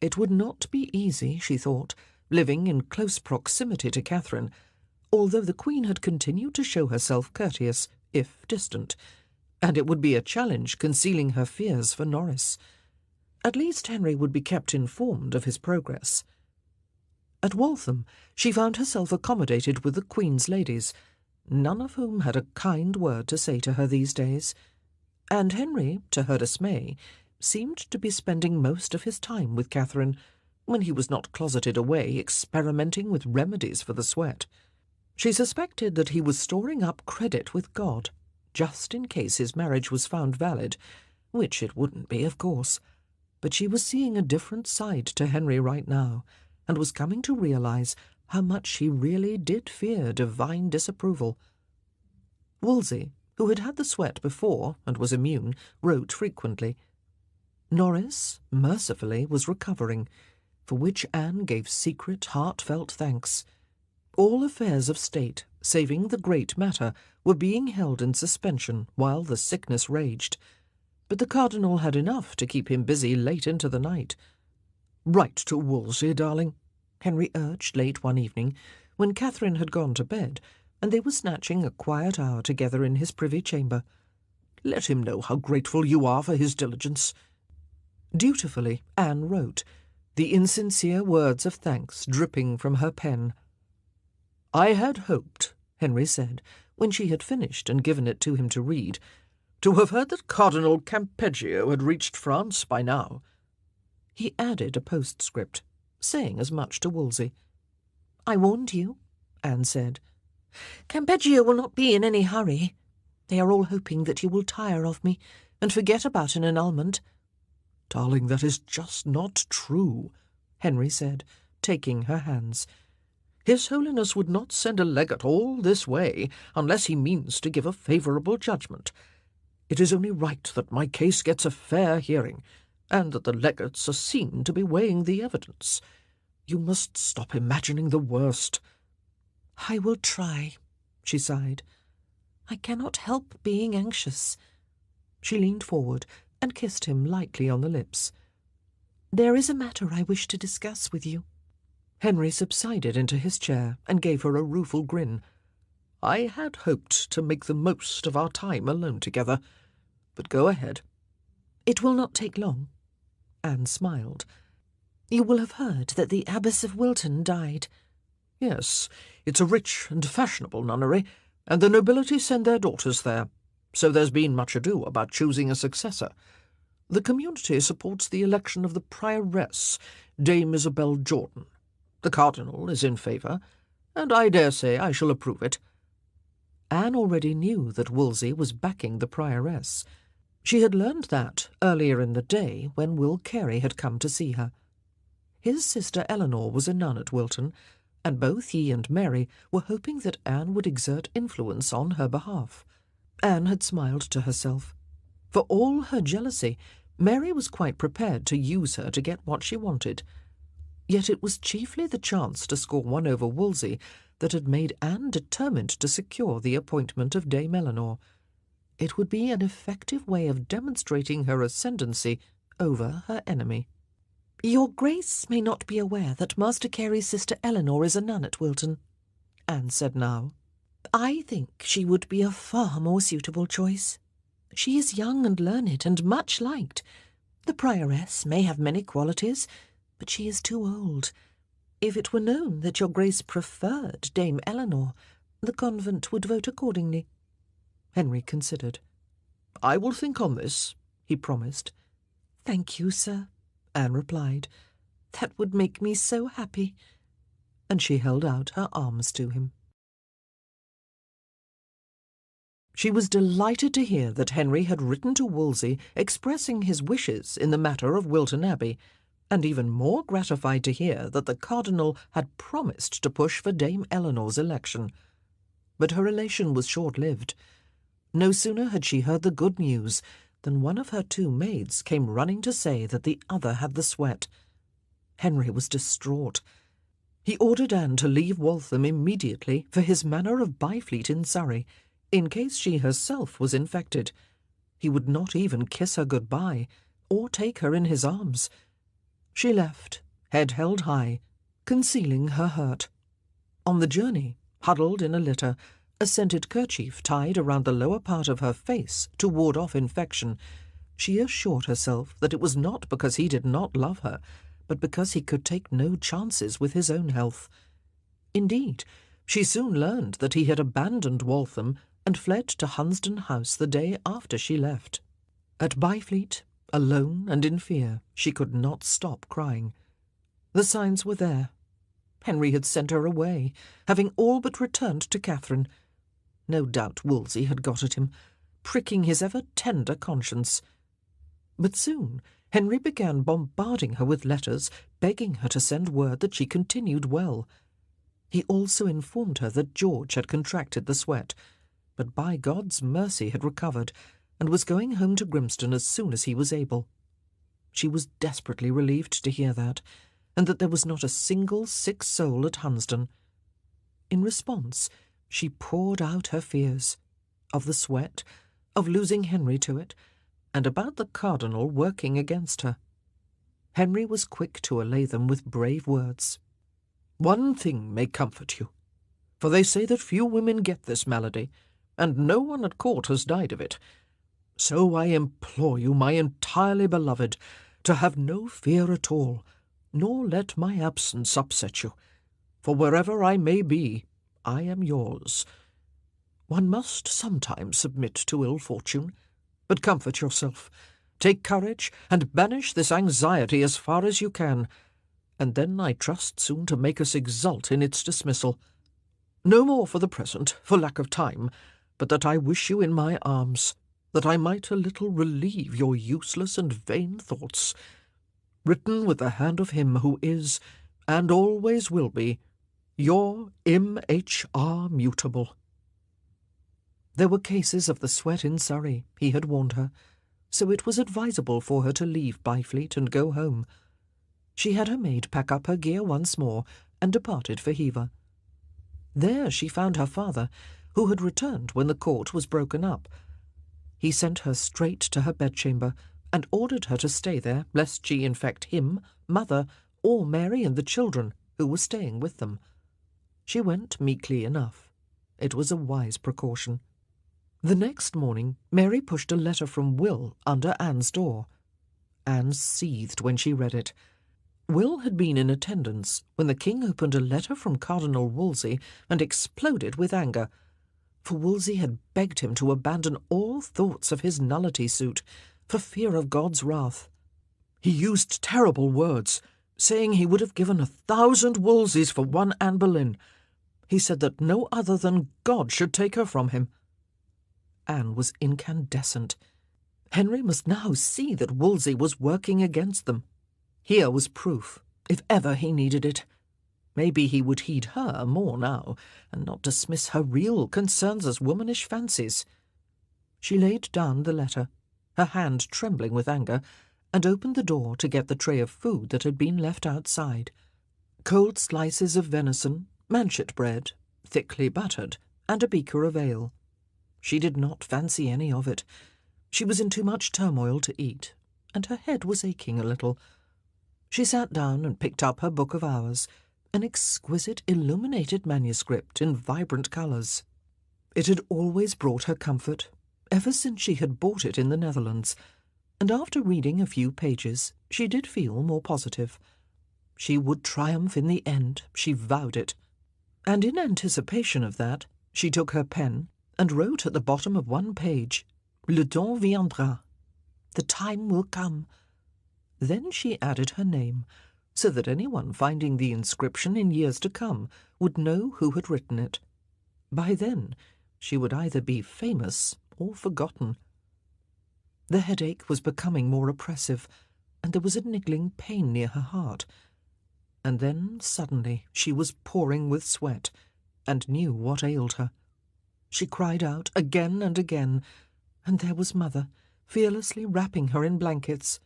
It would not be easy, she thought, living in close proximity to Catherine, although the Queen had continued to show herself courteous, if distant, and it would be a challenge concealing her fears for Norris. At least Henry would be kept informed of his progress. At Waltham she found herself accommodated with the Queen's ladies, none of whom had a kind word to say to her these days, and Henry, to her dismay, seemed to be spending most of his time with Catherine, when he was not closeted away experimenting with remedies for the sweat. She suspected that he was storing up credit with God, just in case his marriage was found valid, which it wouldn't be, of course. But she was seeing a different side to Henry right now, and was coming to realize how much she really did fear divine disapproval. Wolsey, who had had the sweat before and was immune, wrote frequently. Norris, mercifully, was recovering, for which Anne gave secret, heartfelt thanks. All affairs of state, saving the great matter, were being held in suspension while the sickness raged, but the cardinal had enough to keep him busy late into the night. "Write to Wolsey, darling," Henry urged late one evening, when Catherine had gone to bed, and they were snatching a quiet hour together in his privy chamber. "Let him know how grateful you are for his diligence." Dutifully, Anne wrote, the insincere words of thanks dripping from her pen. "I had hoped," Henry said, when she had finished and given it to him to read, "to have heard that Cardinal Campeggio had reached France by now." He added a postscript, saying as much to Wolsey. "I warned you," Anne said. "Campeggio will not be in any hurry. They are all hoping that you will tire of me and forget about an annulment." "Darling, that is just not true," Henry said, taking her hands. "His Holiness would not send a legate all this way unless he means to give a favourable judgment. It is only right that my case gets a fair hearing, and that the legates are seen to be weighing the evidence. You must stop imagining the worst." "I will try," she sighed. "I cannot help being anxious." She leaned forward and kissed him lightly on the lips. "There is a matter I wish to discuss with you." Henry subsided into his chair and gave her a rueful grin. "I had hoped to make the most of our time alone together. But go ahead." "It will not take long." Anne smiled. "You will have heard that the Abbess of Wilton died." "Yes, it's a rich and fashionable nunnery, and the nobility send their daughters there, so there's been much ado about choosing a successor. The community supports the election of the prioress, Dame Isabel Jordan. The cardinal is in favour, and I dare say I shall approve it." Anne already knew that Wolsey was backing the prioress. She had learned that earlier in the day when Will Carey had come to see her. His sister Eleanor was a nun at Wilton, and both he and Mary were hoping that Anne would exert influence on her behalf. Anne had smiled to herself. For all her jealousy, Mary was quite prepared to use her to get what she wanted. Yet it was chiefly the chance to score one over Wolsey that had made Anne determined to secure the appointment of Dame Eleanor. It would be an effective way of demonstrating her ascendancy over her enemy. "Your Grace may not be aware that Master Carey's sister Eleanor is a nun at Wilton," Anne said now. "I think she would be a far more suitable choice. She is young and learned and much liked. The prioress may have many qualities, but she is too old. If it were known that your Grace preferred Dame Eleanor, the convent would vote accordingly." Henry considered. "I will think on this," he promised. "Thank you, sir," Anne replied. "That would make me so happy." And she held out her arms to him. She was delighted to hear that Henry had written to Wolsey expressing his wishes in the matter of Wilton Abbey, and even more gratified to hear that the cardinal had promised to push for Dame Eleanor's election. But her elation was short-lived. No sooner had she heard the good news than one of her two maids came running to say that the other had the sweat. Henry was distraught. He ordered Anne to leave Waltham immediately for his manor of Byfleet in Surrey, in case she herself was infected. He would not even kiss her good-bye, or take her in his arms. She left, head held high, concealing her hurt. On the journey, huddled in a litter, a scented kerchief tied around the lower part of her face to ward off infection, she assured herself that it was not because he did not love her, but because he could take no chances with his own health. Indeed, she soon learned that he had abandoned Waltham and fled to Hunsdon House the day after she left. At Byfleet, alone and in fear, she could not stop crying. The signs were there. Henry had sent her away, having all but returned to Catherine. No doubt Wolsey had got at him, pricking his ever-tender conscience. But soon Henry began bombarding her with letters, begging her to send word that she continued well. He also informed her that George had contracted the sweat, but by God's mercy had recovered, and was going home to Grimston as soon as he was able. She was desperately relieved to hear that, and that there was not a single sick soul at Hunsdon. In response, she poured out her fears, of the sweat, of losing Henry to it, and about the cardinal working against her. Henry was quick to allay them with brave words. "One thing may comfort you, for they say that few women get this malady, and no one at court has died of it. So I implore you, my entirely beloved, to have no fear at all, nor let my absence upset you, for wherever I may be, I am yours. One must sometimes submit to ill fortune, but comfort yourself, take courage, and banish this anxiety as far as you can, and then I trust soon to make us exult in its dismissal. No more for the present, for lack of time, but that I wish you in my arms, that I might a little relieve your useless and vain thoughts. Written with the hand of him who is, and always will be, your M.H.R. Mutable." There were cases of the sweat in Surrey, he had warned her, so it was advisable for her to leave Byfleet and go home. She had her maid pack up her gear once more and departed for Hever. There she found her father, who had returned when the court was broken up. He sent her straight to her bedchamber and ordered her to stay there lest she infect him, mother, or Mary and the children, who were staying with them. She went meekly enough. It was a wise precaution. The next morning Mary pushed a letter from Will under Anne's door. Anne seethed when she read it. Will had been in attendance when the king opened a letter from Cardinal Wolsey and exploded with anger, for Wolsey had begged him to abandon all thoughts of his nullity suit for fear of God's wrath. He used terrible words, saying he would have given 1,000 Wolseys for one Anne Boleyn. He said that no other than God should take her from him. Anne was incandescent. Henry must now see that Wolsey was working against them. Here was proof, if ever he needed it. Maybe he would heed her more now, and not dismiss her real concerns as womanish fancies. She laid down the letter, her hand trembling with anger, and opened the door to get the tray of food that had been left outside. Cold slices of venison, manchet bread, thickly buttered, and a beaker of ale. She did not fancy any of it. She was in too much turmoil to eat, and her head was aching a little. She sat down and picked up her book of hours, an exquisite illuminated manuscript in vibrant colours. It had always brought her comfort, ever since she had bought it in the Netherlands, and after reading a few pages she did feel more positive. She would triumph in the end, she vowed it. And in anticipation of that, she took her pen and wrote at the bottom of one page, "Le temps viendra." The time will come. Then she added her name, so that anyone finding the inscription in years to come would know who had written it. By then, she would either be famous or forgotten. The headache was becoming more oppressive, and there was a niggling pain near her heart. And then, suddenly, she was pouring with sweat, and knew what ailed her. She cried out again and again, and there was Mother, fearlessly wrapping her in blankets.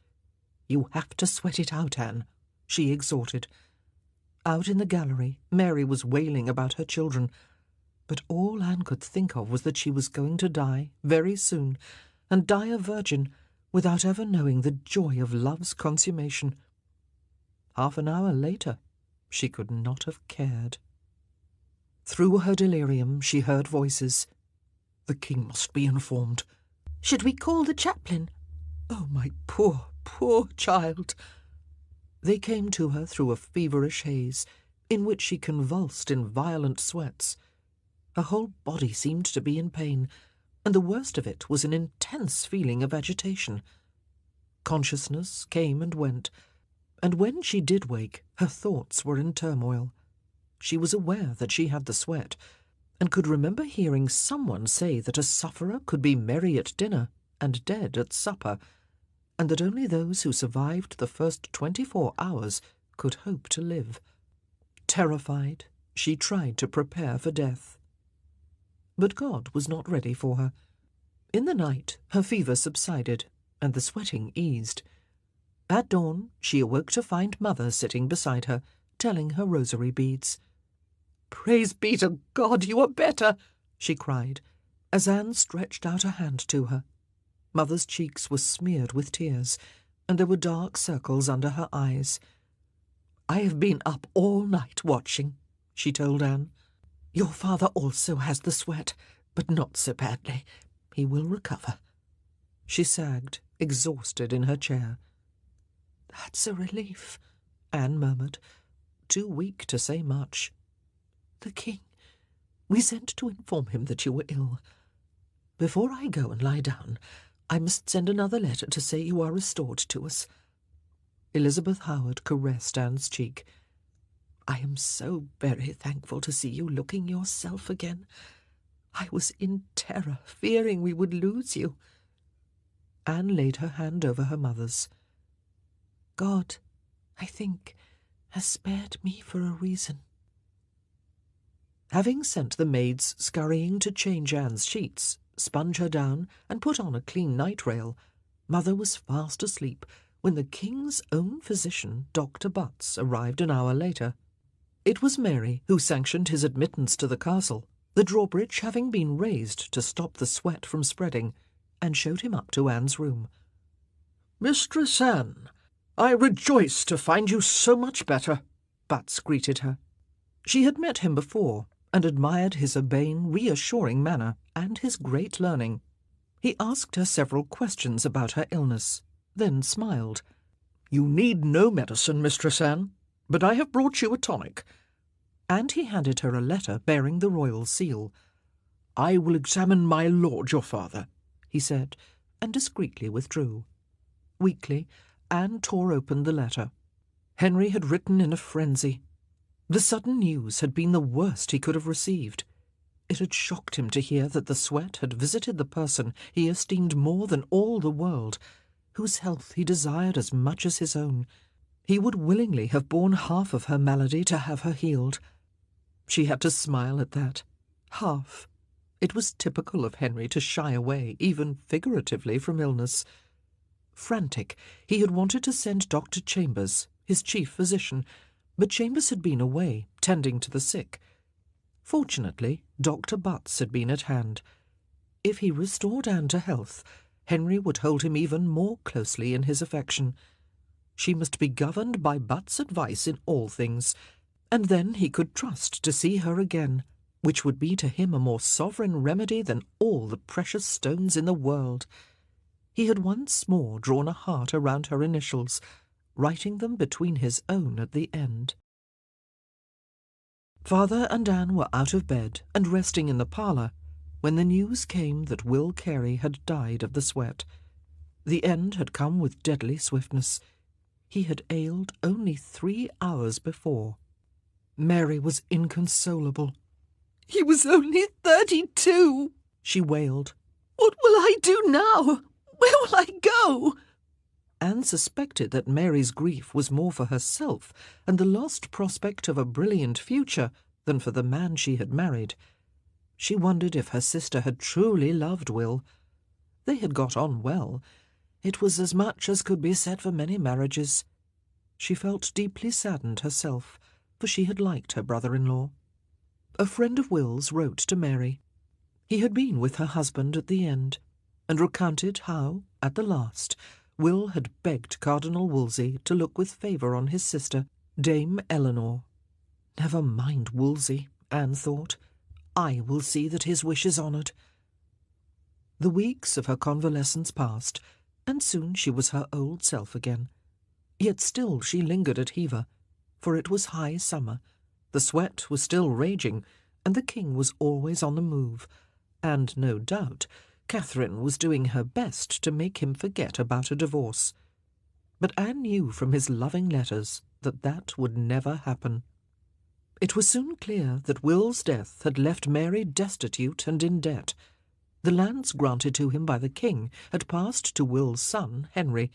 "You have to sweat it out, Anne," she exhorted. Out in the gallery, Mary was wailing about her children, but all Anne could think of was that she was going to die very soon, and die a virgin, without ever knowing the joy of love's consummation. Half an hour later, she could not have cared. Through her delirium she heard voices. The king must be informed. Should we call the chaplain? Oh, my poor, poor child! They came to her through a feverish haze, in which she convulsed in violent sweats. Her whole body seemed to be in pain, and the worst of it was an intense feeling of agitation. Consciousness came and went, and when she did wake, her thoughts were in turmoil. She was aware that she had the sweat, and could remember hearing someone say that a sufferer could be merry at dinner and dead at supper, and that only those who survived the first 24 hours could hope to live. Terrified, she tried to prepare for death. But God was not ready for her. In the night, her fever subsided, and the sweating eased. At dawn, she awoke to find Mother sitting beside her, telling her rosary beads. "Praise be to God, you are better!" she cried, as Anne stretched out a hand to her. Mother's cheeks were smeared with tears, and there were dark circles under her eyes. "I have been up all night watching," she told Anne. "Your father also has the sweat, but not so badly. He will recover." She sagged, exhausted in her chair. "That's a relief," Anne murmured, too weak to say much. "The king. We sent to inform him that you were ill. Before I go and lie down, I must send another letter to say you are restored to us." Elizabeth Howard caressed Anne's cheek. "I am so very thankful to see you looking yourself again. I was in terror, fearing we would lose you." Anne laid her hand over her mother's. "God, I think, has spared me for a reason." Having sent the maids scurrying to change Anne's sheets, sponge her down, and put on a clean night-rail, Mother was fast asleep when the king's own physician, Dr. Butts, arrived an hour later. It was Mary who sanctioned his admittance to the castle, the drawbridge having been raised to stop the sweat from spreading, and showed him up to Anne's room. "Mistress Anne, I rejoice to find you so much better," Butts greeted her. She had met him before, and admired his urbane, reassuring manner and his great learning. He asked her several questions about her illness, then smiled. "You need no medicine, Mistress Anne, but I have brought you a tonic." And he handed her a letter bearing the royal seal. "I will examine my lord your father," he said, and discreetly withdrew. Weakly, Anne tore open the letter. Henry had written in a frenzy. The sudden news had been the worst he could have received. It had shocked him to hear that the sweat had visited the person he esteemed more than all the world, whose health he desired as much as his own. He would willingly have borne half of her malady to have her healed. She had to smile at that. Half. It was typical of Henry to shy away, even figuratively, from illness. Frantic, he had wanted to send Dr. Chambers, his chief physician, but Chambers had been away, tending to the sick. Fortunately, Dr. Butts had been at hand. If he restored Anne to health, Henry would hold him even more closely in his affection. She must be governed by Butts' advice in all things, and then he could trust to see her again, which would be to him a more sovereign remedy than all the precious stones in the world. He had once more drawn a heart around her initials, writing them between his own at the end. Father and Anne were out of bed and resting in the parlour when the news came that Will Carey had died of the sweat. The end had come with deadly swiftness. He had ailed only 3 hours before. Mary was inconsolable. "He was only 32, she wailed. "What will I do now? Where will I go?" Anne suspected that Mary's grief was more for herself and the lost prospect of a brilliant future than for the man she had married. She wondered if her sister had truly loved Will. They had got on well. It was as much as could be said for many marriages. She felt deeply saddened herself, for she had liked her brother-in-law. A friend of Will's wrote to Mary. He had been with her husband at the end, and recounted how, at the last, Will had begged Cardinal Wolsey to look with favour on his sister, Dame Eleanor. Never mind Wolsey, Anne thought. I will see that his wish is honoured. The weeks of her convalescence passed, and soon she was her old self again. Yet still she lingered at Hever, for it was high summer. The sweat was still raging, and the king was always on the move, and no doubt Catherine was doing her best to make him forget about a divorce. But Anne knew from his loving letters that that would never happen. It was soon clear that Will's death had left Mary destitute and in debt. The lands granted to him by the king had passed to Will's son, Henry,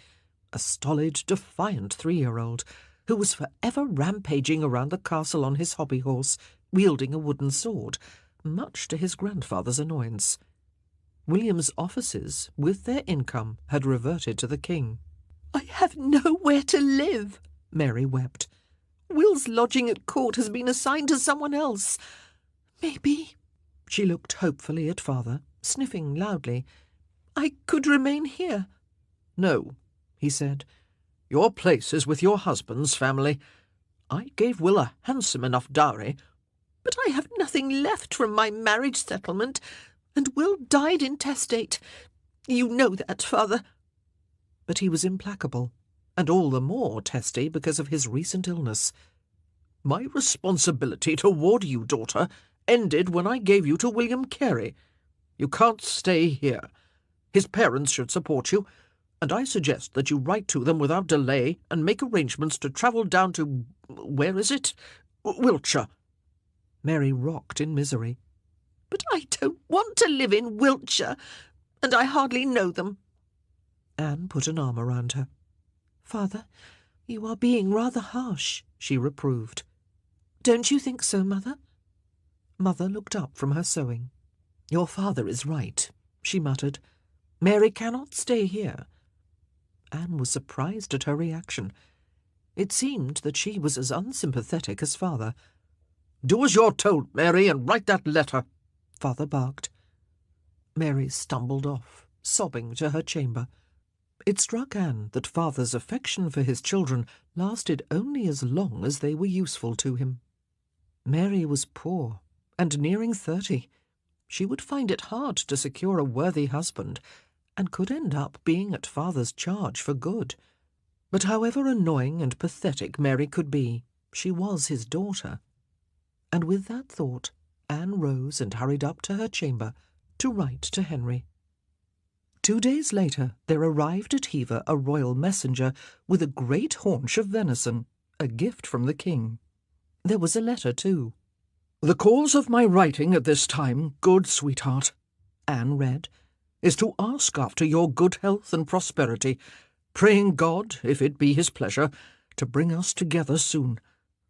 a stolid, defiant 3-year-old, who was forever rampaging around the castle on his hobby horse, wielding a wooden sword, much to his grandfather's annoyance. William's offices, with their income, had reverted to the king. "I have nowhere to live," Mary wept. "Will's lodging at court has been assigned to someone else. Maybe," she looked hopefully at father, sniffing loudly, "I could remain here." "No," he said. "Your place is with your husband's family. I gave Will a handsome enough dowry." "But I have nothing left from my marriage settlement, and Will died intestate. You know that, father." But he was implacable, and all the more testy because of his recent illness. "My responsibility toward you, daughter, ended when I gave you to William Carey. You can't stay here. His parents should support you, and I suggest that you write to them without delay and make arrangements to travel down to, where is it? Wiltshire." Mary rocked in misery. "But I don't want to live in Wiltshire, and I hardly know them." Anne put an arm around her. "Father, you are being rather harsh," she reproved. "Don't you think so, Mother?" Mother looked up from her sewing. "Your father is right," she muttered. "Mary cannot stay here." Anne was surprised at her reaction. It seemed that she was as unsympathetic as father. "Do as you're told, Mary, and write that letter," father barked. Mary stumbled off, sobbing, to her chamber. It struck Anne that father's affection for his children lasted only as long as they were useful to him. Mary was poor, and nearing 30. She would find it hard to secure a worthy husband, and could end up being at father's charge for good. But however annoying and pathetic Mary could be, she was his daughter. And with that thought, Anne rose and hurried up to her chamber to write to Henry. 2 days later there arrived at Hever a royal messenger with a great haunch of venison, a gift from the king. There was a letter too. "The cause of my writing at this time, good sweetheart," Anne read, "is to ask after your good health and prosperity, praying God, if it be his pleasure, to bring us together soon,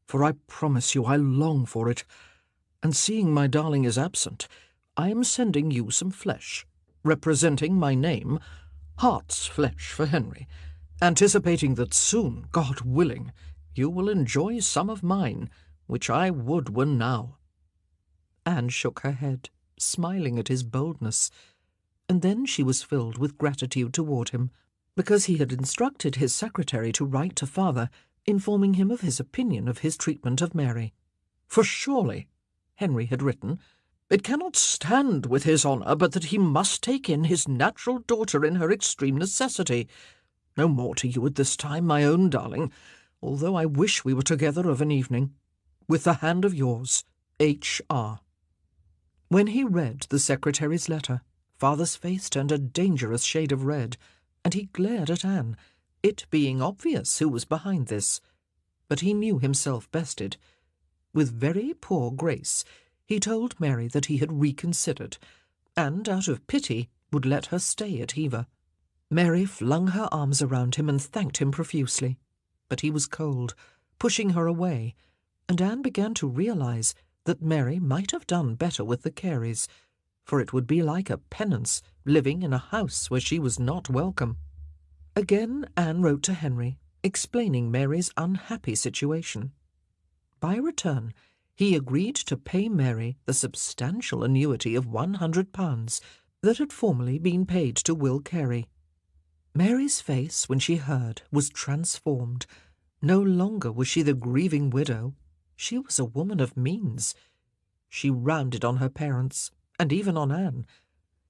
for I promise you I long for it, and seeing my darling is absent, I am sending you some flesh, representing my name, heart's flesh for Henry, anticipating that soon, God willing, you will enjoy some of mine, which I would were now." Anne shook her head, smiling at his boldness, and then she was filled with gratitude toward him, because he had instructed his secretary to write to father, informing him of his opinion of his treatment of Mary. "For surely," Henry had written, "it cannot stand with his honour but that he must take in his natural daughter in her extreme necessity. No more to you at this time, my own darling, although I wish we were together of an evening. With the hand of yours, H.R." When he read the secretary's letter, father's face turned a dangerous shade of red, and he glared at Anne, it being obvious who was behind this. But he knew himself bested. With very poor grace, he told Mary that he had reconsidered, and, out of pity, would let her stay at Hever. Mary flung her arms around him and thanked him profusely. But he was cold, pushing her away, and Anne began to realize that Mary might have done better with the Careys, for it would be like a penance living in a house where she was not welcome. Again Anne wrote to Henry, explaining Mary's unhappy situation. By return, he agreed to pay Mary the substantial annuity of £100 that had formerly been paid to Will Carey. Mary's face, when she heard, was transformed. No longer was she the grieving widow. She was a woman of means. She rounded on her parents, and even on Anne.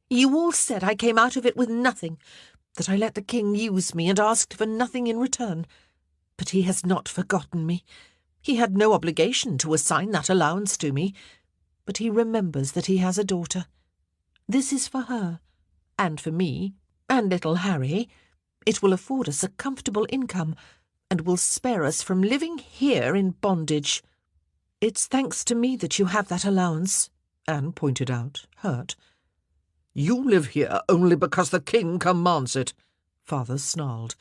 "You all said I came out of it with nothing, that I let the king use me and asked for nothing in return. But he has not forgotten me. He had no obligation to assign that allowance to me, but he remembers that he has a daughter. This is for her, and for me, and little Harry. It will afford us a comfortable income, and will spare us from living here in bondage. It's thanks to me that you have that allowance," Anne pointed out, hurt. "You live here only because the king commands it," father snarled.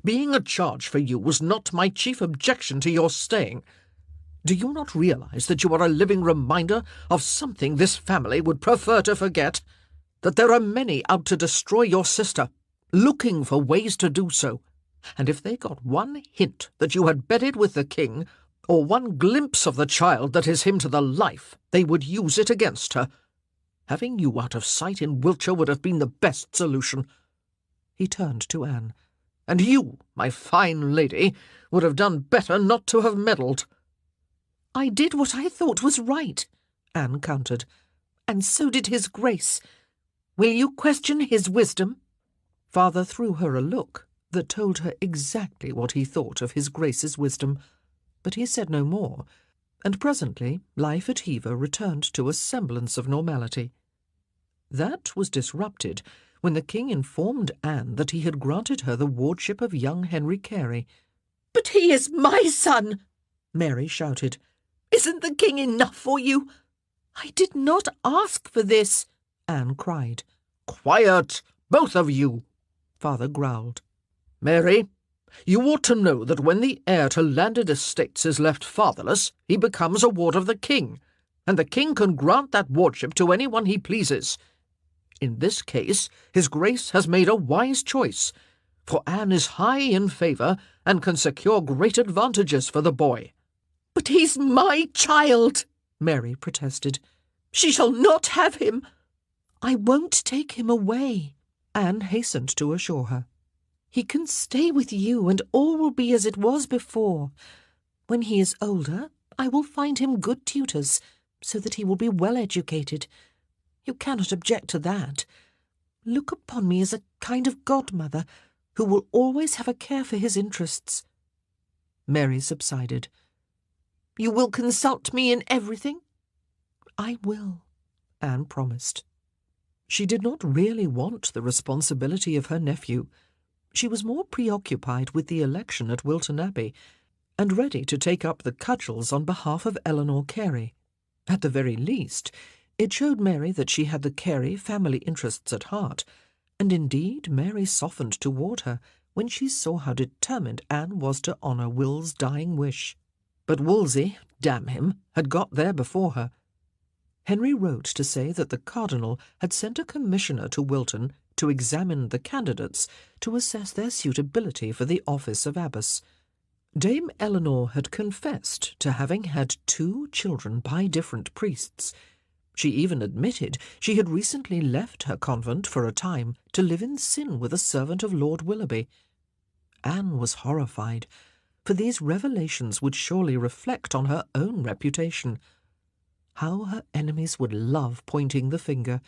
"Being a charge for you was not my chief objection to your staying. Do you not realize that you are a living reminder of something this family would prefer to forget? That there are many out to destroy your sister, looking for ways to do so, and if they got one hint that you had bedded with the king, or one glimpse of the child that is him to the life, they would use it against her. Having you out of sight in Wiltshire would have been the best solution." He turned to Anne. "And you, my fine lady, would have done better not to have meddled." "I did what I thought was right," Anne countered, "and so did his grace. Will you question his wisdom?" Father threw her a look that told her exactly what he thought of his grace's wisdom, but he said no more, and presently life at Hever returned to a semblance of normality. That was disrupted when the king informed Anne that he had granted her the wardship of young Henry Carey. "But he is my son!" Mary shouted. "Isn't the king enough for you?" "I did not ask for this," Anne cried. "Quiet, both of you," father growled. "Mary, you ought to know that when the heir to landed estates is left fatherless, he becomes a ward of the king, and the king can grant that wardship to anyone he pleases. In this case, his grace has made a wise choice, for Anne is high in favour and can secure great advantages for the boy." "But he's my child," Mary protested. "She shall not have him." "I won't take him away," Anne hastened to assure her. "He can stay with you, and all will be as it was before. When he is older, I will find him good tutors, so that he will be well educated. You cannot object to that. Look upon me as a kind of godmother, who will always have a care for his interests." Mary subsided. "You will consult me in everything?" "I will," Anne promised. She did not really want the responsibility of her nephew. She was more preoccupied with the election at Wilton Abbey, and ready to take up the cudgels on behalf of Eleanor Carey. At the very least, it showed Mary that she had the Carey family interests at heart, and indeed Mary softened toward her when she saw how determined Anne was to honour Will's dying wish. But Wolsey, damn him, had got there before her. Henry wrote to say that the cardinal had sent a commissioner to Wilton to examine the candidates to assess their suitability for the office of abbess. Dame Eleanor had confessed to having had 2 children by different priests. She even admitted she had recently left her convent for a time to live in sin with a servant of Lord Willoughby. Anne was horrified, for these revelations would surely reflect on her own reputation. How her enemies would love pointing the finger,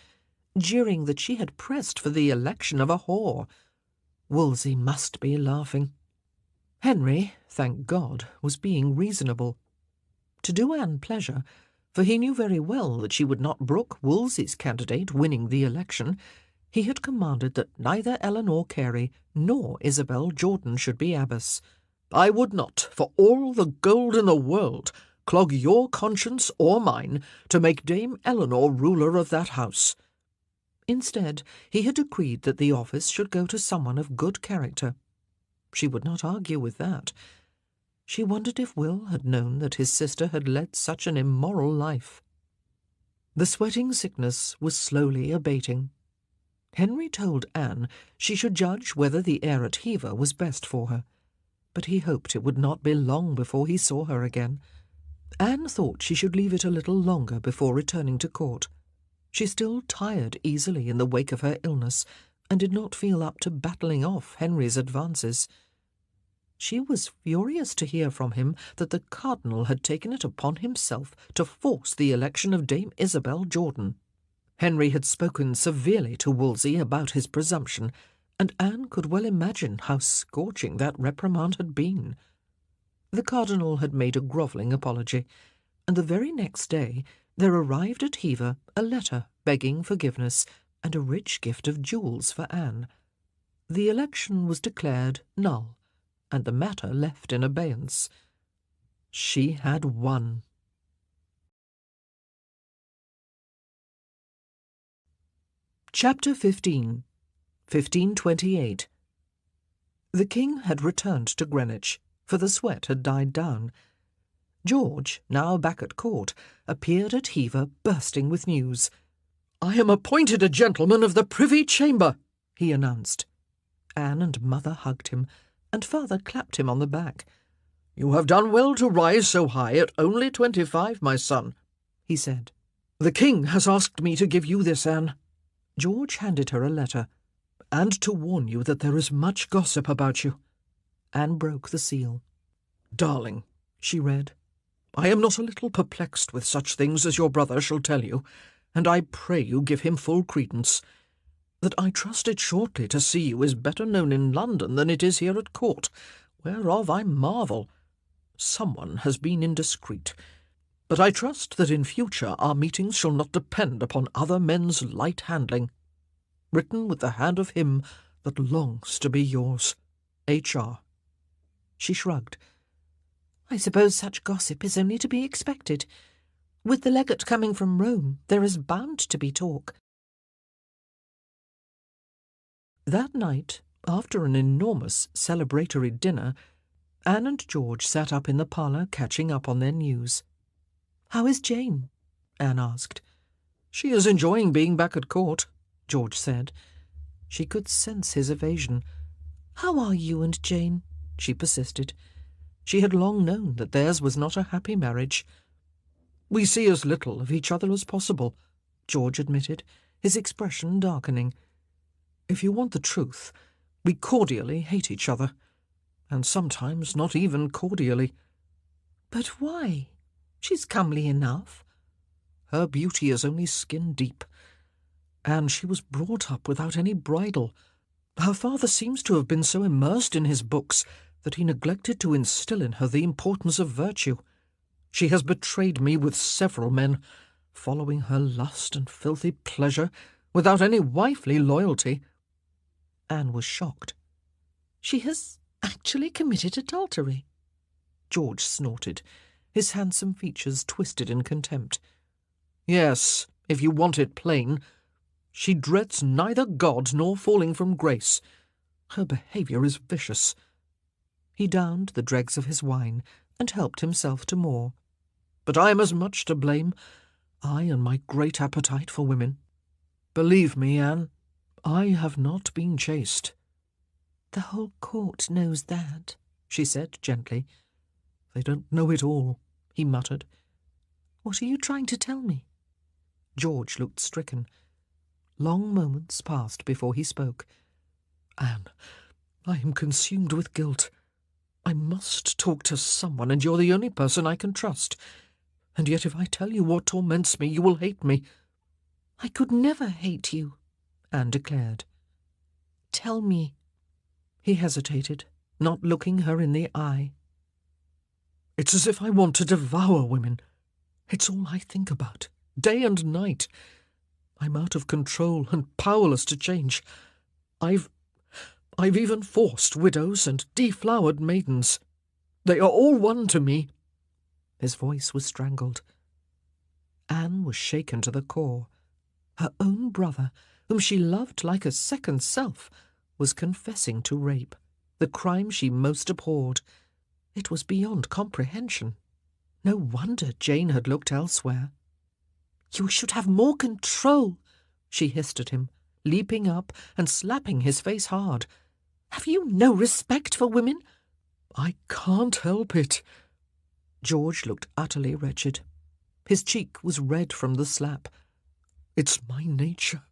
jeering that she had pressed for the election of a whore. Wolsey must be laughing. Henry, thank God, was being reasonable. To do Anne pleasure, for he knew very well that she would not brook Wolsey's candidate winning the election, he had commanded that neither Eleanor Carey nor Isabel Jordan should be abbess. "I would not, for all the gold in the world, clog your conscience or mine to make Dame Eleanor ruler of that house." Instead, he had decreed that the office should go to someone of good character. She would not argue with that. She wondered if Will had known that his sister had led such an immoral life. The sweating sickness was slowly abating. Henry told Anne she should judge whether the air at Hever was best for her, but he hoped it would not be long before he saw her again. Anne thought she should leave it a little longer before returning to court. She still tired easily in the wake of her illness, and did not feel up to battling off Henry's advances. She was furious to hear from him that the cardinal had taken it upon himself to force the election of Dame Isabel Jordan. Henry had spoken severely to Wolsey about his presumption, and Anne could well imagine how scorching that reprimand had been. The cardinal had made a grovelling apology, and the very next day there arrived at Hever a letter begging forgiveness and a rich gift of jewels for Anne. The election was declared null, and the matter left in abeyance. She had won. Chapter 15. 1528. The king had returned to Greenwich, for the sweat had died down. George, now back at court, appeared at Hever bursting with news. "I am appointed a gentleman of the Privy Chamber," he announced. Anne and Mother hugged him, and Father clapped him on the back. "You have done well to rise so high at only 25, my son," he said. "The king has asked me to give you this, Anne." George handed her a letter. "And to warn you that there is much gossip about you." Anne broke the seal. "Darling," she read, "I am not a little perplexed with such things as your brother shall tell you, and I pray you give him full credence. That I trusted shortly to see you is better known in London than it is here at court, whereof I marvel. Someone has been indiscreet, but I trust that in future our meetings shall not depend upon other men's light handling. Written with the hand of him that longs to be yours, H.R." She shrugged. "I suppose such gossip is only to be expected. With the legate coming from Rome, there is bound to be talk." That night, after an enormous celebratory dinner, Anne and George sat up in the parlour catching up on their news. "How is Jane?" Anne asked. "She is enjoying being back at court," George said. She could sense his evasion. "How are you and Jane?" she persisted. She had long known that theirs was not a happy marriage. "We see as little of each other as possible," George admitted, his expression darkening. "If you want the truth, we cordially hate each other, and sometimes not even cordially." "But why? She's comely enough." "Her beauty is only skin-deep, and she was brought up without any bridle. Her father seems to have been so immersed in his books that he neglected to instill in her the importance of virtue. She has betrayed me with several men, following her lust and filthy pleasure without any wifely loyalty." Anne was shocked. "She has actually committed adultery?" George snorted, his handsome features twisted in contempt. "Yes, if you want it plain. She dreads neither God nor falling from grace. Her behaviour is vicious." He downed the dregs of his wine and helped himself to more. "But I am as much to blame, I and my great appetite for women. Believe me, Anne, I have not been chaste." "The whole court knows that," she said gently. "They don't know it all," he muttered. "What are you trying to tell me?" George looked stricken. Long moments passed before he spoke. "Anne, I am consumed with guilt. I must talk to someone, and you're the only person I can trust. And yet if I tell you what torments me, you will hate me." "I could never hate you," Anne declared. "Tell me." He hesitated, not looking her in the eye. "It's as if I want to devour women. It's all I think about, day and night. I'm out of control and powerless to change. I've even forced widows and deflowered maidens. They are all one to me." His voice was strangled. Anne was shaken to the core. Her own brother, whom she loved like a second self, was confessing to rape, the crime she most abhorred. It was beyond comprehension. No wonder Jane had looked elsewhere. "You should have more control," she hissed at him, leaping up and slapping his face hard. "Have you no respect for women?" "I can't help it." George looked utterly wretched. His cheek was red from the slap. "It's my nature,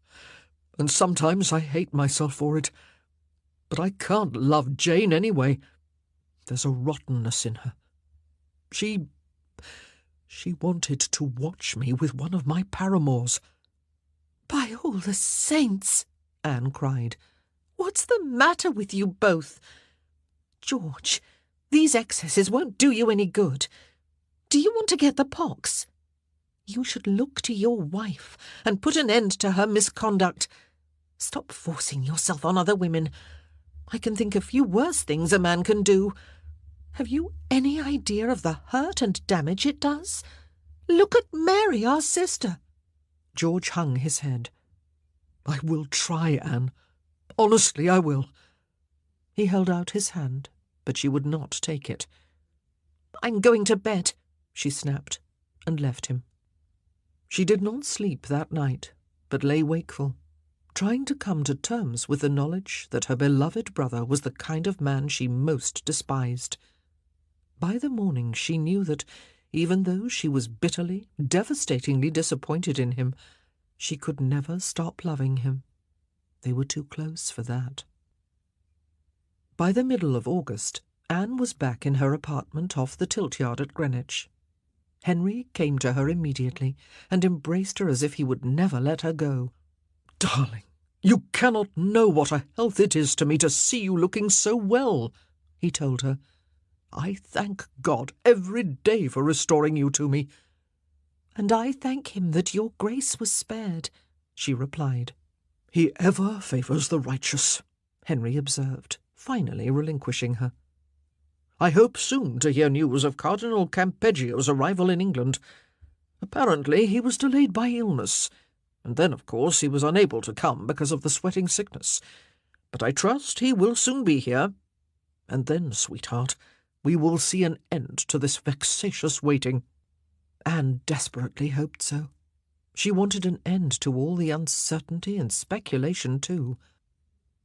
and sometimes I hate myself for it. But I can't love Jane anyway. There's a rottenness in her. She wanted to watch me with one of my paramours." "By all the saints!" Anne cried. "What's the matter with you both? George, these excesses won't do you any good. Do you want to get the pox? You should look to your wife and put an end to her misconduct. Stop forcing yourself on other women. I can think of few worse things a man can do. Have you any idea of the hurt and damage it does? Look at Mary, our sister." George hung his head. "I will try, Anne. Honestly, I will." He held out his hand, but she would not take it. "I'm going to bed," she snapped, and left him. She did not sleep that night, but lay wakeful, trying to come to terms with the knowledge that her beloved brother was the kind of man she most despised. By the morning she knew that, even though she was bitterly, devastatingly disappointed in him, she could never stop loving him. They were too close for that. By the middle of August, Anne was back in her apartment off the tilt-yard at Greenwich. Henry came to her immediately and embraced her as if he would never let her go. "Darling, you cannot know what a health it is to me to see you looking so well," he told her. "I thank God every day for restoring you to me." "And I thank him that your grace was spared," she replied. "He ever favours the righteous," Henry observed, finally relinquishing her. "I hope soon to hear news of Cardinal Campeggio's arrival in England. Apparently he was delayed by illness, and then, of course, he was unable to come because of the sweating sickness. But I trust he will soon be here. And then, sweetheart, we will see an end to this vexatious waiting." Anne desperately hoped so. She wanted an end to all the uncertainty and speculation too.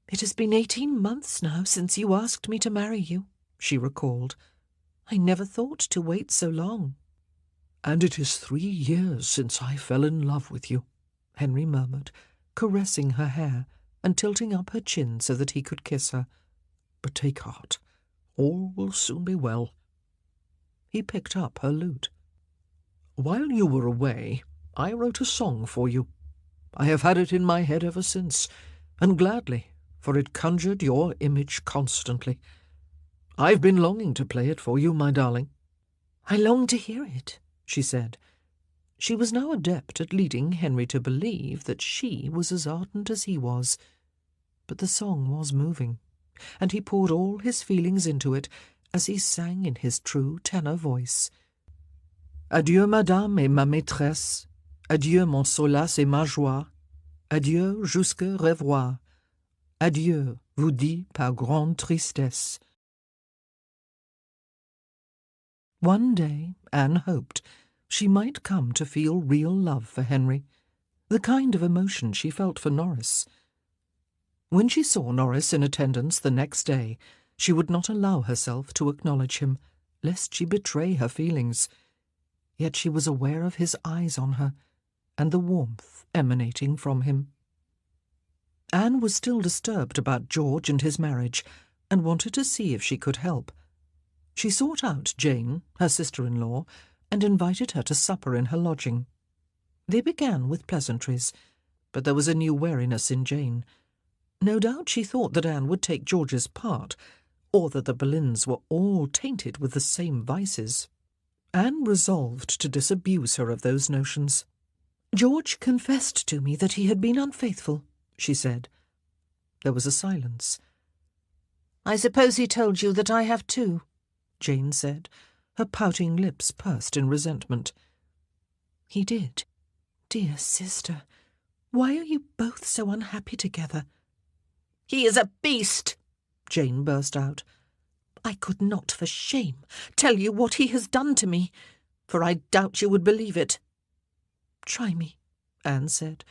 "It has been 18 months now since you asked me to marry you," she recalled. "I never thought to wait so long." "And it is 3 years since I fell in love with you," Henry murmured, caressing her hair and tilting up her chin so that he could kiss her. "But take heart. All will soon be well." He picked up her lute. "While you were away, I wrote a song for you. I have had it in my head ever since, and gladly, for it conjured your image constantly. I've been longing to play it for you, my darling." "I long to hear it," she said. She was now adept at leading Henry to believe that she was as ardent as he was. But the song was moving, and he poured all his feelings into it as he sang in his true tenor voice. "Adieu, madame et ma maîtresse, adieu mon solace et ma joie, adieu jusque revoir, adieu vous dis par grande tristesse. One day Anne hoped she might come to feel real love for Henry, the kind of emotion she felt for Norris. When she saw Norris in attendance the next day, she would not allow herself to acknowledge him, lest she betray her feelings. Yet she was aware of his eyes on her, and the warmth emanating from him. Anne was still disturbed about George and his marriage, and wanted to see if she could help. She sought out Jane, her sister-in-law, and invited her to supper in her lodging. They began with pleasantries, but there was a new wariness in Jane. No doubt she thought that Anne would take George's part, or that the Boleyns were all tainted with the same vices. Anne resolved to disabuse her of those notions. "George confessed to me that he had been unfaithful," she said. There was a silence. "I suppose he told you that I have too," Jane said, her pouting lips pursed in resentment. "He did. Dear sister, why are you both so unhappy together?" "He is a beast!" Jane burst out. "I could not for shame tell you what he has done to me, for I doubt you would believe it." "Try me," Anne said,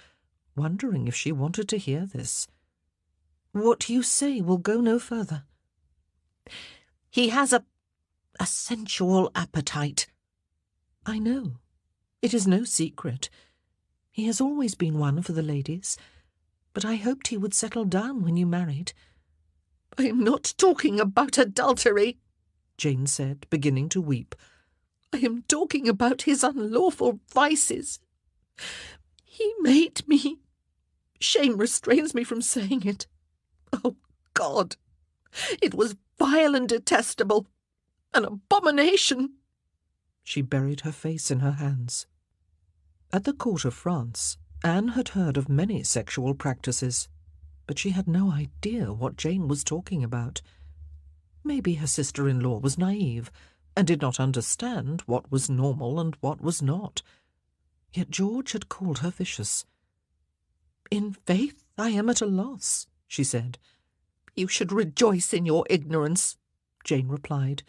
wondering if she wanted to hear this. "What you say will go no further." "He has a sensual appetite." "I know. It is no secret. He has always been one for the ladies, but I hoped he would settle down when you married." "I am not talking about adultery," Jane said, beginning to weep. "I am talking about his unlawful vices. He made me. Shame restrains me from saying it. Oh, God! It was vile and detestable. An abomination." She buried her face in her hands. At the court of France, Anne had heard of many sexual practices, but she had no idea what Jane was talking about. Maybe her sister-in-law was naive and did not understand what was normal and what was not. Yet George had called her vicious. "In faith, I am at a loss," she said. "You should rejoice in your ignorance," Jane replied.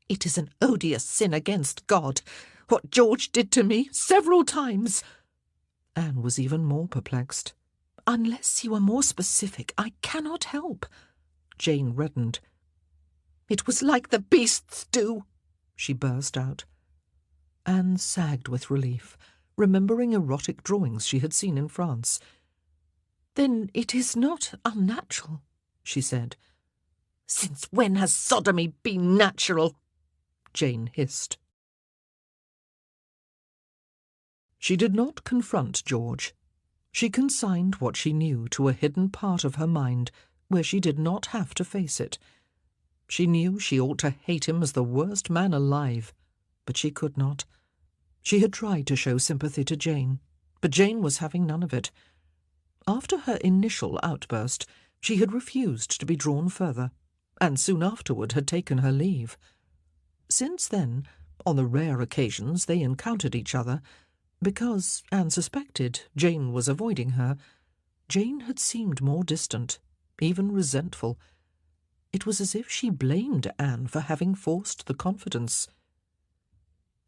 "It is an odious sin against God, what George did to me several times." Anne was even more perplexed. "Unless you are more specific, I cannot help." Jane reddened. "It was like the beasts do," she burst out. Anne sagged with relief, remembering erotic drawings she had seen in France. "Then it is not unnatural," she said. "Since when has sodomy been natural?" Jane hissed. She did not confront George. She consigned what she knew to a hidden part of her mind where she did not have to face it. She knew she ought to hate him as the worst man alive, but she could not. She had tried to show sympathy to Jane, but Jane was having none of it. After her initial outburst, she had refused to be drawn further, and soon afterward had taken her leave. Since then, on the rare occasions they encountered each other, because Anne suspected Jane was avoiding her, Jane had seemed more distant, even resentful. It was as if she blamed Anne for having forced the confidence.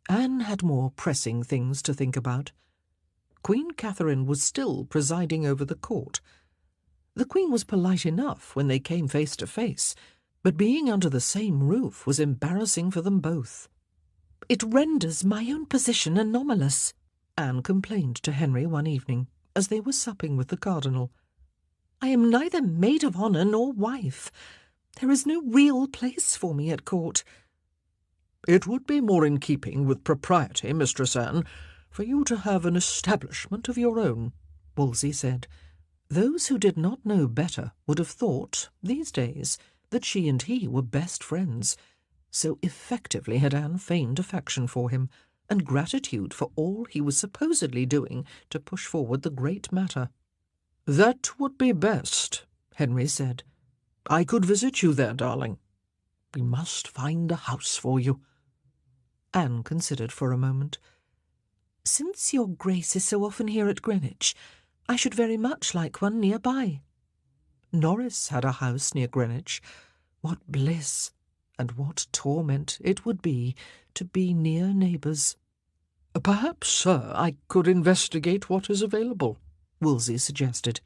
Anne had more pressing things to think about. Queen Catherine was still presiding over the court. The Queen was polite enough when they came face to face, but being under the same roof was embarrassing for them both. "It renders my own position anomalous," Anne complained to Henry one evening, as they were supping with the cardinal. "I am neither maid of honour nor wife. There is no real place for me at court." "It would be more in keeping with propriety, Mistress Anne, for you to have an establishment of your own," Wolsey said. Those who did not know better would have thought, these days, that she and he were best friends. So effectively had Anne feigned affection for him, and gratitude for all he was supposedly doing to push forward the great matter. "That would be best," Henry said. "I could visit you there, darling. We must find a house for you." Anne considered for a moment. "Since your Grace is so often here at Greenwich, I should very much like one nearby." Norris had a house near Greenwich. What bliss and what torment it would be to be near neighbours. Perhaps, sir, I could investigate what is available, Wolsey suggested.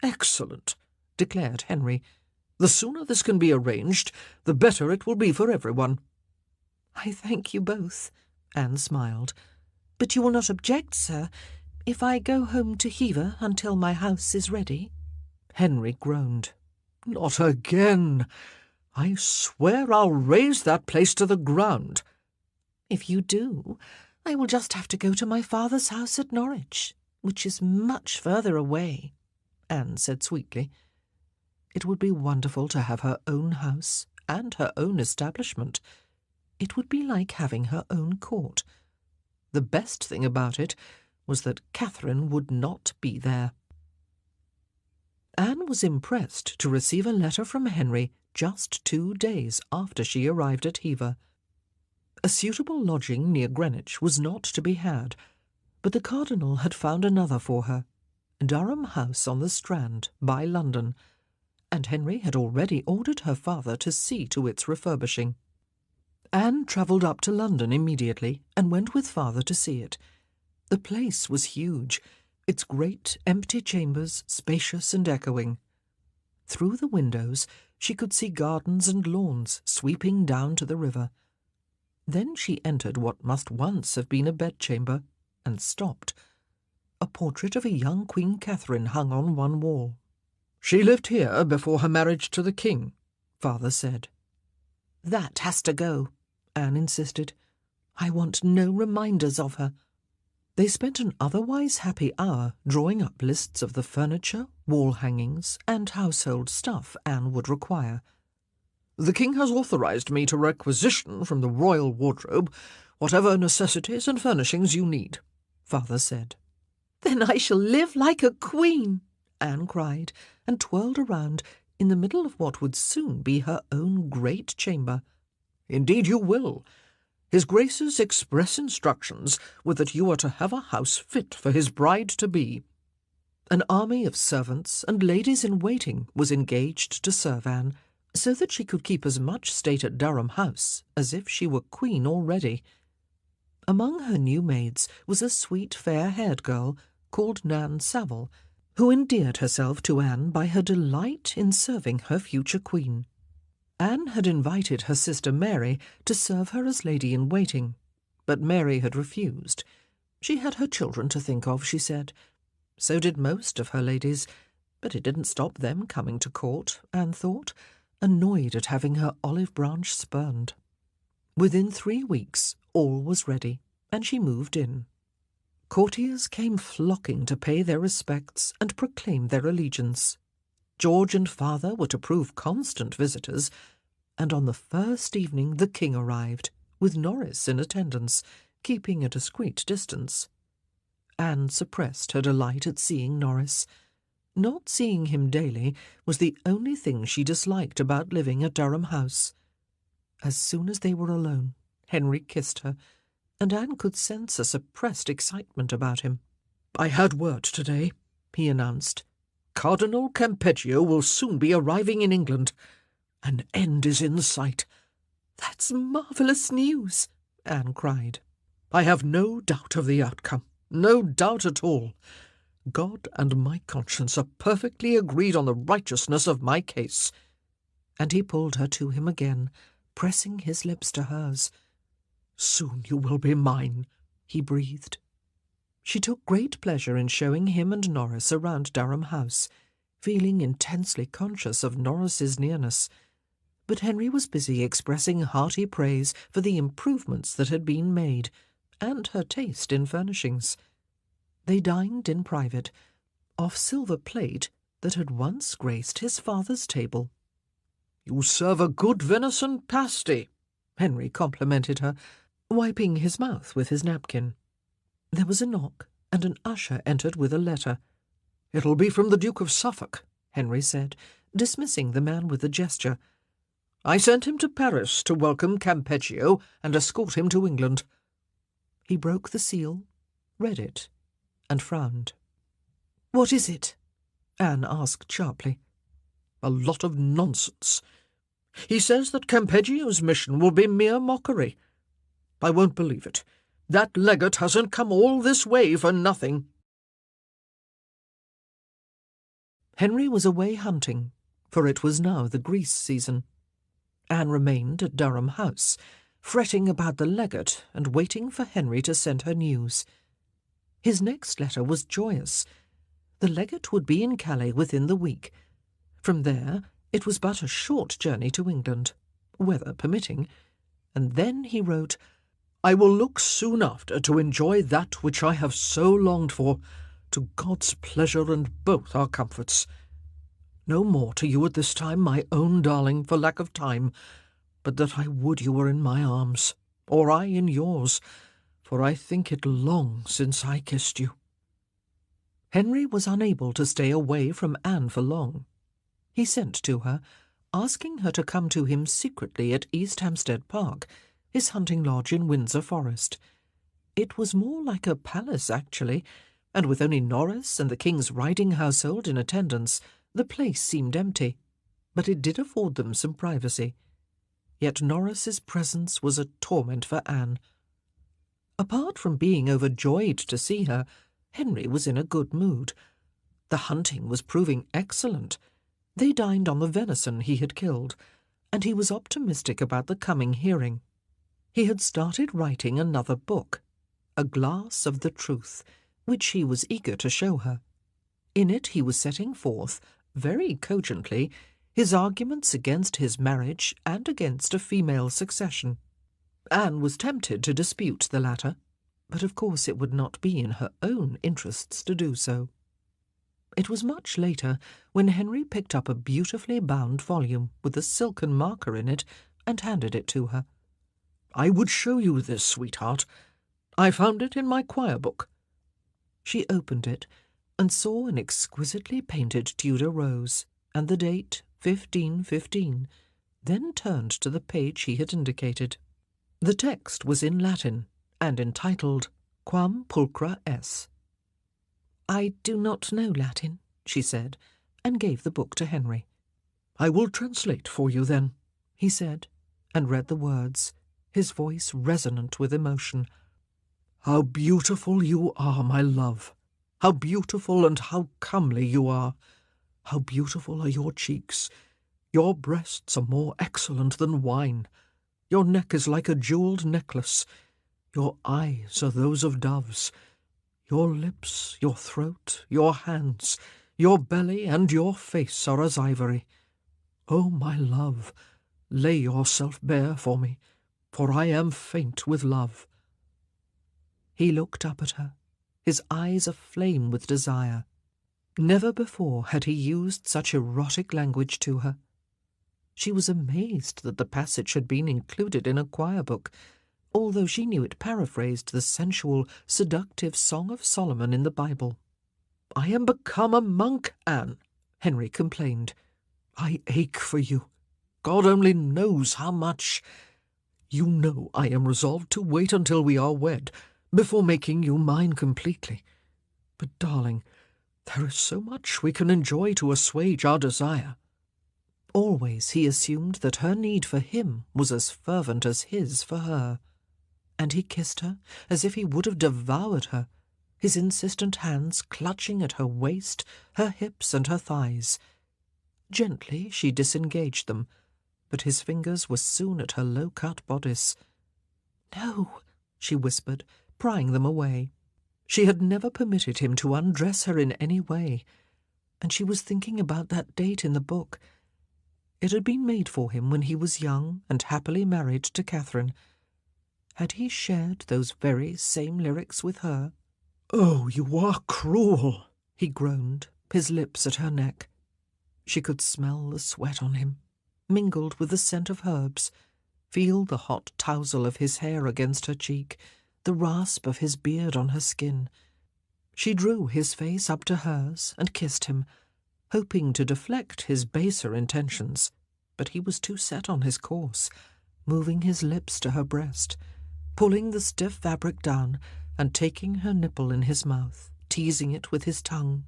Excellent, declared Henry. The sooner this can be arranged, the better it will be for everyone. I thank you both, Anne smiled. But you will not object, sir, if I go home to Hever until my house is ready? Henry groaned. Not again. I swear I'll raze that place to the ground. If you do, I will just have to go to my father's house at Norwich, which is much further away, Anne said sweetly. It would be wonderful to have her own house and her own establishment. It would be like having her own court. The best thing about it was that Catherine would not be there. Anne was impressed to receive a letter from Henry just 2 days after she arrived at Hever. A suitable lodging near Greenwich was not to be had, but the Cardinal had found another for her, Durham House on the Strand, by London, and Henry had already ordered her father to see to its refurbishing. Anne travelled up to London immediately and went with father to see it. The place was huge, its great empty chambers spacious and echoing. Through the windows she could see gardens and lawns sweeping down to the river. Then she entered what must once have been a bedchamber, and stopped. A portrait of a young Queen Catherine hung on one wall. She lived here before her marriage to the king, father said. That has to go, Anne insisted. I want no reminders of her. They spent an otherwise happy hour drawing up lists of the furniture, wall hangings, and household stuff Anne would require. The king has authorized me to requisition from the royal wardrobe whatever necessities and furnishings you need, father said. Then I shall live like a queen, Anne cried, and twirled around in the middle of what would soon be her own great chamber. Indeed you will. His Grace's express instructions were that you are to have a house fit for his bride-to-be. An army of servants and ladies-in-waiting was engaged to serve Anne, so that she could keep as much state at Durham House as if she were queen already. Among her new maids was a sweet fair-haired girl called Nan Saville, who endeared herself to Anne by her delight in serving her future queen. Anne had invited her sister Mary to serve her as lady-in-waiting, but Mary had refused. She had her children to think of, she said. So did most of her ladies, but it didn't stop them coming to court, Anne thought, annoyed at having her olive branch spurned. Within 3 weeks all was ready, and she moved in. Courtiers came flocking to pay their respects and proclaim their allegiance. George and father were to prove constant visitors, and on the first evening the king arrived, with Norris in attendance, keeping a discreet distance. Anne suppressed her delight at seeing Norris. Not seeing him daily was the only thing she disliked about living at Durham House. As soon as they were alone, Henry kissed her, and Anne could sense a suppressed excitement about him. "I had word today," he announced. "Cardinal Campeggio will soon be arriving in England. An end is in sight." "That's marvellous news," Anne cried. "I have no doubt of the outcome, no doubt at all. God and my conscience are perfectly agreed on the righteousness of my case." And he pulled her to him again, pressing his lips to hers. "Soon you will be mine," he breathed. She took great pleasure in showing him and Norris around Durham House, feeling intensely conscious of Norris's nearness. But Henry was busy expressing hearty praise for the improvements that had been made, and her taste in furnishings. They dined in private, off silver plate that had once graced his father's table. "You serve a good venison pasty," Henry complimented her, wiping his mouth with his napkin. There was a knock, and an usher entered with a letter. "It'll be from the Duke of Suffolk," Henry said, dismissing the man with a gesture. "I sent him to Paris to welcome Campeggio and escort him to England." He broke the seal, read it, and frowned. "What is it?" Anne asked sharply. A lot of nonsense. He says that Campeggio's mission will be mere mockery. I won't believe it. That legate hasn't come all this way for nothing." Henry was away hunting, for it was now the grease season. Anne remained at Durham House, fretting about the legate and waiting for Henry to send her news. His next letter was joyous. The legate would be in Calais within the week. From there it was but a short journey to England, weather permitting, and then he wrote, "I will look soon after to enjoy that which I have so longed for, to God's pleasure and both our comforts. No more to you at this time, my own darling, for lack of time, but that I would you were in my arms, or I in yours, for I think it long since I kissed you." Henry was unable to stay away from Anne for long. He sent to her, asking her to come to him secretly at East Hampstead Park, his hunting lodge in Windsor Forest. It was more like a palace, actually, and with only Norris and the king's riding household in attendance, the place seemed empty, but it did afford them some privacy. Yet Norris's presence was a torment for Anne. Apart from being overjoyed to see her, Henry was in a good mood. The hunting was proving excellent. They dined on the venison he had killed, and he was optimistic about the coming hearing. He had started writing another book, A Glass of the Truth, which he was eager to show her. In it he was setting forth, very cogently, his arguments against his marriage and against a female succession. Anne was tempted to dispute the latter, but of course it would not be in her own interests to do so. It was much later when Henry picked up a beautifully bound volume with a silken marker in it and handed it to her. "I would show you this, sweetheart. I found it in my choir book." She opened it and saw an exquisitely painted Tudor rose and the date 1515, then turned to the page he had indicated. The text was in Latin and entitled Quam Pulchra Es. "I do not know Latin," she said, and gave the book to Henry. "I will translate for you, then," he said, and read the words, his voice resonant with emotion. "How beautiful you are, my love! How beautiful and how comely you are! How beautiful are your cheeks! Your breasts are more excellent than wine. Your neck is like a jewelled necklace. Your eyes are those of doves. Your lips, your throat, your hands, your belly, and your face are as ivory. Oh, my love, lay yourself bare for me, for I am faint with love." He looked up at her, his eyes aflame with desire. Never before had he used such erotic language to her. She was amazed that the passage had been included in a choir book, although she knew it paraphrased the sensual, seductive Song of Solomon in the Bible. "I am become a monk, Anne," Henry complained. "I ache for you. God only knows how much. You know I am resolved to wait until we are wed, before making you mine completely. But, darling, there is so much we can enjoy to assuage our desire." Always he assumed that her need for him was as fervent as his for her, and he kissed her as if he would have devoured her, his insistent hands clutching at her waist, her hips, and her thighs. Gently she disengaged them, but his fingers were soon at her low-cut bodice. "No," she whispered, prying them away. She had never permitted him to undress her in any way, and she was thinking about that date in the book. It had been made for him when he was young and happily married to Catherine. Had he shared those very same lyrics with her? "Oh, you are cruel," he groaned, his lips at her neck. She could smell the sweat on him, mingled with the scent of herbs, feel the hot tousle of his hair against her cheek, the rasp of his beard on her skin. She drew his face up to hers and kissed him, hoping to deflect his baser intentions, but he was too set on his course, moving his lips to her breast, pulling the stiff fabric down and taking her nipple in his mouth, teasing it with his tongue.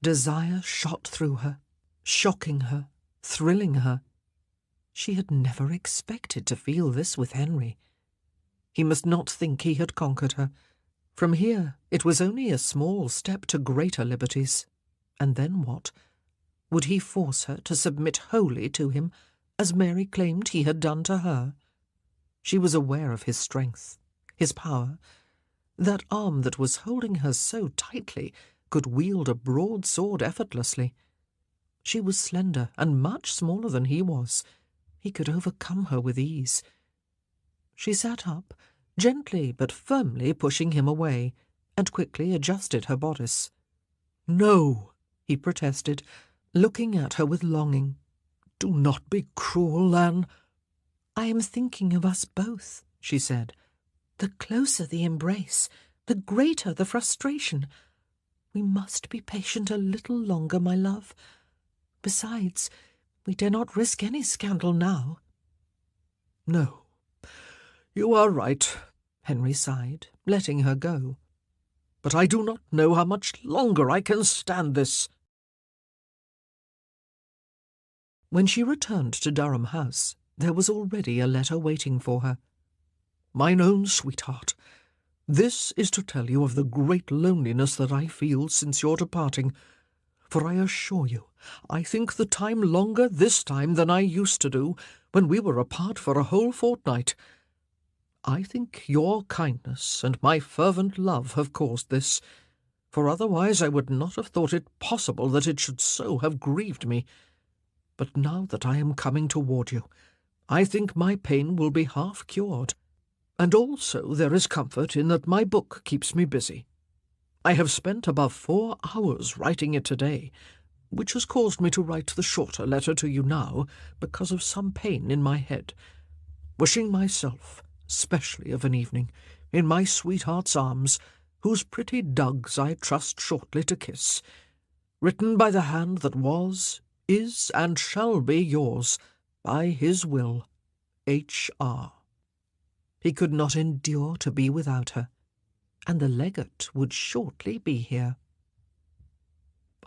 Desire shot through her. shocking her, thrilling her. She had never expected to feel this with Henry. He must not think he had conquered her. From here it was only a small step to greater liberties. And then what? Would he force her to submit wholly to him, as Mary claimed he had done to her? She was aware of his strength, his power. That arm that was holding her so tightly could wield a broadsword effortlessly. She was slender and much smaller than he was. He could overcome her with ease. She sat up, gently but firmly pushing him away, and quickly adjusted her bodice. "No," he protested, looking at her with longing. "Do not be cruel, Anne." "I am thinking of us both," she said. "The closer the embrace, the greater the frustration. We must be patient a little longer, my love. Besides, we dare not risk any scandal now." "No, you are right," Henry sighed, letting her go. "But I do not know how much longer I can stand this." When she returned to Durham House, there was already a letter waiting for her. "Mine own sweetheart, this is to tell you of the great loneliness that I feel since your departing, for I assure you I think the time longer this time than I used to do when we were apart for a whole fortnight. I think your kindness and my fervent love have caused this, for otherwise I would not have thought it possible that it should so have grieved me. But now that I am coming toward you, I think my pain will be half cured. And also there is comfort in that my book keeps me busy. I have spent above 4 hours writing it today, which has caused me to write the shorter letter to you now because of some pain in my head, wishing myself, specially of an evening, in my sweetheart's arms, whose pretty dugs I trust shortly to kiss, written by the hand that was, is, and shall be yours, by his will, H.R. He could not endure to be without her, and the legate would shortly be here.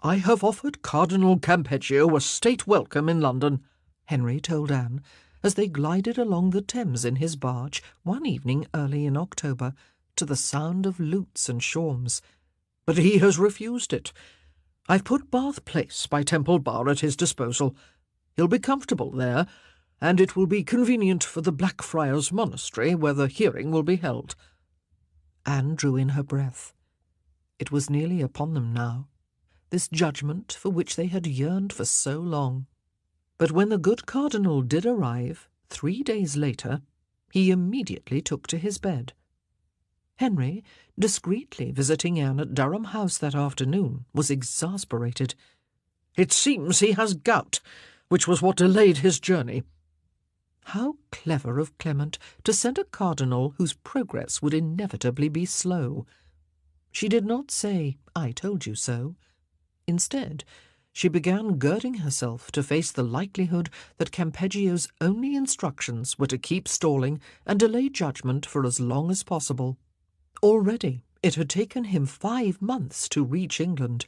"I have offered Cardinal Campeggio a state welcome in London," Henry told Anne, as they glided along the Thames in his barge one evening early in October, to the sound of lutes and shawms. "But he has refused it. I've put Bath Place by Temple Bar at his disposal. He'll be comfortable there, and it will be convenient for the Blackfriars Monastery, where the hearing will be held." Anne drew in her breath. It was nearly upon them now, this judgment for which they had yearned for so long. But when the good cardinal did arrive, 3 days later, he immediately took to his bed. Henry, discreetly visiting Anne at Durham House that afternoon, was exasperated. "It seems he has gout, which was what delayed his journey." How clever of Clement to send a cardinal whose progress would inevitably be slow. She did not say, "I told you so." Instead, she began girding herself to face the likelihood that Campeggio's only instructions were to keep stalling and delay judgment for as long as possible. Already it had taken him 5 months to reach England,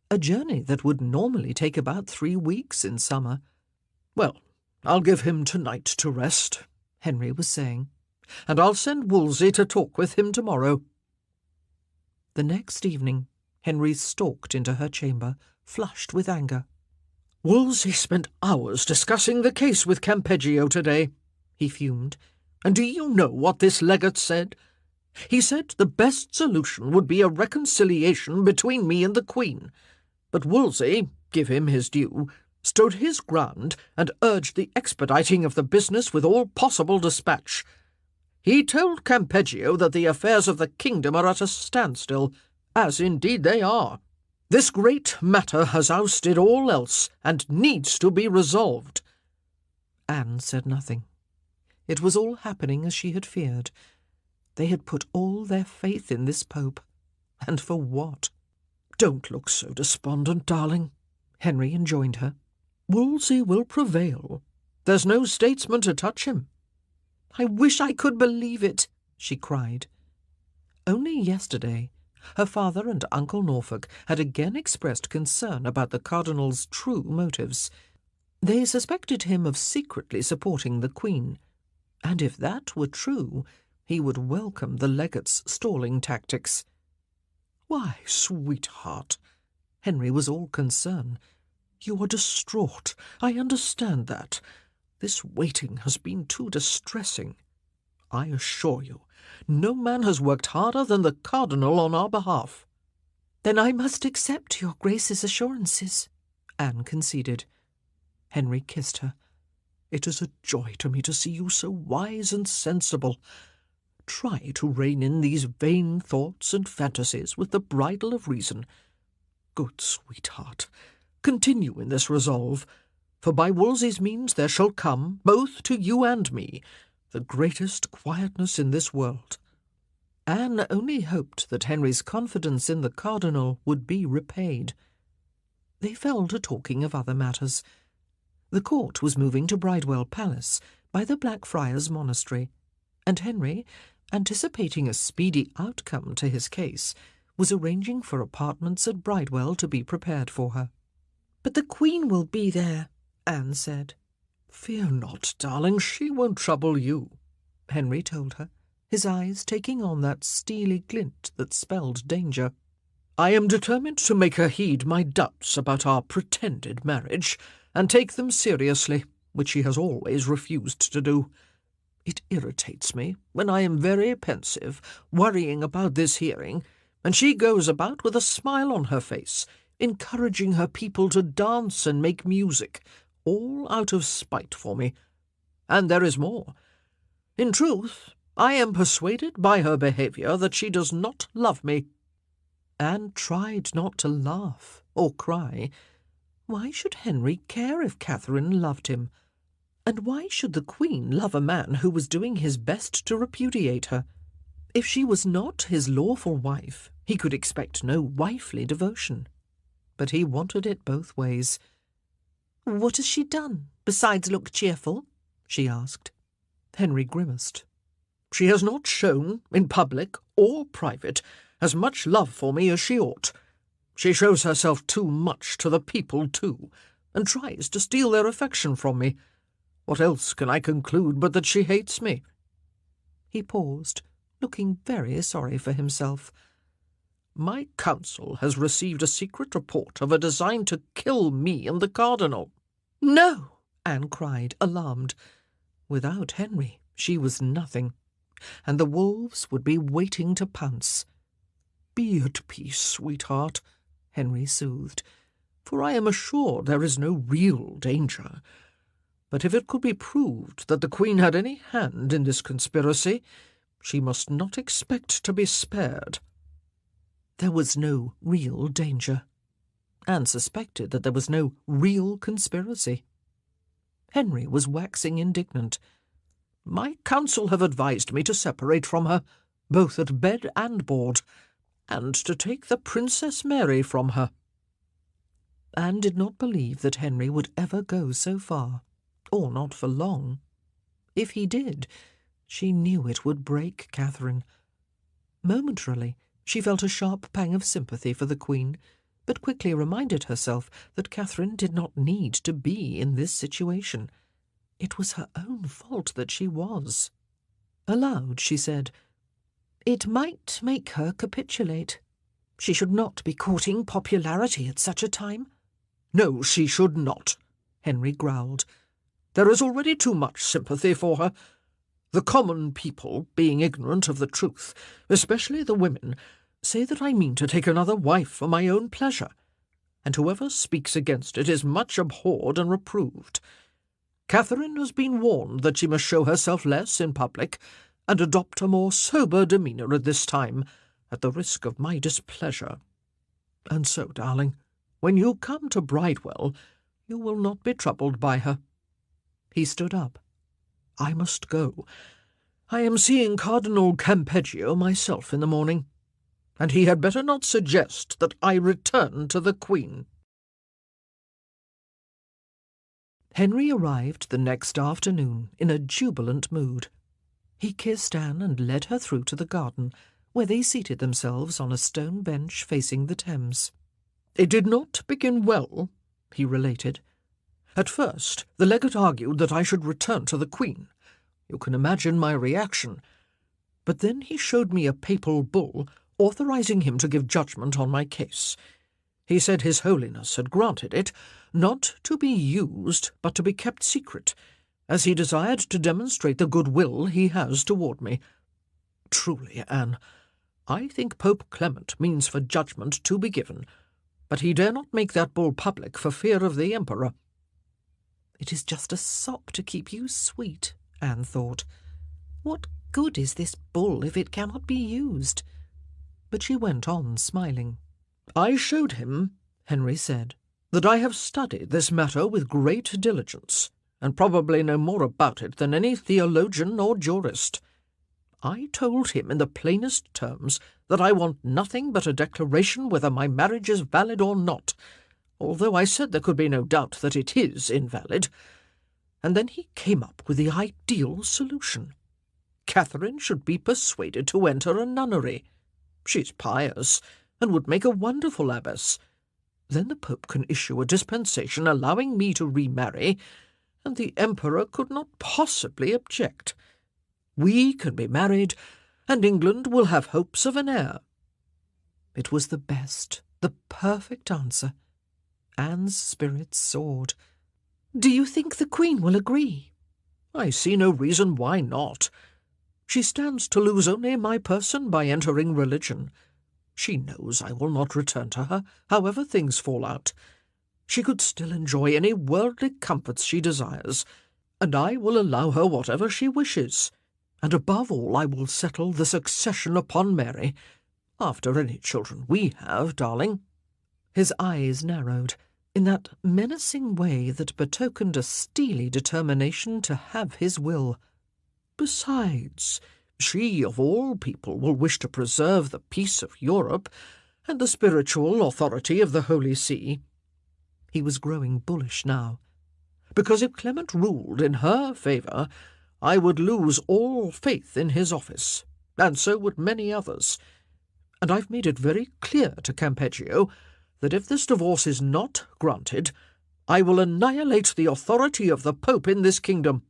a journey that would normally take about 3 weeks in summer. "Well, I'll give him tonight to rest," Henry was saying, "and I'll send Wolsey to talk with him tomorrow." The next evening, Henry stalked into her chamber, flushed with anger. "Wolsey spent hours discussing the case with Campeggio today," he fumed. "And do you know what this legate said? He said the best solution would be a reconciliation between me and the Queen. But Wolsey, give him his due, stood his ground and urged the expediting of the business with all possible dispatch. He told Campeggio that the affairs of the kingdom are at a standstill, as indeed they are. This great matter has ousted all else and needs to be resolved." Anne said nothing. It was all happening as she had feared. They had put all their faith in this pope. And for what? "Don't look so despondent, darling," Henry enjoined her. "Wolsey will prevail. There's no statesman to touch him." "I wish I could believe it," she cried. Only yesterday, Her father and Uncle Norfolk had again expressed concern about the Cardinal's true motives. They suspected him of secretly supporting the Queen, and if that were true, he would welcome the legate's stalling tactics. "Why, sweetheart," Henry was all concern. "you are distraught. I understand that. This waiting has been too distressing. I assure you, no man has worked harder than the Cardinal on our behalf." "Then I must accept your Grace's assurances," Anne conceded. Henry kissed her. "It is a joy to me to see you so wise and sensible. Try to rein in these vain thoughts and fantasies with the bridle of reason. Good sweetheart, continue in this resolve, for by Wolsey's means there shall come, both to you and me, the greatest quietness in this world." Anne only hoped that Henry's confidence in the Cardinal would be repaid. They fell to talking of other matters. The court was moving to Bridewell Palace by the Blackfriars Monastery, and Henry, anticipating a speedy outcome to his case, was arranging for apartments at Bridewell to be prepared for her. "But the Queen will be there," Anne said. "Fear not, darling, she won't trouble you," Henry told her, his eyes taking on that steely glint that spelled danger. "I am determined to make her heed my doubts about our pretended marriage, and take them seriously, which she has always refused to do. It irritates me when I am very pensive, worrying about this hearing, and she goes about with a smile on her face, encouraging her people to dance and make music, all out of spite for me. And there is more. In truth, I am persuaded by her behaviour that she does not love me." Anne tried not to laugh or cry. Why should Henry care if Catherine loved him? And why should the Queen love a man who was doing his best to repudiate her? If she was not his lawful wife, he could expect no wifely devotion. But he wanted it both ways. "What has she done, besides look cheerful?" she asked. Henry grimaced. "She has not shown, in public or private, as much love for me as she ought. She shows herself too much to the people, too, and tries to steal their affection from me. What else can I conclude but that she hates me?" He paused, looking very sorry for himself. "My council has received a secret report of a design to kill me and the Cardinal." "No!" Anne cried, alarmed. Without Henry, she was nothing, and the wolves would be waiting to pounce. "Be at peace, sweetheart," Henry soothed, "for I am assured there is no real danger. But if it could be proved that the Queen had any hand in this conspiracy, she must not expect to be spared." There was no real danger. Anne suspected that there was no real conspiracy. Henry was waxing indignant. "My council have advised me to separate from her, both at bed and board, and to take the Princess Mary from her." Anne did not believe that Henry would ever go so far, or not for long. If he did, she knew it would break Catherine. Momentarily, she felt a sharp pang of sympathy for the Queen, but quickly reminded herself that Catherine did not need to be in this situation. It was her own fault that she was. Aloud, she said, "It might make her capitulate. She should not be courting popularity at such a time." "No, she should not," Henry growled. "There is already too much sympathy for her. The common people, being ignorant of the truth, especially the women, say that I mean to take another wife for my own pleasure, and whoever speaks against it is much abhorred and reproved. Catherine has been warned that she must show herself less in public, and adopt a more sober demeanour at this time, at the risk of my displeasure. And so, darling, when you come to Bridewell, you will not be troubled by her." He stood up. "I must go. I am seeing Cardinal Campeggio myself in the morning, and he had better not suggest that I return to the Queen." Henry arrived the next afternoon in a jubilant mood. He kissed Anne and led her through to the garden, where they seated themselves on a stone bench facing the Thames. "It did not begin well," he related. "At first, the legate argued that I should return to the Queen. You can imagine my reaction. But then he showed me a papal bull authorizing him to give judgment on my case. He said His Holiness had granted it, not to be used, but to be kept secret, as he desired to demonstrate the goodwill he has toward me. Truly, Anne, I think Pope Clement means for judgment to be given, but he dare not make that bull public for fear of the Emperor." It is just a sop to keep you sweet, Anne thought. What good is this bull if it cannot be used? But she went on smiling. "I showed him," Henry said, "that I have studied this matter with great diligence, and probably know more about it than any theologian or jurist. I told him in the plainest terms that I want nothing but a declaration whether my marriage is valid or not, although I said there could be no doubt that it is invalid. And then he came up with the ideal solution. Catherine should be persuaded to enter a nunnery. She's pious, and would make a wonderful abbess. Then the Pope can issue a dispensation allowing me to remarry, and the Emperor could not possibly object. We can be married, and England will have hopes of an heir." It was the best, the perfect answer. Anne's spirits soared. "Do you think the Queen will agree?" "I see no reason why not. She stands to lose only my person by entering religion. She knows I will not return to her, however things fall out. She could still enjoy any worldly comforts she desires, and I will allow her whatever she wishes. And above all, I will settle the succession upon Mary, after any children we have, darling." His eyes narrowed, in that menacing way that betokened a steely determination to have his will. "Besides, she of all people will wish to preserve the peace of Europe and the spiritual authority of the Holy See." He was growing bullish now. "Because if Clement ruled in her favour, I would lose all faith in his office, and so would many others. And I've made it very clear to Campeggio that if this divorce is not granted, I will annihilate the authority of the Pope in this kingdom."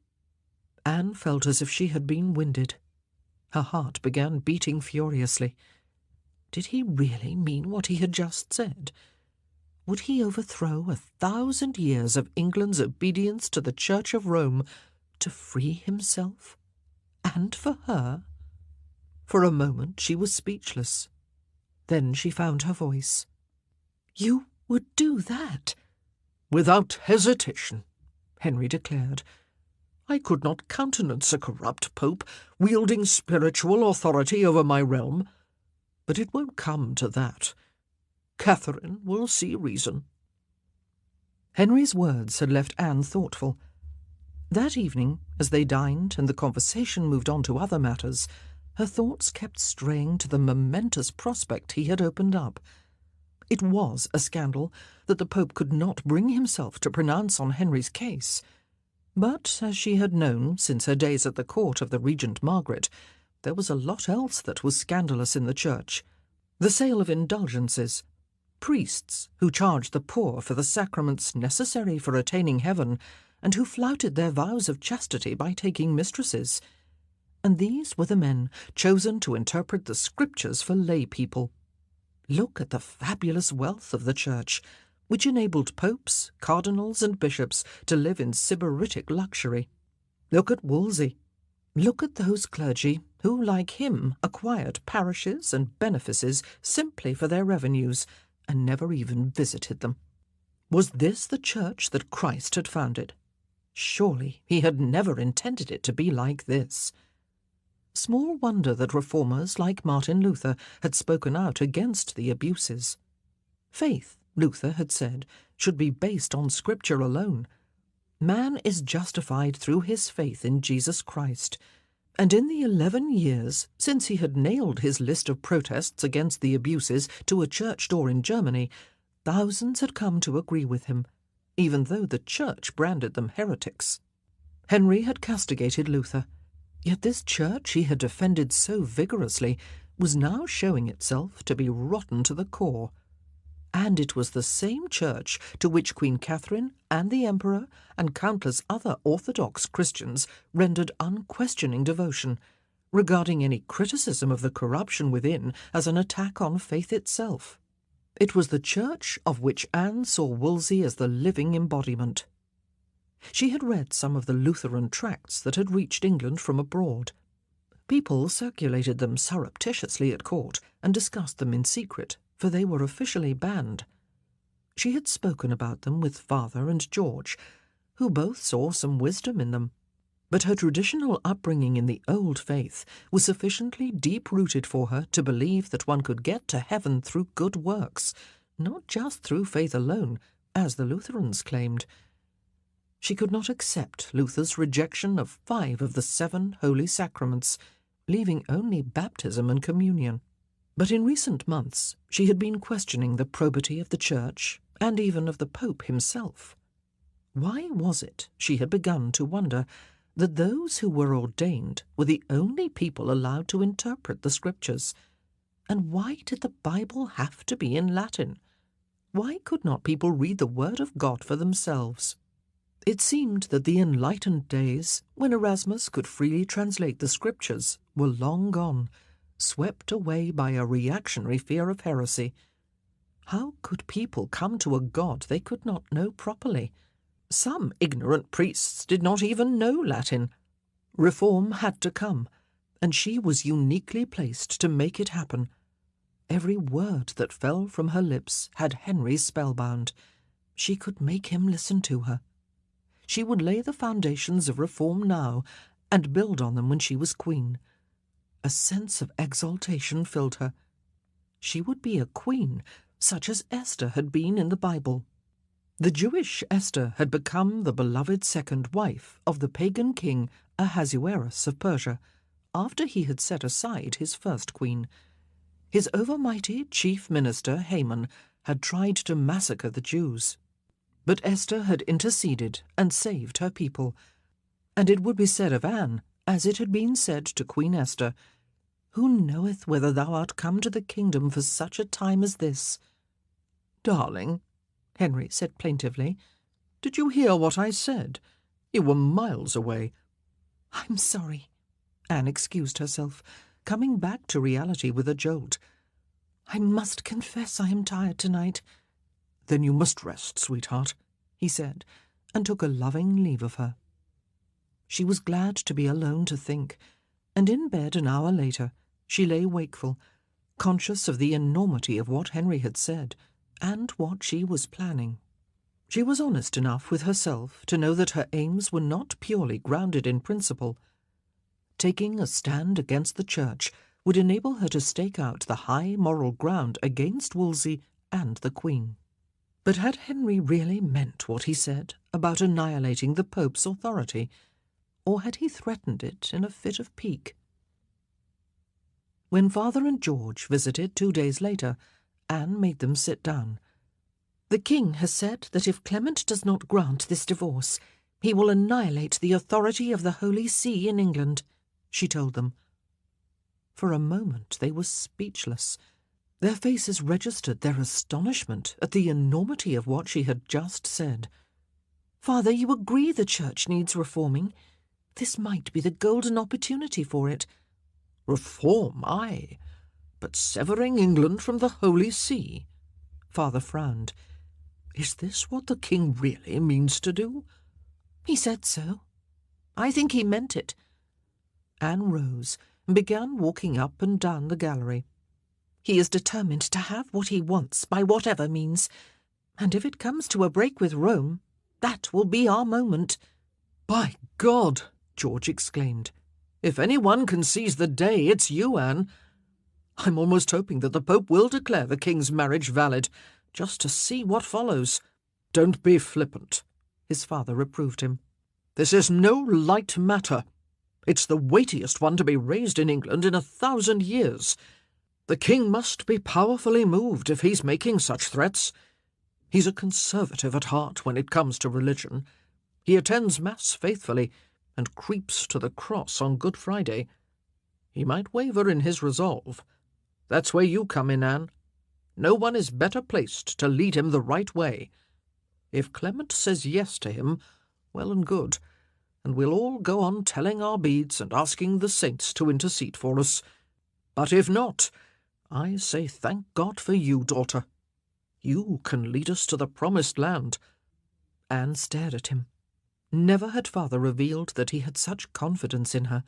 Anne felt as if she had been winded. Her heart began beating furiously. Did he really mean what he had just said? Would he overthrow 1,000 years of England's obedience to the Church of Rome to free himself? And for her? For a moment she was speechless. Then she found her voice. "You would do that?" "Without hesitation," Henry declared. "I could not countenance a corrupt pope wielding spiritual authority over my realm. But it won't come to that. Catherine will see reason." Henry's words had left Anne thoughtful. That evening, as they dined and the conversation moved on to other matters, her thoughts kept straying to the momentous prospect he had opened up. It was a scandal that the Pope could not bring himself to pronounce on Henry's case. But, as she had known since her days at the court of the Regent Margaret, there was a lot else that was scandalous in the Church. The sale of indulgences, priests who charged the poor for the sacraments necessary for attaining heaven, and who flouted their vows of chastity by taking mistresses. And these were the men chosen to interpret the Scriptures for lay people. Look at the fabulous wealth of the Church, which enabled popes, cardinals, and bishops to live in sybaritic luxury. Look at Wolsey. Look at those clergy who, like him, acquired parishes and benefices simply for their revenues, and never even visited them. Was this the Church that Christ had founded? Surely he had never intended it to be like this. Small wonder that reformers like Martin Luther had spoken out against the abuses. Faith, Luther had said, should be based on Scripture alone. Man is justified through his faith in Jesus Christ, and in the 11 years since he had nailed his list of protests against the abuses to a church door in Germany, thousands had come to agree with him, even though the Church branded them heretics. Henry had castigated Luther, yet this Church he had defended so vigorously was now showing itself to be rotten to the core. And it was the same church to which Queen Catherine and the Emperor and countless other Orthodox Christians rendered unquestioning devotion, regarding any criticism of the corruption within as an attack on faith itself. It was the church of which Anne saw Wolsey as the living embodiment. She had read some of the Lutheran tracts that had reached England from abroad. People circulated them surreptitiously at court and discussed them in secret, for they were officially banned. She had spoken about them with Father and George, who both saw some wisdom in them, but her traditional upbringing in the old faith was sufficiently deep-rooted for her to believe that one could get to heaven through good works, not just through faith alone, as the Lutherans claimed. She could not accept Luther's rejection of 5 of the 7 holy sacraments, leaving only baptism and communion. But in recent months she had been questioning the probity of the Church, and even of the Pope himself. Why was it, she had begun to wonder, that those who were ordained were the only people allowed to interpret the Scriptures? And why did the Bible have to be in Latin? Why could not people read the Word of God for themselves? It seemed that the enlightened days, when Erasmus could freely translate the Scriptures, were long gone, swept away by a reactionary fear of heresy. How could people come to a God they could not know properly? Some ignorant priests did not even know Latin. Reform had to come, and she was uniquely placed to make it happen. Every word that fell from her lips had Henry spellbound. She could make him listen to her. She would lay the foundations of reform now, and build on them when she was queen. A sense of exaltation filled her. She would be a queen, such as Esther had been in the Bible. The Jewish Esther had become the beloved second wife of the pagan king Ahasuerus of Persia, after he had set aside his first queen. His overmighty chief minister Haman had tried to massacre the Jews. But Esther had interceded and saved her people. And it would be said of Anne, as it had been said to Queen Esther, "Who knoweth whether thou art come to the kingdom for such a time as this?" "Darling," Henry said plaintively, "did you hear what I said? You were miles away." "I'm sorry," Anne excused herself, coming back to reality with a jolt. "I must confess I am tired tonight." "Then you must rest, sweetheart," he said, and took a loving leave of her. She was glad to be alone to think, and in bed an hour later she lay wakeful, conscious of the enormity of what Henry had said, and what she was planning. She was honest enough with herself to know that her aims were not purely grounded in principle. Taking a stand against the Church would enable her to stake out the high moral ground against Wolsey and the Queen. But had Henry really meant what he said about annihilating the Pope's authority, or had he threatened it in a fit of pique? When Father and George visited 2 days later, Anne made them sit down. "The king has said that if Clement does not grant this divorce, he will annihilate the authority of the Holy See in England," she told them. For a moment they were speechless. Their faces registered their astonishment at the enormity of what she had just said. "Father, you agree the Church needs reforming? This might be the golden opportunity for it." "Reform, aye, but severing England from the Holy See?" Father frowned. "Is this what the king really means to do?" "He said so. I think he meant it." Anne rose and began walking up and down the gallery. "He is determined to have what he wants by whatever means, and if it comes to a break with Rome, that will be our moment." "By God!" George exclaimed. "If anyone can seize the day, it's you, Anne. I'm almost hoping that the Pope will declare the king's marriage valid, just to see what follows." "Don't be flippant," his father reproved him. "This is no light matter. It's the weightiest one to be raised in England in 1,000 years. The king must be powerfully moved if he's making such threats. He's a conservative at heart when it comes to religion. He attends Mass faithfully and creeps to the cross on Good Friday. He might waver in his resolve, That's where you come in, Anne. No one is better placed to lead him the right way. If Clement says yes to him, well and good, and we'll all go on telling our beads and asking the saints to intercede for us. But if not, I say thank God for you, daughter. You can lead us to the promised land." Anne stared at him. Never had father revealed that he had such confidence in her,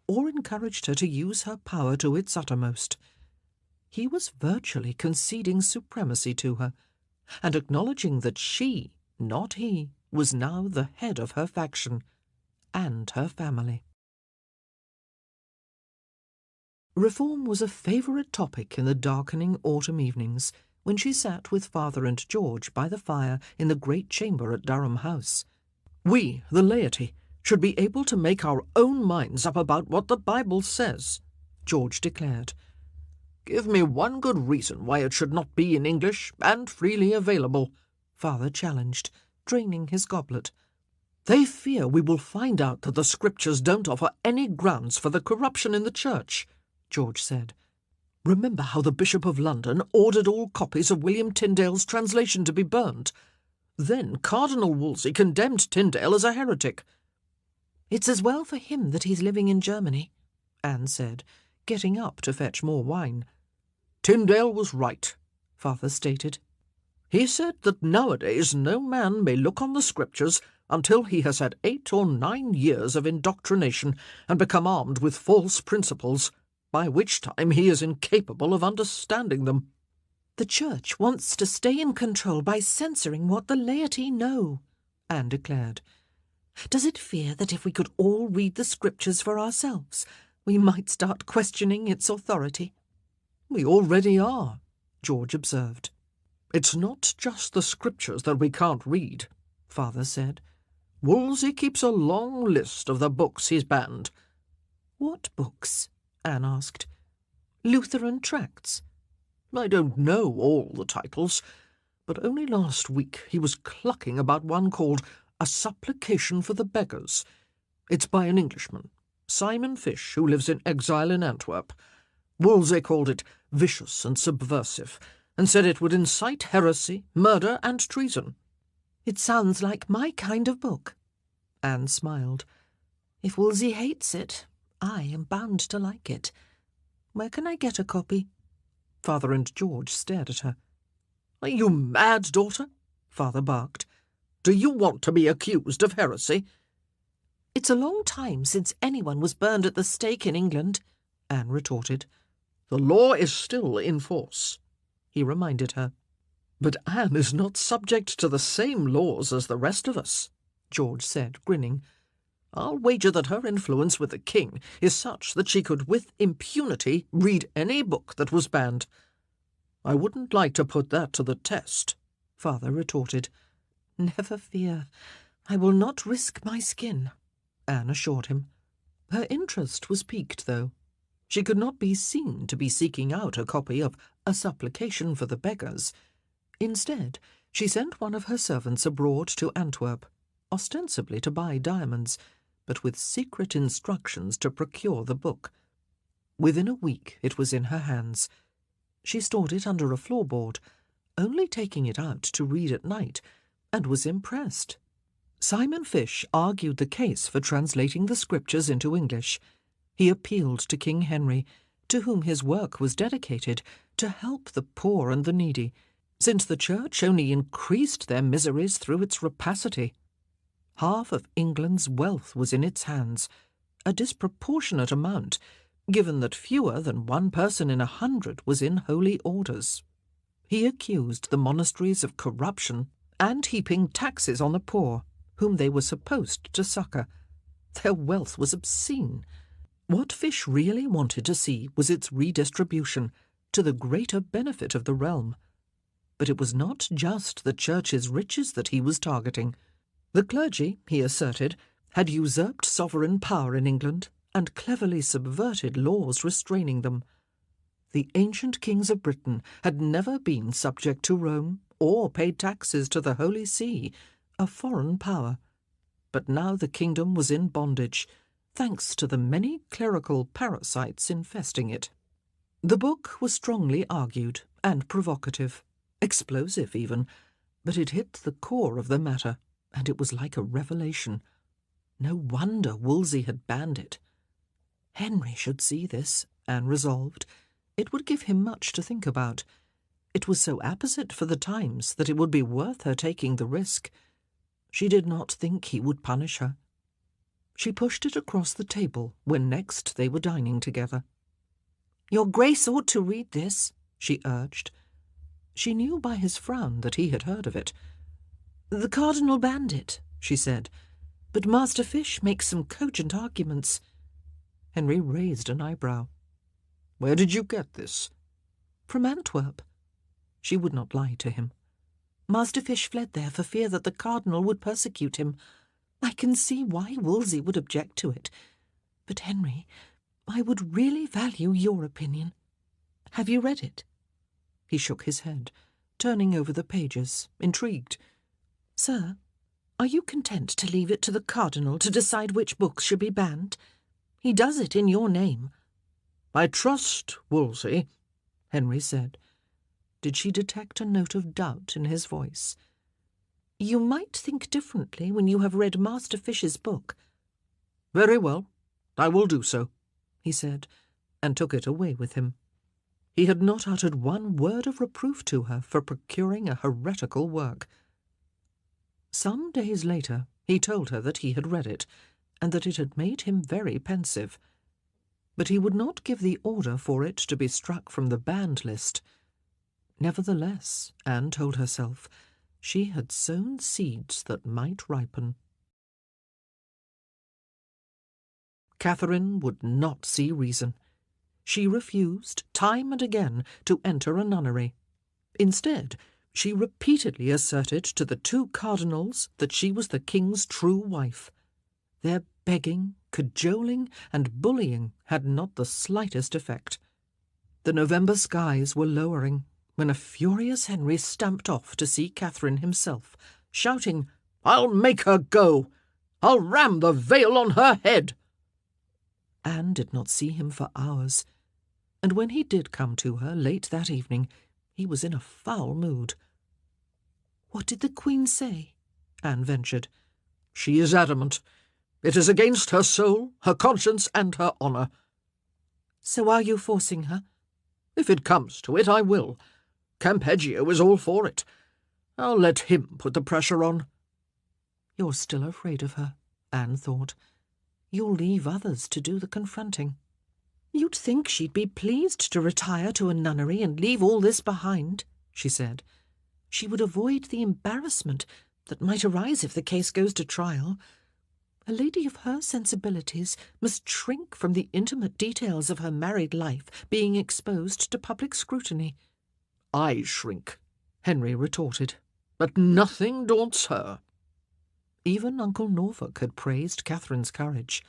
or encouraged her to use her power to its uttermost. He was virtually conceding supremacy to her, and acknowledging that she, not he, was now the head of her faction and her family. Reform was a favourite topic in the darkening autumn evenings, when she sat with father and George by the fire in the great chamber at Durham House. We, the laity, should be able to make our own minds up about what the Bible says, George declared. Give me one good reason why it should not be in English and freely available, father challenged, draining his goblet. They fear we will find out that the Scriptures don't offer any grounds for the corruption in the Church, George said. Remember how the Bishop of London ordered all copies of William Tyndale's translation to be burned. Then Cardinal Wolsey condemned Tyndale as a heretic. "It's as well for him that he's living in Germany," Anne said, getting up to fetch more wine. Tyndale was right, father stated. He said that nowadays no man may look on the Scriptures until he has had 8 or 9 years of indoctrination and become armed with false principles, by which time he is incapable of understanding them. "The Church wants to stay in control by censoring what the laity know," Anne declared. "Does it fear that if we could all read the Scriptures for ourselves, we might start questioning its authority?" "We already are," George observed. "It's not just the Scriptures that we can't read," father said. "Wolsey keeps a long list of the books he's banned." "What books?" Anne asked. "Lutheran tracts?" "I don't know all the titles, but only last week he was clucking about one called A Supplication for the Beggars. It's by an Englishman, Simon Fish, who lives in exile in Antwerp. Wolsey called it vicious and subversive, and said it would incite heresy, murder, and treason." "It sounds like my kind of book." Anne smiled. "If Wolsey hates it, I am bound to like it. Where can I get a copy?" Father and George stared at her. "Are you mad, daughter?" father barked. "Do you want to be accused of heresy?" "It's a long time since anyone was burned at the stake in England," Anne retorted. "The law is still in force," he reminded her. "But Anne is not subject to the same laws as the rest of us," George said, grinning. "I'll wager that her influence with the king is such that she could with impunity read any book that was banned." "I wouldn't like to put that to the test," father retorted. "Never fear. I will not risk my skin," Anne assured him. Her interest was piqued, though. She could not be seen to be seeking out a copy of A Supplication for the Beggars. Instead, she sent one of her servants abroad to Antwerp, ostensibly to buy diamonds, but with secret instructions to procure the book. Within a week it was in her hands. She stored it under a floorboard, only taking it out to read at night, and was impressed. Simon Fish argued the case for translating the Scriptures into English. He appealed to King Henry, to whom his work was dedicated, to help the poor and the needy, since the Church only increased their miseries through its rapacity. Half of England's wealth was in its hands, a disproportionate amount, given that fewer than 1 person in 100 was in holy orders. He accused the monasteries of corruption and heaping taxes on the poor, whom they were supposed to succour. Their wealth was obscene. What Fish really wanted to see was its redistribution, to the greater benefit of the realm. But it was not just the Church's riches that he was targeting. The clergy, he asserted, had usurped sovereign power in England and cleverly subverted laws restraining them. The ancient kings of Britain had never been subject to Rome or paid taxes to the Holy See, a foreign power. But now the kingdom was in bondage, thanks to the many clerical parasites infesting it. The book was strongly argued and provocative, explosive even, but it hit the core of the matter, and it was like a revelation. No wonder Wolsey had banned it. Henry should see this, Anne resolved. It would give him much to think about. It was so apposite for the times that it would be worth her taking the risk. She did not think he would punish her. She pushed it across the table when next they were dining together. "Your Grace ought to read this," she urged. She knew by his frown that he had heard of it. "The Cardinal banned it," she said, "but Master Fish makes some cogent arguments." Henry raised an eyebrow. "Where did you get this?" "From Antwerp." She would not lie to him. "Master Fish fled there for fear that the Cardinal would persecute him. I can see why Wolsey would object to it. But, Henry, I would really value your opinion. Have you read it?" He shook his head, turning over the pages, intrigued. "Sir, are you content to leave it to the Cardinal to decide which books should be banned? He does it in your name." "I trust, Wolsey," Henry said. Did she detect a note of doubt in his voice? "You might think differently when you have read Master Fish's book." "Very well, I will do so," he said, and took it away with him. He had not uttered one word of reproof to her for procuring a heretical work. Some days later he told her that he had read it, and that it had made him very pensive. But he would not give the order for it to be struck from the banned list. Nevertheless, Anne told herself, she had sown seeds that might ripen. Catherine would not see reason. She refused, time and again, to enter a nunnery. Instead, she repeatedly asserted to the two cardinals that she was the king's true wife. Their begging, cajoling, and bullying had not the slightest effect. The November skies were lowering when a furious Henry stamped off to see Catherine himself, shouting, "I'll make her go! I'll ram the veil on her head!" Anne did not see him for hours, and when he did come to her late that evening, he was in a foul mood. "What did the Queen say?" Anne ventured. "She is adamant. It is against her soul, her conscience, and her honour." "So are you forcing her?" "If it comes to it, I will. Campeggio is all for it. I'll let him put the pressure on." "You're still afraid of her," Anne thought. "You'll leave others to do the confronting." "You'd think she'd be pleased to retire to a nunnery and leave all this behind," she said. "She would avoid the embarrassment that might arise if the case goes to trial. A lady of her sensibilities must shrink from the intimate details of her married life being exposed to public scrutiny." "I shrink," Henry retorted, "but nothing daunts her." Even Uncle Norfolk had praised Catherine's courage,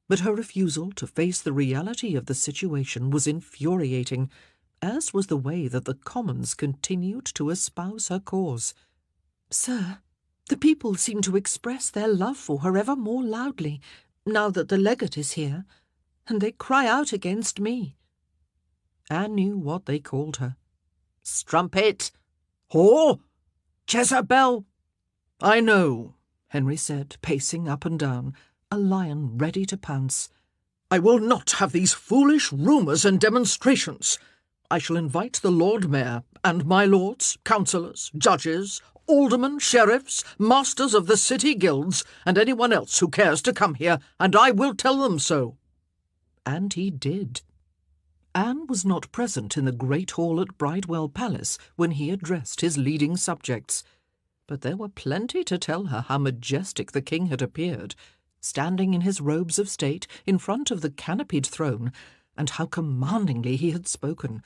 but her refusal to face the reality of the situation was infuriating, as was the way that the Commons continued to espouse her cause. "Sir, the people seem to express their love for her ever more loudly, now that the legate is here, and they cry out against me." Anne knew what they called her. "Strumpet! Whore! Jezebel!" "I know," Henry said, pacing up and down, a lion ready to pounce. "I will not have these foolish rumours and demonstrations. I shall invite the Lord Mayor and my lords, councillors, judges, aldermen, sheriffs, masters of the city guilds, and anyone else who cares to come here, and I will tell them so." And he did. Anne was not present in the great hall at Bridewell Palace when he addressed his leading subjects, but there were plenty to tell her how majestic the king had appeared, standing in his robes of state in front of the canopied throne, and how commandingly he had spoken,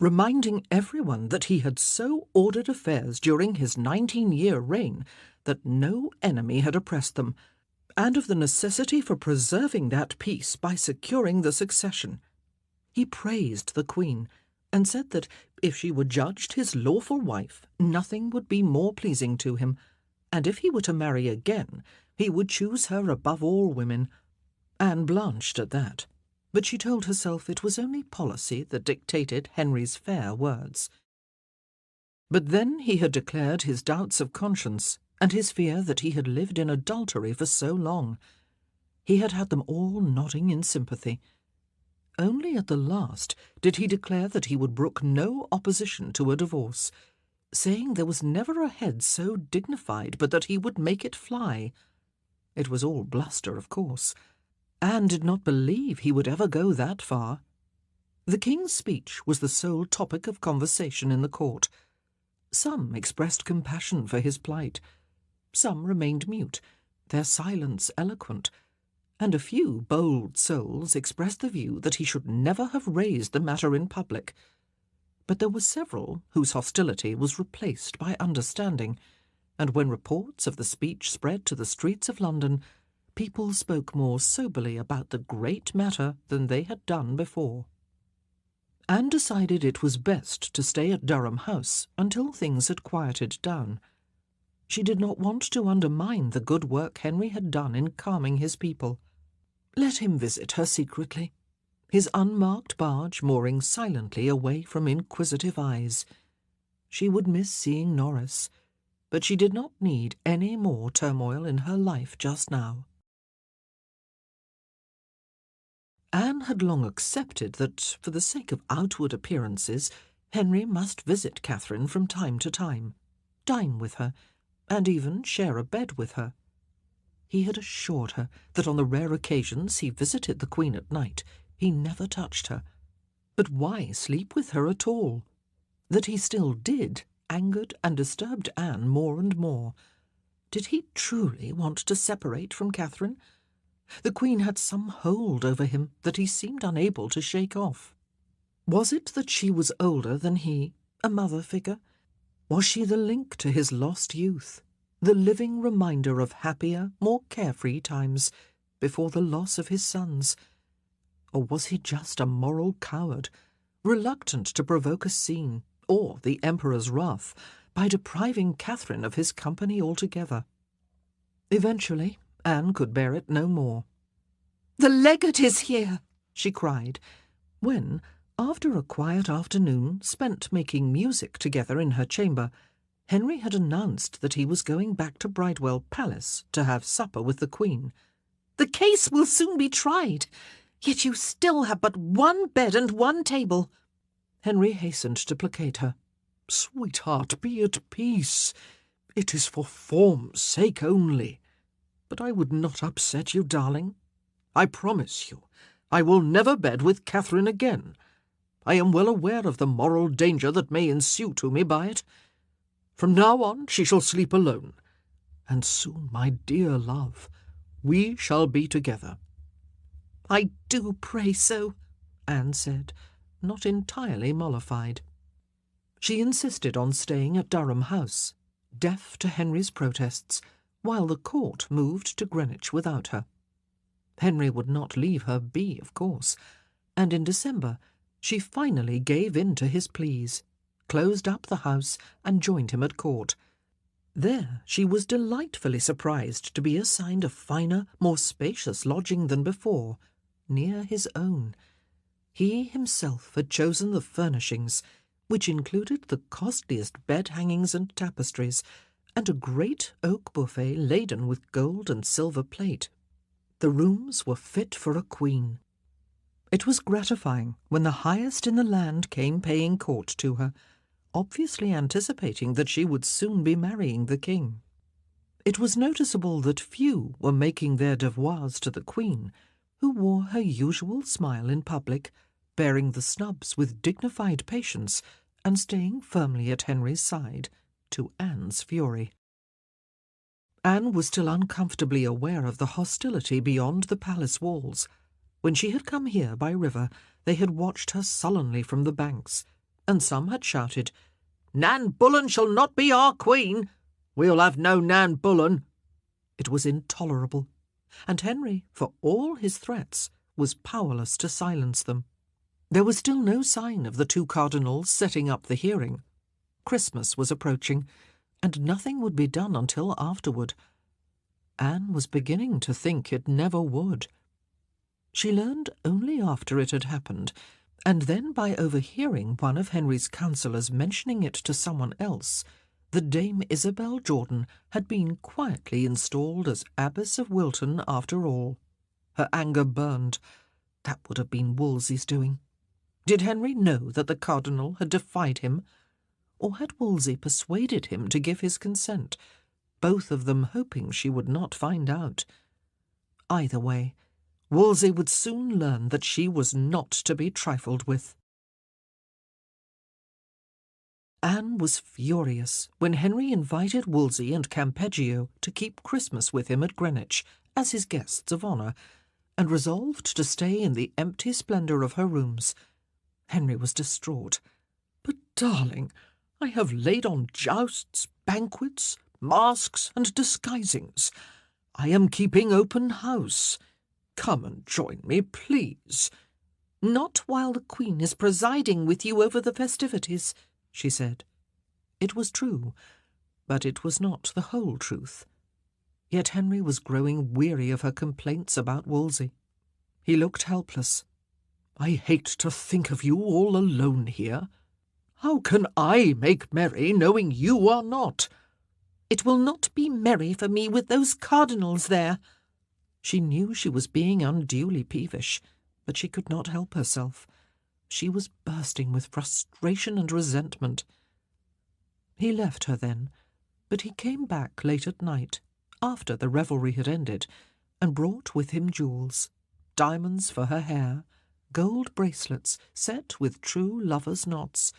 reminding everyone that he had so ordered affairs during his 19-year reign that no enemy had oppressed them, and of the necessity for preserving that peace by securing the succession. He praised the Queen, and said that if she were judged his lawful wife, nothing would be more pleasing to him, and if he were to marry again, he would choose her above all women. Anne blanched at that. but she told herself it was only policy that dictated Henry's fair words. But then he had declared his doubts of conscience and his fear that he had lived in adultery for so long. He had had them all nodding in sympathy. Only at the last did he declare that he would brook no opposition to a divorce, saying there was never a head so dignified but that he would make it fly. It was all bluster, of course. Anne did not believe he would ever go that far. The king's speech was the sole topic of conversation in the court. Some expressed compassion for his plight. Some remained mute, their silence eloquent, and a few bold souls expressed the view that he should never have raised the matter in public. But there were several whose hostility was replaced by understanding, and when reports of the speech spread to the streets of London, people spoke more soberly about the great matter than they had done before. Anne decided it was best to stay at Durham House until things had quieted down. She did not want to undermine the good work Henry had done in calming his people. Let him visit her secretly, his unmarked barge mooring silently away from inquisitive eyes. She would miss seeing Norris, but she did not need any more turmoil in her life just now. Anne had long accepted that, for the sake of outward appearances, Henry must visit Catherine from time to time, dine with her, and even share a bed with her. He had assured her that on the rare occasions he visited the Queen at night, he never touched her. But why sleep with her at all? That he still did angered and disturbed Anne more and more. Did he truly want to separate from Catherine? The Queen had some hold over him that he seemed unable to shake off. Was it that she was older than he, a mother figure? Was she the link to his lost youth, the living reminder of happier, more carefree times before the loss of his sons? Or was he just a moral coward, reluctant to provoke a scene or the Emperor's wrath by depriving Catherine of his company altogether? Eventually, Anne could bear it no more. "The legate is here!" she cried, when, after a quiet afternoon spent making music together in her chamber, Henry had announced that he was going back to Bridewell Palace to have supper with the Queen. "The case will soon be tried, yet you still have but one bed and one table." Henry hastened to placate her. "Sweetheart, be at peace. It is for form's sake only. But I would not upset you, darling. I promise you, I will never bed with Catherine again. I am well aware of the moral danger that may ensue to me by it. From now on she shall sleep alone, and soon, my dear love, we shall be together." "I do pray so," Anne said, not entirely mollified. She insisted on staying at Durham House, deaf to Henry's protests, while the court moved to Greenwich without her. Henry would not leave her be, of course, and in December she finally gave in to his pleas, closed up the house, and joined him at court. There she was delightfully surprised to be assigned a finer, more spacious lodging than before, near his own. He himself had chosen the furnishings, which included the costliest bed-hangings and tapestries, and a great oak buffet laden with gold and silver plate. The rooms were fit for a queen. It was gratifying when the highest in the land came paying court to her, obviously anticipating that she would soon be marrying the king. It was noticeable that few were making their devoirs to the Queen, who wore her usual smile in public, bearing the snubs with dignified patience and staying firmly at Henry's side, to Anne's fury. Anne was still uncomfortably aware of the hostility beyond the palace walls. When she had come here by river, they had watched her sullenly from the banks, and some had shouted, "Nan Boleyn shall not be our queen! We'll have no Nan Boleyn!" It was intolerable, and Henry, for all his threats, was powerless to silence them. There was still no sign of the two cardinals setting up the hearing. Christmas was approaching, and nothing would be done until afterward. Anne was beginning to think it never would. She learned only after it had happened, and then by overhearing one of Henry's counsellors mentioning it to someone else, that Dame Isabel Jordan had been quietly installed as Abbess of Wilton after all. Her anger burned. That would have been Wolsey's doing. Did Henry know that the cardinal had defied him? Or had Wolsey persuaded him to give his consent, both of them hoping she would not find out? Either way, Wolsey would soon learn that she was not to be trifled with. Anne was furious when Henry invited Wolsey and Campeggio to keep Christmas with him at Greenwich as his guests of honour, and resolved to stay in the empty splendour of her rooms. Henry was distraught. "But, darling, I have laid on jousts, banquets, masks, and disguisings. I am keeping open house. Come and join me, please." "Not while the Queen is presiding with you over the festivities," she said. It was true, but it was not the whole truth. Yet Henry was growing weary of her complaints about Wolsey. He looked helpless. "I hate to think of you all alone here. How can I make merry knowing you are not?" "It will not be merry for me with those cardinals there." She knew she was being unduly peevish, but she could not help herself. She was bursting with frustration and resentment. He left her then, but he came back late at night, after the revelry had ended, and brought with him jewels, diamonds for her hair, gold bracelets set with true lovers' knots,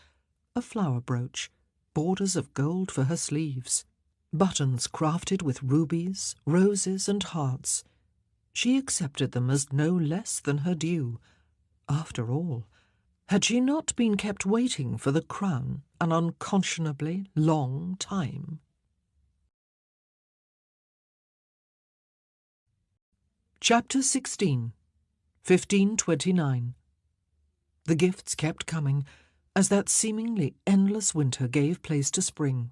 a flower brooch, borders of gold for her sleeves, buttons crafted with rubies, roses, and hearts. She accepted them as no less than her due. After all, had she not been kept waiting for the crown an unconscionably long time? Chapter 16. 1529. The gifts kept coming, as that seemingly endless winter gave place to spring.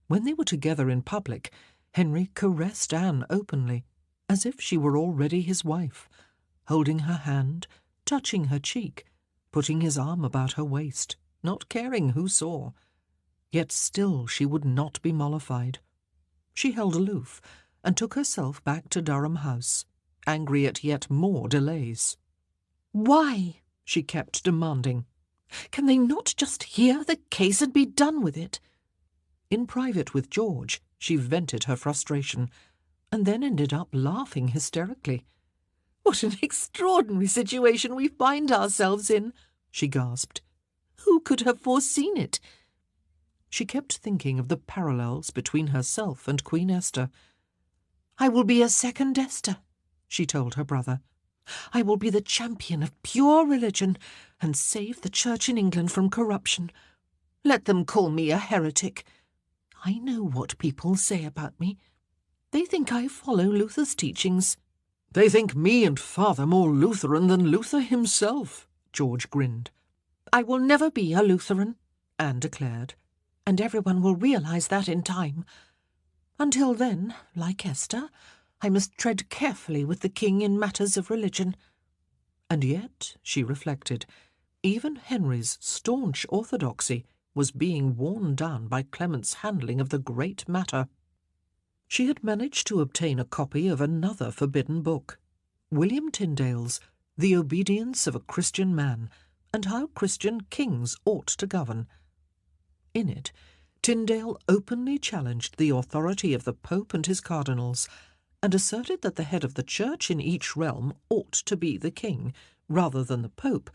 When they were together in public, Henry caressed Anne openly, as if she were already his wife, holding her hand, touching her cheek, putting his arm about her waist, not caring who saw. Yet still she would not be mollified. She held aloof, and took herself back to Durham House, angry at yet more delays. "Why?" she kept demanding. "Can they not just hear the case and be done with it?" In private with George, she vented her frustration, and then ended up laughing hysterically. "What an extraordinary situation we find ourselves in," she gasped. "Who could have foreseen it?" She kept thinking of the parallels between herself and Queen Esther. "I will be a second Esther," she told her brother. "I will be the champion of pure religion and save the Church in England from corruption. Let them call me a heretic. I know what people say about me. They think I follow Luther's teachings." "They think me and Father more Lutheran than Luther himself," George grinned. "I will never be a Lutheran," Anne declared, "and everyone will realise that in time. Until then, like Esther, I must tread carefully with the king in matters of religion." And yet, she reflected, even Henry's staunch orthodoxy was being worn down by Clement's handling of the great matter. She had managed to obtain a copy of another forbidden book, William Tyndale's The Obedience of a Christian Man, and How Christian Kings Ought to Govern. In it, Tyndale openly challenged the authority of the Pope and his cardinals, and asserted that the head of the Church in each realm ought to be the king, rather than the Pope,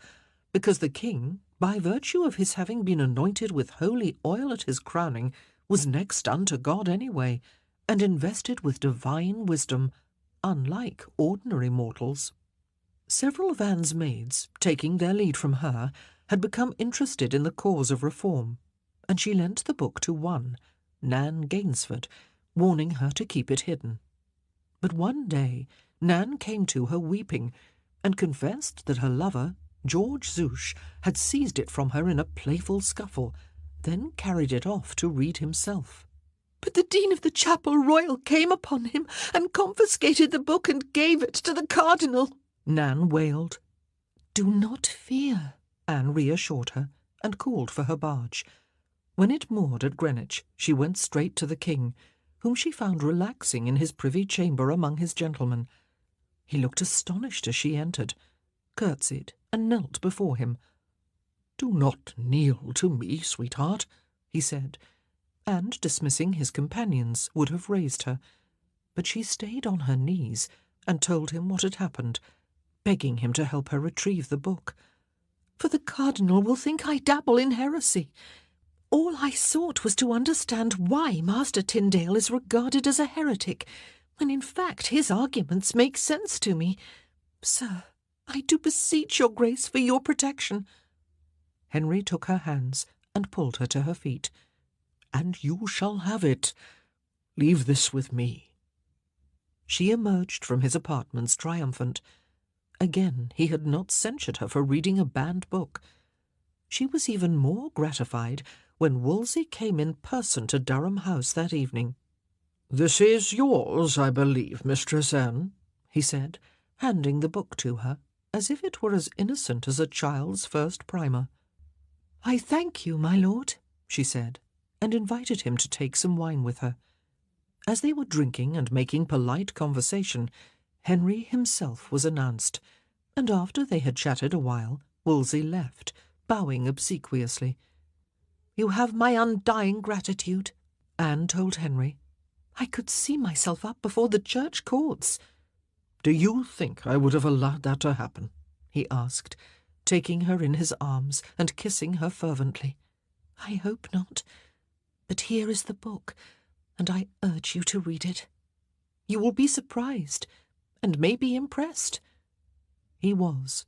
because the king, by virtue of his having been anointed with holy oil at his crowning, was next unto God anyway, and invested with divine wisdom, unlike ordinary mortals. Several of Anne's maids, taking their lead from her, had become interested in the cause of reform, and she lent the book to one, Nan Gainsford, warning her to keep it hidden. But one day Nan came to her weeping, and confessed that her lover, George Zouche, had seized it from her in a playful scuffle, then carried it off to read himself. "But the Dean of the Chapel Royal came upon him and confiscated the book and gave it to the cardinal," Nan wailed. "Do not fear," Anne reassured her and called for her barge. When it moored at Greenwich, she went straight to the king, whom she found relaxing in his privy chamber among his gentlemen. He looked astonished as she entered, curtsied, and knelt before him. "Do not kneel to me, sweetheart," he said, and, dismissing his companions, would have raised her. But she stayed on her knees and told him what had happened, begging him to help her retrieve the book. "For the cardinal will think I dabble in heresy. All I sought was to understand why Master Tyndale is regarded as a heretic, when in fact his arguments make sense to me. Sir, I do beseech your grace for your protection." Henry took her hands and pulled her to her feet. "And you shall have it. Leave this with me." She emerged from his apartments triumphant. Again he had not censured her for reading a banned book. She was even more gratified when Wolsey came in person to Durham House that evening. "This is yours, I believe, Mistress Anne," he said, handing the book to her, as if it were as innocent as a child's first primer. "I thank you, my lord," she said, and invited him to take some wine with her. As they were drinking and making polite conversation, Henry himself was announced, and after they had chatted a while, Wolsey left, bowing obsequiously. "You have my undying gratitude," Anne told Henry. "I could see myself up before the church courts." "Do you think I would have allowed that to happen?" he asked, taking her in his arms and kissing her fervently. "I hope not. But here is the book, and I urge you to read it. You will be surprised, and may be impressed." He was.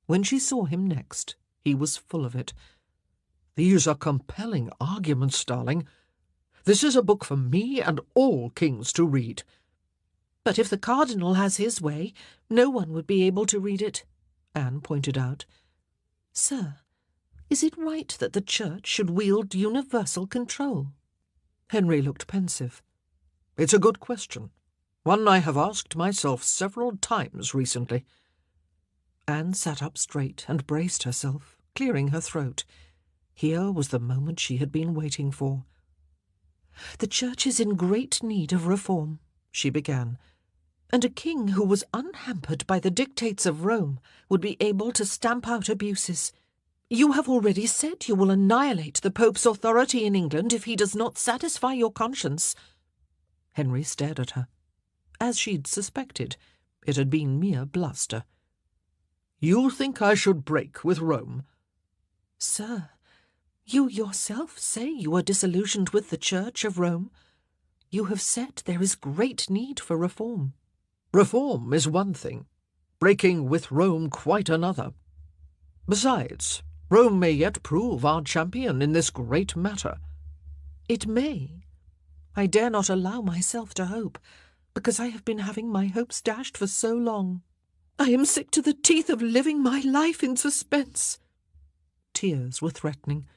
When she saw him next, he was full of it. "These are compelling arguments, darling. This is a book for me and all kings to read." "But if the cardinal has his way, no one would be able to read it," Anne pointed out. "Sir, is it right that the church should wield universal control?" Henry looked pensive. "It's a good question, one I have asked myself several times recently." Anne sat up straight and braced herself, clearing her throat. Here was the moment she had been waiting for. "The church is in great need of reform," she began, "and a king who was unhampered by the dictates of Rome would be able to stamp out abuses. You have already said you will annihilate the Pope's authority in England if he does not satisfy your conscience." Henry stared at her. As she'd suspected, it had been mere bluster. "You think I should break with Rome?" "Sir, you yourself say you are disillusioned with the Church of Rome. You have said there is great need for reform." "Reform is one thing, breaking with Rome quite another. Besides, Rome may yet prove our champion in this great matter." "It may. I dare not allow myself to hope, because I have been having my hopes dashed for so long. I am sick to the teeth of living my life in suspense." Tears were threatening,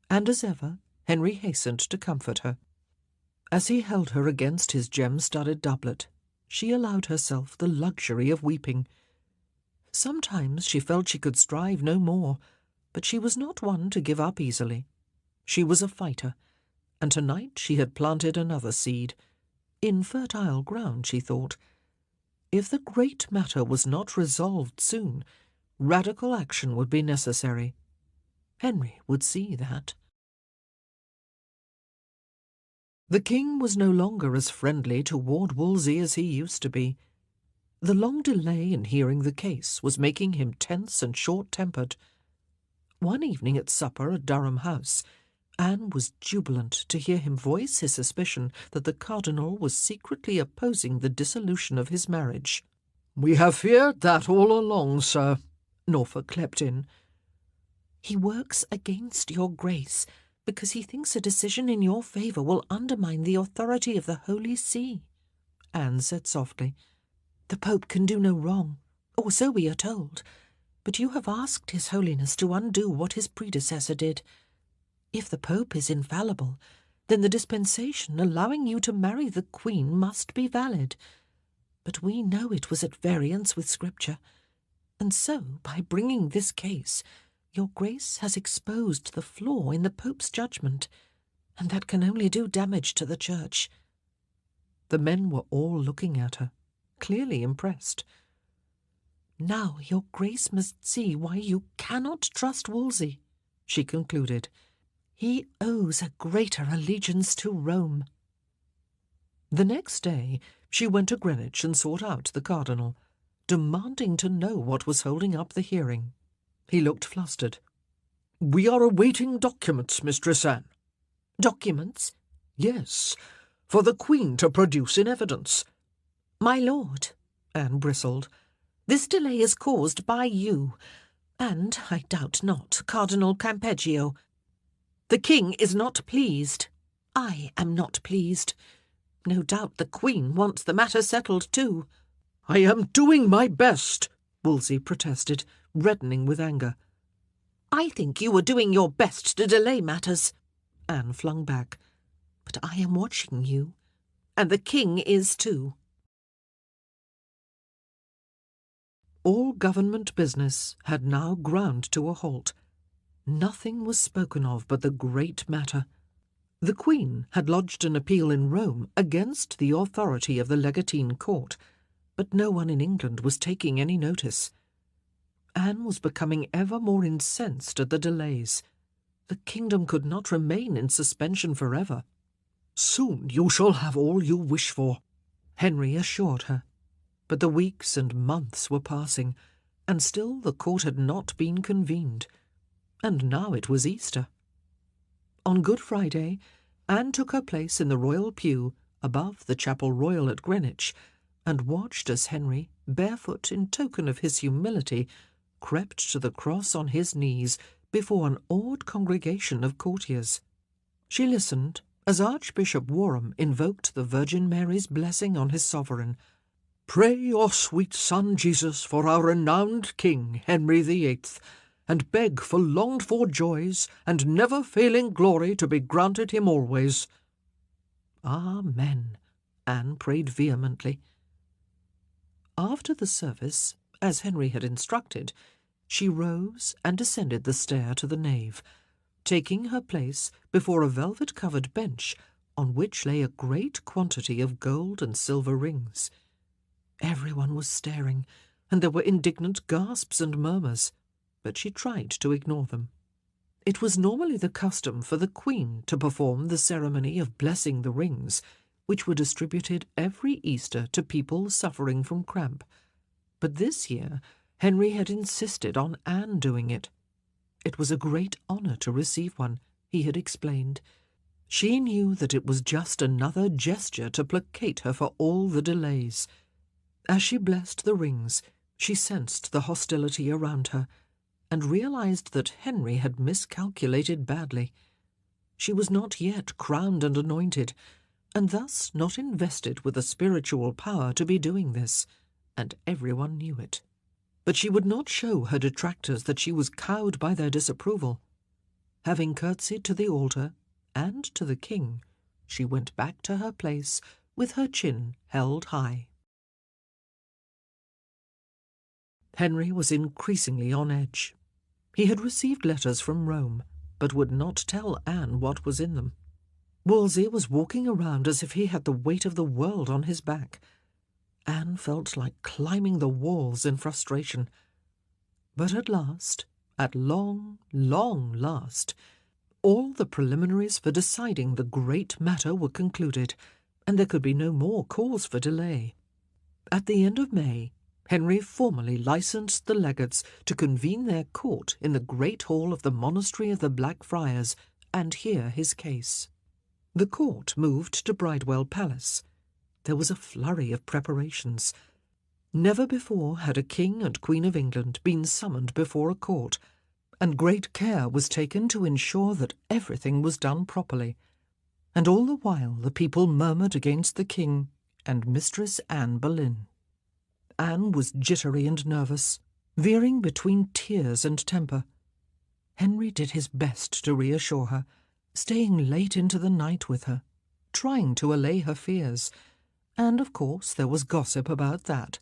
and as ever, Henry hastened to comfort her. As he held her against his gem-studded doublet, she allowed herself the luxury of weeping. Sometimes she felt she could strive no more, but she was not one to give up easily. She was a fighter, and tonight she had planted another seed. In fertile ground, she thought. If the great matter was not resolved soon, radical action would be necessary. Henry would see that. The king was no longer as friendly toward Wolsey as he used to be. The long delay in hearing the case was making him tense and short-tempered. One evening at supper at Durham House, Anne was jubilant to hear him voice his suspicion that the cardinal was secretly opposing the dissolution of his marriage. "We have feared that all along, sir," Norfolk leapt in. "He works against your grace, because he thinks a decision in your favour will undermine the authority of the Holy See," Anne said softly. "The Pope can do no wrong, or so we are told, but you have asked His Holiness to undo what his predecessor did. If the Pope is infallible, then the dispensation allowing you to marry the Queen must be valid. But we know it was at variance with Scripture, And so, by bringing this case, your Grace has exposed the flaw in the Pope's judgment, and that can only do damage to the Church." The men were all looking at her, clearly impressed. "Now your Grace must see why you cannot trust Wolsey," she concluded. "He owes a greater allegiance to Rome." The next day she went to Greenwich and sought out the cardinal, demanding to know what was holding up the hearing. He looked flustered. "We are awaiting documents, Mistress Anne." "Documents?" "Yes, for the Queen to produce in evidence." "My lord," Anne bristled, "this delay is caused by you, and, I doubt not, Cardinal Campeggio. The king is not pleased. I am not pleased. No doubt the Queen wants the matter settled too." "I am doing my best," Wolsey protested, reddening with anger. "I think you were doing your best to delay matters," Anne flung back. "But I am watching you, and the king is too." All government business had now ground to a halt. Nothing was spoken of but the great matter. The Queen had lodged an appeal in Rome against the authority of the Legatine court, but no one in England was taking any notice. Anne was becoming ever more incensed at the delays. The kingdom could not remain in suspension forever. "Soon you shall have all you wish for," Henry assured her. But the weeks and months were passing, and still the court had not been convened. And now it was Easter. On Good Friday, Anne took her place in the royal pew above the Chapel Royal at Greenwich, and watched as Henry, barefoot in token of his humility, crept to the cross on his knees before an awed congregation of courtiers. She listened as Archbishop Warham invoked the Virgin Mary's blessing on his sovereign. "Pray your sweet son Jesus for our renowned King Henry VIII, and beg for longed-for joys and never-failing glory to be granted him always." "Amen," Anne prayed vehemently. After the service, as Henry had instructed, she rose and descended the stair to the nave, taking her place before a velvet-covered bench on which lay a great quantity of gold and silver rings. Everyone was staring, and there were indignant gasps and murmurs, but she tried to ignore them. It was normally the custom for the Queen to perform the ceremony of blessing the rings, which were distributed every Easter to people suffering from cramp. But this year Henry had insisted on Anne doing it. It was a great honour to receive one, he had explained. She knew that it was just another gesture to placate her for all the delays. As she blessed the rings, she sensed the hostility around her, and realized that Henry had miscalculated badly. She was not yet crowned and anointed, and thus not invested with the spiritual power to be doing this, and everyone knew it. But she would not show her detractors that she was cowed by their disapproval. Having curtsied to the altar and to the king, she went back to her place with her chin held high. Henry was increasingly on edge. He had received letters from Rome, but would not tell Anne what was in them. Wolsey was walking around as if he had the weight of the world on his back. Anne felt like climbing the walls in frustration. But at last, at long, long last, all the preliminaries for deciding the great matter were concluded, and there could be no more cause for delay. At the end of May, Henry formally licensed the legates to convene their court in the great hall of the monastery of the Black Friars and hear his case. The court moved to Bridewell Palace. There was a flurry of preparations. Never before had a king and queen of England been summoned before a court, and great care was taken to ensure that everything was done properly. And all the while the people murmured against the king and Mistress Anne Boleyn. Anne was jittery and nervous, veering between tears and temper. Henry did his best to reassure her, staying late into the night with her, trying to allay her fears, and of course there was gossip about that.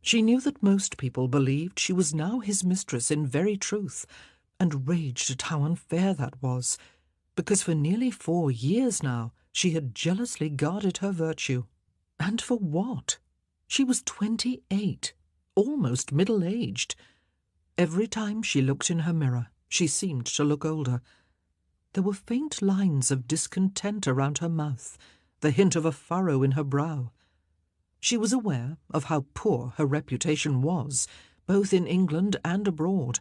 She knew that most people believed she was now his mistress in very truth, and raged at how unfair that was, because for nearly 4 years now she had jealously guarded her virtue. And for what? She was 28, almost middle-aged. Every time she looked in her mirror, she seemed to look older. There were faint lines of discontent around her mouth, the hint of a furrow in her brow. She was aware of how poor her reputation was, both in England and abroad.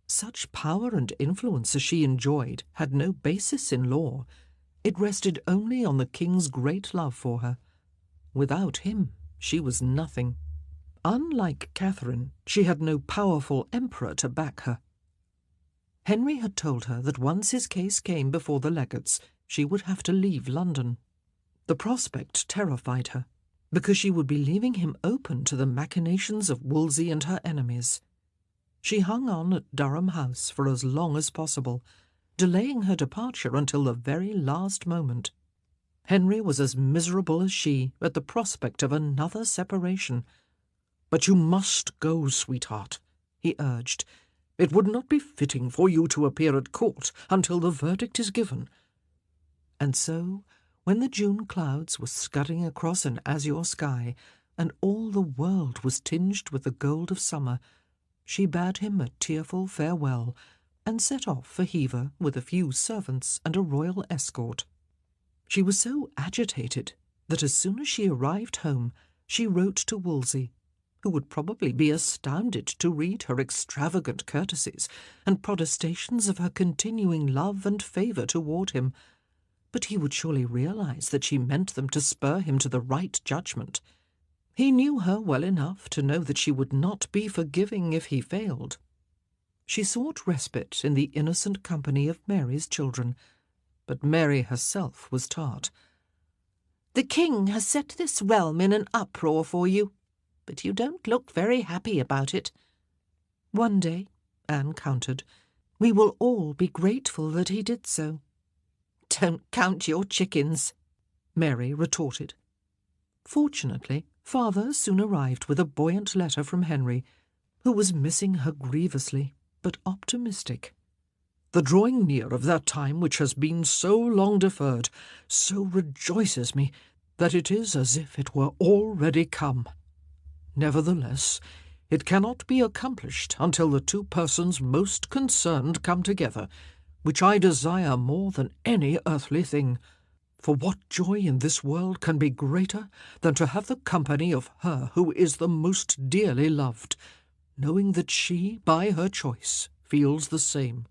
Such power and influence as she enjoyed had no basis in law. It rested only on the king's great love for her. Without him, she was nothing. Unlike Catherine, she had no powerful emperor to back her. Henry had told her that once his case came before the legates, she would have to leave London. The prospect terrified her, because she would be leaving him open to the machinations of Wolsey and her enemies. She hung on at Durham House for as long as possible, delaying her departure until the very last moment. Henry was as miserable as she at the prospect of another separation. "But you must go, sweetheart," he urged. "It would not be fitting for you to appear at court until the verdict is given." And so, when the June clouds were scudding across an azure sky, and all the world was tinged with the gold of summer, she bade him a tearful farewell, and set off for Hever with a few servants and a royal escort. She was so agitated that as soon as she arrived home, she wrote to Wolsey, who would probably be astounded to read her extravagant courtesies and protestations of her continuing love and favour toward him. But he would surely realize that she meant them to spur him to the right judgment. He knew her well enough to know that she would not be forgiving if he failed. She sought respite in the innocent company of Mary's children, but Mary herself was tart. "The king has set this realm in an uproar for you, but you don't look very happy about it." "One day," Anne countered, "we will all be grateful that he did so." "Don't count your chickens," Mary retorted. Fortunately, father soon arrived with a buoyant letter from Henry, who was missing her grievously, but optimistic. "The drawing near of that time which has been so long deferred so rejoices me that it is as if it were already come. Nevertheless, it cannot be accomplished until the two persons most concerned come together, which I desire more than any earthly thing. For what joy in this world can be greater than to have the company of her who is the most dearly loved, knowing that she, by her choice, feels the same,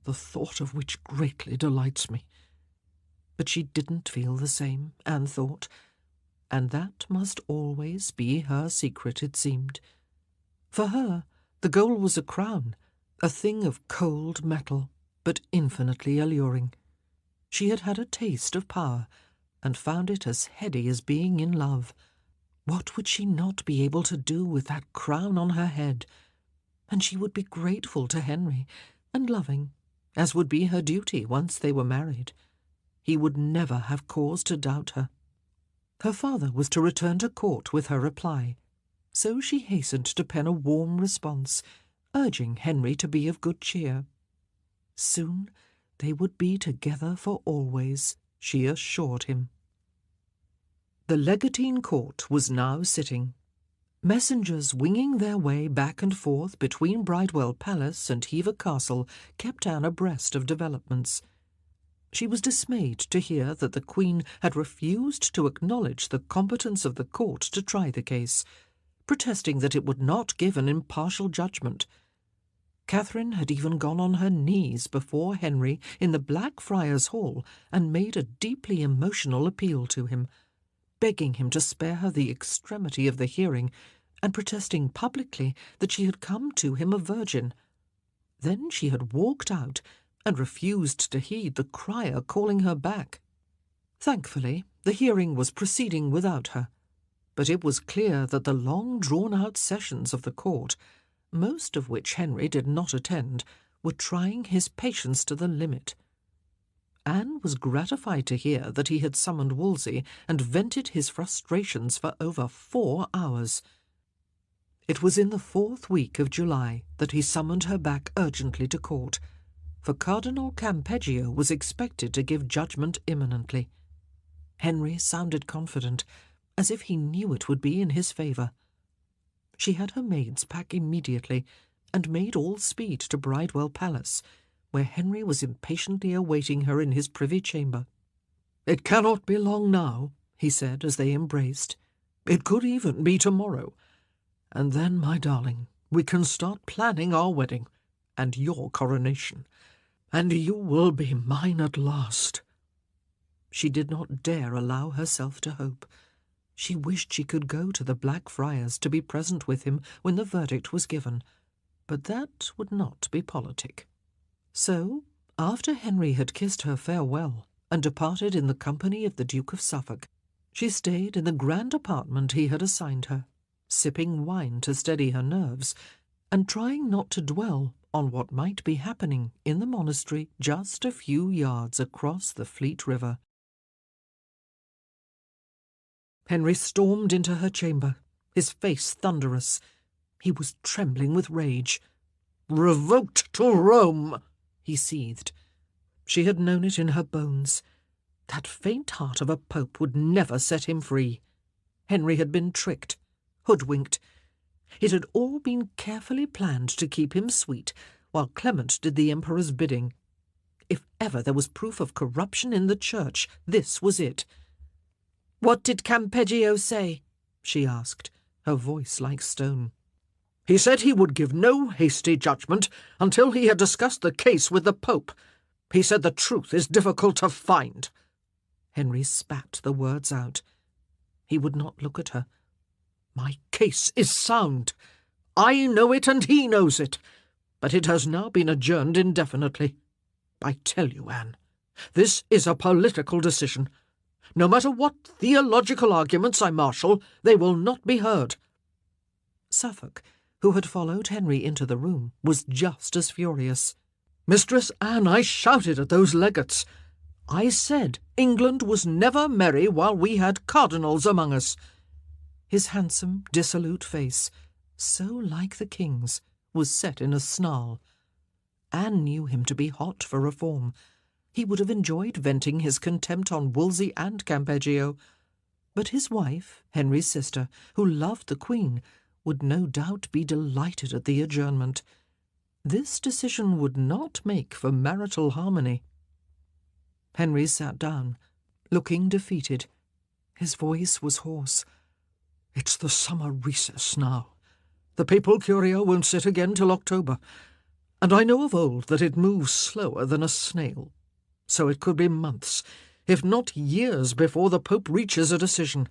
the thought of which greatly delights me." But she didn't feel the same, Anne thought, and that must always be her secret, it seemed. For her, the goal was a crown, a thing of cold metal, but infinitely alluring. She had had a taste of power, and found it as heady as being in love. What would she not be able to do with that crown on her head? And she would be grateful to Henry, and loving, as would be her duty once they were married. He would never have cause to doubt her. Her father was to return to court with her reply, so she hastened to pen a warm response, urging Henry to be of good cheer. Soon they would be together for always, she assured him. The Legatine Court was now sitting. Messengers winging their way back and forth between Bridewell Palace and Hever Castle kept Anne abreast of developments. She was dismayed to hear that the Queen had refused to acknowledge the competence of the court to try the case, protesting that it would not give an impartial judgment. Catherine had even gone on her knees before Henry in the Blackfriars Hall and made a deeply emotional appeal to him, begging him to spare her the extremity of the hearing, and protesting publicly that she had come to him a virgin. Then she had walked out and refused to heed the crier calling her back. Thankfully, the hearing was proceeding without her, but it was clear that the long drawn-out sessions of the court, most of which Henry did not attend, were trying his patience to the limit. Anne was gratified to hear that he had summoned Wolsey and vented his frustrations for over 4 hours. It was in the 4th week of July that he summoned her back urgently to court, for Cardinal Campeggio was expected to give judgment imminently. Henry sounded confident, as if he knew it would be in his favour. She had her maids pack immediately, and made all speed to Bridewell Palace, where Henry was impatiently awaiting her in his privy chamber. "It cannot be long now," he said as they embraced. "It could even be tomorrow. And then, my darling, we can start planning our wedding, and your coronation, and you will be mine at last." She did not dare allow herself to hope. She wished she could go to the Blackfriars to be present with him when the verdict was given, but that would not be politic. So, after Henry had kissed her farewell and departed in the company of the Duke of Suffolk, she stayed in the grand apartment he had assigned her, sipping wine to steady her nerves, and trying not to dwell on what might be happening in the monastery just a few yards across the Fleet River. Henry stormed into her chamber, his face thunderous. He was trembling with rage. "Revoked to Rome!" he seethed. She had known it in her bones. That faint heart of a pope would never set him free. Henry had been tricked, hoodwinked. It had all been carefully planned to keep him sweet, while Clement did the emperor's bidding. If ever there was proof of corruption in the church, this was it. "What did Campeggio say?" she asked, her voice like stone. "He said he would give no hasty judgment until he had discussed the case with the Pope. He said the truth is difficult to find." Henry spat the words out. He would not look at her. "My case is sound. I know it and he knows it, but it has now been adjourned indefinitely. I tell you, Anne, this is a political decision. No matter what theological arguments I marshal, they will not be heard." Suffolk, who had followed Henry into the room, was just as furious. "Mistress Anne, I shouted at those legates. I said England was never merry while we had cardinals among us." His handsome, dissolute face, so like the king's, was set in a snarl. Anne knew him to be hot for reform. He would have enjoyed venting his contempt on Wolsey and Campeggio. But his wife, Henry's sister, who loved the Queen, would no doubt be delighted at the adjournment. This decision would not make for marital harmony. Henry sat down, looking defeated. His voice was hoarse. "It's the summer recess now. The papal curio won't sit again till October, and I know of old that it moves slower than a snail. So it could be months, if not years, before the Pope reaches a decision.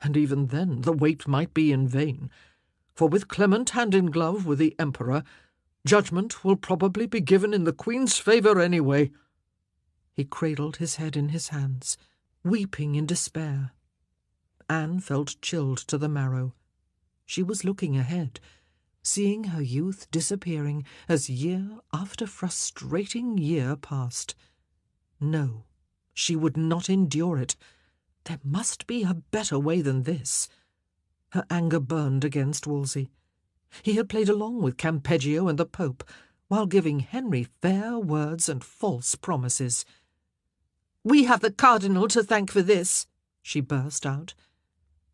And even then the wait might be in vain, for with Clement hand in glove with the Emperor, judgment will probably be given in the Queen's favour anyway." He cradled his head in his hands, weeping in despair. Anne felt chilled to the marrow. She was looking ahead, seeing her youth disappearing as year after frustrating year passed. No, she would not endure it. There must be a better way than this. Her anger burned against Wolsey. He had played along with Campeggio and the Pope, while giving Henry fair words and false promises. "We have the Cardinal to thank for this," she burst out.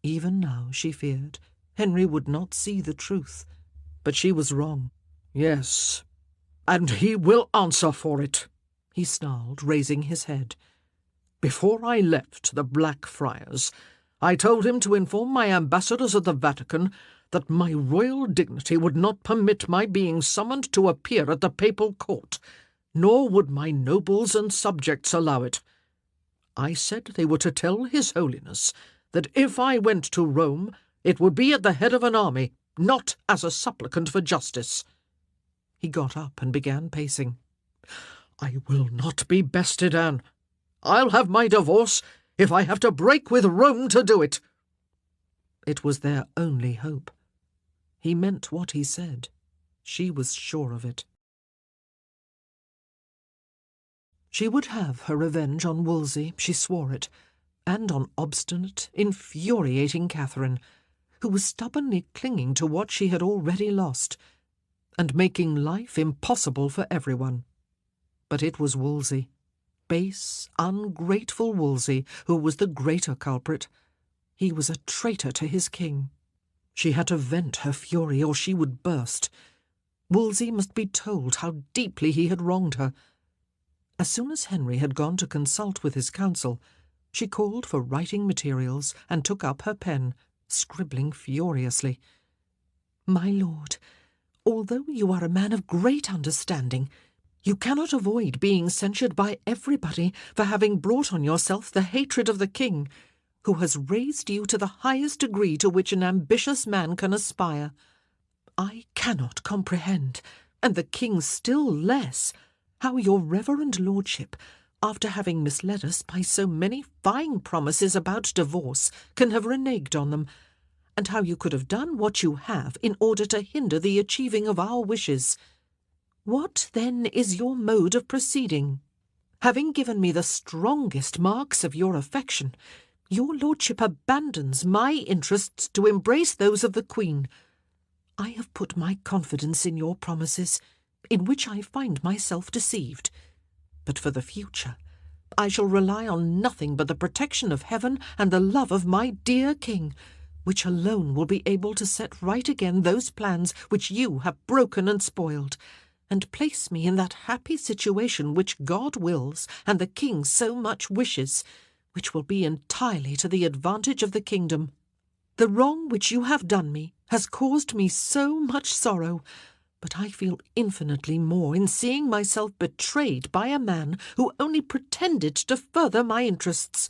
Even now, she feared, Henry would not see the truth. But she was wrong. "Yes, and he will answer for it," he snarled, raising his head. "Before I left the Blackfriars, I told him to inform my ambassadors at the Vatican that my royal dignity would not permit my being summoned to appear at the papal court, nor would my nobles and subjects allow it. I said they were to tell His Holiness that if I went to Rome, it would be at the head of an army, not as a supplicant for justice." He got up and began pacing. "I will not be bested, Anne. I'll have my divorce if I have to break with Rome to do it." It was their only hope. He meant what he said. She was sure of it. She would have her revenge on Wolsey, she swore it, and on obstinate, infuriating Catherine, who was stubbornly clinging to what she had already lost, and making life impossible for everyone. But it was Wolsey, base, ungrateful Wolsey, who was the greater culprit. He was a traitor to his king. She had to vent her fury, or she would burst. Wolsey must be told how deeply he had wronged her. As soon as Henry had gone to consult with his council, she called for writing materials and took up her pen, scribbling furiously. "My lord, although you are a man of great understanding, you cannot avoid being censured by everybody for having brought on yourself the hatred of the king, who has raised you to the highest degree to which an ambitious man can aspire. I cannot comprehend, and the king still less, how your reverend lordship, after having misled us by so many fine promises about divorce, can have reneged on them, and how you could have done what you have in order to hinder the achieving of our wishes. What, then, is your mode of proceeding? Having given me the strongest marks of your affection, your lordship abandons my interests to embrace those of the Queen. I have put my confidence in your promises, in which I find myself deceived. But for the future, I shall rely on nothing but the protection of heaven and the love of my dear king, which alone will be able to set right again those plans which you have broken and spoiled, and place me in that happy situation which God wills and the king so much wishes, which will be entirely to the advantage of the kingdom. The wrong which you have done me has caused me so much sorrow, but I feel infinitely more in seeing myself betrayed by a man who only pretended to further my interests.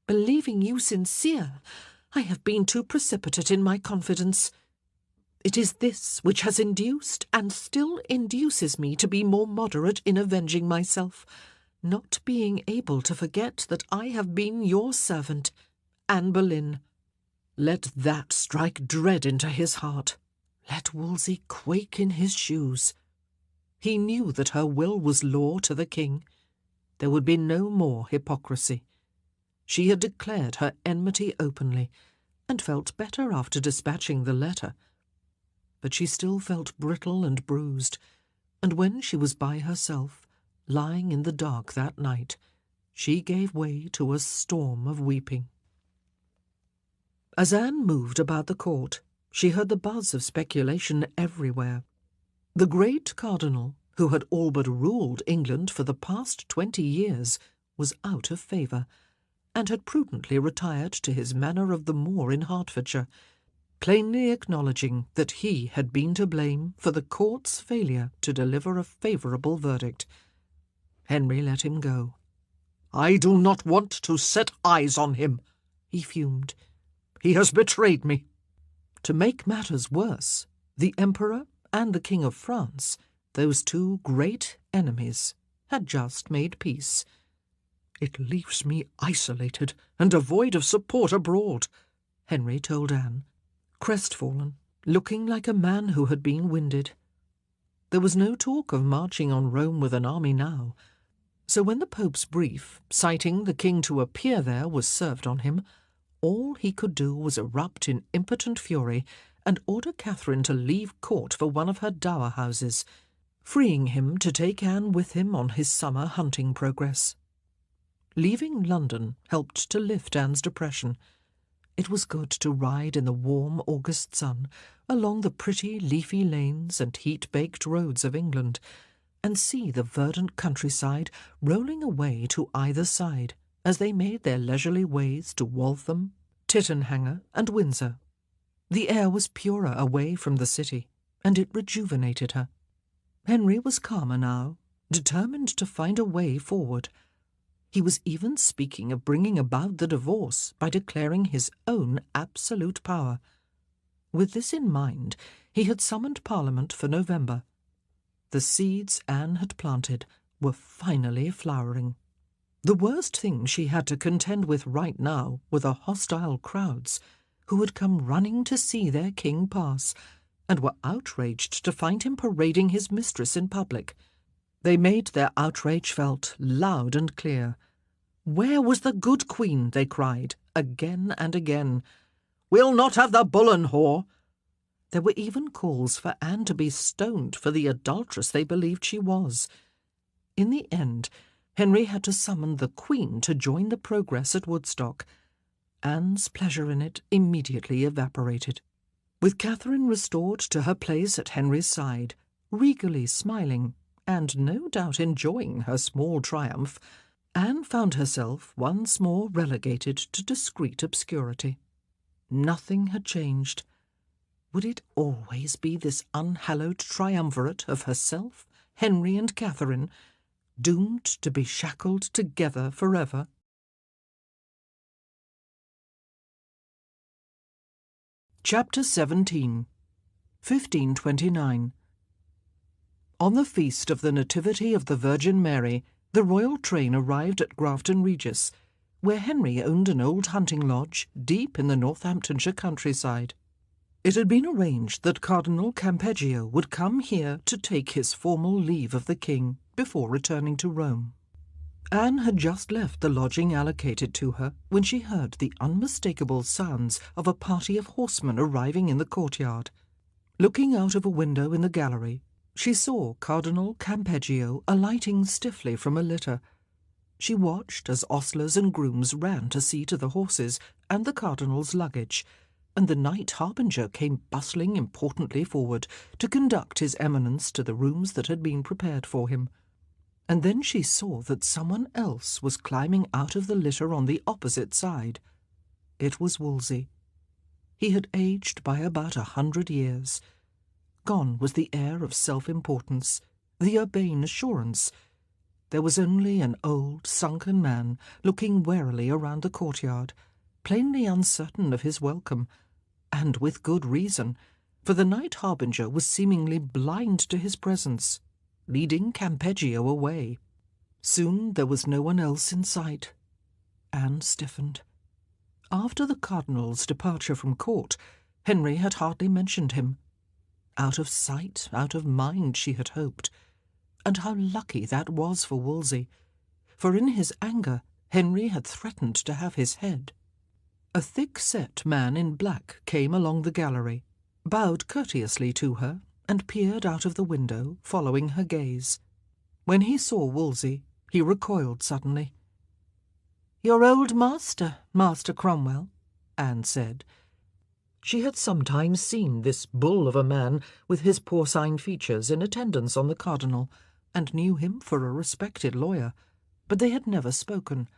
Believing you sincere, I have been too precipitate in my confidence. It is this which has induced and still induces me to be more moderate in avenging myself, not being able to forget that I have been your servant, Anne Boleyn. Let that strike dread into his heart. Let Wolsey quake in his shoes. He knew that her will was law to the king. There would be no more hypocrisy. She had declared her enmity openly, and felt better after dispatching the letter. But she still felt brittle and bruised, and when she was by herself, lying in the dark that night, she gave way to a storm of weeping. As Anne moved about the court, she heard the buzz of speculation everywhere. The great cardinal, who had all but ruled England for the past 20 years, was out of favour, and had prudently retired to his manor of the moor in Hertfordshire, plainly acknowledging that he had been to blame for the court's failure to deliver a favourable verdict. Henry let him go. "I do not want to set eyes on him," he fumed. "He has betrayed me." To make matters worse, the Emperor and the King of France, those two great enemies, had just made peace. "It leaves me isolated and devoid of support abroad," Henry told Anne, crestfallen, looking like a man who had been winded. There was no talk of marching on Rome with an army now, so when the Pope's brief, citing the king to appear there, was served on him, all he could do was erupt in impotent fury and order Catherine to leave court for one of her dower houses, freeing him to take Anne with him on his summer hunting progress. Leaving London helped to lift Anne's depression. It was good to ride in the warm August sun along the pretty leafy lanes and heat-baked roads of England, and see the verdant countryside rolling away to either side as they made their leisurely ways to Waltham, Tittenhanger, and Windsor. The air was purer away from the city, and it rejuvenated her. Henry was calmer now, determined to find a way forward. He was even speaking of bringing about the divorce by declaring his own absolute power. With this in mind, he had summoned Parliament for November. The seeds Anne had planted were finally flowering. The worst thing she had to contend with right now were the hostile crowds who had come running to see their king pass, and were outraged to find him parading his mistress in public. They made their outrage felt loud and clear. Where was the good queen, they cried, again and again. We'll not have the Boleyn whore. There were even calls for Anne to be stoned for the adulteress they believed she was. In the end, Henry had to summon the Queen to join the progress at Woodstock. Anne's pleasure in it immediately evaporated. With Catherine restored to her place at Henry's side, regally smiling, and no doubt enjoying her small triumph, Anne found herself once more relegated to discreet obscurity. Nothing had changed. Would it always be this unhallowed triumvirate of herself, Henry and Catherine, doomed to be shackled together forever? Chapter 17 1529 On the feast of the Nativity of the Virgin Mary, the royal train arrived at Grafton Regis, where Henry owned an old hunting lodge deep in the Northamptonshire countryside. It had been arranged that Cardinal Campeggio would come here to take his formal leave of the king before returning to Rome. Anne had just left the lodging allocated to her when she heard the unmistakable sounds of a party of horsemen arriving in the courtyard. Looking out of a window in the gallery, she saw Cardinal Campeggio alighting stiffly from a litter. She watched as ostlers and grooms ran to see to the horses and the cardinal's luggage, and the night harbinger came bustling importantly forward to conduct his eminence to the rooms that had been prepared for him. And then she saw that someone else was climbing out of the litter on the opposite side. It was Wolsey. He had aged by about 100 years. Gone was the air of self-importance, the urbane assurance. There was only an old, sunken man looking warily around the courtyard, plainly uncertain of his welcome, and with good reason, for the night harbinger was seemingly blind to his presence, leading Campeggio away. Soon there was no one else in sight. Anne stiffened. After the cardinal's departure from court, Henry had hardly mentioned him. Out of sight, out of mind, she had hoped. And how lucky that was for Wolsey, for in his anger Henry had threatened to have his head. A thick-set man in black came along the gallery, bowed courteously to her, and peered out of the window, following her gaze. When he saw Wolsey, he recoiled suddenly. "Your old master, Master Cromwell," Anne said. She had sometimes seen this bull of a man with his porcine features in attendance on the cardinal, and knew him for a respected lawyer, but they had never spoken.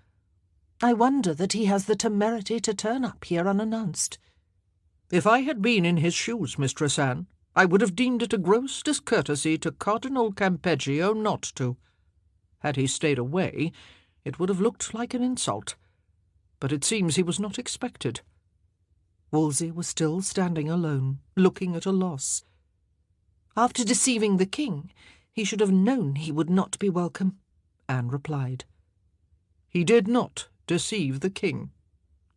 "I wonder that he has the temerity to turn up here unannounced." If I had been in his shoes, Mistress Anne, I would have deemed it a gross discourtesy to Cardinal Campeggio not to. Had he stayed away, it would have looked like an insult. But it seems he was not expected. Wolsey was still standing alone, looking at a loss. "After deceiving the king, he should have known he would not be welcome," Anne replied. "He did not deceive the king,"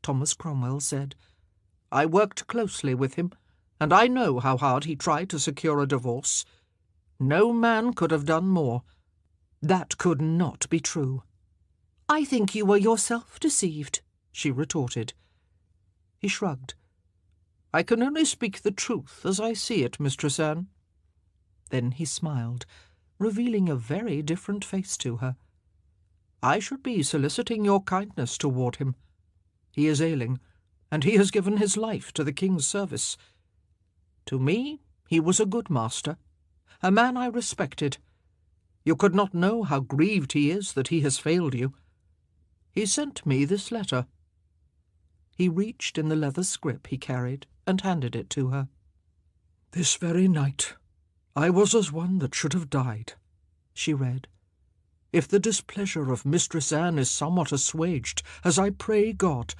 Thomas Cromwell said. "I worked closely with him, and I know how hard he tried to secure a divorce. No man could have done more. That could not be true. "I think you were yourself deceived," she retorted. He shrugged. "I can only speak the truth as I see it, Mistress Anne." Then he smiled, revealing a very different face to her. "I should be soliciting your kindness toward him. He is ailing, and he has given his life to the king's service. To me, he was a good master, a man I respected. You could not know how grieved he is that he has failed you. He sent me this letter." He reached in the leather scrip he carried and handed it to her. "This very night I was as one that should have died," she read. "If the displeasure of Mistress Anne is somewhat assuaged, as I pray God,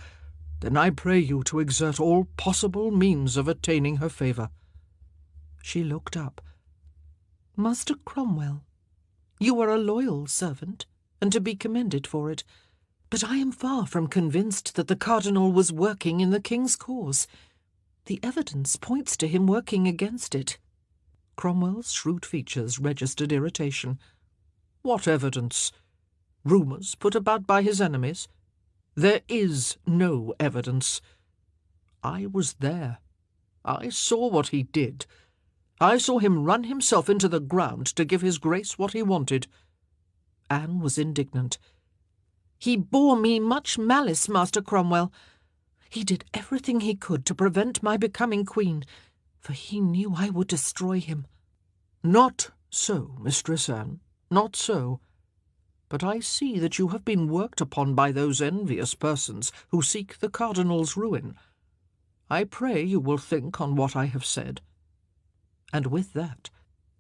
then I pray you to exert all possible means of attaining her favour." She looked up. "Master Cromwell, you are a loyal servant, and to be commended for it, but I am far from convinced that the cardinal was working in the king's cause. The evidence points to him working against it." Cromwell's shrewd features registered irritation. "What evidence? Rumours put about by his enemies? There is no evidence. I was there. I saw what he did. I saw him run himself into the ground to give his Grace what he wanted." Anne was indignant. "He bore me much malice, Master Cromwell. He did everything he could to prevent my becoming queen, for he knew I would destroy him." "Not so, Mistress Anne, not so. But I see that you have been worked upon by those envious persons who seek the cardinal's ruin. I pray you will think on what I have said." And with that,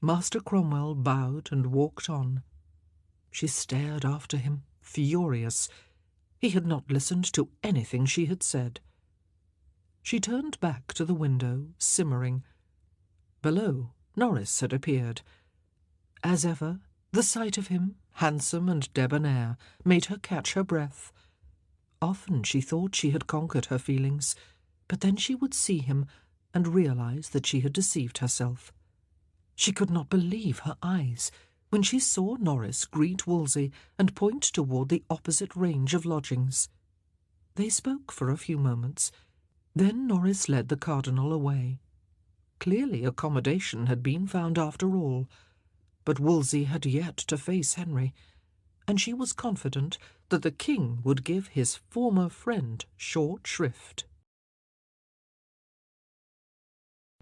Master Cromwell bowed and walked on. She stared after him, furious. He had not listened to anything she had said. She turned back to the window, simmering. Below, Norris had appeared. As ever, the sight of him, handsome and debonair, made her catch her breath. Often she thought she had conquered her feelings, but then she would see him and realize that she had deceived herself. She could not believe her eyes when she saw Norris greet Wolsey and point toward the opposite range of lodgings. They spoke for a few moments. Then Norris led the cardinal away. Clearly accommodation had been found after all, but Wolsey had yet to face Henry, and she was confident that the king would give his former friend short shrift.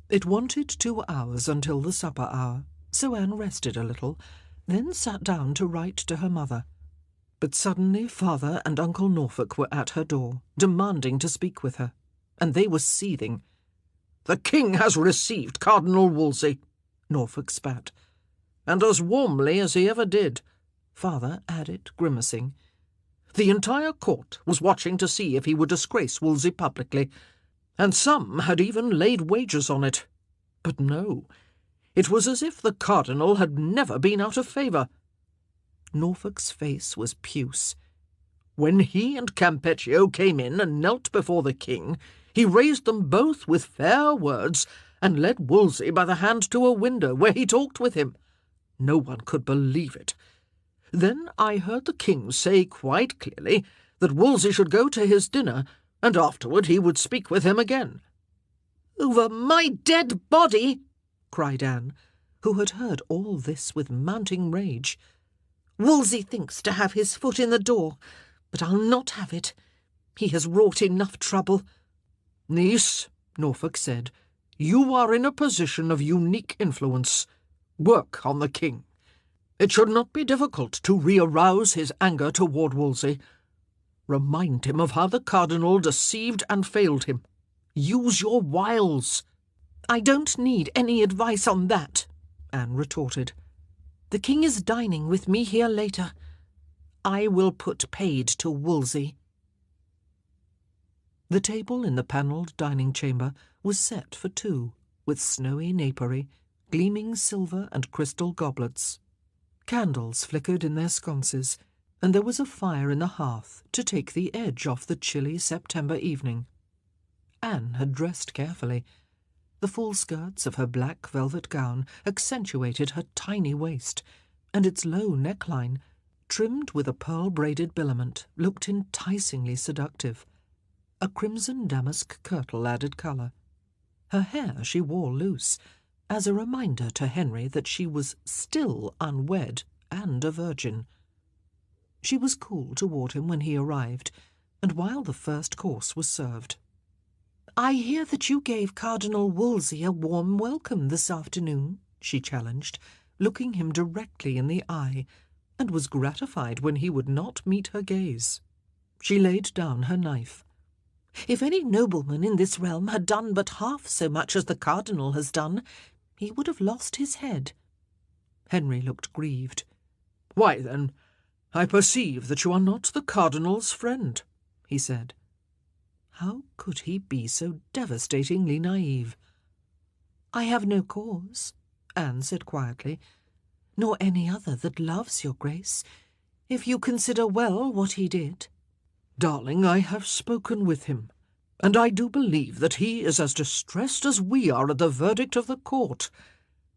It wanted 2 hours until the supper hour, so Anne rested a little, then sat down to write to her mother. But suddenly Father and Uncle Norfolk were at her door, demanding to speak with her, and they were seething. "The king has received Cardinal Wolsey," Norfolk spat. "And as warmly as he ever did," Father added, grimacing. "The entire court was watching to see if he would disgrace Wolsey publicly, and some had even laid wagers on it. But no, it was as if the cardinal had never been out of favour." Norfolk's face was puce. "When he and Campeggio came in and knelt before the king, he raised them both with fair words and led Wolsey by the hand to a window where he talked with him. No one could believe it. Then I heard the king say quite clearly that Wolsey should go to his dinner, and afterward he would speak with him again." "Over my dead body!" cried Anne, who had heard all this with mounting rage. "Wolsey thinks to have his foot in the door, but I'll not have it. He has wrought enough trouble." "Niece," Norfolk said, "you are in a position of unique influence. Work on the king. It should not be difficult to re-arouse his anger toward Wolsey. Remind him of how the cardinal deceived and failed him. Use your wiles." "I don't need any advice on that," Anne retorted. "The king is dining with me here later. I will put paid to Wolsey." The table in the panelled dining chamber was set for 2, with snowy napery, gleaming silver and crystal goblets. Candles flickered in their sconces, and there was a fire in the hearth to take the edge off the chilly September evening. Anne had dressed carefully. The full skirts of her black velvet gown accentuated her tiny waist, and its low neckline, trimmed with a pearl-braided billement, looked enticingly seductive. A crimson damask kirtle added colour. Her hair she wore loose, as a reminder to Henry that she was still unwed and a virgin. She was cool toward him when he arrived, and while the first course was served. "I hear that you gave Cardinal Wolsey a warm welcome this afternoon," she challenged, looking him directly in the eye, and was gratified when he would not meet her gaze. She laid down her knife. "If any nobleman in this realm had done but half so much as the cardinal has done, he would have lost his head." Henry looked grieved. "Why, then, I perceive that you are not the cardinal's friend," he said. How could he be so devastatingly naive? "I have no cause," Anne said quietly, "nor any other that loves your grace, if you consider well what he did." "Darling, I have spoken with him, and I do believe that he is as distressed as we are at the verdict of the court.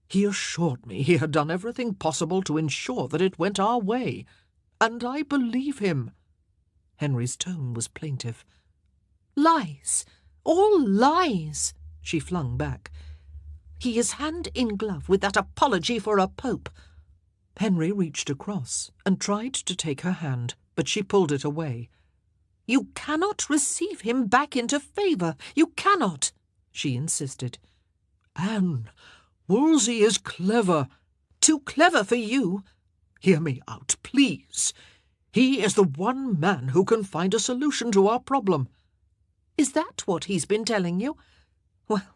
He assured me he had done everything possible to ensure that it went our way, and I believe him." Henry's tone was plaintive. "Lies! All lies, she flung back. He is hand in glove with that apology for a pope. Henry reached across and tried to take her hand, but she pulled it away. You cannot receive him back into favour. You cannot, she insisted. Anne, Wolsey is clever. Too clever for you. Hear me out, please. He is the one man who can find a solution to our problem. Is that what he's been telling you? Well,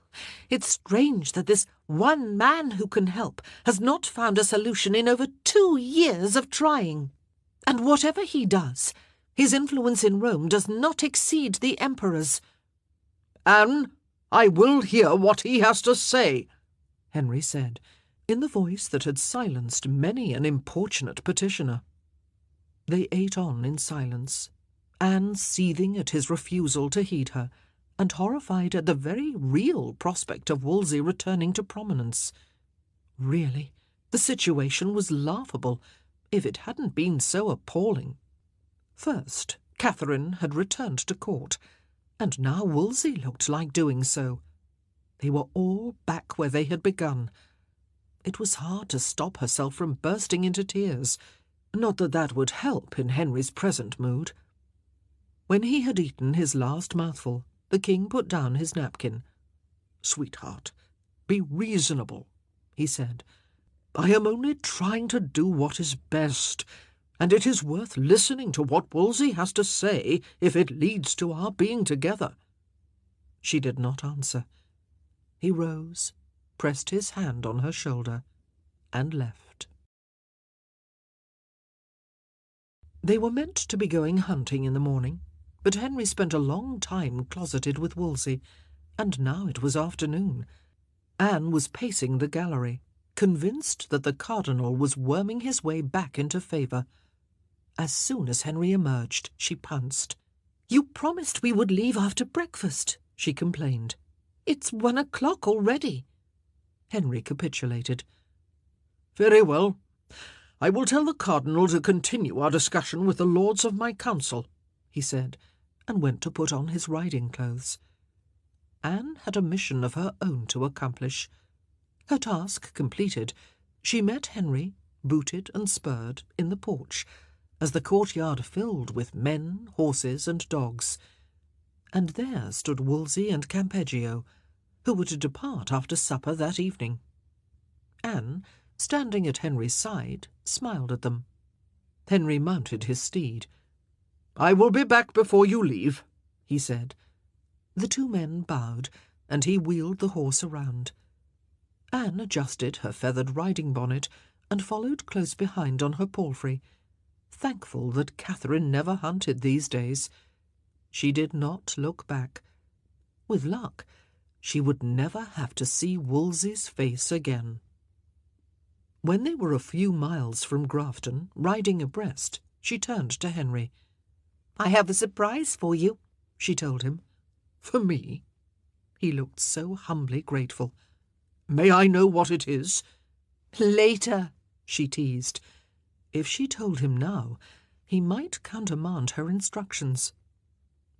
it's strange that this one man who can help has not found a solution in over 2 years of trying. And whatever he does, his influence in Rome does not exceed the emperor's. Anne, I will hear what he has to say, Henry said, in the voice that had silenced many an importunate petitioner. They ate on in silence, Anne seething at his refusal to heed her, and horrified at the very real prospect of Wolsey returning to prominence. Really, the situation was laughable, if it hadn't been so appalling. First, Catherine had returned to court, and now Wolsey looked like doing so. They were all back where they had begun. It was hard to stop herself from bursting into tears, not that that would help in Henry's present mood. When he had eaten his last mouthful, the king put down his napkin. "Sweetheart, be reasonable," he said. "I am only trying to do what is best, and it is worth listening to what Wolsey has to say if it leads to our being together." She did not answer. He rose, pressed his hand on her shoulder, and left. They were meant to be going hunting in the morning, but Henry spent a long time closeted with Wolsey, and now it was afternoon. Anne was pacing the gallery, convinced that the cardinal was worming his way back into favour. As soon as Henry emerged, she pounced. "You promised we would leave after breakfast," she complained. "It's 1 o'clock already." Henry capitulated. "Very well. I will tell the cardinal to continue our discussion with the lords of my council," he said, and went to put on his riding clothes. Anne had a mission of her own to accomplish. Her task completed, she met Henry, booted and spurred, in the porch, as the courtyard filled with men, horses, and dogs. And there stood Wolsey and Campeggio, who were to depart after supper that evening. Anne, standing at Henry's side, smiled at them. Henry mounted his steed. "I will be back before you leave," he said. The 2 men bowed, and he wheeled the horse around. Anne adjusted her feathered riding bonnet and followed close behind on her palfrey, thankful that Catherine never hunted these days. She did not look back. With luck, she would never have to see Wolsey's face again. When they were a few miles from Grafton, riding abreast, she turned to Henry. "I have a surprise for you," she told him. "For me?" He looked so humbly grateful. "May I know what it is?" "Later," she teased. If she told him now, he might countermand her instructions.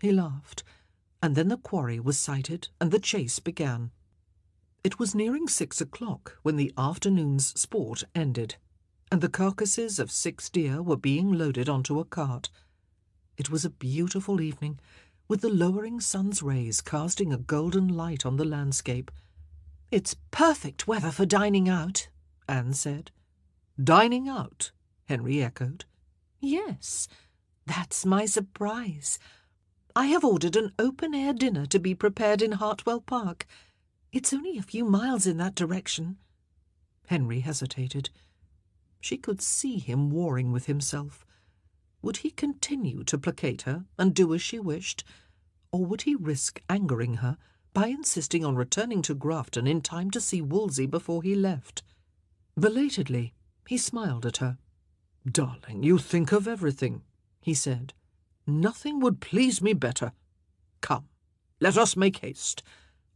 He laughed, and then the quarry was sighted and the chase began. It was nearing 6 o'clock when the afternoon's sport ended, and the carcasses of 6 deer were being loaded onto a cart. It was a beautiful evening, with the lowering sun's rays casting a golden light on the landscape. "It's perfect weather for dining out," Anne said. "Dining out?" Henry echoed. "Yes, that's my surprise. I have ordered an open-air dinner to be prepared in Hartwell Park. It's only a few miles in that direction." Henry hesitated. She could see him warring with himself. Would he continue to placate her and do as she wished, or would he risk angering her by insisting on returning to Grafton in time to see Wolsey before he left? Belatedly, he smiled at her. "Darling, you think of everything," he said. "Nothing would please me better. Come, let us make haste.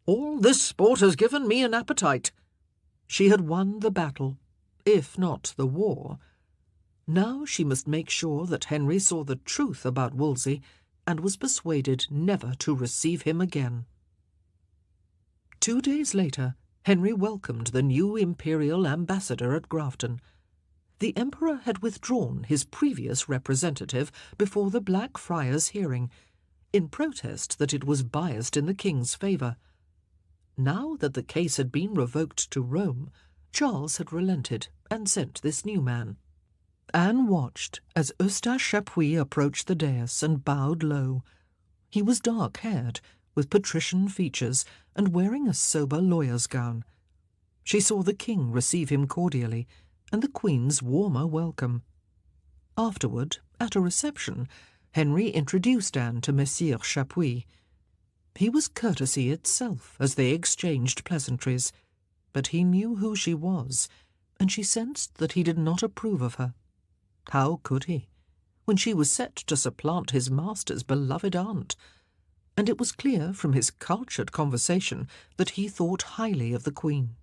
All this sport has given me an appetite." She had won the battle, if not the war. Now she must make sure that Henry saw the truth about Wolsey and was persuaded never to receive him again. 2 days later, Henry welcomed the new imperial ambassador at Grafton. The Emperor had withdrawn his previous representative before the Black Friars' hearing, in protest that it was biased in the king's favour. Now that the case had been revoked to Rome, Charles had relented and sent this new man. Anne watched as Eustache Chapuis approached the dais and bowed low. He was dark-haired, with patrician features, and wearing a sober lawyer's gown. She saw the king receive him cordially, and the queen's warmer welcome. Afterward, at a reception, Henry introduced Anne to Messire Chapuis. He was courtesy itself as they exchanged pleasantries, but he knew who she was, and she sensed that he did not approve of her. How could he, when she was set to supplant his master's beloved aunt? And it was clear from his cultured conversation that he thought highly of the Queen.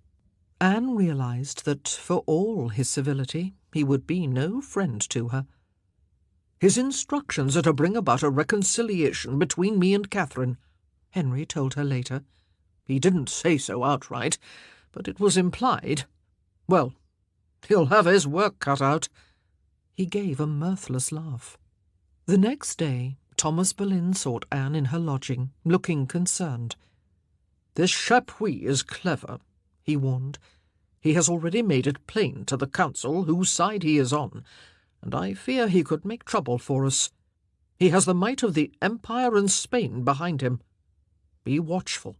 Anne realized that, for all his civility, he would be no friend to her. "His instructions are to bring about a reconciliation between me and Catherine," Henry told her later. "He didn't say so outright, but it was implied. Well, he'll have his work cut out." He gave a mirthless laugh. The next day, Thomas Boleyn sought Anne in her lodging, looking concerned. "This Chapuis is clever," he warned. "He has already made it plain to the council whose side he is on, and I fear he could make trouble for us. He has the might of the Empire and Spain behind him. Be watchful."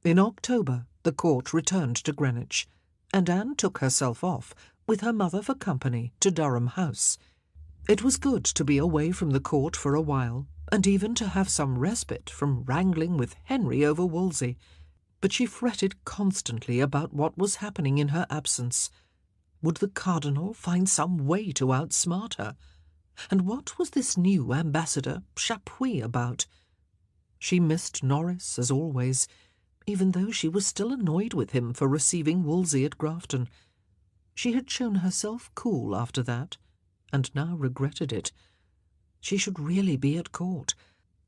In October, the court returned to Greenwich, and Anne took herself off, with her mother for company, to Durham House. It was good to be away from the court for a while, and even to have some respite from wrangling with Henry over Wolsey, but she fretted constantly about what was happening in her absence. Would the cardinal find some way to outsmart her? And what was this new ambassador, Chapuis, about? She missed Norris, as always, even though she was still annoyed with him for receiving Wolsey at Grafton. She had shown herself cool after that, and now regretted it. She should really be at court,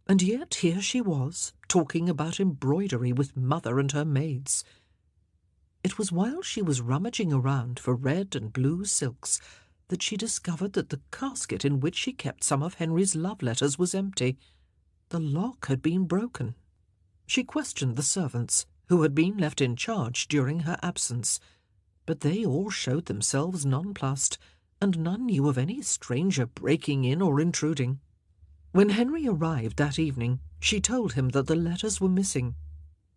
and yet here she was, talking about embroidery with mother and her maids. It was while she was rummaging around for red and blue silks that she discovered that the casket in which she kept some of Henry's love letters was empty. The lock had been broken. She questioned the servants, who had been left in charge during her absence, but they all showed themselves nonplussed, and none knew of any stranger breaking in or intruding. When Henry arrived that evening, she told him that the letters were missing.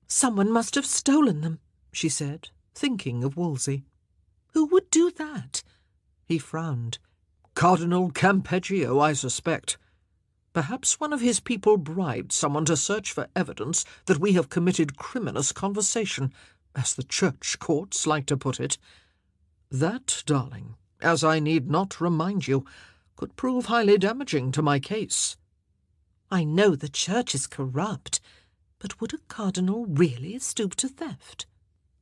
"Someone must have stolen them," she said, thinking of Wolsey. "Who would do that?" He frowned. "Cardinal Campeggio, I suspect. Perhaps one of his people bribed someone to search for evidence that we have committed criminous conversation, as the church courts like to put it. That, darling, as I need not remind you, could prove highly damaging to my case." "I know the church is corrupt, but would a cardinal really stoop to theft?"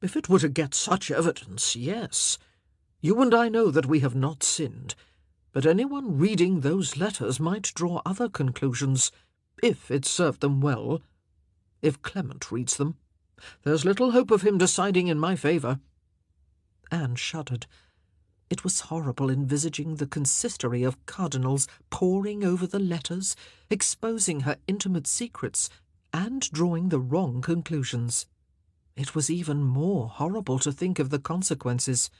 "If it were to get such evidence, yes. You and I know that we have not sinned, but anyone reading those letters might draw other conclusions, if it served them well. If Clement reads them, there's little hope of him deciding in my favour." Anne shuddered. It was horrible envisaging the consistory of cardinals poring over the letters, exposing her intimate secrets, and drawing the wrong conclusions. It was even more horrible to think of the consequences.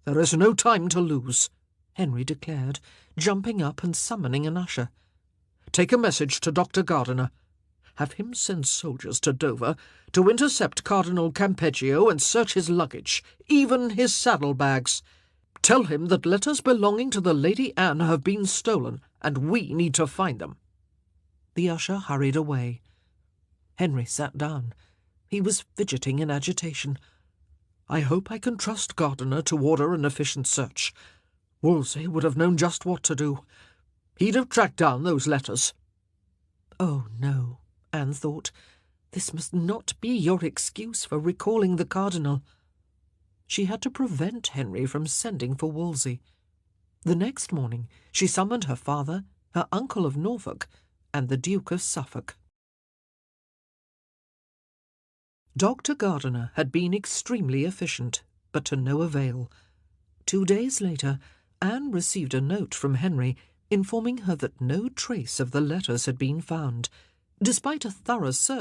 "There is no time to lose," Henry declared, jumping up and summoning an usher. "Take a message to Dr. Gardiner. Have him send soldiers to Dover to intercept Cardinal Campeggio and search his luggage, even his saddle-bags. Tell him that letters belonging to the Lady Anne have been stolen, and we need to find them." The usher hurried away. Henry sat down. He was fidgeting in agitation. "I hope I can trust Gardiner to order an efficient search. Wolsey would have known just what to do. He'd have tracked down those letters." Oh, no, Anne thought. This must not be your excuse for recalling the cardinal. She had to prevent Henry from sending for Wolsey. The next morning she summoned her father, her uncle of Norfolk, and the Duke of Suffolk. Dr. Gardiner had been extremely efficient, but to no avail. 2 days later, Anne received a note from Henry informing her that no trace of the letters had been found, despite a thorough search